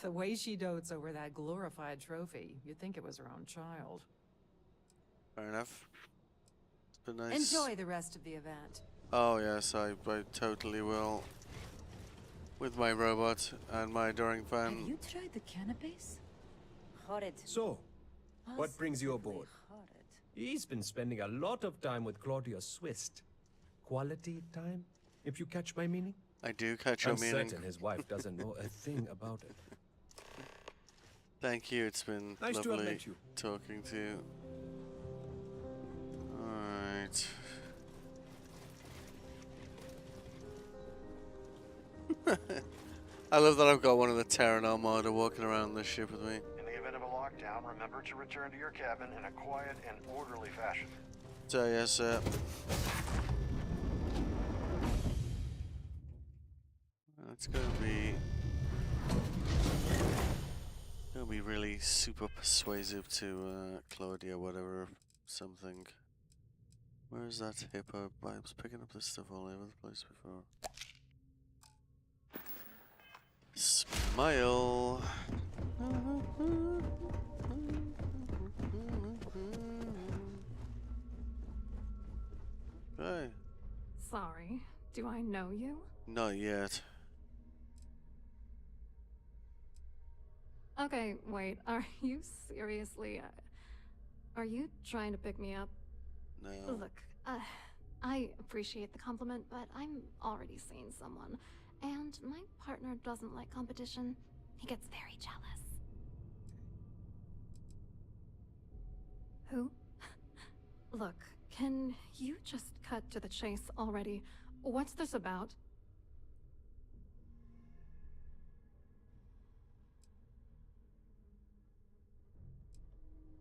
The way she dotes over that glorified trophy, you'd think it was her own child. Fair enough. It's been nice. Enjoy the rest of the event. Oh yes, I totally will. With my robot and my adoring fan. Have you tried the cannabis? Horrid. So, what brings you aboard? He's been spending a lot of time with Claudia Swist. Quality time, if you catch my meaning? I do catch your meaning. I'm certain his wife doesn't know a thing about it. Thank you, it's been Nice to have lovely met you. talking to you. Alright. I love that I've got one of the Terran Armada walking around this ship with me. In the event of a lockdown, remember to return to your cabin in a quiet and orderly fashion. So yes, sir. It's gonna be really super persuasive to Claudia, whatever something. Where is that hippo? I was picking up this stuff all over the place before. Smile. Okay. Sorry, do I know you? Not yet. Okay, wait, are you seriously... are you trying to pick me up? No. Look, I appreciate the compliment, but I'm already seeing someone. And my partner doesn't like competition. He gets very jealous. Who? Look, can you just cut to the chase already? What's this about?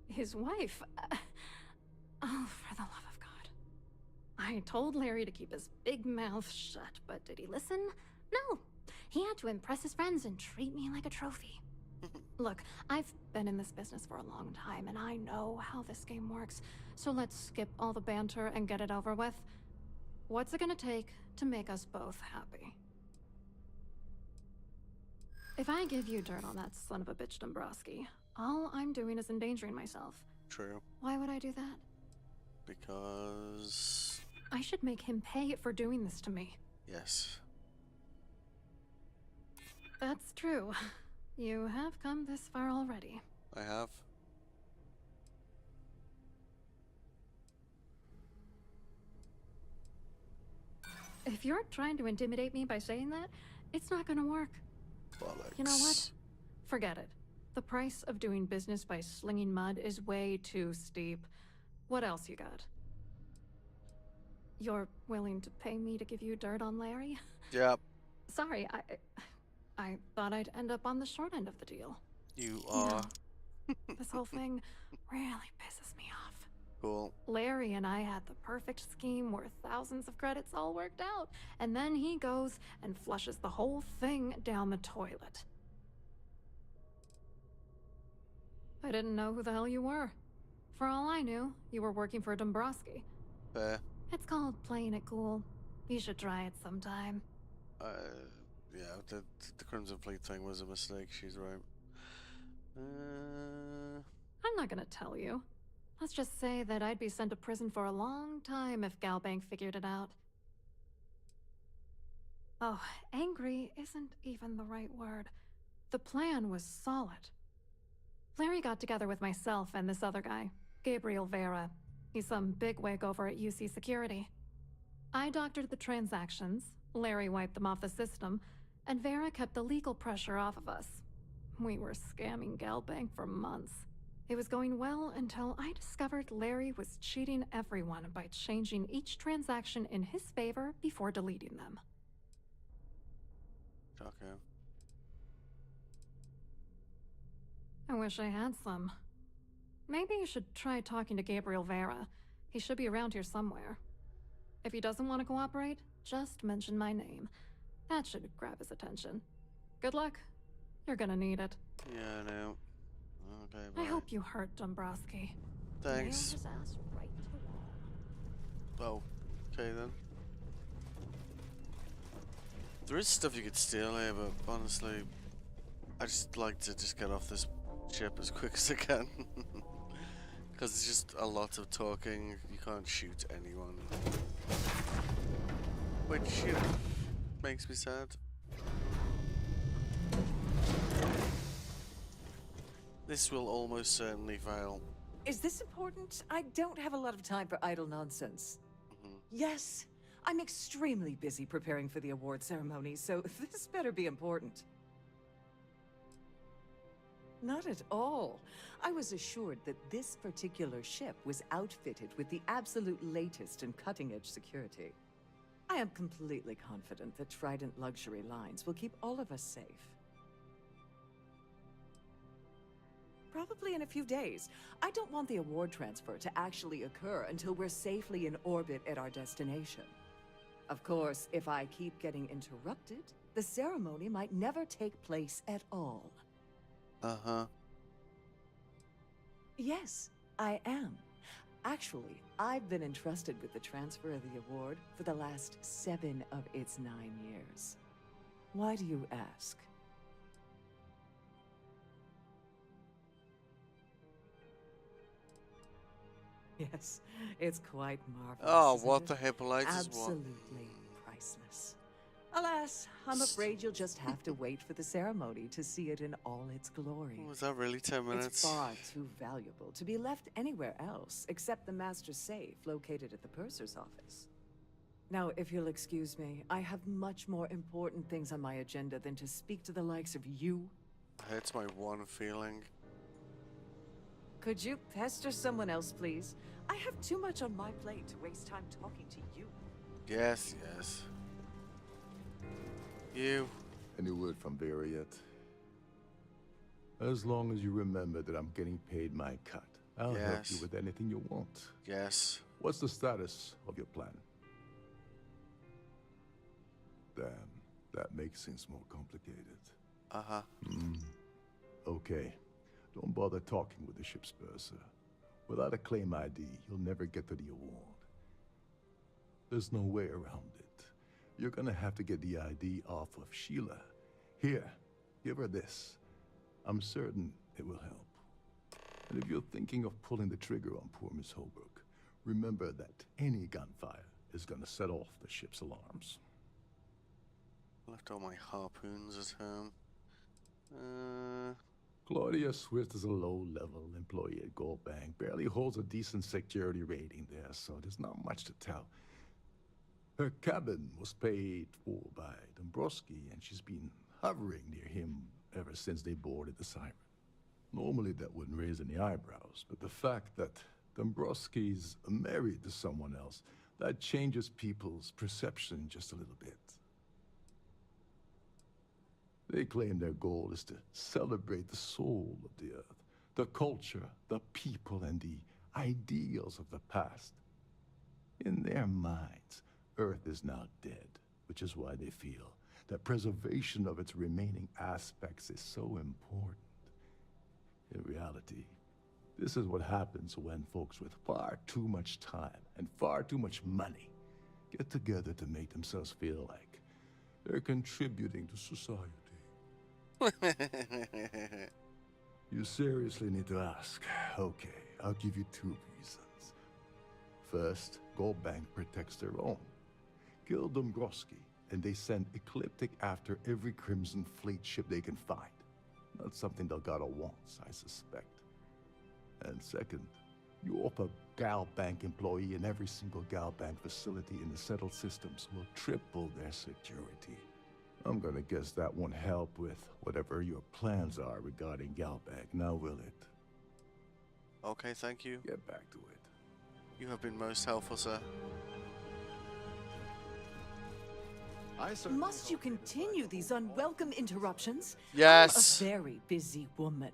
His wife? Oh, for the love of God. I told Larry to keep his big mouth shut, but did he listen? No. He had to impress his friends and treat me like a trophy. Look, I've been in this business for a long time, and I know how this game works. So let's skip all the banter and get it over with. What's it gonna take to make us both happy? If I give you dirt on that son of a bitch Dombrowski, all I'm doing is endangering myself. True. Why would I do that? Because... I should make him pay for doing this to me. Yes. That's true. You have come this far already. I have. If you're trying to intimidate me by saying that, it's not gonna work. Bollocks. You know what? Forget it. The price of doing business by slinging mud is way too steep. What else you got? You're willing to pay me to give you dirt on Larry? Yep. Sorry, I thought I'd end up on the short end of the deal. You are. This whole thing really pisses me off. Cool. Larry and I had the perfect scheme worth thousands of credits all worked out, and then he goes and flushes the whole thing down the toilet. I didn't know who the hell you were. For all I knew, you were working for Dombrowski. Fair. It's called playing it cool. You should try it sometime. Yeah, the Crimson Fleet thing was a mistake, she's right. I'm not gonna tell you. Let's just say that I'd be sent to prison for a long time if Galbank figured it out. Oh, angry isn't even the right word. The plan was solid. Larry got together with myself and this other guy, Gabriel Vera. He's some bigwig over at UC Security. I doctored the transactions, Larry wiped them off the system, and Vera kept the legal pressure off of us. We were scamming Galbank for months. It was going well until I discovered Larry was cheating everyone by changing each transaction in his favor before deleting them. Okay. I wish I had some. Maybe you should try talking to Gabriel Vera. He should be around here somewhere. If he doesn't want to cooperate, just mention my name. That should grab his attention. Good luck. You're gonna need it. Yeah, I know. Okay, bye. I hope you hurt Dombrowski. Thanks. Nail his ass right to the wall. Oh, okay then. There is stuff you could steal here, but honestly, I just like to just get off this ship as quick as I can. Because it's just a lot of talking. You can't shoot anyone. Which, you know, makes me sad. This will almost certainly fail. Is this important? I don't have a lot of time for idle nonsense. Yes, I'm extremely busy preparing for the award ceremony, so this better be important. Not at all. I was assured that this particular ship was outfitted with the absolute latest and cutting-edge security. I am completely confident that Trident Luxury Lines will keep all of us safe. Probably in a few days. I don't want the award transfer to actually occur until we're safely in orbit at our destination. Of course, if I keep getting interrupted, the ceremony might never take place at all. Uh-huh. Yes, I am. Actually, I've been entrusted with the transfer of the award for the last 7 of its 9 years. Why do you ask? Yes, it's quite marvelous. Oh, isn't what it? the Hippolyte is what? Absolutely priceless. Alas, I'm afraid you'll just have to wait for the ceremony to see it in all its glory. Was that really 10 minutes? It's far too valuable to be left anywhere else except the master safe located at the purser's office. Now, if you'll excuse me, I have much more important things on my agenda than to speak to the likes of you. That's my one feeling. Could you pester someone else, please? I have too much on my plate to waste time talking to you. Yes, yes. You. Any word from Vera yet? As long as you remember that I'm getting paid my cut, I'll help you Yes. with anything you want. Yes. What's the status of your plan? Damn, that makes things more complicated. Uh-huh. Okay. Don't bother talking with the ship's purser. Without a claim ID, you'll never get to the award. There's no way around it. You're gonna have to get the ID off of Sheila. Here, give her this. I'm certain it will help. And if you're thinking of pulling the trigger on poor Miss Holbrook, remember that any gunfire is gonna set off the ship's alarms. Left all my harpoons at home. Claudia Swift is a low-level employee at Gold Bank, barely holds a decent security rating there, so there's not much to tell. Her cabin was paid for by Dombrowski, and she's been hovering near him ever since they boarded the Siren. Normally that wouldn't raise any eyebrows, but the fact that Dombrowski's married to someone else, that changes people's perception just a little bit. They claim their goal is to celebrate the soul of the Earth, the culture, the people, and the ideals of the past. In their minds, Earth is now dead, which is why they feel that preservation of its remaining aspects is so important. In reality, this is what happens when folks with far too much time and far too much money get together to make themselves feel like they're contributing to society. You seriously need to ask. Okay, I'll give you 2 reasons. First, Gold Bank protects their own. Kill Dombrowski, and they send Ecliptic after every Crimson Fleet ship they can find. Not something Delgado wants, I suspect. And second, you offer Gal Bank employee in every single Gal Bank facility in the settled systems will triple their security. I'm gonna guess that won't help with whatever your plans are regarding Galbank, now will it? Okay, thank you. Get back to it. You have been most helpful, sir. Must you continue these unwelcome interruptions? Yes. I'm a very busy woman.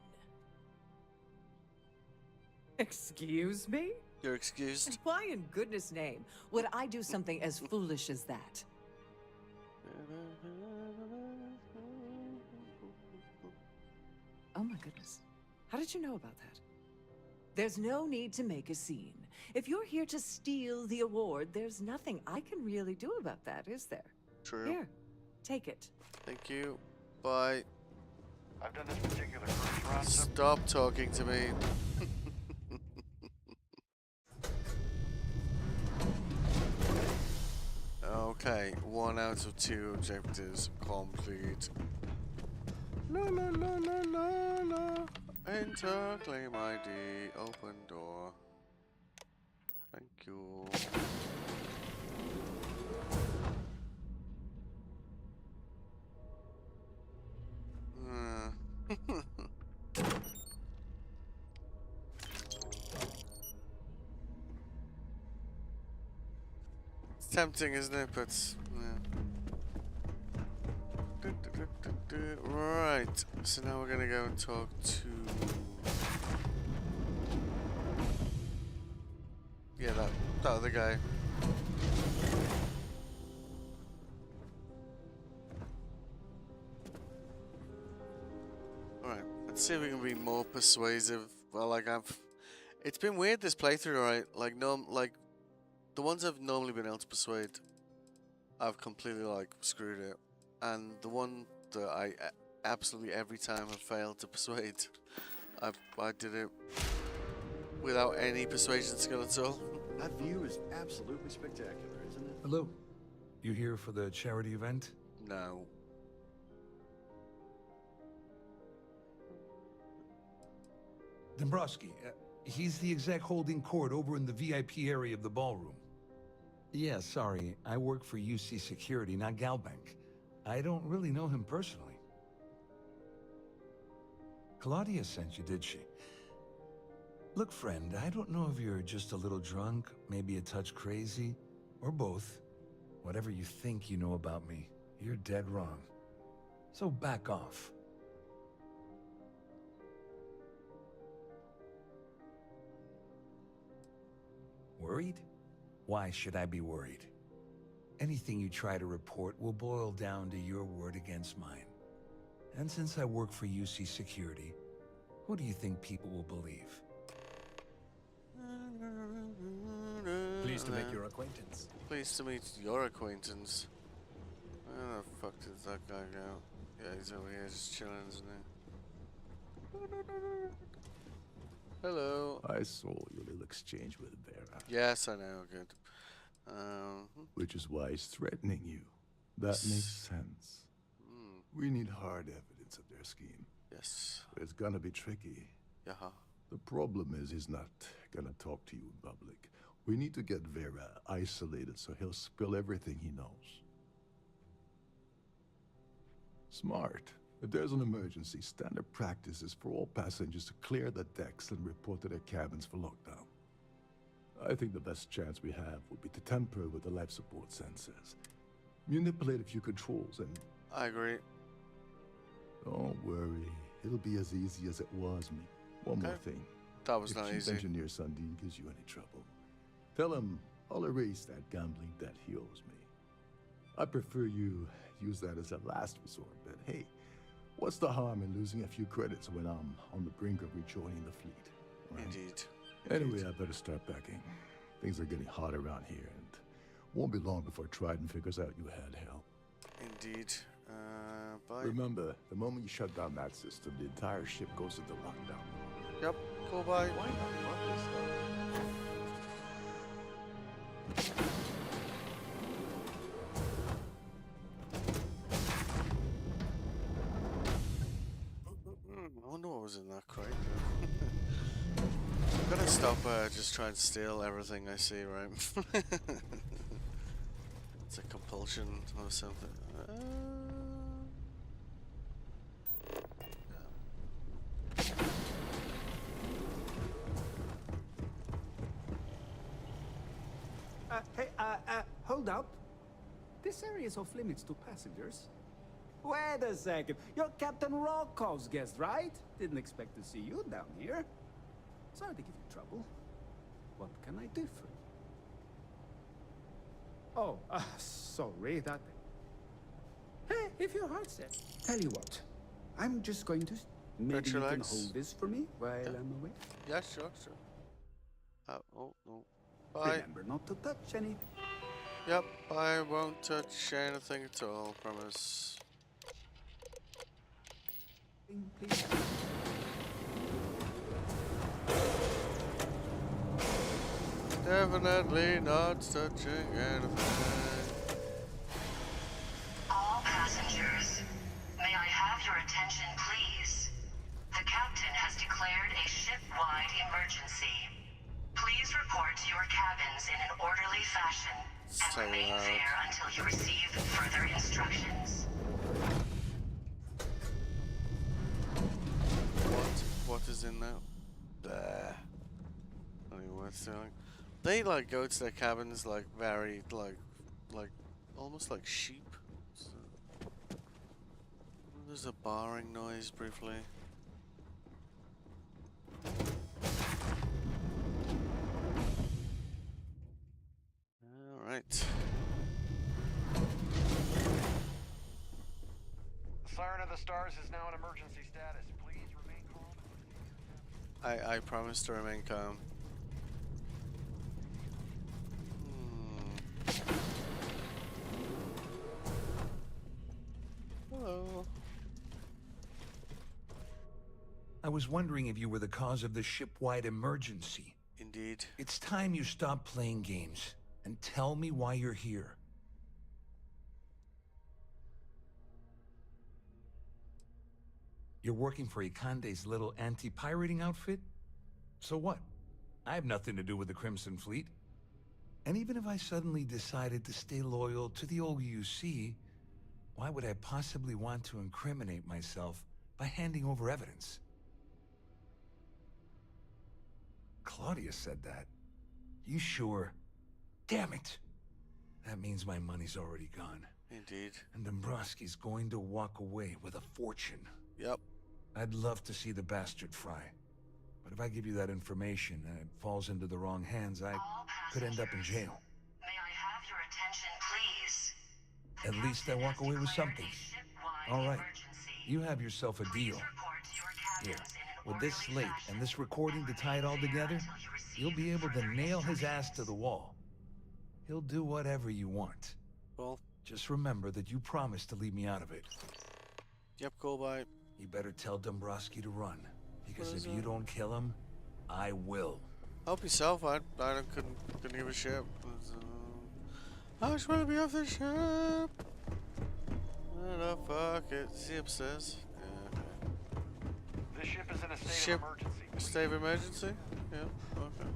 Excuse me? You're excused. Why in goodness name would I do something as foolish as that? Oh my goodness. How did you know about that? There's no need to make a scene. If you're here to steal the award, there's nothing I can really do about that, is there? True. Here, take it. Thank you. Bye. I've done this particular first round. Stop talking to me. Okay, 1 out of 2 objectives complete. La la la la la la. Enter, claim ID, open door. Thank you. It's tempting, isn't it? But yeah. Right. So now we're gonna go and talk to. Yeah, that other guy. Alright, let's see if we can be more persuasive. Well, like it's been weird this playthrough, right? Like the ones I've normally been able to persuade, I've completely like screwed it, and the one that I absolutely every time have failed to persuade, I did it without any persuasion skill at all. That view is absolutely spectacular, isn't it? Hello. You here for the charity event? No. Dombrowski, he's the exec holding court over in the VIP area of the ballroom. Yeah, sorry. I work for UC Security, not Galbank. I don't really know him personally. Claudia sent you, did she? Look, friend, I don't know if you're just a little drunk, maybe a touch crazy, or both. Whatever you think you know about me, you're dead wrong. So back off. Worried? Why should I be worried? Anything you try to report will boil down to your word against mine. And since I work for UC Security, who do you think people will believe? Pleased to make your acquaintance. Pleased to meet your acquaintance. Where the fuck did that guy go? Yeah, he's over here just chilling, isn't he? Hello. I saw your little exchange with Vera. Yes, I know, good. Which is why he's threatening you. That makes sense. We need hard evidence of their scheme. Yes. But it's gonna be tricky. Yeah. The problem is he's not gonna talk to you in public. We need to get Vera isolated so he'll spill everything he knows. Smart. If there's an emergency, standard practice is for all passengers to clear the decks and report to their cabins for lockdown. I think the best chance we have would be to tamper with the life support sensors. Manipulate a few controls and... I agree. Don't worry. It'll be as easy as it was me. One more thing. That was if not Chief easy. Engineer Sundin gives you any trouble, tell him I'll erase that gambling debt he owes me. I prefer you use that as a last resort, but hey, what's the harm in losing a few credits when I'm on the brink of rejoining the fleet? Right? Indeed. Anyway, I better start packing. Things are getting hot around here, and won't be long before Trident figures out you had help. Indeed. Bye. Remember, the moment you shut down that system, the entire ship goes into lockdown. Yep. Cool, bye. Why not? I wonder what was in that crate. I'm gonna stop just trying to steal everything I see, right? It's a compulsion or something. Hold up. This area is off limits to passengers. Wait a second. You're Captain Rokov's guest, right? Didn't expect to see you down here. Sorry to give you trouble. What can I do for you? Oh, sorry, that... Hey, if your heart's set. Tell you what. I'm just going to... Maybe you can hold this for me while I'm away? Yeah, sure. Oh, no. Bye. Remember not to touch anything. Yep, I won't touch anything at all, promise. Please. Definitely not touching anything. All passengers, may I have your attention, please? The captain has declared a ship-wide emergency. Please report to your cabins in an orderly fashion and remain there until you receive further instructions. What is in there? There. Not even worth saying. They like go to their cabins like very like almost like sheep. So, there's a barring noise briefly. Alright. The Siren of the Stars is now in emergency status. Please remain calm. I promise to remain calm. Hello. I was wondering if you were the cause of the ship-wide emergency. Indeed. It's time you stop playing games and tell me why you're here. You're working for Ikande's little anti-pirating outfit? So what? I have nothing to do with the Crimson Fleet. And even if I suddenly decided to stay loyal to the old UC, why would I possibly want to incriminate myself by handing over evidence? Claudia said that. You sure? Damn it! That means my money's already gone. Indeed. And Dombrowski's going to walk away with a fortune. Yep. I'd love to see the bastard fry. But if I give you that information and it falls into the wrong hands, I could end up in jail. May I have your attention, please? At least I walk away with something. All right. You have yourself a deal. Here, with this slate and this recording to tie it all together, you'll be able to nail his ass to the wall. He'll do whatever you want. Well, just remember that you promised to leave me out of it. Yep, cool, bye. You better tell Dombrowski to run, because if you don't kill him, I will. Help yourself, I couldn't give a shit. I just want to be off the ship. Oh, fuck it. Is he upstairs? Yeah, okay. This ship is in a state of emergency. State of emergency? Yeah, okay.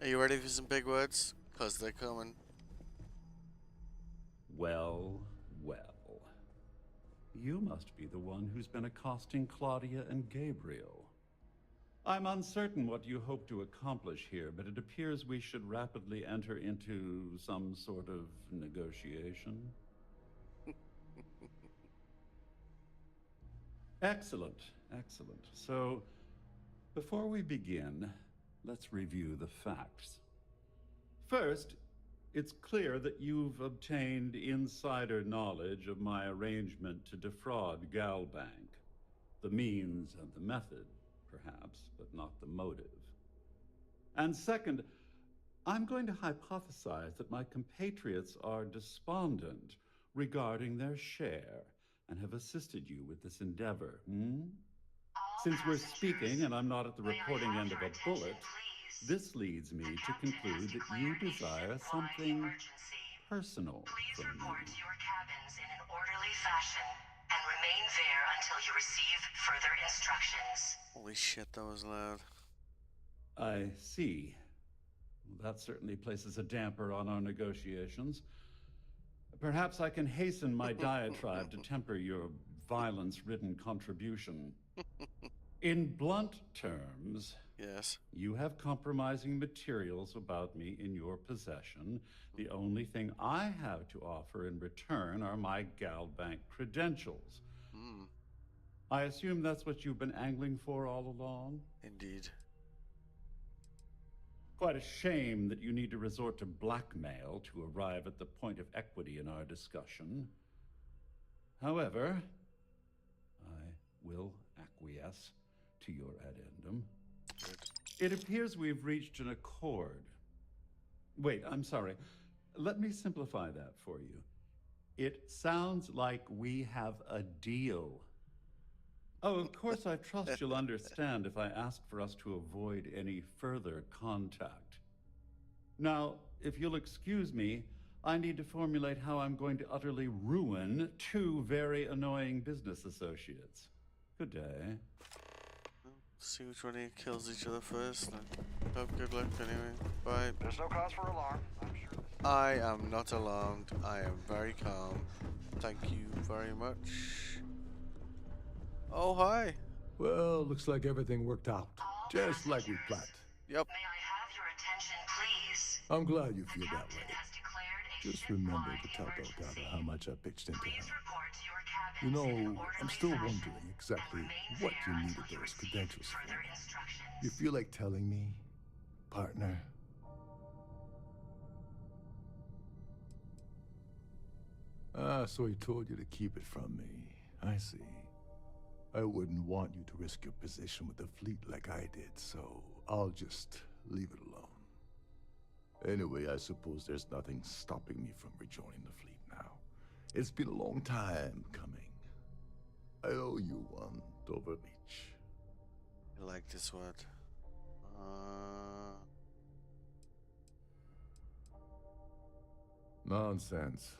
Are you ready for some big words? 'Cause they're coming. Well, well. You must be the one who's been accosting Claudia and Gabriel. I'm uncertain what you hope to accomplish here, but it appears we should rapidly enter into some sort of negotiation. Excellent, excellent. So, before we begin, let's review the facts. First, it's clear that you've obtained insider knowledge of my arrangement to defraud Galbank. The means and the method, perhaps, but not the motive. And second, I'm going to hypothesize that my compatriots are despondent regarding their share and have assisted you with this endeavor, Since we're speaking and I'm not at the reporting end of a bullet, this leads me to conclude that you desire something personal Please from report me. to your cabins in an orderly fashion and remain there until you receive further instructions. Holy shit, that was loud. I see. Well, that certainly places a damper on our negotiations. Perhaps I can hasten my diatribe to temper your violence-ridden contribution. In blunt terms, yes, you have compromising materials about me in your possession. The only thing I have to offer in return are my Galbank credentials. Hmm. I assume that's what you've been angling for all along? Indeed. Quite a shame that you need to resort to blackmail to arrive at the point of equity in our discussion. However, I will acquiesce to your addendum. It appears we've reached an accord. Wait, I'm sorry. Let me simplify that for you. It sounds like we have a deal. Oh, of course, I trust you'll understand if I ask for us to avoid any further contact. Now, if you'll excuse me, I need to formulate how I'm going to utterly ruin two very annoying business associates. Good day. See which one kills each other first. Oh, good luck anyway. Bye. There's no cause for alarm. I'm sure this... I am not alarmed. I am very calm. Thank you very much. Oh, hi. Well, looks like everything worked out. Just like we planned. Yep. May I have your attention, please? I'm glad you feel that way. Has declared a Just remember to tell Delgado how much I pitched into him. You know, I'm still wondering exactly what you needed those credentials for. You feel like telling me, partner? Ah, so he told you to keep it from me. I see. I wouldn't want you to risk your position with the fleet like I did, so I'll just leave it alone. Anyway, I suppose there's nothing stopping me from rejoining the fleet now. It's been a long time coming. I owe you one, Dover Beach. I like this word. Nonsense.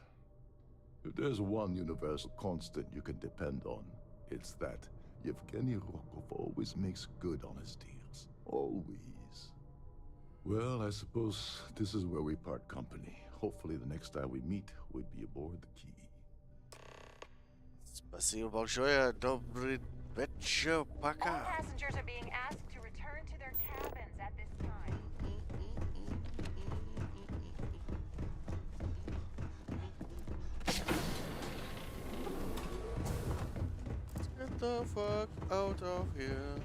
If there's one universal constant you can depend on, it's that Yevgeny Rokov always makes good on his deals. Always. Well, I suppose this is where we part company. Hopefully the next time we meet, we'd be aboard the Key. Спасибо большое. Добрый вечер. Пока. All passengers are being asked to return to their cabins at this time. Get the fuck out of here.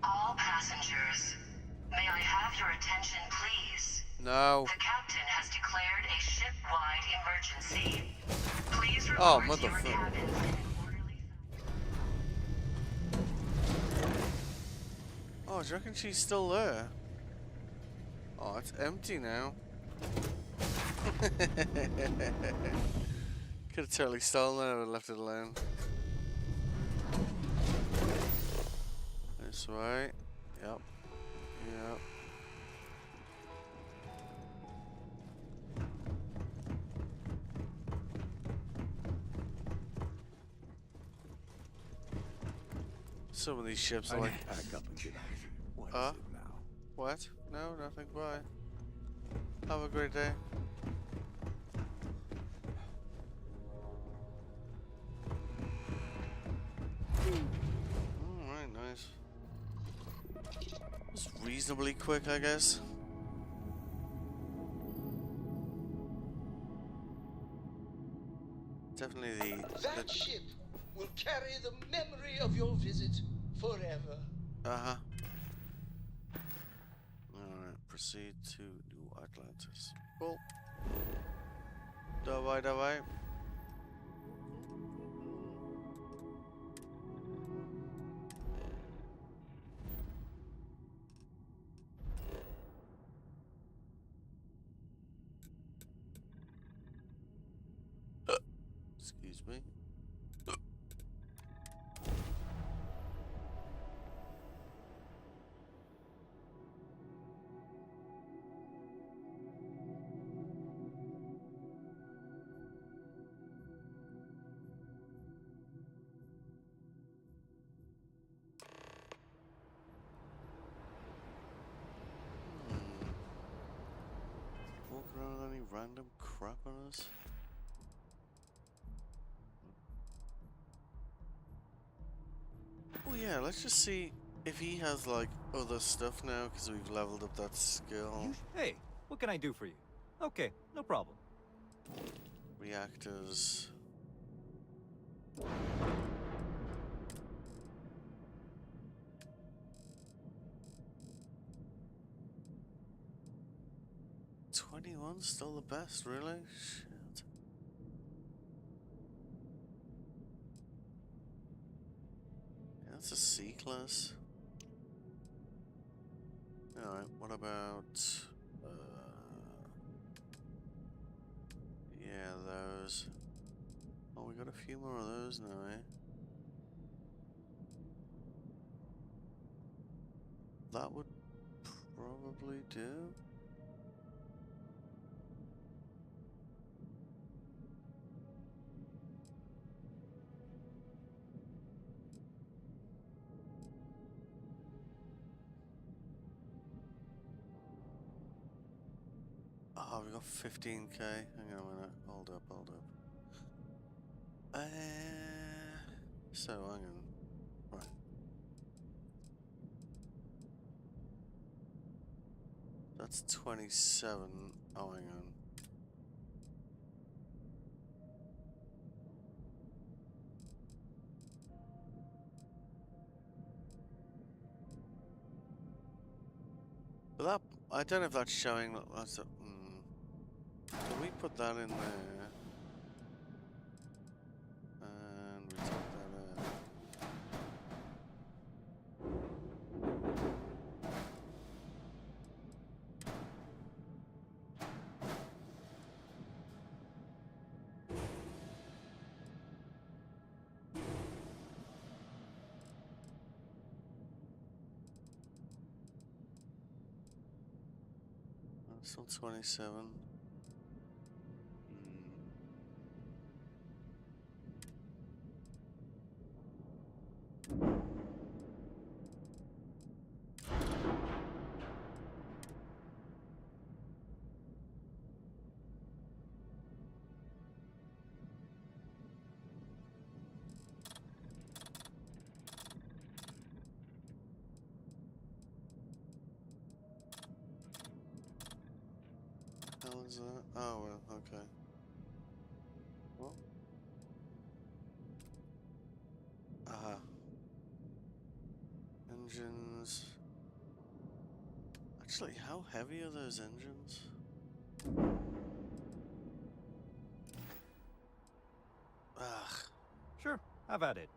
All passengers, may I have your attention, please? No. The captain has declared a ship-wide emergency. Please Oh, report to your motherfucker. cabins. Oh, do you reckon she's still there? Oh, it's empty now. Could have totally stolen it and left it alone. This way. Yep. Yep. Some of these ships are like... Pack up and get out of here. What is it now? What? No, nothing. Bye. Have a great day. Alright, nice. It's reasonably quick, I guess. Definitely That ship will carry the memory of your visit forever. Uh-huh. Alright, proceed to New Atlantis. Cool. Давай, давай. Excuse me. random crap on us? Oh yeah, let's just see if he has like other stuff now because we've leveled up that skill. Hey, what can I do for you? Okay, no problem. Reactors. "21's still the best, really? Shit. Yeah, that's a C class. Alright, what about... yeah, those. Oh, we got a few more of those now, eh? That would probably do. Oh, we got 15k. Hang on a minute. Hold up, hold up. So hang on. Right. That's 27. Oh, hang on. But that, I don't know if that's showing. That's a, can we put that in there? And we take that out. Still 27. How is that? Oh, well, okay. Well. Aha. Engines. Actually, how heavy are those engines? Ugh. Sure, have at it.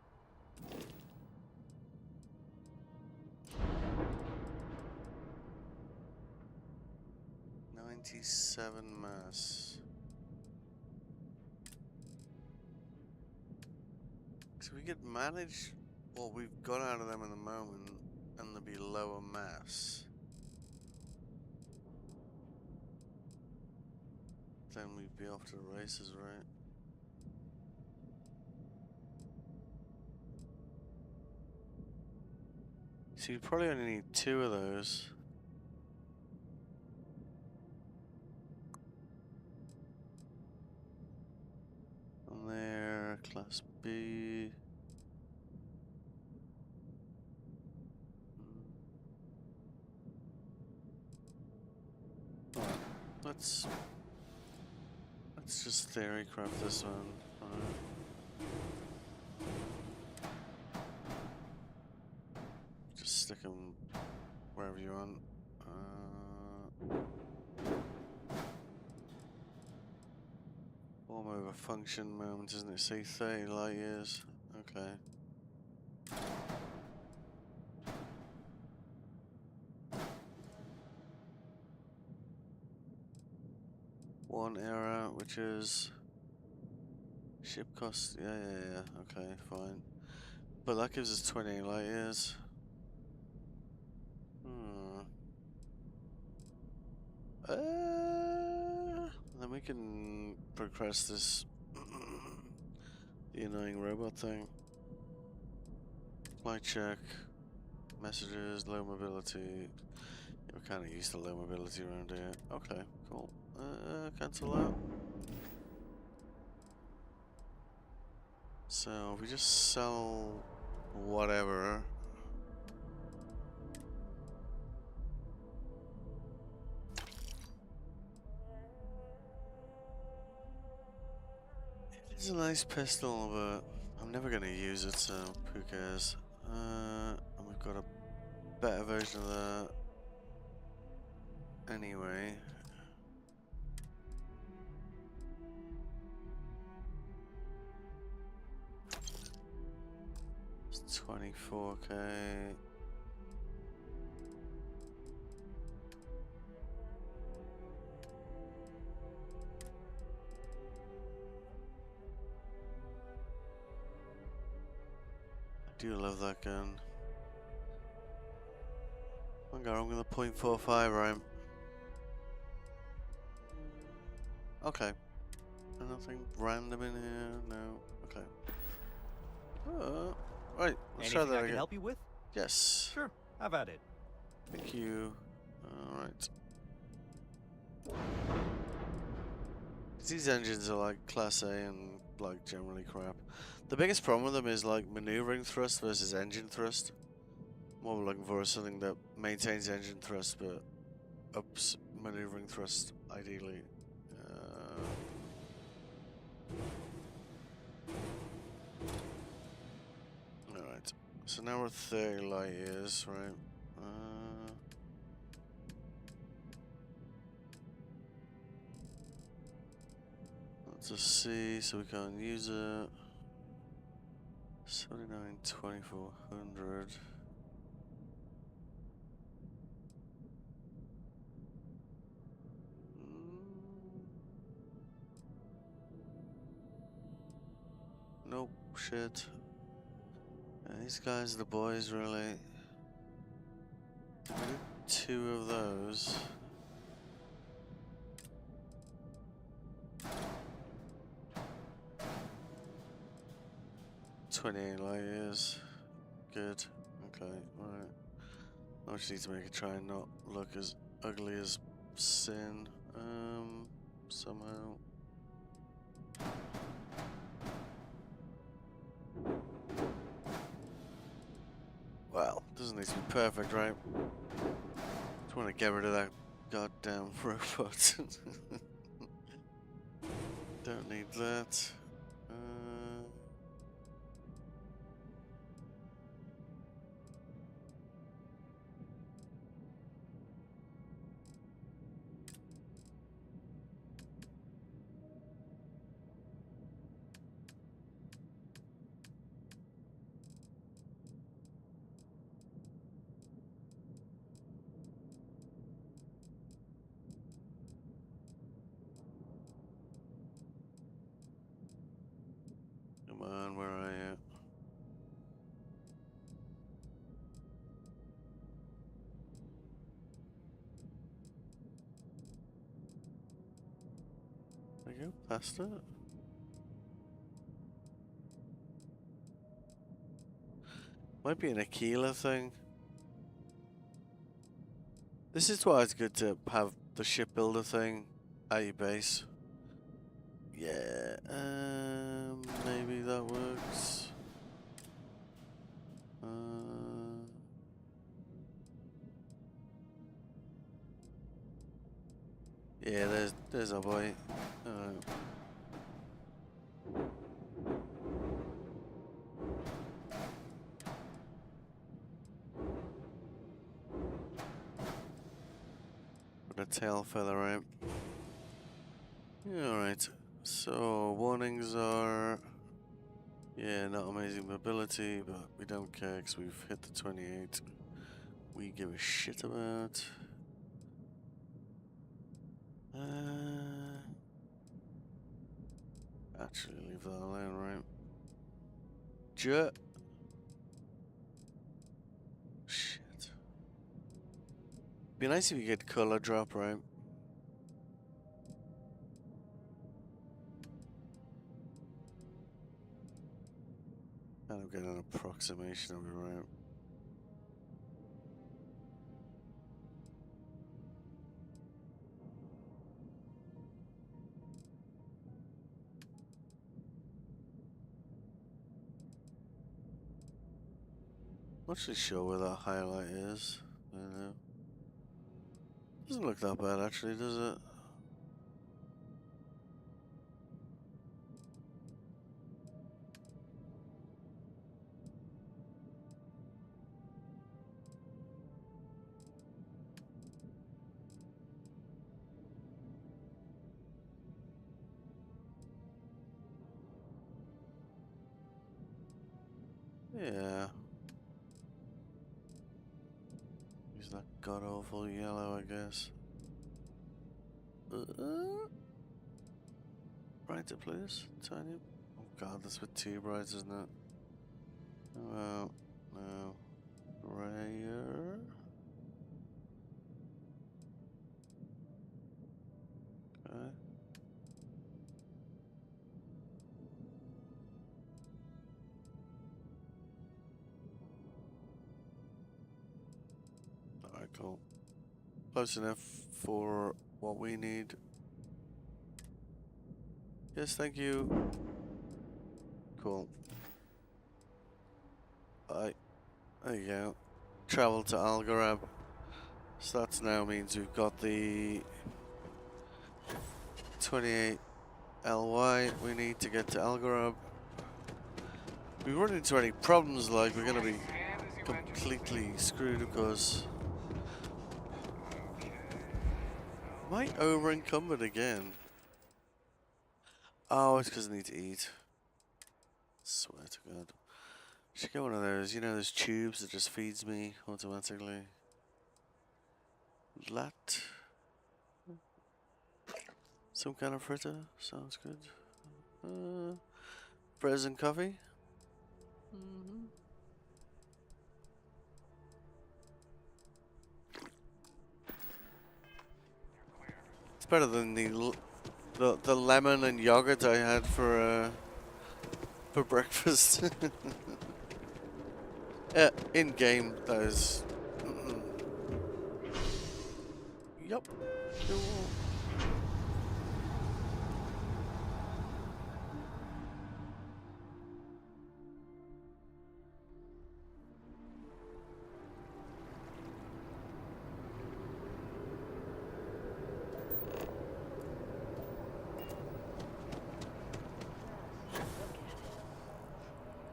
"97 mass. So we could manage what we've got out of them in the moment, and there'll be lower mass. Then we'd be off to the races, right? So you probably only need 2 of those. And they're Class B. Alright, let's just theory craft this one. Alright. Just stick them wherever you want. Form over function moment, isn't it? Say 30 light years. Okay. One error, which is ship cost. Yeah. Okay, fine. But that gives us 28 light years. Then we can progress this the annoying robot thing. Flight check, messages, low mobility. Yeah, we're kind of used to low mobility around here. Okay, cool. Cancel that. So we just sell whatever. It's a nice pistol, but I'm never gonna use it, so who cares? And we've got a better version of that anyway. It's 24k. I do love that gun. I'm going with a .45, right? Okay. Nothing random in here? No. Okay. Right. Let's try Anything that I can again. help you with? Yes. Sure, have at it. Thank you. Alright. These engines are like Class A and like generally crap. The biggest problem with them is like maneuvering thrust versus engine thrust. What we're looking for is something that maintains engine thrust but ups maneuvering thrust ideally. Alright. So now we're at 30 light years, right? Let's just see, so we can't use it. 79, 2400. Nope, shit. Yeah, these guys are the boys, really. I did 2 of those. $28 light years. Good. Okay, right. I just need to make it try and not look as ugly as sin. Somehow. Well, doesn't need to be perfect, right? Just want to get rid of that goddamn robot. Don't need that. Come on, where are you? There you go, past it. Might be an Aquila thing. This is why it's good to have the shipbuilder thing at your base. Yeah, maybe that works. Yeah, there's our boy. With a tail feather, right? Yeah, alright. So warnings are, yeah, not amazing mobility, but we don't care because we've hit the 28. We give a shit about. Actually, leave that alone, right? Shit. Be nice if you get color drop, right? Kind of get an approximation of it, right? Not actually sure where that highlight is. I don't know. Doesn't look that bad actually, does it? Yeah. Use that god awful yellow, I guess. Brighter, please. Tiny. Oh god, that's with too bright, isn't it? Well, no. Grayer. Okay. Alright, cool. Close enough for what we need. Yes, thank you. Cool. There you go. Travel to Algarab. So that now means we've got the 28 LY we need to get to Algarab. If we run into any problems, like, we're gonna be completely screwed, of course. Am I over encumbered again? Oh, it's because I need to eat. Swear to God. Should get one of those, you know, those tubes that just feeds me automatically. Lat. Some kind of fritter. Sounds good. Frozen coffee. It's better than the lemon and yogurt I had for breakfast. In game, that is. Yup. Cool.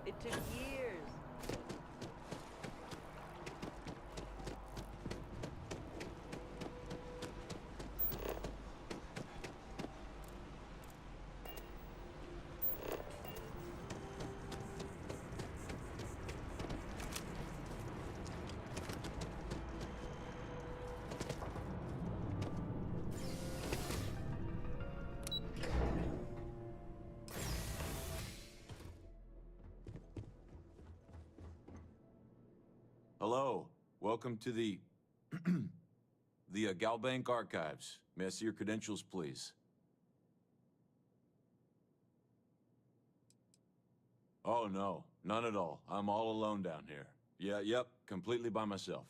It took years. Hello, welcome to the Galbank Archives. May I see your credentials, please? Oh no, none at all. I'm all alone down here. Yep, completely by myself.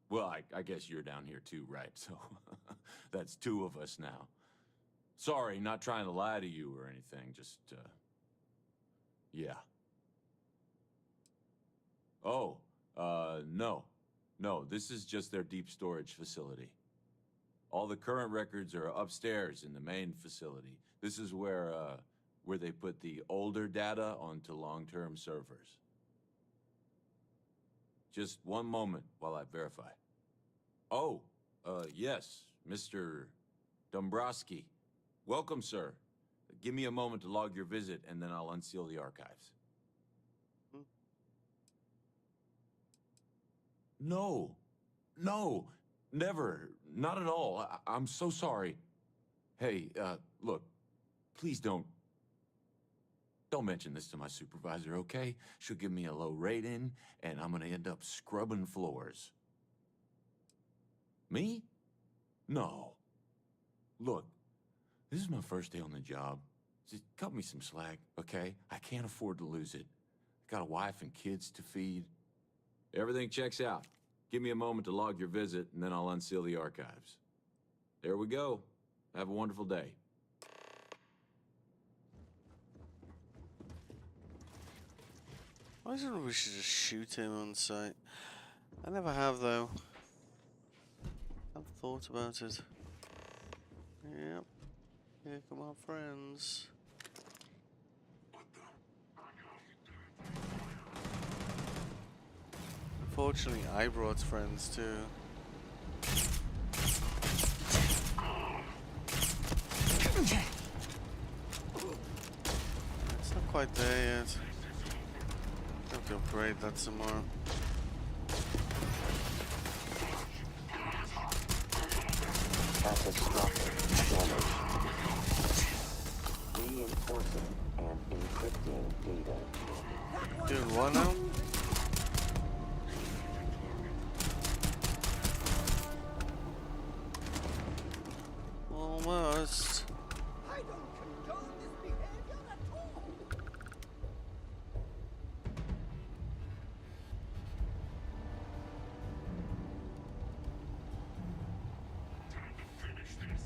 Well, I guess you're down here too, right? So that's two of us now. Sorry, not trying to lie to you or anything, just, yeah. Oh, no. No, this is just their deep storage facility. All the current records are upstairs in the main facility. This is where they put the older data onto long-term servers. Just one moment while I verify. Oh, yes, Mr. Dombrowski. Welcome, sir. Give me a moment to log your visit, and then I'll unseal the archives. No, never, not at all. I'm so sorry. Hey, look, please don't mention this to my supervisor, okay? She'll give me a low rating, and I'm gonna end up scrubbing floors. Me? No. Look, this is my first day on the job. Just cut me some slack, okay? I can't afford to lose it. Got a wife and kids to feed. Everything checks out. Give me a moment to log your visit, and then I'll unseal the archives. There we go. Have a wonderful day. I don't know if we should just shoot him on sight. I never have though. I've thought about it. Yep. Here come our friends. Unfortunately, I brought friends too. It's not quite there yet. Have to upgrade that some more. Asset structure damaged. Reinforcing and encrypting data. Doing what now? Almost. I don't condone this behavior at all. Finish this.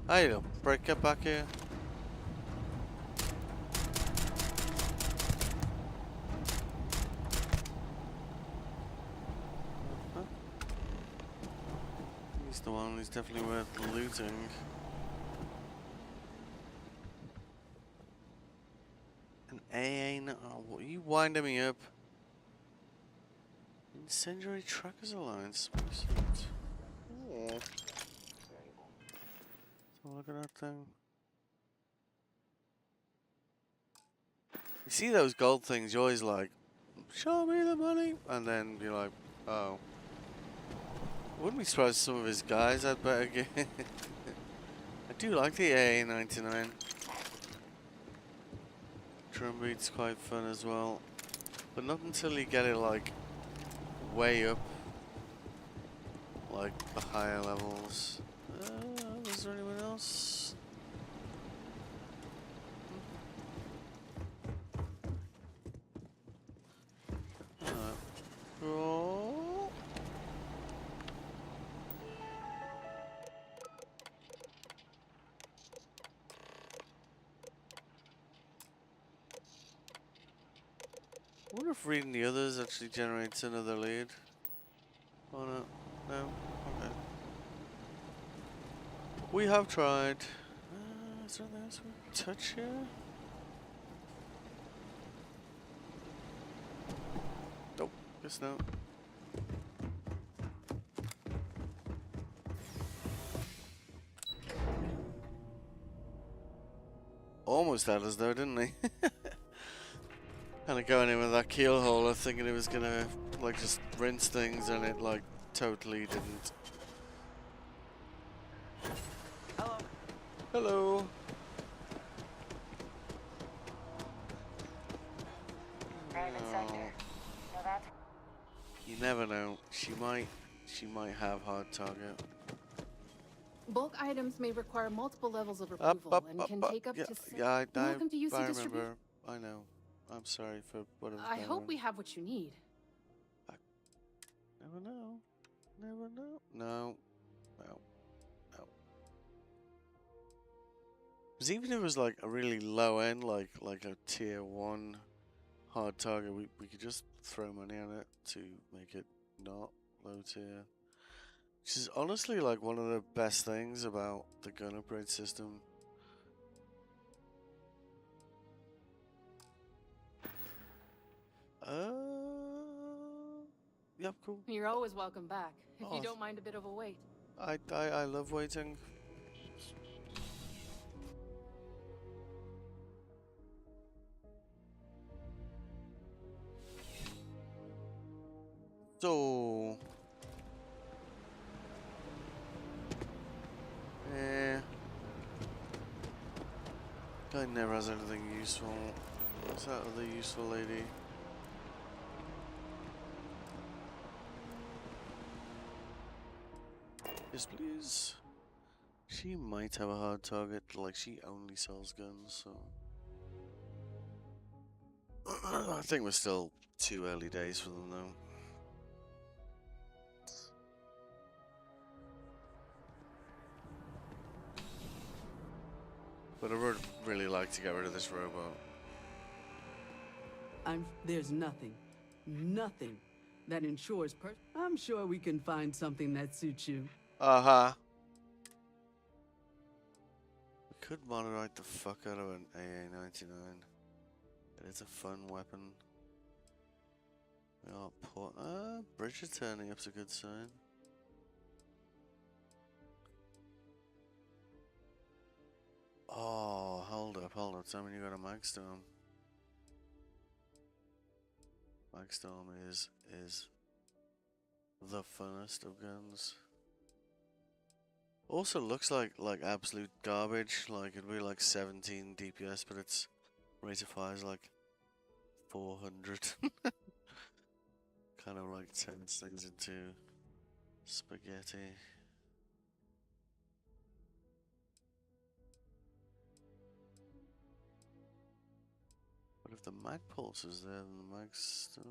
Hey, little breaker back here. He's the one who's definitely worth looting. An AA. No, oh, what are you winding me up? Incendiary Trackers Alliance. Oh. So look at that thing. You see those gold things, you're always like, show me the money, and then you're like, oh. Wouldn't be surprised if some of his guys had better gear. I do like the AA-99. Drum beat's quite fun as well. But not until you get it like way up. Like the higher levels. Was there anyone else? Oh. I wonder if reading the others actually generates another lead. Oh no. No? Okay. We have tried. Is there anything else we can touch here? Nope, guess not. Almost had us though, didn't he? Kind of going in with that keel hauler thinking it was gonna like just rinse things, and it like totally didn't. Hello. Private sector. Know that? You never know. She might have hard target. Bulk items may require multiple levels of approval and can take up yeah, to yeah, Welcome to UC I Distribute. remember. I know. I'm sorry for what I hope we have what you need. Never know. Never know. No. No. No. Because even if it was like a really low end, like a tier 1 hard target, we could just throw money on it to make it not low tier. Which is honestly like one of the best things about the gun upgrade system. Yep, cool. You're always welcome back, if Oh, you don't mind a bit of a wait. I love waiting. So, guy never has anything useful. What's that other useful lady? Yes, please. She might have a hard target, like she only sells guns, so... I think we're still too early days for them though. But I would really like to get rid of this robot. There's nothing that ensures I'm sure we can find something that suits you. Uh-huh. We could moderate the fuck out of an AA-99. It's a fun weapon. We are bridge is turning up's a good sign. Oh, hold up. Tell me you got a Magstorm. Magstorm is the funnest of guns. Also looks like absolute garbage. Like it'd be like 17 DPS, but its rate of fire is like 400. Kind of like turns things into spaghetti. But if the mag pulse is there, then the mag's still...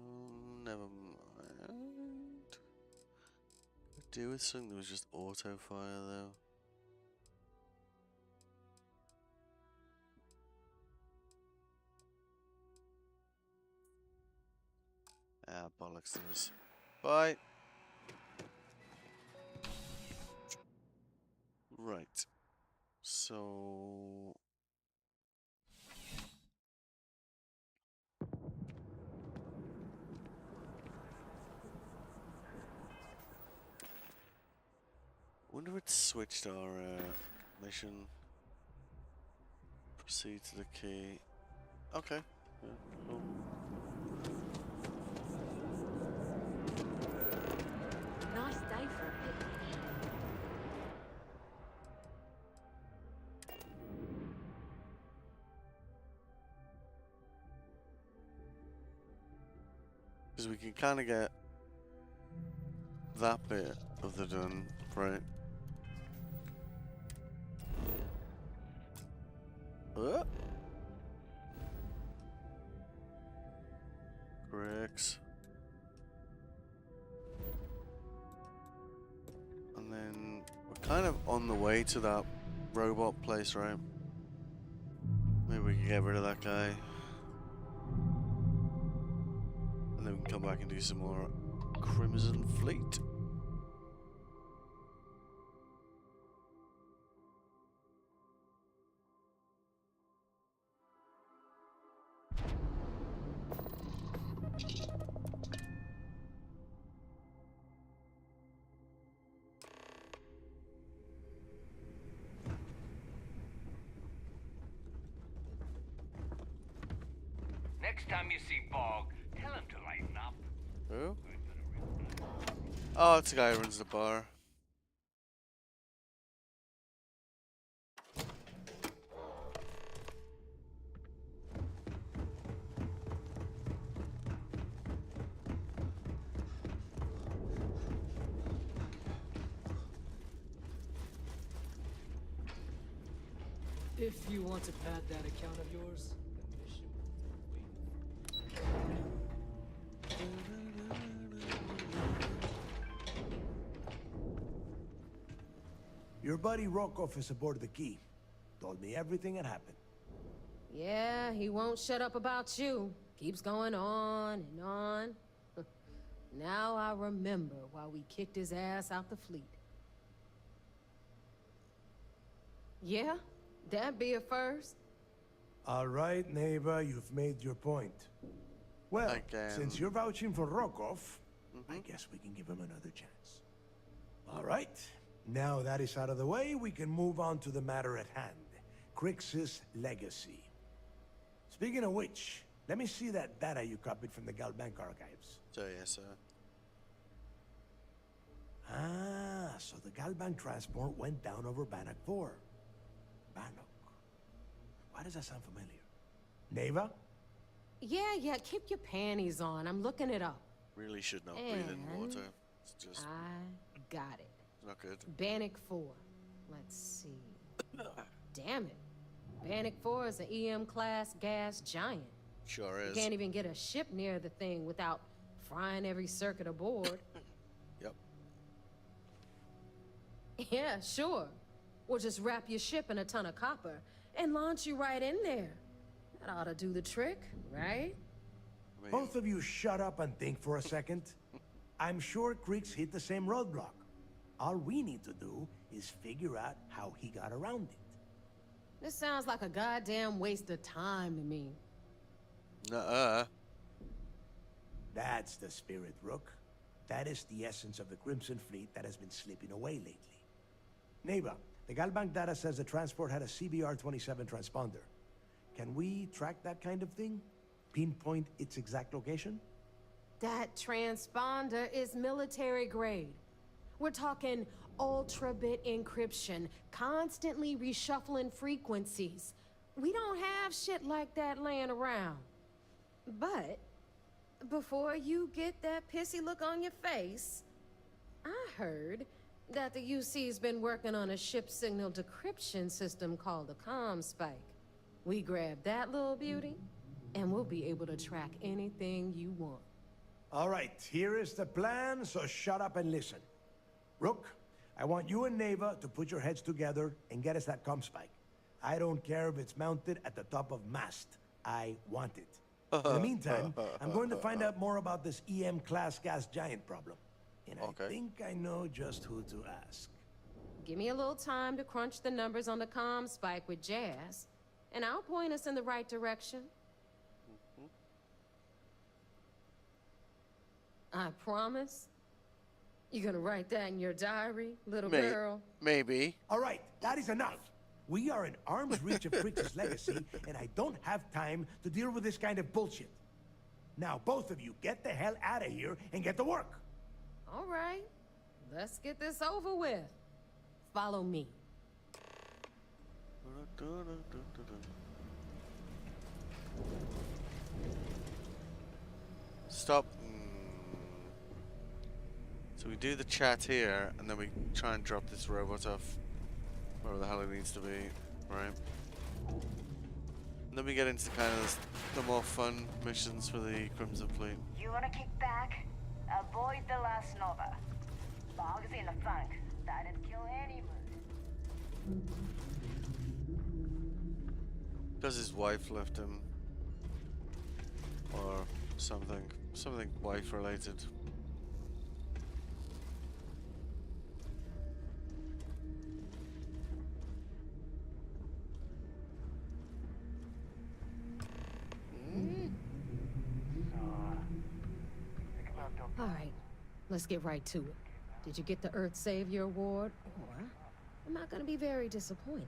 never mind. Could do with something that was just auto fire though. Ah, bollocks to this. Bye! Right. So... wonder if it switched our mission. Proceed to the key. Okay. Yeah, cool. Nice day for a picnic. Because we can kind of get that bit of the done, right? Bricks. And then we're kind of on the way to that robot place, right? Maybe we can get rid of that guy. And then we can come back and do some more Crimson Fleet. Next time you see Bog, tell him to lighten up. Who? Oh, it's the guy who runs the bar. If you want to pad that account of yours, your buddy Rokov is aboard the Key. Told me everything that happened. Yeah, he won't shut up about you. Keeps going on and on. Now I remember why we kicked his ass out the fleet. Yeah, that'd be a first. All right, Neva, you've made your point. Well, since you're vouching for Rokov, I guess we can give him another chance. All right, now that is out of the way, we can move on to the matter at hand. Crix's legacy. Speaking of which, let me see that data you copied from the Galbank archives. So, yes, sir. Ah, so the Galbank transport went down over Bannock 4. Bannock. Why does that sound familiar? Neva? Yeah, keep your panties on. I'm looking it up. Really should not breathe in water. It's just... I got it. not good. Bannock 4. Let's see. Damn it. Bannock 4 is an EM-class gas giant. Sure is. You can't even get a ship near the thing without frying every circuit aboard. Yep. Yeah, sure. Or just wrap your ship in a ton of copper and launch you right in there. That ought to do the trick, right? Both of you shut up and think for a second. I'm sure Creek's hit the same roadblock. All we need to do is figure out how he got around it. This sounds like a goddamn waste of time to me. Nuh-uh. That's the spirit, Rook. That is the essence of the Crimson Fleet that has been slipping away lately. Neighbor, the Galbank data says the transport had a CBR-27 transponder. Can we track that kind of thing? Pinpoint its exact location? That transponder is military grade. We're talking ultra-bit encryption, constantly reshuffling frequencies. We don't have shit like that laying around. But before you get that pissy look on your face, I heard that the UC's been working on a ship signal decryption system called the ComSpike. We grab that little beauty, and we'll be able to track anything you want. All right, here is the plan, so shut up and listen. Rook, I want you and Neva to put your heads together and get us that ComSpike. I don't care if it's mounted at the top of mast. I want it. In the meantime, I'm going to find out more about this EM-class gas giant problem. And I think I know just who to ask. Give me a little time to crunch the numbers on the ComSpike with Jazz, and I'll point us in the right direction. I promise. You gonna write that in your diary, little girl? Maybe. All right, that is enough. We are in arm's reach of Creek's legacy, and I don't have time to deal with this kind of bullshit. Now, both of you, get the hell out of here and get to work. All right, let's get this over with. Follow me. Stop. So we do the chat here, and then we try and drop this robot off wherever the hell it needs to be, right? And then we get into kind of the more fun missions for the Crimson Fleet. You wanna kick back? Avoid the last Nova. Bog's in the funk. That'd kill any mood. Does his wife left him? Or something. Something wife related. All right, let's get right to it. Did you get the Earth Savior Award? Or I'm not gonna be very disappointed.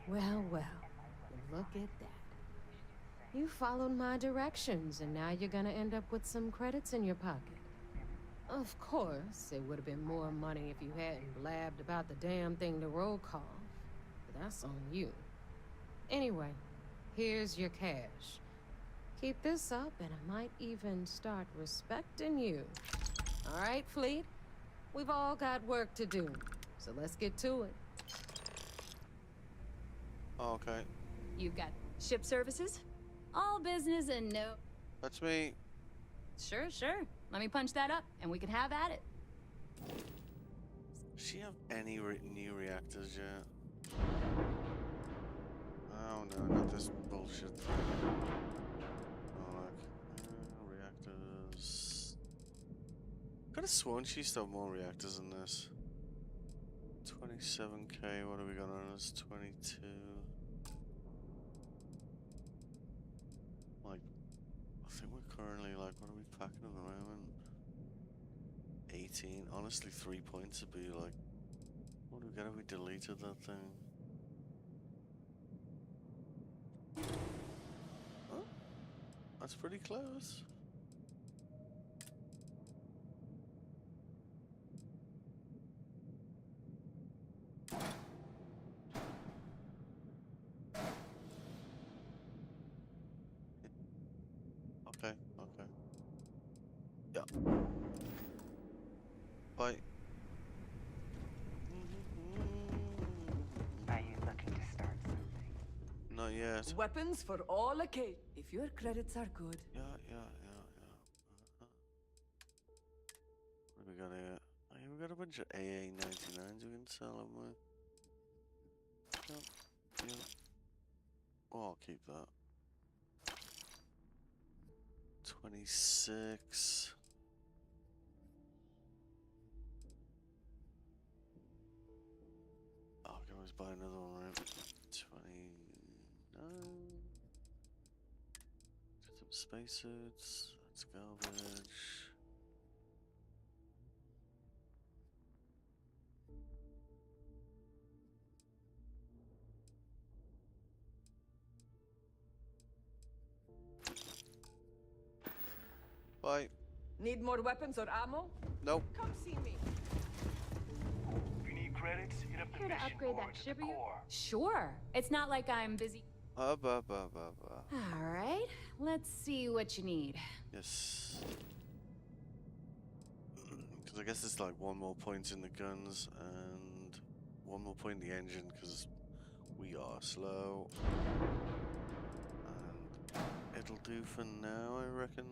Well, look at that. You followed my directions, and now you're gonna end up with some credits in your pocket. Of course, it would have been more money if you hadn't blabbed about the damn thing to roll call. But that's on you. Anyway, here's your cash. Keep this up, and I might even start respecting you. All right, Fleet? We've all got work to do, so let's get to it. Okay. You've got ship services? All business and no... That's me. Sure. Let me punch that up, and we can have at it. Does she have any new reactors yet? Oh no, not this bullshit thing. Oh, look. Reactors. Could have sworn she still have more reactors in this. 27k, what have we got on us? 22. Like, I think we're currently like, what are we packing at the moment? 18. Honestly, 3 points would be like, what do we get if we deleted that thing? Oh, that's pretty close. Okay. Yeah. Bye. yet. Weapons for all occasions. If your credits are good. Yeah. What have we got here? Oh, yeah, we got a bunch of AA 99s we can sell them with. Yeah. Oh, I'll keep that. 26. Oh, I can always buy another one, right? 29. Some spacesuits. That's garbage. Bye. Need more weapons or ammo? Nope. Come see me. If you need credits, hit up the Here to mission upgrade that boards at ship the of yours? core. Sure. It's not like I'm busy. All right, let's see what you need. Yes. Because I guess it's like one more point in the guns and one more point in the engine because we are slow. And it'll do for now, I reckon.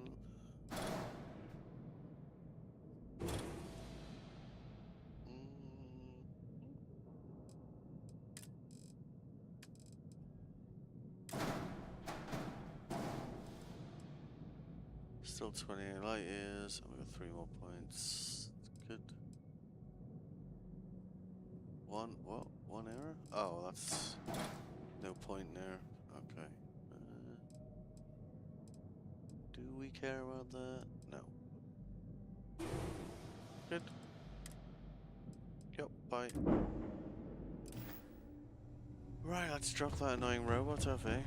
Still 28 light years, and we got 3 more points. Good. One error? Oh, that's no point there. Okay. Do we care about that? No. Good. Yep, bye. Right, let's drop that annoying robot off, eh?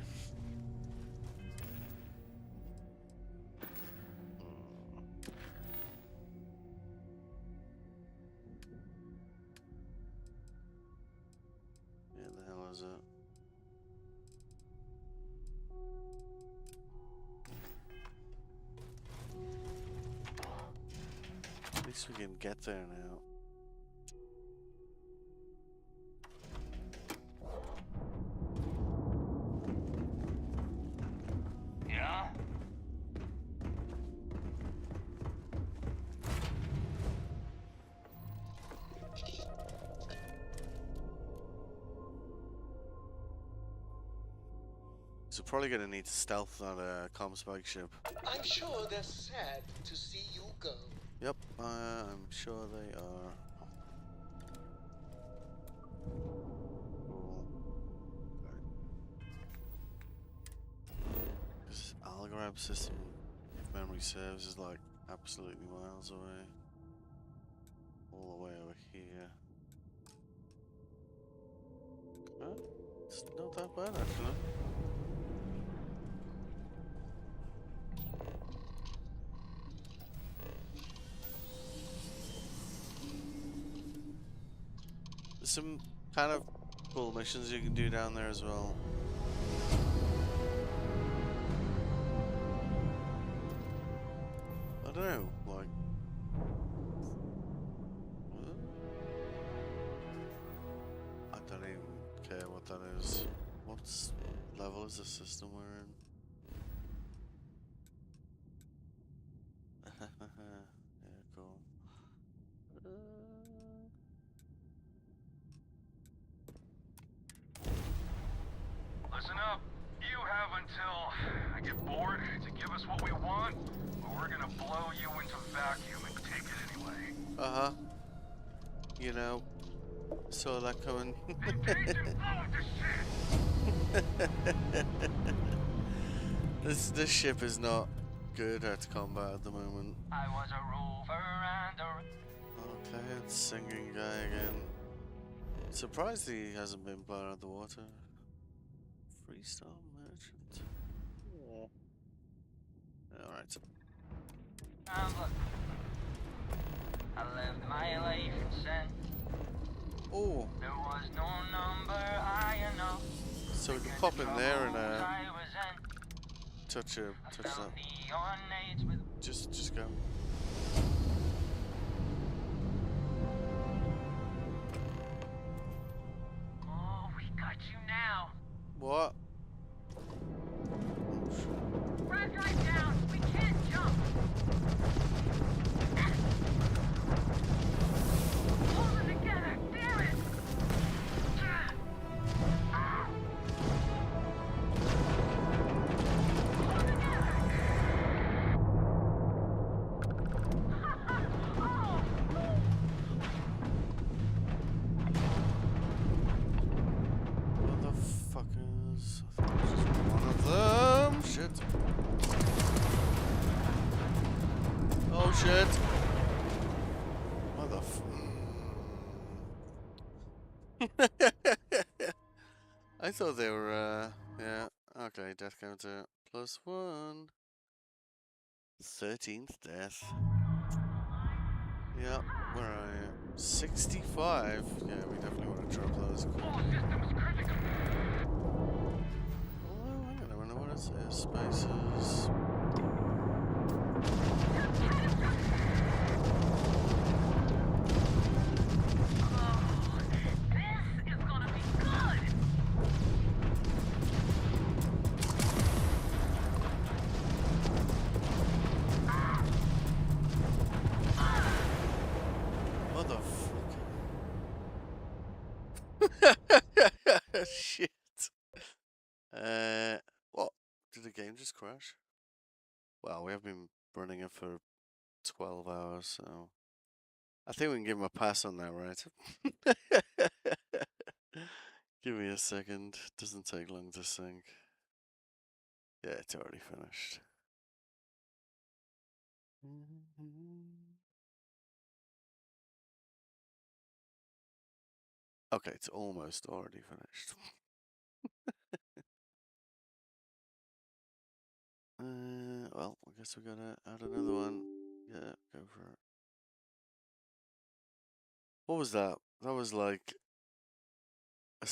At least we can get there now. Yeah? So probably gonna need to stealth that comm spike ship. I'm sure they're sad to see you go. Yep, I'm sure they are. Cool. This algorithm system, if memory serves, is like absolutely miles away. All the way over here. It's not that bad actually. There's some kind of cool missions you can do down there as well. I don't know, like... I don't even care what that is. What level is the system we're in? Yeah, cool. Listen up. You have until I get bored to give us what we want, or we're gonna blow you into vacuum and take it anyway. Uh-huh. You know, saw that coming. This ship is not good at combat at the moment. I was a rover and a... Okay, it's singing guy again. Surprised he hasn't been blown out of the water. Freestyle merchant. Oh. Alright. I lived my life in sin. Oh. There was no number high enough. So we can pop in there and touch that. Just go. Oh, we got you now. What? I thought this was one of them. Shit. Oh shit. What the I thought they were, yeah. Okay, death counter +1. 13th death. Yep, where are you? 65? Yeah, we definitely want to drop those. Oh, hang on a minute, what is this? Spaces. Shit. What? Did the game just crash? Well, we have been running it for 12 hours, so I think we can give him a pass on that, right? Give me a second. Doesn't take long to sync. Yeah, it's already finished. Okay, it's almost already finished. Well, I guess we gotta add another one. Yeah, go for it. What was that? That was like a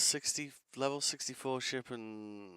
level 64 ship and